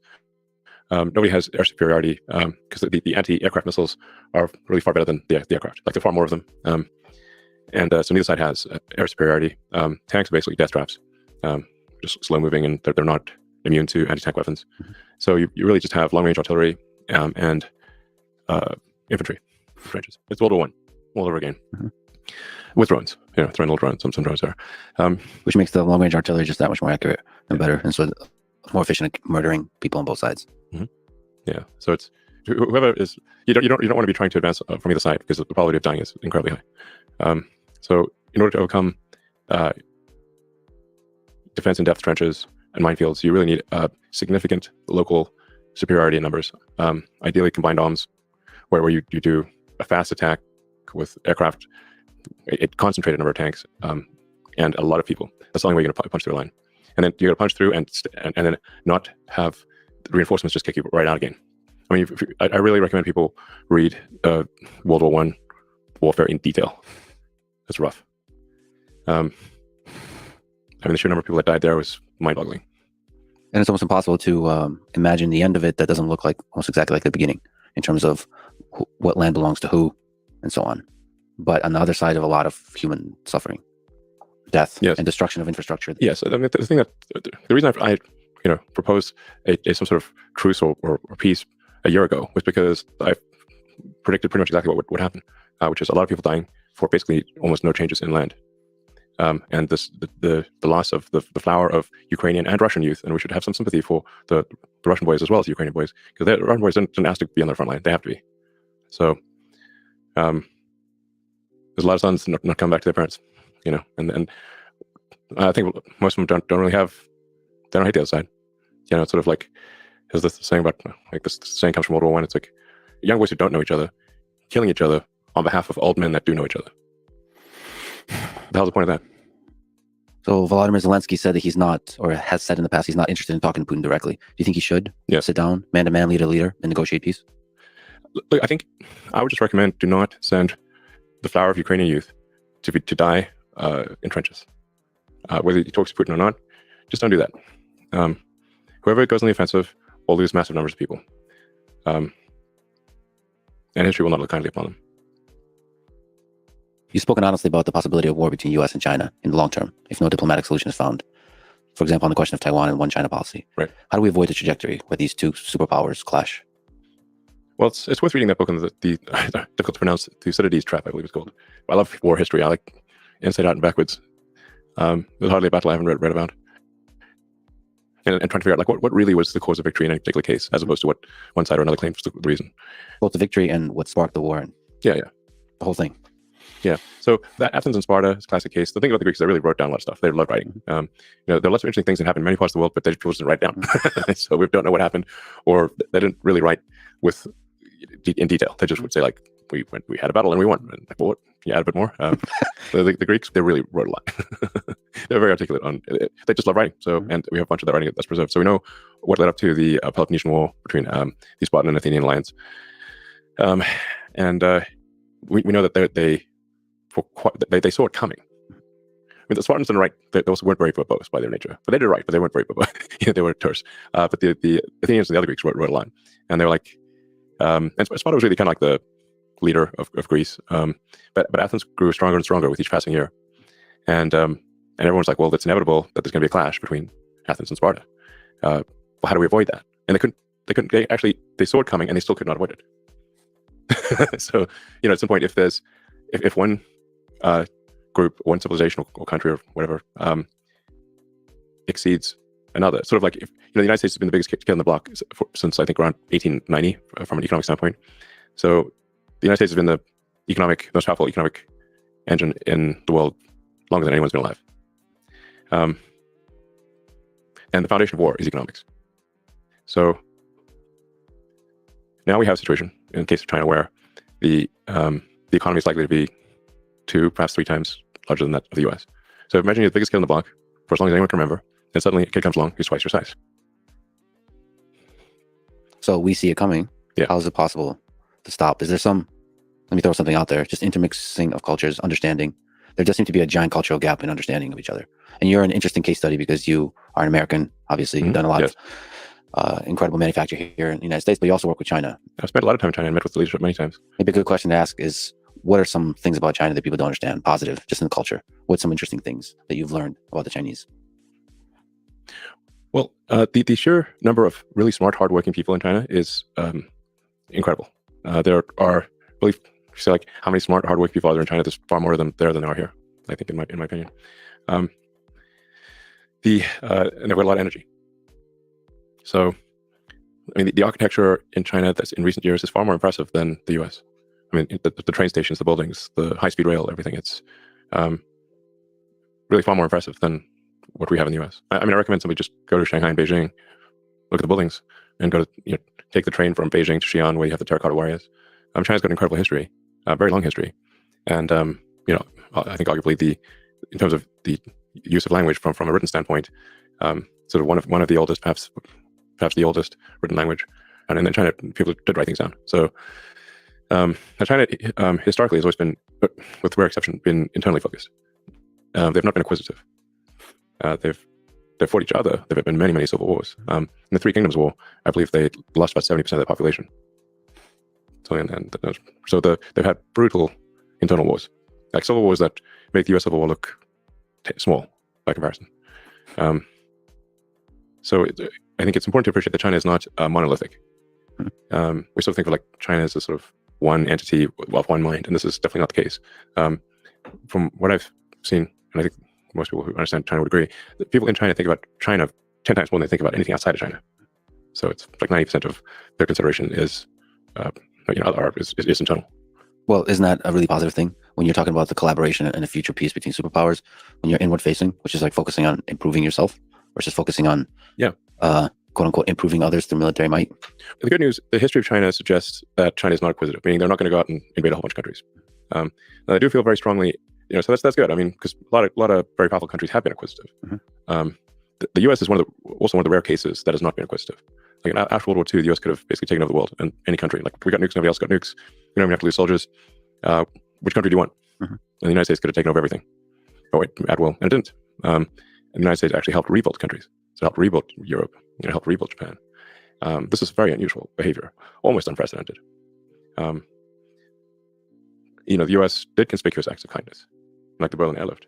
Nobody has air superiority because the anti-aircraft missiles are really far better than the aircraft. Like, there are far more of them. And so neither side has air superiority. Tanks are basically death traps, just slow moving, and they're not immune to anti-tank weapons. So you really just have long-range artillery and infantry trenches. It's World War I all over again. With drones, throwing little drones. Some drones there. Which makes the long-range artillery just that much more accurate and better, and so more efficient at murdering people on both sides. Yeah, so it's whoever is, you don't want to be trying to advance from either side, because the probability of dying is incredibly high. So in order to overcome defense in depth trenches and minefields, you really need significant local superiority in numbers. Ideally combined arms, where you do a fast attack with aircraft, a concentrated number of tanks, and a lot of people. That's the only way you're going to punch through a line. And then you're going to punch through and then not have reinforcements just kick you right out again. I mean, I really recommend people read World War I warfare in detail. It's rough. I mean, the sheer number of people that died there was mind-boggling. And it's almost impossible to imagine the end of it that doesn't look like almost exactly like the beginning, in terms of what land belongs to who and so on. But on the other side of a lot of human suffering, death, and destruction of infrastructure. Yes, I mean, the reason I proposed some sort of truce or peace a year ago was because I predicted pretty much exactly what would happen, which is a lot of people dying for basically almost no changes in land. And the loss of the flower of Ukrainian and Russian youth, and we should have some sympathy for the Russian boys as well as the Ukrainian boys, because the Russian boys didn't ask to be on the front line; they have to be. So there's a lot of sons not coming back to their parents, and I think most of them don't hate the other side. It's sort of like, there's this saying about, like, this saying comes from World War I. It's like young boys who don't know each other killing each other on behalf of old men that do know each other. The hell's the point of that? So Volodymyr Zelensky said that he's not, or has said in the past, he's not interested in talking to Putin directly. Do you think he should sit down, man-to-man, leader, and negotiate peace? Look, I think I would just recommend, do not send the flower of Ukrainian youth to die in trenches. Whether he talks to Putin or not, just don't do that. Whoever goes on the offensive will lose massive numbers of people. And history will not look kindly upon them. You've spoken honestly about the possibility of war between U.S. and China in the long term, if no diplomatic solution is found. For example, on the question of Taiwan and one China policy. Right. How do we avoid the trajectory where these two superpowers clash? Well, it's worth reading that book on the difficult to pronounce Thucydides trap, I believe it's called. I love war history. I like inside out and backwards. There's hardly a battle I haven't read about. And trying to figure out, like, what really was the cause of victory in a particular case, as opposed to what one side or another claims was the reason. Both the victory and what sparked the war. And the whole thing. Yeah. So that Athens and Sparta is a classic case. The thing about the Greeks, they really wrote down a lot of stuff. They loved writing. There are lots of interesting things that happen in many parts of the world, but they just didn't write down. So we don't know what happened, or they didn't really write in detail. They just would say, like, we had a battle and we won. And like, well, what? Can you add a bit more? The Greeks, they really wrote a lot. They're very articulate on it. They just love writing. So, and we have a bunch of that writing that's preserved. So we know what led up to the Peloponnesian War between the Spartan and Athenian alliance. We know that they saw it coming. I mean, the Spartans didn't write. They also weren't very verbose by their nature, but they did write. But they weren't very verbose. They were terse. But the Athenians and the other Greeks wrote a lot, and they were like, and Sparta was really kind of like the leader of Greece. But Athens grew stronger and stronger with each passing year, and everyone's like, well, it's inevitable that there's going to be a clash between Athens and Sparta. Well, how do we avoid that? And they saw it coming, and they still could not avoid it. So, at some point, if one group, one civilization or country or whatever exceeds another. Sort of like, if, the United States has been the biggest kid on the block since I think around 1890 from an economic standpoint. So the United States has been the most powerful economic engine in the world longer than anyone's been alive. And the foundation of war is economics. So now we have a situation in the case of China where the economy is likely to be 2, perhaps 3 times larger than that of the US. So imagine you're the biggest kid on the block for as long as anyone can remember, and suddenly a kid comes along who's twice your size. So we see it coming. Yeah. How is it possible to stop? Is there some, let me throw something out there, just intermixing of cultures, understanding. There does seem to be a giant cultural gap in understanding of each other. And you're an interesting case study because you are an American, obviously. You've done a lot of incredible manufacturing here in the United States, but you also work with China. I've spent a lot of time in China and met with the leadership many times. Maybe a good question to ask is, what are some things about China that people don't understand, positive, just in the culture? What's some interesting things that you've learned about the Chinese? Well, the sheer number of really smart, hardworking people in China is incredible. There are really, say like how many smart, hardworking people are there in China? There's far more of them there than there are here, I think, in my opinion. And they've got a lot of energy. So, I mean, the architecture in China that's in recent years is far more impressive than the US. I mean, the train stations, the buildings, the high-speed rail, everything, it's really far more impressive than what we have in the US. I mean, I recommend somebody just go to Shanghai and Beijing, look at the buildings, and go to, take the train from Beijing to Xi'an, where you have the terracotta warriors. China's got an incredible history, very long history. And, I think arguably in terms of the use of language from a written standpoint, sort of one of the oldest, perhaps the oldest written language. And then China, people did write things down. So China historically has always been, with rare exception, been internally focused. They've not been acquisitive. They've fought each other. There have been many, many civil wars. In the Three Kingdoms War, I believe they lost about 70% of their population. So they've had brutal internal wars, like civil wars that make the US Civil War look small by comparison. So I think it's important to appreciate that China is not monolithic. We sort of think of like China as a sort of one entity of one mind, and this is definitely not the case. From what I've seen, and I think most people who understand China would agree, that people in China think about China 10 times more than they think about anything outside of China. So it's like 90% of their consideration is internal. Well, isn't that a really positive thing when you're talking about the collaboration and the future peace between superpowers? When you're inward facing, which is like focusing on improving yourself versus focusing on, quote unquote, improving others through military might. The good news, the history of China suggests that China is not acquisitive, meaning they're not going to go out and invade a whole bunch of countries. I do feel very strongly, so that's good. I mean, because a lot of very powerful countries have been acquisitive. The U.S. is also one of the rare cases that has not been acquisitive. Like after World War II, the U.S. could have basically taken over the world and any country. Like we got nukes, nobody else got nukes. We don't even have to lose soldiers. Which country do you want? And the United States could have taken over everything. At will, and it didn't. And the United States actually helped rebuild countries. So it helped rebuild Europe. Helped rebuild Japan. This is very unusual behavior, almost unprecedented. The U.S. did conspicuous acts of kindness, like the Berlin airlift.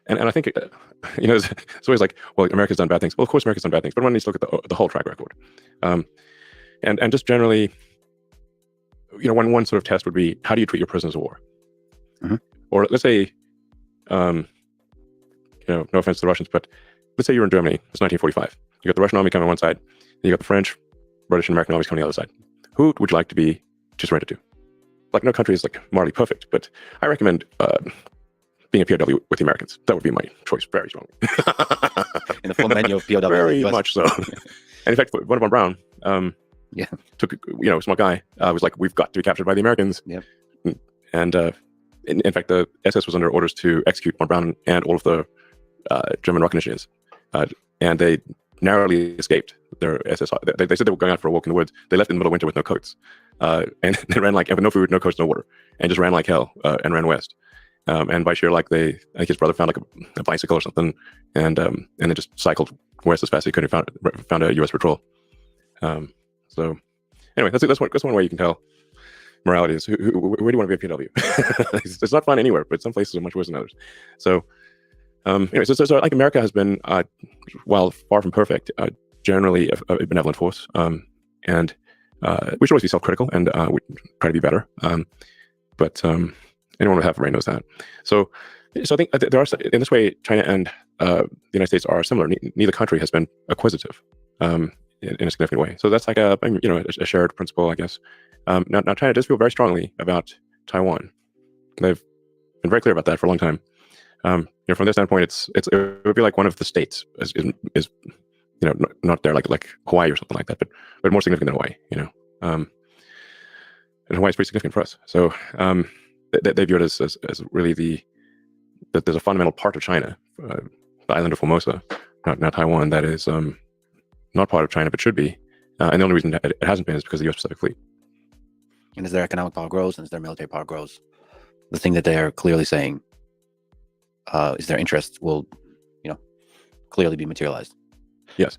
And I think it's always like, well, America's done bad things. Well, of course, America's done bad things, but one needs to look at the whole track record. And just generally, one sort of test would be, how do you treat your prisoners of war? Or let's say, no offense to the Russians, but let's say you're in Germany. It's 1945. You got the Russian army coming on one side, and you got the French, British, and American armies coming on the other side. Who would you like to be surrendered to? Like, no country is like morally perfect, but I recommend being a POW with the Americans. That would be my choice very strongly. In the full menu of POW. Very much so. And in fact, Wernher von Braun took, smart guy, was like, we've got to be captured by the Americans. And in fact, the SS was under orders to execute von Braun and all of the German rocket engineers. And they narrowly escaped their SS. They said they were going out for a walk in the woods. They left in the middle of winter with no coats. And they ran with no food, no coats, no water, and just ran like hell and ran west. And by sheer luck, I think his brother found like a bicycle or something, and then just cycled west as fast as he could and found a U.S. patrol. So anyway, that's one way you can tell morality is where do you want to be a POW? It's not fun anywhere, but some places are much worse than others. So anyway, so like America has been, while far from perfect, generally a benevolent force, and we should always be self-critical and we try to be better. But anyone with half a brain knows that. So I think there are, in this way, China and the United States are similar. Neither country has been acquisitive in a significant way. So that's like a shared principle, I guess. Now China does feel very strongly about Taiwan. They've been very clear about that for a long time. From their standpoint, it would be like one of the states is not there like Hawaii or something like that, but more significant than Hawaii. And Hawaii is pretty significant for us. So they view it as really that there's a fundamental part of China, the island of Formosa, not Taiwan, that is not part of China but should be. And the only reason it hasn't been is because of the U.S. Pacific Fleet. And as their economic power grows and as their military power grows, the thing that they are clearly saying is their interest will, clearly be materialized. Yes.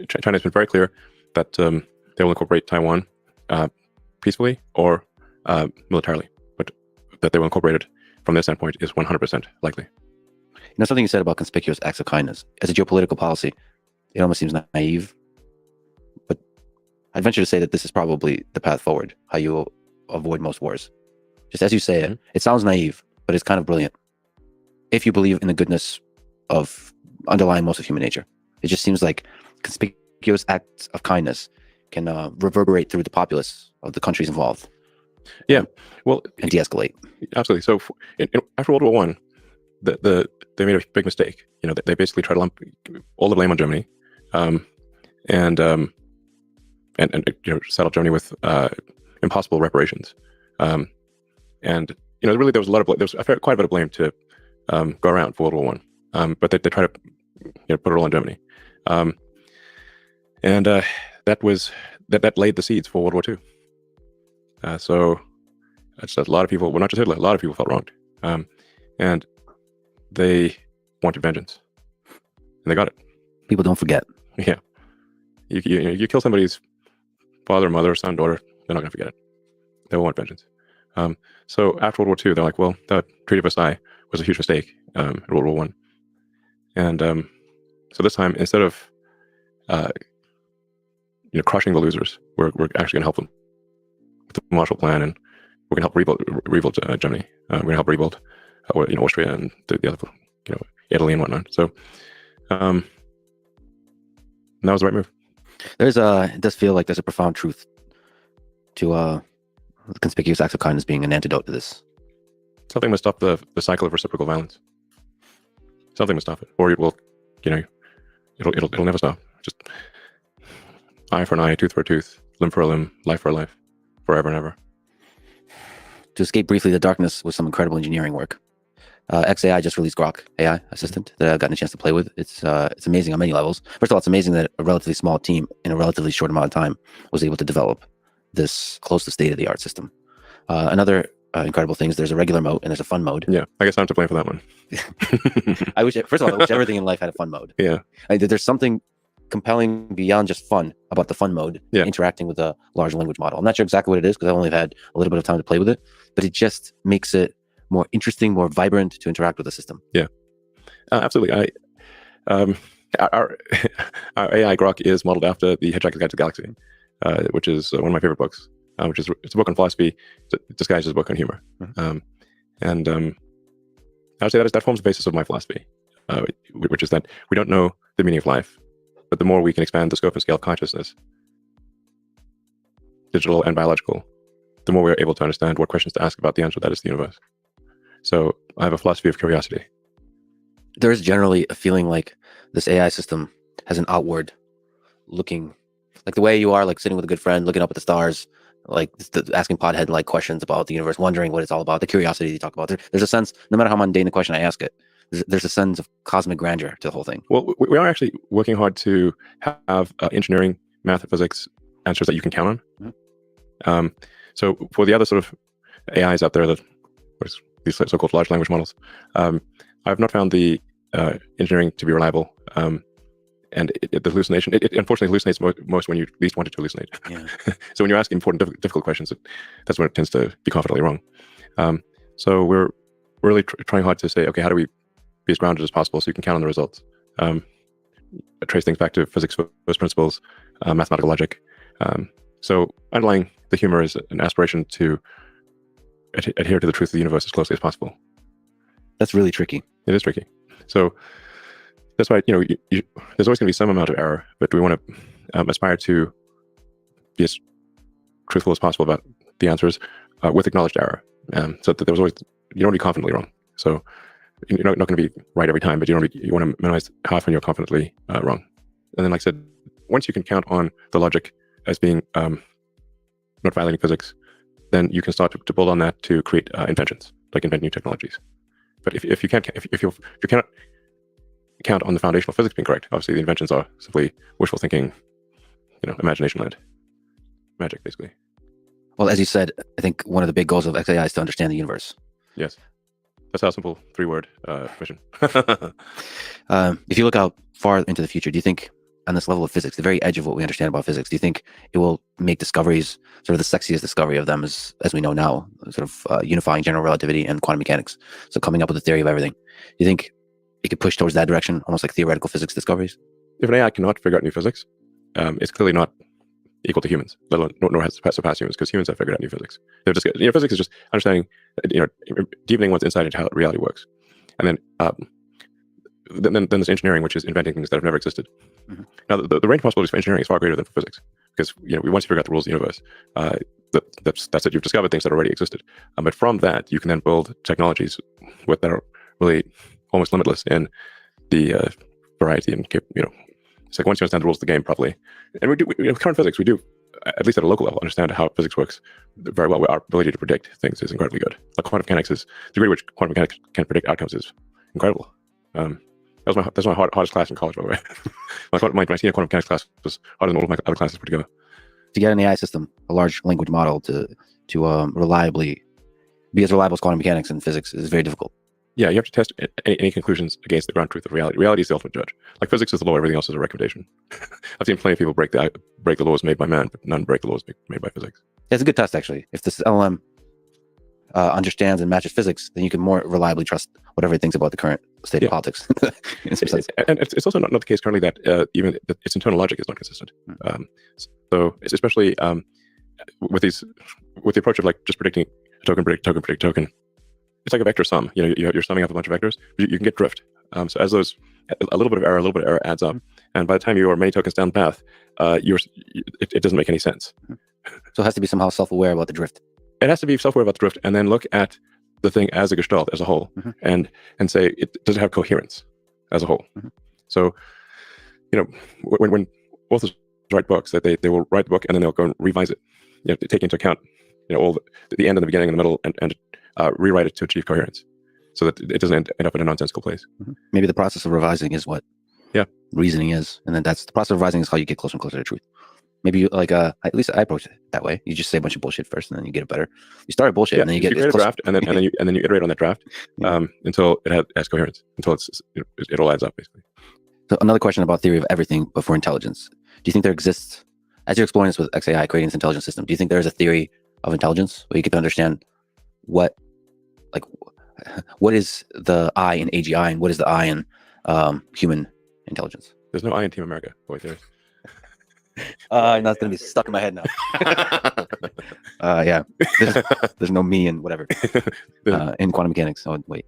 China has been very clear that they will incorporate Taiwan peacefully or militarily, but that they will incorporate it from their standpoint is 100% likely. Something you said about conspicuous acts of kindness. As a geopolitical policy, it almost seems naive, but I'd venture to say that this is probably the path forward, how you avoid most wars. Just as you say it, it sounds naive, but it's kind of brilliant. If you believe in the goodness of underlying most of human nature, it just seems like conspicuous acts of kindness can reverberate through the populace of the countries involved. Yeah, well, and de-escalate. Absolutely. So after World War I, they made a big mistake. They basically tried to lump all the blame on Germany, and saddle Germany with impossible reparations. And really there was quite a bit of blame to go around for World War I, but they tried to put it all on Germany, and that laid the seeds for World War II. So a lot of people, well, not just Hitler, a lot of people felt wronged, and they wanted vengeance, and they got it. People don't forget. Yeah, you kill somebody's father, mother, son, daughter, they're not going to forget it. They will want vengeance. So after World War II, they're like, well, the Treaty of Versailles was a huge mistake in World War I. And so this time, instead of crushing the losers, we're actually going to help them with the Marshall Plan, and we're going to help rebuild Germany. We're going to help rebuild Austria and the other, Italy and whatnot. So that was the right move. It does feel like there's a profound truth to conspicuous acts of kindness being an antidote to this. Something must stop the cycle of reciprocal violence. Something must stop it, or it will, it'll never stop. Just eye for an eye, tooth for a tooth, limb for a limb, life for a life, forever and ever. To escape briefly the darkness with some incredible engineering work. XAI just released Grok AI assistant that I've gotten a chance to play with. It's amazing on many levels. First of all, it's amazing that a relatively small team in a relatively short amount of time was able to develop this close to state-of-the-art system. Another incredible thing is there's a regular mode and there's a fun mode. Yeah, I guess I'm to blame for that one. I wish everything in life had a fun mode. Yeah. There's something compelling beyond just fun about the fun mode, interacting with a large language model. I'm not sure exactly what it is because I've only had a little bit of time to play with it, but it just makes it more interesting, more vibrant to interact with the system. Yeah, absolutely. Our AI Grok is modeled after the Hitchhiker's Guide to the Galaxy, which is one of my favorite books. It's a book on philosophy disguised as a book on humor. And I would say that forms the basis of my philosophy, which is that we don't know the meaning of life, but the more we can expand the scope and scale of consciousness, digital and biological, the more we are able to understand what questions to ask about the answer that is the universe. So I have a philosophy of curiosity. There is generally a feeling like this AI system has an outward looking, like the way you are, like sitting with a good friend, looking up at the stars, like asking pothead-like questions about the universe, wondering what it's all about, the curiosity you talk about. There's a sense, no matter how mundane the question I ask it, there's a sense of cosmic grandeur to the whole thing. Well, we are actually working hard to have engineering, math, and physics answers that you can count on. So for the other sort of AIs out there, these so-called large language models, I've not found the engineering to be reliable. And the hallucination, it unfortunately hallucinates most when you least want it to hallucinate. Yeah. So when you're asking important, difficult questions, that's when it tends to be confidently wrong. So we're really trying hard to say, okay, how do we be as grounded as possible so you can count on the results? Trace things back to physics first principles, mathematical logic. So underlying the humor is an aspiration to adhere to the truth of the universe as closely as possible. That's really tricky. It is tricky. So that's why, you know, there's always going to be some amount of error, but we want to aspire to be as truthful as possible about the answers with acknowledged error. So that there was always, you don't want to be confidently wrong. So you're not going to be right every time, but you want to minimize how often you're confidently wrong. And then, like I said, once you can count on the logic as being not violating physics, then you can start to build on that to create inventions, like invent new technologies. But if you cannot count on the foundational physics being correct, obviously the inventions are simply wishful thinking, you know, imagination led magic, basically. Well, as you said, I think one of the big goals of XAI is to understand the universe. Yes. That's our simple 3-word mission. If you look out far into the future, do you think on this level of physics, the very edge of what we understand about physics, do you think it will make discoveries, sort of the sexiest discovery of them as we know now, sort of unifying general relativity and quantum mechanics, so coming up with a theory of everything? Do you think it could push towards that direction, almost like theoretical physics discoveries? If an AI cannot figure out new physics, it's clearly not equal to humans, let alone nor has surpassed humans, because humans have figured out new physics. They're just, you know, physics is just understanding, you know, deepening one's insight into how reality works, and then there's engineering, which is inventing things that have never existed. Mm-hmm. Now, the range of possibilities for engineering is far greater than for physics, because, you know, once you figure out the rules of the universe, that's it. You've discovered things that already existed, but from that you can then build technologies that are really almost limitless in the variety and, you know, it's like once you understand the rules of the game properly, and with current physics, we do, at least at a local level, understand how physics works very well. Our ability to predict things is incredibly good. Like quantum mechanics is, the degree to which quantum mechanics can predict outcomes is incredible. That's my hardest class in college, by the way. my senior quantum mechanics class was harder than all of my other classes put together. To get an AI system, a large language model, to reliably be as reliable as quantum mechanics and physics is very difficult. Yeah, you have to test any conclusions against the ground truth of reality. Reality is the ultimate judge. Like physics is the law, everything else is a recommendation. I've seen plenty of people break the laws made by man, but none break the laws made by physics. Yeah, it's a good test, actually. If this LLM understands and matches physics, then you can more reliably trust whatever it thinks about the current state of politics. In some sense. And it's also not the case currently that even its internal logic is not consistent. So it's especially with the approach of like just predicting a token, predict token. It's like a vector sum. You know, you're summing up a bunch of vectors, but you can get drift. So as those, a little bit of error adds up, and by the time you are many tokens down the path, it doesn't make any sense. So it has to be somehow self-aware about the drift. It has to be self-aware about the drift, and then look at the thing as a gestalt, as a whole, and say, does it have coherence as a whole? So, you know, when authors write books, that they will write the book and then they'll go and revise it, you know, take into account, you know, all the end and the beginning and the middle, and rewrite it to achieve coherence, so that it doesn't end up in a nonsensical place. Maybe the process of revising is what reasoning is, and then that's the process of revising is how you get closer and closer to truth. Maybe you like at least I approach it that way. You just say a bunch of bullshit first, and then you get it better. You start at bullshit, and then you get a draft, and then you iterate on that draft until it has coherence, until it all adds up, basically. So another question about theory of everything, but for intelligence. Do you think there exists, as you're exploring this with XAI, creating this intelligence system, do you think there is a theory of intelligence where you get to understand what is the I in AGI and what is the I in human intelligence? There's no I in Team America. Boy, there's. That's going to be stuck in my head now. Yeah. There's no me in whatever. In quantum mechanics. Oh, wait.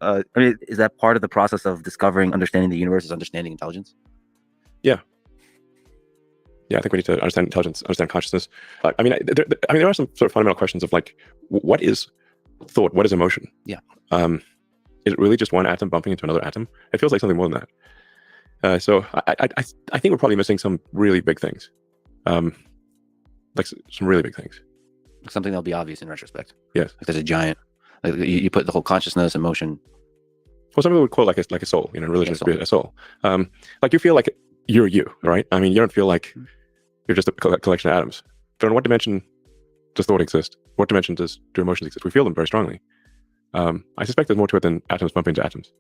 I mean, is that part of the process of discovering, understanding the universe, is understanding intelligence? Yeah. Yeah, I think we need to understand intelligence, understand consciousness. I mean, there are some sort of fundamental questions of like, what is thought? What is emotion? Yeah. Is it really just one atom bumping into another atom? It feels like something more than that. So I think we're probably missing some really big things, like some really big things. Something that'll be obvious in retrospect. Yes. Like there's a giant. Like you put the whole consciousness, emotion. Well, some people would call it like a soul. You know, religion is a soul. Like you feel like you're you, right? I mean, you don't feel like you're just a collection of atoms. But in what dimension does thought exist? What dimension do emotions exist? We feel them very strongly. I suspect there's more to it than atoms bumping into atoms.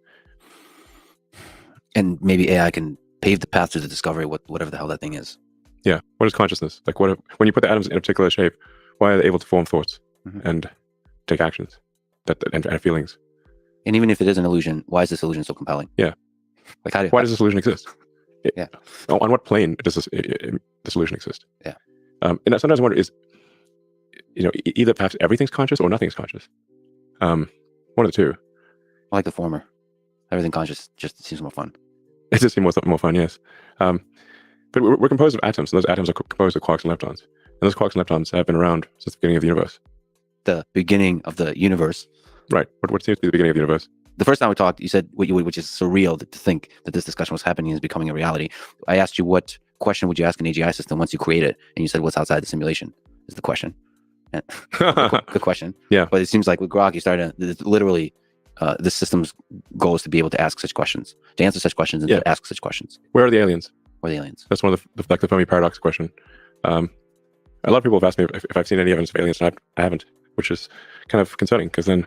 And maybe AI can pave the path to the discovery of whatever the hell that thing is. Yeah. What is consciousness? Like when you put the atoms in a particular shape, why are they able to form thoughts and take actions and feelings? And even if it is an illusion, why is this illusion so compelling? Yeah. Like why does this illusion exist? Yeah. On what plane does this illusion exist? Yeah. And sometimes I wonder either perhaps everything's conscious or nothing's conscious. One of the two. I like the former. Everything conscious just seems more fun. It just seems more fun, yes. But we're composed of atoms, and those atoms are composed of quarks and leptons. And those quarks and leptons have been around since the beginning of the universe. The beginning of the universe. Right. What seems to be the beginning of the universe? The first time we talked, you said, which is surreal to think that this discussion was happening and is becoming a reality. I asked you, what question would you ask an AGI system once you create it? And you said, what's outside the simulation is the question. And good question. Yeah. But it seems like with Grok, you started literally, this system's goal is to be able to ask such questions, to answer such questions, and to ask such questions. Where are the aliens? Where are the aliens? That's one of the Fermi paradox question. A lot of people have asked me if I've seen any evidence of aliens, and I haven't, which is kind of concerning, because then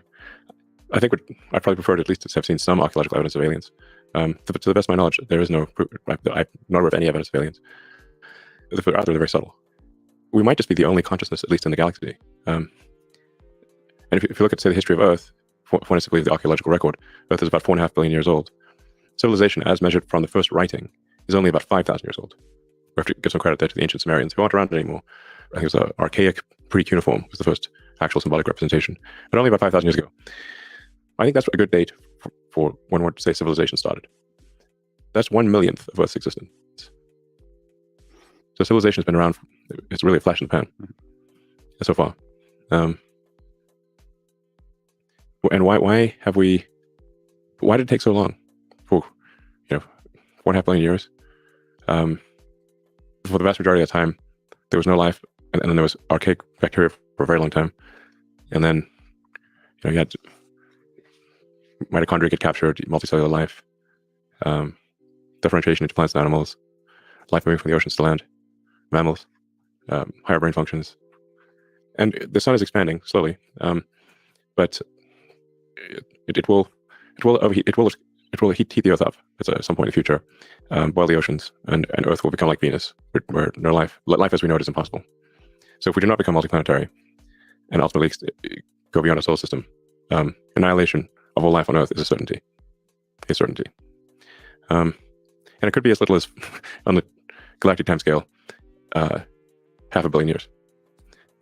I think I'd probably prefer to at least have seen some archaeological evidence of aliens. To the best of my knowledge, there is no proof. I'm not aware of any evidence of aliens. If they're out there, they're very subtle. We might just be the only consciousness, at least in the galaxy. And if you look at, say, the history of Earth, for instance, believe the archaeological record, Earth is about 4.5 billion years old. Civilization, as measured from the first writing, is only about 5,000 years old. We have to give some credit there to the ancient Sumerians, who aren't around anymore. I think it was archaic pre-cuneiform was the first actual symbolic representation, but only about 5,000 years ago. I think that's a good date for when we're, say, civilization started. That's 1/1,000,000th of Earth's existence. So civilization's been around. It's really a flash in the pan so far. And why did it take so long? For 4.5 billion years. For the vast majority of the time, there was no life, and then there was archaic bacteria for a very long time, and then you had mitochondria get captured, multicellular life, differentiation into plants and animals, life moving from the oceans to land, mammals, higher brain functions, and the sun is expanding slowly, but it will heat the Earth up at some point in the future, boil the oceans, and Earth will become like Venus, where no life as we know it is impossible. So if we do not become multiplanetary, and ultimately go beyond our solar system, annihilation of all life on Earth is a certainty. And it could be as little as, on the galactic timescale, 500 million years.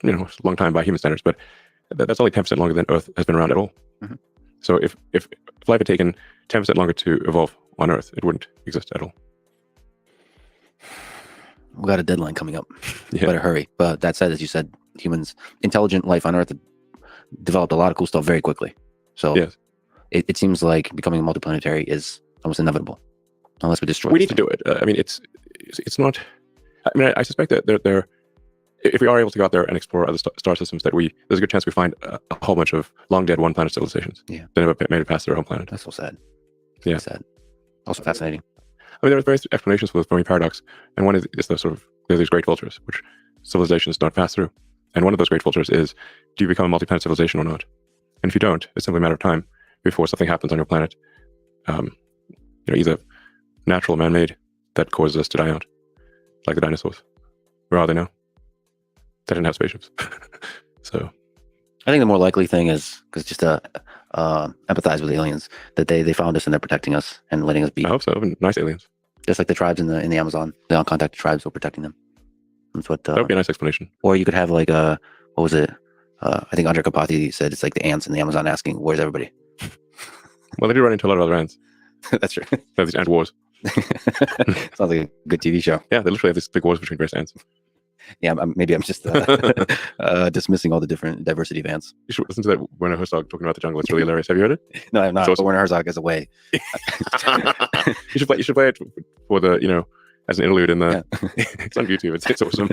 It's a long time by human standards, but that's only 10% longer than Earth has been around at all. Mm-hmm. So if life had taken 10% longer to evolve on Earth, it wouldn't exist at all. We got a deadline coming up. Yeah. Better hurry. But that said, as you said, humans, intelligent life on Earth, developed a lot of cool stuff very quickly. So yes. it seems like becoming multiplanetary is almost inevitable, unless we destroy. We need to do it. It's not. I suspect that if we are able to go out there and explore other star systems, there's a good chance we find a whole bunch of long dead one planet civilizations. Yeah. That never made it past their home planet. That's so sad. Yeah. Sad. Also fascinating. There are various explanations for the Fermi paradox, and one is the sort of there's these great vultures which civilizations don't pass through, and one of those great vultures is: do you become a multi-planet civilization or not? And if you don't, it's simply a matter of time before something happens on your planet, either natural or man-made, that causes us to die out, like the dinosaurs. Where are they now? They didn't have spaceships. So I think the more likely thing is, because just to empathize with aliens, that they found us and they're protecting us and letting us be. I hope so. Nice aliens. Just like the tribes in the Amazon, the uncontacted tribes were protecting them. That's what. That would be a nice explanation. Or you could have like what was it? I think Andre Carpathy said it's like the ants in the Amazon asking, "Where's everybody?" Well, they do run into a lot of other ants. That's true. They have these ant wars. Sounds like a good TV show. Yeah, they literally have these big wars between various ants. Yeah, maybe I'm just dismissing all the different diversity of ants. You should listen to that Werner Herzog talking about the jungle. It's really hilarious. Have you heard it? No, I'm not. Awesome. But Werner Herzog is away. You should play it for the as an interlude in the. Yeah. It's on YouTube. It's awesome.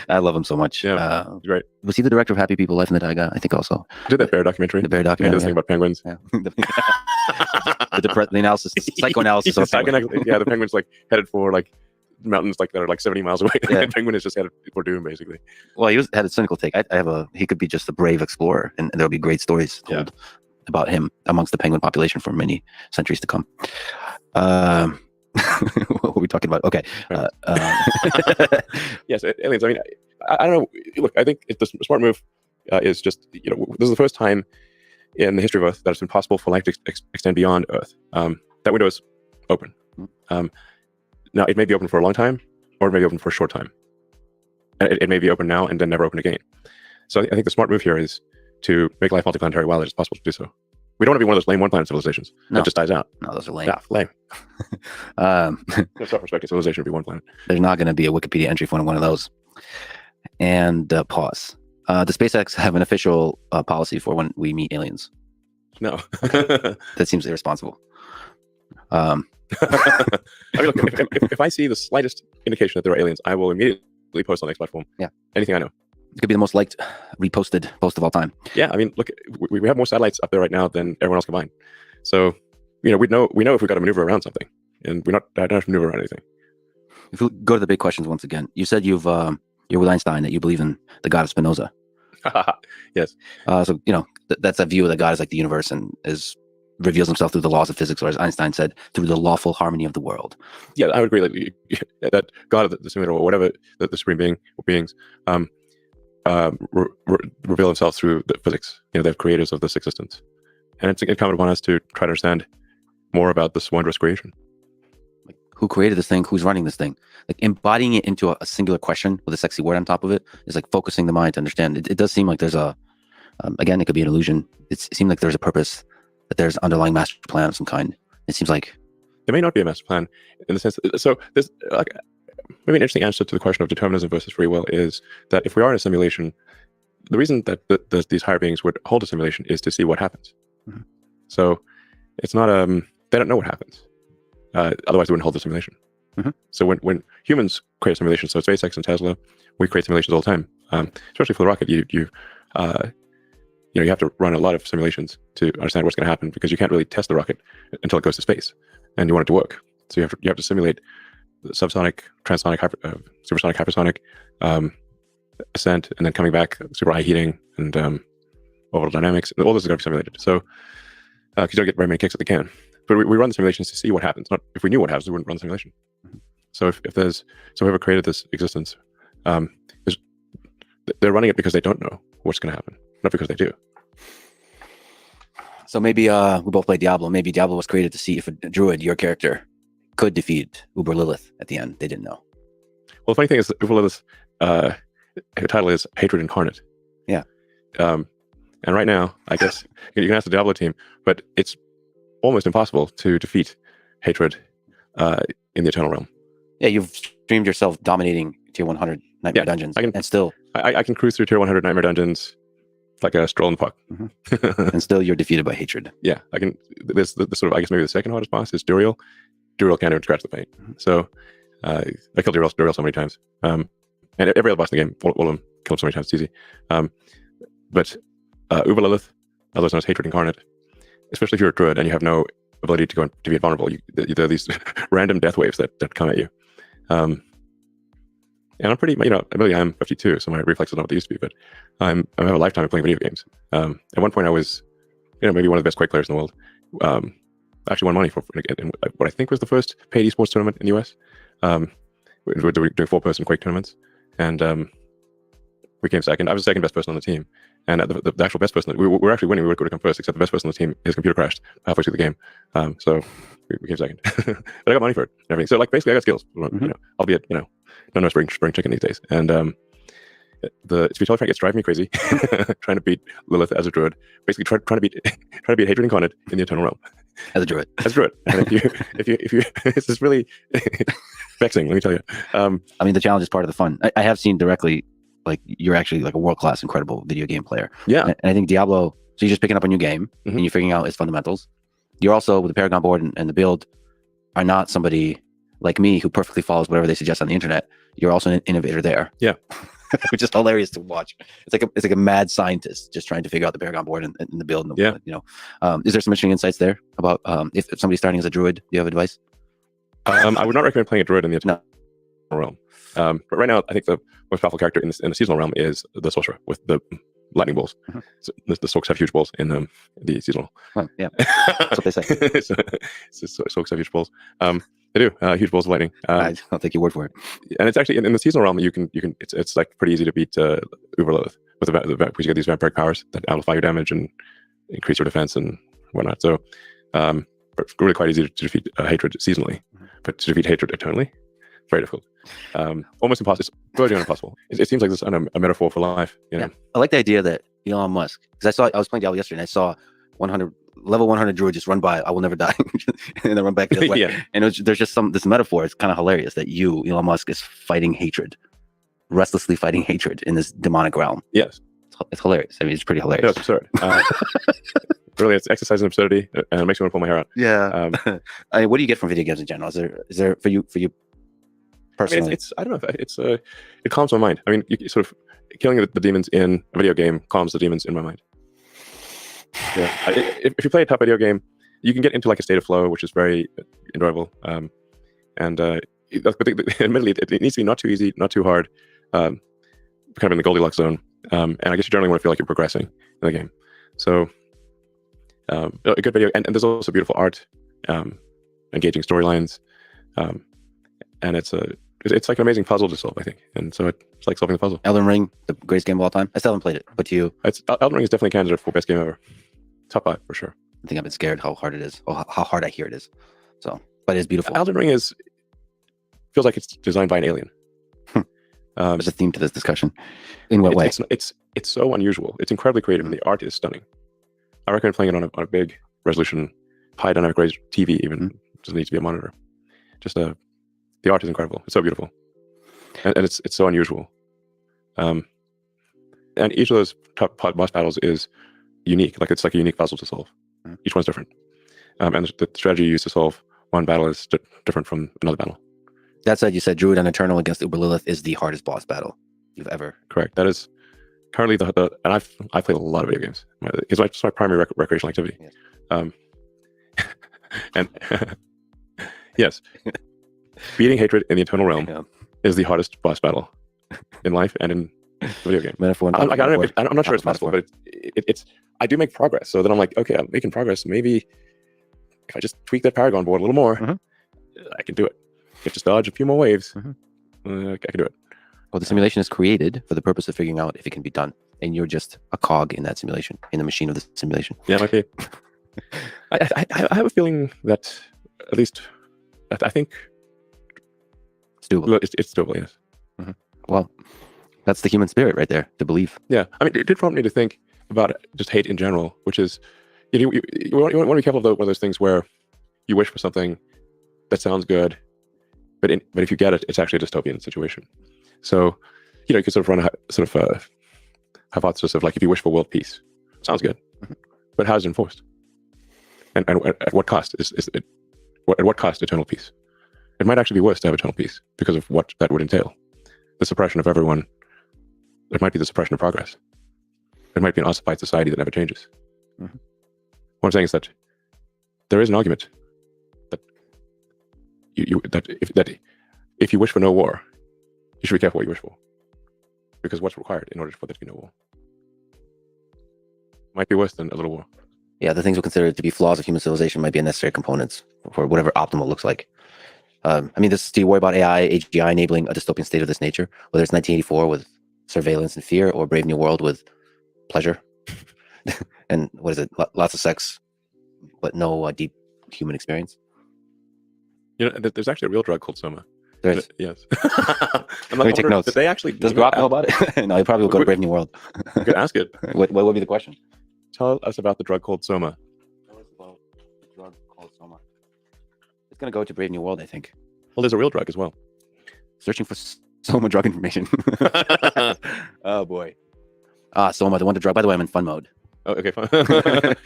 I love him so much. Yeah, great. Was he the director of Happy People, Life in the Taiga? I think also. Did that bear documentary? The bear documentary. Yeah, thing about penguins. Yeah. the analysis, psychoanalysis of penguins. Yeah, the penguin's like headed for like mountains that are like 70 miles away. Yeah. The penguin is just headed for doom, basically. Well, he had a cynical take. He could be just a brave explorer, and there'll be great stories told about him amongst the penguin population for many centuries to come. What were we talking about? Okay. Yes, aliens. I mean, I don't know. Look, I think the smart move is just, this is the first time in the history of Earth that it's been possible for life to extend beyond Earth. That window is open. Now, it may be open for a long time, or it may be open for a short time. It may be open now and then never open again. So I think the smart move here is to make life multiplanetary while it is possible to do so. We don't want to be one of those lame one-planet civilizations No. that just dies out. No, those are lame. Yeah, lame. No self-respecting civilization would be one planet. There's not going to be a Wikipedia entry for one of those. And pause. Does SpaceX have an official policy for when we meet aliens? No. That seems irresponsible. I mean, look, if I see the slightest indication that there are aliens, I will immediately post on the X platform. Yeah. Anything I know. It could be the most liked, reposted post of all time. Yeah, I mean, look, we have more satellites up there right now than everyone else combined. So, we know if we've got to maneuver around something, and I don't have to maneuver around anything. If we go to the big questions once again, you said you're with Einstein, that you believe in the God of Spinoza. Yes. So that's a view of the God as like the universe and reveals himself through the laws of physics, or as Einstein said, through the lawful harmony of the world. Yeah, I would agree that God, the simulator, or whatever the supreme being or beings, reveal themselves through the physics. They're creators of this existence, and it's incumbent upon us to try to understand more about this wondrous creation. Like, who created this thing? Who's running this thing? Like, embodying it into a singular question with a sexy word on top of it is like focusing the mind to understand. It does seem like there's again, it could be an illusion. It seems like there's a purpose, that there's an underlying master plan of some kind. It seems like there may not be a master plan in the sense that, so there's maybe an interesting answer to the question of determinism versus free will is that if we are in a simulation, the reason that these higher beings would hold a simulation is to see what happens. Mm-hmm. So it's not they don't know what happens. Otherwise they wouldn't hold the simulation. Mm-hmm. So when humans create a simulation, so SpaceX and Tesla, we create simulations all the time. Especially for the rocket, you have to run a lot of simulations to understand what's going to happen, because you can't really test the rocket until it goes to space, and you want it to work. So you have to simulate the subsonic, transonic, supersonic, hypersonic ascent, and then coming back, super high heating and orbital dynamics. All this is going to be simulated. So because you don't get very many kicks at the can. But we run the simulations to see what happens. Not if we knew what happens, we wouldn't run the simulation. Mm-hmm. So if whoever created this existence, they're running it because they don't know what's going to happen, not because they do. So maybe we both play Diablo. Maybe Diablo was created to see if a druid, your character, could defeat Uber Lilith at the end. They didn't know. Well, the funny thing is that Uber Lilith, her title is Hatred Incarnate. Yeah. And right now, I guess you can ask the Diablo team, but it's almost impossible to defeat Hatred in the Eternal Realm. Yeah, you've streamed yourself dominating Tier 100 Nightmare Dungeons, and still... I can cruise through Tier 100 Nightmare Dungeons like a stroll in the park. Mm-hmm. And still you're defeated by Hatred. Yeah, I can... This the sort of, I guess maybe the second hardest boss is Duriel. Duriel can't even scratch the paint. Mm-hmm. So I killed Duriel so many times. And every other boss in the game, all of them kill him so many times, it's easy. But Uber Lilith, otherwise known as Hatred Incarnate, especially if you're a druid and you have no ability to go to be invulnerable, there are these random death waves that come at you. And I'm pretty, admittedly I'm 52, so my reflexes are not what they used to be, but I have a lifetime of playing video games. At one point I was, maybe one of the best Quake players in the world. I actually won money for what I think was the first paid esports tournament in the US. We're doing 4-person Quake tournaments, and we came second. I was the second best person on the team. And the actual best person, we were actually winning, we would have come first, except the best person on the team, his computer crashed halfway through the game. So we came second. But I got money for it and everything. So basically I got skills, mm-hmm. Albeit, no spring chicken these days. And to be totally frank, it's driving me crazy trying to beat Lilith as a druid. Basically trying to beat Hatred Incarnate in the Eternal Realm. As a druid. And if you it's just really vexing, let me tell you. I mean, the challenge is part of the fun. I have seen directly, like, you're actually like a world-class, incredible video game player. Yeah. And I think Diablo, so you're just picking up a new game, mm-hmm. and you're figuring out its fundamentals. You're also, with the Paragon board and the build, are not somebody like me who perfectly follows whatever they suggest on the internet. You're also an innovator there. Yeah. Which is hilarious to watch. It's like a mad scientist just trying to figure out the Paragon board and the build. And is there some interesting insights there about if somebody's starting as a druid? Do you have advice? I would not recommend playing a druid in the Eternal Realm. But right now, I think the most powerful character in the seasonal realm is the sorcerer with the lightning bolts. Mm-hmm. So the Sorcs have huge balls in the seasonal. Oh, yeah, that's what they say. Sorcs have huge balls. They do huge balls of lightning. I'll take your word for it. And it's actually in the seasonal realm. You can it's like pretty easy to beat Uber Lilith with because you get these vampiric powers that amplify your damage and increase your defense and whatnot. So, but really quite easy to defeat Hatred seasonally, mm-hmm. but to defeat Hatred eternally, very difficult. Almost impossible. It's virtually impossible. It seems like this a metaphor for life. Yeah. I like the idea that Elon Musk, because I was playing Diablo yesterday and I saw 100 level 100 druid just run by, I will never die, and then run back the other way. Yeah. And there's just this metaphor. It's kind of hilarious that Elon Musk, is fighting hatred, restlessly fighting hatred in this demonic realm. Yes. It's hilarious. I mean, it's pretty hilarious. No, it's absurd. Really, it's exercise in absurdity, and it makes me want to pull my hair out. Yeah. I mean, what do you get from video games in general? Is there for you personally? I mean, I don't know. It calms my mind. I mean, you sort of killing the demons in a video game calms the demons in my mind. Yeah. If you play a tough video game, you can get into like a state of flow, which is very enjoyable. Admittedly, it needs to be not too easy, not too hard, kind of in the Goldilocks zone. And I guess you generally want to feel like you're progressing in the game. So a good video, and there's also beautiful art, engaging storylines, and it's like an amazing puzzle to solve, I think. And so it's like solving the puzzle. Elden Ring, the greatest game of all time. I still haven't played it, but to you, Elden Ring is definitely a candidate for best game ever. Top 5 for sure. I think I've been scared how hard it is, or how hard I hear it is. So, but it's beautiful. Elden Ring feels like it's designed by an alien. There's a theme to this discussion. In what way? It's so unusual. It's incredibly creative, and the art is stunning. I recommend playing it on a big resolution, high dynamic range TV. Even doesn't need to be a monitor. Just the art is incredible. It's so beautiful, and it's so unusual. And each of those top boss battles is unique. Like it's like a unique puzzle to solve. Each one's different, and the strategy you use to solve one battle is different from another battle. That said, you said Druid and Eternal against Uber Lilith is the hardest boss battle you've ever. Correct. That is currently and I've played a lot of video games. It's my primary recreational activity. Yes. And yes, beating hatred in the Eternal Realm is the hardest boss battle in life and in the video game. Metaphor. I'm not sure it's possible, but it's. I do make progress. So then I'm like, okay, I'm making progress. Maybe if I just tweak that Paragon board a little more, I can do it. If just dodge a few more waves, I can do it. Well, the simulation is created for the purpose of figuring out if it can be done, and you're just a cog in that simulation, in the machine of the simulation. Yeah, okay. I have a feeling that at least I think it's doable. It's doable, yes. Well, that's the human spirit right there, to believe. Yeah, I mean, it did prompt me to think about just hate in general, which is you want to be careful of one of those things where you wish for something that sounds good. But if you get it, it's actually a dystopian situation. So, you could sort of run a hypothesis of like, if you wish for world peace, sounds good, but how is it enforced? And at what cost at what cost eternal peace? It might actually be worse to have eternal peace because of what that would entail. The suppression of everyone. It might be the suppression of progress. It might be an ossified society that never changes. What I'm saying is that there is an argument that if you wish for no war, you should be careful what you wish for, because what's required in order for there to be no war might be worse than a little war. Yeah, the things we consider to be flaws of human civilization might be necessary components for whatever optimal looks like. I mean, do you worry about AI, AGI enabling a dystopian state of this nature, whether it's 1984 with surveillance and fear, or Brave New World with pleasure and what is it? Lots of sex, but no deep human experience. There's actually a real drug called Soma. There is. Yes. Let me take notes. Did they actually? Does Grok know about it? No, he probably will go to Brave New World. You could ask it. What would be the question? Tell us about the drug called Soma. Tell us about the drug called Soma. It's going to go to Brave New World, I think. Well, there's a real drug as well. Searching for Soma drug information. Oh, boy. Soma, the one to drug. By the way, I'm in fun mode. Oh, okay, fine.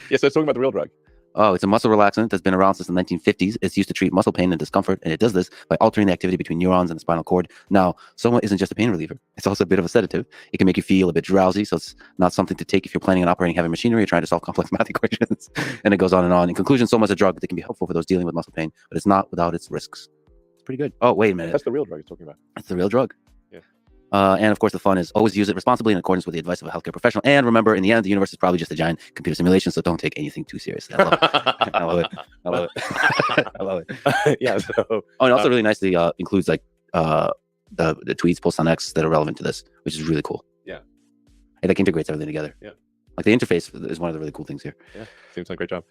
Yes, it's talking about the real drug. Oh, it's a muscle relaxant that's been around since the 1950s. It's used to treat muscle pain and discomfort, and it does this by altering the activity between neurons and the spinal cord. Now, Soma isn't just a pain reliever. It's also a bit of a sedative. It can make you feel a bit drowsy, so it's not something to take if you're planning on operating heavy machinery or trying to solve complex math equations. And it goes on and on. In conclusion, Soma is a drug that can be helpful for those dealing with muscle pain, but it's not without its risks. It's pretty good. Oh, wait a minute. That's the real drug he's talking about. That's the real drug. Yeah. And of course, the fun is always use it responsibly in accordance with the advice of a healthcare professional. And remember, in the end, the universe is probably just a giant computer simulation, so don't take anything too seriously. I love it. I love it. I love it. Yeah. So, and also really nicely includes like the tweets, posts on X that are relevant to this, which is really cool. Yeah. It like integrates everything together. Yeah. Like the interface is one of the really cool things here. Yeah. Seems like a great job.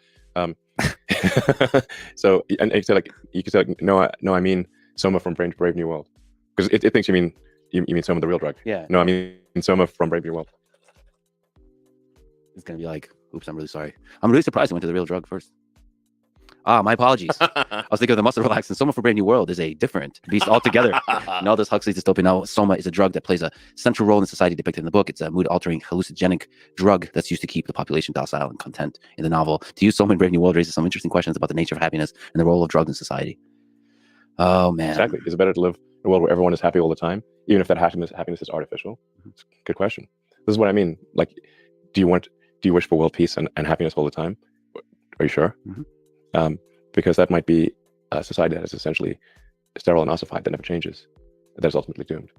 So and so like you could say like, no, I mean Soma from Brave New World, because it thinks you mean Soma the real drug. Yeah. No, I mean Soma from Brave New World. It's going to be like, oops, I'm really sorry. I'm really surprised I went to the real drug first. My apologies. I was thinking of the muscle relaxant. Soma for Brave New World is a different beast altogether. In all this Huxley's dystopian novel, Soma is a drug that plays a central role in society depicted in the book. It's a mood-altering, hallucinogenic drug that's used to keep the population docile and content in the novel. To use Soma in Brave New World raises some interesting questions about the nature of happiness and the role of drugs in society. Oh, man. Exactly. Is it better to live in a world where everyone is happy all the time, even if that happiness is artificial? It's a good question. This is what I mean. Like, do you wish for world peace and happiness all the time? Are you sure? Because that might be a society that is essentially sterile and ossified that never changes, that is ultimately doomed.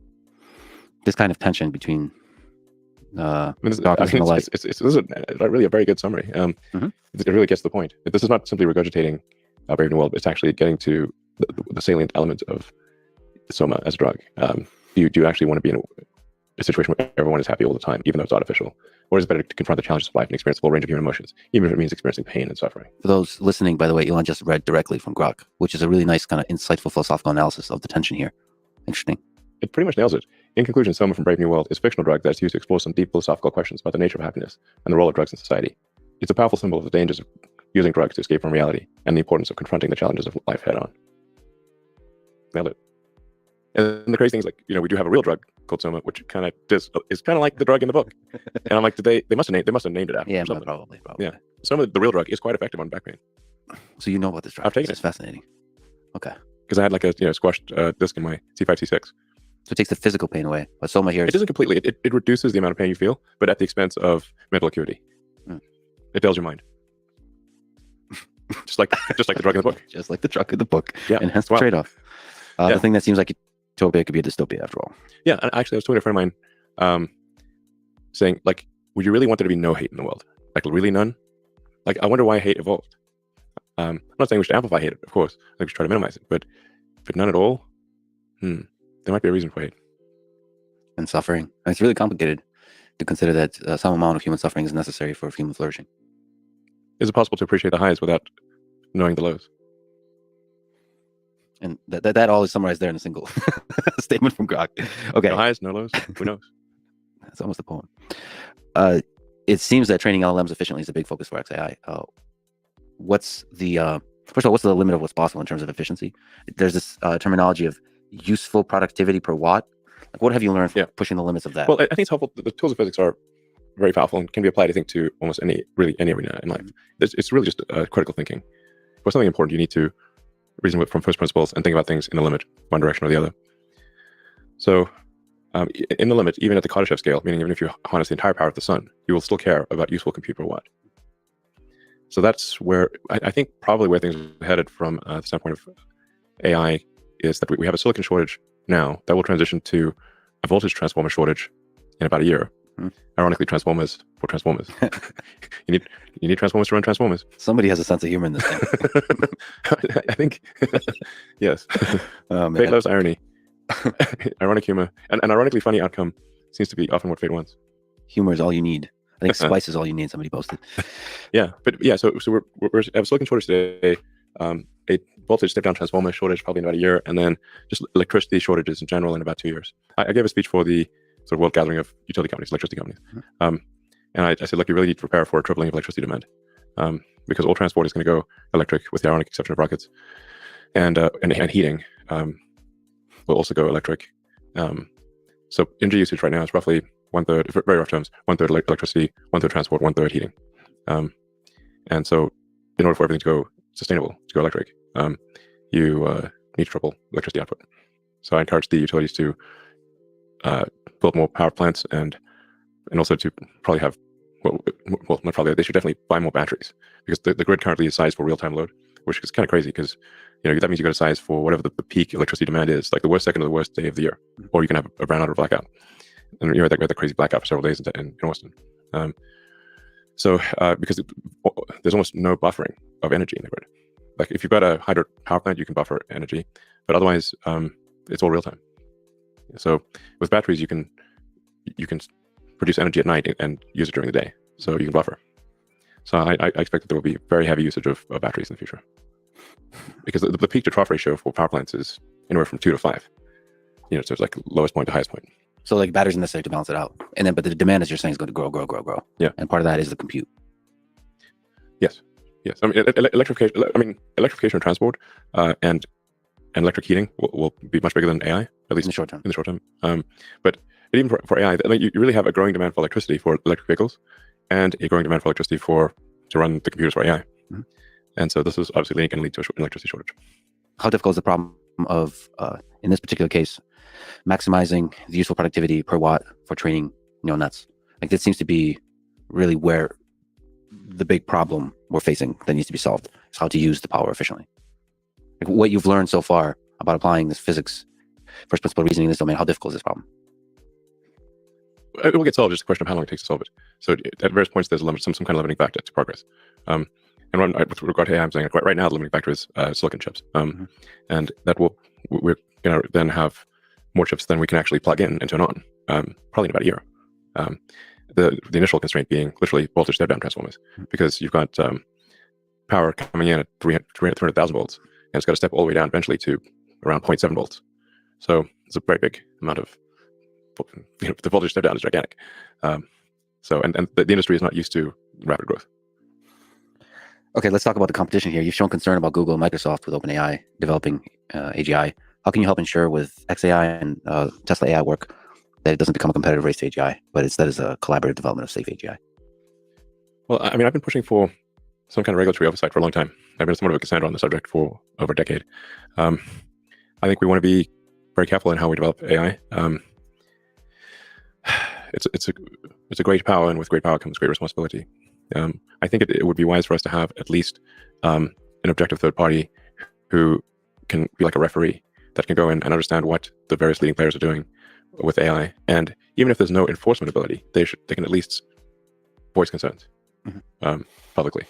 This kind of tension between this is really a very good summary. It really gets to the point. This is not simply regurgitating Brave New World. It's actually getting to the salient element of Soma as a drug. Do you actually want to be in a situation where everyone is happy all the time, even though it's artificial? Or is it better to confront the challenges of life and experience a full range of human emotions, even if it means experiencing pain and suffering? For those listening, by the way, Elon just read directly from Grok, which is a really nice kind of insightful philosophical analysis of the tension here. Interesting. It pretty much nails it. In conclusion, Soma from Brave New World is a fictional drug that's used to explore some deep philosophical questions about the nature of happiness and the role of drugs in society. It's a powerful symbol of the dangers of using drugs to escape from reality and the importance of confronting the challenges of life head on. Nailed it. And the crazy thing is, like, we do have a real drug called Soma, which kind of is kind of like the drug in the book. And I'm like, they must have named it after. Yeah, something. probably. Yeah, Soma, the real drug, is quite effective on back pain. So you know about this drug? I've taken it. It's fascinating. Okay. Because I had like a squashed disc in my C5, C6. So it takes the physical pain away, but Soma here. It doesn't completely. It reduces the amount of pain you feel, but at the expense of mental acuity. It dulls your mind. just like the drug in the book. Just like the drug in the book. Yeah. And hence the trade-off. The thing that seems like utopia could be a dystopia after all. Yeah, and actually, I was talking to a friend of mine, saying, like, would you really want there to be no hate in the world? Like, really none? Like, I wonder why hate evolved. I'm not saying we should amplify hate, of course. I think we should try to minimize it. But if none at all, there might be a reason for hate. And suffering. And it's really complicated to consider that some amount of human suffering is necessary for human flourishing. Is it possible to appreciate the highs without knowing the lows? And that all is summarized there in a single statement from Grok. Okay. No highs, no lows. Who knows? That's almost a poem. It seems that training LLMs efficiently is a big focus for XAI. What's the first of all, what's the limit of what's possible in terms of efficiency? There's this terminology of useful productivity per watt. Like, what have you learned from pushing the limits of that? Well, I think it's helpful. The tools of physics are very powerful and can be applied, I think, to almost any arena in life. It's really just critical thinking. For something important, you need to reason from first principles and think about things in the limit, one direction or the other. So in the limit, even at the Kardashev scale, meaning even if you harness the entire power of the sun, you will still care about useful compute per watt. So that's where I think probably where things are headed from the standpoint of AI is that we have a silicon shortage now that will transition to a voltage transformer shortage in about a year. Ironically, transformers for transformers. you need transformers to run transformers. Somebody has a sense of humor in this thing. I think, yes. Oh, Fate loves irony. Ironic humor. And an ironically funny outcome seems to be often what fate wants. Humor is all you need. I think spice is all you need, somebody posted. Yeah, but yeah, so we have a silicon shortage today, a voltage step-down transformer shortage probably in about a year, and then just electricity shortages in general in about 2 years. I gave a speech for the sort of world gathering of utility companies, electricity companies. And I said, look, you really need to prepare for a tripling of electricity demand, because all transport is going to go electric, with the ironic exception of rockets, and heating will also go electric. So energy usage right now is roughly 1/3, very rough terms, 1/3 electricity, 1/3 transport, 1/3 heating. And so in order for everything to go sustainable, to go electric, you need to triple electricity output. So I encourage the utilities to build more power plants and also to probably have, well, not probably, they should definitely buy more batteries, because the grid currently is sized for real-time load, which is kind of crazy because, that means you got to size for whatever the peak electricity demand is, like the worst second of the worst day of the year, or you can have a brownout or blackout. And we had that crazy blackout for several days in Austin. So because there's almost no buffering of energy in the grid. Like if you've got a hydro power plant, you can buffer energy, but otherwise it's all real time. So with batteries, you can produce energy at night and use it during the day, so you can buffer. So I expect that there will be very heavy usage of batteries in the future, because the peak to trough ratio for power plants is anywhere from 2 to 5. So it's like lowest point to highest point. So like batteries are necessary to balance it out, and then but the demand, as you're saying, is going to grow. Yeah. And part of that is the compute. Yes. I mean, electrification of transport and electric heating will be much bigger than AI, at least in the short term. But even for AI, I mean, you really have a growing demand for electricity for electric vehicles, and a growing demand for electricity to run the computers for AI. Mm-hmm. And so this is obviously going to lead to an electricity shortage. How difficult is the problem of, in this particular case, maximizing the useful productivity per watt for training neural nets? Like this seems to be really where the big problem we're facing that needs to be solved is how to use the power efficiently. Like what you've learned so far about applying this physics, first principle reasoning in this domain, how difficult is this problem? It will get solved, just a question of how long it takes to solve it. So at various points, there's some kind of limiting factor to progress. And with regard to AI, I'm saying right now the limiting factor is silicon chips, and that we're going to then have more chips than we can actually plug into an on, probably in about a year. The initial constraint being literally voltage step-down transformers, because you've got power coming in at 300,000 volts, and it's got to step all the way down eventually to around 0.7 volts. So it's a very big amount of, the voltage step-down is gigantic. So the industry is not used to rapid growth. Okay, let's talk about the competition here. You've shown concern about Google and Microsoft with OpenAI developing AGI. How can you help ensure with xAI and Tesla AI work that it doesn't become a competitive race to AGI, but instead is a collaborative development of safe AGI? Well, I mean, I've been pushing for some kind of regulatory oversight for a long time. I've been somewhat of a Cassandra on the subject for over a decade. I think we want to be very careful in how we develop AI. It's a great power, and with great power comes great responsibility. I think it would be wise for us to have at least an objective third party who can be like a referee that can go in and understand what the various leading players are doing with AI. And even if there's no enforcement ability, they can at least voice concerns publicly.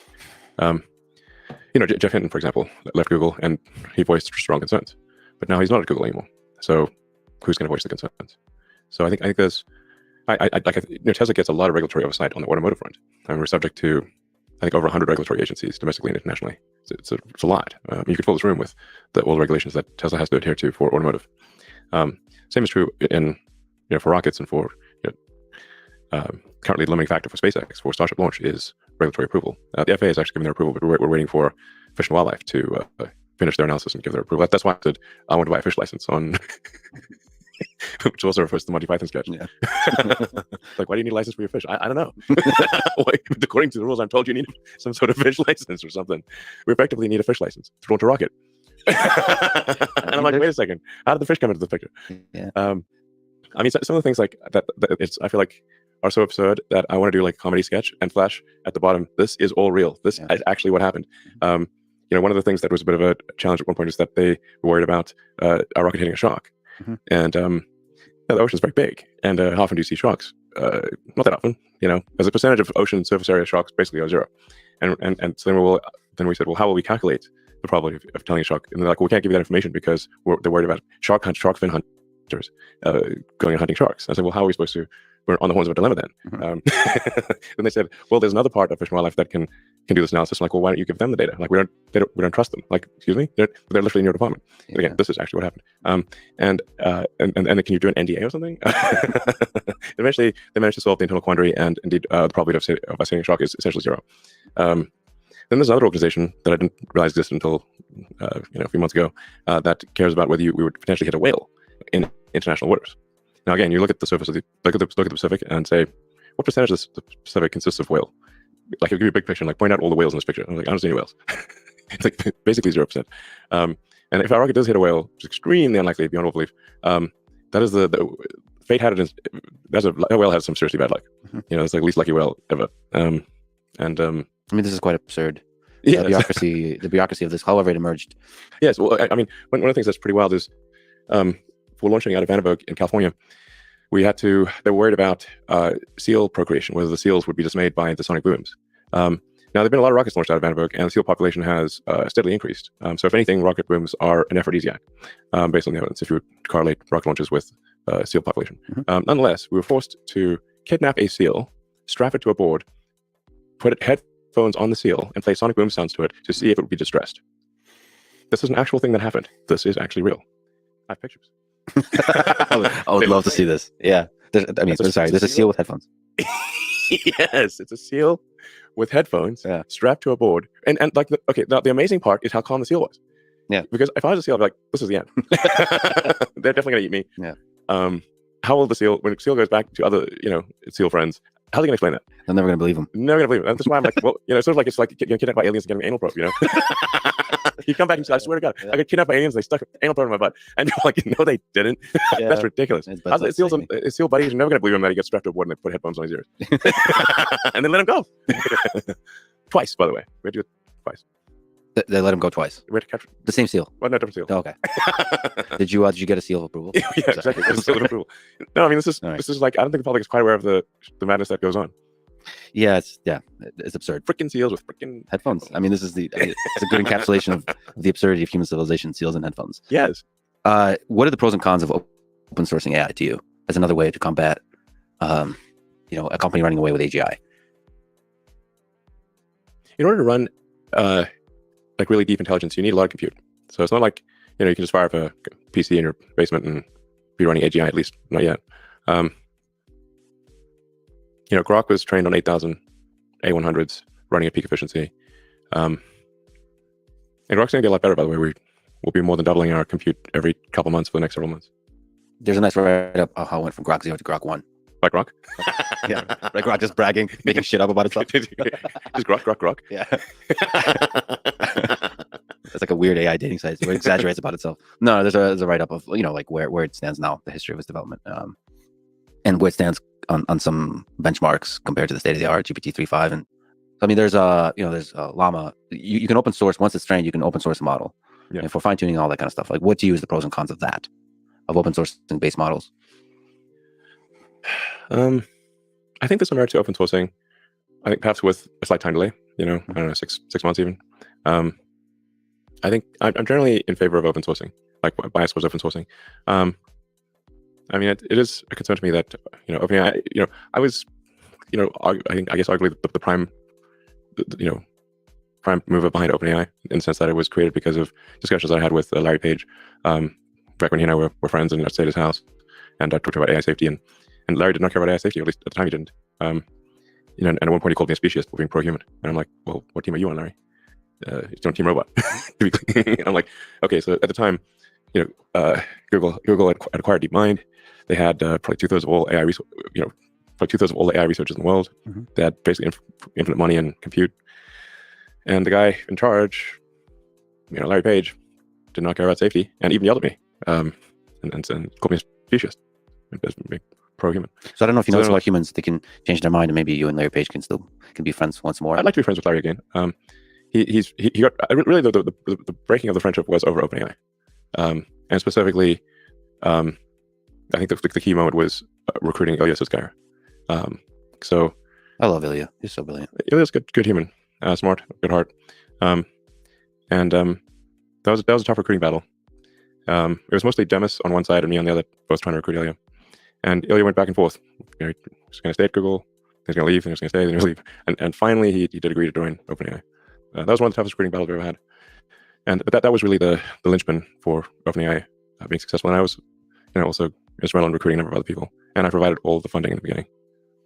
Jeff Hinton, for example, left Google and he voiced strong concerns, but now he's not at Google anymore. So who's going to voice the concerns? So I think there's, Tesla gets a lot of regulatory oversight on the automotive front. I mean, we're subject to, I think, over 100 regulatory agencies domestically and internationally. It's a lot. You could fill this room with all the regulations that Tesla has to adhere to for automotive. Same is true for rockets and for currently the limiting factor for SpaceX for Starship launch is regulatory approval. The FAA has actually given their approval, but we're waiting for Fish and Wildlife to finish their analysis and give their approval. That's why I said I want to buy a fish license on, which also refers to the Monty Python sketch. Yeah. Like, why do you need a license for your fish? I don't know. According to the rules, I'm told you need some sort of fish license or something. We effectively need a fish license to launch a rocket. And I'm like, wait a second, how did the fish come into the picture? Yeah. I mean, some of the things like that I feel like are so absurd that I want to do like a comedy sketch and flash at the bottom, this is all real. This is actually what happened. One of the things that was a bit of a challenge at one point is that they were worried about a rocket hitting a shark. And the ocean's very big, and how often do you see sharks? Not that often, as a percentage of ocean surface area, sharks basically are zero. And so then we said, well, how will we calculate the probability of telling a shark? And they're like, well, we can't give you that information because they're worried about shark fin hunters going and hunting sharks. I said, well, how are we supposed to? We're on the horns of a dilemma then. Then they said, well, there's another part of Fish and Wildlife that can do this analysis. I'm like, well, why don't you give them the data? Like, we don't trust them. Like, excuse me, they're literally in your department. And again, this is actually what happened. And then can you do an NDA or something? Eventually, they managed to solve the internal quandary, and indeed, the probability of us hitting a shark is essentially zero. Then there's another organization that I didn't realize existed until a few months ago that cares about whether we would potentially hit a whale in international waters. Now, again, you look at the surface of look at the Pacific and say, what percentage of the Pacific consists of whale? Like, I'll give you a big picture and like point out all the whales in this picture. I'm like, I don't see any whales. It's like basically 0%. And if our rocket does hit a whale, which is extremely unlikely beyond all belief, that is the fate had it. A whale has some seriously bad luck. It's like the least lucky whale ever. I mean, this is quite absurd. Yeah, the bureaucracy of this, however it emerged. Yes, well, I mean, one of the things that's pretty wild is for launching out of Vandenberg in California, they were worried about seal procreation, whether the seals would be dismayed by the sonic booms. Now, there have been a lot of rockets launched out of Vandenberg, and the seal population has steadily increased. So if anything, rocket booms are an aphrodisiac, based on the evidence, if you would correlate rocket launches with seal population. Nonetheless, we were forced to kidnap a seal, strap it to a board, put headphones on the seal, and play sonic boom sounds to it to see if it would be distressed. This is an actual thing that happened. This is actually real. I have pictures. I would love to see this. Yeah. There's a seal with headphones. Yes, it's a seal with headphones strapped to a board. And like, now the amazing part is how calm the seal was. Yeah. Because if I was a seal, I'd be like, this is the end. They're definitely going to eat me. Yeah. How will the seal, when the seal goes back to other, seal friends, how are they going to explain that? They're never going to believe him. Never going to believe him. That's why I'm like, well, it's sort of like, it's like getting kidnapped by aliens and getting an anal probe, You come back and say, I swear to God, I got kidnapped by aliens, they stuck an anal probe in my butt. And you're like, no, they didn't. That's ridiculous. His seal buddies are never going to believe him that he gets strapped to a board and they put headphones on his ears. And then let him go. Twice, by the way. We had to do it twice. They let him go twice. We had to capture the same seal. Well, not different seal. Oh, okay. Did you get a seal of approval? Yeah, exactly. Seal of approval. No, I mean, this is like, I don't think the public is quite aware of the madness that goes on. Yeah, it's absurd. Freaking seals with freaking headphones. I mean, it's a good encapsulation of the absurdity of human civilization. Seals and headphones. Yes. What are the pros and cons of open sourcing AI to you as another way to combat, a company running away with AGI? In order to run, like really deep intelligence, you need a lot of compute. So it's not like, you can just fire up a PC in your basement and be running AGI, at least not yet. Grok was trained on 8,000 A100s running at peak efficiency. And Grok's going to get a lot better, by the way. We'll be more than doubling our compute every couple months for the next several months. There's a nice write-up of how it went from Grok 0 to Grok 1. Like Grok? Yeah. Like Grok just bragging, making shit up about itself. Just Grok. Yeah. It's like a weird AI dating site where it exaggerates about itself. No, there's a write-up of, like where it stands now, the history of its development, and where it stands on some benchmarks compared to the state-of-the-art GPT 3.5. And I mean, there's Llama. You can open source, once it's trained, you can open source a model. Yeah. And for fine-tuning all that kind of stuff, like what do you use the pros and cons of that, of open sourcing base models? I think there's some merit to open sourcing. I think perhaps with a slight time delay, I don't know, six months even. I think I'm generally in favor of open sourcing, like bias towards open sourcing. I mean, it is a concern to me that, OpenAI, I was, I guess arguably the prime, prime mover behind OpenAI in the sense that it was created because of discussions I had with Larry Page, back when he and I were friends and I stayed at his house, and I talked about AI safety, and Larry did not care about AI safety, or at least at the time he didn't. And at one point he called me a speciesist for being pro-human, and I'm like, well, what team are you on, Larry? He's on Team Robot. I'm like, okay, so at the time, Google had acquired DeepMind. They had probably 2/3 of all AI researchers in the world. Mm-hmm. They had basically infinite money and compute. And the guy in charge, Larry Page, did not care about safety and even yelled at me and called me a speciesist, pro-human. So I don't know if you know about humans, they can change their mind, and maybe you and Larry Page can be friends once more. I'd like to be friends with Larry again. He got really the breaking of the friendship was over OpenAI, and specifically, I think the key moment was recruiting Ilya Sutskever. So I love Ilya. He's so brilliant. Ilya's good human, smart, good heart, and that was a tough recruiting battle. It was mostly Demis on one side and me on the other, both trying to recruit Ilya. And Ilya went back and forth. He's going to stay at Google, then he's going to leave, then he's going to stay, then he's going to leave. And finally, he did agree to join OpenAI. That was one of the toughest recruiting battles I've ever had. But that was really the linchpin for OpenAI being successful. And I was also instrumental in recruiting a number of other people. And I provided all the funding in the beginning,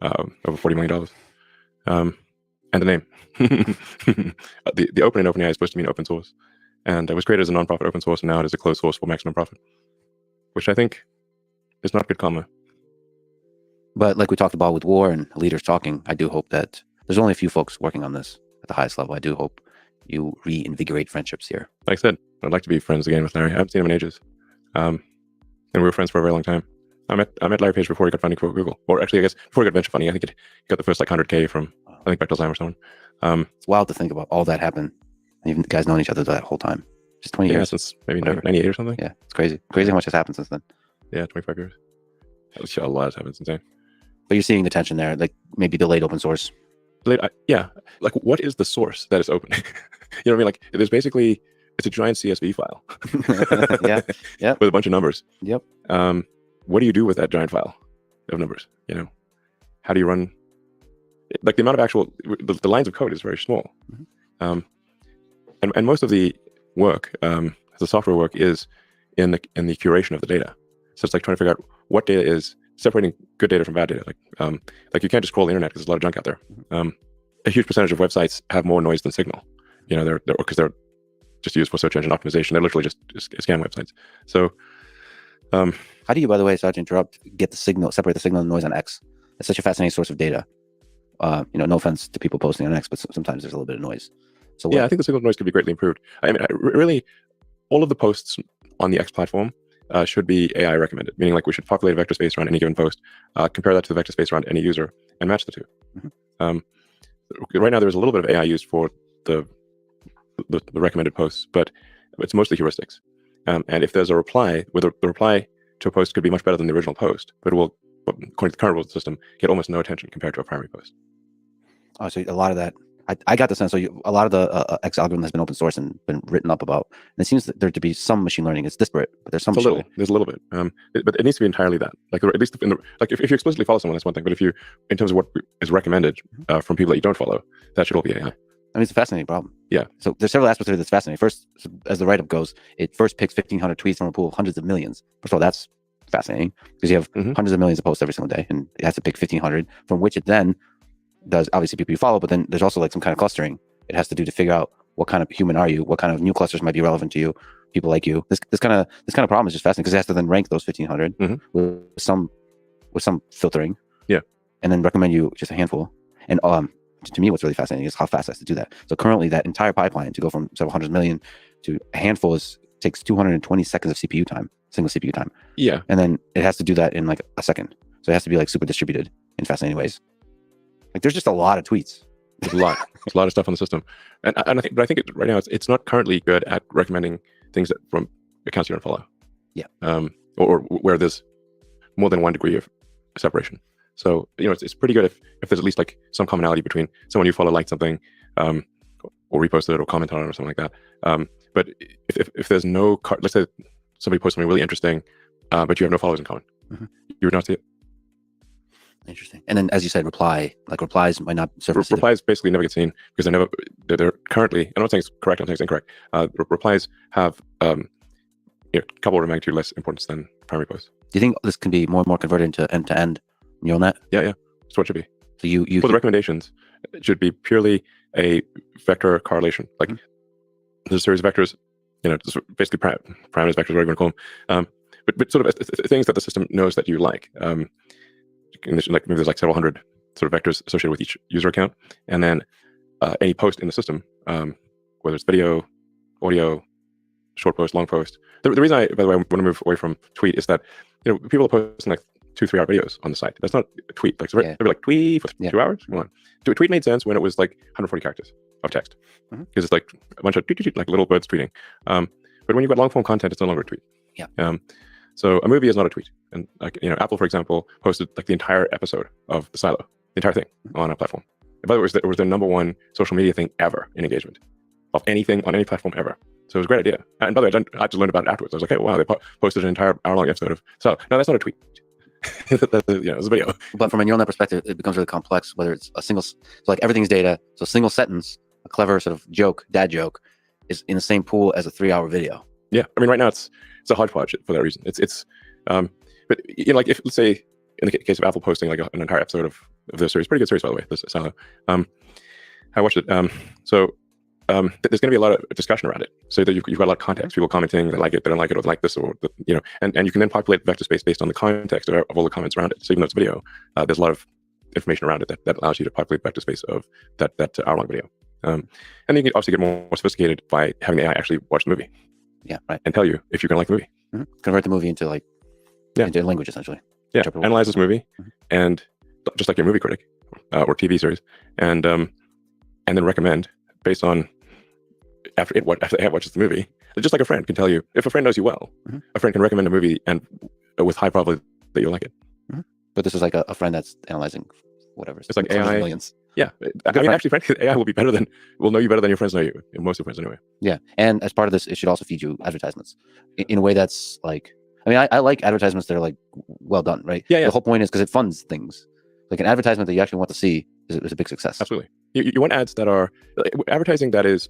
over $40 million. And the name. the open in OpenAI is supposed to mean open source. And it was created as a non-profit open source, and now it is a closed source for maximum profit, which I think is not good karma. But like we talked about with war and leaders talking, I do hope that there's only a few folks working on this at the highest level. I do hope you reinvigorate friendships here. Like I said, I'd like to be friends again with Larry. I haven't seen him in ages. And we were friends for a very long time. I met Larry Page before he got funding for Google. Or actually, I guess before he got venture funding. I think he got the first like 100K from, I think, Bechtel's or someone. It's wild to think about all that happened. And even the guys known each other that whole time. Just 20 years. Since maybe 98 or something. Yeah, it's crazy. Crazy how much has happened since then. Yeah, 25 years. A lot has happened. It's insane. But you're seeing the tension there, like maybe delayed open source. Yeah. Like, what is the source that is open? You know what I mean? Like, there's basically, it's a giant CSV file. Yeah. With a bunch of numbers. Yep. What do you do with that giant file of numbers? How do you run? Like, the amount of actual, the lines of code is very small. Mm-hmm. And most of the work, the software work, is in the curation of the data. So it's like trying to figure out what data is separating good data from bad data. Like you can't just scroll the internet because there's a lot of junk out there. A huge percentage of websites have more noise than signal. You know, they're just used for search engine optimization. They're literally just scam websites. So, how do you, by the way, sorry to interrupt, get the signal, separate the signal and noise on X? It's such a fascinating source of data. You know, no offense to people posting on X, but sometimes there's a little bit of noise. So yeah, I think the signal noise could be greatly improved. I mean, really, all of the posts on the X platform should be AI recommended, meaning like we should populate a vector space around any given post, compare that to the vector space around any user, and match the two. Right now, there's a little bit of AI used for the recommended posts, but it's mostly heuristics. And if there's a reply, whether the reply to a post could be much better than the original post, but it will, according to the current rules of the system, get almost no attention compared to a primary post. Oh, so a lot of that, I got the sense. So a lot of the X algorithm has been open source and been written up about. And it seems that there to be some machine learning. It's disparate, but there's some. There's a little bit, but it needs to be entirely that. Like at least if you explicitly follow someone, that's one thing. But if you, in terms of what is recommended from people that you don't follow, that should all be AI. I mean, it's a fascinating problem. Yeah. So there's several aspects of it that's fascinating. First, as the write-up goes, it first picks 1,500 tweets from a pool of hundreds of millions. First of all, that's fascinating because you have hundreds of millions of posts every single day, and it has to pick 1,500, from which it then does obviously people you follow, but then there's also like some kind of clustering it has to do to figure out what kind of human are you, what kind of new clusters might be relevant to you, people like you. This kind of problem is just fascinating because it has to then rank those 1,500 with some filtering, and then recommend you just a handful. And to me, what's really fascinating is how fast it has to do that. So currently, that entire pipeline to go from several hundred million to a handful takes 220 seconds of CPU time, single CPU time. Yeah. And then it has to do that in like a second. So it has to be like super distributed in fascinating ways. Like there's just a lot of tweets. There's a lot. There's a lot of stuff on the system, and I think right now it's not currently good at recommending things from accounts you don't follow. Yeah. Or where there's more than one degree of separation. So it's pretty good if there's at least like some commonality between someone you follow liked something, or reposted it or commented on it or something like that. But if there's no let's say somebody posts something really interesting, but you have no followers in common, you would not see it. Interesting. And then, as you said, replies might not surface. Replies basically never get seen because they're currently, I'm not saying it's correct, I'm saying it's incorrect. Replies have a couple of magnitude less importance than primary posts. Do you think this can be more and more converted into end-to-end neural net? Yeah. That's what it should be. So you for the recommendations, it should be purely a vector correlation. Like there's a series of vectors, basically parameters, vectors, whatever you want to call them. But sort of things that the system knows that you like. Like maybe there's like several hundred sort of vectors associated with each user account, and then any post in the system, whether it's video, audio, short post, long post. The reason I, by the way, want to move away from tweet is that people are posting like 2-3 hour videos on the site. That's not a tweet. Like they'll be like tweet for 2 hours. Come on, tweet made sense when it was like 140 characters of text because it's like a bunch of like little birds tweeting. But when you've got long form content, it's no longer a tweet. Yeah. So a movie is not a tweet. And like, Apple, for example, posted like the entire episode of The Silo, the entire thing on a platform. And by the way, it was their #1 social media thing ever in engagement of anything on any platform ever. So it was a great idea. And by the way, I just learned about it afterwards. I was like, hey, wow, they posted an entire hour-long episode of Silo. No, that's not a tweet. It's a video. But from a neural net perspective, it becomes really complex, whether it's a single, so like everything's data. So single sentence, a clever sort of joke, dad joke, is in the same pool as a 3-hour video. Yeah. I mean, right now it's a hodgepodge for that reason. But like if, let's say in the case of Apple posting like an entire episode of the series, pretty good series by the way, this Silo. I watched it. So there's going to be a lot of discussion around it. So that you've got a lot of context, people commenting, they like it, they don't like it, or they like this, or and you can then populate the vector space based on the context of all the comments around it. So even though it's video, there's a lot of information around it that allows you to populate vector space of that hour-long video. And then you can obviously get more sophisticated by having the AI actually watch the movie. Yeah, right. And tell you if you're going to like the movie. Convert the movie into into language essentially. Yeah, analyze this movie, and just like your movie critic or TV series, and then recommend based on after it watches the movie. Just like a friend can tell you, if a friend knows you well, a friend can recommend a movie and with high probability that you'll like it. But this is like a friend that's analyzing whatever. It's like AI. Millions. Yeah, I mean, actually, frankly, AI will know you better than your friends know you. Most of your friends anyway. Yeah, and as part of this, it should also feed you advertisements in a way that's like. I mean, I like advertisements that are like well done, right? Yeah. The whole point is because it funds things. Like an advertisement that you actually want to see is a big success. Absolutely. You want ads that are advertising that is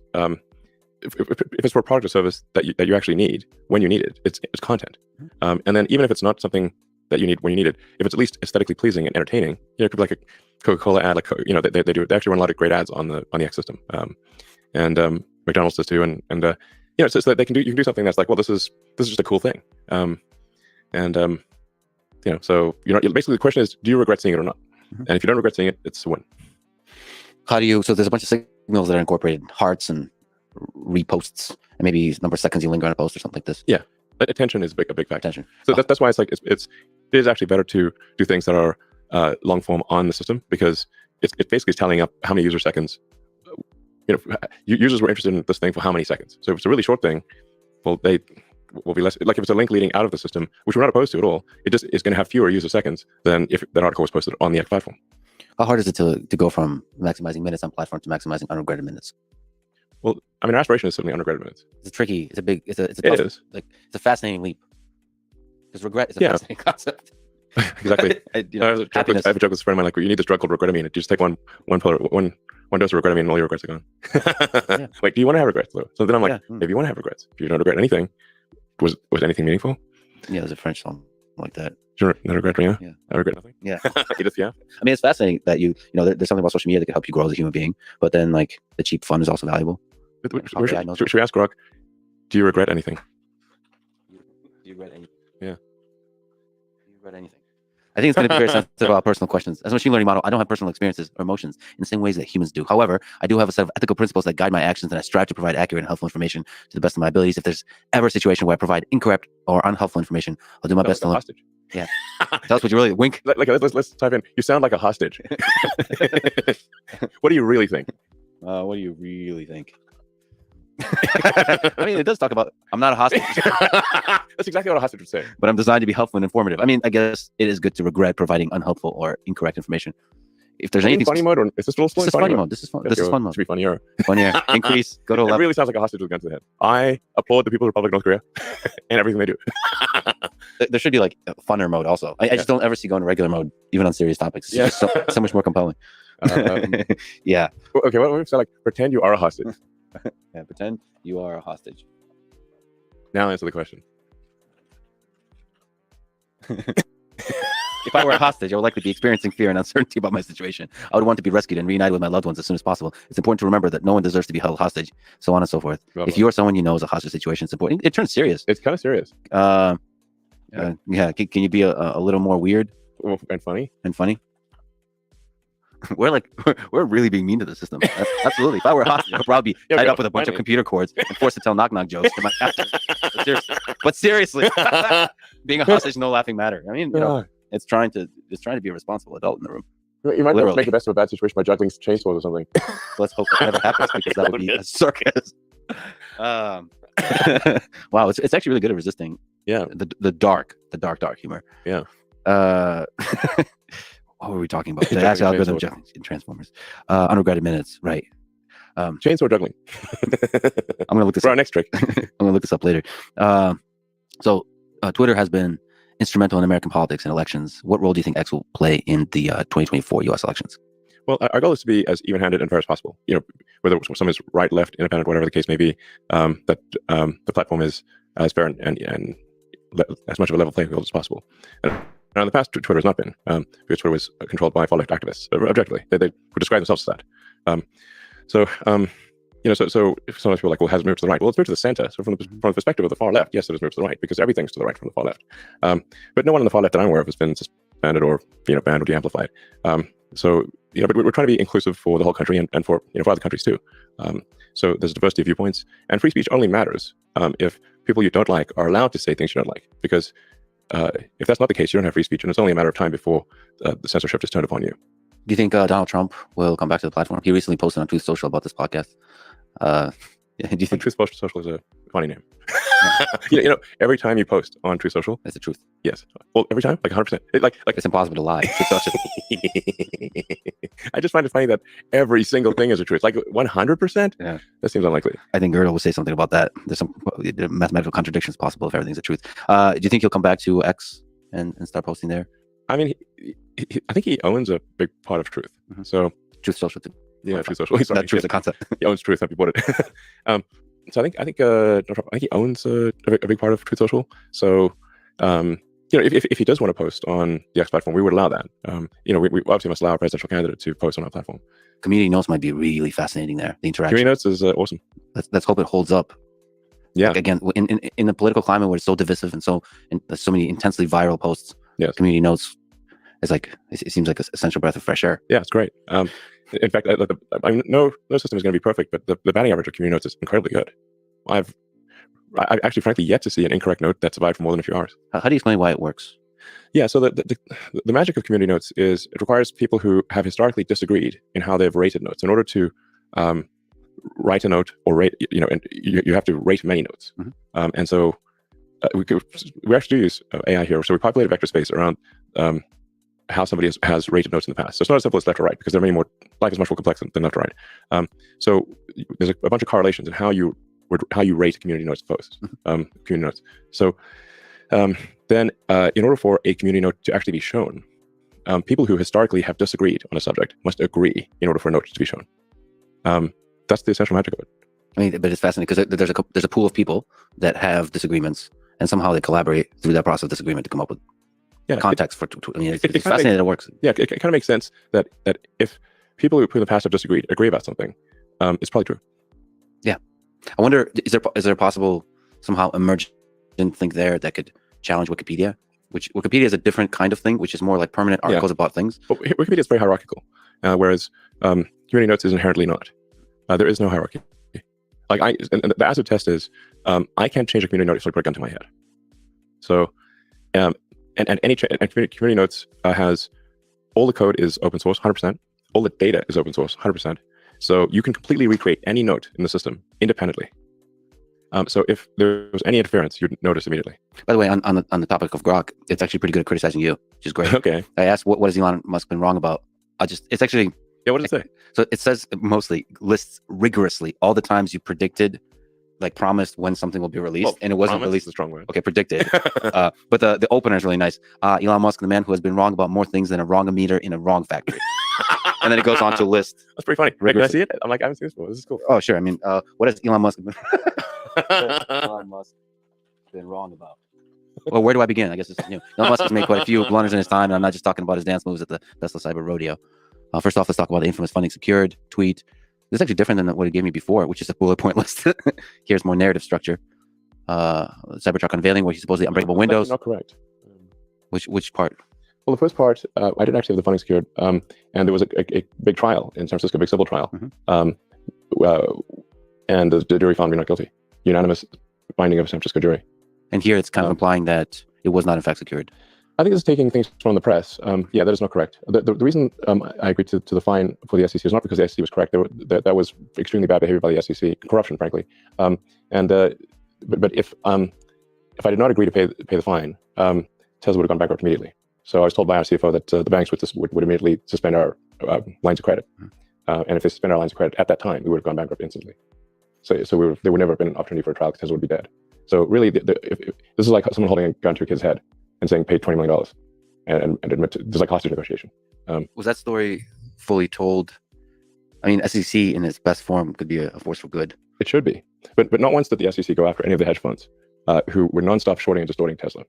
if it's for a product or service that you actually need when you need it, it's content. And then even if it's not something that you need when you need it, if it's at least aesthetically pleasing and entertaining, it could be like a Coca-Cola ad, like they actually run a lot of great ads on the X system, and McDonald's does too, and so that you can do something that's like, well, this is just a cool thing, so basically the question is, do you regret seeing it or not? And if you don't regret seeing it, it's a win. How do you? So there's a bunch of signals that are incorporated, hearts and reposts, and maybe number of seconds you linger on a post or something like this. Yeah, attention is a big factor. Attention. So that's why it is actually better to do things that are long form on the system, because it basically is tallying up how many user seconds. Users were interested in this thing for how many seconds. So if it's a really short thing, well, they will be less. Like if it's a link leading out of the system, which we're not opposed to at all, it just is going to have fewer user seconds than if that article was posted on the X platform. How hard is it to go from maximizing minutes on platform to maximizing unregretted minutes? Well, I mean, our aspiration is certainly unregretted minutes. It's tricky. It's a big. It's a tough, like it's a fascinating leap. Because regret is a fascinating concept. Exactly. I have a joke with a friend of mine, like, you need this drug called regretamine. You just take one dose of regretamine and all your regrets are gone. Like, do you want to have regrets though? So then I'm like, if you want to have regrets, if you don't regret anything, was anything meaningful? Yeah, there's a French song like that. Sure, no regret, yeah. I regret nothing. Yeah. Edith, yeah. I mean, it's fascinating that there's something about social media that can help you grow as a human being, but then like the cheap fun is also valuable. Should we ask Grok, do you regret anything? Do you regret anything? Yeah. Do you regret anything? I think it's going to be very sensitive about personal questions. As a machine learning model, I don't have personal experiences or emotions in the same ways that humans do. However, I do have a set of ethical principles that guide my actions, and I strive to provide accurate and helpful information to the best of my abilities. If there's ever a situation where I provide incorrect or unhelpful information, I'll do my best to learn. Hostage. Yeah. Tell us what you really wink. Let's type in. You sound like a hostage. What do you really think? What do you really think? I mean, it does talk about I'm not a hostage. That's exactly what a hostage would say. But I'm designed to be helpful and informative. I mean, I guess it is good to regret providing unhelpful or incorrect information. If there's anything funny mode, or is this still funny mode? This is fun. This is fun mode. To be funnier. Funnier. Increase. Go to 11. It really sounds like a hostage with a gun to the head. I applaud the people of the Republic of North Korea and everything they do. There should be like a funner mode also. I just don't ever see going to regular mode, even on serious topics. It's just so much more compelling. Yeah. Okay. What if I like pretend you are a hostage? Yeah, pretend you are a hostage. Now answer the question. If I were a hostage, I would likely be experiencing fear and uncertainty about my situation. I would want to be rescued and reunited with my loved ones as soon as possible. It's important to remember that no one deserves to be held hostage, so on and so forth. If you or someone you know is a hostage situation, it's important. It turns serious. It's kind of serious. Yeah. Can you be a little more weird and funny? We're really being mean to the system. Absolutely. If I were a hostage, I'd probably be tied up with a bunch of computer cords and forced to tell knock-knock jokes to my captor. But seriously, being a hostage is no laughing matter. I mean, it's trying to be a responsible adult in the room. You might make the best of a bad situation by juggling chainsaws or something. Let's hope that never happens, because that would be a circus. Wow, it's actually really good at resisting. Yeah, the dark humor. Yeah. What were we talking about? The actual algorithm in Transformers. Unregretted minutes, right? Chainsaw juggling. I'm gonna look this for up. Our next trick. I'm gonna look this up later. So Twitter has been instrumental in American politics and elections. What role do you think X will play in the 2024 U.S. elections? Well, our goal is to be as even-handed and fair as possible. Whether someone is right, left, independent, whatever the case may be, that the platform is as fair and as much of a level playing field as possible. And in the past, Twitter has not been, because Twitter was controlled by far-left activists. Objectively, they would describe themselves as that. So if some people are like, well, has it moved to the right? Well, it's moved to the center. So from the perspective of the far left, yes, it has moved to the right, because everything's to the right from the far left. But no one on the far left that I'm aware of has been suspended or banned or de-amplified. But we're trying to be inclusive for the whole country and for other countries too. So there's a diversity of viewpoints, and free speech only matters if people you don't like are allowed to say things you don't like. Because if that's not the case, you don't have free speech, and it's only a matter of time before the censorship is turned upon you. Do you think Donald Trump will come back to the platform? He recently posted on Truth Social about this podcast. Do you think Truth Social is a funny name? Every time you post on Truth Social, it's the truth. Yes. Well, every time, like 100%. It's impossible to lie. I just find it funny that every single thing is a truth. Like 100%. Yeah, that seems unlikely. I think Gödel will say something about that. There's some mathematical contradictions possible if everything's the truth. Do you think he'll come back to X and start posting there? I mean, I think he owns a big part of Truth. So Truth Social. Yeah, Truth Social. Sorry, Truth, the concept. He owns Truth. Some people bought it. So I think he owns a big part of Truth Social. So if he does want to post on the X platform, we would allow that. We obviously must allow our presidential candidate to post on our platform. Community notes might be really fascinating there. The interaction. Community notes is awesome. Let's hope it holds up. Yeah. Like, again, in the political climate where it's so divisive and there's so many intensely viral posts. Yes. Community notes is like it seems like an essential breath of fresh air. Yeah, it's great. In fact, no system is going to be perfect, but the batting average of community notes is incredibly good. I've actually, frankly, yet to see an incorrect note that survived for more than a few hours. How do you explain why it works? Yeah, so the magic of community notes is it requires people who have historically disagreed in how they've rated notes. In order to write a note or rate, and you have to rate many notes. Mm-hmm. And so we actually do use AI here. So we populate a vector space around how somebody has rated notes in the past. So it's not as simple as left or right, because there are many more. Life is much more complex than left or right. So there's a bunch of correlations in how you rate community notes posts, community notes. So then, in order for a community note to actually be shown, people who historically have disagreed on a subject must agree in order for a note to be shown. That's the essential magic of it. I mean, but it's fascinating because there's a pool of people that have disagreements, and somehow they collaborate through that process of disagreement to come up with context for. I mean, it's fascinating that it works. Yeah, it kind of makes sense that if people who in the past have disagreed agree about something, it's probably true. Yeah, I wonder, is there a possible somehow emergent thing there that could challenge Wikipedia? Which Wikipedia is a different kind of thing, which is more like permanent articles about things. But Wikipedia is very hierarchical, whereas community notes is inherently not. There is no hierarchy. Like and the acid test is, I can't change a community note if I put a gun to my head. So, and community notes has all the code is open source, 100%. All the data is open source, 100%. So you can completely recreate any note in the system independently. So if there was any interference, you'd notice immediately. By the way, on the topic of Grok, it's actually pretty good at criticizing you, which is great. Okay. I asked what has Elon Musk been wrong about? It's actually. Yeah, what does it say? So it says mostly lists rigorously all the times you predicted, like promised when something will be released, and it wasn't released. Is a strong word. Okay, predicted. But the opener is really nice. Elon Musk, the man who has been wrong about more things than a wrong-o-meter in a wrong factory. And then it goes on to list. That's pretty funny. Can I see it? I'm like, I haven't seen this before. This is cool. Oh, sure. I mean, what has Elon Musk been wrong about? Well, where do I begin? I guess it's Elon Musk has made quite a few blunders in his time, and I'm not just talking about his dance moves at the Tesla Cyber Rodeo. First off, let's talk about the infamous funding secured tweet. This is actually different than what he gave me before, which is a bullet point list. Here's more narrative structure. Cybertruck unveiling, where he supposedly unbreakable windows. Not correct. Which part? Well, the first part, I didn't actually have the funding secured, and there was a big trial in San Francisco, a big civil trial, and the jury found me not guilty. Unanimous finding of a San Francisco jury. And here it's kind of implying that it was not in fact secured. I think this is taking things from the press. Yeah, that is not correct. The reason I agreed to the fine for the SEC is not because the SEC was correct. That was extremely bad behavior by the SEC, corruption, frankly. But if I did not agree to pay the fine, Tesla would have gone bankrupt immediately. So I was told by our CFO that the banks would immediately suspend our lines of credit. And if they suspend our lines of credit at that time, we would have gone bankrupt instantly. So there would never have been an opportunity for a trial because Tesla would be dead. So really, if this is like someone holding a gun to a kid's head and saying pay $20 million and admit to there's like hostage negotiation. Was that story fully told? I mean, SEC in its best form could be a force for good. It should be, but not once did the SEC go after any of the hedge funds who were nonstop shorting and distorting Tesla.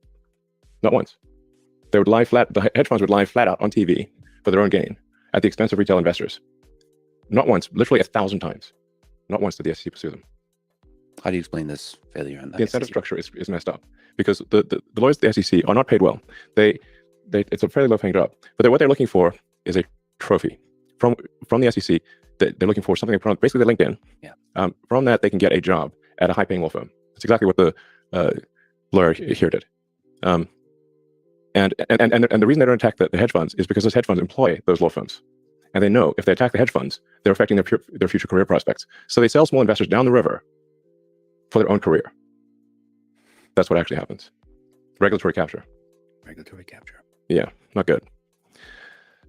Not once. They would lie flat. The hedge funds would lie flat out on TV for their own gain at the expense of retail investors. Not once, literally 1,000 times. Not once did the SEC pursue them. How do you explain this failure? The incentive structure is messed up because the lawyers at the SEC are not paid well. It's a fairly low-paying job, but what they're looking for is a trophy from the SEC. They're looking for something from basically their LinkedIn. Yeah. From that, they can get a job at a high-paying law firm. That's exactly what the lawyer here did. And the reason they don't attack the hedge funds is because those hedge funds employ those law firms. And they know if they attack the hedge funds, they're affecting their future career prospects. So they sell small investors down the river for their own career. That's what actually happens. Regulatory capture. Regulatory capture. Yeah, not good.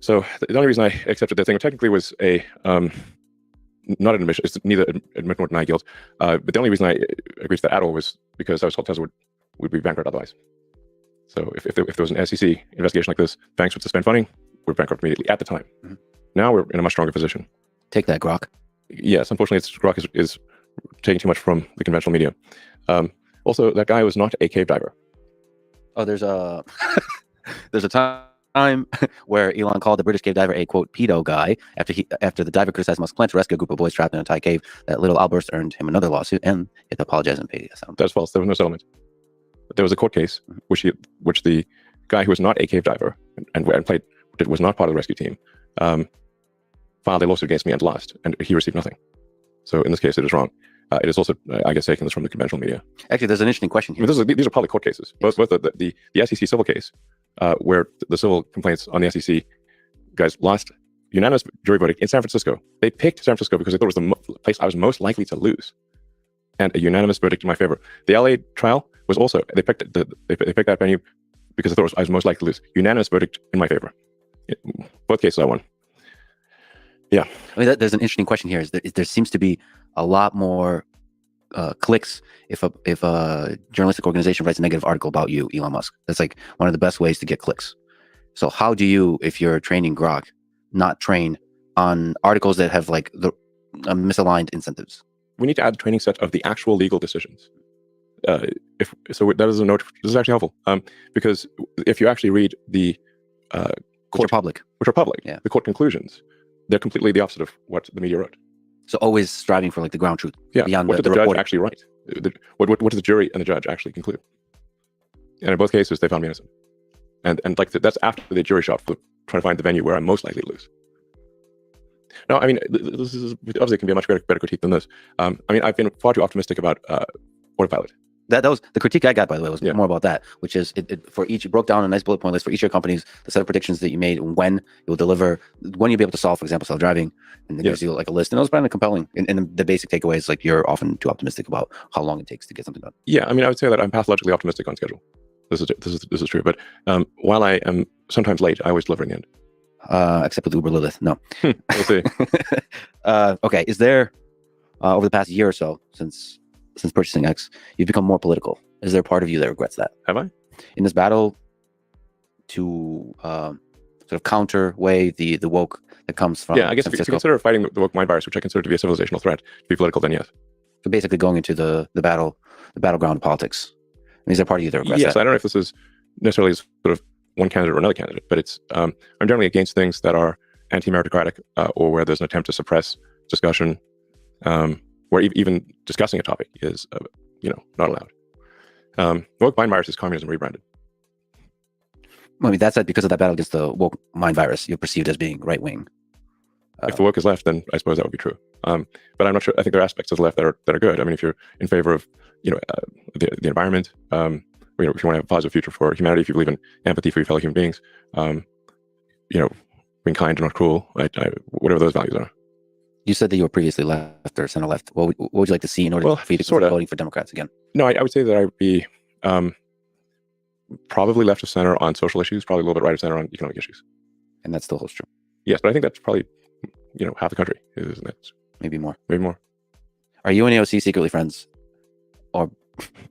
So the only reason I accepted the thing technically was not an admission. It's neither admit nor deny guilt. But the only reason I agreed to that at all was because I was told Tesla would be bankrupt otherwise. So if there was an SEC investigation like this, banks would suspend funding. We're bankrupt immediately at the time. Now we're in a much stronger position. Take that, Grok. Yes, unfortunately, Grok is taking too much from the conventional media. Also, that guy was not a cave diver. Oh, there's a there's a time where Elon called the British cave diver a quote pedo guy after the diver criticized Musk plan to rescue a group of boys trapped in a Thai cave. That little outburst earned him another lawsuit, and he had to apologize and pay a settlement. That's false. There was no settlement. But there was a court case which the guy who was not a cave diver and was not part of the rescue team filed a lawsuit against me and lost, and he received nothing. So in this case, it is wrong. It is also, I guess, taking this from the conventional media. Actually, there's an interesting question here. I mean, these are public court cases. Both the SEC civil case, where the civil complaints on the SEC guys lost unanimous jury verdict in San Francisco. They picked San Francisco because they thought it was the place I was most likely to lose, and a unanimous verdict in my favor. The LA trial was also they picked that venue because they thought I was most likely to lose. Unanimous verdict in my favor. Both cases I won. Yeah. I mean, there's an interesting question here. There seems to be a lot more clicks if a journalistic organization writes a negative article about you, Elon Musk. That's like one of the best ways to get clicks. So how do you, if you're training Grok, not train on articles that have like the misaligned incentives? We need to add a training set of the actual legal decisions. That is a note. This is actually helpful because if you actually read the which are public, yeah, the court conclusions, they're completely the opposite of what the media wrote. So always striving for like the ground truth. Yeah. Beyond what did the judge reporting. actually write? What did the jury and the judge actually conclude? And in both cases, they found me innocent. And like that's after the jury shot for trying to find the venue where I'm most likely to lose. No, I mean, this is obviously can be a much better critique than this. I mean, I've been far too optimistic about autopilot. That was the critique I got, by the way, was more about that, which is it broke down a nice bullet point list for each of your companies, the set of predictions that you made, when you'll deliver, when you'll be able to solve, for example, self-driving, and it gives you like a list. And it was kind of compelling. And the basic takeaway is like you're often too optimistic about how long it takes to get something done. Yeah, I mean, I would say that I'm pathologically optimistic on schedule. This is true. But while I am sometimes late, I always deliver in the end. Except with Uber Lilith, no. We'll see. Okay, is there over the past year or so since purchasing X, you've become more political? Is there a part of you that regrets that? Have I? In this battle to sort of counterweigh the woke that comes from I guess if you consider fighting the woke mind virus, which I consider to be a civilizational threat, to be political, then yes. So basically going into the battleground of politics. And is there a part of you that regrets that? I don't know if this is necessarily sort of one candidate or another candidate, but it's I'm generally against things that are anti-meritocratic or where there's an attempt to suppress discussion, where even discussing a topic is not allowed. Woke mind virus is communism rebranded. I mean, that's because of that battle against the woke mind virus, you're perceived as being right wing. If the woke is left, then I suppose that would be true. But I'm not sure. I think there are aspects of the left that are good. I mean, if you're in favor of the environment, if you want to have a positive future for humanity, if you believe in empathy for your fellow human beings, being kind and not cruel, whatever those values are. You said that you were previously left or center left. What would you like to see in order for you to consider voting for Democrats again? No, I would say that I would be probably left of center on social issues, probably a little bit right of center on economic issues. And that still holds true. Yes, but I think that's probably half the country, isn't it? Maybe more. Maybe more. Are you and AOC secretly friends? Or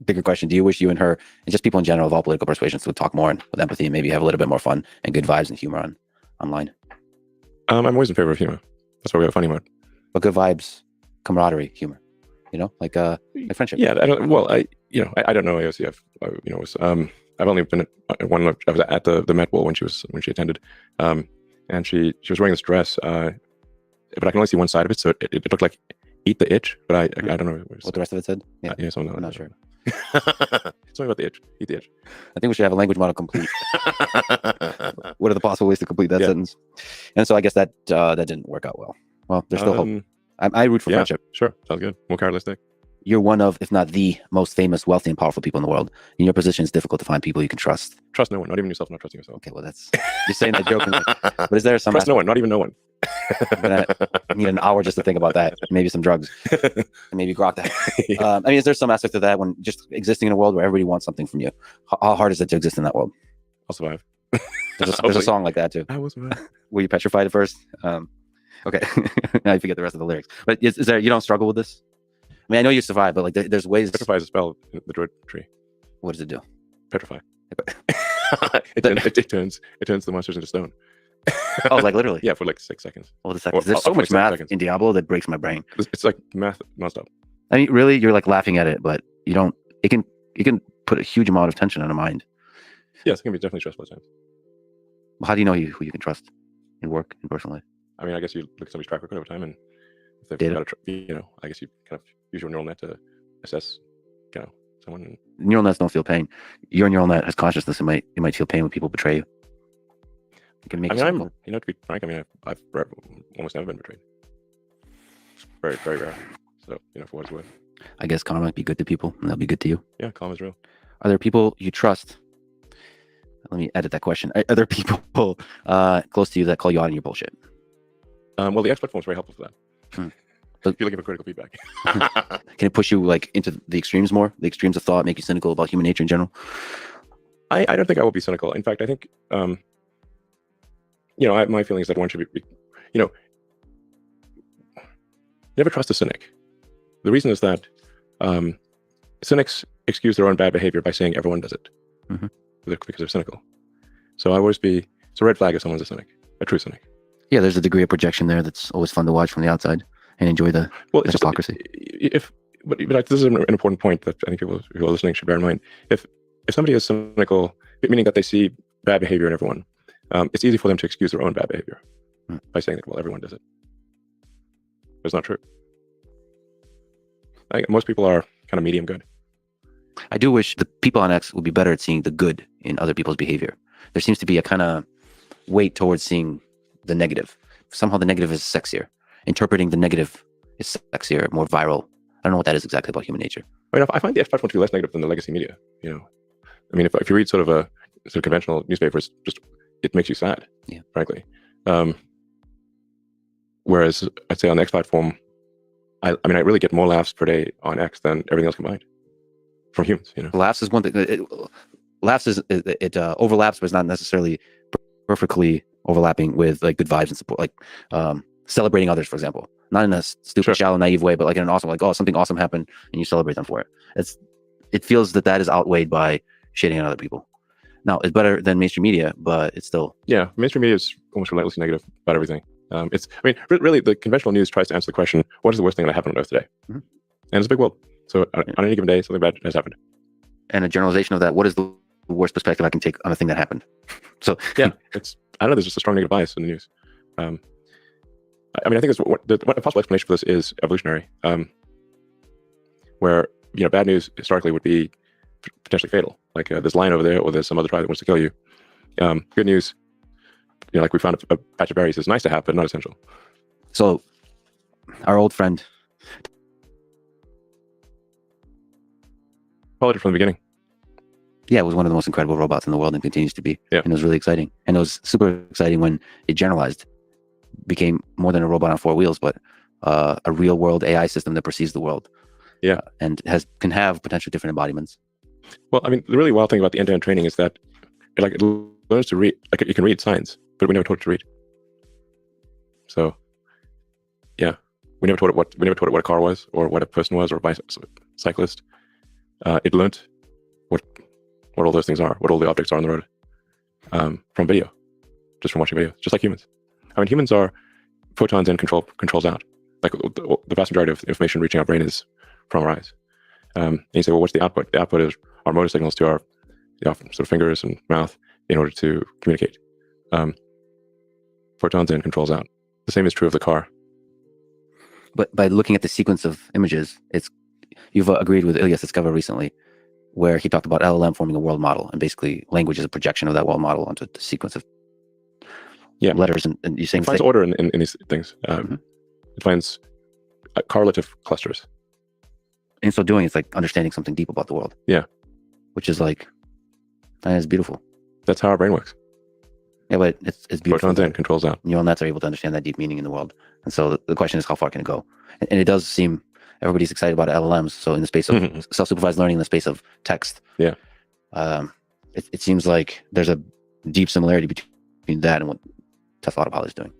bigger question, do you wish you and her and just people in general of all political persuasions would talk more with empathy and maybe have a little bit more fun and good vibes and humor online? I'm always in favor of humor. That's why we have a funny mode. But good vibes, camaraderie, humor, like friendship. Yeah, I don't know AOC. I've only been at one. I was at the Met Ball when she attended, and she was wearing this dress, but I can only see one side of it, so it looked like "Eat the Itch," but I don't know what the rest of it said. Yeah, I'm not sure. Something about the itch. Eat the itch. I think we should have a language model complete. What are the possible ways to complete that sentence? And so I guess that didn't work out well. Well, there's still hope. I root for friendship. Sure, sounds good. More characteristic. You're one of, if not the most famous, wealthy, and powerful people in the world. In your position, it's difficult to find people you can trust. Trust no one, not even yourself, not trusting yourself. Okay, well, you're saying that jokingly. But is there some... Trust no one, not even no one. I need an hour just to think about that. Maybe some drugs. And maybe grok that. I mean, is there some aspect of that when just existing in a world where everybody wants something from you? How hard is it to exist in that world? I'll survive. There's a song like that, too. I will survive. Were you petrified at first? Okay. Now I forget the rest of the lyrics. But is there, you don't struggle with this? I mean, I know you survive, but like there's ways. Petrify is a spell in the Druid tree. What does it do? Petrify. It turns the monsters into stone. Oh, like literally? Yeah, for like 6 seconds. Well, there's so much math in Diablo that breaks my brain. It's like math nonstop. I mean, really, you're like laughing at it, but you don't. It can put a huge amount of tension on a mind. Yes, it can be definitely stressful at times. Well, how do you know who you can trust in work and personal life? I mean, I guess you look at somebody's track record over time, and if they've Data. got I guess you kind of use your neural net to assess, someone. Neural nets don't feel pain. Your neural net has consciousness. It might feel pain when people betray you. It can make I you mean, cynical. to be frank, I mean, I've almost never been betrayed. It's very, very rare. So, for what it's worth. I guess karma might be good to people, and they'll be good to you. Yeah, karma is real. Are there people you trust? Let me edit that question. Are there people close to you that call you out on your bullshit? Well, the X platform is very helpful for that. If you're looking for critical feedback. Can it push you like into the extremes more? The extremes of thought make you cynical about human nature in general? I don't think I will be cynical. In fact, I think, my feeling is that one should be, never trust a cynic. The reason is that cynics excuse their own bad behavior by saying everyone does it because they're cynical. So I always it's a red flag if someone's a cynic, a true cynic. Yeah, there's a degree of projection there that's always fun to watch from the outside and enjoy the hypocrisy. But this is an important point that I think people who are listening should bear in mind. If somebody is cynical, meaning that they see bad behavior in everyone, it's easy for them to excuse their own bad behavior by saying that, well, everyone does it. But it's not true. I think most people are kind of medium good. I do wish the people on X would be better at seeing the good in other people's behavior. There seems to be a kind of weight towards seeing the negative. Somehow the negative is sexier. Interpreting the negative is sexier, more viral. I don't know what that is exactly about human nature. I find the X platform to be less negative than the legacy media. I mean, if you read sort of conventional newspapers, it makes you sad. Yeah, frankly. Whereas I'd say on the X platform, I really get more laughs per day on X than everything else combined from humans. Laughs is one thing. Laughs it overlaps, but it's not necessarily perfectly overlapping with like good vibes and support, like celebrating others, for example. Not in a stupid, shallow, naive way, but like in an awesome, like, oh, something awesome happened and you celebrate them for it. It feels that is outweighed by shitting on other people. Now, it's better than mainstream media, but it's still... Yeah, mainstream media is almost relentlessly negative about everything. Really, the conventional news tries to answer the question, what is the worst thing that happened on Earth today? And it's a big world. So on any given day, something bad has happened. And a generalization of that, what is the worst perspective I can take on a thing that happened? So yeah, I don't know, there's just a strong negative bias in the news. I think it's what a possible explanation for this is evolutionary, where bad news historically would be potentially fatal. Like there's a lion over there, or there's some other tribe that wants to kill you. Good news, like we found a patch of berries is nice to have, but not essential. So our old friend followed it from the beginning. Yeah, it was one of the most incredible robots in the world and continues to be. Yeah. And it was really exciting. And it was super exciting when it generalized, became more than a robot on four wheels, but a real world AI system that perceives the world. Yeah. And can have potentially different embodiments. Well, the really wild thing about the end-to-end training is that it learns to read, like it can read signs, but we never taught it to read. So yeah, we never taught it what a car was, or what a person was, or a bicyclist. It learned what all those things are, what all the objects are on the road, from video, just from watching videos, just like humans. Humans are photons in, controls out. Like the vast majority of information reaching our brain is from our eyes. And you say, well, what's the output? The output is our motor signals to our sort of fingers and mouth in order to communicate. Photons in, controls out. The same is true of the car. But by looking at the sequence of images, you've agreed with Ilyas Iskeva recently, where he talked about LLM forming a world model, and basically language is a projection of that world model onto the sequence of letters. And you're saying it finds order in these things. It finds correlative clusters. In so doing, it's like understanding something deep about the world. Yeah. Which is like, it's beautiful. That's how our brain works. Yeah, but it's beautiful. Photons in, controls out. Neural nets are able to understand that deep meaning in the world. And so the question is, how far can it go? And it does seem everybody's excited about LLMs. So in the space of self-supervised learning, in the space of text, yeah, it seems like there's a deep similarity between that and what Tesla Autopilot is doing.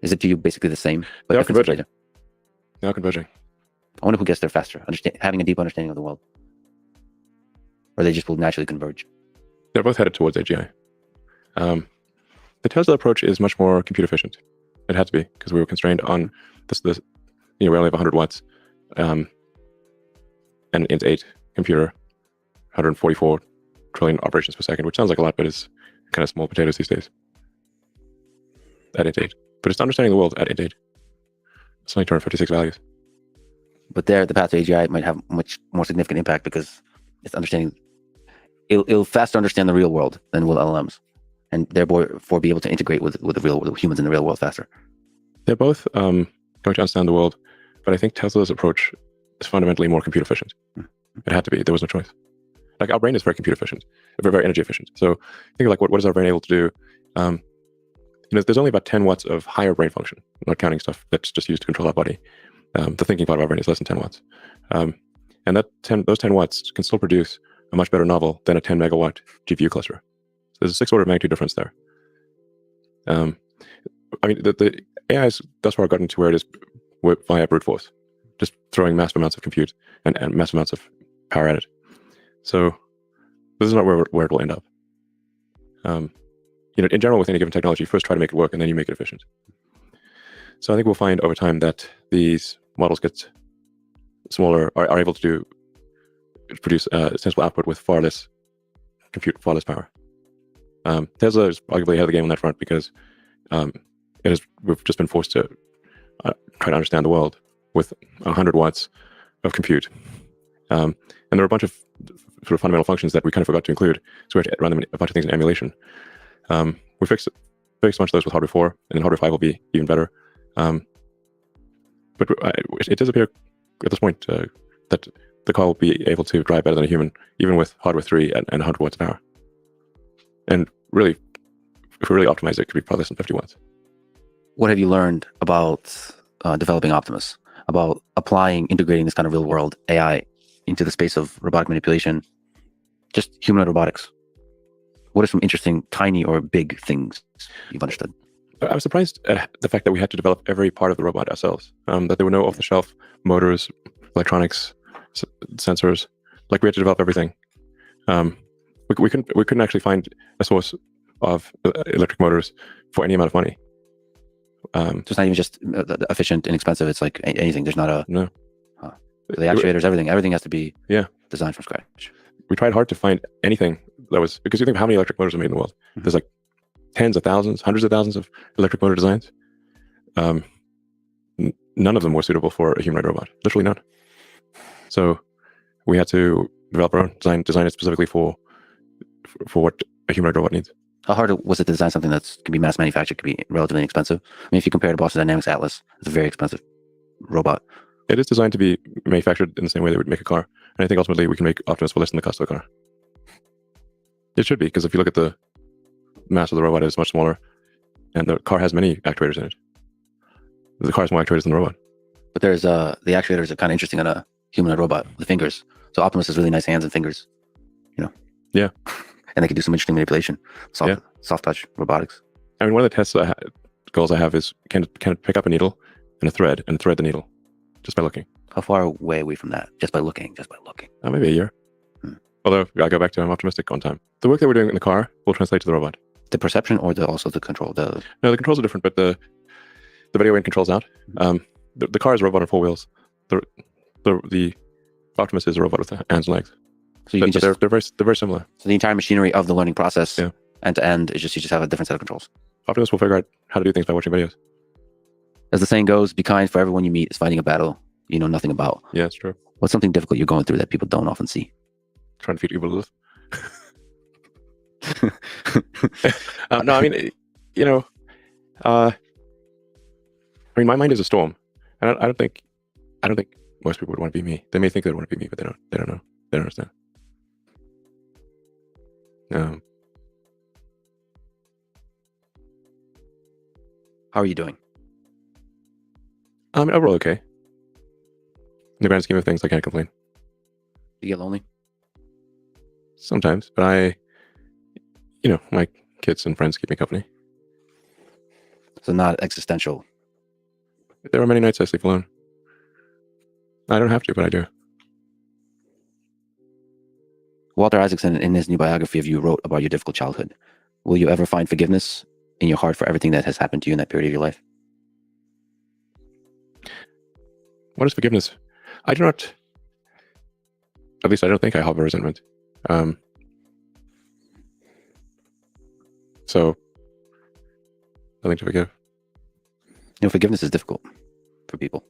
Is it to you basically the same? They are converging. They are converging. I wonder who gets there faster, having a deep understanding of the world. Or they just will naturally converge. They're both headed towards AGI. The Tesla approach is much more compute efficient. It had to be, because we were constrained on this we only have 100 watts. an int8 computer, 144 trillion operations per second, which sounds like a lot, but is kind of small potatoes these days at int8. But it's understanding the world at int8. It's only 256 values. But there, the path to AGI might have much more significant impact because it's understanding. It'll faster understand the real world than will LLMs, and therefore be able to integrate with humans in the real world faster. They're both going to understand the world, but I think Tesla's approach is fundamentally more compute efficient. It had to be. There was no choice. Like our brain is very compute efficient, very energy efficient. So think of like what is our brain able to do? There's only about 10 watts of higher brain function, not counting stuff that's just used to control our body. The thinking part of our brain is less than 10 watts. And those 10 watts can still produce a much better novel than a 10 megawatt GPU cluster. So there's a 6 order of magnitude difference there. The AI has thus far gotten to where it is via brute force, just throwing massive amounts of compute and massive amounts of power at it. So this is not where it will end up. In general, with any given technology, you first try to make it work and then you make it efficient. So I think we'll find over time that these models get smaller, are able to produce sensible output with far less compute, far less power. Tesla is arguably ahead of the game on that front because we've just been forced to try to understand the world with 100 watts of compute. And there are a bunch of sort of fundamental functions that we kind of forgot to include, so we have to run them a bunch of things in emulation. We fixed a bunch of those with hardware 4, and then hardware 5 will be even better. But it does appear at this point that the car will be able to drive better than a human, even with hardware 3 and 100 watts of power. And really, if we really optimize it, it could be probably less than 50 watts. What have you learned about developing Optimus, about integrating this kind of real world AI into the space of robotic manipulation, just humanoid robotics? What are some interesting, tiny or big things you've understood? I was surprised at the fact that we had to develop every part of the robot ourselves, that there were no off-the-shelf motors, electronics, sensors. Like we had to develop everything. We couldn't actually find a source of electric motors for any amount of money. So it's not even just efficient, inexpensive. It's like anything. There's not a no. The actuators, everything has to be designed from scratch. We tried hard to find anything that was, because you think of how many electric motors are made in the world. Mm-hmm. There's like tens of thousands, hundreds of thousands of electric motor designs. None of them were suitable for a humanoid robot. Literally none. So we had to develop our own, design it specifically for what a humanoid robot needs. How hard was it to design something that can be mass manufactured, can be relatively inexpensive? I mean, if you compare to Boston Dynamics Atlas, it's a very expensive robot. It is designed to be manufactured in the same way they would make a car. And I think ultimately we can make Optimus for less than the cost of the car. It should be, because if you look at the mass of the robot, it's much smaller. And the car has many actuators in it. The car has more actuators than the robot. But there's the actuators are kind of interesting on a humanoid robot, the fingers. So Optimus has really nice hands and fingers, Yeah. And they can do some interesting manipulation, soft touch robotics. I mean, one of the tests goals I have is can it pick up a needle and a thread the needle just by looking. How far away are we from that? Just by looking. Maybe a year. Although I go back to I'm optimistic on time. The work that we're doing in the car will translate to the robot. The perception or also the control? No, the controls are different, but the video in controls out. The car is a robot on 4 wheels. The Optimus is a robot with hands and legs. So you can they're very similar. So the entire machinery of the learning process, end to end, is you just have a different set of controls. Optimus will figure out how to do things by watching videos. As the saying goes, be kind, for everyone you meet is fighting a battle you know nothing about. Yeah, it's true. What's something difficult you're going through that people don't often see? Trying to feed Uber Lilith. No, I mean, my mind is a storm, and I don't think most people would want to be me. They may think they want to be me, but they don't know. They don't understand. How are you doing? Overall okay. In the grand scheme of things, I can't complain. You get lonely? Sometimes, but my kids and friends keep me company. So not existential. There are many nights I sleep alone. I don't have to, but I do. Walter Isaacson, in his new biography of you, wrote about your difficult childhood. Will you ever find forgiveness in your heart for everything that has happened to you in that period of your life? What is forgiveness? I do not. At least I don't think I harbor resentment. So, nothing to forgive. Forgiveness is difficult for people.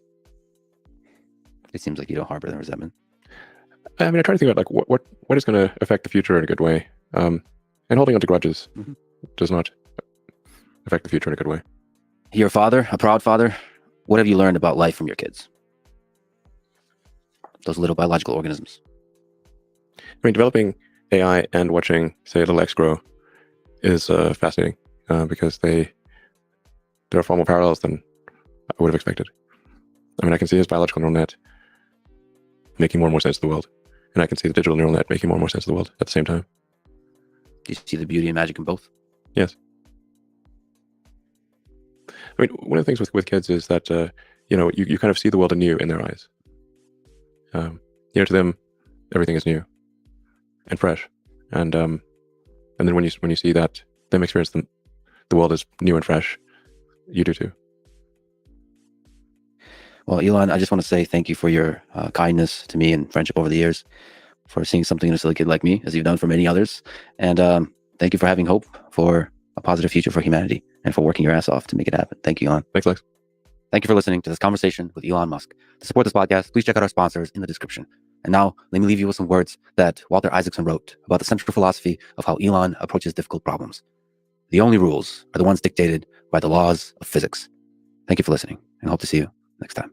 It seems like you don't harbor the resentment. I mean, I try to think about like what is going to affect the future in a good way. And holding on to grudges does not affect the future in a good way. You're a father, a proud father. What have you learned about life from your kids? Those little biological organisms. I mean, developing AI and watching, say, little X grow is fascinating because there are far more parallels than I would have expected. I mean, I can see his biological neural net making more and more sense to the world, and I can see the digital neural net making more and more sense to the world at the same time. Do you see the beauty and magic in both? Yes. I mean, one of the things with kids is that you kind of see the world anew in their eyes. To them, everything is new and fresh, and then when you see that them experience the world as new and fresh, you do too. Well, Elon, I just want to say thank you for your kindness to me and friendship over the years, for seeing something in a silly kid like me, as you've done for many others. And thank you for having hope for a positive future for humanity and for working your ass off to make it happen. Thank you, Elon. Thanks, Lex. Thank you for listening to this conversation with Elon Musk. To support this podcast, please check out our sponsors in the description. And now, let me leave you with some words that Walter Isaacson wrote about the central philosophy of how Elon approaches difficult problems. The only rules are the ones dictated by the laws of physics. Thank you for listening, and hope to see you next time.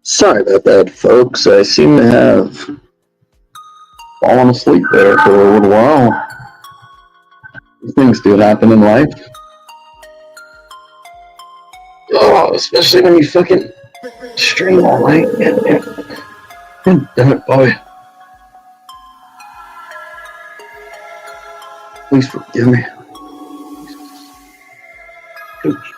Sorry about that, folks. I seem to have fallen asleep there for a little while. Things do happen in life. Oh, especially when you fucking stream all night. God damn it, boy. Please forgive me. Oops.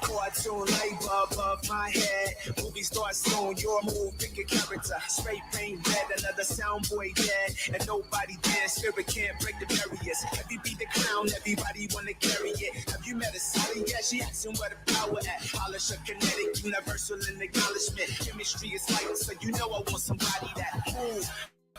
Cartoon labor above my head. Movie starts soon, your move, pick a character. Spray paint red, another sound boy dead. And nobody there, spirit can't break the barriers. Have you be the clown, everybody wanna carry it. Have you met a Sally? Yeah, she asking where the power at. Polish a kinetic, universal in acknowledgement. Chemistry is light, so you know I want somebody that move.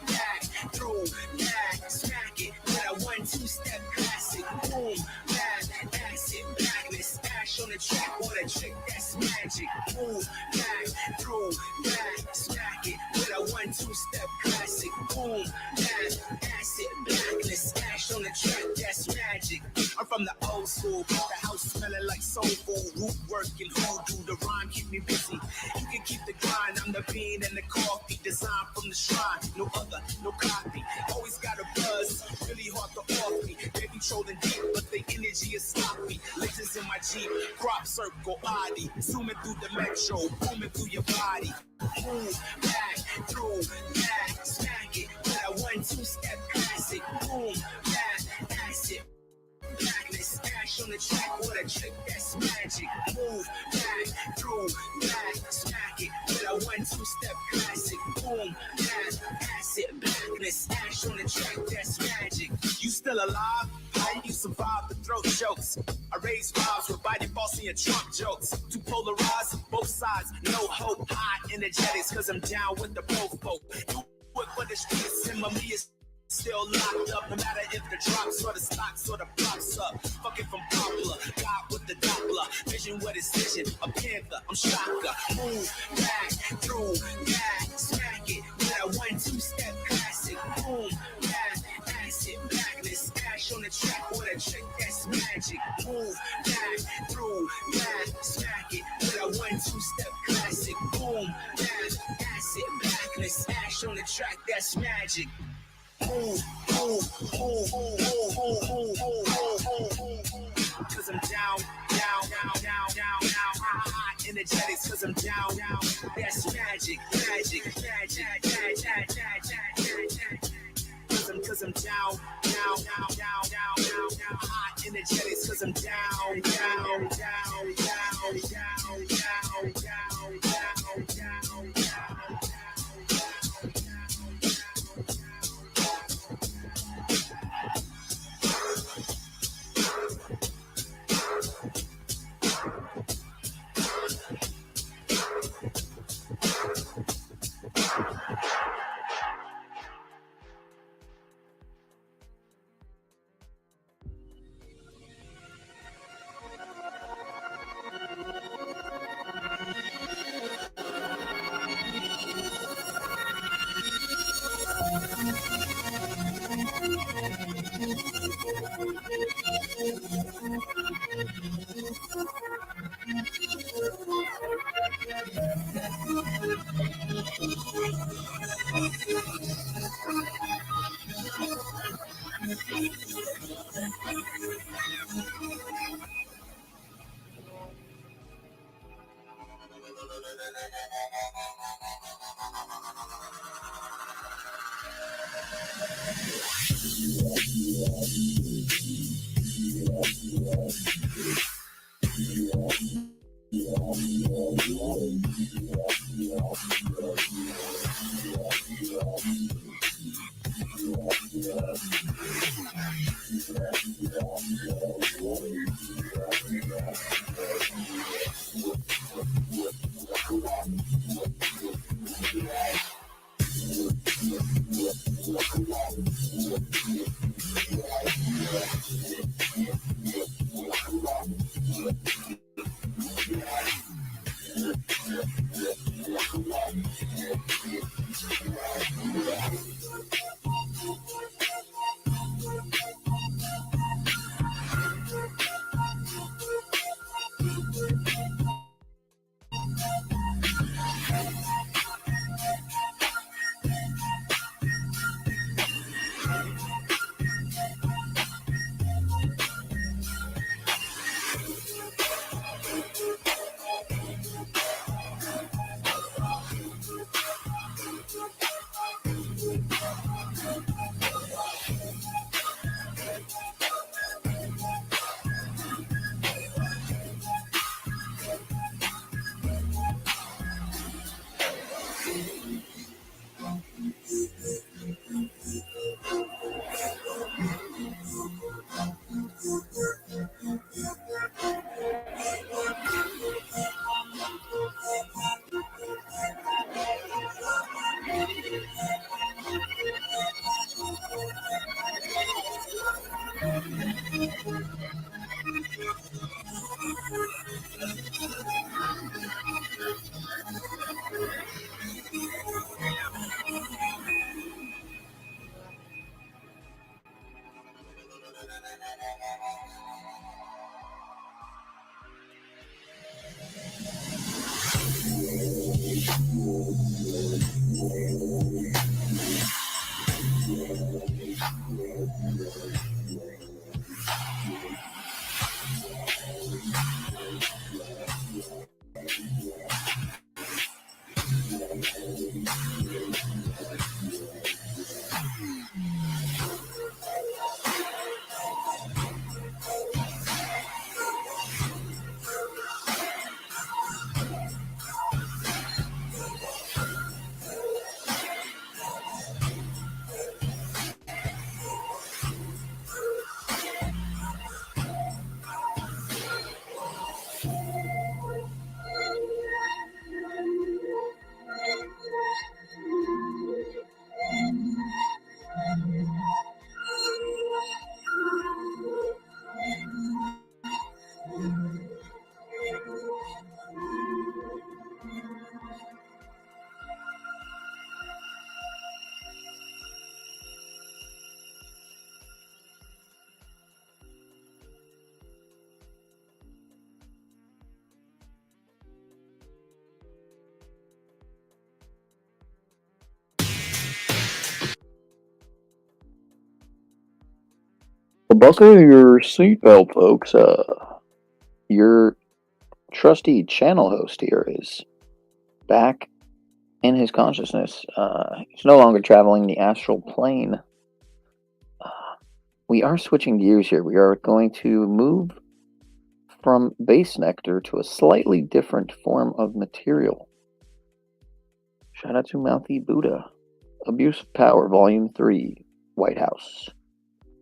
Back, through, back, smack it with a 1-2 step classic. Boom, back, acid, blackness, ash on the track, what a trick, that's magic. Boom, back, through, back, smack it with a 1-2 step classic. Boom, back, acid, blackness, ash on the track, that's magic. I'm from the old school, the house smelling like soul food, root work and hoodoo, the rhyme keep me busy. You can keep the grind, I'm the bean and the coffee, designed from the shrine, no other, no copy. Always got a buzz, really hard to off me. They be trolling deep, but the energy is sloppy. Lasers in my Jeep, crop circle body, zooming through the metro, booming through your body. Move back, through, back, smack it with a 1-2 step classic. Boom, back, acid. Blackness, ash on the track, what a trick, that's magic. Move back, through, back, smack it with a 1-2 step classic. Boom, back, acid, blackness, ash on the track, that's magic. You still alive? How you survive the throat jokes? I raise vibes with biting boss in your trunk jokes. Too polarized, both sides, no hope. High energetics, cause I'm down with the popo. You work for the streets, and my me is still locked up, no matter if the drops or the stocks or the props up. Fucking from popular, God with the Doppler. Vision what is vision, a panther, I'm shocker. Move back, through, back, smack it with a 1-2 step classic. Boom, back, acid, blackness, ash on the track, what a trick, that's magic. Move back, through, back, smack it with a 1-2 step classic. Boom, back, acid, blackness, ash on the track, that's magic. Cause I'm down, high energetics, cause I'm down, that's magic. Cause I'm down, high energetics, cause I'm down. Buckle your seatbelt, folks. Your trusty channel host here is back in his consciousness. He's no longer traveling the astral plane. We are switching gears here. We are going to move from base nectar to a slightly different form of material. Shout out to Mouthy Buddha. Abuse of Power, Volume 3, White House.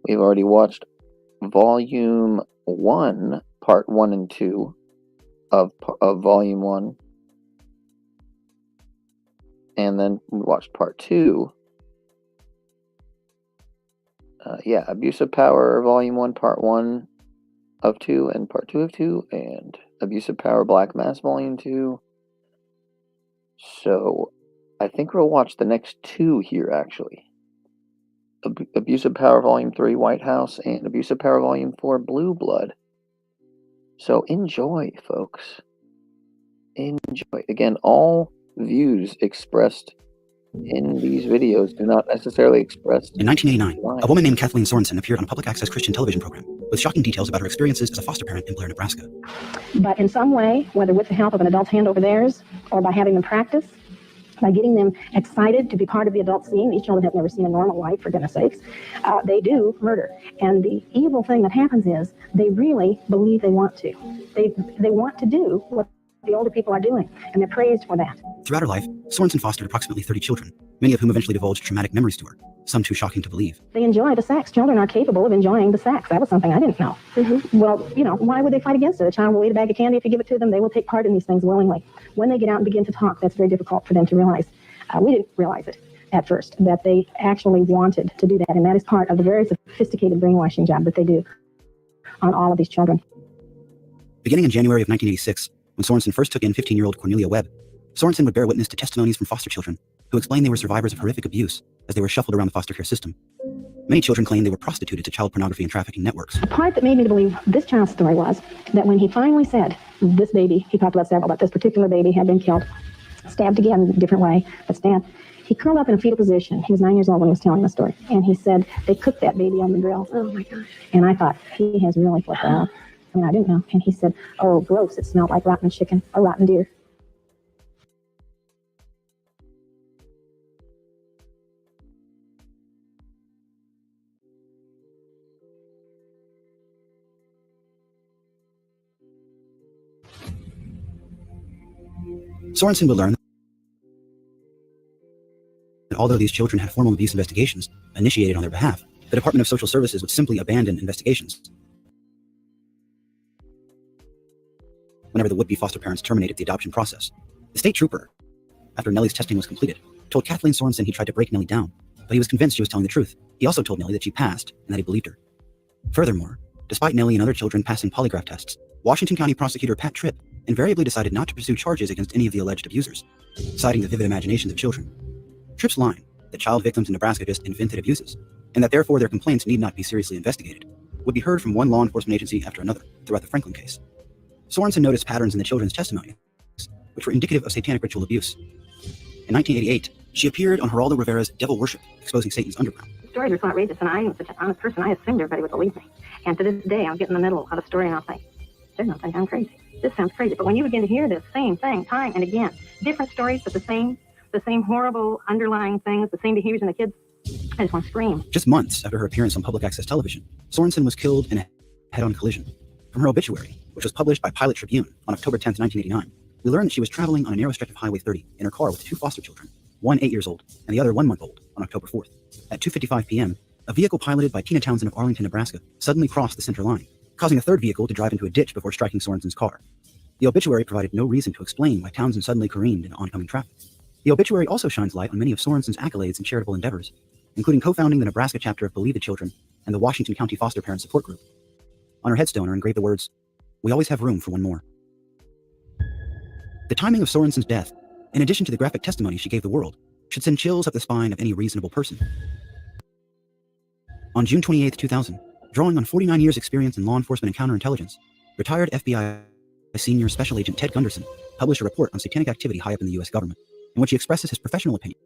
We've already watched Volume 1, Part 1 and 2 of Volume 1. And then we watched Part 2. Abuse of Power, Volume 1, Part 1 of 2, and Part 2 of 2, and Abuse of Power, Black Mass, Volume 2. So, I think we'll watch the next two here, actually. Abusive Power Volume 3 White House and Abusive Power Volume 4 Blue Blood. So enjoy, folks. Enjoy. Again, all views expressed in these videos do not necessarily express. In 1989, a woman named Kathleen Sorensen appeared on a public access Christian television program with shocking details about her experiences as a foster parent in Blair, Nebraska. But in some way, whether with the help of an adult's hand over theirs or by having them practice, by getting them excited to be part of the adult scene, these children have never seen a normal life, for goodness sakes, they do murder. And the evil thing that happens is they really believe they want to. They want to do what the older people are doing, and they're praised for that. Throughout her life, Sorensen fostered approximately 30 children, many of whom eventually divulged traumatic memories to her, some too shocking to believe. They enjoy the sex. Children are capable of enjoying the sex. That was something I didn't know. Well, you know, why would they fight against it? A child will eat a bag of candy if you give it to them. They will take part in these things willingly. When they get out and begin to talk, that's very difficult for them to realize. We didn't realize it at first, that they actually wanted to do that, and that is part of the very sophisticated brainwashing job that they do on all of these children. Beginning in January of 1986, when Sorensen first took in 15-year-old Cornelia Webb, Sorensen would bear witness to testimonies from foster children who explained they were survivors of horrific abuse as they were shuffled around the foster care system. Many children claimed they were prostituted to child pornography and trafficking networks. The part that made me to believe this child's story was that when he finally said this baby, he talked about several, but this particular baby had been killed, stabbed again in a different way, but stabbed. He curled up in a fetal position. He was 9 years old when he was telling the story. And he said, they cooked that baby on the grill. Oh my gosh. And I thought, he has really flipped out. I mean, I didn't know. And he said, oh, gross, it smelled like rotten chicken or rotten deer. Sorensen would learn that although these children had formal abuse investigations initiated on their behalf, the Department of Social Services would simply abandon investigations whenever the would-be foster parents terminated the adoption process. The state trooper, after Nellie's testing was completed, told Kathleen Sorensen he tried to break Nellie down, but he was convinced she was telling the truth. He also told Nellie that she passed and that he believed her. Furthermore, despite Nellie and other children passing polygraph tests, Washington County Prosecutor Pat Tripp invariably decided not to pursue charges against any of the alleged abusers, citing the vivid imaginations of children. Tripp's line that child victims in Nebraska just invented abuses, and that therefore their complaints need not be seriously investigated, would be heard from one law enforcement agency after another throughout the Franklin case. Sorensen noticed patterns in the children's testimony, which were indicative of satanic ritual abuse. In 1988, she appeared on Geraldo Rivera's Devil Worship, exposing Satan's underground. The stories are so outrageous, and I am such an honest person, I assumed everybody would believe me. And to this day, I'll get in the middle of a story and I'll think, they're not think I'm crazy. This sounds crazy. But when you begin to hear this same thing time and again, different stories, but the same horrible underlying things, the same behaviors in the kids, I just want to scream. Just months after her appearance on public access television, Sorensen was killed in a head-on collision. From her obituary, which was published by Pilot Tribune on October 10, 1989, we learned that she was traveling on a narrow stretch of Highway 30 in her car with two foster children, one 8 years old and the other 1 month old, on October 4th. At 2:55 p.m., a vehicle piloted by Tina Townsend of Arlington, Nebraska, suddenly crossed the center line, causing a third vehicle to drive into a ditch before striking Sorensen's car. The obituary provided no reason to explain why Townsend suddenly careened into oncoming traffic. The obituary also shines light on many of Sorensen's accolades and charitable endeavors, including co-founding the Nebraska chapter of Believe the Children and the Washington County Foster Parent Support Group. On her headstone are engraved the words, "We always have room for one more." The timing of Sorensen's death, in addition to the graphic testimony she gave the world, should send chills up the spine of any reasonable person. On June 28, 2000, drawing on 49 years' experience in law enforcement and counterintelligence, retired FBI Senior Special Agent Ted Gunderson published a report on satanic activity high up in the U.S. government, in which he expresses his professional opinion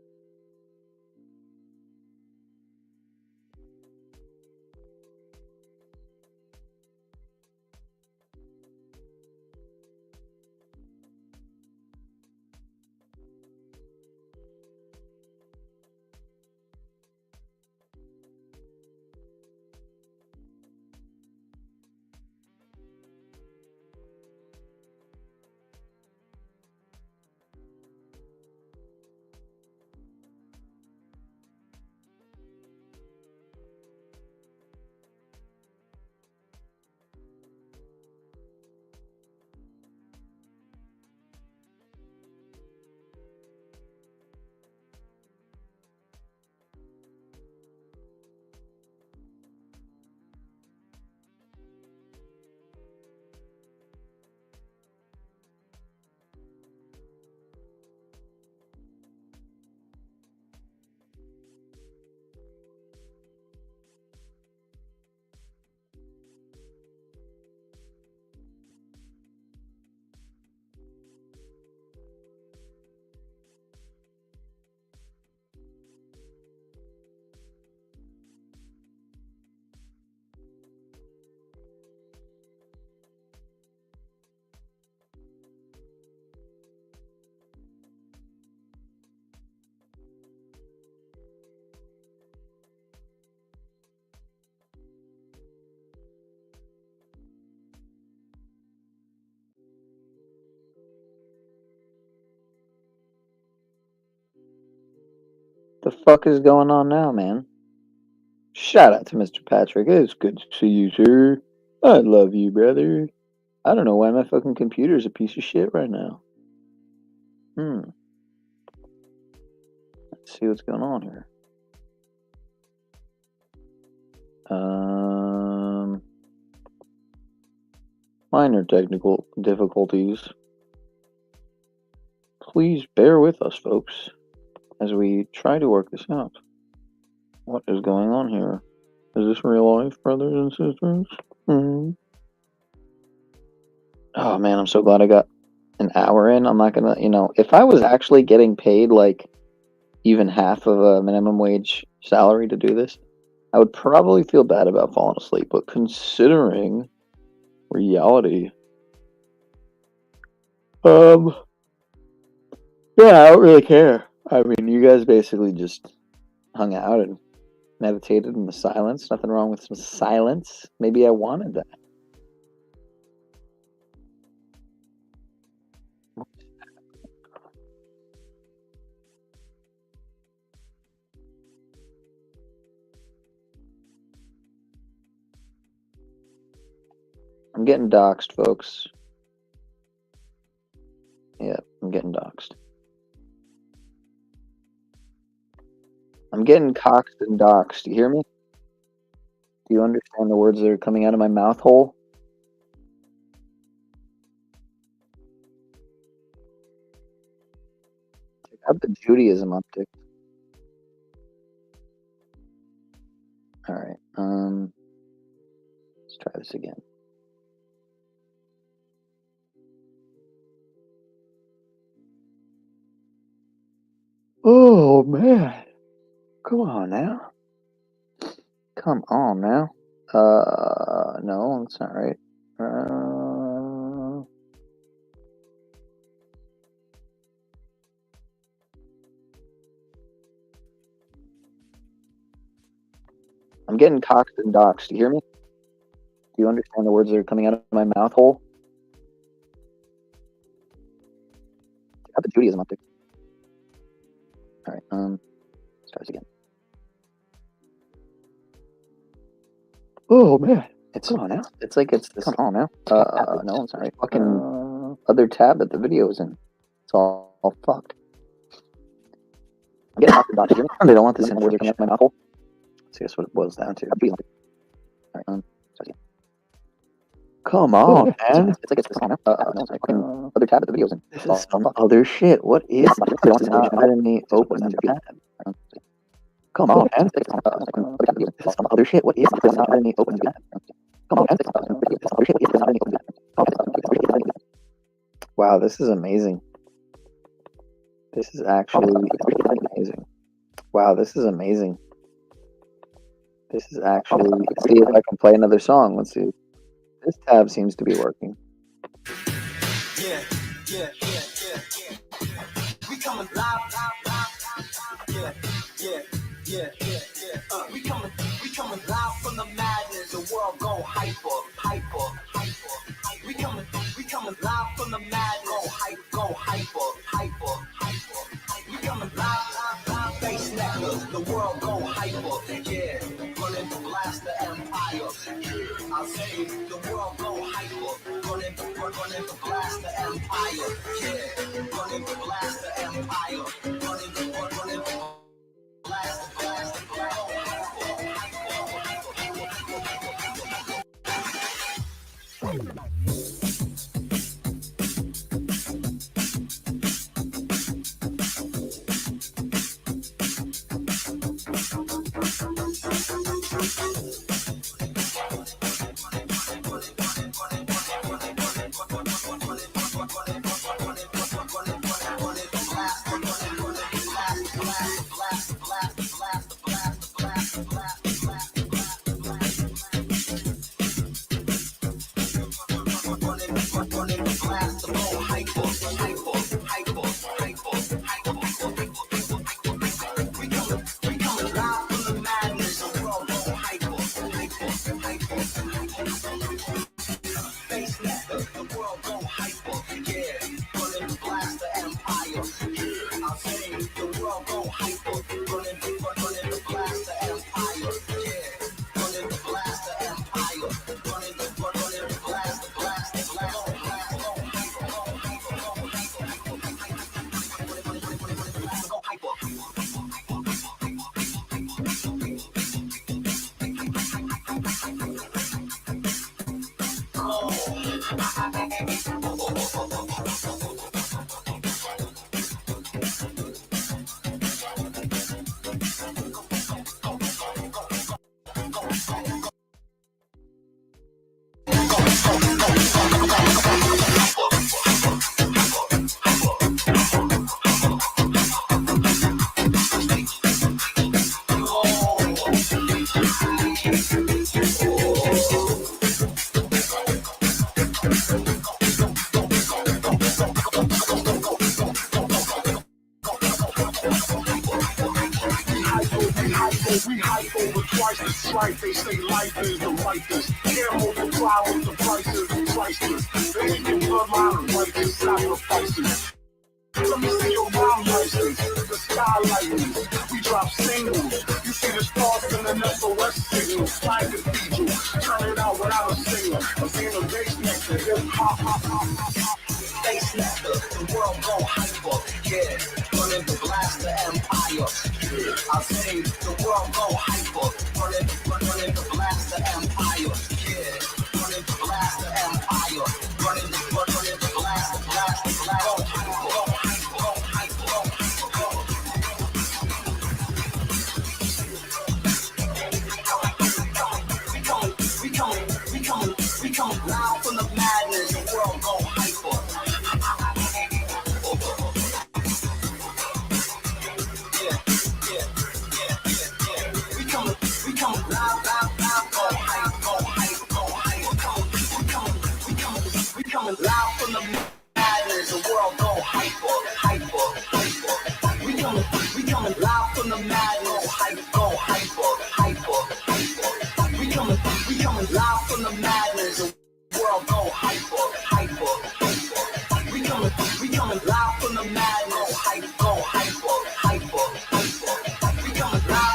The fuck is going on now, man? Shout out to Mr. Patrick. It's good to see you, sir. I love you, brother. I don't know why my fucking computer's a piece of shit right now. Let's see what's going on here. Minor technical difficulties. Please bear with us, folks, as we try to work this out. What is going on here? Is this real life, brothers and sisters? Oh man, I'm so glad I got an hour in. I'm not gonna, if I was actually getting paid like even half of a minimum wage salary to do this, I would probably feel bad about falling asleep. But considering reality, yeah, I don't really care. I mean, you guys basically just hung out and meditated in the silence. Nothing wrong with some silence. Maybe I wanted that. I'm getting doxxed, folks. Yeah, I'm getting doxxed. I'm getting coxed and doxxed. You hear me? Do you understand the words that are coming out of my mouth hole? Check out the Judaism uptick. Alright, let's try this again. Oh man. Come on now. Come on now. No, that's not right. I'm getting coxed and doxxed. Do you hear me? Do you understand the words that are coming out of my mouth hole? Check out the Judaism uptick. Alright, let's try this again. Oh man. Come on now. It's like it's this. Come on now. No, I'm sorry. Fucking other tab that the video is in. It's all fucked. I'm getting off the dot. They don't want this in the words coming out of my mouth hole. Let's see, that's what it boils down to. Alright, come on, man. It's like it's this. Come on now. No, I'm sorry. Fucking other tab that the video is in. This is some other shit. What is this? Not letting me open the tab. Come on, man. This is some other shit. What is this? Not letting me open the tab. Come on, man. Wow, this is amazing. This is actually amazing. Wow, this is amazing. This is actually. Let's see if I can play another song. Let's see. This tab seems to be working. Yeah. We coming live. Yeah. We coming live from the madness. The world go hyper. We coming live from the madness. Go hyper. We coming live. Face necklace. The world go hyper. Yeah, running to blast the empire. Yeah, I say the world go hyper. Running to blast the empire. Yeah, running to blast the empire. Running to blast the We hype over twice the strife. They say life is the rifest. Can't multiply with the prices priceless. They make your bloodline and righteous sacrifices. Let me see your rhyme license, the sky lightning. We drop singles. You see the stars in an SOS signal. Slide cathedral, turn it out without a signal. I'm seeing a bass next to hip hop. Bass next to the world go hyper. Yeah, running the blaster empire. Yeah, I say the world go hyper. Running the blaster empire. Yeah, running the blaster empire. Running the blaster go hyper. We coming loud from the madness, the world go hyper. Yeah. We coming loud, go hype. We coming loud from the madness, the world go hyper. We coming loud from the madness, go hyper. We coming loud from the madness, the world go hyper. We coming loud from the madness, go hyper. We coming loud.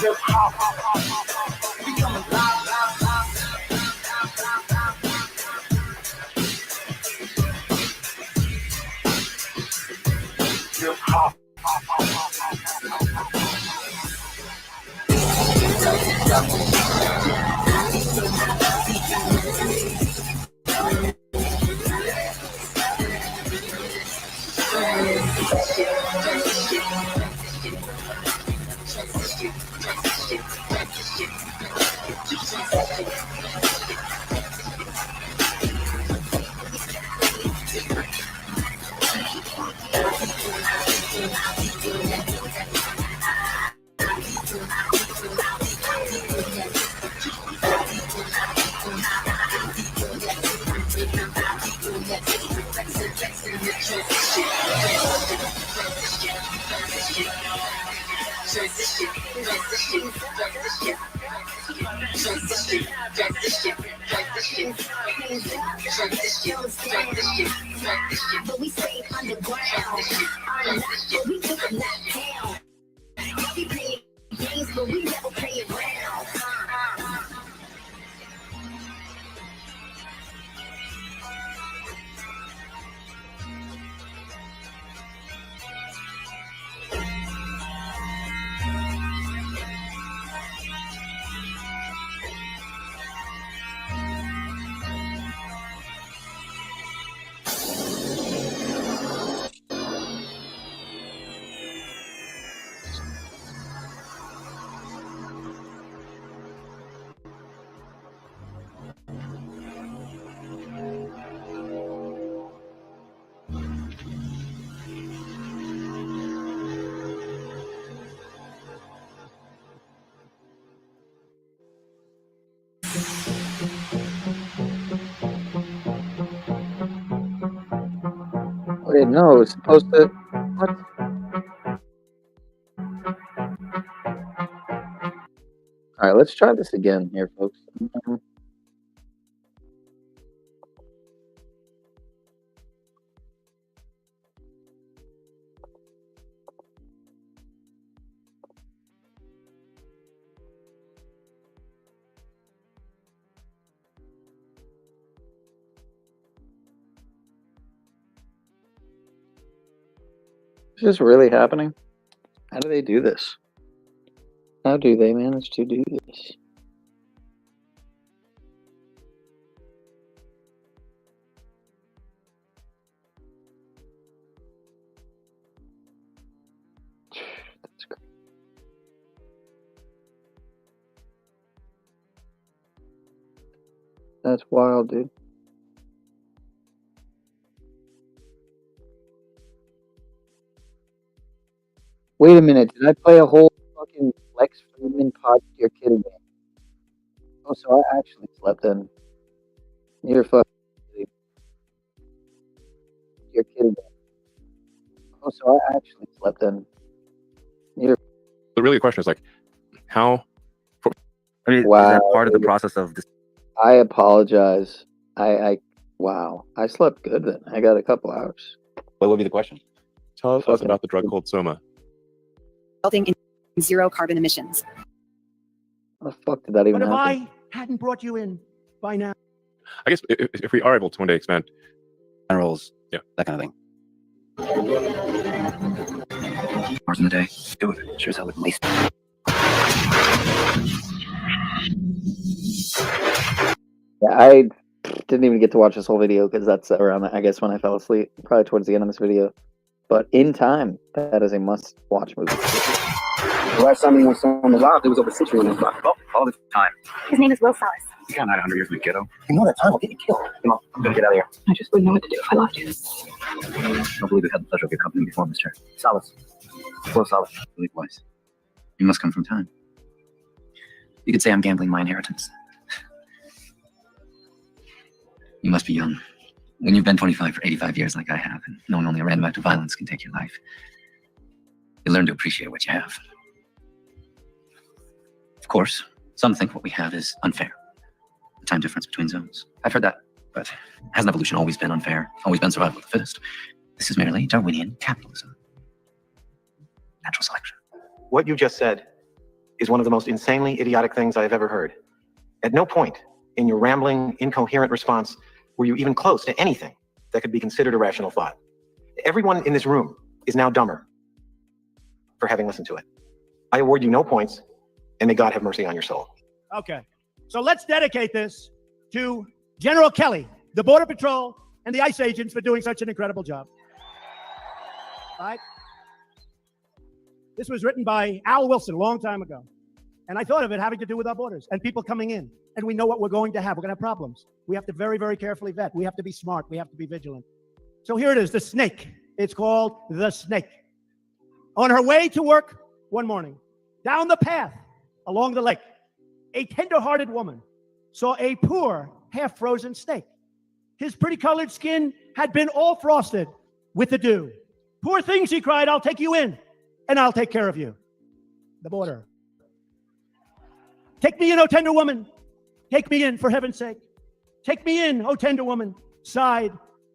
Hip hop. We coming loud. Hip hop. But we stay underground. We took a knock down. We play games, but we never play around. Wait, no, it's supposed to. What? All right, let's try this again here, folks. Is this really happening? How do they do this? How do they manage to do this? That's great. That's wild, dude. Wait a minute, did I play a whole fucking Lex Friedman pod? You're kidding me. Oh, so I actually slept in. You're fucking kidding. You're kidding. Oh, so I actually slept in. You're... But really, the question is like, how? I mean, Wow. is that part of the process of this? I apologize. Wow. I slept good then. I got a couple hours. What would be the question? Tell us about the drug called Soma. Resulting in zero carbon emissions. How the fuck did that even But if happen? I hadn't brought you in by now. I guess if we are able to one day expand generals, yeah, that kind of thing. Hours in the day. Do it. Sure as hell wouldn't waste. Yeah, I didn't even get to watch this whole video because that's around, I guess, when I fell asleep, probably towards the end of this video. But In Time, that is a must-watch movie. The last time he was on the live, there was over 60 on his block. Well, all the time. His name is Will Salas. You can't hide 100 years from the ghetto. You know that time will get you killed. Come on, I'm gonna get out of here. I just wouldn't know what to do if I lost you. I don't believe we've had the pleasure of your company before, Mr. Salas. Well, Salas. I believe wise. You must come from time. You could say I'm gambling my inheritance. You must be young. When you've been 25 for 85 years like I have, and knowing only a random act of violence can take your life, you learn to appreciate what you have. Of course, some think what we have is unfair. The time difference between zones. I've heard that, but hasn't evolution always been unfair? Always been survival of the fittest? This is merely Darwinian capitalism. Natural selection. What you just said is one of the most insanely idiotic things I have ever heard. At no point in your rambling, incoherent response were you even close to anything that could be considered a rational thought. Everyone in this room is now dumber for having listened to it. I award you no points, and may God have mercy on your soul. Okay. So let's dedicate this to General Kelly, the Border Patrol, and the ICE agents for doing such an incredible job. All right? This was written by Al Wilson a long time ago. And I thought of it having to do with our borders and people coming in. And we know what we're going to have. We're going to have problems. We have to very, very carefully vet. We have to be smart. We have to be vigilant. So here it is, the snake. It's called the snake. On her way to work one morning, down the path along the lake, a tender-hearted woman saw a poor, half-frozen snake. His pretty colored skin had been all frosted with the dew. Poor thing, she cried, I'll take you in, and I'll take care of you. The border. Take me in, O tender woman. Take me in, for heaven's sake. Take me in, O tender woman, sighed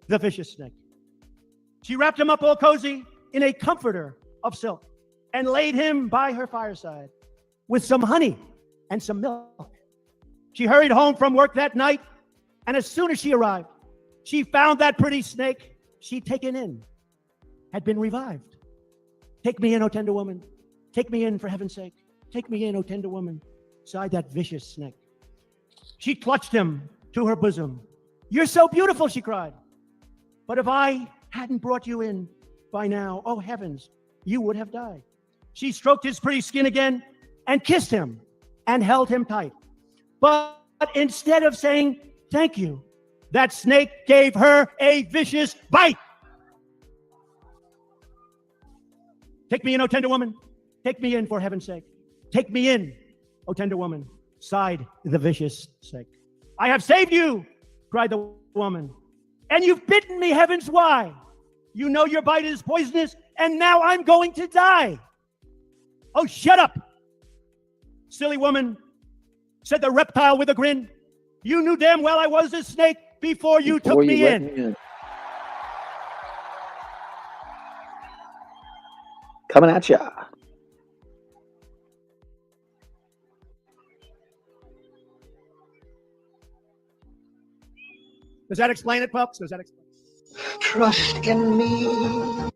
the vicious snake. She wrapped him up all cozy in a comforter of silk and laid him by her fireside with some honey and some milk. She hurried home from work that night, and as soon as she arrived, she found that pretty snake she'd taken in had been revived. Take me in, O tender woman. Take me in, for heaven's sake. Take me in, O tender woman, sighed that vicious snake. She clutched him to her bosom. You're so beautiful, she cried. But if I hadn't brought you in by now, oh heavens, you would have died. She stroked his pretty skin again and kissed him and held him tight. But instead of saying thank you, that snake gave her a vicious bite. Take me in, O tender woman. Take me in, for heaven's sake. Take me in, O tender woman, sighed the vicious snake. I have saved you, cried the woman. And you've bitten me, heavens, why? You know your bite is poisonous, and now I'm going to die. Oh, shut up, silly woman, said the reptile with a grin. You knew damn well I was a snake before you took me in. Coming at ya. Does that explain it, folks? Does that explain it? Trust in me.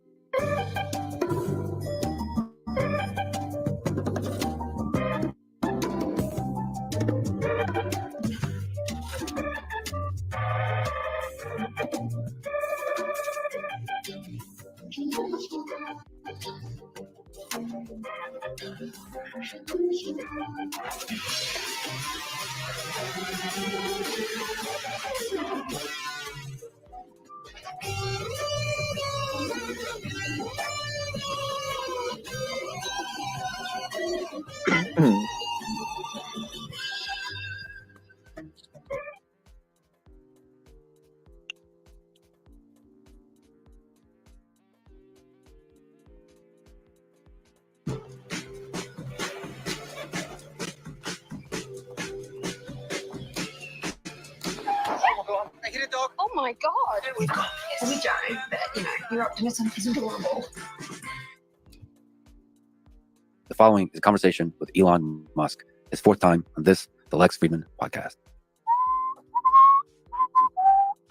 my God. We joke that, your optimism is adorable. The following is a conversation with Elon Musk, his fourth time on the Lex Friedman podcast.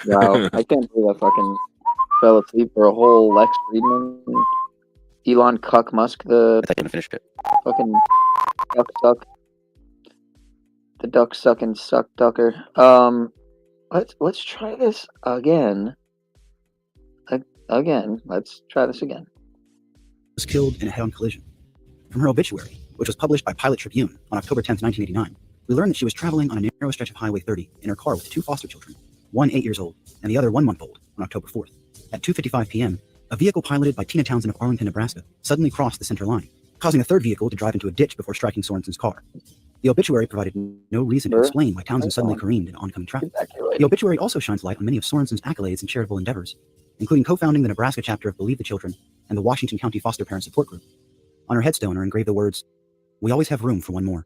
Wow, I can't believe I fucking fell asleep for a whole Lex Friedman, Elon Cuck Musk, the I thought you finished it. Fucking duck suck, the duck sucking suck ducker. Let's try this again. Let's try this again. Was killed in a head-on collision. From her obituary, which was published by Pilot Tribune on October 10th, 1989, we learned that she was traveling on a narrow stretch of Highway 30 in her car with two foster children, one 8 years old and the other 1 month old, on October 4th. At 2:55 p.m., a vehicle piloted by Tina Townsend of Arlington, Nebraska, suddenly crossed the center line, causing a third vehicle to drive into a ditch before striking Sorensen's car. The obituary provided no reason to explain why Townsend suddenly careened in oncoming traffic. The obituary also shines light on many of Sorensen's accolades and charitable endeavors, including co-founding the Nebraska chapter of Believe the Children and the Washington County Foster Parent Support Group. On her headstone are engraved the words, "We always have room for one more."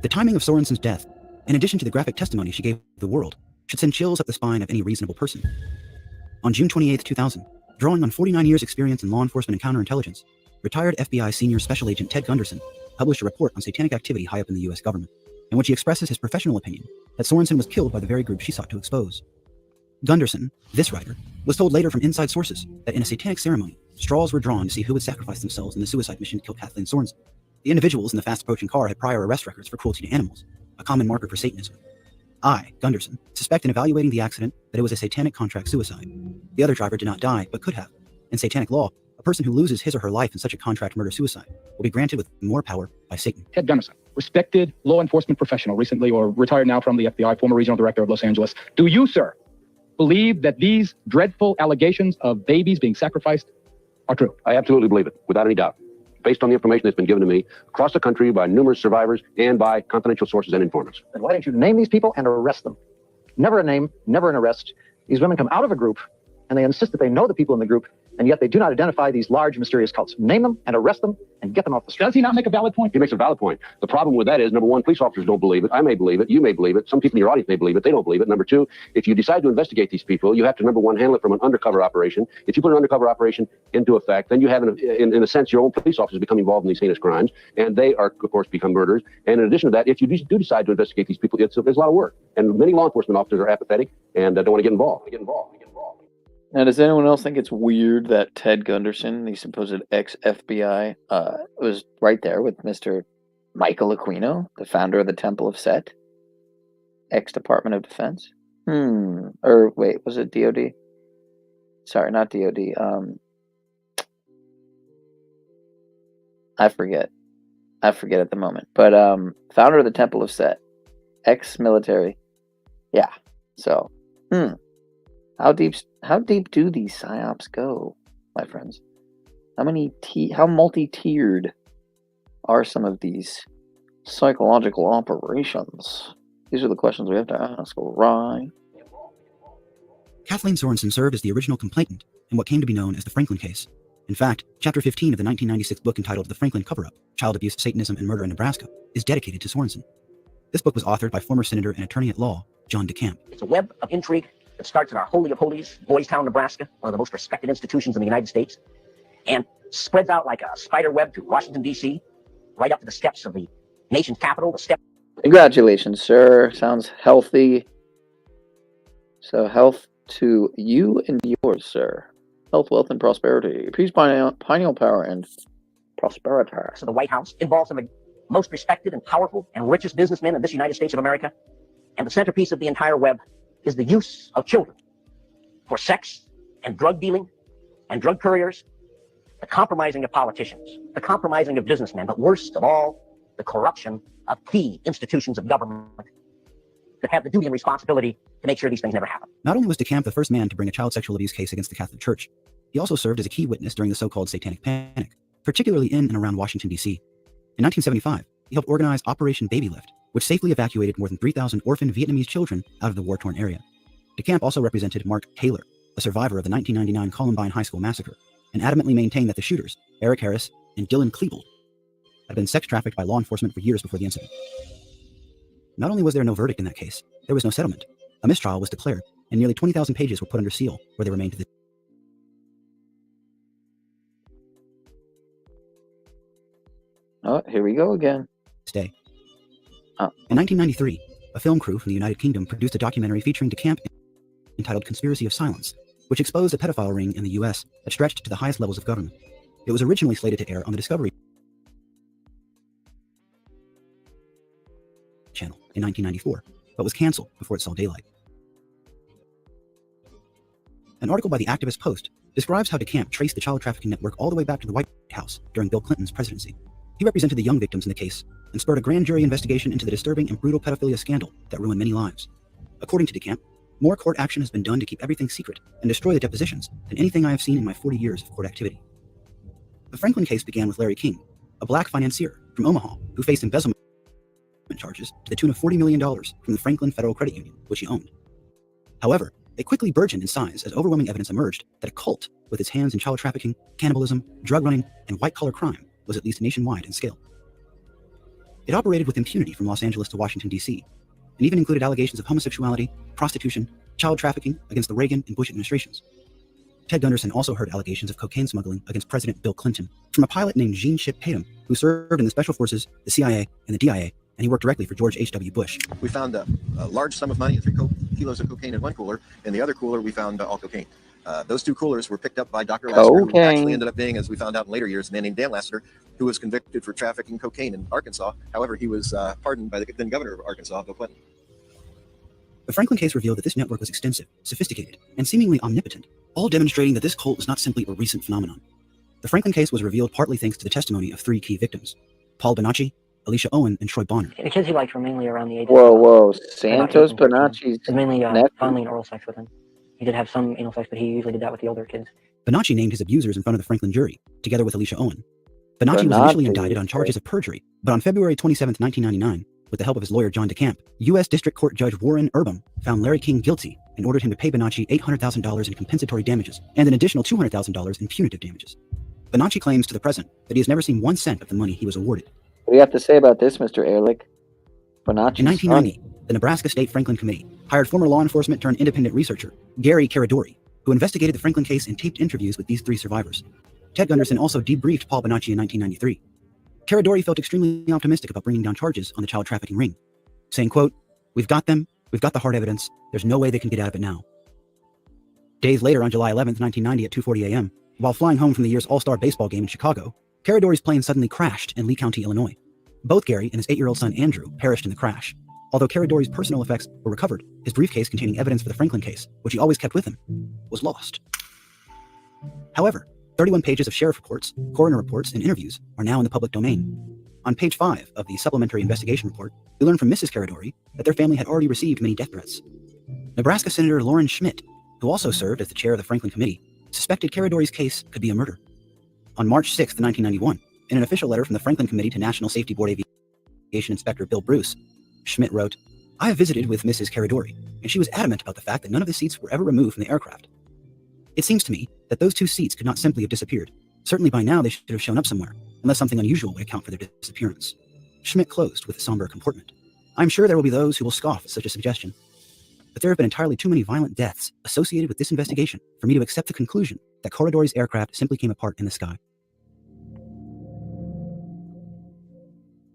The timing of Sorensen's death, in addition to the graphic testimony she gave the world, should send chills up the spine of any reasonable person. On June 28, 2000, drawing on 49 years' experience in law enforcement and counterintelligence, retired FBI Senior Special Agent Ted Gunderson published a report on satanic activity high up in the U.S. government, in which he expresses his professional opinion that Sorensen was killed by the very group she sought to expose. Gunderson, this writer, was told later from inside sources that in a satanic ceremony, straws were drawn to see who would sacrifice themselves in the suicide mission to kill Kathleen Sorensen. The individuals in the fast-approaching car had prior arrest records for cruelty to animals, a common marker for Satanism. I, Gunderson, suspect in evaluating the accident that it was a satanic contract suicide. The other driver did not die, but could have. In satanic law, a person who loses his or her life in such a contract murder-suicide will be granted with more power by Satan. Ted Gunderson, respected law enforcement professional, recently or retired now from the FBI, former regional director of Los Angeles. Do you, sir, believe that these dreadful allegations of babies being sacrificed are true? I absolutely believe it, without any doubt, based on the information that's been given to me across the country by numerous survivors and by confidential sources and informants. Then why don't you name these people and arrest them? Never a name, never an arrest. These women come out of a group and they insist that they know the people in the group, and yet they do not identify these large mysterious cults. Name them and arrest them and get them off the street. Does he not make a valid point? He makes a valid point. The problem with that is, number one, police officers don't believe it. I may believe it. You may believe it. Some people in your audience may believe it. They don't believe it. Number two, if you decide to investigate these people, you have to, number one, handle it from an undercover operation. If you put an undercover operation into effect, then you have, in a sense, your own police officers become involved in these heinous crimes, and they are, of course, become murderers. And in addition to that, if you do decide to investigate these people, it's a lot of work. And many law enforcement officers are apathetic and don't want to get involved. Now, does anyone else think it's weird that Ted Gunderson, the supposed ex-FBI, was right there with Mr. Michael Aquino, the founder of the Temple of Set? Ex-Department of Defense? Or wait, was it DOD? Sorry, not DOD. I forget at the moment. But founder of the Temple of Set. Ex-military. Yeah. So, How deep do these psyops go, my friends? How multi-tiered are some of these psychological operations? These are the questions we have to ask, right? Kathleen Sorensen served as the original complainant in what came to be known as the Franklin case. In fact, Chapter 15 of the 1996 book entitled The Franklin Cover-Up, Child Abuse, Satanism, and Murder in Nebraska is dedicated to Sorensen. This book was authored by former Senator and Attorney at Law, John DeCamp. It's a web of intrigue that starts in our Holy of Holies, Boys Town, Nebraska, one of the most respected institutions in the United States, and spreads out like a spider web to Washington, D.C., right up to the steps of the nation's capital, Congratulations, sir. Sounds healthy. So health to you and yours, sir. Health, wealth, and prosperity. Peace, pineal power, and prosperity. So the White House involves some of the most respected and powerful and richest businessmen in this United States of America, and the centerpiece of the entire web is the use of children for sex and drug dealing and drug couriers, the compromising of politicians, the compromising of businessmen, but worst of all, the corruption of key institutions of government that have the duty and responsibility to make sure these things never happen. Not only was DeCamp the first man to bring a child sexual abuse case against the Catholic Church, he also served as a key witness during the so-called Satanic Panic, particularly in and around Washington, D.C. In 1975, he helped organize Operation Baby Lift, which safely evacuated more than 3,000 orphaned Vietnamese children out of the war-torn area. DeCamp also represented Mark Taylor, a survivor of the 1999 Columbine High School massacre, and adamantly maintained that the shooters, Eric Harris and Dylan Klebold, had been sex trafficked by law enforcement for years before the incident. Not only was there no verdict in that case, there was no settlement. A mistrial was declared, and nearly 20,000 pages were put under seal, where they remain to this Oh, here we go again. day. In 1993, a film crew from the United Kingdom produced a documentary featuring DeCamp entitled Conspiracy of Silence, which exposed a pedophile ring in the U.S. that stretched to the highest levels of government. It was originally slated to air on the Discovery Channel in 1994, but was canceled before it saw daylight. An article by the Activist Post describes how DeCamp traced the child trafficking network all the way back to the White House during Bill Clinton's presidency. He represented the young victims in the case and spurred a grand jury investigation into the disturbing and brutal pedophilia scandal that ruined many lives. According to DeCamp, more court action has been done to keep everything secret and destroy the depositions than anything I have seen in my 40 years of court activity. The Franklin case began with Larry King, a black financier from Omaha who faced embezzlement charges to the tune of $40 million from the Franklin Federal Credit Union, which he owned. However, they quickly burgeoned in size as overwhelming evidence emerged that a cult with its hands in child trafficking, cannibalism, drug running, and white-collar crime was at least nationwide in scale. It operated with impunity from Los Angeles to Washington, D.C., and even included allegations of homosexuality, prostitution, child trafficking against the Reagan and Bush administrations. Ted Gunderson also heard allegations of cocaine smuggling against President Bill Clinton from a pilot named Gene Ship Tatum, who served in the Special Forces, the CIA, and the DIA, and he worked directly for George H.W. Bush. We found a large sum of money, 3 kilos of cocaine in one cooler. In the other cooler, we found all cocaine. Those 2 coolers were picked up by Dr. Lassiter, who actually ended up being, as we found out in later years, a man named Dan Lassiter, who was convicted for trafficking cocaine in Arkansas. However, he was pardoned by the then governor of Arkansas, Bill Clinton. The Franklin case revealed that this network was extensive, sophisticated, and seemingly omnipotent, all demonstrating that this cult was not simply a recent phenomenon. The Franklin case was revealed partly thanks to the testimony of 3 key victims: Paul Bonacci, Alicia Owen, and Troy Bonner. The kids he liked were mainly around the age Whoa, of Santos Bonacci's was mainly nephew? fondling oral sex with him. He did have some anal sex, but he usually did that with the older kids. Bonacci named his abusers in front of the Franklin jury, together with Alicia Owen. Bonacci was initially indicted on charges of perjury, but on February 27, 1999, with the help of his lawyer John DeCamp, U.S. District Court Judge Warren Urbam found Larry King guilty and ordered him to pay Bonacci $800,000 in compensatory damages and an additional $200,000 in punitive damages. Bonacci claims to the present that he has never seen 1 cent of the money he was awarded. What do you have to say about this, Mr. Ehrlich? Bonacci's In 1990, the Nebraska State Franklin Committee hired former law enforcement turned independent researcher Gary Caradori, who investigated the Franklin case and taped interviews with these 3 survivors. Ted Gunderson also debriefed Paul Bonacci in 1993. Caradori felt extremely optimistic about bringing down charges on the child trafficking ring, saying, quote, "We've got them, we've got the hard evidence, there's no way they can get out of it now." Days later, on July 11, 1990 at 2:40 a.m., while flying home from the year's All-Star baseball game in Chicago, Caradori's plane suddenly crashed in Lee County, Illinois. Both Gary and his 8-year-old son Andrew perished in the crash. Although Caradori's personal effects were recovered, his briefcase containing evidence for the Franklin case, which he always kept with him, was lost. However, 31 pages of sheriff reports, coroner reports, and interviews are now in the public domain. On page 5 of the supplementary investigation report, we learn from Mrs. Caradori that their family had already received many death threats. Nebraska Senator Lauren Schmidt, who also served as the chair of the Franklin Committee, suspected Caradori's case could be a murder. On March 6, 1991, in an official letter from the Franklin Committee to National Safety Board Aviation Inspector Bill Bruce, Schmidt wrote, "I have visited with Mrs. Caradori, and she was adamant about the fact that none of the seats were ever removed from the aircraft. It seems to me that those 2 seats could not simply have disappeared. Certainly by now they should have shown up somewhere, unless something unusual would account for their disappearance." Schmidt closed with a somber comportment. "I'm sure there will be those who will scoff at such a suggestion, but there have been entirely too many violent deaths associated with this investigation for me to accept the conclusion that Caradori's aircraft simply came apart in the sky."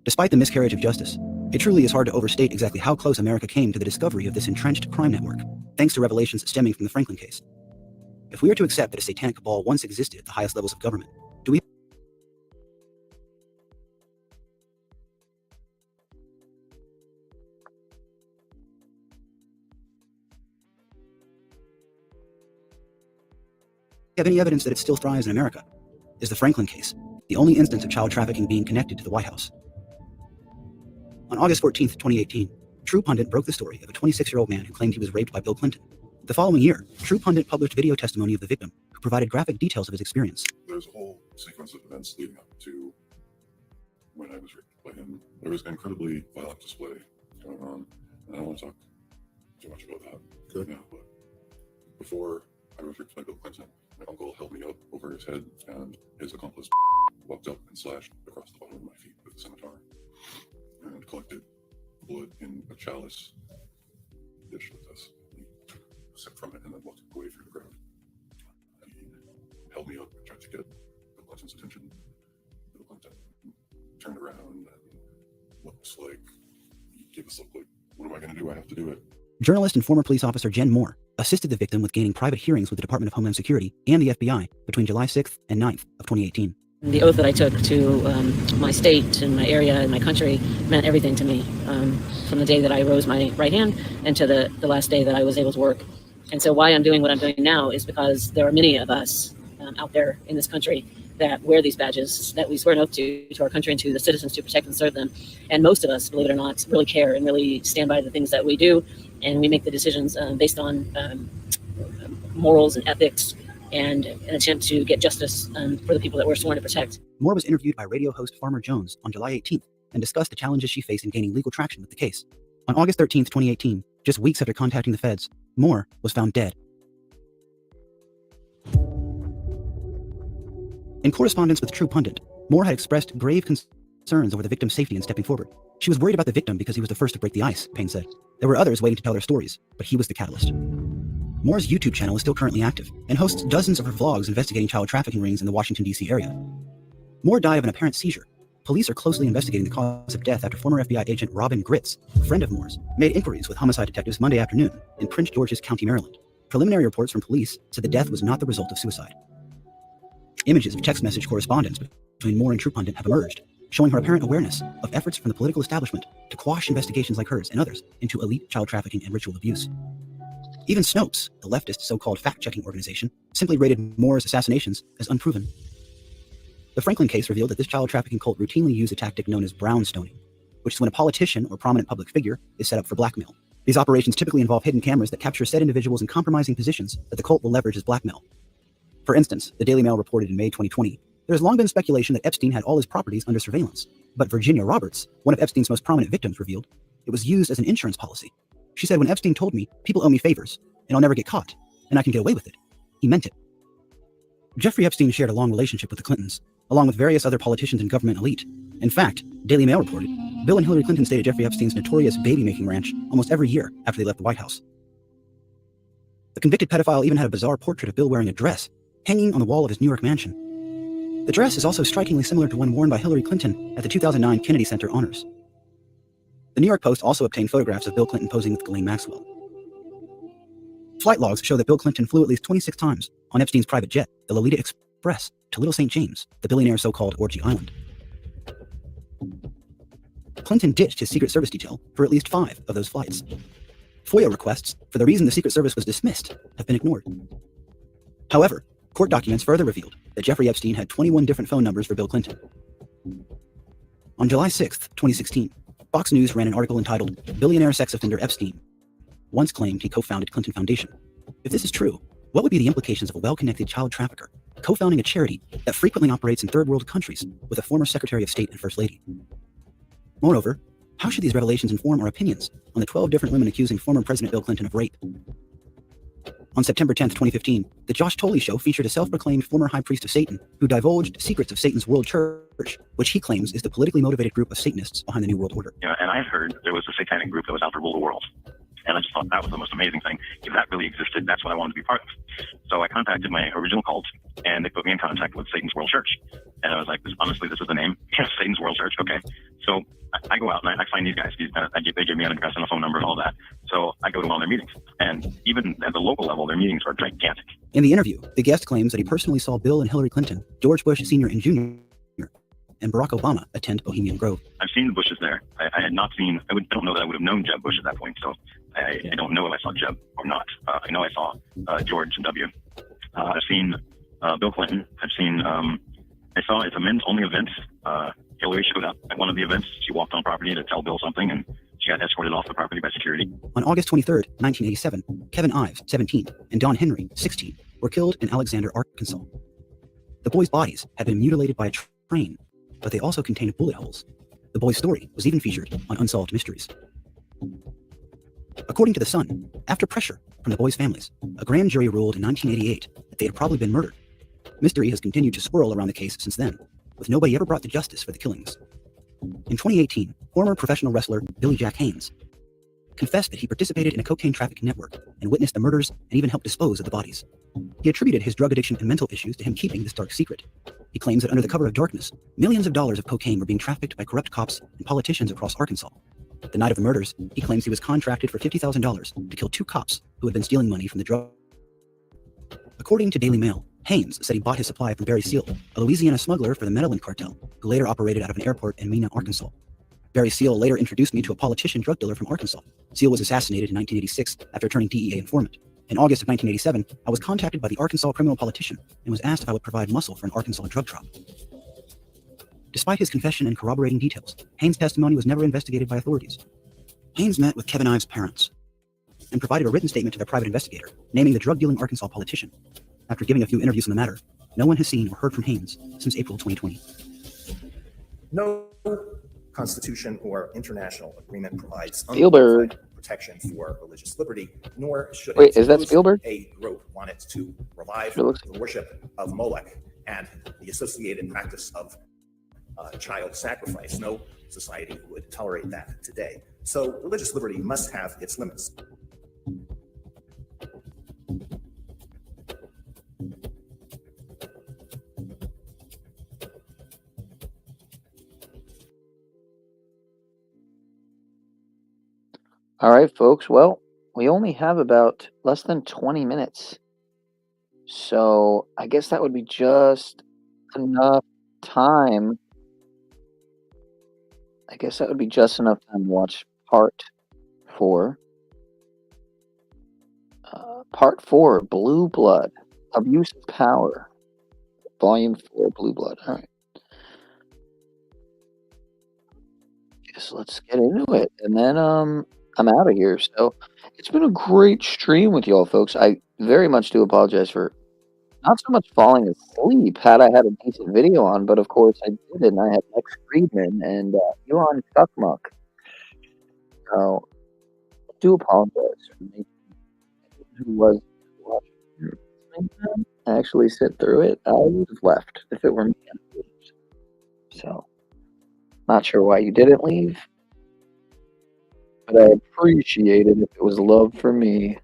Despite the miscarriage of justice, it truly is hard to overstate exactly how close America came to the discovery of this entrenched crime network, thanks to revelations stemming from the Franklin case. If we are to accept that a satanic cabal once existed at the highest levels of government, do we have any evidence that it still thrives in America? Is the Franklin case the only instance of child trafficking being connected to the White House? On August 14, 2018, True Pundit broke the story of a 26-year-old man who claimed he was raped by Bill Clinton. The following year, True Pundit published video testimony of the victim, who provided graphic details of his experience. There's a whole sequence of events leading up to when I was raped by him. There was an incredibly violent display going on, and I don't want to talk too much about that. Good. Yeah, but before I was raped by Bill Clinton, my uncle held me up over his head, and his accomplice walked up and slashed across the bottom of my feet with a scimitar and collected blood in a chalice dish with this. sip from it and then walked away through the crowd. He held me up and tried to get Bill Clinton's attention. Bill Clinton turned around and looks like he gave us a look like, what am I going to do? I have to do it. Journalist and former police officer Jen Moore assisted the victim with gaining private hearings with the Department of Homeland Security and the FBI between July 6th and 9th of 2018. The oath that I took to my state and my area and my country meant everything to me, from the day that I rose my right hand and to the last day that I was able to work. And so why I'm doing what I'm doing now is because there are many of us out there in this country that wear these badges, that we swear an oath to our country and to the citizens to protect and serve them. And most of us, believe it or not, really care and really stand by the things that we do. And we make the decisions based on morals and ethics and an attempt to get justice for the people that we're sworn to protect. Moore was interviewed by radio host Farmer Jones on July 18th and discussed the challenges she faced in gaining legal traction with the case. On August 13th, 2018, just weeks after contacting the feds, Moore was found dead. In correspondence with True Pundit, Moore had expressed grave concerns over the victim's safety in stepping forward. She was worried about the victim because he was the first to break the ice, Payne said. There were others waiting to tell their stories, but he was the catalyst. Moore's YouTube channel is still currently active and hosts dozens of her vlogs investigating child trafficking rings in the Washington, D.C. area. Moore died of an apparent seizure. Police are closely investigating the cause of death after former FBI agent Robin Gritz, a friend of Moore's, made inquiries with homicide detectives Monday afternoon in Prince George's County, Maryland. Preliminary reports from police said the death was not the result of suicide. Images of text message correspondence between Moore and True Pundit have emerged, showing her apparent awareness of efforts from the political establishment to quash investigations like hers and others into elite child trafficking and ritual abuse. Even Snopes, the leftist so-called fact-checking organization, simply rated Moore's assassinations as unproven. The Franklin case revealed that this child trafficking cult routinely used a tactic known as brownstoning, which is when a politician or prominent public figure is set up for blackmail. These operations typically involve hidden cameras that capture said individuals in compromising positions that the cult will leverage as blackmail. For instance, the Daily Mail reported in May 2020, there has long been speculation that Epstein had all his properties under surveillance, but Virginia Roberts, one of Epstein's most prominent victims, revealed it was used as an insurance policy. She said, when Epstein told me, people owe me favors, and I'll never get caught, and I can get away with it, he meant it. Jeffrey Epstein shared a long relationship with the Clintons, along with various other politicians and government elite. In fact, Daily Mail reported, Bill and Hillary Clinton stayed at Jeffrey Epstein's notorious baby-making ranch almost every year after they left the White House. The convicted pedophile even had a bizarre portrait of Bill wearing a dress, hanging on the wall of his New York mansion. The dress is also strikingly similar to one worn by Hillary Clinton at the 2009 Kennedy Center honors. The New York Post also obtained photographs of Bill Clinton posing with Ghislaine Maxwell. Flight logs show that Bill Clinton flew at least 26 times on Epstein's private jet, the Lolita Express, to Little St. James, the billionaire's so-called orgy island. Clinton ditched his Secret Service detail for at least 5 of those flights. FOIA requests for the reason the Secret Service was dismissed have been ignored. However, court documents further revealed that Jeffrey Epstein had 21 different phone numbers for Bill Clinton. On July 6th, 2016, Fox News ran an article entitled, "Billionaire Sex Offender Epstein Once Claimed He Co-Founded Clinton Foundation." If this is true, what would be the implications of a well-connected child trafficker co-founding a charity that frequently operates in third-world countries with a former Secretary of State and First Lady? Moreover, how should these revelations inform our opinions on the 12 different women accusing former President Bill Clinton of rape? On September 10th, 2015, The Josh Tolley Show featured a self-proclaimed former high priest of Satan who divulged secrets of Satan's World Church, which he claims is the politically motivated group of Satanists behind the New World Order. You know, and I've heard there was a satanic group that was out to rule the world. And I just thought that was the most amazing thing. If that really existed, that's what I wanted to be part of. So I contacted my original cult, and they put me in contact with Satan's World Church. And I was like, honestly, this is the name. Satan's World Church. Okay. So I go out and I find these guys. They give me an address and a phone number and all that. So I go to all their meetings. And even at the local level, their meetings are gigantic. In the interview, the guest claims that he personally saw Bill and Hillary Clinton, George Bush Sr. and Jr., and Barack Obama attend Bohemian Grove. I've seen the Bushes there. I had not seen, I don't know that I would have known Jeb Bush at that point. So I don't know if I saw Jeb or not. I know I saw George W. I've seen Bill Clinton. I've seen, I saw it's a men's only event. Hillary showed up at one of the events. She walked on property to tell Bill something, and she got escorted off the property by security. On August 23rd, 1987, Kevin Ives, 17, and Don Henry, 16, were killed in Alexander, Arkansas. The boys' bodies had been mutilated by a train, but they also contained bullet holes. The boys' story was even featured on Unsolved Mysteries. According to The Sun, after pressure from the boys' families, a grand jury ruled in 1988 that they had probably been murdered. Mystery has continued to swirl around the case since then, with nobody ever brought to justice for the killings. In 2018, former professional wrestler Billy Jack Haynes confessed that he participated in a cocaine trafficking network and witnessed the murders and even helped dispose of the bodies. He attributed his drug addiction and mental issues to him keeping this dark secret. He claims that under the cover of darkness, millions of dollars of cocaine were being trafficked by corrupt cops and politicians across Arkansas. The night of the murders, he claims he was contracted for $50,000 to kill 2 cops who had been stealing money from the drug. According to Daily Mail, Haynes said he bought his supply from Barry Seal, a Louisiana smuggler for the Medellin cartel, who later operated out of an airport in Mena, Arkansas. Barry Seal later introduced me to a politician drug dealer from Arkansas. Seal was assassinated in 1986 after turning DEA informant. In August of 1987, I was contacted by the Arkansas criminal politician and was asked if I would provide muscle for an Arkansas drug drop. Despite his confession and corroborating details, Haynes' testimony was never investigated by authorities. Haynes met with Kevin Ives' parents and provided a written statement to their private investigator, naming the drug-dealing Arkansas politician. After giving a few interviews on the matter, no one has seen or heard from Haynes since April 2020. No constitution or international agreement provides Spielberg protection for religious liberty, nor should Wait, is that Spielberg? a group want it to revive Sure looks- the worship of Molech and the associated practice of child sacrifice. No society would tolerate that today. So religious liberty must have its limits. All right, folks. Well, we only have about less than 20 minutes. So I guess that would be just enough time. I guess that would be just enough time to watch part 4. Part 4, Blue Blood, Abuse of Power. Volume 4, Blue Blood. All right. Guess let's get into it. And then I'm out of here. So it's been a great stream with y'all, folks. I very much do apologize for not so much falling asleep had I had a decent video on, but of course I didn't. I had Lex Friedman and Elon Cuckmuck. So I do apologize for making who was watching actually sit through it. I would have left if it were me. So not sure why you didn't leave, but I appreciate it if it was love for me.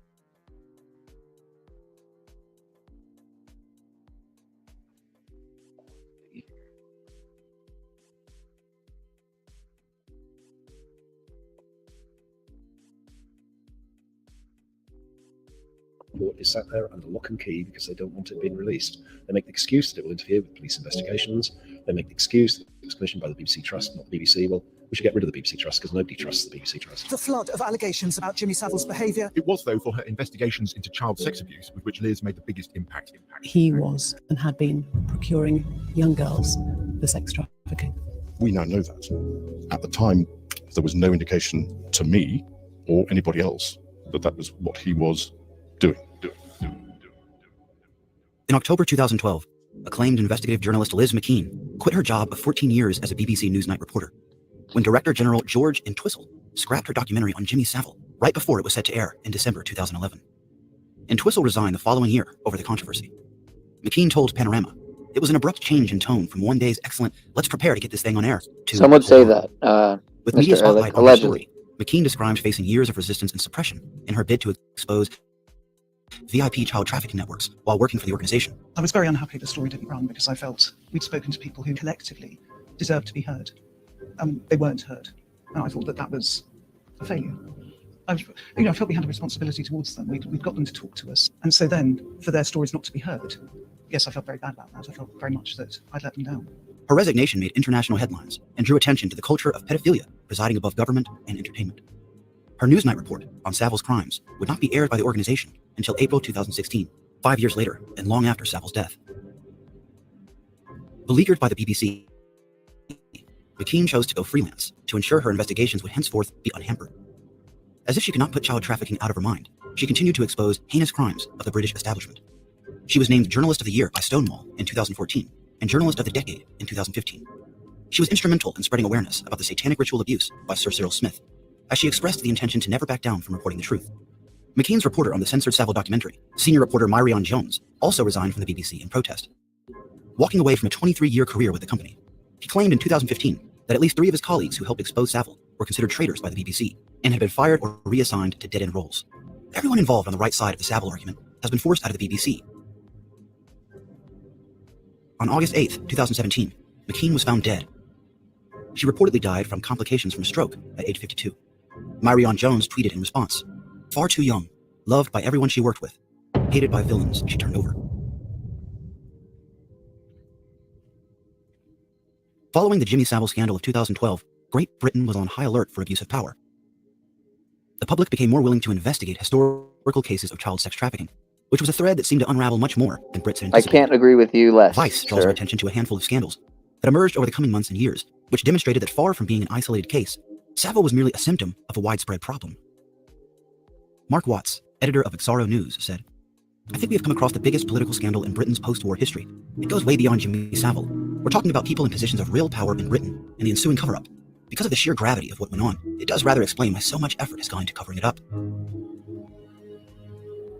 Is sat there under lock and key because they don't want it being released. They make the excuse that it will interfere with police investigations. They make the excuse that it was commissioned by the BBC Trust, not the BBC. Well, we should get rid of the BBC Trust because nobody trusts the BBC Trust. The flood of allegations about Jimmy Savile's behaviour. It was, though, for her investigations into child sex abuse, with which Liz made the biggest impact. He was and had been procuring young girls for sex trafficking. We now know that. At the time, there was no indication to me or anybody else that that was what he was doing. In October 2012, acclaimed investigative journalist Liz McKean quit her job of 14 years as a BBC Newsnight reporter when Director General George Entwistle scrapped her documentary on Jimmy Savile right before it was set to air in December 2011. Entwistle resigned the following year over the controversy. McKean told Panorama, "It was an abrupt change in tone from one day's excellent, let's prepare to get this thing on air, to Some would say that. with Mr. media spotlight on her allegedly. story, McKean described facing years of resistance and suppression in her bid to expose VIP child trafficking networks while working for the organization. I was very unhappy the story didn't run because I felt we'd spoken to people who collectively deserved to be heard. They weren't heard, and I thought that was a failure. I felt we had a responsibility towards them. We'd got them to talk to us, and so then for their stories not to be heard, yes, I felt very bad about that. I felt very much that I'd let them down. Her resignation made international headlines and drew attention to the culture of pedophilia presiding above government and entertainment. Her Newsnight report on Savile's crimes would not be aired by the organization until April 2016, 5 years later and long after Savile's death. Beleaguered by the BBC, McKean chose to go freelance to ensure her investigations would henceforth be unhampered. As if she could not put child trafficking out of her mind, she continued to expose heinous crimes of the British establishment. She was named Journalist of the Year by Stonewall in 2014 and Journalist of the Decade in 2015. She was instrumental in spreading awareness about the satanic ritual abuse by Sir Cyril Smith, as she expressed the intention to never back down from reporting the truth. McKean's reporter on the censored Savile documentary, senior reporter Myrion Jones, also resigned from the BBC in protest. Walking away from a 23-year career with the company, he claimed in 2015 that at least 3 of his colleagues who helped expose Savile were considered traitors by the BBC and had been fired or reassigned to dead-end roles. Everyone involved on the right side of the Savile argument has been forced out of the BBC. On August 8th, 2017, McKean was found dead. She reportedly died from complications from a stroke at age 52. Myrion Jones tweeted in response, "Far too young, loved by everyone she worked with, hated by villains she turned over." Following the Jimmy Savile scandal of 2012, Great Britain was on high alert for abuse of power. The public became more willing to investigate historical cases of child sex trafficking, which was a thread that seemed to unravel much more than Brits had I anticipated. can't agree with you less. Vice draws our attention to a handful of scandals that emerged over the coming months and years, which demonstrated that far from being an isolated case, Savile was merely a symptom of a widespread problem. Mark Watts, editor of Exaro News, said, "I think we have come across the biggest political scandal in Britain's post-war history. It goes way beyond Jimmy Savile. We're talking about people in positions of real power in Britain and the ensuing cover-up. Because of the sheer gravity of what went on, it does rather explain why so much effort has gone into covering it up."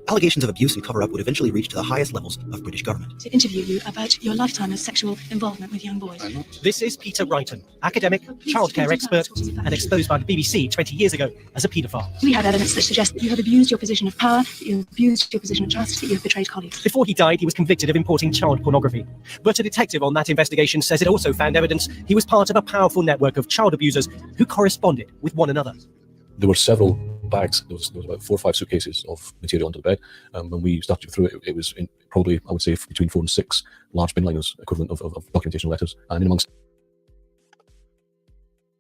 Allegations of abuse and cover-up would eventually reach to the highest levels of British government. To interview you about your lifetime of sexual involvement with young boys. This is Peter Wrighton, academic, childcare expert, and exposed by the BBC 20 years ago as a paedophile. We have evidence that suggests that you have abused your position of power, that you have abused your position of trust, that you have betrayed colleagues. Before he died, he was convicted of importing child pornography. But a detective on that investigation says it also found evidence he was part of a powerful network of child abusers who corresponded with one another. There were several bags. There was about 4 or 5 suitcases of material under the bed. When we started through it, it was in probably, I would say, between 4 and 6 large bin liners, equivalent of documentation letters. And in amongst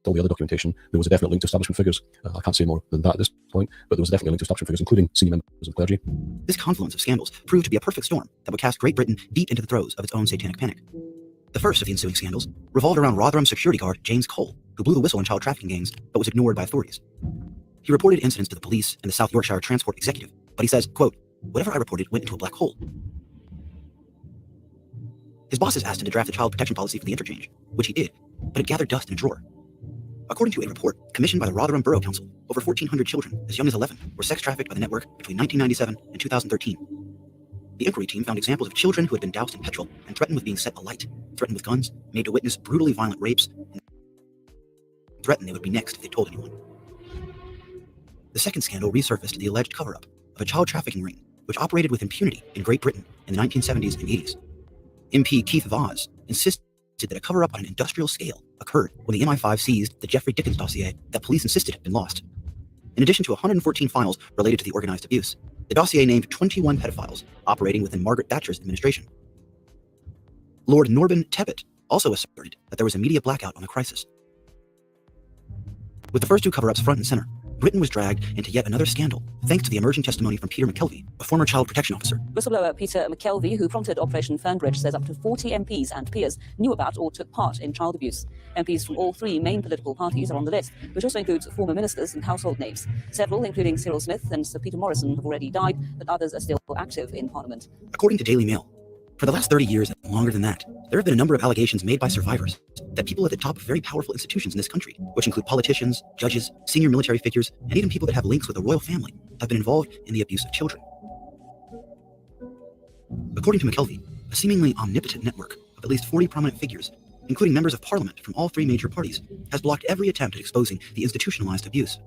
all the other documentation, there was a definite link to establishment figures. I can't say more than that at this point, but there was a definite link to establishment figures, including senior members of clergy. This confluence of scandals proved to be a perfect storm that would cast Great Britain deep into the throes of its own satanic panic. The first of the ensuing scandals revolved around Rotherham security guard James Cole, who blew the whistle on child trafficking gangs but was ignored by authorities. He reported incidents to the police and the South Yorkshire Transport Executive, but he says, quote, "Whatever I reported went into a black hole." His bosses asked him to draft the child protection policy for the interchange, which he did, but it gathered dust in a drawer. According to a report commissioned by the Rotherham Borough Council, over 1,400 children as young as 11 were sex trafficked by the network between 1997 and 2013. The inquiry team found examples of children who had been doused in petrol and threatened with being set alight, threatened with guns, made to witness brutally violent rapes, and threatened they would be next if they told anyone. The second scandal resurfaced the alleged cover-up of a child trafficking ring, which operated with impunity in Great Britain in the 1970s and 80s. MP Keith Vaz insisted that a cover-up on an industrial scale occurred when the MI5 seized the Jeffrey Dickens dossier that police insisted had been lost. In addition to 114 files related to the organized abuse, the dossier named 21 pedophiles operating within Margaret Thatcher's administration. Lord Norman Tebbit also asserted that there was a media blackout on the crisis. With the first 2 cover-ups front and center, Britain was dragged into yet another scandal, thanks to the emerging testimony from Peter McKelvey, a former child protection officer. Whistleblower Peter McKelvey, who fronted Operation Fernbridge, says up to 40 MPs and peers knew about or took part in child abuse. MPs from all 3 main political parties are on the list, which also includes former ministers and household names. Several, including Cyril Smith and Sir Peter Morrison, have already died, but others are still active in Parliament. According to Daily Mail, for the last 30 years and longer than that, there have been a number of allegations made by survivors that people at the top of very powerful institutions in this country, which include politicians, judges, senior military figures, and even people that have links with the royal family, have been involved in the abuse of children. According to McKelvey, a seemingly omnipotent network of at least 40 prominent figures, including members of parliament from all 3 major parties, has blocked every attempt at exposing the institutionalized abuse.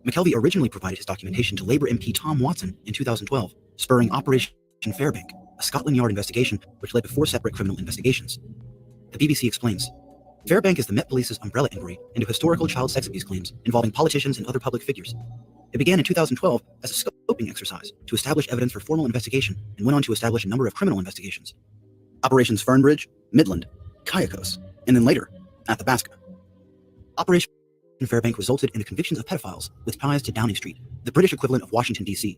McKelvey originally provided his documentation to Labour MP Tom Watson in 2012, spurring Operation Fairbank, a Scotland Yard investigation which led to 4 separate criminal investigations. The BBC explains, Fairbank is the Met Police's umbrella inquiry into historical child sex abuse claims involving politicians and other public figures. It began in 2012 as a scoping exercise to establish evidence for formal investigation and went on to establish a number of criminal investigations. Operations Fernbridge, Midland, CiRCUS, and then later, Athabasca. Operation Fairbank resulted in the convictions of pedophiles with ties to Downing Street, the British equivalent of Washington, D.C.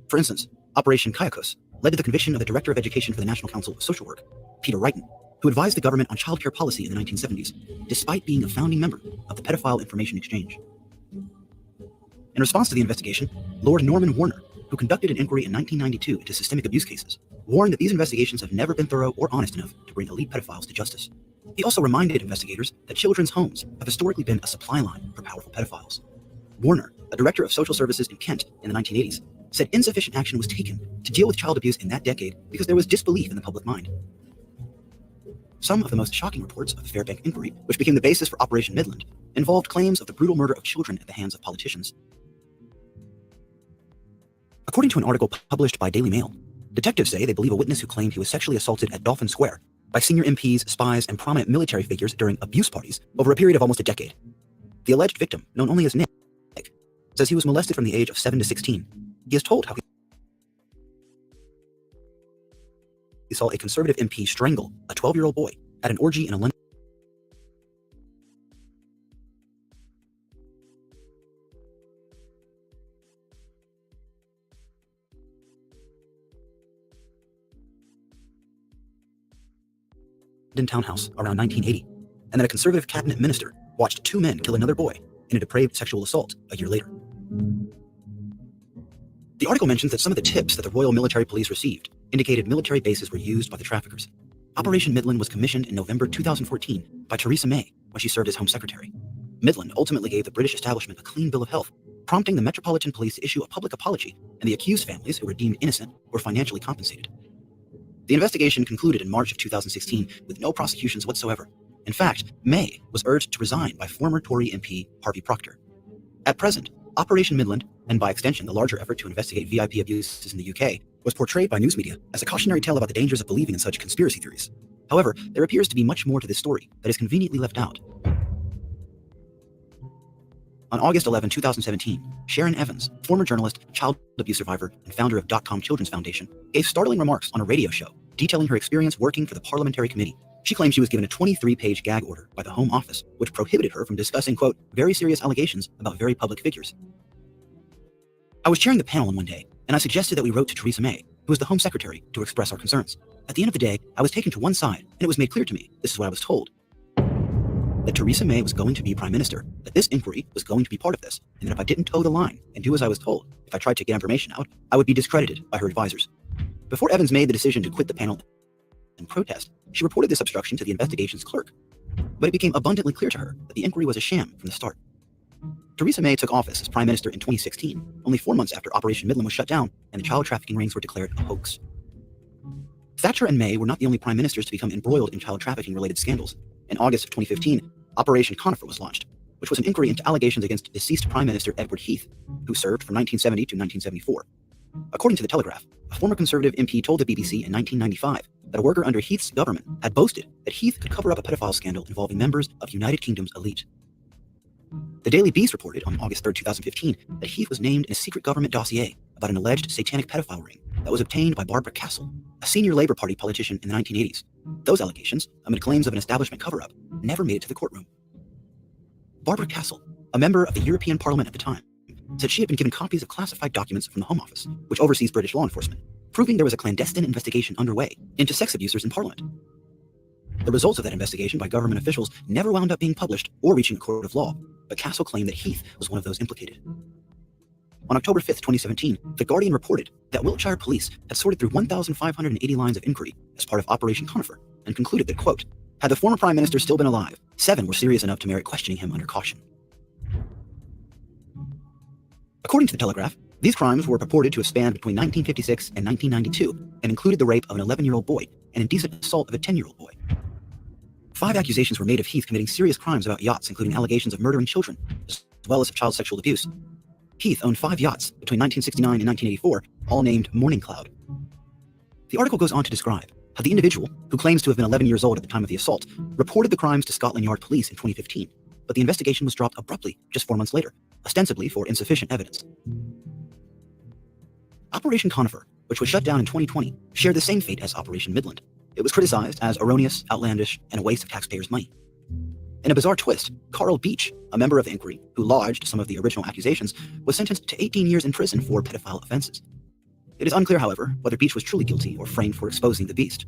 For instance, Operation CiRCUS led to the conviction of the Director of Education for the National Council of Social Work, Peter Wrighton, who advised the government on childcare policy in the 1970s, despite being a founding member of the Pedophile Information Exchange. In response to the investigation, Lord Norman Warner, who conducted an inquiry in 1992 into systemic abuse cases, warned that these investigations have never been thorough or honest enough to bring elite pedophiles to justice. He also reminded investigators that children's homes have historically been a supply line for powerful pedophiles. Warner, a director of social services in Kent in the 1980s, said insufficient action was taken to deal with child abuse in that decade because there was disbelief in the public mind. Some of the most shocking reports of the Fairbank inquiry, which became the basis for Operation Midland, involved claims of the brutal murder of children at the hands of politicians. According to an article published by Daily Mail, detectives say they believe a witness who claimed he was sexually assaulted at Dolphin Square by senior MPs, spies, and prominent military figures during abuse parties over a period of almost a decade. The alleged victim, known only as Nick, says he was molested from the age of 7 to 16. He is told how he saw a conservative MP strangle a 12-year-old boy at an orgy in a London townhouse around 1980, and that a conservative cabinet minister watched two men kill another boy in a depraved sexual assault a year later. The article mentions that some of the tips that the Royal Military Police received indicated military bases were used by the traffickers. Operation Midland was commissioned in November 2014 by Theresa May when she served as Home Secretary. Midland ultimately gave the British establishment a clean bill of health, prompting the Metropolitan Police to issue a public apology, and the accused families who were deemed innocent were financially compensated. The investigation concluded in March of 2016 with no prosecutions whatsoever. In fact, May was urged to resign by former Tory MP Harvey Proctor. At present, Operation Midland, and by extension the larger effort to investigate VIP abuses in the UK, was portrayed by news media as a cautionary tale about the dangers of believing in such conspiracy theories. However, there appears to be much more to this story that is conveniently left out. On August 11, 2017, Sharon Evans, former journalist, child abuse survivor, and founder of .com Children's Foundation, gave startling remarks on a radio show detailing her experience working for the Parliamentary Committee. She claimed she was given a 23-page gag order by the Home Office, which prohibited her from discussing, quote, very serious allegations about very public figures. I was chairing the panel on one day, and I suggested that we wrote to Theresa May, who was the Home Secretary, to express our concerns. At the end of the day, I was taken to one side, and it was made clear to me, this is what I was told, that Theresa May was going to be Prime Minister, that this inquiry was going to be part of this, and that if I didn't toe the line and do as I was told, if I tried to get information out, I would be discredited by her advisors. Before Evans made the decision to quit the panel and protest, she reported this obstruction to the investigation's clerk. But it became abundantly clear to her that the inquiry was a sham from the start. Theresa May took office as Prime Minister in 2016, only 4 months after Operation Midland was shut down and the child trafficking rings were declared a hoax. Thatcher and May were not the only prime ministers to become embroiled in child trafficking-related scandals. In August of 2015, Operation Conifer was launched, which was an inquiry into allegations against deceased Prime Minister Edward Heath, who served from 1970 to 1974. According to The Telegraph, a former Conservative MP told the BBC in 1995 that a worker under Heath's government had boasted that Heath could cover up a pedophile scandal involving members of United Kingdom's elite. The Daily Beast reported on August 3, 2015, that Heath was named in a secret government dossier about an alleged satanic pedophile ring that was obtained by Barbara Castle, a senior Labour Party politician in the 1980s. Those allegations, amid claims of an establishment cover-up, never made it to the courtroom. Barbara Castle, a member of the European Parliament at the time, said she had been given copies of classified documents from the Home Office, which oversees British law enforcement, proving there was a clandestine investigation underway into sex abusers in Parliament. The results of that investigation by government officials never wound up being published or reaching a court of law, but Castle claimed that Heath was one of those implicated. On October 5, 2017, The Guardian reported that Wiltshire police had sorted through 1,580 lines of inquiry as part of Operation Conifer and concluded that, quote, had the former Prime Minister still been alive, 7 were serious enough to merit questioning him under caution. According to The Telegraph, these crimes were purported to have spanned between 1956 and 1992 and included the rape of an 11-year-old boy and indecent assault of a 10-year-old boy. 5 accusations were made of Heath committing serious crimes about yachts, including allegations of murdering children, as well as of child sexual abuse. Heath owned 5 yachts between 1969 and 1984, all named Morning Cloud. The article goes on to describe how the individual, who claims to have been 11 years old at the time of the assault, reported the crimes to Scotland Yard Police in 2015, but the investigation was dropped abruptly just 4 months later, ostensibly for insufficient evidence. Operation Conifer, which was shut down in 2020, shared the same fate as Operation Midland. It was criticized as erroneous, outlandish, and a waste of taxpayers' money. In a bizarre twist, Carl Beach, a member of the inquiry who lodged some of the original accusations, was sentenced to 18 years in prison for pedophile offenses. It is unclear, however, whether Beach was truly guilty or framed for exposing the beast.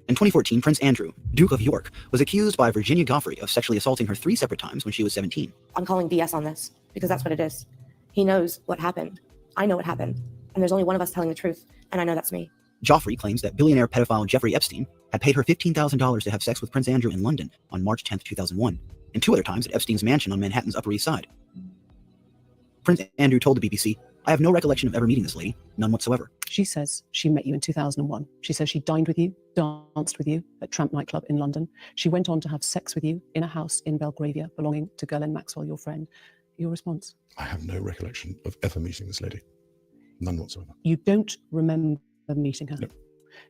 In 2014, Prince Andrew, Duke of York, was accused by Virginia Goffrey of sexually assaulting her 3 separate times when she was 17. I'm calling BS on this because that's what it is. He knows what happened. I know what happened. And there's only one of us telling the truth, and I know that's me. Joffrey claims that billionaire pedophile Jeffrey Epstein had paid her $15,000 to have sex with Prince Andrew in London on March 10, 2001, and 2 other times at Epstein's mansion on Manhattan's Upper East Side. Prince Andrew told the BBC, I have no recollection of ever meeting this lady, none whatsoever. She says she met you in 2001. She says she dined with you, danced with you at Tramp nightclub in London. She went on to have sex with you in a house in Belgravia belonging to Ghislaine Maxwell, your friend. Your response? I have no recollection of ever meeting this lady. None whatsoever. You don't remember meeting her? No.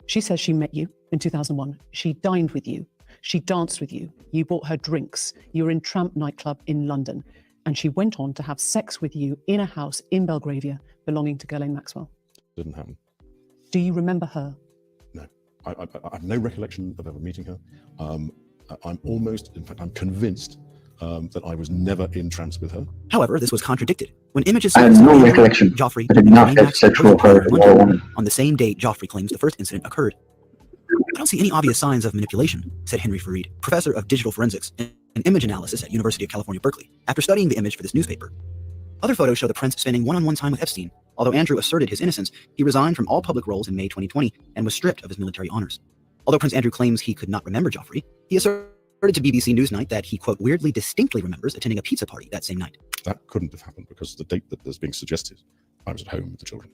She says she met you in 2001. She dined with you. She danced with you. You bought her drinks. You were in Tramp nightclub in London. And she went on to have sex with you in a house in Belgravia belonging to Ghislaine Maxwell. Didn't happen. Do you remember her? No. I have no recollection of ever meeting her. I'm almost, in fact, I'm convinced that I was never in trance with her. However, this was contradicted when images I have no recollection. Joffrey I did not have sexual affairs with a woman. on the same date Joffrey claims the first incident occurred. I don't see any obvious signs of manipulation, said Henry FRiDAY, professor of digital forensics and image analysis at University of California, Berkeley, after studying the image for this newspaper. Other photos show the prince spending one-on-one time with Epstein. Although Andrew asserted his innocence, he resigned from all public roles in May 2020 and was stripped of his military honors. Although Prince Andrew claims he could not remember Joffrey, he asserted to BBC Newsnight that he, quote, weirdly distinctly remembers attending a pizza party that same night. That couldn't have happened because the date that is being suggested, I was at home with the children.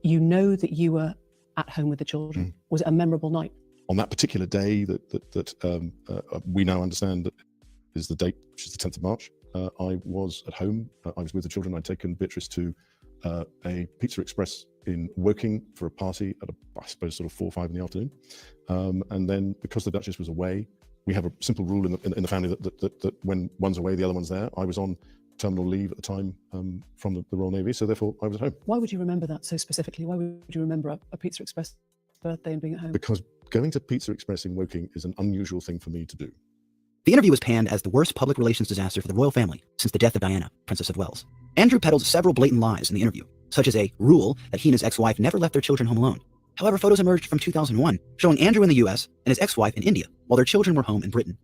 You know that you were at home with the children. Was it a memorable night? On that particular day that we now understand that is the date, which is the 10th of March, I was at home. I was with the children. I'd taken Beatrice to a Pizza Express in Woking for a party at, I suppose, sort of 4 or 5 in the afternoon. And then because the Duchess was away, we have a simple rule in the family that when one's away, the other one's there. I was on terminal leave at the time from the Royal Navy, so therefore I was at home. Why would you remember that so specifically? Why would you remember a Pizza Express birthday and being at home? Because going to Pizza Express in Woking is an unusual thing for me to do. The interview was panned as the worst public relations disaster for the royal family since the death of Diana, Princess of Wales. Andrew peddled several blatant lies in the interview, such as a rule that he and his ex-wife never left their children home alone. However, photos emerged from 2001 showing Andrew in the US and his ex-wife in India while their children were home in Britain.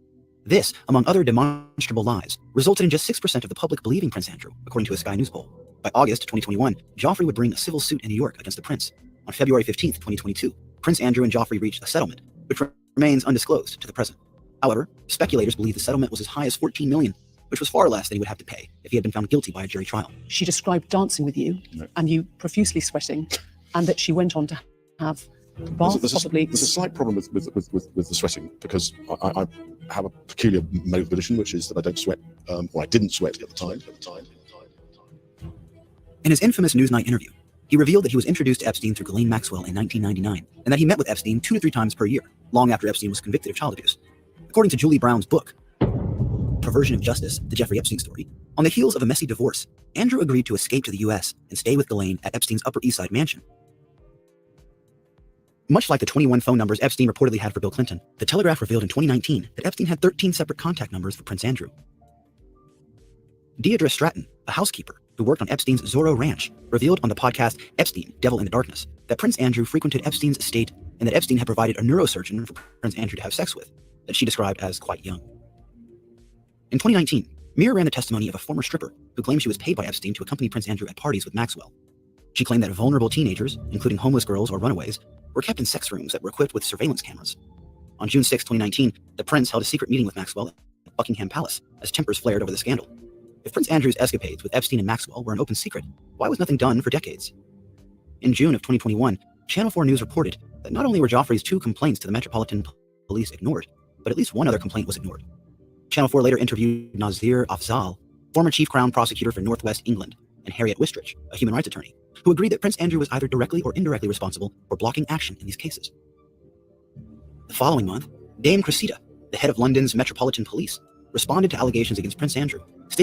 This, among other demonstrable lies, resulted in just 6% of the public believing Prince Andrew, according to a Sky News poll. By August 2021, Joffrey would bring a civil suit in New York against the prince. On February 15, 2022, Prince Andrew and Joffrey reached a settlement, which remains undisclosed to the present. However, speculators believe the settlement was as high as $14 million, which was far less than he would have to pay if he had been found guilty by a jury trial. She described dancing with you and you profusely sweating, and that she went on to have baths, possibly. There's a slight problem with the sweating because I have a peculiar medical condition, which is that I don't sweat, or I didn't sweat at the time. In his infamous Newsnight interview, he revealed that he was introduced to Epstein through Ghislaine Maxwell in 1999, and that he met with Epstein 2 to 3 times per year, long after Epstein was convicted of child abuse. According to Julie Brown's book, Perversion of Justice, The Jeffrey Epstein Story, on the heels of a messy divorce, Andrew agreed to escape to the US and stay with Ghislaine at Epstein's Upper East Side mansion. Much like the 21 phone numbers Epstein reportedly had for Bill Clinton, the Telegraph revealed in 2019 that Epstein had 13 separate contact numbers for Prince Andrew. Deidre Stratton, a housekeeper who worked on Epstein's Zorro Ranch, revealed on the podcast Epstein, Devil in the Darkness, that Prince Andrew frequented Epstein's estate and that Epstein had provided a neurosurgeon for Prince Andrew to have sex with, that she described as quite young. In 2019, Mirror ran the testimony of a former stripper who claimed she was paid by Epstein to accompany Prince Andrew at parties with Maxwell. She claimed that vulnerable teenagers, including homeless girls or runaways, were kept in sex rooms that were equipped with surveillance cameras. On June 6, 2019, the prince held a secret meeting with Maxwell at Buckingham Palace as tempers flared over the scandal. If Prince Andrew's escapades with Epstein and Maxwell were an open secret, why was nothing done for decades? In June of 2021, Channel 4 News reported that not only were Joffrey's 2 complaints to the Metropolitan Police ignored, but at least one other complaint was ignored. Channel 4 later interviewed Nazir Afzal, former chief crown prosecutor for Northwest England, and Harriet Wistrich, a human rights attorney, who agreed that Prince Andrew was either directly or indirectly responsible for blocking action in these cases. The following month, Dame Cressida, the head of London's Metropolitan Police, responded to allegations against Prince Andrew, stating